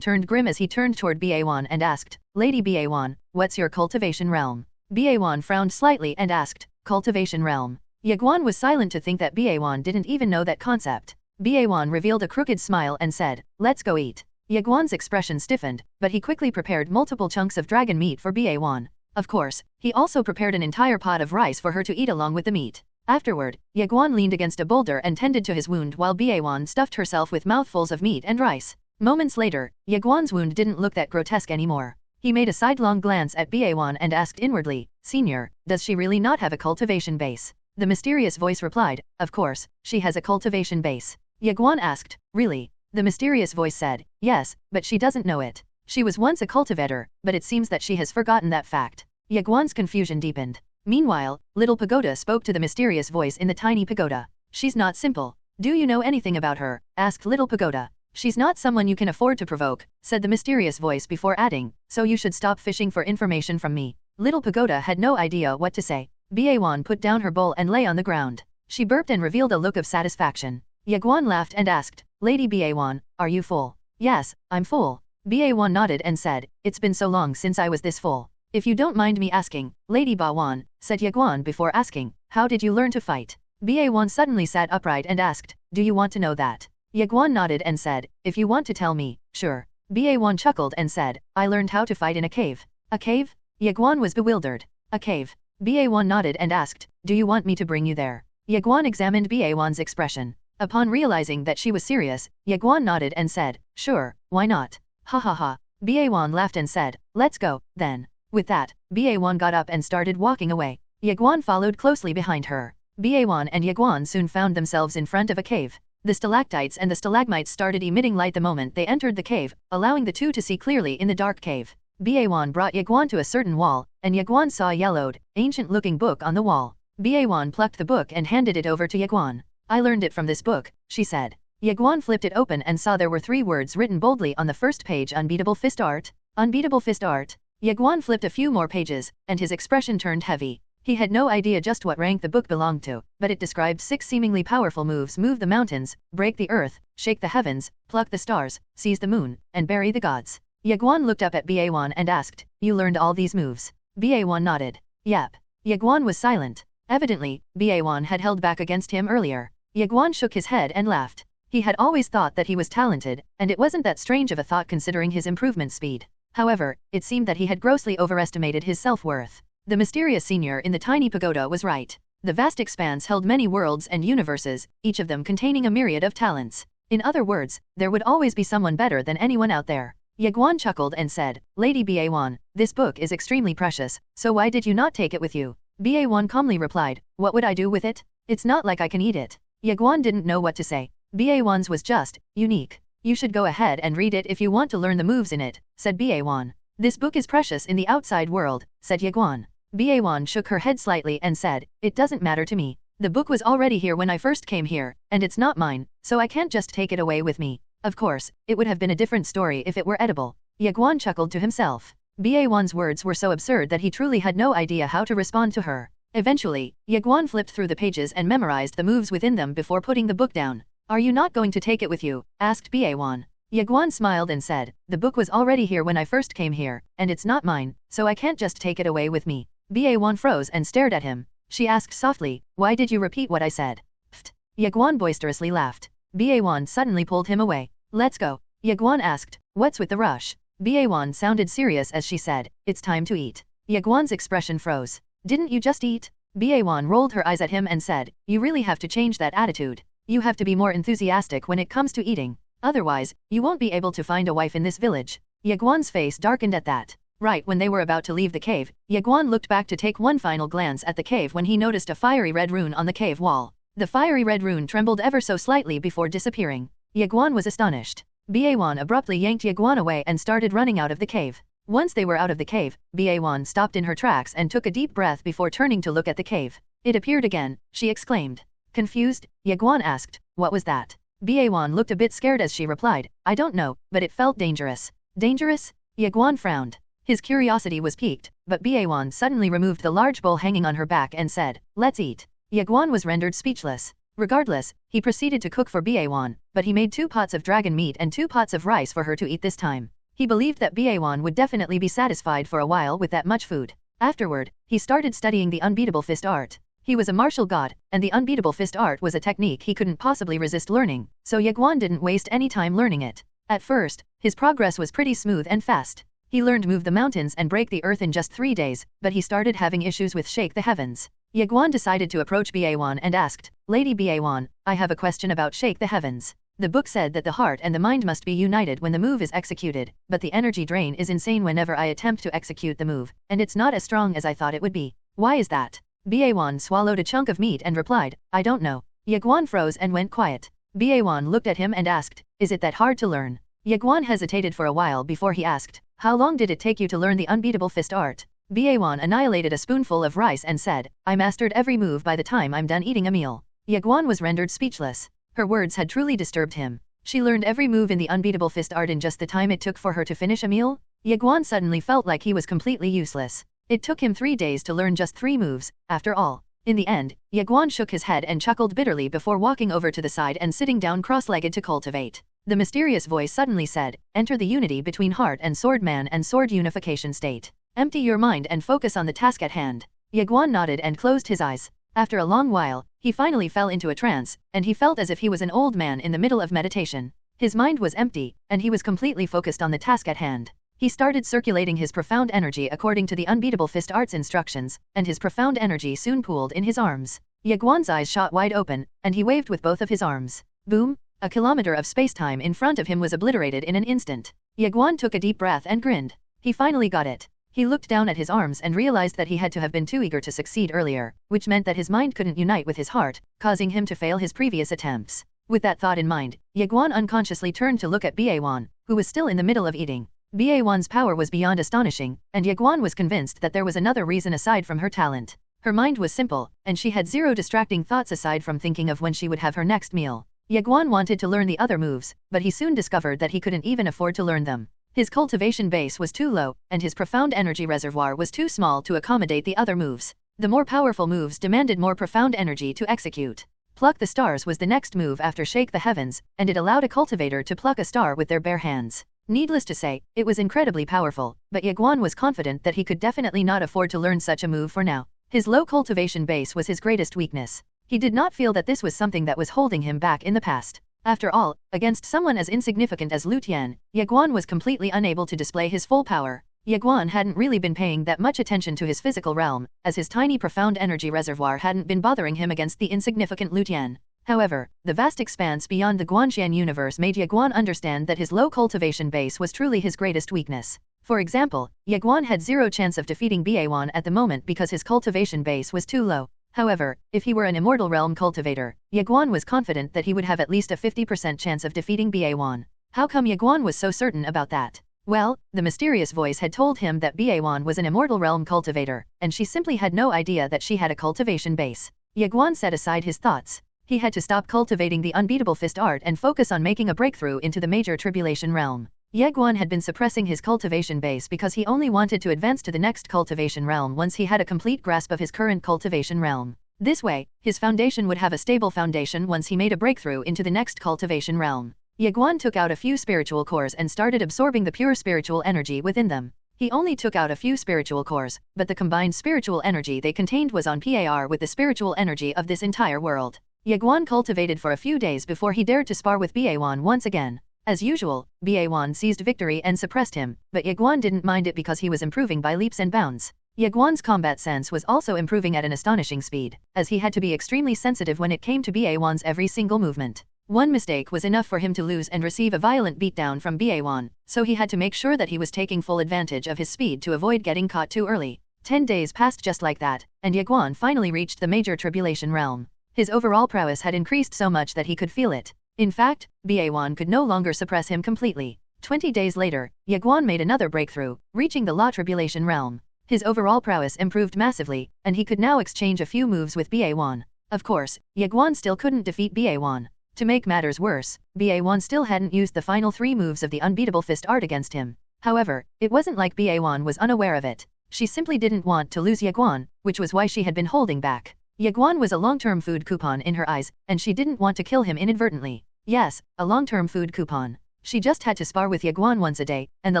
[SPEAKER 2] turned grim as he turned toward Ye Guan and asked, Lady Ye Guan, what's your cultivation realm? Ye Guan frowned slightly and asked, cultivation realm. Ye Guan was silent to think that Ye Guan didn't even know that concept. Ye Guan revealed a crooked smile and said, let's go eat. Ye Guan's expression stiffened, but he quickly prepared multiple chunks of dragon meat for Ye Guan. Of course, he also prepared an entire pot of rice for her to eat along with the meat. Afterward, Ye Guan leaned against a boulder and tended to his wound while Ye Guan stuffed herself with mouthfuls of meat and rice. Moments later, Ye Guan's wound didn't look that grotesque anymore. He made a sidelong glance at Ye Guan and asked inwardly, Senior, does she really not have a cultivation base? The mysterious voice replied, of course, she has a cultivation base. Ye Guan asked, really? The mysterious voice said, yes, but she doesn't know it. She was once a cultivator, but it seems that she has forgotten that fact. Ye Guan's confusion deepened. Meanwhile, Little Pagoda spoke to the mysterious voice in the tiny pagoda. She's not simple. Do you know anything about her? Asked Little Pagoda. She's not someone you can afford to provoke, said the mysterious voice before adding, so you should stop fishing for information from me. Little Pagoda had no idea what to say. Ye Guan put down her bowl and lay on the ground. She burped and revealed a look of satisfaction. Ye Guan laughed and asked, Lady Ye Guan, are you full? Yes, I'm full. Ye Guan nodded and said, it's been so long since I was this full. If you don't mind me asking, Lady Ba Wan, said Ye Guan before asking, how did you learn to fight? Ye Guan suddenly sat upright and asked, do you want to know that? Ye Guan nodded and said, if you want to tell me, sure. Ye Guan chuckled and said, I learned how to fight in a cave. A cave? Ye Guan was bewildered. A cave. Ye Guan nodded and asked, do you want me to bring you there? Ye Guan examined Ye Guan's expression. Upon realizing that she was serious, Ye Guan nodded and said, sure, why not? Ha ha ha. Ye Guan laughed and said, let's go, then. With that, Ye Guan got up and started walking away. Ye Guan followed closely behind her. Ye Guan and Ye Guan soon found themselves in front of a cave. The stalactites and the stalagmites started emitting light the moment they entered the cave, allowing the two to see clearly in the dark cave. Ye Guan brought Ye Guan to a certain wall, and Ye Guan saw a yellowed, ancient-looking book on the wall. Ye Guan plucked the book and handed it over to Ye Guan. I learned it from this book, she said. Ye Guan flipped it open and saw there were 3 words written boldly on the first page: Unbeatable Fist Art. Unbeatable Fist Art. Ye Guan flipped a few more pages, and his expression turned heavy. He had no idea just what rank the book belonged to, but it described 6 seemingly powerful moves: move the mountains, break the earth, shake the heavens, pluck the stars, seize the moon, and bury the gods. Ye Guan looked up at Ye Guan and asked, you learned all these moves? Ye Guan nodded. Yep. Ye Guan was silent. Evidently, Ye Guan had held back against him earlier. Ye Guan shook his head and laughed. He had always thought that he was talented, and it wasn't that strange of a thought considering his improvement speed. However, it seemed that he had grossly overestimated his self-worth. The mysterious senior in the tiny pagoda was right. The vast expanse held many worlds and universes, each of them containing a myriad of talents. In other words, there would always be someone better than anyone out there. Ye Guan chuckled and said, Lady Ba, this book is extremely precious, so why did you not take it with you? Ba calmly replied, what would I do with it? It's not like I can eat it. Ye Guan didn't know what to say. Ba was just unique. You should go ahead and read it if you want to learn the moves in it, said Ba. This book is precious in the outside world, said Ye Guan. Ba shook her head slightly and said, it doesn't matter to me. The book was already here when I first came here, and it's not mine, so I can't just take it away with me. Of course, it would have been a different story if it were edible. Ye Guan chuckled to himself. Ba words were so absurd that he truly had no idea how to respond to her. Eventually, Ye Guan flipped through the pages and memorized the moves within them before putting the book down. Are you not going to take it with you? Asked Ba. Ye Guan smiled and said, the book was already here when I first came here, and it's not mine, so I can't just take it away with me. Ba froze and stared at him. She asked softly, why did you repeat what I said? Pfft. Ye Guan boisterously laughed. Ba suddenly pulled him away. Let's go. Ye Guan asked, what's with the rush? Ba sounded serious as she said, it's time to eat. Ye Guan's expression froze. Didn't you just eat? Ba rolled her eyes at him and said, you really have to change that attitude. You have to be more enthusiastic when it comes to eating. Otherwise, you won't be able to find a wife in this village. Ye Guan's face darkened at that. Right when they were about to leave the cave, Ye Guan looked back to take one final glance at the cave when he noticed a fiery red rune on the cave wall. The fiery red rune trembled ever so slightly before disappearing. Ye Guan was astonished. Ba abruptly yanked Ye Guan away and started running out of the cave. Once they were out of the cave, Ba stopped in her tracks and took a deep breath before turning to look at the cave. It appeared again, she exclaimed. Confused, Ye Guan asked, what was that? Ba looked a bit scared as she replied, I don't know, but it felt dangerous. Dangerous? Ye Guan frowned. His curiosity was piqued, but Ba suddenly removed the large bowl hanging on her back and said, let's eat. Ye Guan was rendered speechless. Regardless, he proceeded to cook for Ba, but he made 2 pots of dragon meat and 2 pots of rice for her to eat this time. He believed that Ba would definitely be satisfied for a while with that much food. Afterward, he started studying the unbeatable fist art. He was a martial god, and the unbeatable fist art was a technique he couldn't possibly resist learning, so Ye Guan didn't waste any time learning it. At first, his progress was pretty smooth and fast. He learned move the mountains and break the earth in just 3 days, but he started having issues with shake the heavens. Ye Guan decided to approach Ba and asked, Lady Ba, I have a question about shake the heavens. The book said that the heart and the mind must be united when the move is executed, but the energy drain is insane whenever I attempt to execute the move, and it's not as strong as I thought it would be. Why is that? Ba swallowed a chunk of meat and replied, I don't know. Ye Guan froze and went quiet. Ba looked at him and asked, is it that hard to learn? Ye Guan hesitated for a while before he asked, how long did it take you to learn the unbeatable fist art? Ba annihilated a spoonful of rice and said, I mastered every move by the time I'm done eating a meal. Ye Guan was rendered speechless. Her words had truly disturbed him. She learned every move in the unbeatable fist art in just the time it took for her to finish a meal? Ye Guan suddenly felt like he was completely useless. It took him 3 days to learn just 3 moves, after all. In the end, Ye Guan shook his head and chuckled bitterly before walking over to the side and sitting down cross-legged to cultivate. The mysterious voice suddenly said, enter the unity between heart and sword man and sword unification state. Empty your mind and focus on the task at hand. Ye Guan nodded and closed his eyes. After a long while, he finally fell into a trance, and he felt as if he was an old man in the middle of meditation. His mind was empty, and he was completely focused on the task at hand. He started circulating his profound energy according to the unbeatable fist art's instructions, and his profound energy soon pooled in his arms. Ye Guan's eyes shot wide open, and he waved with both of his arms. Boom! A kilometer of space-time in front of him was obliterated in an instant. Ye Guan took a deep breath and grinned. He finally got it. He looked down at his arms and realized that he had to have been too eager to succeed earlier, which meant that his mind couldn't unite with his heart, causing him to fail his previous attempts. With that thought in mind, Ye Guan unconsciously turned to look at Ba, who was still in the middle of eating. Ba-Wan's power was beyond astonishing, and Ye Guan was convinced that there was another reason aside from her talent. Her mind was simple, and she had 0 distracting thoughts aside from thinking of when she would have her next meal. Ye Guan wanted to learn the other moves, but he soon discovered that he couldn't even afford to learn them. His cultivation base was too low, and his profound energy reservoir was too small to accommodate the other moves. The more powerful moves demanded more profound energy to execute. Pluck the stars was the next move after shake the heavens, and it allowed a cultivator to pluck a star with their bare hands. Needless to say, it was incredibly powerful, but Ye Guan was confident that he could definitely not afford to learn such a move for now. His low cultivation base was his greatest weakness. He did not feel that this was something that was holding him back in the past. After all, against someone as insignificant as Lu Tian, Ye Guan was completely unable to display his full power. Ye Guan hadn't really been paying that much attention to his physical realm, as his tiny profound energy reservoir hadn't been bothering him against the insignificant Lu Tian. However, the vast expanse beyond the Guanxian universe made Ye Guan understand that his low cultivation base was truly his greatest weakness. For example, Ye Guan had zero chance of defeating Ye Guan at the moment because his cultivation base was too low. However, if he were an immortal realm cultivator, Ye Guan was confident that he would have at least a 50% chance of defeating Ye Guan. How come Ye Guan was so certain about that? Well, the mysterious voice had told him that Ye Guan was an immortal realm cultivator, and she simply had no idea that she had a cultivation base. Ye Guan set aside his thoughts. He had to stop cultivating the unbeatable fist art and focus on making a breakthrough into the major tribulation realm. Ye Guan had been suppressing his cultivation base because he only wanted to advance to the next cultivation realm once he had a complete grasp of his current cultivation realm. This way, his foundation would have a stable foundation once he made a breakthrough into the next cultivation realm. Ye Guan took out a few spiritual cores and started absorbing the pure spiritual energy within them. He only took out a few spiritual cores, but the combined spiritual energy they contained was on par with the spiritual energy of this entire world. Ye Guan cultivated for a few days before he dared to spar with Ye Guan once again. As usual, Ye Guan seized victory and suppressed him, but Ye Guan didn't mind it because he was improving by leaps and bounds. Ye Guan's combat sense was also improving at an astonishing speed, as he had to be extremely sensitive when it came to Ye Guan's every single movement. One mistake was enough for him to lose and receive a violent beatdown from Ye Guan, so he had to make sure that he was taking full advantage of his speed to avoid getting caught too early. 10 days passed just like that, and Ye Guan finally reached the major tribulation realm. His overall prowess had increased so much that he could feel it. In fact, Ye Guan could no longer suppress him completely. 20 days later, Ye Guan made another breakthrough, reaching the Law Tribulation realm. His overall prowess improved massively, and he could now exchange a few moves with Ye Guan. Of course, Ye Guan still couldn't defeat Ye Guan. To make matters worse, Ye Guan still hadn't used the final 3 moves of the unbeatable fist art against him. However, it wasn't like Ye Guan was unaware of it. She simply didn't want to lose Ye Guan, which was why she had been holding back. Ye Guan was a long-term food coupon in her eyes, and she didn't want to kill him inadvertently. Yes, a long-term food coupon. She just had to spar with Ye Guan once a day, and the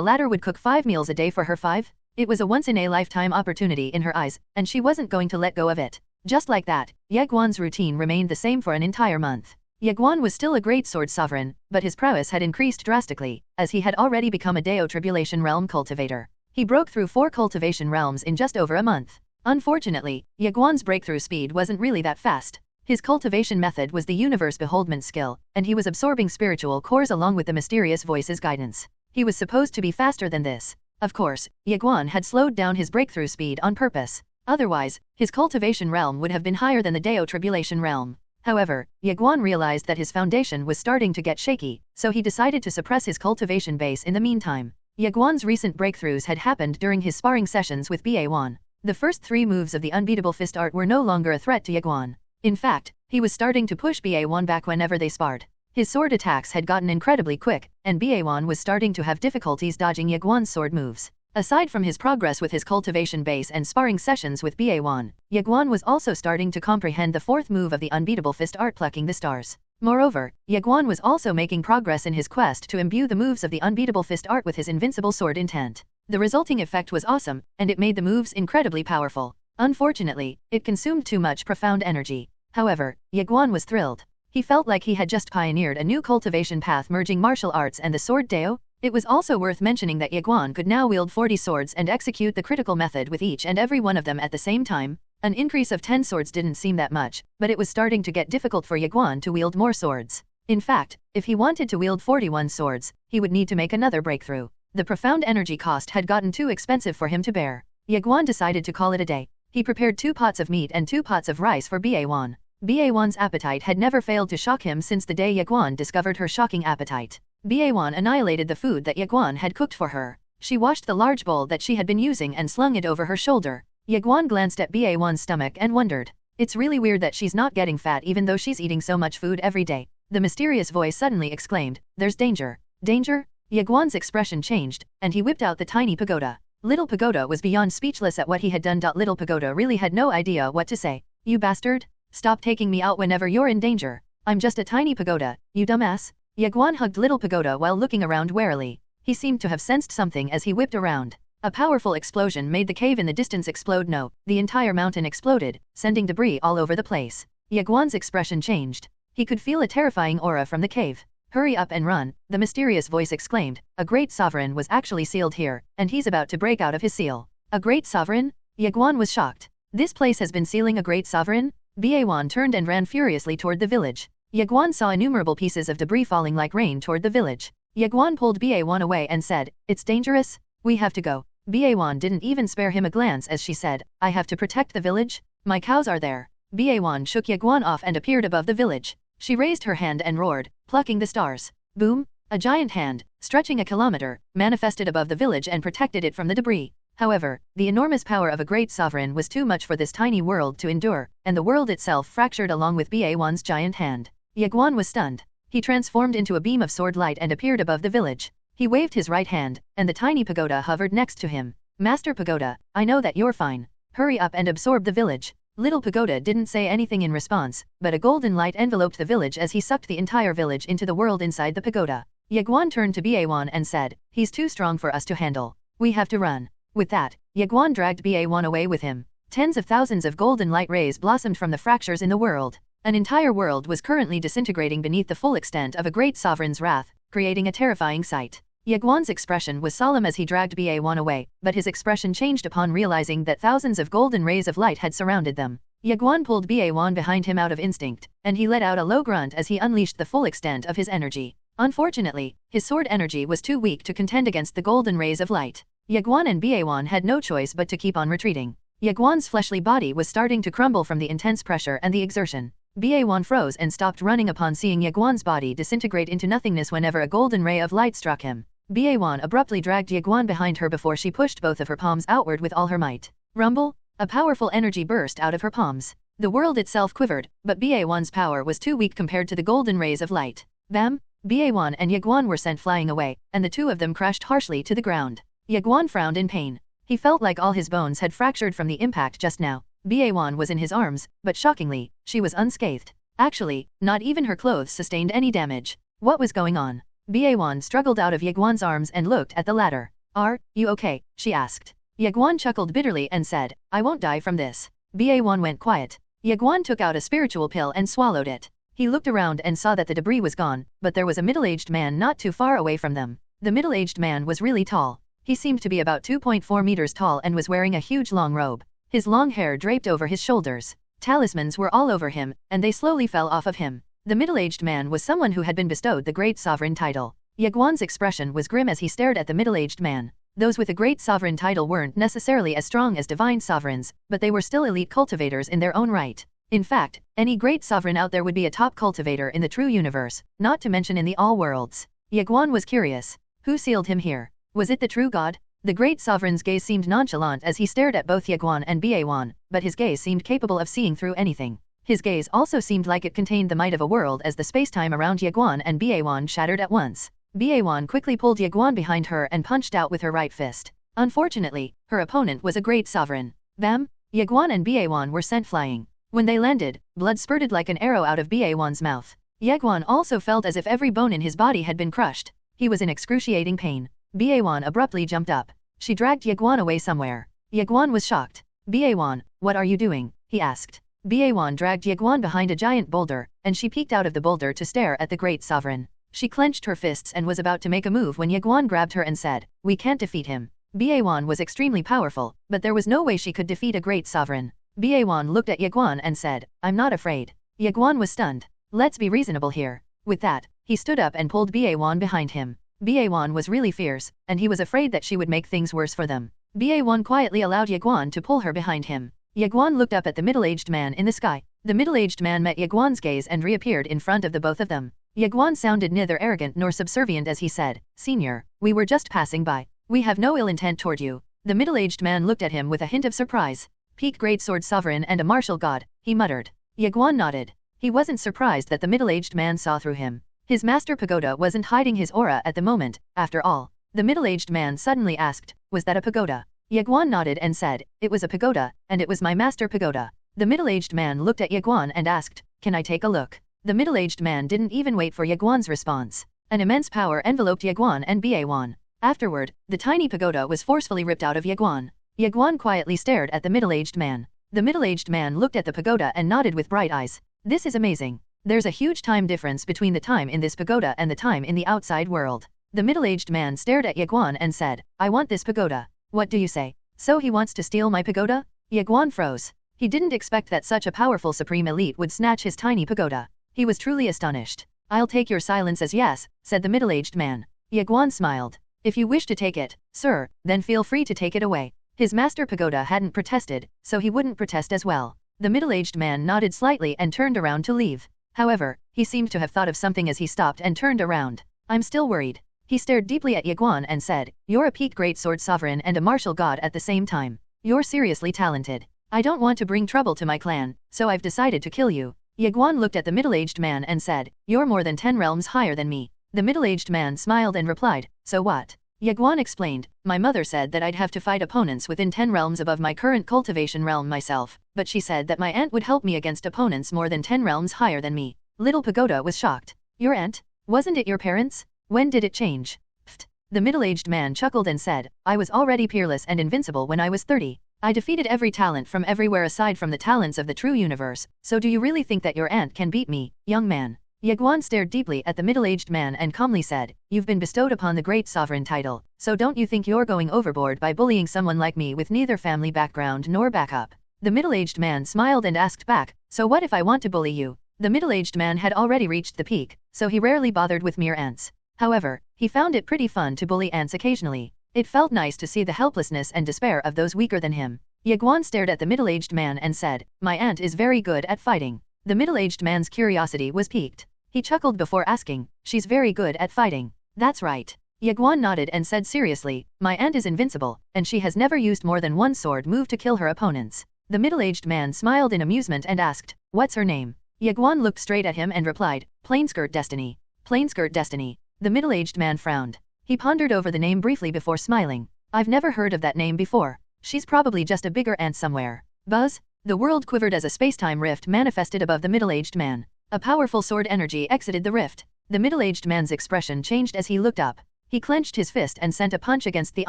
[SPEAKER 2] latter would cook 5 meals a day for her 5. It was a once-in-a-lifetime opportunity in her eyes, and she wasn't going to let go of it. Just like that, Ye Guan's routine remained the same for an entire month. Ye Guan was still a great sword sovereign, but his prowess had increased drastically, as he had already become a Dao Tribulation Realm cultivator. He broke through 4 cultivation realms in just over a month. Unfortunately, Ye Guan's breakthrough speed wasn't really that fast. His cultivation method was the universe beholdment skill, and he was absorbing spiritual cores along with the mysterious voice's guidance. He was supposed to be faster than this. Of course, Ye Guan had slowed down his breakthrough speed on purpose. Otherwise, his cultivation realm would have been higher than the Dao Tribulation realm. However, Ye Guan realized that his foundation was starting to get shaky, so he decided to suppress his cultivation base in the meantime. Ye Guan's recent breakthroughs had happened during his sparring sessions with Ye Guan. The first 3 moves of the unbeatable fist art were no longer a threat to Ye Guan. In fact, he was starting to push Ye Guan back whenever they sparred. His sword attacks had gotten incredibly quick, and Ye Guan was starting to have difficulties dodging Ye Guan's sword moves. Aside from his progress with his cultivation base and sparring sessions with Ye Guan was also starting to comprehend the 4th move of the unbeatable fist art, plucking the stars. Moreover, Ye Guan was also making progress in his quest to imbue the moves of the unbeatable fist art with his invincible sword intent. The resulting effect was awesome, and it made the moves incredibly powerful. Unfortunately, it consumed too much profound energy. However, Ye Guan was thrilled. He felt like he had just pioneered a new cultivation path merging martial arts and the sword Dao. It was also worth mentioning that Ye Guan could now wield 40 swords and execute the critical method with each and every one of them at the same time. An increase of 10 swords didn't seem that much, but it was starting to get difficult for Ye Guan to wield more swords. In fact, if he wanted to wield 41 swords, he would need to make another breakthrough. The profound energy cost had gotten too expensive for him to bear. Ye Guan decided to call it a day. He prepared 2 pots of meat and 2 pots of rice for Ye Guan. Ye Guan's appetite had never failed to shock him since the day Ye Guan discovered her shocking appetite. Ye Guan annihilated the food that Ye Guan had cooked for her. She washed the large bowl that she had been using and slung it over her shoulder. Ye Guan glanced at Ye Guan's stomach and wondered. It's really weird that she's not getting fat even though she's eating so much food every day. The mysterious voice suddenly exclaimed, "There's danger." Danger? Ye Guan's expression changed, and he whipped out the tiny pagoda. Little Pagoda was beyond speechless at what he had done. Little Pagoda really had no idea what to say. "You bastard! Stop taking me out whenever you're in danger. I'm just a tiny pagoda, you dumbass." Ye Guan hugged Little Pagoda while looking around warily. He seemed to have sensed something as he whipped around. A powerful explosion made the cave in the distance explode. No, the entire mountain exploded, sending debris all over the place. Ye Guan's expression changed. He could feel a terrifying aura from the cave. "Hurry up and run," the mysterious voice exclaimed. A great sovereign was actually sealed here, and he's about to break out of his seal. A great sovereign? Ye Guan was shocked. This place has been sealing a great sovereign? Ye Guan turned and ran furiously toward the village. Ye Guan saw innumerable pieces of debris falling like rain toward the village. Ye Guan pulled Ye Guan away and said, "It's dangerous. We have to go." Ye Guan didn't even spare him a glance as she said, "I have to protect the village. My cows are there." Ye Guan shook Ye Guan off and appeared above the village. She raised her hand and roared, plucking the stars. Boom! A giant hand, stretching a kilometer, manifested above the village and protected it from the debris. However, the enormous power of a great sovereign was too much for this tiny world to endure, and the world itself fractured along with Ye Guan's giant hand. Ye Guan was stunned. He transformed into a beam of sword light and appeared above the village. He waved his right hand, and the tiny pagoda hovered next to him. "Master Pagoda, I know that you're fine. Hurry up and absorb the village." Little Pagoda didn't say anything in response, but a golden light enveloped the village as he sucked the entire village into the world inside the pagoda. Ye Guan turned to Ye Guan and said, "He's too strong for us to handle. We have to run." With that, Ye Guan dragged Ye Guan away with him. Tens of thousands of golden light rays blossomed from the fractures in the world. An entire world was currently disintegrating beneath the full extent of a great sovereign's wrath, creating a terrifying sight. Ye Guan's expression was solemn as he dragged Ye Guan away, but his expression changed upon realizing that thousands of golden rays of light had surrounded them. Ye Guan pulled Ye Guan behind him out of instinct, and he let out a low grunt as he unleashed the full extent of his energy. Unfortunately, his sword energy was too weak to contend against the golden rays of light. Ye Guan and Ye Guan had no choice but to keep on retreating. Ye Guan's fleshly body was starting to crumble from the intense pressure and the exertion. Ye Guan froze and stopped running upon seeing Ye Guan's body disintegrate into nothingness whenever a golden ray of light struck him. Ye Guan abruptly dragged Ye Guan behind her before she pushed both of her palms outward with all her might. Rumble! A powerful energy burst out of her palms. The world itself quivered, but Ye Guan's power was too weak compared to the golden rays of light. Bam! Ye Guan and Ye Guan were sent flying away, and the two of them crashed harshly to the ground. Ye Guan frowned in pain. He felt like all his bones had fractured from the impact just now. Ye Guan was in his arms, but shockingly, she was unscathed. Actually, not even her clothes sustained any damage. What was going on? Ye Guan struggled out of Ye Guan's arms and looked at the latter. "Are you okay?" she asked. Ye Guan chuckled bitterly and said, "I won't die from this." Ye Guan went quiet. Ye Guan took out a spiritual pill and swallowed it. He looked around and saw that the debris was gone, but there was a middle-aged man not too far away from them. The middle-aged man was really tall. He seemed to be about 2.4 meters tall and was wearing a huge long robe. His long hair draped over his shoulders. Talismans were all over him, and they slowly fell off of him. The middle-aged man was someone who had been bestowed the Great Sovereign title. Ye Guan's expression was grim as he stared at the middle-aged man. Those with a Great Sovereign title weren't necessarily as strong as divine sovereigns, but they were still elite cultivators in their own right. In fact, any great sovereign out there would be a top cultivator in the true universe, not to mention in the all worlds. Ye Guan was curious. Who sealed him here? Was it the true god? The great sovereign's gaze seemed nonchalant as he stared at both Ye Guan and Ye Guan, but his gaze seemed capable of seeing through anything. His gaze also seemed like it contained the might of a world as the space-time around Ye Guan and Ye Guan shattered at once. Ye Guan quickly pulled Ye Guan behind her and punched out with her right fist. Unfortunately, her opponent was a great sovereign. Bam! Ye Guan and Ye Guan were sent flying. When they landed, blood spurted like an arrow out of Ye Guan's mouth. Ye Guan also felt as if every bone in his body had been crushed. He was in excruciating pain. Ye Guan abruptly jumped up. She dragged Ye Guan away somewhere. Ye Guan was shocked. Ye Guan, what are you doing? He asked. Ye Guan dragged Ye Guan behind a giant boulder, and she peeked out of the boulder to stare at the great sovereign. She clenched her fists and was about to make a move when Ye Guan grabbed her and said, "We can't defeat him." Ye Guan was extremely powerful, but there was no way she could defeat a great sovereign. Ye Guan looked at Ye Guan and said, "I'm not afraid." Ye Guan was stunned. "Let's be reasonable here." With that, he stood up and pulled Ye Guan behind him. Ye Guan was really fierce, and he was afraid that she would make things worse for them. Ye Guan quietly allowed Ye Guan to pull her behind him. Ye Guan looked up at the middle-aged man in the sky. The middle-aged man met Ye Guan's gaze and reappeared in front of the both of them. Ye Guan sounded neither arrogant nor subservient as he said, "Senior, we were just passing by. We have no ill intent toward you." The middle-aged man looked at him with a hint of surprise. "Peak Great Sword Sovereign and a martial god," he muttered. Ye Guan nodded. He wasn't surprised that the middle-aged man saw through him. His master pagoda wasn't hiding his aura at the moment, after all. The middle-aged man suddenly asked, "Was that a pagoda?" Ye Guan nodded and said, "It was a pagoda, and it was my master pagoda." The middle-aged man looked at Ye Guan and asked, "Can I take a look?" The middle-aged man didn't even wait for Ye Guan's response. An immense power enveloped Ye Guan and Ye Guan. Afterward, the tiny pagoda was forcefully ripped out of Ye Guan. Ye Guan quietly stared at the middle-aged man. The middle-aged man looked at the pagoda and nodded with bright eyes. "This is amazing. There's a huge time difference between the time in this pagoda and the time in the outside world." The middle-aged man stared at Ye Guan and said, "I want this pagoda. What do you say?" "So he wants to steal my pagoda?" Ye Guan froze. He didn't expect that such a powerful supreme elite would snatch his tiny pagoda. He was truly astonished. I'll take your silence as yes, said the middle-aged man. Ye Guan smiled. If you wish to take it, sir, then feel free to take it away. His master Pagoda hadn't protested, so he wouldn't protest as well. The middle-aged man nodded slightly and turned around to leave. However, he seemed to have thought of something as he stopped and turned around. I'm still worried. He stared deeply at Ye Guan and said, you're a peak great sword sovereign and a martial god at the same time. You're seriously talented. I don't want to bring trouble to my clan, so I've decided to kill you. Ye Guan looked at the middle-aged man and said, you're more than 10 realms higher than me. The middle-aged man smiled and replied, so what? Ye Guan explained, my mother said that I'd have to fight opponents within 10 realms above my current cultivation realm myself, but she said that my aunt would help me against opponents more than 10 realms higher than me. Little Pagoda was shocked. Your aunt? Wasn't it your parents? When did it change? Pfft. The middle-aged man chuckled and said, I was already peerless and invincible when I was 30. I defeated every talent from everywhere aside from the talents of the true universe, so do you really think that your aunt can beat me, young man? Ye Guan stared deeply at the middle-aged man and calmly said, you've been bestowed upon the great sovereign title, so don't you think you're going overboard by bullying someone like me with neither family background nor backup? The middle-aged man smiled and asked back, so what if I want to bully you? The middle-aged man had already reached the peak, so he rarely bothered with mere ants. However, he found it pretty fun to bully ants occasionally. It felt nice to see the helplessness and despair of those weaker than him. Ye Guan stared at the middle-aged man and said, my aunt is very good at fighting. The middle-aged man's curiosity was piqued. He chuckled before asking, she's very good at fighting. That's right. Ye Guan nodded and said seriously, my aunt is invincible, and she has never used more than one sword move to kill her opponents. The middle-aged man smiled in amusement and asked, what's her name? Ye Guan looked straight at him and replied, Plainskirt Destiny. Plainskirt Destiny. The middle-aged man frowned. He pondered over the name briefly before smiling. I've never heard of that name before. She's probably just a bigger ant somewhere. Buzz? The world quivered as a space-time rift manifested above the middle-aged man. A powerful sword energy exited the rift. The middle-aged man's expression changed as he looked up. He clenched his fist and sent a punch against the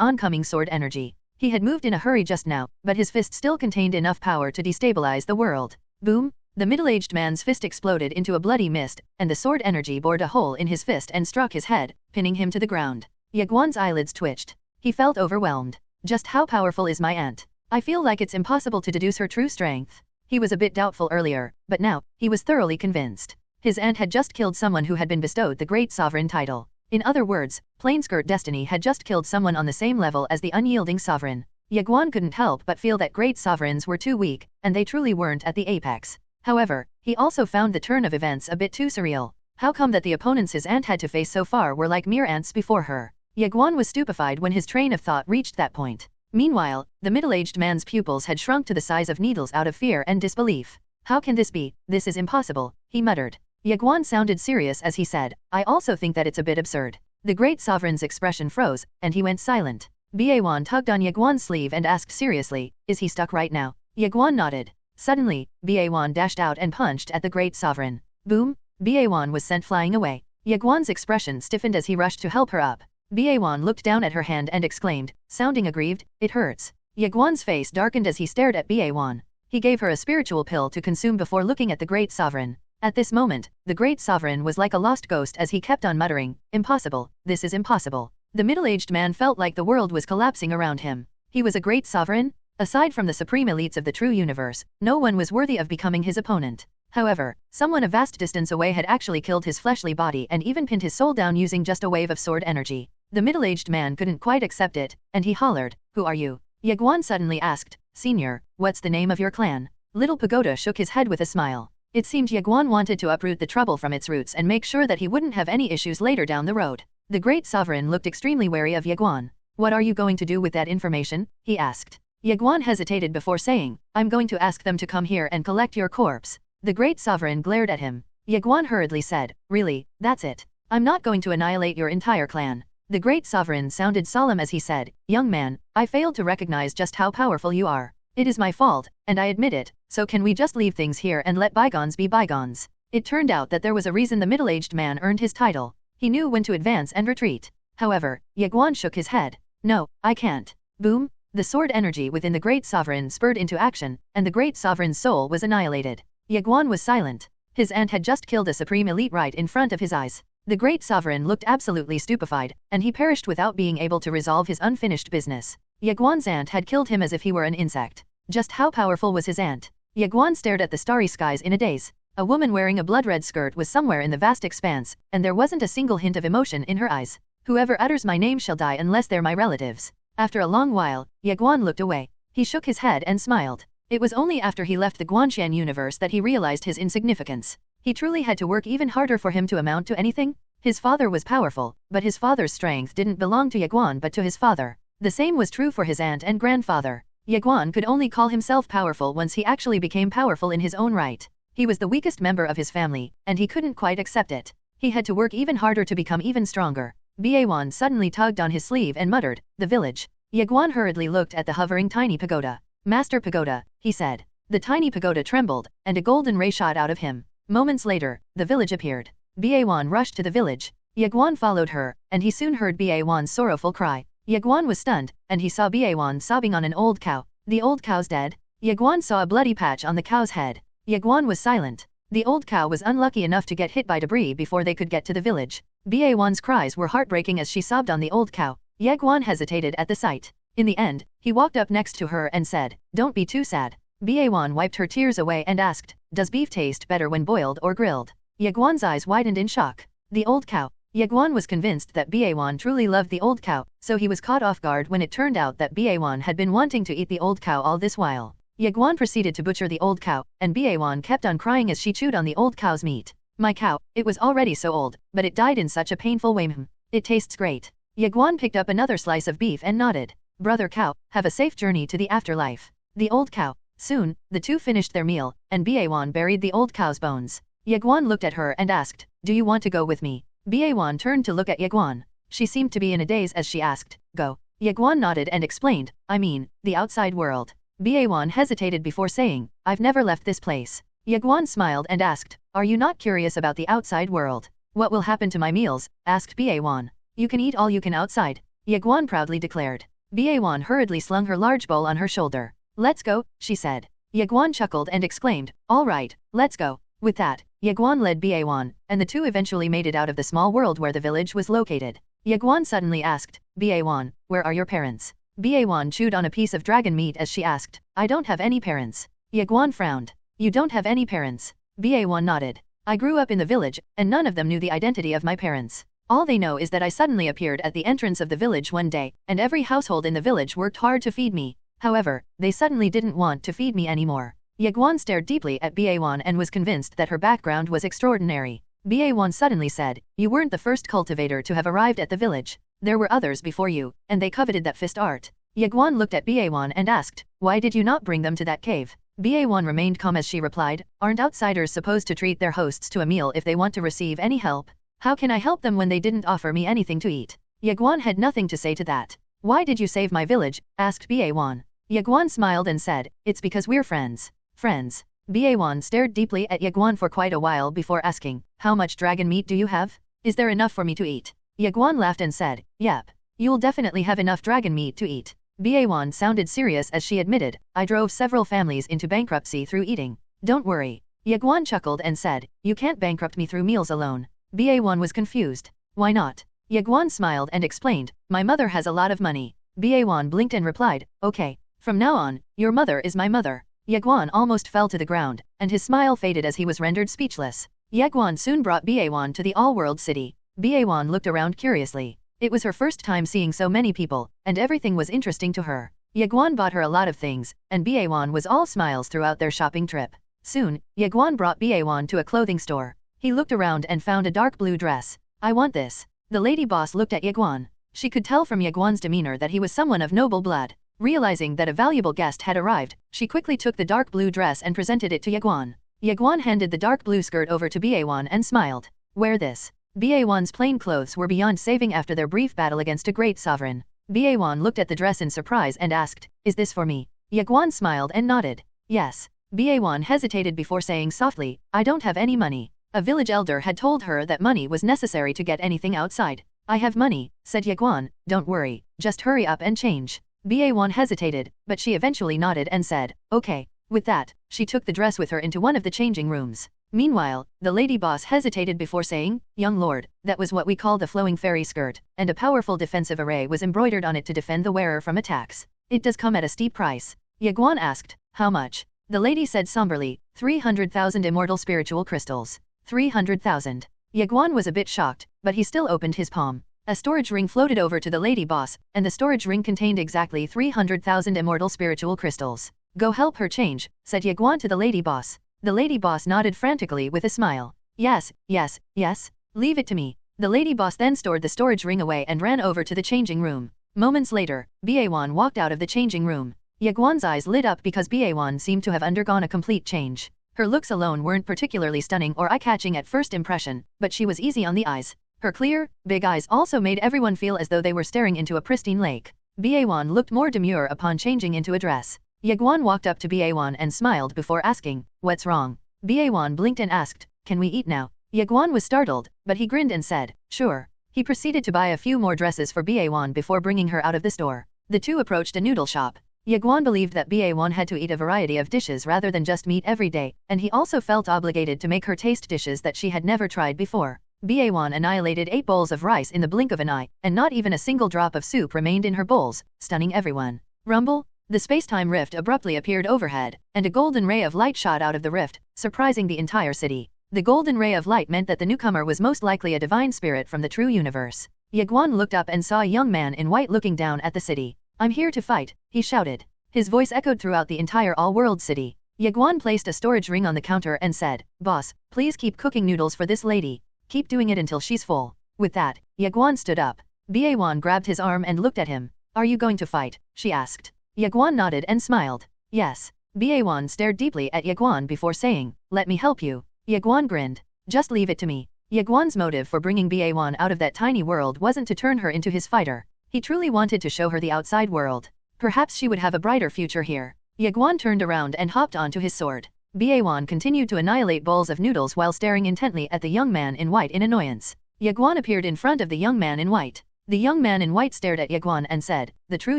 [SPEAKER 2] oncoming sword energy. He had moved in a hurry just now, but his fist still contained enough power to destabilize the world. Boom! The middle-aged man's fist exploded into a bloody mist, and the sword energy bored a hole in his fist and struck his head, pinning him to the ground. Ye Guan's eyelids twitched. He felt overwhelmed. Just how powerful is my aunt? I feel like it's impossible to deduce her true strength. He was a bit doubtful earlier, but now, he was thoroughly convinced. His aunt had just killed someone who had been bestowed the great sovereign title. In other words, Plainskirt Destiny had just killed someone on the same level as the unyielding sovereign. Ye Guan couldn't help but feel that great sovereigns were too weak, and they truly weren't at the apex. However, he also found the turn of events a bit too surreal. How come that the opponents his aunt had to face so far were like mere ants before her? Ye Guan was stupefied when his train of thought reached that point. Meanwhile, the middle-aged man's pupils had shrunk to the size of needles out of fear and disbelief. How can this be? This is impossible, he muttered. Ye Guan sounded serious as he said, I also think that it's a bit absurd. The great sovereign's expression froze, and he went silent. Ye Guan tugged on Ye Guan's sleeve and asked seriously, is he stuck right now? Ye Guan nodded. Suddenly, Ye Guan dashed out and punched at the great sovereign. Boom! Ye Guan was sent flying away. Ye Guan's expression stiffened as he rushed to help her up. Ye Guan looked down at her hand and exclaimed, sounding aggrieved, it hurts. Ye Guan's face darkened as he stared at Ye Guan. He gave her a spiritual pill to consume before looking at the great sovereign. At this moment, the great sovereign was like a lost ghost as he kept on muttering, impossible, this is impossible. The middle-aged man felt like the world was collapsing around him. He was a great sovereign? Aside from the supreme elites of the true universe, no one was worthy of becoming his opponent. However, someone a vast distance away had actually killed his fleshly body and even pinned his soul down using just a wave of sword energy. The middle-aged man couldn't quite accept it, and he hollered, who are you? Ye Guan suddenly asked, Senior, what's the name of your clan? Little Pagoda shook his head with a smile. It seemed Ye Guan wanted to uproot the trouble from its roots and make sure that he wouldn't have any issues later down the road. The great sovereign looked extremely wary of Ye Guan. What are you going to do with that information? He asked. Ye Guan hesitated before saying, I'm going to ask them to come here and collect your corpse. The great sovereign glared at him. Ye Guan hurriedly said, really, that's it. I'm not going to annihilate your entire clan. The great sovereign sounded solemn as he said, young man, I failed to recognize just how powerful you are. It is my fault, and I admit it, so can we just leave things here and let bygones be bygones? It turned out that there was a reason the middle-aged man earned his title. He knew when to advance and retreat. However, Ye Guan shook his head. No, I can't. Boom! The sword energy within the great sovereign spurred into action, and the great sovereign's soul was annihilated. Ye Guan was silent. His aunt had just killed a supreme elite right in front of his eyes. The great sovereign looked absolutely stupefied, and he perished without being able to resolve his unfinished business. Ye Guan's aunt had killed him as if he were an insect. Just how powerful was his aunt? Ye Guan stared at the starry skies in a daze. A woman wearing a blood-red skirt was somewhere in the vast expanse, and there wasn't a single hint of emotion in her eyes. Whoever utters my name shall die unless they're my relatives. After a long while, Ye Guan looked away. He shook his head and smiled. It was only after he left the Guanxian universe that he realized his insignificance. He truly had to work even harder for him to amount to anything? His father was powerful, but his father's strength didn't belong to Ye Guan but to his father. The same was true for his aunt and grandfather. Ye Guan could only call himself powerful once he actually became powerful in his own right. He was the weakest member of his family, and he couldn't quite accept it. He had to work even harder to become even stronger. Ye Guan suddenly tugged on his sleeve and muttered, "The village." Ye Guan hurriedly looked at the hovering tiny pagoda. "Master Pagoda," he said. The tiny pagoda trembled, and a golden ray shot out of him. Moments later, the village appeared. Ye Guan rushed to the village. Ye Guan followed her, and he soon heard Ye Guan's sorrowful cry. Ye Guan was stunned, and he saw Ye Guan sobbing on an old cow. The old cow's dead? Ye Guan saw a bloody patch on the cow's head. Ye Guan was silent. The old cow was unlucky enough to get hit by debris before they could get to the village. Ye Guan's cries were heartbreaking as she sobbed on the old cow. Ye Guan hesitated at the sight. In the end, he walked up next to her and said, "Don't be too sad." Ye Guan wiped her tears away and asked, "Does beef taste better when boiled or grilled?" Ye Guan's eyes widened in shock. The old cow. Ye Guan was convinced that Ye Guan truly loved the old cow, so he was caught off guard when it turned out that Ye Guan had been wanting to eat the old cow all this while. Ye Guan proceeded to butcher the old cow, and Ye Guan kept on crying as she chewed on the old cow's meat. "My cow, it was already so old, but it died in such a painful way. It tastes great." Ye Guan picked up another slice of beef and nodded. "Brother cow, have a safe journey to the afterlife." The old cow. Soon, the two finished their meal, and Ye Guan buried the old cow's bones. Ye Guan looked at her and asked, "Do you want to go with me?" Ye Guan turned to look at Ye Guan. She seemed to be in a daze as she asked, "Go." Ye Guan nodded and explained, "I mean, the outside world." Ye Guan hesitated before saying, "I've never left this place." Ye Guan smiled and asked, "Are you not curious about the outside world?" "What will happen to my meals?" asked Ye Guan. "You can eat all you can outside," Ye Guan proudly declared. Ye Guan hurriedly slung her large bowl on her shoulder. "Let's go," she said. Ye Guan chuckled and exclaimed, "All right, let's go." With that, Ye Guan led Ye Guan, and the two eventually made it out of the small world where the village was located. Ye Guan suddenly asked, "Ye Guan, where are your parents?" Ye Guan chewed on a piece of dragon meat as she asked, "I don't have any parents." Ye Guan frowned. "You don't have any parents?" Ye Guan nodded. "I grew up in the village, and none of them knew the identity of my parents. All they know is that I suddenly appeared at the entrance of the village one day, and every household in the village worked hard to feed me. However, they suddenly didn't want to feed me anymore." Ye Guan stared deeply at Ye Guan and was convinced that her background was extraordinary. Ye Guan suddenly said, "You weren't the first cultivator to have arrived at the village. There were others before you, and they coveted that fist art." Ye Guan looked at Ye Guan and asked, "Why did you not bring them to that cave?" Ye Guan remained calm as she replied, "Aren't outsiders supposed to treat their hosts to a meal if they want to receive any help? How can I help them when they didn't offer me anything to eat?" Ye Guan had nothing to say to that. "Why did you save my village?" asked Ye Guan. Ye Guan smiled and said, "It's because we're friends." "Friends?" Ye Guan stared deeply at Ye Guan for quite a while before asking, "How much dragon meat do you have? Is there enough for me to eat?" Ye Guan laughed and said, "Yep. You'll definitely have enough dragon meat to eat." Ye Guan sounded serious as she admitted, "I drove several families into bankruptcy through eating. Don't worry." Ye Guan chuckled and said, "You can't bankrupt me through meals alone." Ye Guan was confused. "Why not?" Ye Guan smiled and explained, "My mother has a lot of money." Ye Guan blinked and replied, "Okay. From now on, your mother is my mother." Ye Guan almost fell to the ground, and his smile faded as he was rendered speechless. Ye Guan soon brought Ye Guan to the all-world city. Ye Guan looked around curiously. It was her first time seeing so many people, and everything was interesting to her. Ye Guan bought her a lot of things, and Ye Guan was all smiles throughout their shopping trip. Soon, Ye Guan brought Ye Guan to a clothing store. He looked around and found a dark blue dress. "I want this." The lady boss looked at Ye Guan. She could tell from Ye Guan's demeanor that he was someone of noble blood. Realizing that a valuable guest had arrived, she quickly took the dark blue dress and presented it to Ye Guan. Ye Guan handed the dark blue skirt over to Ye Guan and smiled. "Wear this." Ye Guan's plain clothes were beyond saving after their brief battle against a great sovereign. Ye Guan looked at the dress in surprise and asked, "Is this for me?" Ye Guan smiled and nodded. "Yes." Ye Guan hesitated before saying softly, "I don't have any money." A village elder had told her that money was necessary to get anything outside. "I have money," said Ye Guan, "don't worry, just hurry up and change." Ye Guan hesitated, but she eventually nodded and said, "Okay." With that, she took the dress with her into one of the changing rooms. Meanwhile, the lady boss hesitated before saying, "Young lord, that was what we call the flowing fairy skirt, and a powerful defensive array was embroidered on it to defend the wearer from attacks. It does come at a steep price." Ye Guan asked, "How much?" The lady said somberly, 300,000 immortal spiritual crystals. 300,000. Ye Guan was a bit shocked, but he still opened his palm. A storage ring floated over to the lady boss, and the storage ring contained exactly 300,000 immortal spiritual crystals. Go help her change, said Ye Guan to the lady boss. The lady boss nodded frantically with a smile. Yes, yes, yes. Leave it to me. The lady boss then stored the storage ring away and ran over to the changing room. Moments later, Ye Guan walked out of the changing room. Ye Guan's eyes lit up because Ye Guan seemed to have undergone a complete change. Her looks alone weren't particularly stunning or eye-catching at first impression, but she was easy on the eyes. Her clear, big eyes also made everyone feel as though they were staring into a pristine lake. Ye Guan looked more demure upon changing into a dress. Ye Guan walked up to Ye Guan and smiled before asking, "What's wrong?" Ye Guan blinked and asked, "Can we eat now?" Ye Guan was startled, but he grinned and said, "Sure." He proceeded to buy a few more dresses for Ye Guan before bringing her out of the store. The two approached a noodle shop. Ye Guan believed that Ye Guan had to eat a variety of dishes rather than just meat every day, and he also felt obligated to make her taste dishes that she had never tried before. Ye Guan annihilated 8 bowls of rice in the blink of an eye, and not even a single drop of soup remained in her bowls, stunning everyone. Rumble? The space-time rift abruptly appeared overhead, and a golden ray of light shot out of the rift, surprising the entire city. The golden ray of light meant that the newcomer was most likely a divine spirit from the true universe. Ye Guan looked up and saw a young man in white looking down at the city. "I'm here to fight," he shouted. His voice echoed throughout the entire all-world city. Ye Guan placed a storage ring on the counter and said, "Boss, please keep cooking noodles for this lady. Keep doing it until she's full." With that, Ye Guan stood up. Ye Guan grabbed his arm and looked at him. "Are you going to fight?" she asked. Ye Guan nodded and smiled. "Yes." Ye Guan stared deeply at Ye Guan before saying, "Let me help you." Ye Guan grinned. "Just leave it to me." Ye Guan's motive for bringing Ye Guan out of that tiny world wasn't to turn her into his fighter. He truly wanted to show her the outside world. Perhaps she would have a brighter future here. Ye Guan turned around and hopped onto his sword. Ye Guan continued to annihilate bowls of noodles while staring intently at the young man in white in annoyance. Ye Guan appeared in front of the young man in white. The young man in white stared at Ye Guan and said, "The true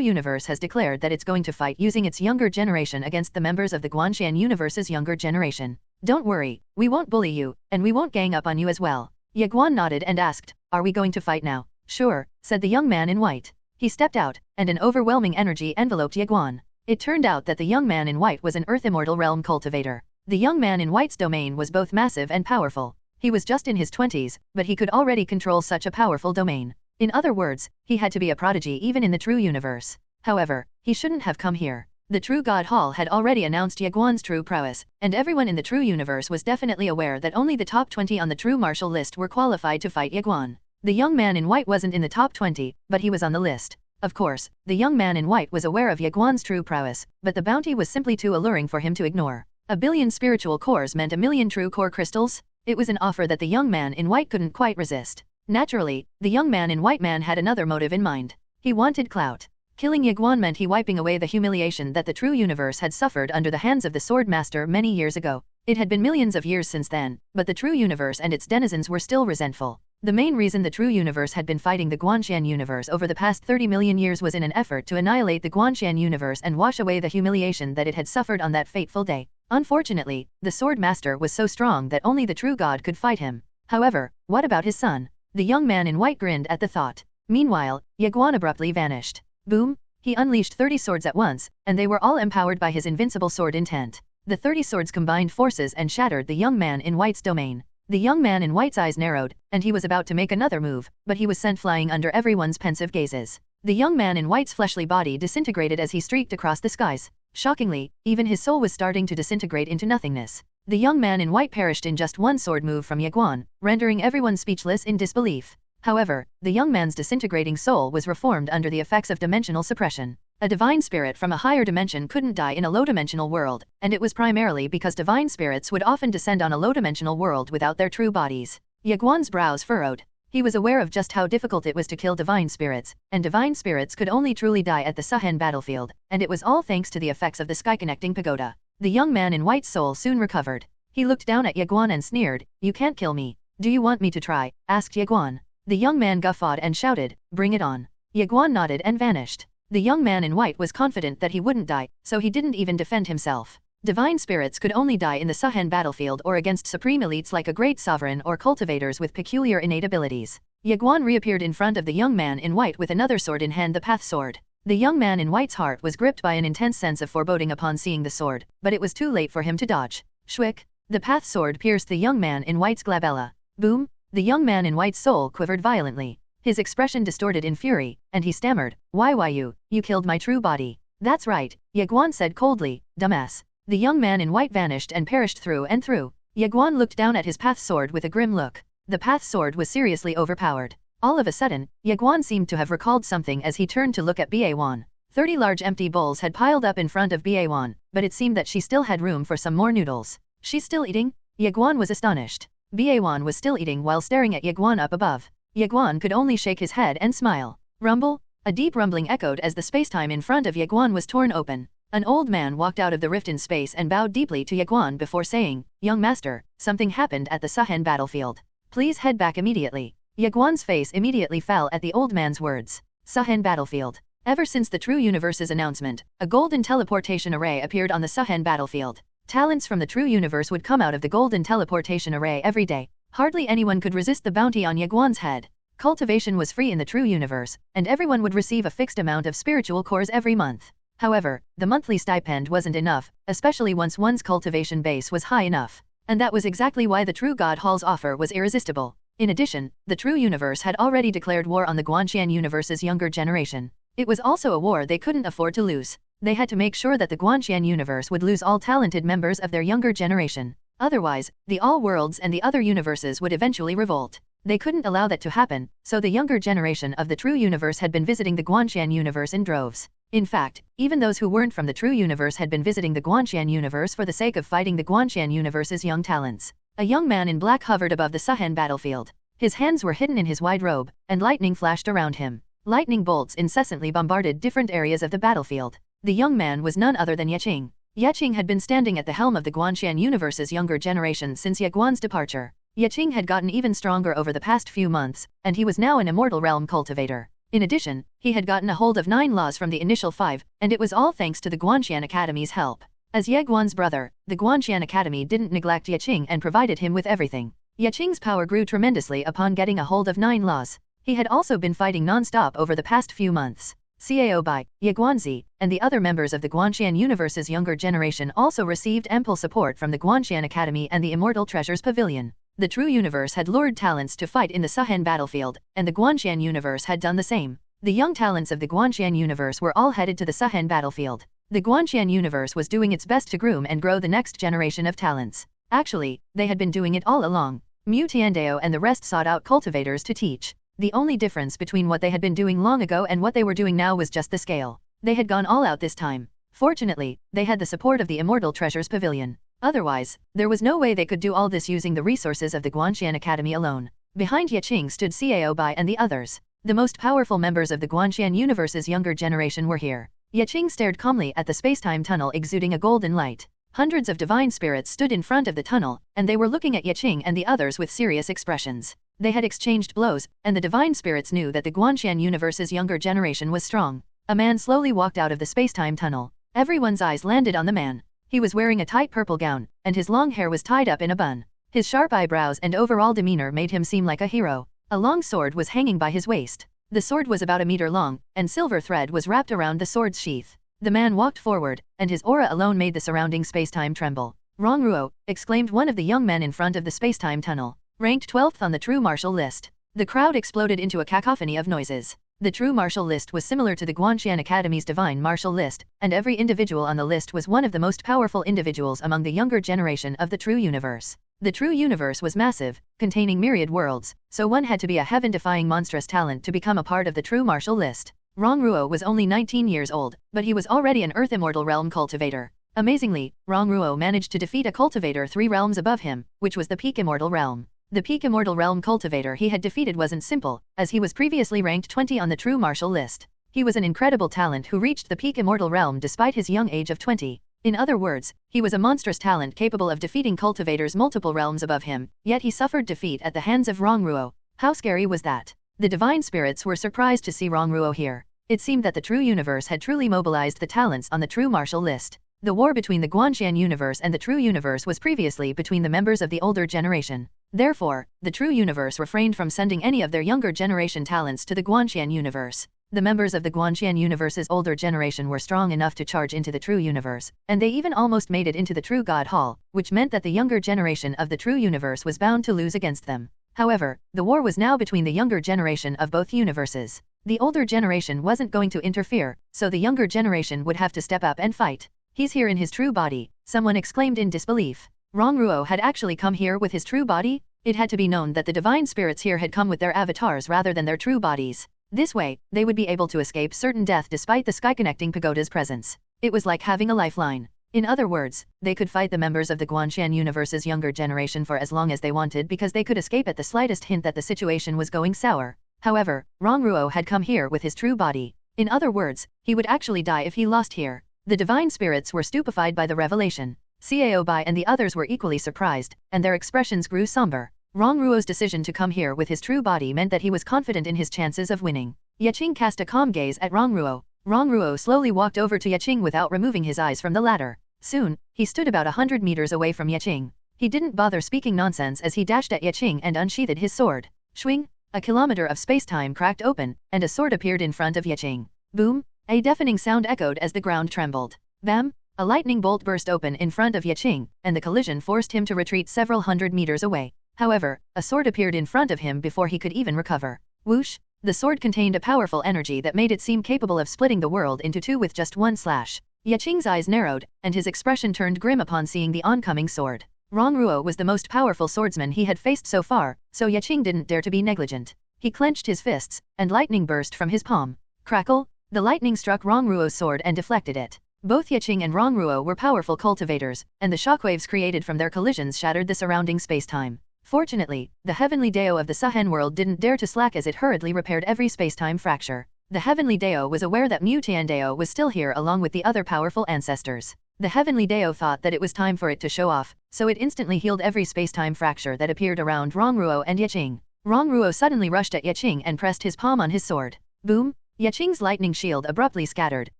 [SPEAKER 2] universe has declared that it's going to fight using its younger generation against the members of the Guanshan universe's younger generation. Don't worry, we won't bully you, and we won't gang up on you as well." Ye Guan nodded and asked, "Are we going to fight now?" "Sure," said the young man in white. He stepped out, and an overwhelming energy enveloped Ye Guan. It turned out that the young man in white was an Earth Immortal Realm cultivator. The young man in white's domain was both massive and powerful. He was just in his 20s, but he could already control such a powerful domain. In other words, he had to be a prodigy even in the true universe. However, he shouldn't have come here. The True God Hall had already announced Ye Guan's true prowess, and everyone in the true universe was definitely aware that only the top 20 on the true martial list were qualified to fight Ye Guan. The young man in white wasn't in the top 20, but he was on the list. Of course, the young man in white was aware of Ye Guan's true prowess, but the bounty was simply too alluring for him to ignore. 1 billion spiritual cores meant 1 million true core crystals? It was an offer that the young man in white couldn't quite resist. Naturally, the young man in white man had another motive in mind. He wanted clout. Killing Ye Guan meant he wiping away the humiliation that the true universe had suffered under the hands of the Sword Master many years ago. It had been millions of years since then, but the true universe and its denizens were still resentful. The main reason the true universe had been fighting the Guanshan universe over the past 30 million years was in an effort to annihilate the Guanshan universe and wash away the humiliation that it had suffered on that fateful day. Unfortunately, the Sword Master was so strong that only the true god could fight him. However, what about his son? The young man in white grinned at the thought. Meanwhile, Ye Guan abruptly vanished. Boom! He unleashed 30 swords at once, and they were all empowered by his invincible sword intent. The 30 swords combined forces and shattered the young man in white's domain. The young man in white's eyes narrowed, and he was about to make another move, but he was sent flying under everyone's pensive gazes. The young man in white's fleshly body disintegrated as he streaked across the skies. Shockingly, even his soul was starting to disintegrate into nothingness. The young man in white perished in just one sword move from Ye Guan, rendering everyone speechless in disbelief. However, the young man's disintegrating soul was reformed under the effects of dimensional suppression. A divine spirit from a higher dimension couldn't die in a low-dimensional world, and it was primarily because divine spirits would often descend on a low-dimensional world without their true bodies. Ye Guan's brows furrowed. He was aware of just how difficult it was to kill divine spirits, and divine spirits could only truly die at the Suhen battlefield, and it was all thanks to the effects of the sky-connecting pagoda. The young man in white soul soon recovered. He looked down at Ye Guan and sneered, "You can't kill me. Do you want me to try?" asked Ye Guan. The young man guffawed and shouted, "Bring it on." Ye Guan nodded and vanished. The young man in white was confident that he wouldn't die, so he didn't even defend himself. Divine spirits could only die in the Suhen battlefield or against supreme elites like a great sovereign or cultivators with peculiar innate abilities. Ye Guan reappeared in front of the young man in white with another sword in hand, the Path Sword. The young man in white's heart was gripped by an intense sense of foreboding upon seeing the sword, but it was too late for him to dodge. Shwick! The path sword pierced the young man in white's glabella. Boom! The young man in white's soul quivered violently. His expression distorted in fury, and he stammered, Why you killed my true body. That's right, Ye Guan said coldly, dumbass. The young man in white vanished and perished through and through. Ye Guan looked down at his path sword with a grim look. The path sword was seriously overpowered. All of a sudden, Ye Guan seemed to have recalled something as he turned to look at Ye Guan. 30 large empty bowls had piled up in front of Ye Guan, but it seemed that she still had room for some more noodles. She's still eating? Ye Guan was astonished. Ye Guan was still eating while staring at Ye Guan up above. Ye Guan could only shake his head and smile. Rumble? A deep rumbling echoed as the spacetime in front of Ye Guan was torn open. An old man walked out of the rift in space and bowed deeply to Ye Guan before saying, Young master, something happened at the Suhen battlefield. Please head back immediately. Ye Guan's face immediately fell at the old man's words. Suhen battlefield. Ever since the True Universe's announcement, a golden teleportation array appeared on the Suhen battlefield. Talents from the True Universe would come out of the golden teleportation array every day. Hardly anyone could resist the bounty on Ye Guan's head. Cultivation was free in the True Universe, and everyone would receive a fixed amount of spiritual cores every month. However, the monthly stipend wasn't enough, especially once one's cultivation base was high enough. And that was exactly why the True God Hall's offer was irresistible. In addition, the True Universe had already declared war on the Guanxian Universe's younger generation. It was also a war they couldn't afford to lose. They had to make sure that the Guanxian Universe would lose all talented members of their younger generation. Otherwise, the All Worlds and the other universes would eventually revolt. They couldn't allow that to happen, so the younger generation of the True Universe had been visiting the Guanxian Universe in droves. In fact, even those who weren't from the True Universe had been visiting the Guanxian Universe for the sake of fighting the Guanxian Universe's young talents. A young man in black hovered above the Suhen battlefield. His hands were hidden in his wide robe, and lightning flashed around him. Lightning bolts incessantly bombarded different areas of the battlefield. The young man was none other than Ye Qing. Ye Qing had been standing at the helm of the Guanxian Universe's younger generation since Ye Guan's departure. Ye Qing had gotten even stronger over the past few months, and he was now an immortal realm cultivator. In addition, he had gotten a hold of 9 laws from the initial 5, and it was all thanks to the Guanxian Academy's help. As Ye Guan's brother, the Guanxian Academy didn't neglect Ye Qing and provided him with everything. Ye Qing's power grew tremendously upon getting a hold of 9 laws. He had also been fighting non-stop over the past few months. Cao Bai, Ye Guanzi, and the other members of the Guanxian Universe's younger generation also received ample support from the Guanxian Academy and the Immortal Treasures Pavilion. The True Universe had lured talents to fight in the Suhen battlefield, and the Guanxian Universe had done the same. The young talents of the Guanxian Universe were all headed to the Suhen battlefield. The Guanxian Universe was doing its best to groom and grow the next generation of talents. Actually, they had been doing it all along. Mu Tiandao and the rest sought out cultivators to teach. The only difference between what they had been doing long ago and what they were doing now was just the scale. They had gone all out this time. Fortunately, they had the support of the Immortal Treasures Pavilion. Otherwise, there was no way they could do all this using the resources of the Guanxian Academy alone. Behind Ye Qing stood Cao Bai and the others. The most powerful members of the Guanxian Universe's younger generation were here. Ye Qing stared calmly at the spacetime tunnel exuding a golden light. Hundreds of divine spirits stood in front of the tunnel, and they were looking at Ye Qing and the others with serious expressions. They had exchanged blows, and the divine spirits knew that the Guanxian Universe's younger generation was strong. A man slowly walked out of the spacetime tunnel. Everyone's eyes landed on the man. He was wearing a tight purple gown, and his long hair was tied up in a bun. His sharp eyebrows and overall demeanor made him seem like a hero. A long sword was hanging by his waist. The sword was about a meter long, and silver thread was wrapped around the sword's sheath. The man walked forward, and his aura alone made the surrounding spacetime tremble. Rong Ruo, exclaimed one of the young men in front of the spacetime tunnel. Ranked 12th on the True Martial List. The crowd exploded into a cacophony of noises. The True Martial List was similar to the Guanxian Academy's Divine Martial List, and every individual on the list was one of the most powerful individuals among the younger generation of the True Universe. The True Universe was massive, containing myriad worlds, so one had to be a heaven-defying monstrous talent to become a part of the True Martial List. Rong Ruo was only 19 years old, but he was already an Earth Immortal Realm cultivator. Amazingly, Rong Ruo managed to defeat a cultivator 3 realms above him, which was the Peak Immortal Realm. The Peak Immortal Realm cultivator he had defeated wasn't simple, as he was previously ranked 20 on the True Martial List. He was an incredible talent who reached the Peak Immortal Realm despite his young age of 20. In other words, he was a monstrous talent capable of defeating cultivators multiple realms above him, yet he suffered defeat at the hands of Rong Ruo. How scary was that? The divine spirits were surprised to see Rong Ruo here. It seemed that the True Universe had truly mobilized the talents on the True Martial List. The war between the Guanxian Universe and the True Universe was previously between the members of the older generation. Therefore, the True Universe refrained from sending any of their younger generation talents to the Guanxian Universe. The members of the Guanxian universe's older generation were strong enough to charge into the true universe, and they even almost made it into the true God Hall, which meant that the younger generation of the true universe was bound to lose against them. However, the war was now between the younger generation of both universes. The older generation wasn't going to interfere, so the younger generation would have to step up and fight. He's here in his true body, someone exclaimed in disbelief. Rongruo had actually come here with his true body? It had to be known that the divine spirits here had come with their avatars rather than their true bodies. This way, they would be able to escape certain death despite the sky-connecting pagoda's presence. It was like having a lifeline. In other words, they could fight the members of the Guanxian universe's younger generation for as long as they wanted because they could escape at the slightest hint that the situation was going sour. However, Rongruo had come here with his true body. In other words, he would actually die if he lost here. The divine spirits were stupefied by the revelation. Cao Bai and the others were equally surprised, and their expressions grew somber. Rongruo's decision to come here with his true body meant that he was confident in his chances of winning. Yeqing cast a calm gaze at Rongruo. Rongruo slowly walked over to Yeqing without removing his eyes from the latter. Soon, he stood about 100 meters away from Yeqing. He didn't bother speaking nonsense as he dashed at Yeqing and unsheathed his sword. Swing! A kilometer of space-time cracked open, and a sword appeared in front of Yeqing. Boom! A deafening sound echoed as the ground trembled. Bam! A lightning bolt burst open in front of Yeqing, and the collision forced him to retreat several hundred meters away. However, a sword appeared in front of him before he could even recover. Whoosh! The sword contained a powerful energy that made it seem capable of splitting the world into two with just one slash. Yeqing's eyes narrowed, and his expression turned grim upon seeing the oncoming sword. Rongruo was the most powerful swordsman he had faced so far, so Yeqing didn't dare to be negligent. He clenched his fists, and lightning burst from his palm. Crackle! The lightning struck Rongruo's sword and deflected it. Both Yeqing and Rongruo were powerful cultivators, and the shockwaves created from their collisions shattered the surrounding space-time. Fortunately, the heavenly Dao of the Suhen world didn't dare to slack as it hurriedly repaired every space-time fracture. The heavenly Dao was aware that Mu Tian Dao was still here along with the other powerful ancestors. The heavenly Dao thought that it was time for it to show off, so it instantly healed every space-time fracture that appeared around Rongruo and Yeqing. Rongruo suddenly rushed at Yeqing and pressed his palm on his sword. Boom! Yeqing's lightning shield abruptly scattered,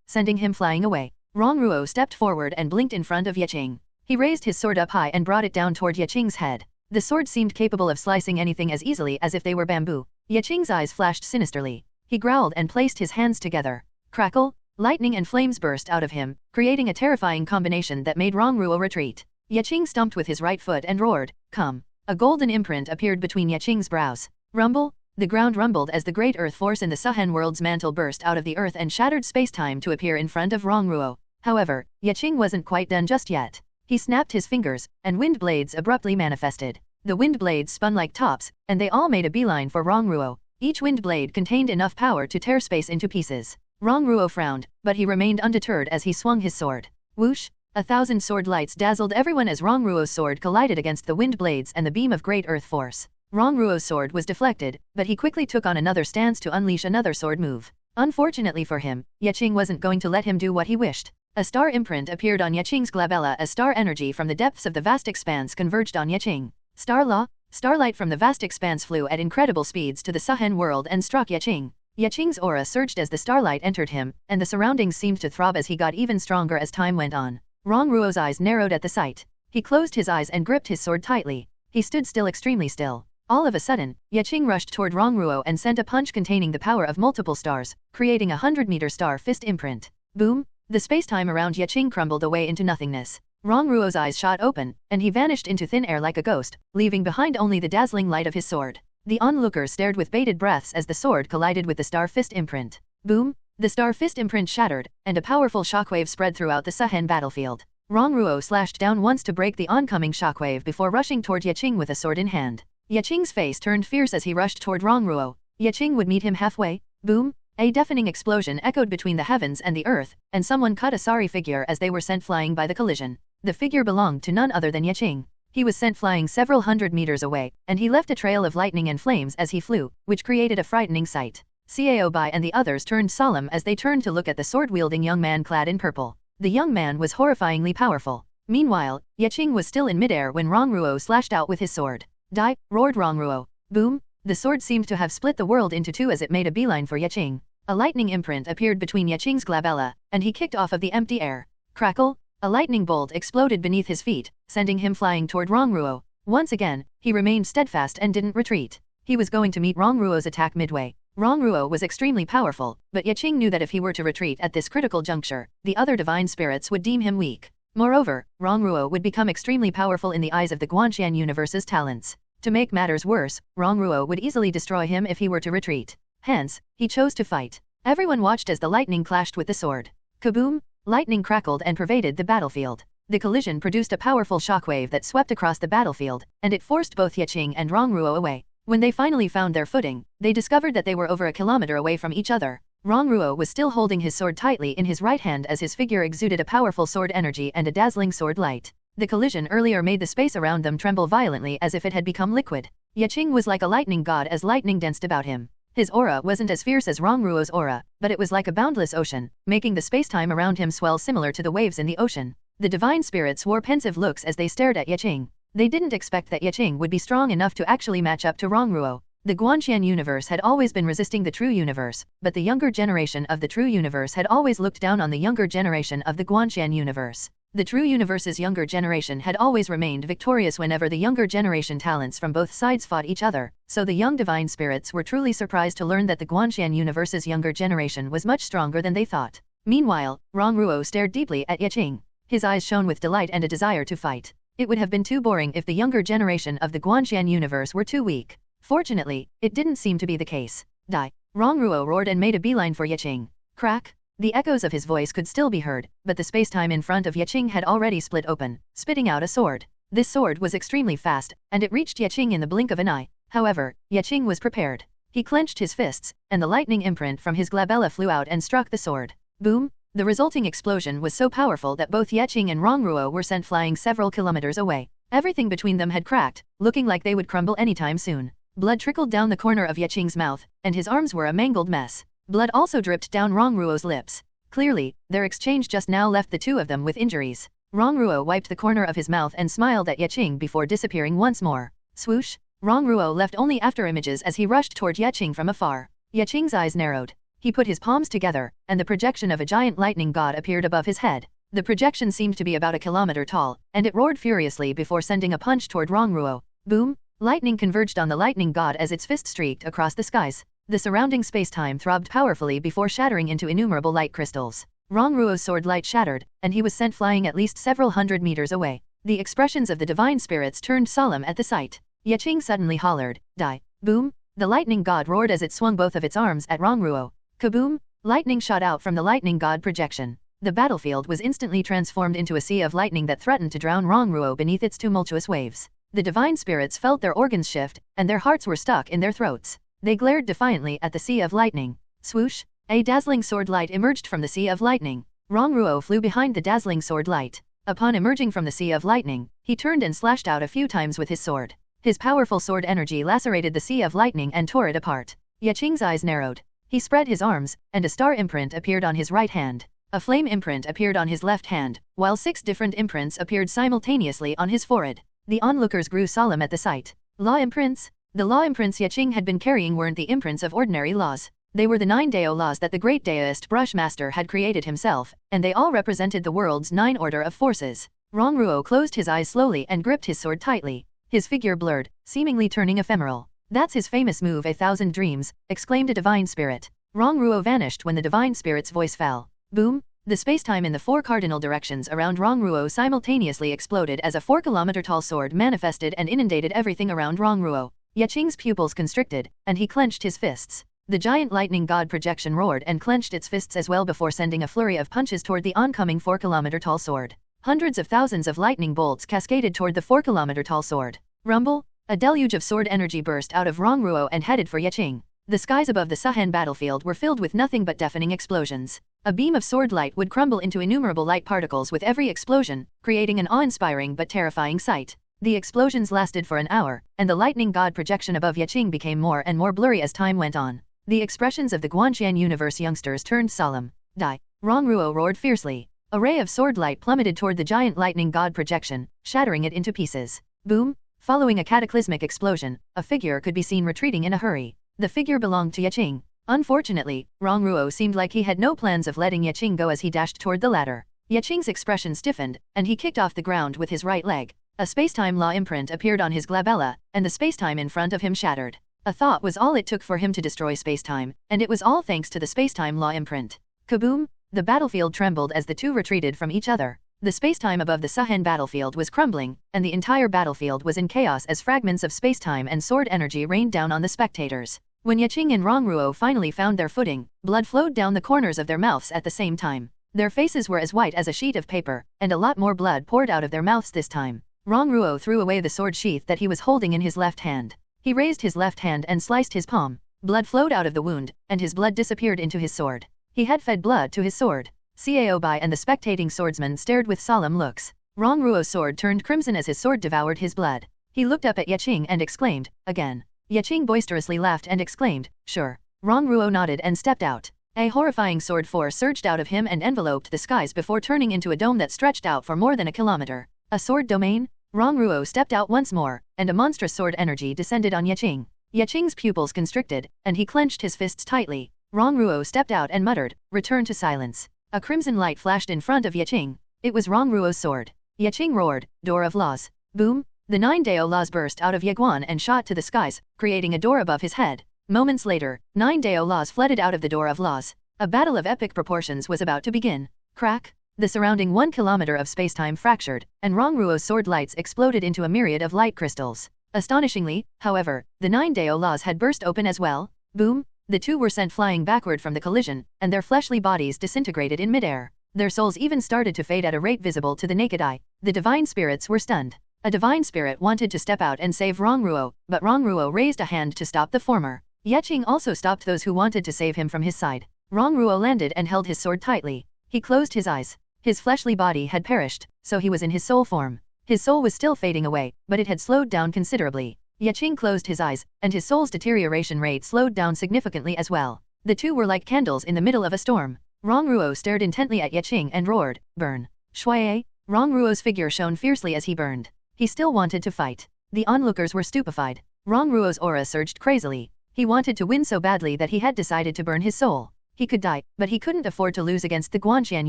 [SPEAKER 2] sending him flying away. Rongruo stepped forward and blinked in front of Yeqing. He raised his sword up high and brought it down toward Yeqing's head. The sword seemed capable of slicing anything as easily as if they were bamboo. Yeqing's eyes flashed sinisterly. He growled and placed his hands together. Crackle! Lightning and flames burst out of him, creating a terrifying combination that made Rongruo retreat. Yeqing stumped with his right foot and roared, "Come!" A golden imprint appeared between Yeqing's brows. Rumble! The ground rumbled as the great earth force in the Suhen world's mantle burst out of the earth and shattered space-time to appear in front of Rongruo. However, Yeqing wasn't quite done just yet. He snapped his fingers, and wind blades abruptly manifested. The wind blades spun like tops, and they all made a beeline for Rongruo. Each wind blade contained enough power to tear space into pieces. Rongruo frowned, but he remained undeterred as he swung his sword. Whoosh! 1,000 sword lights dazzled everyone as Rongruo's sword collided against the wind blades and the beam of great earth force. Rongruo's sword was deflected, but he quickly took on another stance to unleash another sword move. Unfortunately for him, Yeqing wasn't going to let him do what he wished. A star imprint appeared on Yeqing's glabella as star energy from the depths of the vast expanse converged on Yeqing. Star law? Starlight from the vast expanse flew at incredible speeds to the Suhen world and struck Yeqing. Yeqing's aura surged as the starlight entered him, and the surroundings seemed to throb as he got even stronger as time went on. Rongruo's eyes narrowed at the sight. He closed his eyes and gripped his sword tightly. He stood still, extremely still. All of a sudden, Yeqing rushed toward Rongruo and sent a punch containing the power of multiple stars, creating a 100-meter star fist imprint. Boom! The space-time around Yeqing crumbled away into nothingness. Rongruo's eyes shot open, and he vanished into thin air like a ghost, leaving behind only the dazzling light of his sword. The onlookers stared with bated breaths as the sword collided with the star fist imprint. Boom! The star fist imprint shattered, and a powerful shockwave spread throughout the Suhen battlefield. Rongruo slashed down once to break the oncoming shockwave before rushing toward Yeqing with a sword in hand. Yeqing's face turned fierce as he rushed toward Rongruo. Yeqing would meet him halfway. Boom! A deafening explosion echoed between the heavens and the earth, and someone cut a sorry figure as they were sent flying by the collision. The figure belonged to none other than Yeqing. He was sent flying several hundred meters away, and he left a trail of lightning and flames as he flew, which created a frightening sight. Cao Bai and the others turned solemn as they turned to look at the sword-wielding young man clad in purple. The young man was horrifyingly powerful. Meanwhile, Yeqing was still in midair when Rongruo slashed out with his sword. "Die!" roared Rongruo. Boom! The sword seemed to have split the world into two as it made a beeline for Yeqing. A lightning imprint appeared between Yeqing's glabella, and he kicked off of the empty air. Crackle! A lightning bolt exploded beneath his feet, sending him flying toward Rongruo. Once again, he remained steadfast and didn't retreat. He was going to meet Rongruo's attack midway. Rongruo was extremely powerful, but Ye Qing knew that if he were to retreat at this critical juncture, the other divine spirits would deem him weak. Moreover, Rongruo would become extremely powerful in the eyes of the Guanxian universe's talents. To make matters worse, Rongruo would easily destroy him if he were to retreat. Hence, he chose to fight. Everyone watched as the lightning clashed with the sword. Kaboom! Lightning crackled and pervaded the battlefield. The collision produced a powerful shockwave that swept across the battlefield, and it forced both Ye Qing and Rongruo away. When they finally found their footing, they discovered that they were over a kilometer away from each other. Rongruo was still holding his sword tightly in his right hand as his figure exuded a powerful sword energy and a dazzling sword light. The collision earlier made the space around them tremble violently as if it had become liquid. Ye Qing was like a lightning god as lightning danced about him. His aura wasn't as fierce as Rongruo's aura, but it was like a boundless ocean, making the space-time around him swell similar to the waves in the ocean. The divine spirits wore pensive looks as they stared at Ye Qing. They didn't expect that Ye Qing would be strong enough to actually match up to Rongruo. The Guanxian universe had always been resisting the true universe, but the younger generation of the true universe had always looked down on the younger generation of the Guanxian universe. The true universe's younger generation had always remained victorious whenever the younger generation talents from both sides fought each other, so the young divine spirits were truly surprised to learn that the Guanxian universe's younger generation was much stronger than they thought. Meanwhile, Rongruo stared deeply at Ye Qing. His eyes shone with delight and a desire to fight. It would have been too boring if the younger generation of the Guanxian universe were too weak. Fortunately, it didn't seem to be the case. Die! Rongruo roared and made a beeline for Ye Qing. Crack! The echoes of his voice could still be heard, but the space-time in front of Ye Qing had already split open, spitting out a sword. This sword was extremely fast, and it reached Ye Qing in the blink of an eye. However, Ye Qing was prepared. He clenched his fists, and the lightning imprint from his glabella flew out and struck the sword. Boom! The resulting explosion was so powerful that both Ye Qing and Rongruo were sent flying several kilometers away. Everything between them had cracked, looking like they would crumble anytime soon. Blood trickled down the corner of Ye Qing's mouth, and his arms were a mangled mess. Blood also dripped down Rongruo's lips. Clearly, their exchange just now left the two of them with injuries. Rongruo wiped the corner of his mouth and smiled at Ye Qing before disappearing once more. Swoosh! Rongruo left only after images as he rushed toward Ye Qing from afar. Ye Qing's eyes narrowed. He put his palms together, and the projection of a giant lightning god appeared above his head. The projection seemed to be about a kilometer tall, and it roared furiously before sending a punch toward Rongruo. Boom! Lightning converged on the lightning god as its fist streaked across the skies. The surrounding space-time throbbed powerfully before shattering into innumerable light crystals. Rongruo's sword light shattered, and he was sent flying at least several hundred meters away. The expressions of the divine spirits turned solemn at the sight. Ye Qing suddenly hollered, "Die!" Boom! The lightning god roared as it swung both of its arms at Rongruo. Kaboom! Lightning shot out from the lightning god projection. The battlefield was instantly transformed into a sea of lightning that threatened to drown Rongruo beneath its tumultuous waves. The divine spirits felt their organs shift, and their hearts were stuck in their throats. They glared defiantly at the sea of lightning. Swoosh! A dazzling sword light emerged from the sea of lightning. Rongruo flew behind the dazzling sword light. Upon emerging from the sea of lightning, he turned and slashed out a few times with his sword. His powerful sword energy lacerated the sea of lightning and tore it apart. Ye Qing's eyes narrowed. He spread his arms, and a star imprint appeared on his right hand. A flame imprint appeared on his left hand, while 6 different imprints appeared simultaneously on his forehead. The onlookers grew solemn at the sight. Law imprints? The law imprints Ye Qing had been carrying weren't the imprints of ordinary laws. They were the 9 Dao laws that the great Daoist Brushmaster had created himself, and they all represented the world's 9 order of forces. Rongruo closed his eyes slowly and gripped his sword tightly. His figure blurred, seemingly turning ephemeral. "That's his famous move, 1,000 dreams," exclaimed a divine spirit. Rongruo vanished when the divine spirit's voice fell. Boom! The spacetime in the 4 cardinal directions around Rongruo simultaneously exploded as a 4-kilometer tall sword manifested and inundated everything around Rongruo. Ye Qing's pupils constricted, and he clenched his fists. The giant lightning god projection roared and clenched its fists as well before sending a flurry of punches toward the oncoming 4-kilometer tall sword. Hundreds of thousands of lightning bolts cascaded toward the 4-kilometer tall sword. Rumble! A deluge of sword energy burst out of Rongruo and headed for Ye Qing. The skies above the Suhan battlefield were filled with nothing but deafening explosions. A beam of sword light would crumble into innumerable light particles with every explosion, creating an awe-inspiring but terrifying sight. The explosions lasted for an hour, and the lightning god projection above Ye Qing became more and more blurry as time went on. The expressions of the Guanxian universe youngsters turned solemn. "Die!" Rongruo roared fiercely. A ray of sword light plummeted toward the giant lightning god projection, shattering it into pieces. Boom! Following a cataclysmic explosion, a figure could be seen retreating in a hurry. The figure belonged to Ye Qing. Unfortunately, Rongruo seemed like he had no plans of letting Ye Qing go as he dashed toward the ladder. Ye Qing's expression stiffened, and he kicked off the ground with his right leg. A spacetime law imprint appeared on his glabella, and the spacetime in front of him shattered. A thought was all it took for him to destroy spacetime, and it was all thanks to the spacetime law imprint. Kaboom! The battlefield trembled as the two retreated from each other. The spacetime above the Suhen battlefield was crumbling, and the entire battlefield was in chaos as fragments of spacetime and sword energy rained down on the spectators. When Yeqing and Rongruo finally found their footing, blood flowed down the corners of their mouths at the same time. Their faces were as white as a sheet of paper, and a lot more blood poured out of their mouths this time. Rongruo threw away the sword sheath that he was holding in his left hand. He raised his left hand and sliced his palm. Blood flowed out of the wound, and his blood disappeared into his sword. He had fed blood to his sword. Cao Bai and the spectating swordsman stared with solemn looks. Rongruo's sword turned crimson as his sword devoured his blood. He looked up at Yeqing and exclaimed, "Again." Yeqing boisterously laughed and exclaimed, "Sure." Rongruo nodded and stepped out. A horrifying sword force surged out of him and enveloped the skies before turning into a dome that stretched out for more than a kilometer. A sword domain? Rongruo stepped out once more, and a monstrous sword energy descended on Yeqing. Yeqing's pupils constricted, and he clenched his fists tightly. Rongruo stepped out and muttered, "Return to silence." A crimson light flashed in front of Yeqing. It was Rongruo's sword. Yeqing roared, "Door of laws." Boom! The 9 Dao laws burst out of Ye Guan and shot to the skies, creating a door above his head. Moments later, 9 Dao laws flooded out of the door of laws. A battle of epic proportions was about to begin. Crack! The surrounding 1 kilometer of spacetime fractured, and Rongruo's sword lights exploded into a myriad of light crystals. Astonishingly, however, the 9 Dao laws had burst open as well. Boom! The two were sent flying backward from the collision, and their fleshly bodies disintegrated in midair. Their souls even started to fade at a rate visible to the naked eye. The divine spirits were stunned. A divine spirit wanted to step out and save Rongruo, but Rongruo raised a hand to stop the former. Yeqing also stopped those who wanted to save him from his side. Rongruo landed and held his sword tightly. He closed his eyes. His fleshly body had perished, so he was in his soul form. His soul was still fading away, but it had slowed down considerably. Yeqing closed his eyes, and his soul's deterioration rate slowed down significantly as well. The two were like candles in the middle of a storm. Rongruo stared intently at Yeqing and roared, "Burn." Shuai! Rongruo's figure shone fiercely as he burned. He still wanted to fight. The onlookers were stupefied. Rongruo's aura surged crazily. He wanted to win so badly that he had decided to burn his soul. He could die, but he couldn't afford to lose against the Guanxian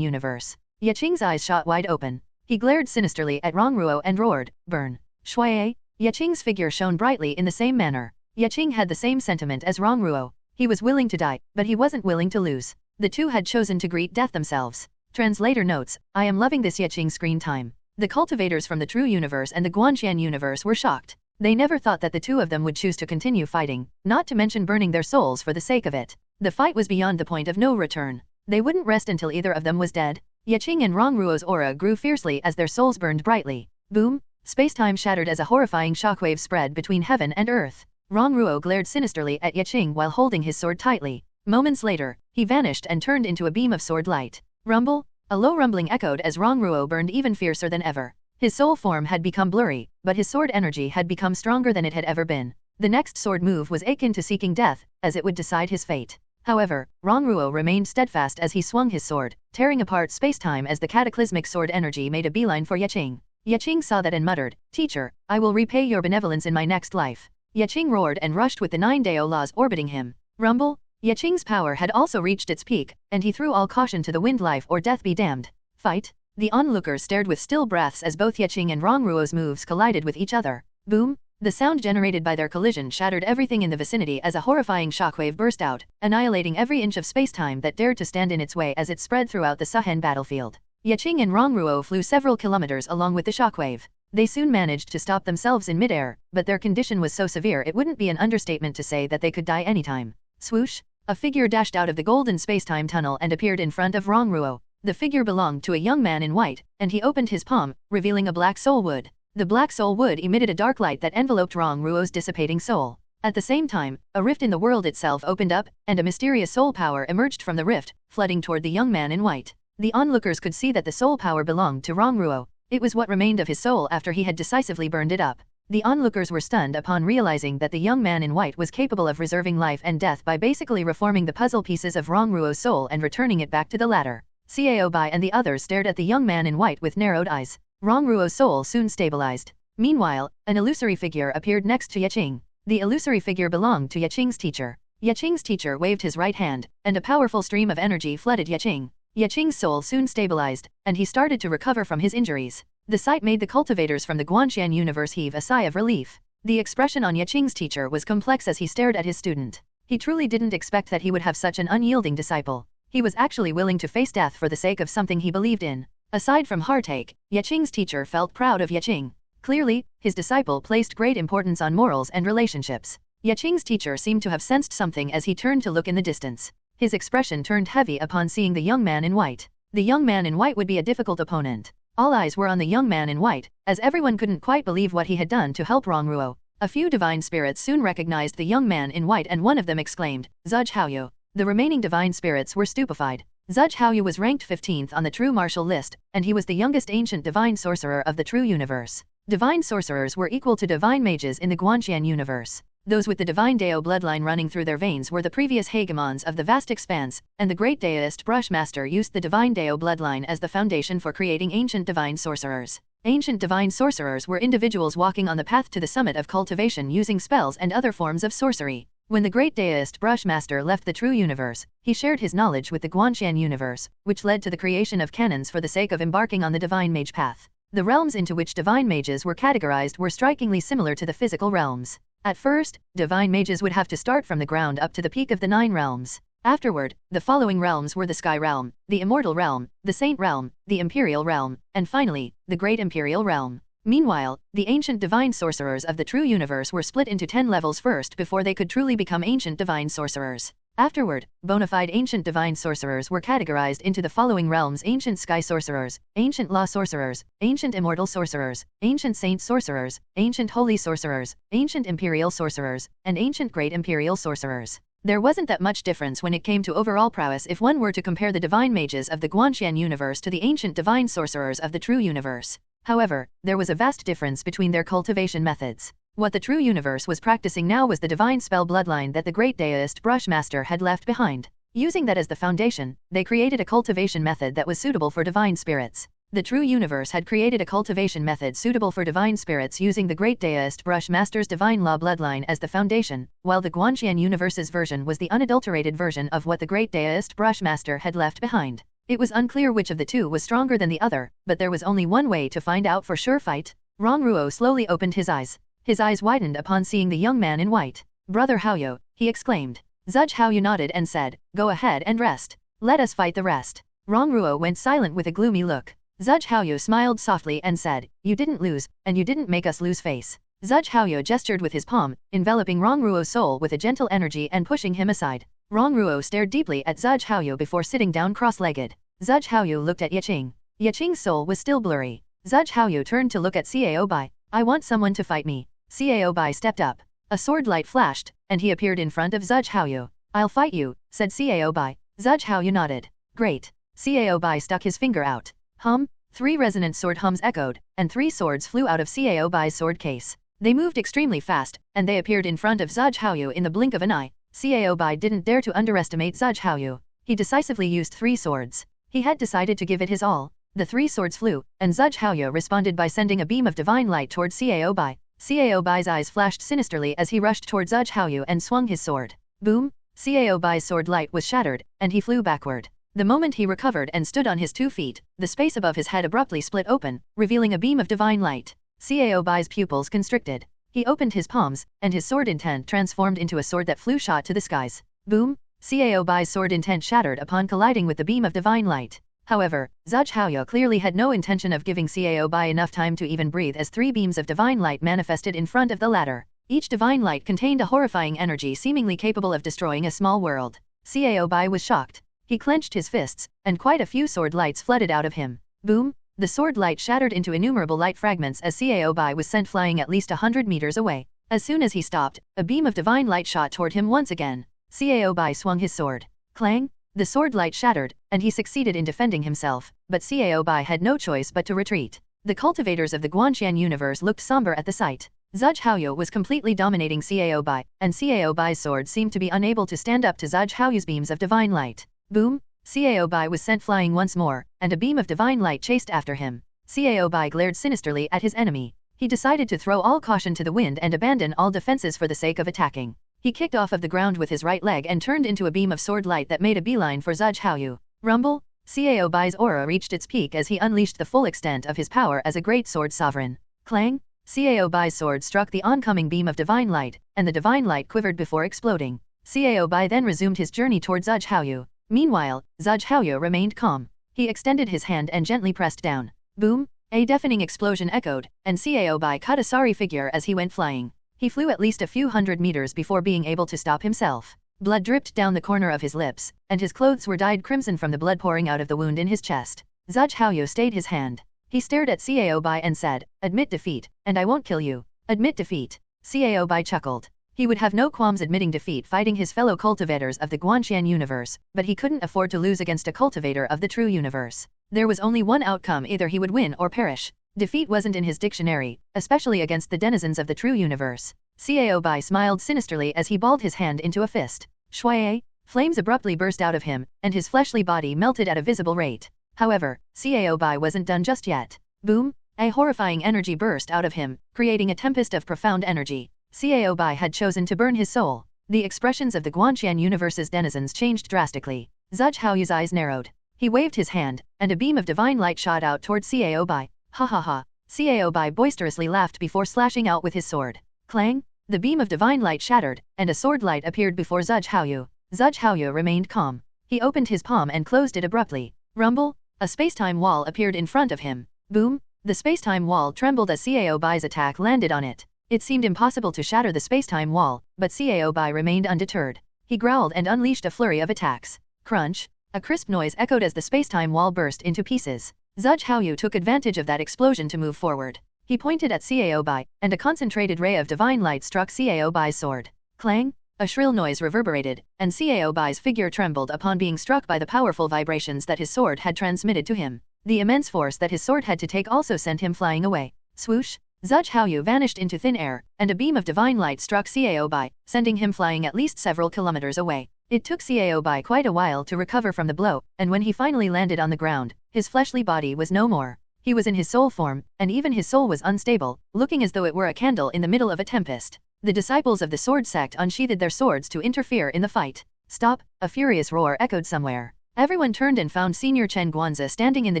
[SPEAKER 2] universe. Yeqing's eyes shot wide open. He glared sinisterly at Rongruo and roared, "Burn." Shuai! Yeqing's figure shone brightly in the same manner. Yeqing had the same sentiment as Rongruo. He was willing to die, but he wasn't willing to lose. The two had chosen to greet death themselves. Translator notes, "I am loving this Yeqing screen time." The cultivators from the True Universe and the Guanxian Universe were shocked. They never thought that the two of them would choose to continue fighting, not to mention burning their souls for the sake of it. The fight was beyond the point of no return. They wouldn't rest until either of them was dead. Yeqing and Rongruo's aura grew fiercely as their souls burned brightly. Boom! Spacetime shattered as a horrifying shockwave spread between heaven and earth. Rongruo glared sinisterly at Yeqing while holding his sword tightly. Moments later, he vanished and turned into a beam of sword light. Rumble! A low rumbling echoed as Rongruo burned even fiercer than ever. His soul form had become blurry, but his sword energy had become stronger than it had ever been. The next sword move was akin to seeking death, as it would decide his fate. However, Rongruo remained steadfast as he swung his sword, tearing apart spacetime as the cataclysmic sword energy made a beeline for Yeqing. Yeqing saw that and muttered, "Teacher, I will repay your benevolence in my next life." Yeqing roared and rushed with the 9 Dao laws orbiting him. Rumble! Yeqing's power had also reached its peak, and he threw all caution to the wind. Life or death be damned. Fight! The onlookers stared with still breaths as both Yeqing and Rongruo's moves collided with each other. Boom! The sound generated by their collision shattered everything in the vicinity as a horrifying shockwave burst out, annihilating every inch of spacetime that dared to stand in its way as it spread throughout the Suhen battlefield. Yeqing and Rongruo flew several kilometers along with the shockwave. They soon managed to stop themselves in midair, but their condition was so severe it wouldn't be an understatement to say that they could die anytime. Swoosh! A figure dashed out of the golden spacetime tunnel and appeared in front of Rongruo. The figure belonged to a young man in white, and he opened his palm, revealing a black soul wood. The black soul wood emitted a dark light that enveloped Rongruo's dissipating soul. At the same time, a rift in the world itself opened up, and a mysterious soul power emerged from the rift, flooding toward the young man in white. The onlookers could see that the soul power belonged to Rongruo. It was what remained of his soul after he had decisively burned it up. The onlookers were stunned upon realizing that the young man in white was capable of reserving life and death by basically reforming the puzzle pieces of Rongruo's soul and returning it back to the latter. Cao Bai and the others stared at the young man in white with narrowed eyes. Rongruo's soul soon stabilized. Meanwhile, an illusory figure appeared next to Yeqing. The illusory figure belonged to Yeqing's teacher. Yeqing's teacher waved his right hand, and a powerful stream of energy flooded Yeqing. Yeqing's soul soon stabilized, and he started to recover from his injuries. The sight made the cultivators from the Guanxian universe heave a sigh of relief. The expression on Yaqing's teacher was complex as he stared at his student. He truly didn't expect that he would have such an unyielding disciple. He was actually willing to face death for the sake of something he believed in. Aside from heartache, Yaqing's teacher felt proud of Yaqing. Clearly, his disciple placed great importance on morals and relationships. Yaqing's teacher seemed to have sensed something as he turned to look in the distance. His expression turned heavy upon seeing the young man in white. The young man in white would be a difficult opponent. All eyes were on the young man in white, as everyone couldn't quite believe what he had done to help Rongruo. A few divine spirits soon recognized the young man in white and one of them exclaimed, "Zhuge Haoyu." The remaining divine spirits were stupefied. Zhuge Haoyu was ranked 15th on the true martial list, and he was the youngest ancient divine sorcerer of the true universe. Divine sorcerers were equal to divine mages in the Guanxian universe. Those with the divine Dao bloodline running through their veins were the previous hegemons of the vast expanse, and the great Daoist Brushmaster used the divine Dao bloodline as the foundation for creating ancient divine sorcerers. Ancient divine sorcerers were individuals walking on the path to the summit of cultivation using spells and other forms of sorcery. When the great Daoist Brushmaster left the true universe, he shared his knowledge with the Guanxian universe, which led to the creation of canons for the sake of embarking on the divine mage path. The realms into which divine mages were categorized were strikingly similar to the physical realms. At first, divine mages would have to start from the ground up to the peak of the 9 realms. Afterward, the following realms were the Sky Realm, the Immortal Realm, the Saint Realm, the Imperial Realm, and finally, the Great Imperial Realm. Meanwhile, the ancient divine sorcerers of the true universe were split into 10 levels first before they could truly become ancient divine sorcerers. Afterward, bona fide ancient divine sorcerers were categorized into the following realms: ancient sky sorcerers, ancient law sorcerers, ancient immortal sorcerers, ancient saint sorcerers, ancient holy sorcerers, ancient imperial sorcerers, and ancient great imperial sorcerers. There wasn't that much difference when it came to overall prowess if one were to compare the divine mages of the Guanxian universe to the ancient divine sorcerers of the true universe. However, there was a vast difference between their cultivation methods. What the true universe was practicing now was the divine spell bloodline that the great Daoist Brushmaster had left behind. Using that as the foundation, they created a cultivation method that was suitable for divine spirits. The true universe had created a cultivation method suitable for divine spirits using the great Daoist Brushmaster's divine law bloodline as the foundation, while the Guanxian universe's version was the unadulterated version of what the great Daoist Brushmaster had left behind. It was unclear which of the two was stronger than the other, but there was only one way to find out for sure. Fight. Rongruo slowly opened his eyes. His eyes widened upon seeing the young man in white. "Brother Haoyu," he exclaimed. Zhuge Haoyu nodded and said, "Go ahead and rest. Let us fight the rest." Rongruo went silent with a gloomy look. Zhuge Haoyu smiled softly and said, "You didn't lose, and you didn't make us lose face." Zhuge Haoyu gestured with his palm, enveloping Rongruo's soul with a gentle energy and pushing him aside. Rongruo stared deeply at Zhuge Haoyu before sitting down cross-legged. Zhuge Haoyu looked at Yaqing. Yaqing's soul was still blurry. Zhuge Haoyu turned to look at Cao Bai. "I want someone to fight me." Cao Bai stepped up. A sword light flashed, and he appeared in front of Zhuge Haoyu. "I'll fight you," said Cao Bai. Zhuge Haoyu nodded. "Great." Cao Bai stuck his finger out. Hum! 3 resonant sword hums echoed, and 3 swords flew out of Cao Bai's sword case. They moved extremely fast, and they appeared in front of Zhuge Haoyu in the blink of an eye. Cao Bai didn't dare to underestimate Zhuge Haoyu. He decisively used 3 swords. He had decided to give it his all. The 3 swords flew, and Zhuge Haoyu responded by sending a beam of divine light towards Cao Bai. Cao Bai's eyes flashed sinisterly as he rushed towards Zhuge Haoyu and swung his sword. Boom! Cao Bai's sword light was shattered, and he flew backward. The moment he recovered and stood on his 2 feet, the space above his head abruptly split open, revealing a beam of divine light. Cao Bai's pupils constricted. He opened his palms, and his sword intent transformed into a sword that flew shot to the skies. Boom! Cao Bai's sword intent shattered upon colliding with the beam of divine light. However, Zhuge Haoyu clearly had no intention of giving Cao Bai enough time to even breathe as 3 beams of divine light manifested in front of the latter. Each divine light contained a horrifying energy seemingly capable of destroying a small world. Cao Bai was shocked. He clenched his fists, and quite a few sword lights flooded out of him. Boom! The sword light shattered into innumerable light fragments as Cao Bai was sent flying at least 100 meters away. As soon as he stopped, a beam of divine light shot toward him once again. Cao Bai swung his sword. Clang! The sword light shattered, and he succeeded in defending himself, but Cao Bai had no choice but to retreat. The cultivators of the Guanxian universe looked somber at the sight. Zhuge Haoyu was completely dominating Cao Bai, and Cao Bai's sword seemed to be unable to stand up to Zhuge Haoyu's beams of divine light. Boom! Cao Bai was sent flying once more, and a beam of divine light chased after him. Cao Bai glared sinisterly at his enemy. He decided to throw all caution to the wind and abandon all defenses for the sake of attacking. He kicked off of the ground with his right leg and turned into a beam of sword light that made a beeline for Zhuge Haoyu. Rumble! Cao Bai's aura reached its peak as he unleashed the full extent of his power as a great sword sovereign. Clang! Cao Bai's sword struck the oncoming beam of divine light, and the divine light quivered before exploding. Cao Bai then resumed his journey towards Zhuge Haoyu. Meanwhile, Zhuge Haoyu remained calm. He extended his hand and gently pressed down. Boom! A deafening explosion echoed, and Cao Bai caught a sorry figure as he went flying. He flew at least a few hundred meters before being able to stop himself. Blood dripped down the corner of his lips, and his clothes were dyed crimson from the blood pouring out of the wound in his chest. Zhuge Haoyu stayed his hand. He stared at Cao Bai and said, "Admit defeat, and I won't kill you." Admit defeat. Cao Bai chuckled. He would have no qualms admitting defeat fighting his fellow cultivators of the Guanxian universe, but he couldn't afford to lose against a cultivator of the true universe. There was only one outcome: either he would win or perish. Defeat wasn't in his dictionary, especially against the denizens of the true universe. Cao Bai smiled sinisterly as he balled his hand into a fist. Shuai! Flames abruptly burst out of him, and his fleshly body melted at a visible rate. However, Cao Bai wasn't done just yet. Boom! A horrifying energy burst out of him, creating a tempest of profound energy. Cao Bai had chosen to burn his soul. The expressions of the Guanxian universe's denizens changed drastically. Zhuge Haoyu's eyes narrowed. He waved his hand, and a beam of divine light shot out towards Cao Bai. Ha ha ha! Cao Bai boisterously laughed before slashing out with his sword. Clang! The beam of divine light shattered, and a sword light appeared before Zhuge Haoyu. Zhuge Haoyu remained calm. He opened his palm and closed it abruptly. Rumble! A space-time wall appeared in front of him. Boom! The space-time wall trembled as Cao Bai's attack landed on it. It seemed impossible to shatter the space-time wall, but Cao Bai remained undeterred. He growled and unleashed a flurry of attacks. Crunch! A crisp noise echoed as the space-time wall burst into pieces. Zhuge Haoyu took advantage of that explosion to move forward. He pointed at Cao Bai, and a concentrated ray of divine light struck Cao Bai's sword. Clang! A shrill noise reverberated, and Cao Bai's figure trembled upon being struck by the powerful vibrations that his sword had transmitted to him. The immense force that his sword had to take also sent him flying away. Swoosh! Zhuge Haoyu vanished into thin air, and a beam of divine light struck Cao Bai, sending him flying at least several kilometers away. It took Cao Bai quite a while to recover from the blow, and when he finally landed on the ground, his fleshly body was no more. He was in his soul form, and even his soul was unstable, looking as though it were a candle in the middle of a tempest. The disciples of the sword sect unsheathed their swords to interfere in the fight. Stop! A furious roar echoed somewhere. Everyone turned and found Senior Chen Guanzi standing in the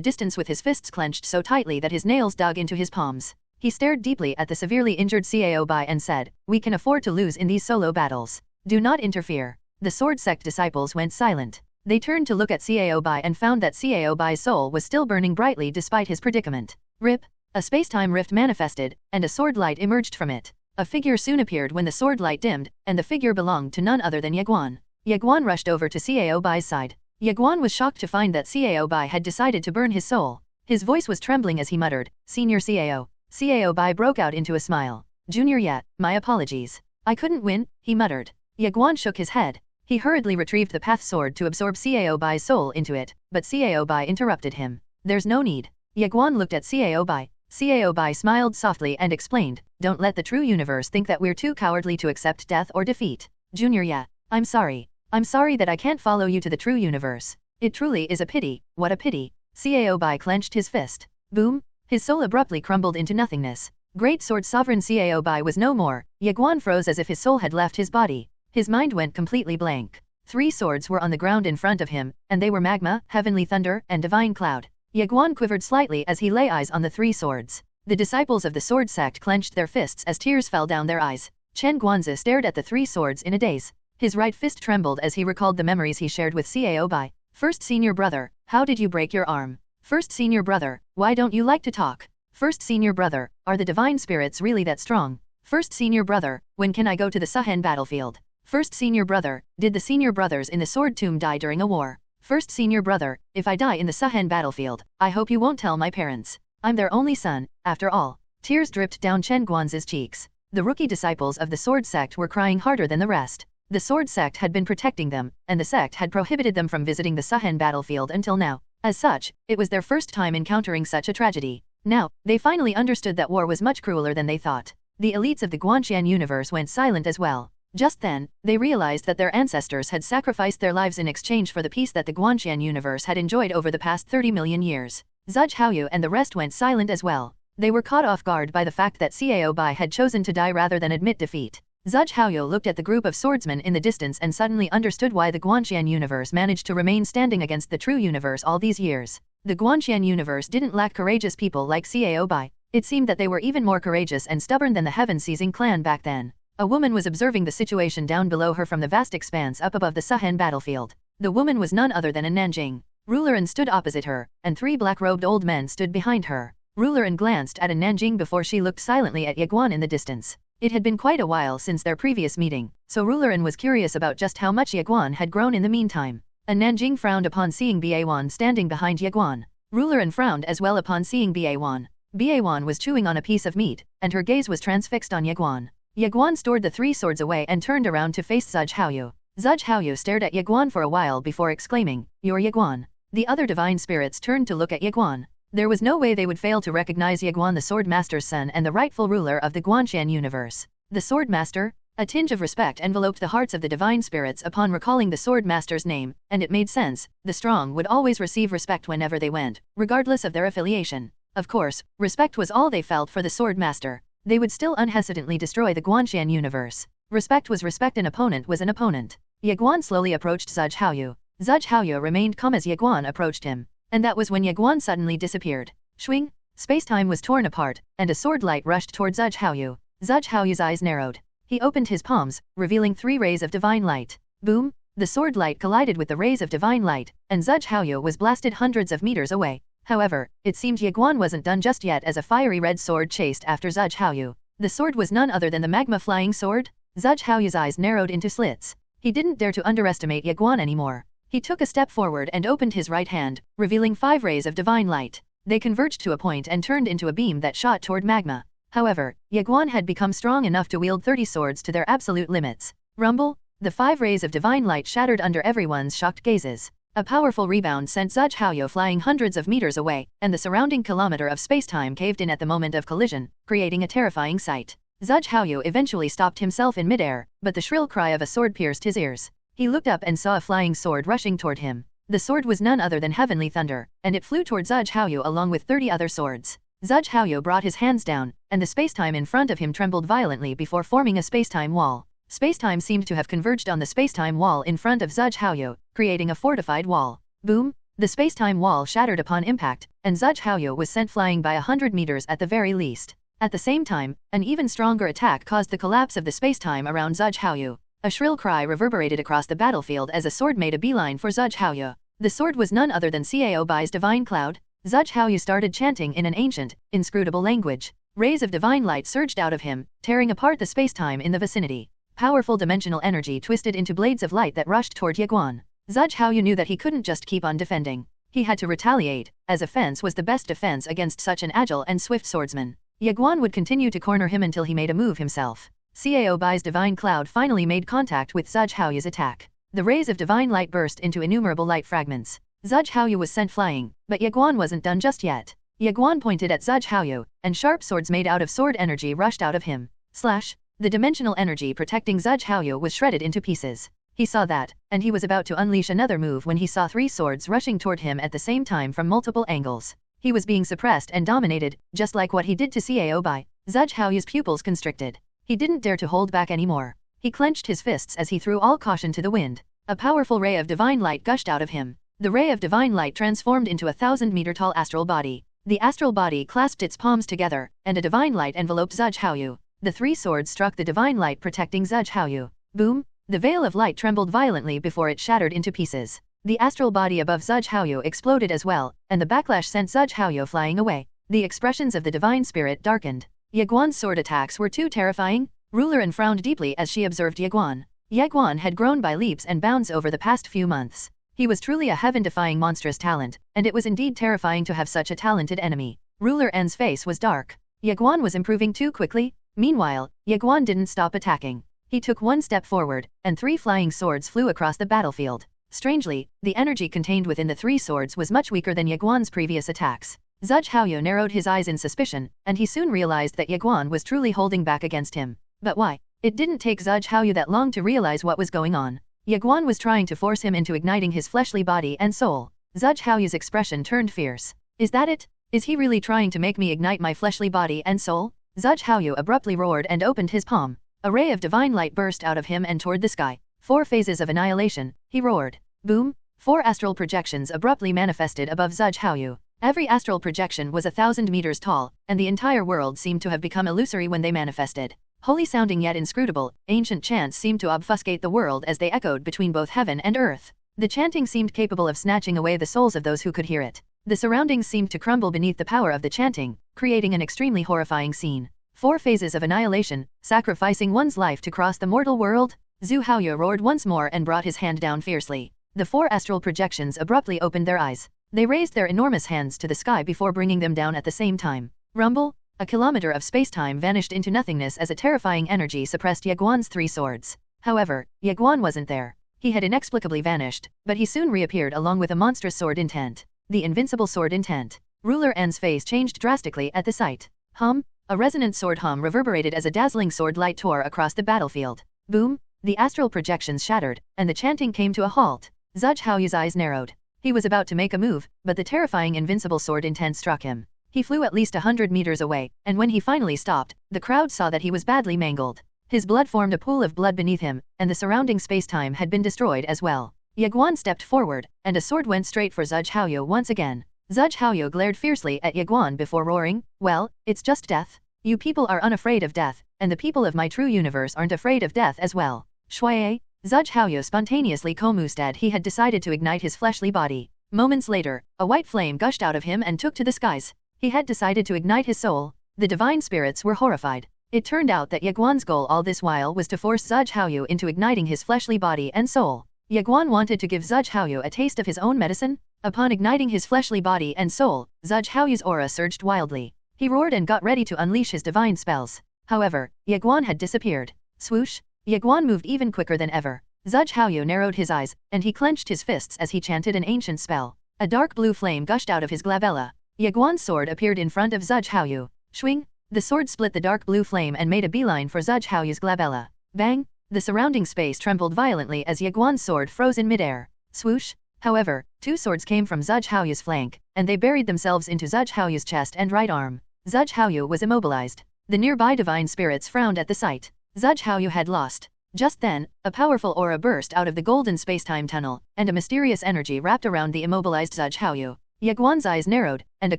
[SPEAKER 2] distance with his fists clenched so tightly that his nails dug into his palms. He stared deeply at the severely injured Cao Bai and said, "We can afford to lose in these solo battles. Do not interfere." The sword sect disciples went silent. They turned to look at Cao Bai and found that Cao Bai's soul was still burning brightly despite his predicament. Rip! A space-time rift manifested, and a sword light emerged from it. A figure soon appeared when the sword light dimmed, and the figure belonged to none other than Ye Guan. Ye Guan rushed over to Cao Bai's side. Ye Guan was shocked to find that Cao Bai had decided to burn his soul. His voice was trembling as he muttered, "Senior Cao." Cao Bai broke out into a smile. "Junior Ye, my apologies. I couldn't win," he muttered. Ye Guan shook his head. He hurriedly retrieved the path sword to absorb Cao Bai's soul into it, but Cao Bai interrupted him. "There's no need." Ye Guan looked at Cao Bai. Cao Bai smiled softly and explained, "Don't let the true universe think that we're too cowardly to accept death or defeat. Junior Ye, I'm sorry. I'm sorry that I can't follow you to the true universe. It truly is a pity, what a pity." Cao Bai clenched his fist. Boom! His soul abruptly crumbled into nothingness. Great Sword Sovereign Cao Bai was no more. Ye Guan froze as if his soul had left his body. His mind went completely blank. 3 swords were on the ground in front of him, and they were Magma, Heavenly Thunder, and Divine Cloud. Ye Guan quivered slightly as he lay eyes on the 3 swords. The disciples of the sword sect clenched their fists as tears fell down their eyes. Chen Guanzi stared at the 3 swords in a daze. His right fist trembled as he recalled the memories he shared with Cao Bai. "First Senior Brother, how did you break your arm? First Senior Brother, why don't you like to talk? First Senior Brother, are the divine spirits really that strong? First Senior Brother, when can I go to the Suhen battlefield? First Senior Brother, did the Senior Brothers in the Sword Tomb die during a war? First Senior Brother, if I die in the Suhen battlefield, I hope you won't tell my parents. I'm their only son, after all." Tears dripped down Chen Guanzi's cheeks. The rookie disciples of the sword sect were crying harder than the rest. The sword sect had been protecting them, and the sect had prohibited them from visiting the Suhen battlefield until now. As such, it was their first time encountering such a tragedy. Now, they finally understood that war was much crueler than they thought. The elites of the Guanxian universe went silent as well. Just then, they realized that their ancestors had sacrificed their lives in exchange for the peace that the Guanxian universe had enjoyed over the past 30 million years. Zhuge Haoyu and the rest went silent as well. They were caught off guard by the fact that Cao Bai had chosen to die rather than admit defeat. Zhuge Haoyu looked at the group of swordsmen in the distance and suddenly understood why the Guanxian universe managed to remain standing against the true universe all these years. The Guanxian universe didn't lack courageous people like Cao Bai. It seemed that they were even more courageous and stubborn than the heaven-seizing clan back then. A woman was observing the situation down below her from the vast expanse up above the Suhen battlefield. The woman was none other than a Nanjing ruler and stood opposite her, and 3 black-robed old men stood behind her. Ruler and glanced at a Nanjing before she looked silently at Ye Guan in the distance. It had been quite a while since their previous meeting, so Ruler and was curious about just how much Ye Guan had grown in the meantime. A Nanjing frowned upon seeing Ye Guan standing behind Ye Guan. Ruler and frowned as well upon seeing Ye Guan. Ye Guan was chewing on a piece of meat, and her gaze was transfixed on Ye Guan. Ye Guan stored the 3 swords away and turned around to face Zhuge Haoyu. Zhuge Haoyu stared at Ye Guan for a while before exclaiming, "You're Ye Guan." The other divine spirits turned to look at Ye Guan. There was no way they would fail to recognize Ye Guan, the Sword Master's son and the rightful ruler of the Guanshan universe. The Sword Master? A tinge of respect enveloped the hearts of the divine spirits upon recalling the Sword Master's name, and it made sense. The strong would always receive respect whenever they went, regardless of their affiliation. Of course, respect was all they felt for the Sword Master. They would still unhesitantly destroy the Guanshan universe. Respect was respect, an opponent was an opponent. Ye Guan slowly approached Zhuge Haoyu. Zhuge Haoyu remained calm as Ye Guan approached him. And that was when Ye Guan suddenly disappeared. Swing! Space-time was torn apart, and a sword light rushed toward Zhuge Haoyu. Zhuge Haoyu's eyes narrowed. He opened his palms, revealing 3 rays of divine light. Boom! The sword light collided with the rays of divine light, and Zhuge Haoyu was blasted hundreds of meters away. However, it seemed Ye Guan wasn't done just yet as a fiery red sword chased after Zhuge Haoyu. The sword was none other than the magma flying sword? Zhuge Haoyu's eyes narrowed into slits. He didn't dare to underestimate Ye Guan anymore. He took a step forward and opened his right hand, revealing 5 rays of divine light. They converged to a point and turned into a beam that shot toward magma. However, Ye Guan had become strong enough to wield 30 swords to their absolute limits. Rumble! The 5 rays of divine light shattered under everyone's shocked gazes. A powerful rebound sent Zhuge Haoyu flying hundreds of meters away, and the surrounding kilometer of space-time caved in at the moment of collision, creating a terrifying sight. Zhuge Haoyu eventually stopped himself in midair, but the shrill cry of a sword pierced his ears. He looked up and saw a flying sword rushing toward him. The sword was none other than Heavenly Thunder, and it flew toward Zhuge Haoyu along with 30 other swords. Zhuge Haoyu brought his hands down, and the space-time in front of him trembled violently before forming a space-time wall. Space-time seemed to have converged on the space-time wall in front of Zhuge Haoyu, creating a fortified wall. Boom! The space-time wall shattered upon impact, and Zhuge Haoyu was sent flying by 100 meters at the very least. At the same time, an even stronger attack caused the collapse of the space-time around Zhuge Haoyu. A shrill cry reverberated across the battlefield as a sword made a beeline for Zhuge Haoyu. The sword was none other than Cao Bai's divine cloud. Zhuge Haoyu started chanting in an ancient, inscrutable language. Rays of divine light surged out of him, tearing apart the space-time in the vicinity. Powerful dimensional energy twisted into blades of light that rushed toward Ye Guan. Zhuge Haoyu knew that he couldn't just keep on defending. He had to retaliate, as offense was the best defense against such an agile and swift swordsman. Ye Guan would continue to corner him until he made a move himself. Cao Bai's divine cloud finally made contact with Zhuge Haoyu's attack. The rays of divine light burst into innumerable light fragments. Zhuge Haoyu was sent flying, but Ye Guan wasn't done just yet. Ye Guan pointed at Zhuge Haoyu, and sharp swords made out of sword energy rushed out of him. Slash! The dimensional energy protecting Zhuge Haoyu was shredded into pieces. He saw that, and he was about to unleash another move when he saw 3 swords rushing toward him at the same time from multiple angles. He was being suppressed and dominated, just like what he did to Cao Bai. Zhuge Haoyu's pupils constricted. He didn't dare to hold back anymore. He clenched his fists as he threw all caution to the wind. A powerful ray of divine light gushed out of him. The ray of divine light transformed into a 1,000-meter-tall astral body. The astral body clasped its palms together, and a divine light enveloped Zhuge Haoyu. The 3 swords struck the divine light protecting Zhuge Haoyu. Boom! The veil of light trembled violently before it shattered into pieces. The astral body above Zhuge Haoyu exploded as well, and the backlash sent Zhuge Haoyu flying away. The expressions of the divine spirit darkened. Ye Guan's sword attacks were too terrifying. Ruler and frowned deeply as she observed Ye Guan. Ye Guan had grown by leaps and bounds over the past few months. He was truly a heaven-defying monstrous talent, and it was indeed terrifying to have such a talented enemy. Ruler N's face was dark. Ye Guan was improving too quickly. Meanwhile, Ye Guan didn't stop attacking. He took 1 step forward, and 3 flying swords flew across the battlefield. Strangely, the energy contained within the 3 swords was much weaker than Ye Guan's previous attacks. Zhuge Haoyu narrowed his eyes in suspicion, and he soon realized that Ye Guan was truly holding back against him. But why? It didn't take Zhuge Haoyu that long to realize what was going on. Ye Guan was trying to force him into igniting his fleshly body and soul. Zhuge Haoyu's expression turned fierce. Is that it? Is he really trying to make me ignite my fleshly body and soul? Zhuge Haoyu abruptly roared and opened his palm. A ray of divine light burst out of him and toward the sky. 4 phases of annihilation, he roared. Boom! 4 astral projections abruptly manifested above Zhuge Haoyu. Every astral projection was 1,000 meters tall, and the entire world seemed to have become illusory when they manifested. Holy-sounding yet inscrutable, ancient chants seemed to obfuscate the world as they echoed between both heaven and earth. The chanting seemed capable of snatching away the souls of those who could hear it. The surroundings seemed to crumble beneath the power of the chanting, creating an extremely horrifying scene. 4 phases of annihilation, sacrificing one's life to cross the mortal world? Zhu Haoyu roared once more and brought his hand down fiercely. The 4 astral projections abruptly opened their eyes. They raised their enormous hands to the sky before bringing them down at the same time. Rumble! A kilometer of space-time vanished into nothingness as a terrifying energy suppressed Ye Guan's 3 swords. However, Ye Guan wasn't there. He had inexplicably vanished, but he soon reappeared along with a monstrous sword intent. The invincible sword intent. Ruler An's face changed drastically at the sight. Hum! A resonant sword hum reverberated as a dazzling sword light tore across the battlefield. Boom! The astral projections shattered, and the chanting came to a halt. Zhu Haoyu's eyes narrowed. He was about to make a move, but the terrifying invincible sword intent struck him. He flew at least 100 meters away, and when he finally stopped, the crowd saw that he was badly mangled. His blood formed a pool of blood beneath him, and the surrounding space-time had been destroyed as well. Ye Guan stepped forward, and a sword went straight for Zhu Haoyu once again. Zhu Haoyu glared fiercely at Ye Guan before roaring, "Well, it's just death. You people are unafraid of death, and the people of my true universe aren't afraid of death as well." Shuai! Zhu Haoyu spontaneously commused he had decided to ignite his fleshly body. Moments later, a white flame gushed out of him and took to the skies. He had decided to ignite his soul. The divine spirits were horrified. It turned out that Ye Guan's goal all this while was to force Zhu Haoyu into igniting his fleshly body and soul. Ye Guan wanted to give Zhu Haoyu a taste of his own medicine. Upon igniting his fleshly body and soul, Zhu Haoyu's aura surged wildly. He roared and got ready to unleash his divine spells. However, Ye Guan had disappeared. Swoosh! Ye Guan moved even quicker than ever. Zhu Haoyu narrowed his eyes, and he clenched his fists as he chanted an ancient spell. A dark blue flame gushed out of his glabella. Ye Guan's sword appeared in front of Zhu Haoyu. Swing! The sword split the dark blue flame and made a beeline for Zhu Haoyu's glabella. Bang! The surrounding space trembled violently as Ye Guan's sword froze in midair. Swoosh! However, 2 swords came from Zhu Haoyu's flank, and they buried themselves into Zhu Haoyu's chest and right arm. Zhu Haoyu was immobilized. The nearby divine spirits frowned at the sight. Zhu Haoyu had lost. Just then, a powerful aura burst out of the golden space-time tunnel, and a mysterious energy wrapped around the immobilized Zhu Haoyu. Ye Guan's eyes narrowed, and a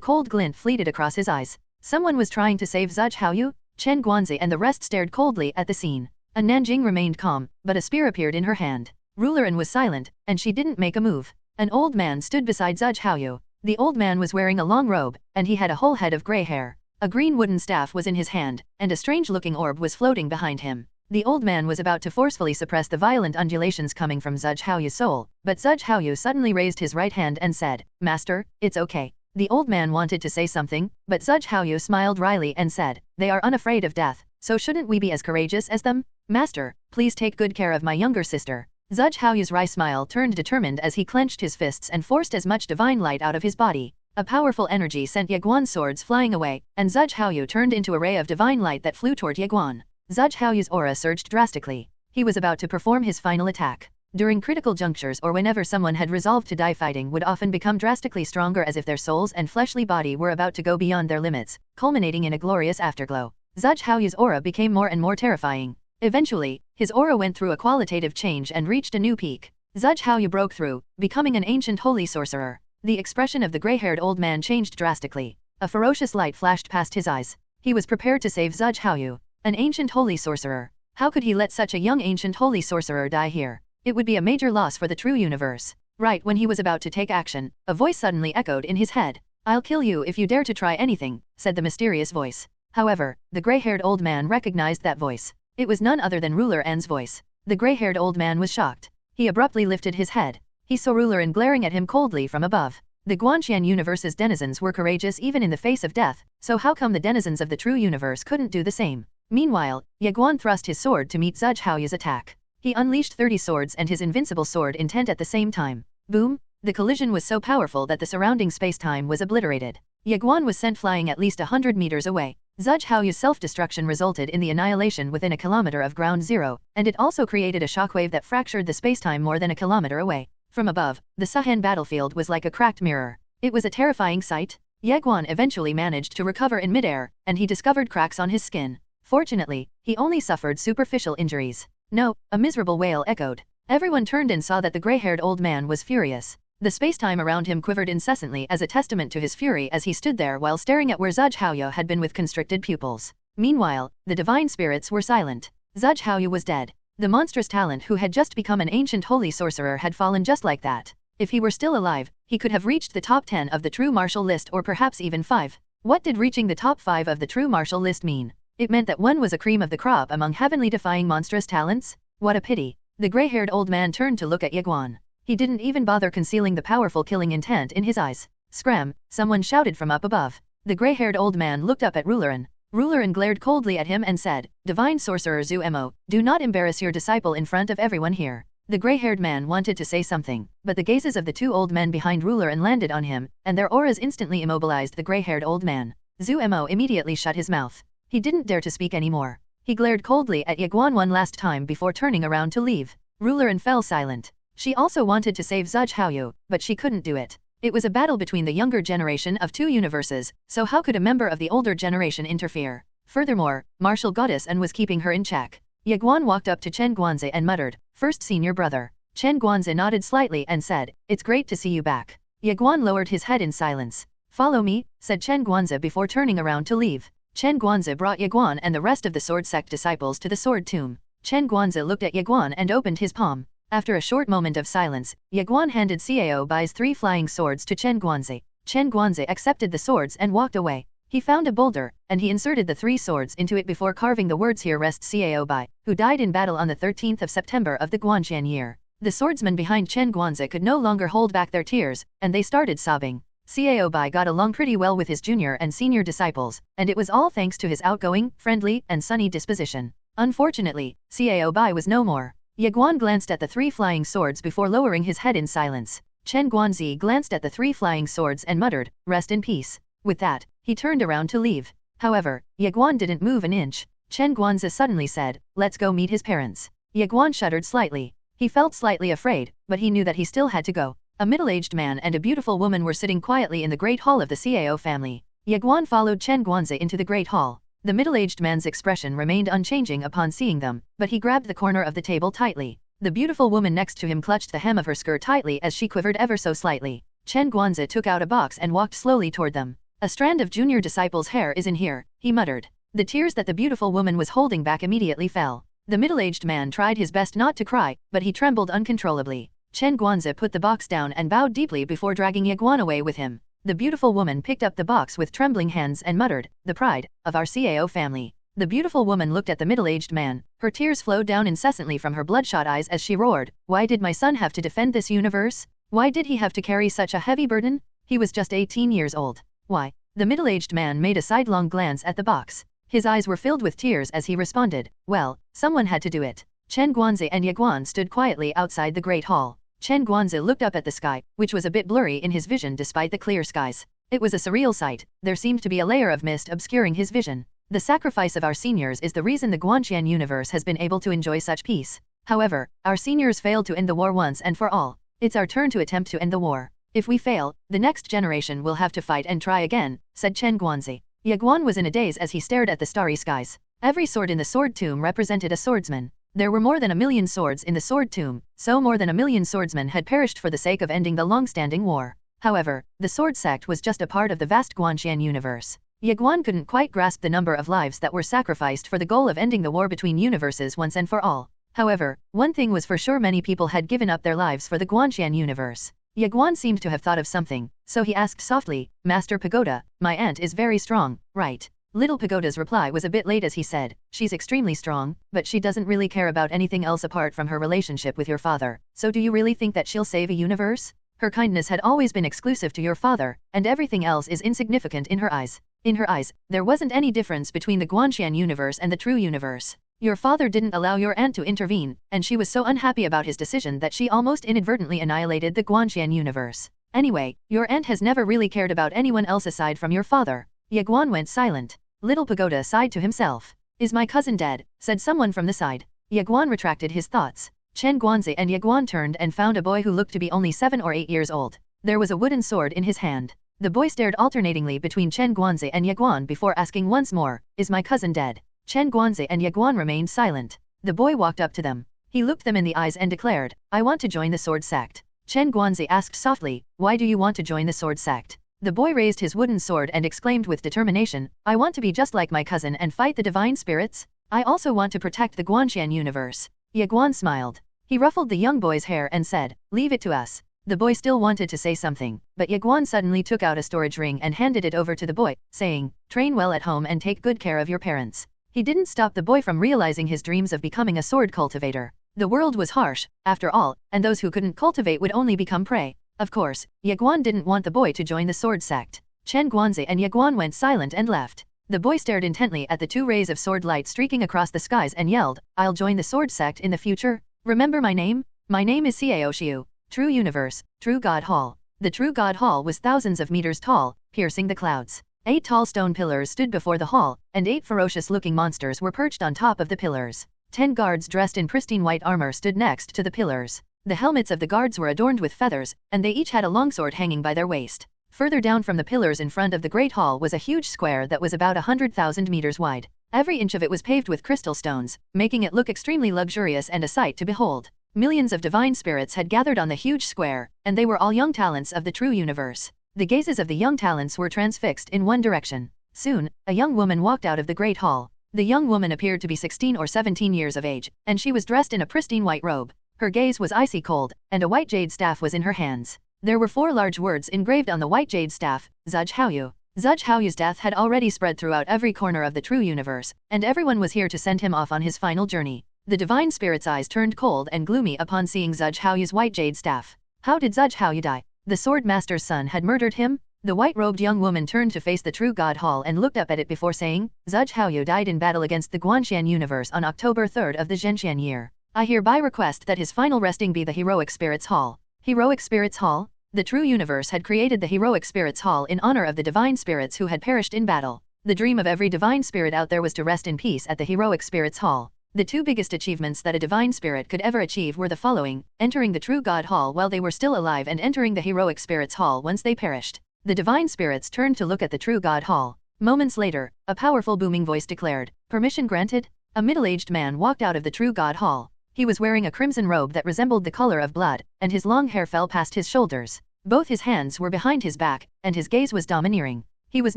[SPEAKER 2] cold glint fleeted across his eyes. Someone was trying to save Zhu Haoyu? Chen Guanzi and the rest stared coldly at the scene. A Nanjing remained calm, but a spear appeared in her hand. Ruler An was silent, and she didn't make a move. An old man stood beside Zhu Haoyu. The old man was wearing a long robe, and he had a whole head of gray hair. A green wooden staff was in his hand, and a strange-looking orb was floating behind him. The old man was about to forcefully suppress the violent undulations coming from Zhu Haoyu's soul, but Zhu Haoyu suddenly raised his right hand and said, "Master, it's okay." The old man wanted to say something, but Zhu Haoyu smiled wryly and said, "They are unafraid of death, so shouldn't we be as courageous as them? Master, please take good care of my younger sister." Zhu Haoyu's wry smile turned determined as he clenched his fists and forced as much divine light out of his body. A powerful energy sent Ye Guan's swords flying away, and Zhu Haoyu turned into a ray of divine light that flew toward Ye Guan. Zhu Haoyu's aura surged drastically. He was about to perform his final attack. During critical junctures or whenever someone had resolved to die, fighting would often become drastically stronger as if their souls and fleshly body were about to go beyond their limits, culminating in a glorious afterglow. Zhu Haoyu's aura became more and more terrifying. Eventually, his aura went through a qualitative change and reached a new peak. Zhu Haoyu broke through, becoming an ancient holy sorcerer. The expression of the gray-haired old man changed drastically. A ferocious light flashed past his eyes. He was prepared to save Zhu Haoyu. An ancient holy sorcerer. How could he let such a young ancient holy sorcerer die here? It would be a major loss for the true universe. Right when he was about to take action, a voice suddenly echoed in his head. "I'll kill you if you dare to try anything," said the mysterious voice. However, the gray-haired old man recognized that voice. It was none other than Ruler An's voice. The gray-haired old man was shocked. He abruptly lifted his head. He saw Ruler An glaring at him coldly from above. The Guanxian universe's denizens were courageous even in the face of death, so how come the denizens of the true universe couldn't do the same? Meanwhile, Ye Guan thrust his sword to meet Zhu Haoyu's attack. He unleashed 30 swords and his invincible sword intent at the same time. Boom! The collision was so powerful that the surrounding space-time was obliterated. Ye Guan was sent flying at least 100 meters away. Zhu Haoyu's self-destruction resulted in the annihilation within a kilometer of ground zero, and it also created a shockwave that fractured the space-time more than a kilometer away. From above, the Sahan battlefield was like a cracked mirror. It was a terrifying sight. Ye Guan eventually managed to recover in midair, and he discovered cracks on his skin. Fortunately, he only suffered superficial injuries. "No," a miserable wail echoed. Everyone turned and saw that the gray-haired old man was furious. The space-time around him quivered incessantly as a testament to his fury as he stood there while staring at where Zhuge Haoyu had been with constricted pupils. Meanwhile, the divine spirits were silent. Zhuge Haoyu was dead. The monstrous talent who had just become an ancient holy sorcerer had fallen just like that. If he were still alive, he could have reached the top 10 of the true martial list or perhaps even 5. What did reaching the top 5 of the true martial list mean? It meant that one was a cream of the crop among heavenly defying monstrous talents? What a pity. The gray-haired old man turned to look at Ye Guan. He didn't even bother concealing the powerful killing intent in his eyes. Scram! Someone shouted from up above. The gray-haired old man looked up at Rulerin. Rulerin glared coldly at him and said, "Divine Sorcerer Zhu Mo, do not embarrass your disciple in front of everyone here." The gray-haired man wanted to say something, but the gazes of the two old men behind Rulerin landed on him, and their auras instantly immobilized the gray-haired old man. Zhu Mo immediately shut his mouth. He didn't dare to speak anymore. He glared coldly at Ye Guan one last time before turning around to leave. Rulerin fell silent. She also wanted to save Zhuge Haoyu, but she couldn't do it. It was a battle between the younger generation of two universes, so how could a member of the older generation interfere? Furthermore, martial goddess An was keeping her in check. Ye Guan walked up to Chen Guanzi and muttered, "First senior brother." Chen Guanzi nodded slightly and said, "It's great to see you back." Ye Guan lowered his head in silence. "Follow me," said Chen Guanzi before turning around to leave. Chen Guanzi brought Ye Guan and the rest of the sword sect disciples to the sword tomb. Chen Guanzi looked at Ye Guan and opened his palm. After a short moment of silence, Ye Guan handed Cao Bai's 3 flying swords to Chen Guanzi. Chen Guanzi accepted the swords and walked away. He found a boulder, and he inserted the 3 swords into it before carving the words "Here rests Cao Bai, who died in battle on the 13th of September of the Guanxian year." The swordsmen behind Chen Guanzi could no longer hold back their tears, and they started sobbing. Cao Bai got along pretty well with his junior and senior disciples, and it was all thanks to his outgoing, friendly, and sunny disposition. Unfortunately, Cao Bai was no more. Ye Guan glanced at the 3 flying swords before lowering his head in silence. Chen Guanzi glanced at the 3 flying swords and muttered, "Rest in peace." With that, he turned around to leave. However, Ye Guan didn't move an inch. Chen Guanzi suddenly said, "Let's go meet his parents." Ye Guan shuddered slightly. He felt slightly afraid, but he knew that he still had to go. A middle-aged man and a beautiful woman were sitting quietly in the Great Hall of the Cao family. Ye Guan followed Chen Guanzi into the Great Hall. The middle-aged man's expression remained unchanging upon seeing them, but he grabbed the corner of the table tightly. The beautiful woman next to him clutched the hem of her skirt tightly as she quivered ever so slightly. Chen Guanzi took out a box and walked slowly toward them. "A strand of junior disciples' hair is in here," he muttered. The tears that the beautiful woman was holding back immediately fell. The middle-aged man tried his best not to cry, but he trembled uncontrollably. Chen Guanzi put the box down and bowed deeply before dragging Ye Guan away with him. The beautiful woman picked up the box with trembling hands and muttered, "The pride of our Cao family." The beautiful woman looked at the middle-aged man. Her tears flowed down incessantly from her bloodshot eyes as she roared, "Why did my son have to defend this universe? Why did he have to carry such a heavy burden? He was just 18 years old. Why?" The middle-aged man made a sidelong glance at the box. His eyes were filled with tears as he responded, "Well, someone had to do it." Chen Guanzi and Ye Guan stood quietly outside the Great Hall. Chen Guanzi looked up at the sky, which was a bit blurry in his vision despite the clear skies. It was a surreal sight. There seemed to be a layer of mist obscuring his vision. The sacrifice of our seniors is the reason the Guanxian universe has been able to enjoy such peace. However, our seniors failed to end the war once and for all. It's our turn to attempt to end the war. If we fail, the next generation will have to fight and try again, said Chen Guanzi. Ye Guan was in a daze as he stared at the starry skies. Every sword in the sword tomb represented a swordsman. There were more than 1,000,000 swords in the sword tomb, so more than 1,000,000 swordsmen had perished for the sake of ending the long-standing war. However, the sword sect was just a part of the vast Guanxian universe. Ye Guan couldn't quite grasp the number of lives that were sacrificed for the goal of ending the war between universes once and for all. However, one thing was for sure: many people had given up their lives for the Guanxian universe. Ye Guan seemed to have thought of something, so he asked softly, "Master Pagoda, my aunt is very strong, right?" Little Pagoda's reply was a bit late as he said, "She's extremely strong, but she doesn't really care about anything else apart from her relationship with your father. So do you really think that she'll save a universe? Her kindness had always been exclusive to your father, and everything else is insignificant in her eyes." In her eyes, there wasn't any difference between the Guanxian universe and the true universe. Your father didn't allow your aunt to intervene, and she was so unhappy about his decision that she almost inadvertently annihilated the Guanxian universe. Anyway, your aunt has never really cared about anyone else aside from your father. Ye Guan went silent. Little Pagoda sighed to himself. "Is my cousin dead?" said someone from the side. Ye Guan retracted his thoughts. Chen Guanzi and Ye Guan turned and found a boy who looked to be only 7 or 8 years old. There was a wooden sword in his hand. The boy stared alternatingly between Chen Guanzi and Ye Guan before asking once more, "Is my cousin dead?" Chen Guanzi and Ye Guan remained silent. The boy walked up to them. He looked them in the eyes and declared, "I want to join the sword sect." Chen Guanzi asked softly, why do you want to join the sword sect? The boy raised his wooden sword and exclaimed with determination, I want to be just like my cousin and fight the divine spirits. I also want to protect the Guanxian universe. Ye Guan smiled. He ruffled the young boy's hair and said, leave it to us. The boy still wanted to say something, but Ye Guan suddenly took out a storage ring and handed it over to the boy, saying, train well at home and take good care of your parents. He didn't stop the boy from realizing his dreams of becoming a sword cultivator. The world was harsh, after all, and those who couldn't cultivate would only become prey. Of course, Ye Guan didn't want the boy to join the sword sect. Chen Guanzi and Ye Guan went silent and left. The boy stared intently at the two rays of sword light streaking across the skies and yelled, I'll join the sword sect in the future. Remember my name? My name is Xiao Xiu. True Universe, True God Hall. The True God Hall was thousands of meters tall, piercing the clouds. 8 tall stone pillars stood before the hall, and 8 ferocious-looking monsters were perched on top of the pillars. 10 guards dressed in pristine white armor stood next to the pillars. The helmets of the guards were adorned with feathers, and they each had a longsword hanging by their waist. Further down from the pillars in front of the Great Hall was a huge square that was about 100,000 meters wide. Every inch of it was paved with crystal stones, making it look extremely luxurious and a sight to behold. Millions of divine spirits had gathered on the huge square, and they were all young talents of the true universe. The gazes of the young talents were transfixed in one direction. Soon, a young woman walked out of the Great Hall. The young woman appeared to be 16 or 17 years of age, and she was dressed in a pristine white robe. Her gaze was icy cold, and a white jade staff was in her hands. There were 4 large words engraved on the white jade staff, Zhuge Haoyu. Zhuge Haoyu's death had already spread throughout every corner of the true universe, and everyone was here to send him off on his final journey. The divine spirit's eyes turned cold and gloomy upon seeing Zhuge Haoyu's white jade staff. How did Zhuge Haoyu die? The sword master's son had murdered him? The white-robed young woman turned to face the true God Hall and looked up at it before saying, Zhuge Haoyu died in battle against the Guanxian universe on October 3rd of the Zhenxian year. I hereby request that his final resting be the Heroic Spirits Hall. Heroic Spirits Hall? The true universe had created the Heroic Spirits Hall in honor of the divine spirits who had perished in battle. The dream of every divine spirit out there was to rest in peace at the Heroic Spirits Hall. The 2 biggest achievements that a divine spirit could ever achieve were the following, entering the True God Hall while they were still alive and entering the Heroic Spirits Hall once they perished. The divine spirits turned to look at the True God Hall. Moments later, a powerful booming voice declared, permission granted? A middle-aged man walked out of the True God Hall. He was wearing a crimson robe that resembled the color of blood, and his long hair fell past his shoulders. Both his hands were behind his back, and his gaze was domineering. He was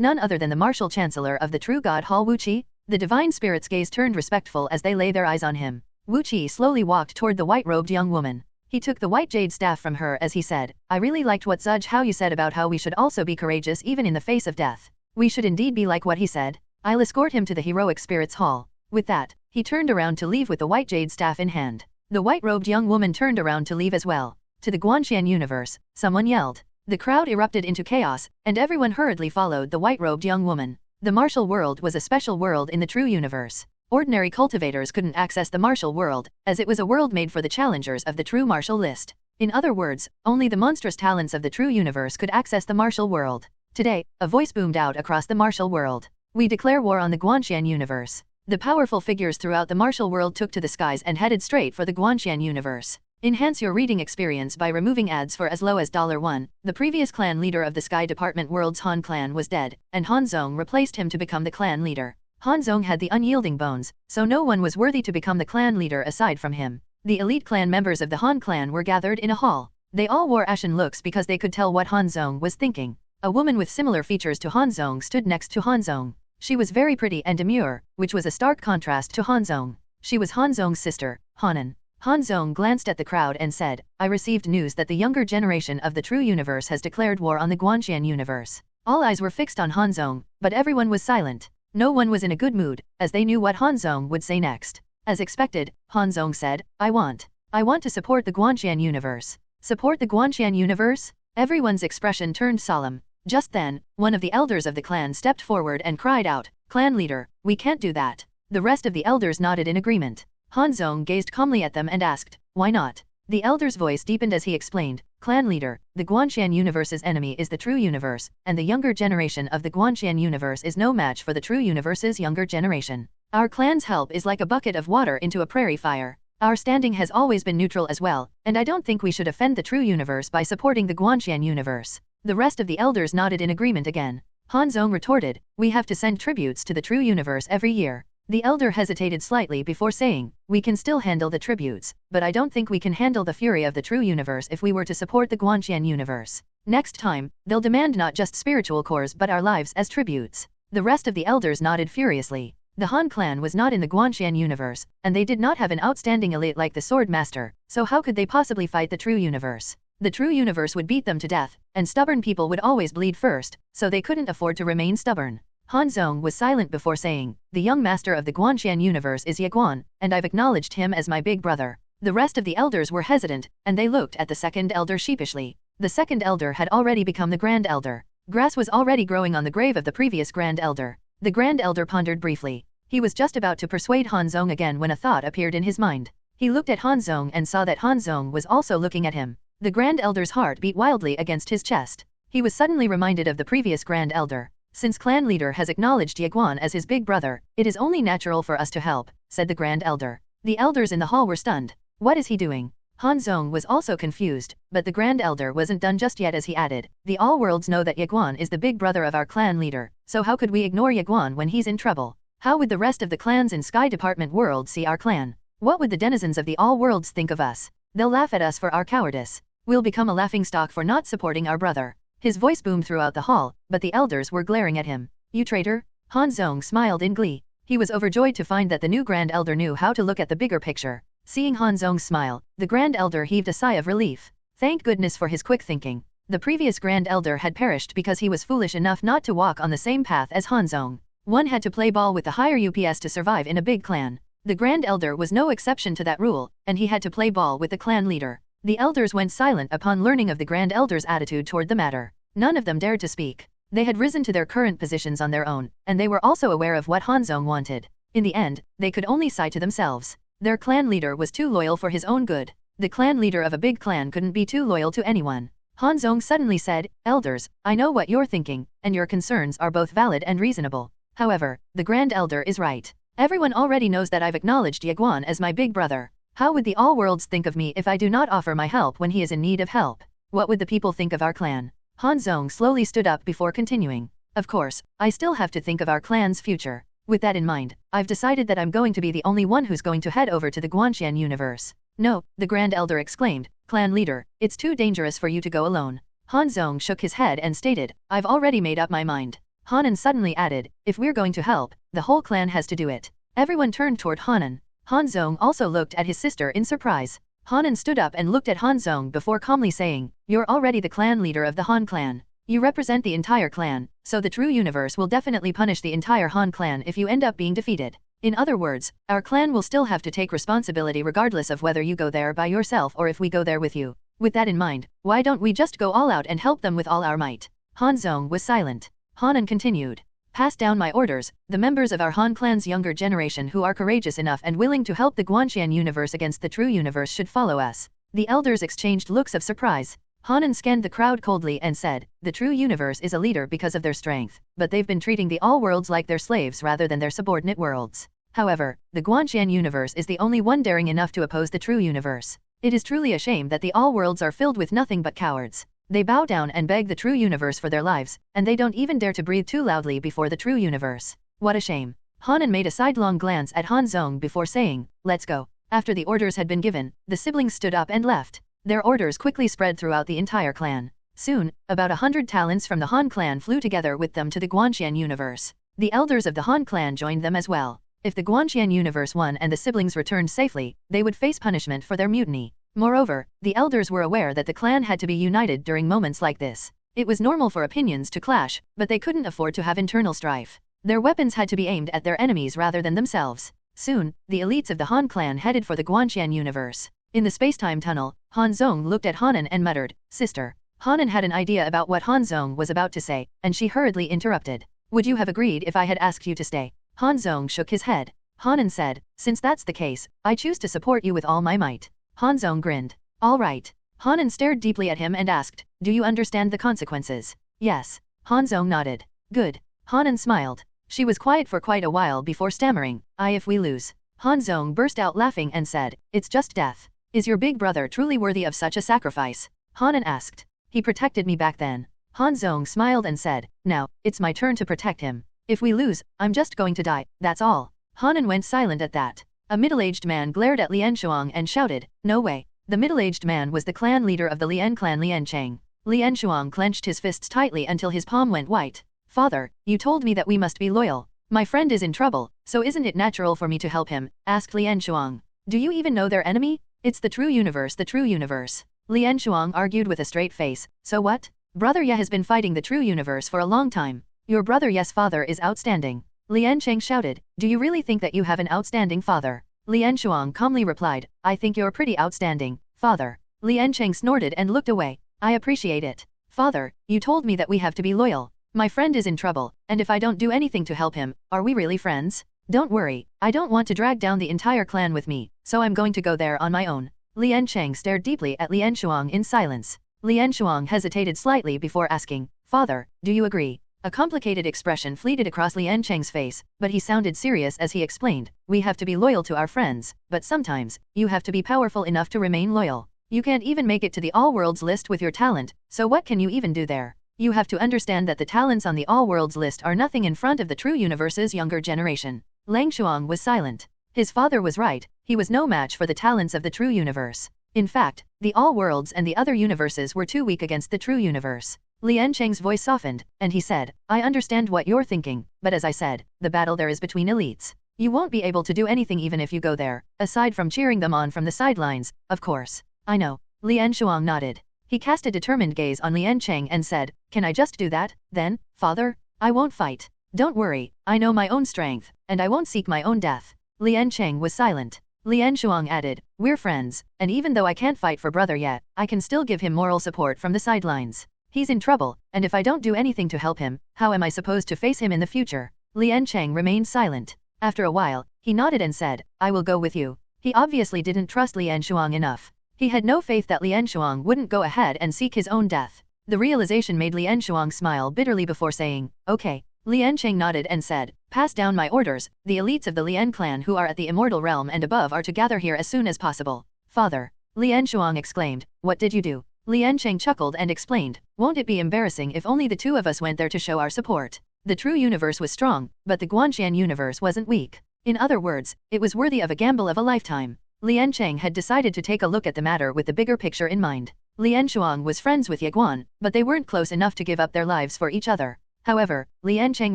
[SPEAKER 2] none other than the martial chancellor of the True God Hall, Wu Qi. The divine spirit's gaze turned respectful as they lay their eyes on him. Wu Qi slowly walked toward the white-robed young woman. He took the white jade staff from her as he said, I really liked what Zhuge Haoyu said about how we should also be courageous even in the face of death. We should indeed be like what he said. I'll escort him to the Heroic Spirits Hall. With that, he turned around to leave with the white jade staff in hand. The white-robed young woman turned around to leave as well. To the Guanxian universe, someone yelled. The crowd erupted into chaos, and everyone hurriedly followed the white-robed young woman. The martial world was a special world in the true universe. Ordinary cultivators couldn't access the martial world, as it was a world made for the challengers of the true martial list. In other words, only the monstrous talents of the true universe could access the martial world. Today, a voice boomed out across the martial world. We declare war on the Guanxian universe. The powerful figures throughout the martial world took to the skies and headed straight for the Guanxian universe. Enhance your reading experience by removing ads for as low as $1. The previous clan leader of the Sky Department World's Han clan was dead, and Han Zong replaced him to become the clan leader. Han Zong had the unyielding bones, so no one was worthy to become the clan leader aside from him. The elite clan members of the Han clan were gathered in a hall. They all wore ashen looks because they could tell what Han Zong was thinking. A woman with similar features to Han Zong stood next to Han Zong. She was very pretty and demure, which was a stark contrast to Han Zong. She was Han Zong's sister, Hanan. Han Zong glanced at the crowd and said, I received news that the younger generation of the true universe has declared war on the Guanxian universe. All eyes were fixed on Han Zong, but everyone was silent. No one was in a good mood, as they knew what Han Zong would say next. As expected, Han Zong said, I want to support the Guanxian universe. Support the Guanxian universe? Everyone's expression turned solemn. Just then, one of the elders of the clan stepped forward and cried out, Clan leader, we can't do that. The rest of the elders nodded in agreement. Han Zong gazed calmly at them and asked, why not? The elder's voice deepened as he explained, Clan leader, the Guanxian universe's enemy is the true universe, and the younger generation of the Guanxian universe is no match for the true universe's younger generation. Our clan's help is like a bucket of water into a prairie fire. Our standing has always been neutral as well, and I don't think we should offend the true universe by supporting the Guanxian universe. The rest of the elders nodded in agreement again. Han Zong retorted, we have to send tributes to the true universe every year. The elder hesitated slightly before saying, we can still handle the tributes, but I don't think we can handle the fury of the true universe if we were to support the Guanxian universe. Next time, they'll demand not just spiritual cores but our lives as tributes. The rest of the elders nodded furiously. The Han clan was not in the Guanxian universe, and they did not have an outstanding elite like the Sword Master, so how could they possibly fight the true universe? The true universe would beat them to death, and stubborn people would always bleed first, so they couldn't afford to remain stubborn. Han Zong was silent before saying, the young master of the Guanxian universe is Ye Guan, and I've acknowledged him as my big brother. The rest of the elders were hesitant, and they looked at the second elder sheepishly. The second elder had already become the grand elder. Grass was already growing on the grave of the previous grand elder. The grand elder pondered briefly. He was just about to persuade Han Zong again when a thought appeared in his mind. He looked at Han Zong and saw that Han Zong was also looking at him. The grand elder's heart beat wildly against his chest. He was suddenly reminded of the previous grand elder. Since clan leader has acknowledged Ye Guan as his big brother, it is only natural for us to help, said the grand elder. The elders in the hall were stunned. What is he doing? Han Zong was also confused, but the grand elder wasn't done just yet as he added, the all worlds know that Ye Guan is the big brother of our clan leader, so how could we ignore Ye Guan when he's in trouble? How would the rest of the clans in Sky Department world see our clan? What would the denizens of the all worlds think of us? They'll laugh at us for our cowardice. We'll become a laughingstock for not supporting our brother. His voice boomed throughout the hall, but the elders were glaring at him. You traitor? Han Zong smiled in glee. He was overjoyed to find that the new grand elder knew how to look at the bigger picture. Seeing Han Zong's smile, the grand elder heaved a sigh of relief. Thank goodness for his quick thinking. The previous grand elder had perished because he was foolish enough not to walk on the same path as Han Zong. One had to play ball with the higher UPS to survive in a big clan. The grand elder was no exception to that rule, and he had to play ball with the clan leader. The elders went silent upon learning of the grand elder's attitude toward the matter. None of them dared to speak. They had risen to their current positions on their own, and they were also aware of what Han Zong wanted. In the end, they could only sigh to themselves. Their clan leader was too loyal for his own good. The clan leader of a big clan couldn't be too loyal to anyone. Han Zong suddenly said, Elders, I know what you're thinking, and your concerns are both valid and reasonable. However, the grand elder is right. Everyone already knows that I've acknowledged Ye Guan as my big brother. How would the all worlds think of me if I do not offer my help when he is in need of help? What would the people think of our clan? Han Zong slowly stood up before continuing. Of course, I still have to think of our clan's future. With that in mind, I've decided that I'm going to be the only one who's going to head over to the Guanxian universe. No, the Grand Elder exclaimed, Clan leader, it's too dangerous for you to go alone. Han Zong shook his head and stated, I've already made up my mind. Hanan suddenly added, if we're going to help, the whole clan has to do it. Everyone turned toward Hanan. Han Zong also looked at his sister in surprise. Hanan stood up and looked at Han Zong before calmly saying, you're already the clan leader of the Han clan. You represent the entire clan, so the true universe will definitely punish the entire Han clan if you end up being defeated. In other words, our clan will still have to take responsibility regardless of whether you go there by yourself or if we go there with you. With that in mind, why don't we just go all out and help them with all our might? Han Zong was silent. Hanan continued. Pass down my orders, the members of our Han clan's younger generation who are courageous enough and willing to help the Guanxian universe against the true universe should follow us. The elders exchanged looks of surprise. Hanan scanned the crowd coldly and said, the true universe is a leader because of their strength, but they've been treating the all worlds like their slaves rather than their subordinate worlds. However, the Guanxian universe is the only one daring enough to oppose the true universe. It is truly a shame that the all worlds are filled with nothing but cowards. They bow down and beg the true universe for their lives, and they don't even dare to breathe too loudly before the true universe. What a shame. Hanan made a sidelong glance at Han Zong before saying, let's go. After the orders had been given, the siblings stood up and left. Their orders quickly spread throughout the entire clan. Soon, about 100 talents from the Han clan flew together with them to the Guanxian universe. The elders of the Han clan joined them as well. If the Guanxian universe won and the siblings returned safely, they would face punishment for their mutiny. Moreover, the elders were aware that the clan had to be united during moments like this. It was normal for opinions to clash, but they couldn't afford to have internal strife. Their weapons had to be aimed at their enemies rather than themselves. Soon, the elites of the Han clan headed for the Guanxian universe. In the space-time tunnel, Han Zong looked at Hanan and muttered, Sister. Hanan had an idea about what Han Zong was about to say, and she hurriedly interrupted. Would you have agreed if I had asked you to stay? Han Zong shook his head. Hanan said, since that's the case, I choose to support you with all my might. Han Zong grinned. All right. Hanan stared deeply at him and asked, do you understand the consequences? Yes. Han Zong nodded. Good. Hanan smiled. She was quiet for quite a while before stammering, if we lose. Han Zong burst out laughing and said, it's just death. Is your big brother truly worthy of such a sacrifice? Hanan asked. He protected me back then. Han Zong smiled and said, now, it's my turn to protect him. If we lose, I'm just going to die, that's all. Hanan went silent at that. A middle-aged man glared at Lian Shuang and shouted, "No way." The middle-aged man was the clan leader of the Lian clan, Lian Cheng. Lian Shuang clenched his fists tightly until his palm went white. "Father, you told me that we must be loyal. My friend is in trouble, so isn't it natural for me to help him?" asked Lian Shuang. "Do you even know their enemy? It's the true universe, the true universe." Lian Shuang argued with a straight face. "So what? Brother Ye has been fighting the true universe for a long time. Your brother Ye's father is outstanding." Lian Cheng shouted, "Do you really think that you have an outstanding father?" Lian Shuang calmly replied, "I think you're pretty outstanding, father." Lian Cheng snorted and looked away. "I appreciate it. Father, you told me that we have to be loyal. My friend is in trouble, and if I don't do anything to help him, are we really friends? Don't worry, I don't want to drag down the entire clan with me, so I'm going to go there on my own." Lian Cheng stared deeply at Lian Shuang in silence. Lian Shuang hesitated slightly before asking, "Father, do you agree?" A complicated expression fleeted across Lian Cheng's face, but he sounded serious as he explained, "We have to be loyal to our friends, but sometimes, you have to be powerful enough to remain loyal. You can't even make it to the All Worlds list with your talent, so what can you even do there? You have to understand that the talents on the All Worlds list are nothing in front of the true universe's younger generation." Lang Shuang was silent. His father was right, he was no match for the talents of the true universe. In fact, the All Worlds and the other universes were too weak against the true universe. Lian Cheng's voice softened, and he said, "I understand what you're thinking, but as I said, the battle there is between elites. You won't be able to do anything even if you go there, aside from cheering them on from the sidelines, of course." "I know." Lian Shuang nodded. He cast a determined gaze on Lian Cheng and said, "Can I just do that, then, father? I won't fight. Don't worry, I know my own strength, and I won't seek my own death." Lian Cheng was silent. Lian Shuang added, "We're friends, and even though I can't fight for brother yet, I can still give him moral support from the sidelines. He's in trouble, and if I don't do anything to help him, how am I supposed to face him in the future?" Lian Cheng remained silent. After a while, he nodded and said, "I will go with you." He obviously didn't trust Lian Shuang enough. He had no faith that Lian Shuang wouldn't go ahead and seek his own death. The realization made Lian Shuang smile bitterly before saying, "Okay." Lian Cheng nodded and said, "Pass down my orders. The elites of the Lian clan who are at the immortal realm and above are to gather here as soon as possible." "Father!" Lian Shuang exclaimed, "What did you do?" Lian Cheng chuckled and explained, "Won't it be embarrassing if only the two of us went there to show our support? The true universe was strong, but the Guanxian universe wasn't weak. In other words, it was worthy of a gamble of a lifetime." Lian Cheng had decided to take a look at the matter with the bigger picture in mind. Lian Shuang was friends with Ye Guan, but they weren't close enough to give up their lives for each other. However, Lian Cheng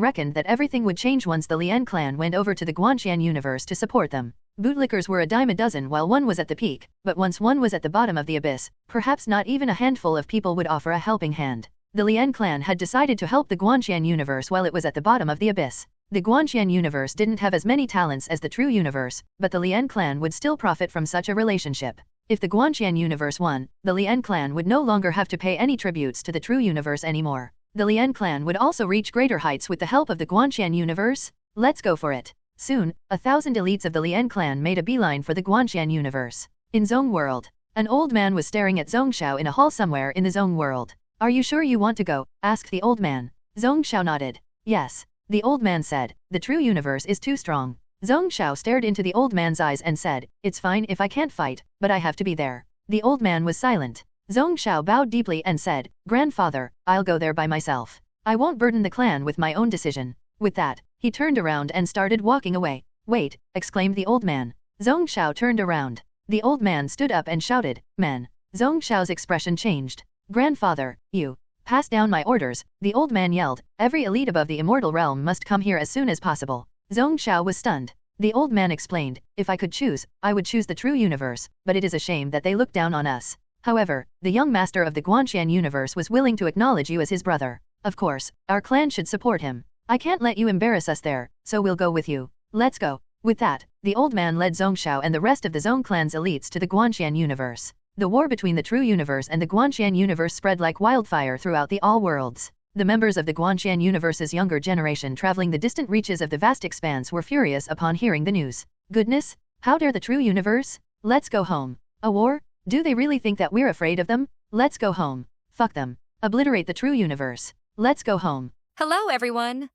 [SPEAKER 2] reckoned that everything would change once the Lian clan went over to the Guanxian universe to support them. Bootlickers were a dime a dozen while one was at the peak, but once one was at the bottom of the abyss, perhaps not even a handful of people would offer a helping hand. The Lian clan had decided to help the Guanxian universe while it was at the bottom of the abyss. The Guanxian universe didn't have as many talents as the true universe, but the Lian clan would still profit from such a relationship. If the Guanxian universe won, the Lian clan would no longer have to pay any tributes to the true universe anymore. The Lian clan would also reach greater heights with the help of the Guanxian universe. Let's go for it. Soon, 1,000 elites of the Lian clan made a beeline for the Guanxian universe. In Zong World, an old man was staring at Zong Xiao in a hall somewhere in the Zong World. "Are you sure you want to go?" asked the old man. Zong Xiao nodded. "Yes." The old man said, "The true universe is too strong." Zong Xiao stared into the old man's eyes and said, "It's fine if I can't fight, but I have to be there." The old man was silent. Zong Xiao bowed deeply and said, "Grandfather, I'll go there by myself. I won't burden the clan with my own decision." With that, he turned around and started walking away. "Wait!" exclaimed the old man. Zong Xiao turned around. The old man stood up and shouted, "Man!" Zong Xiao's expression changed. "Grandfather, you pass down my orders," the old man yelled. "Every elite above the immortal realm must come here as soon as possible." Zong Xiao was stunned. The old man explained, "If I could choose, I would choose the true universe, but it is a shame that they look down on us. However, the young master of the Guanxian universe was willing to acknowledge you as his brother. Of course, our clan should support him. I can't let you embarrass us there, so we'll go with you. Let's go." With that, the old man led Zong Xiao and the rest of the Zong clan's elites to the Guanxian universe. The war between the true universe and the Guanxian universe spread like wildfire throughout the all worlds. The members of the Guanxian universe's younger generation traveling the distant reaches of the vast expanse were furious upon hearing the news. "Goodness! How dare the true universe? Let's go home. A war? Do they really think that we're afraid of them? Let's go home. Fuck them. Obliterate the true universe. Let's go home."
[SPEAKER 3] Hello, everyone!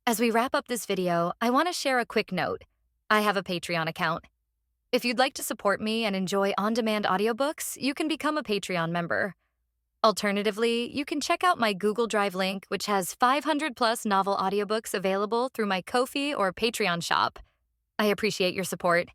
[SPEAKER 3] As we wrap up this video, I want to share a quick note. I have a Patreon account. If you'd like to support me and enjoy on-demand audiobooks, you can become a Patreon member. Alternatively, you can check out my Google Drive link, which has 500 plus novel audiobooks available through my Ko-fi or Patreon shop. I appreciate your support.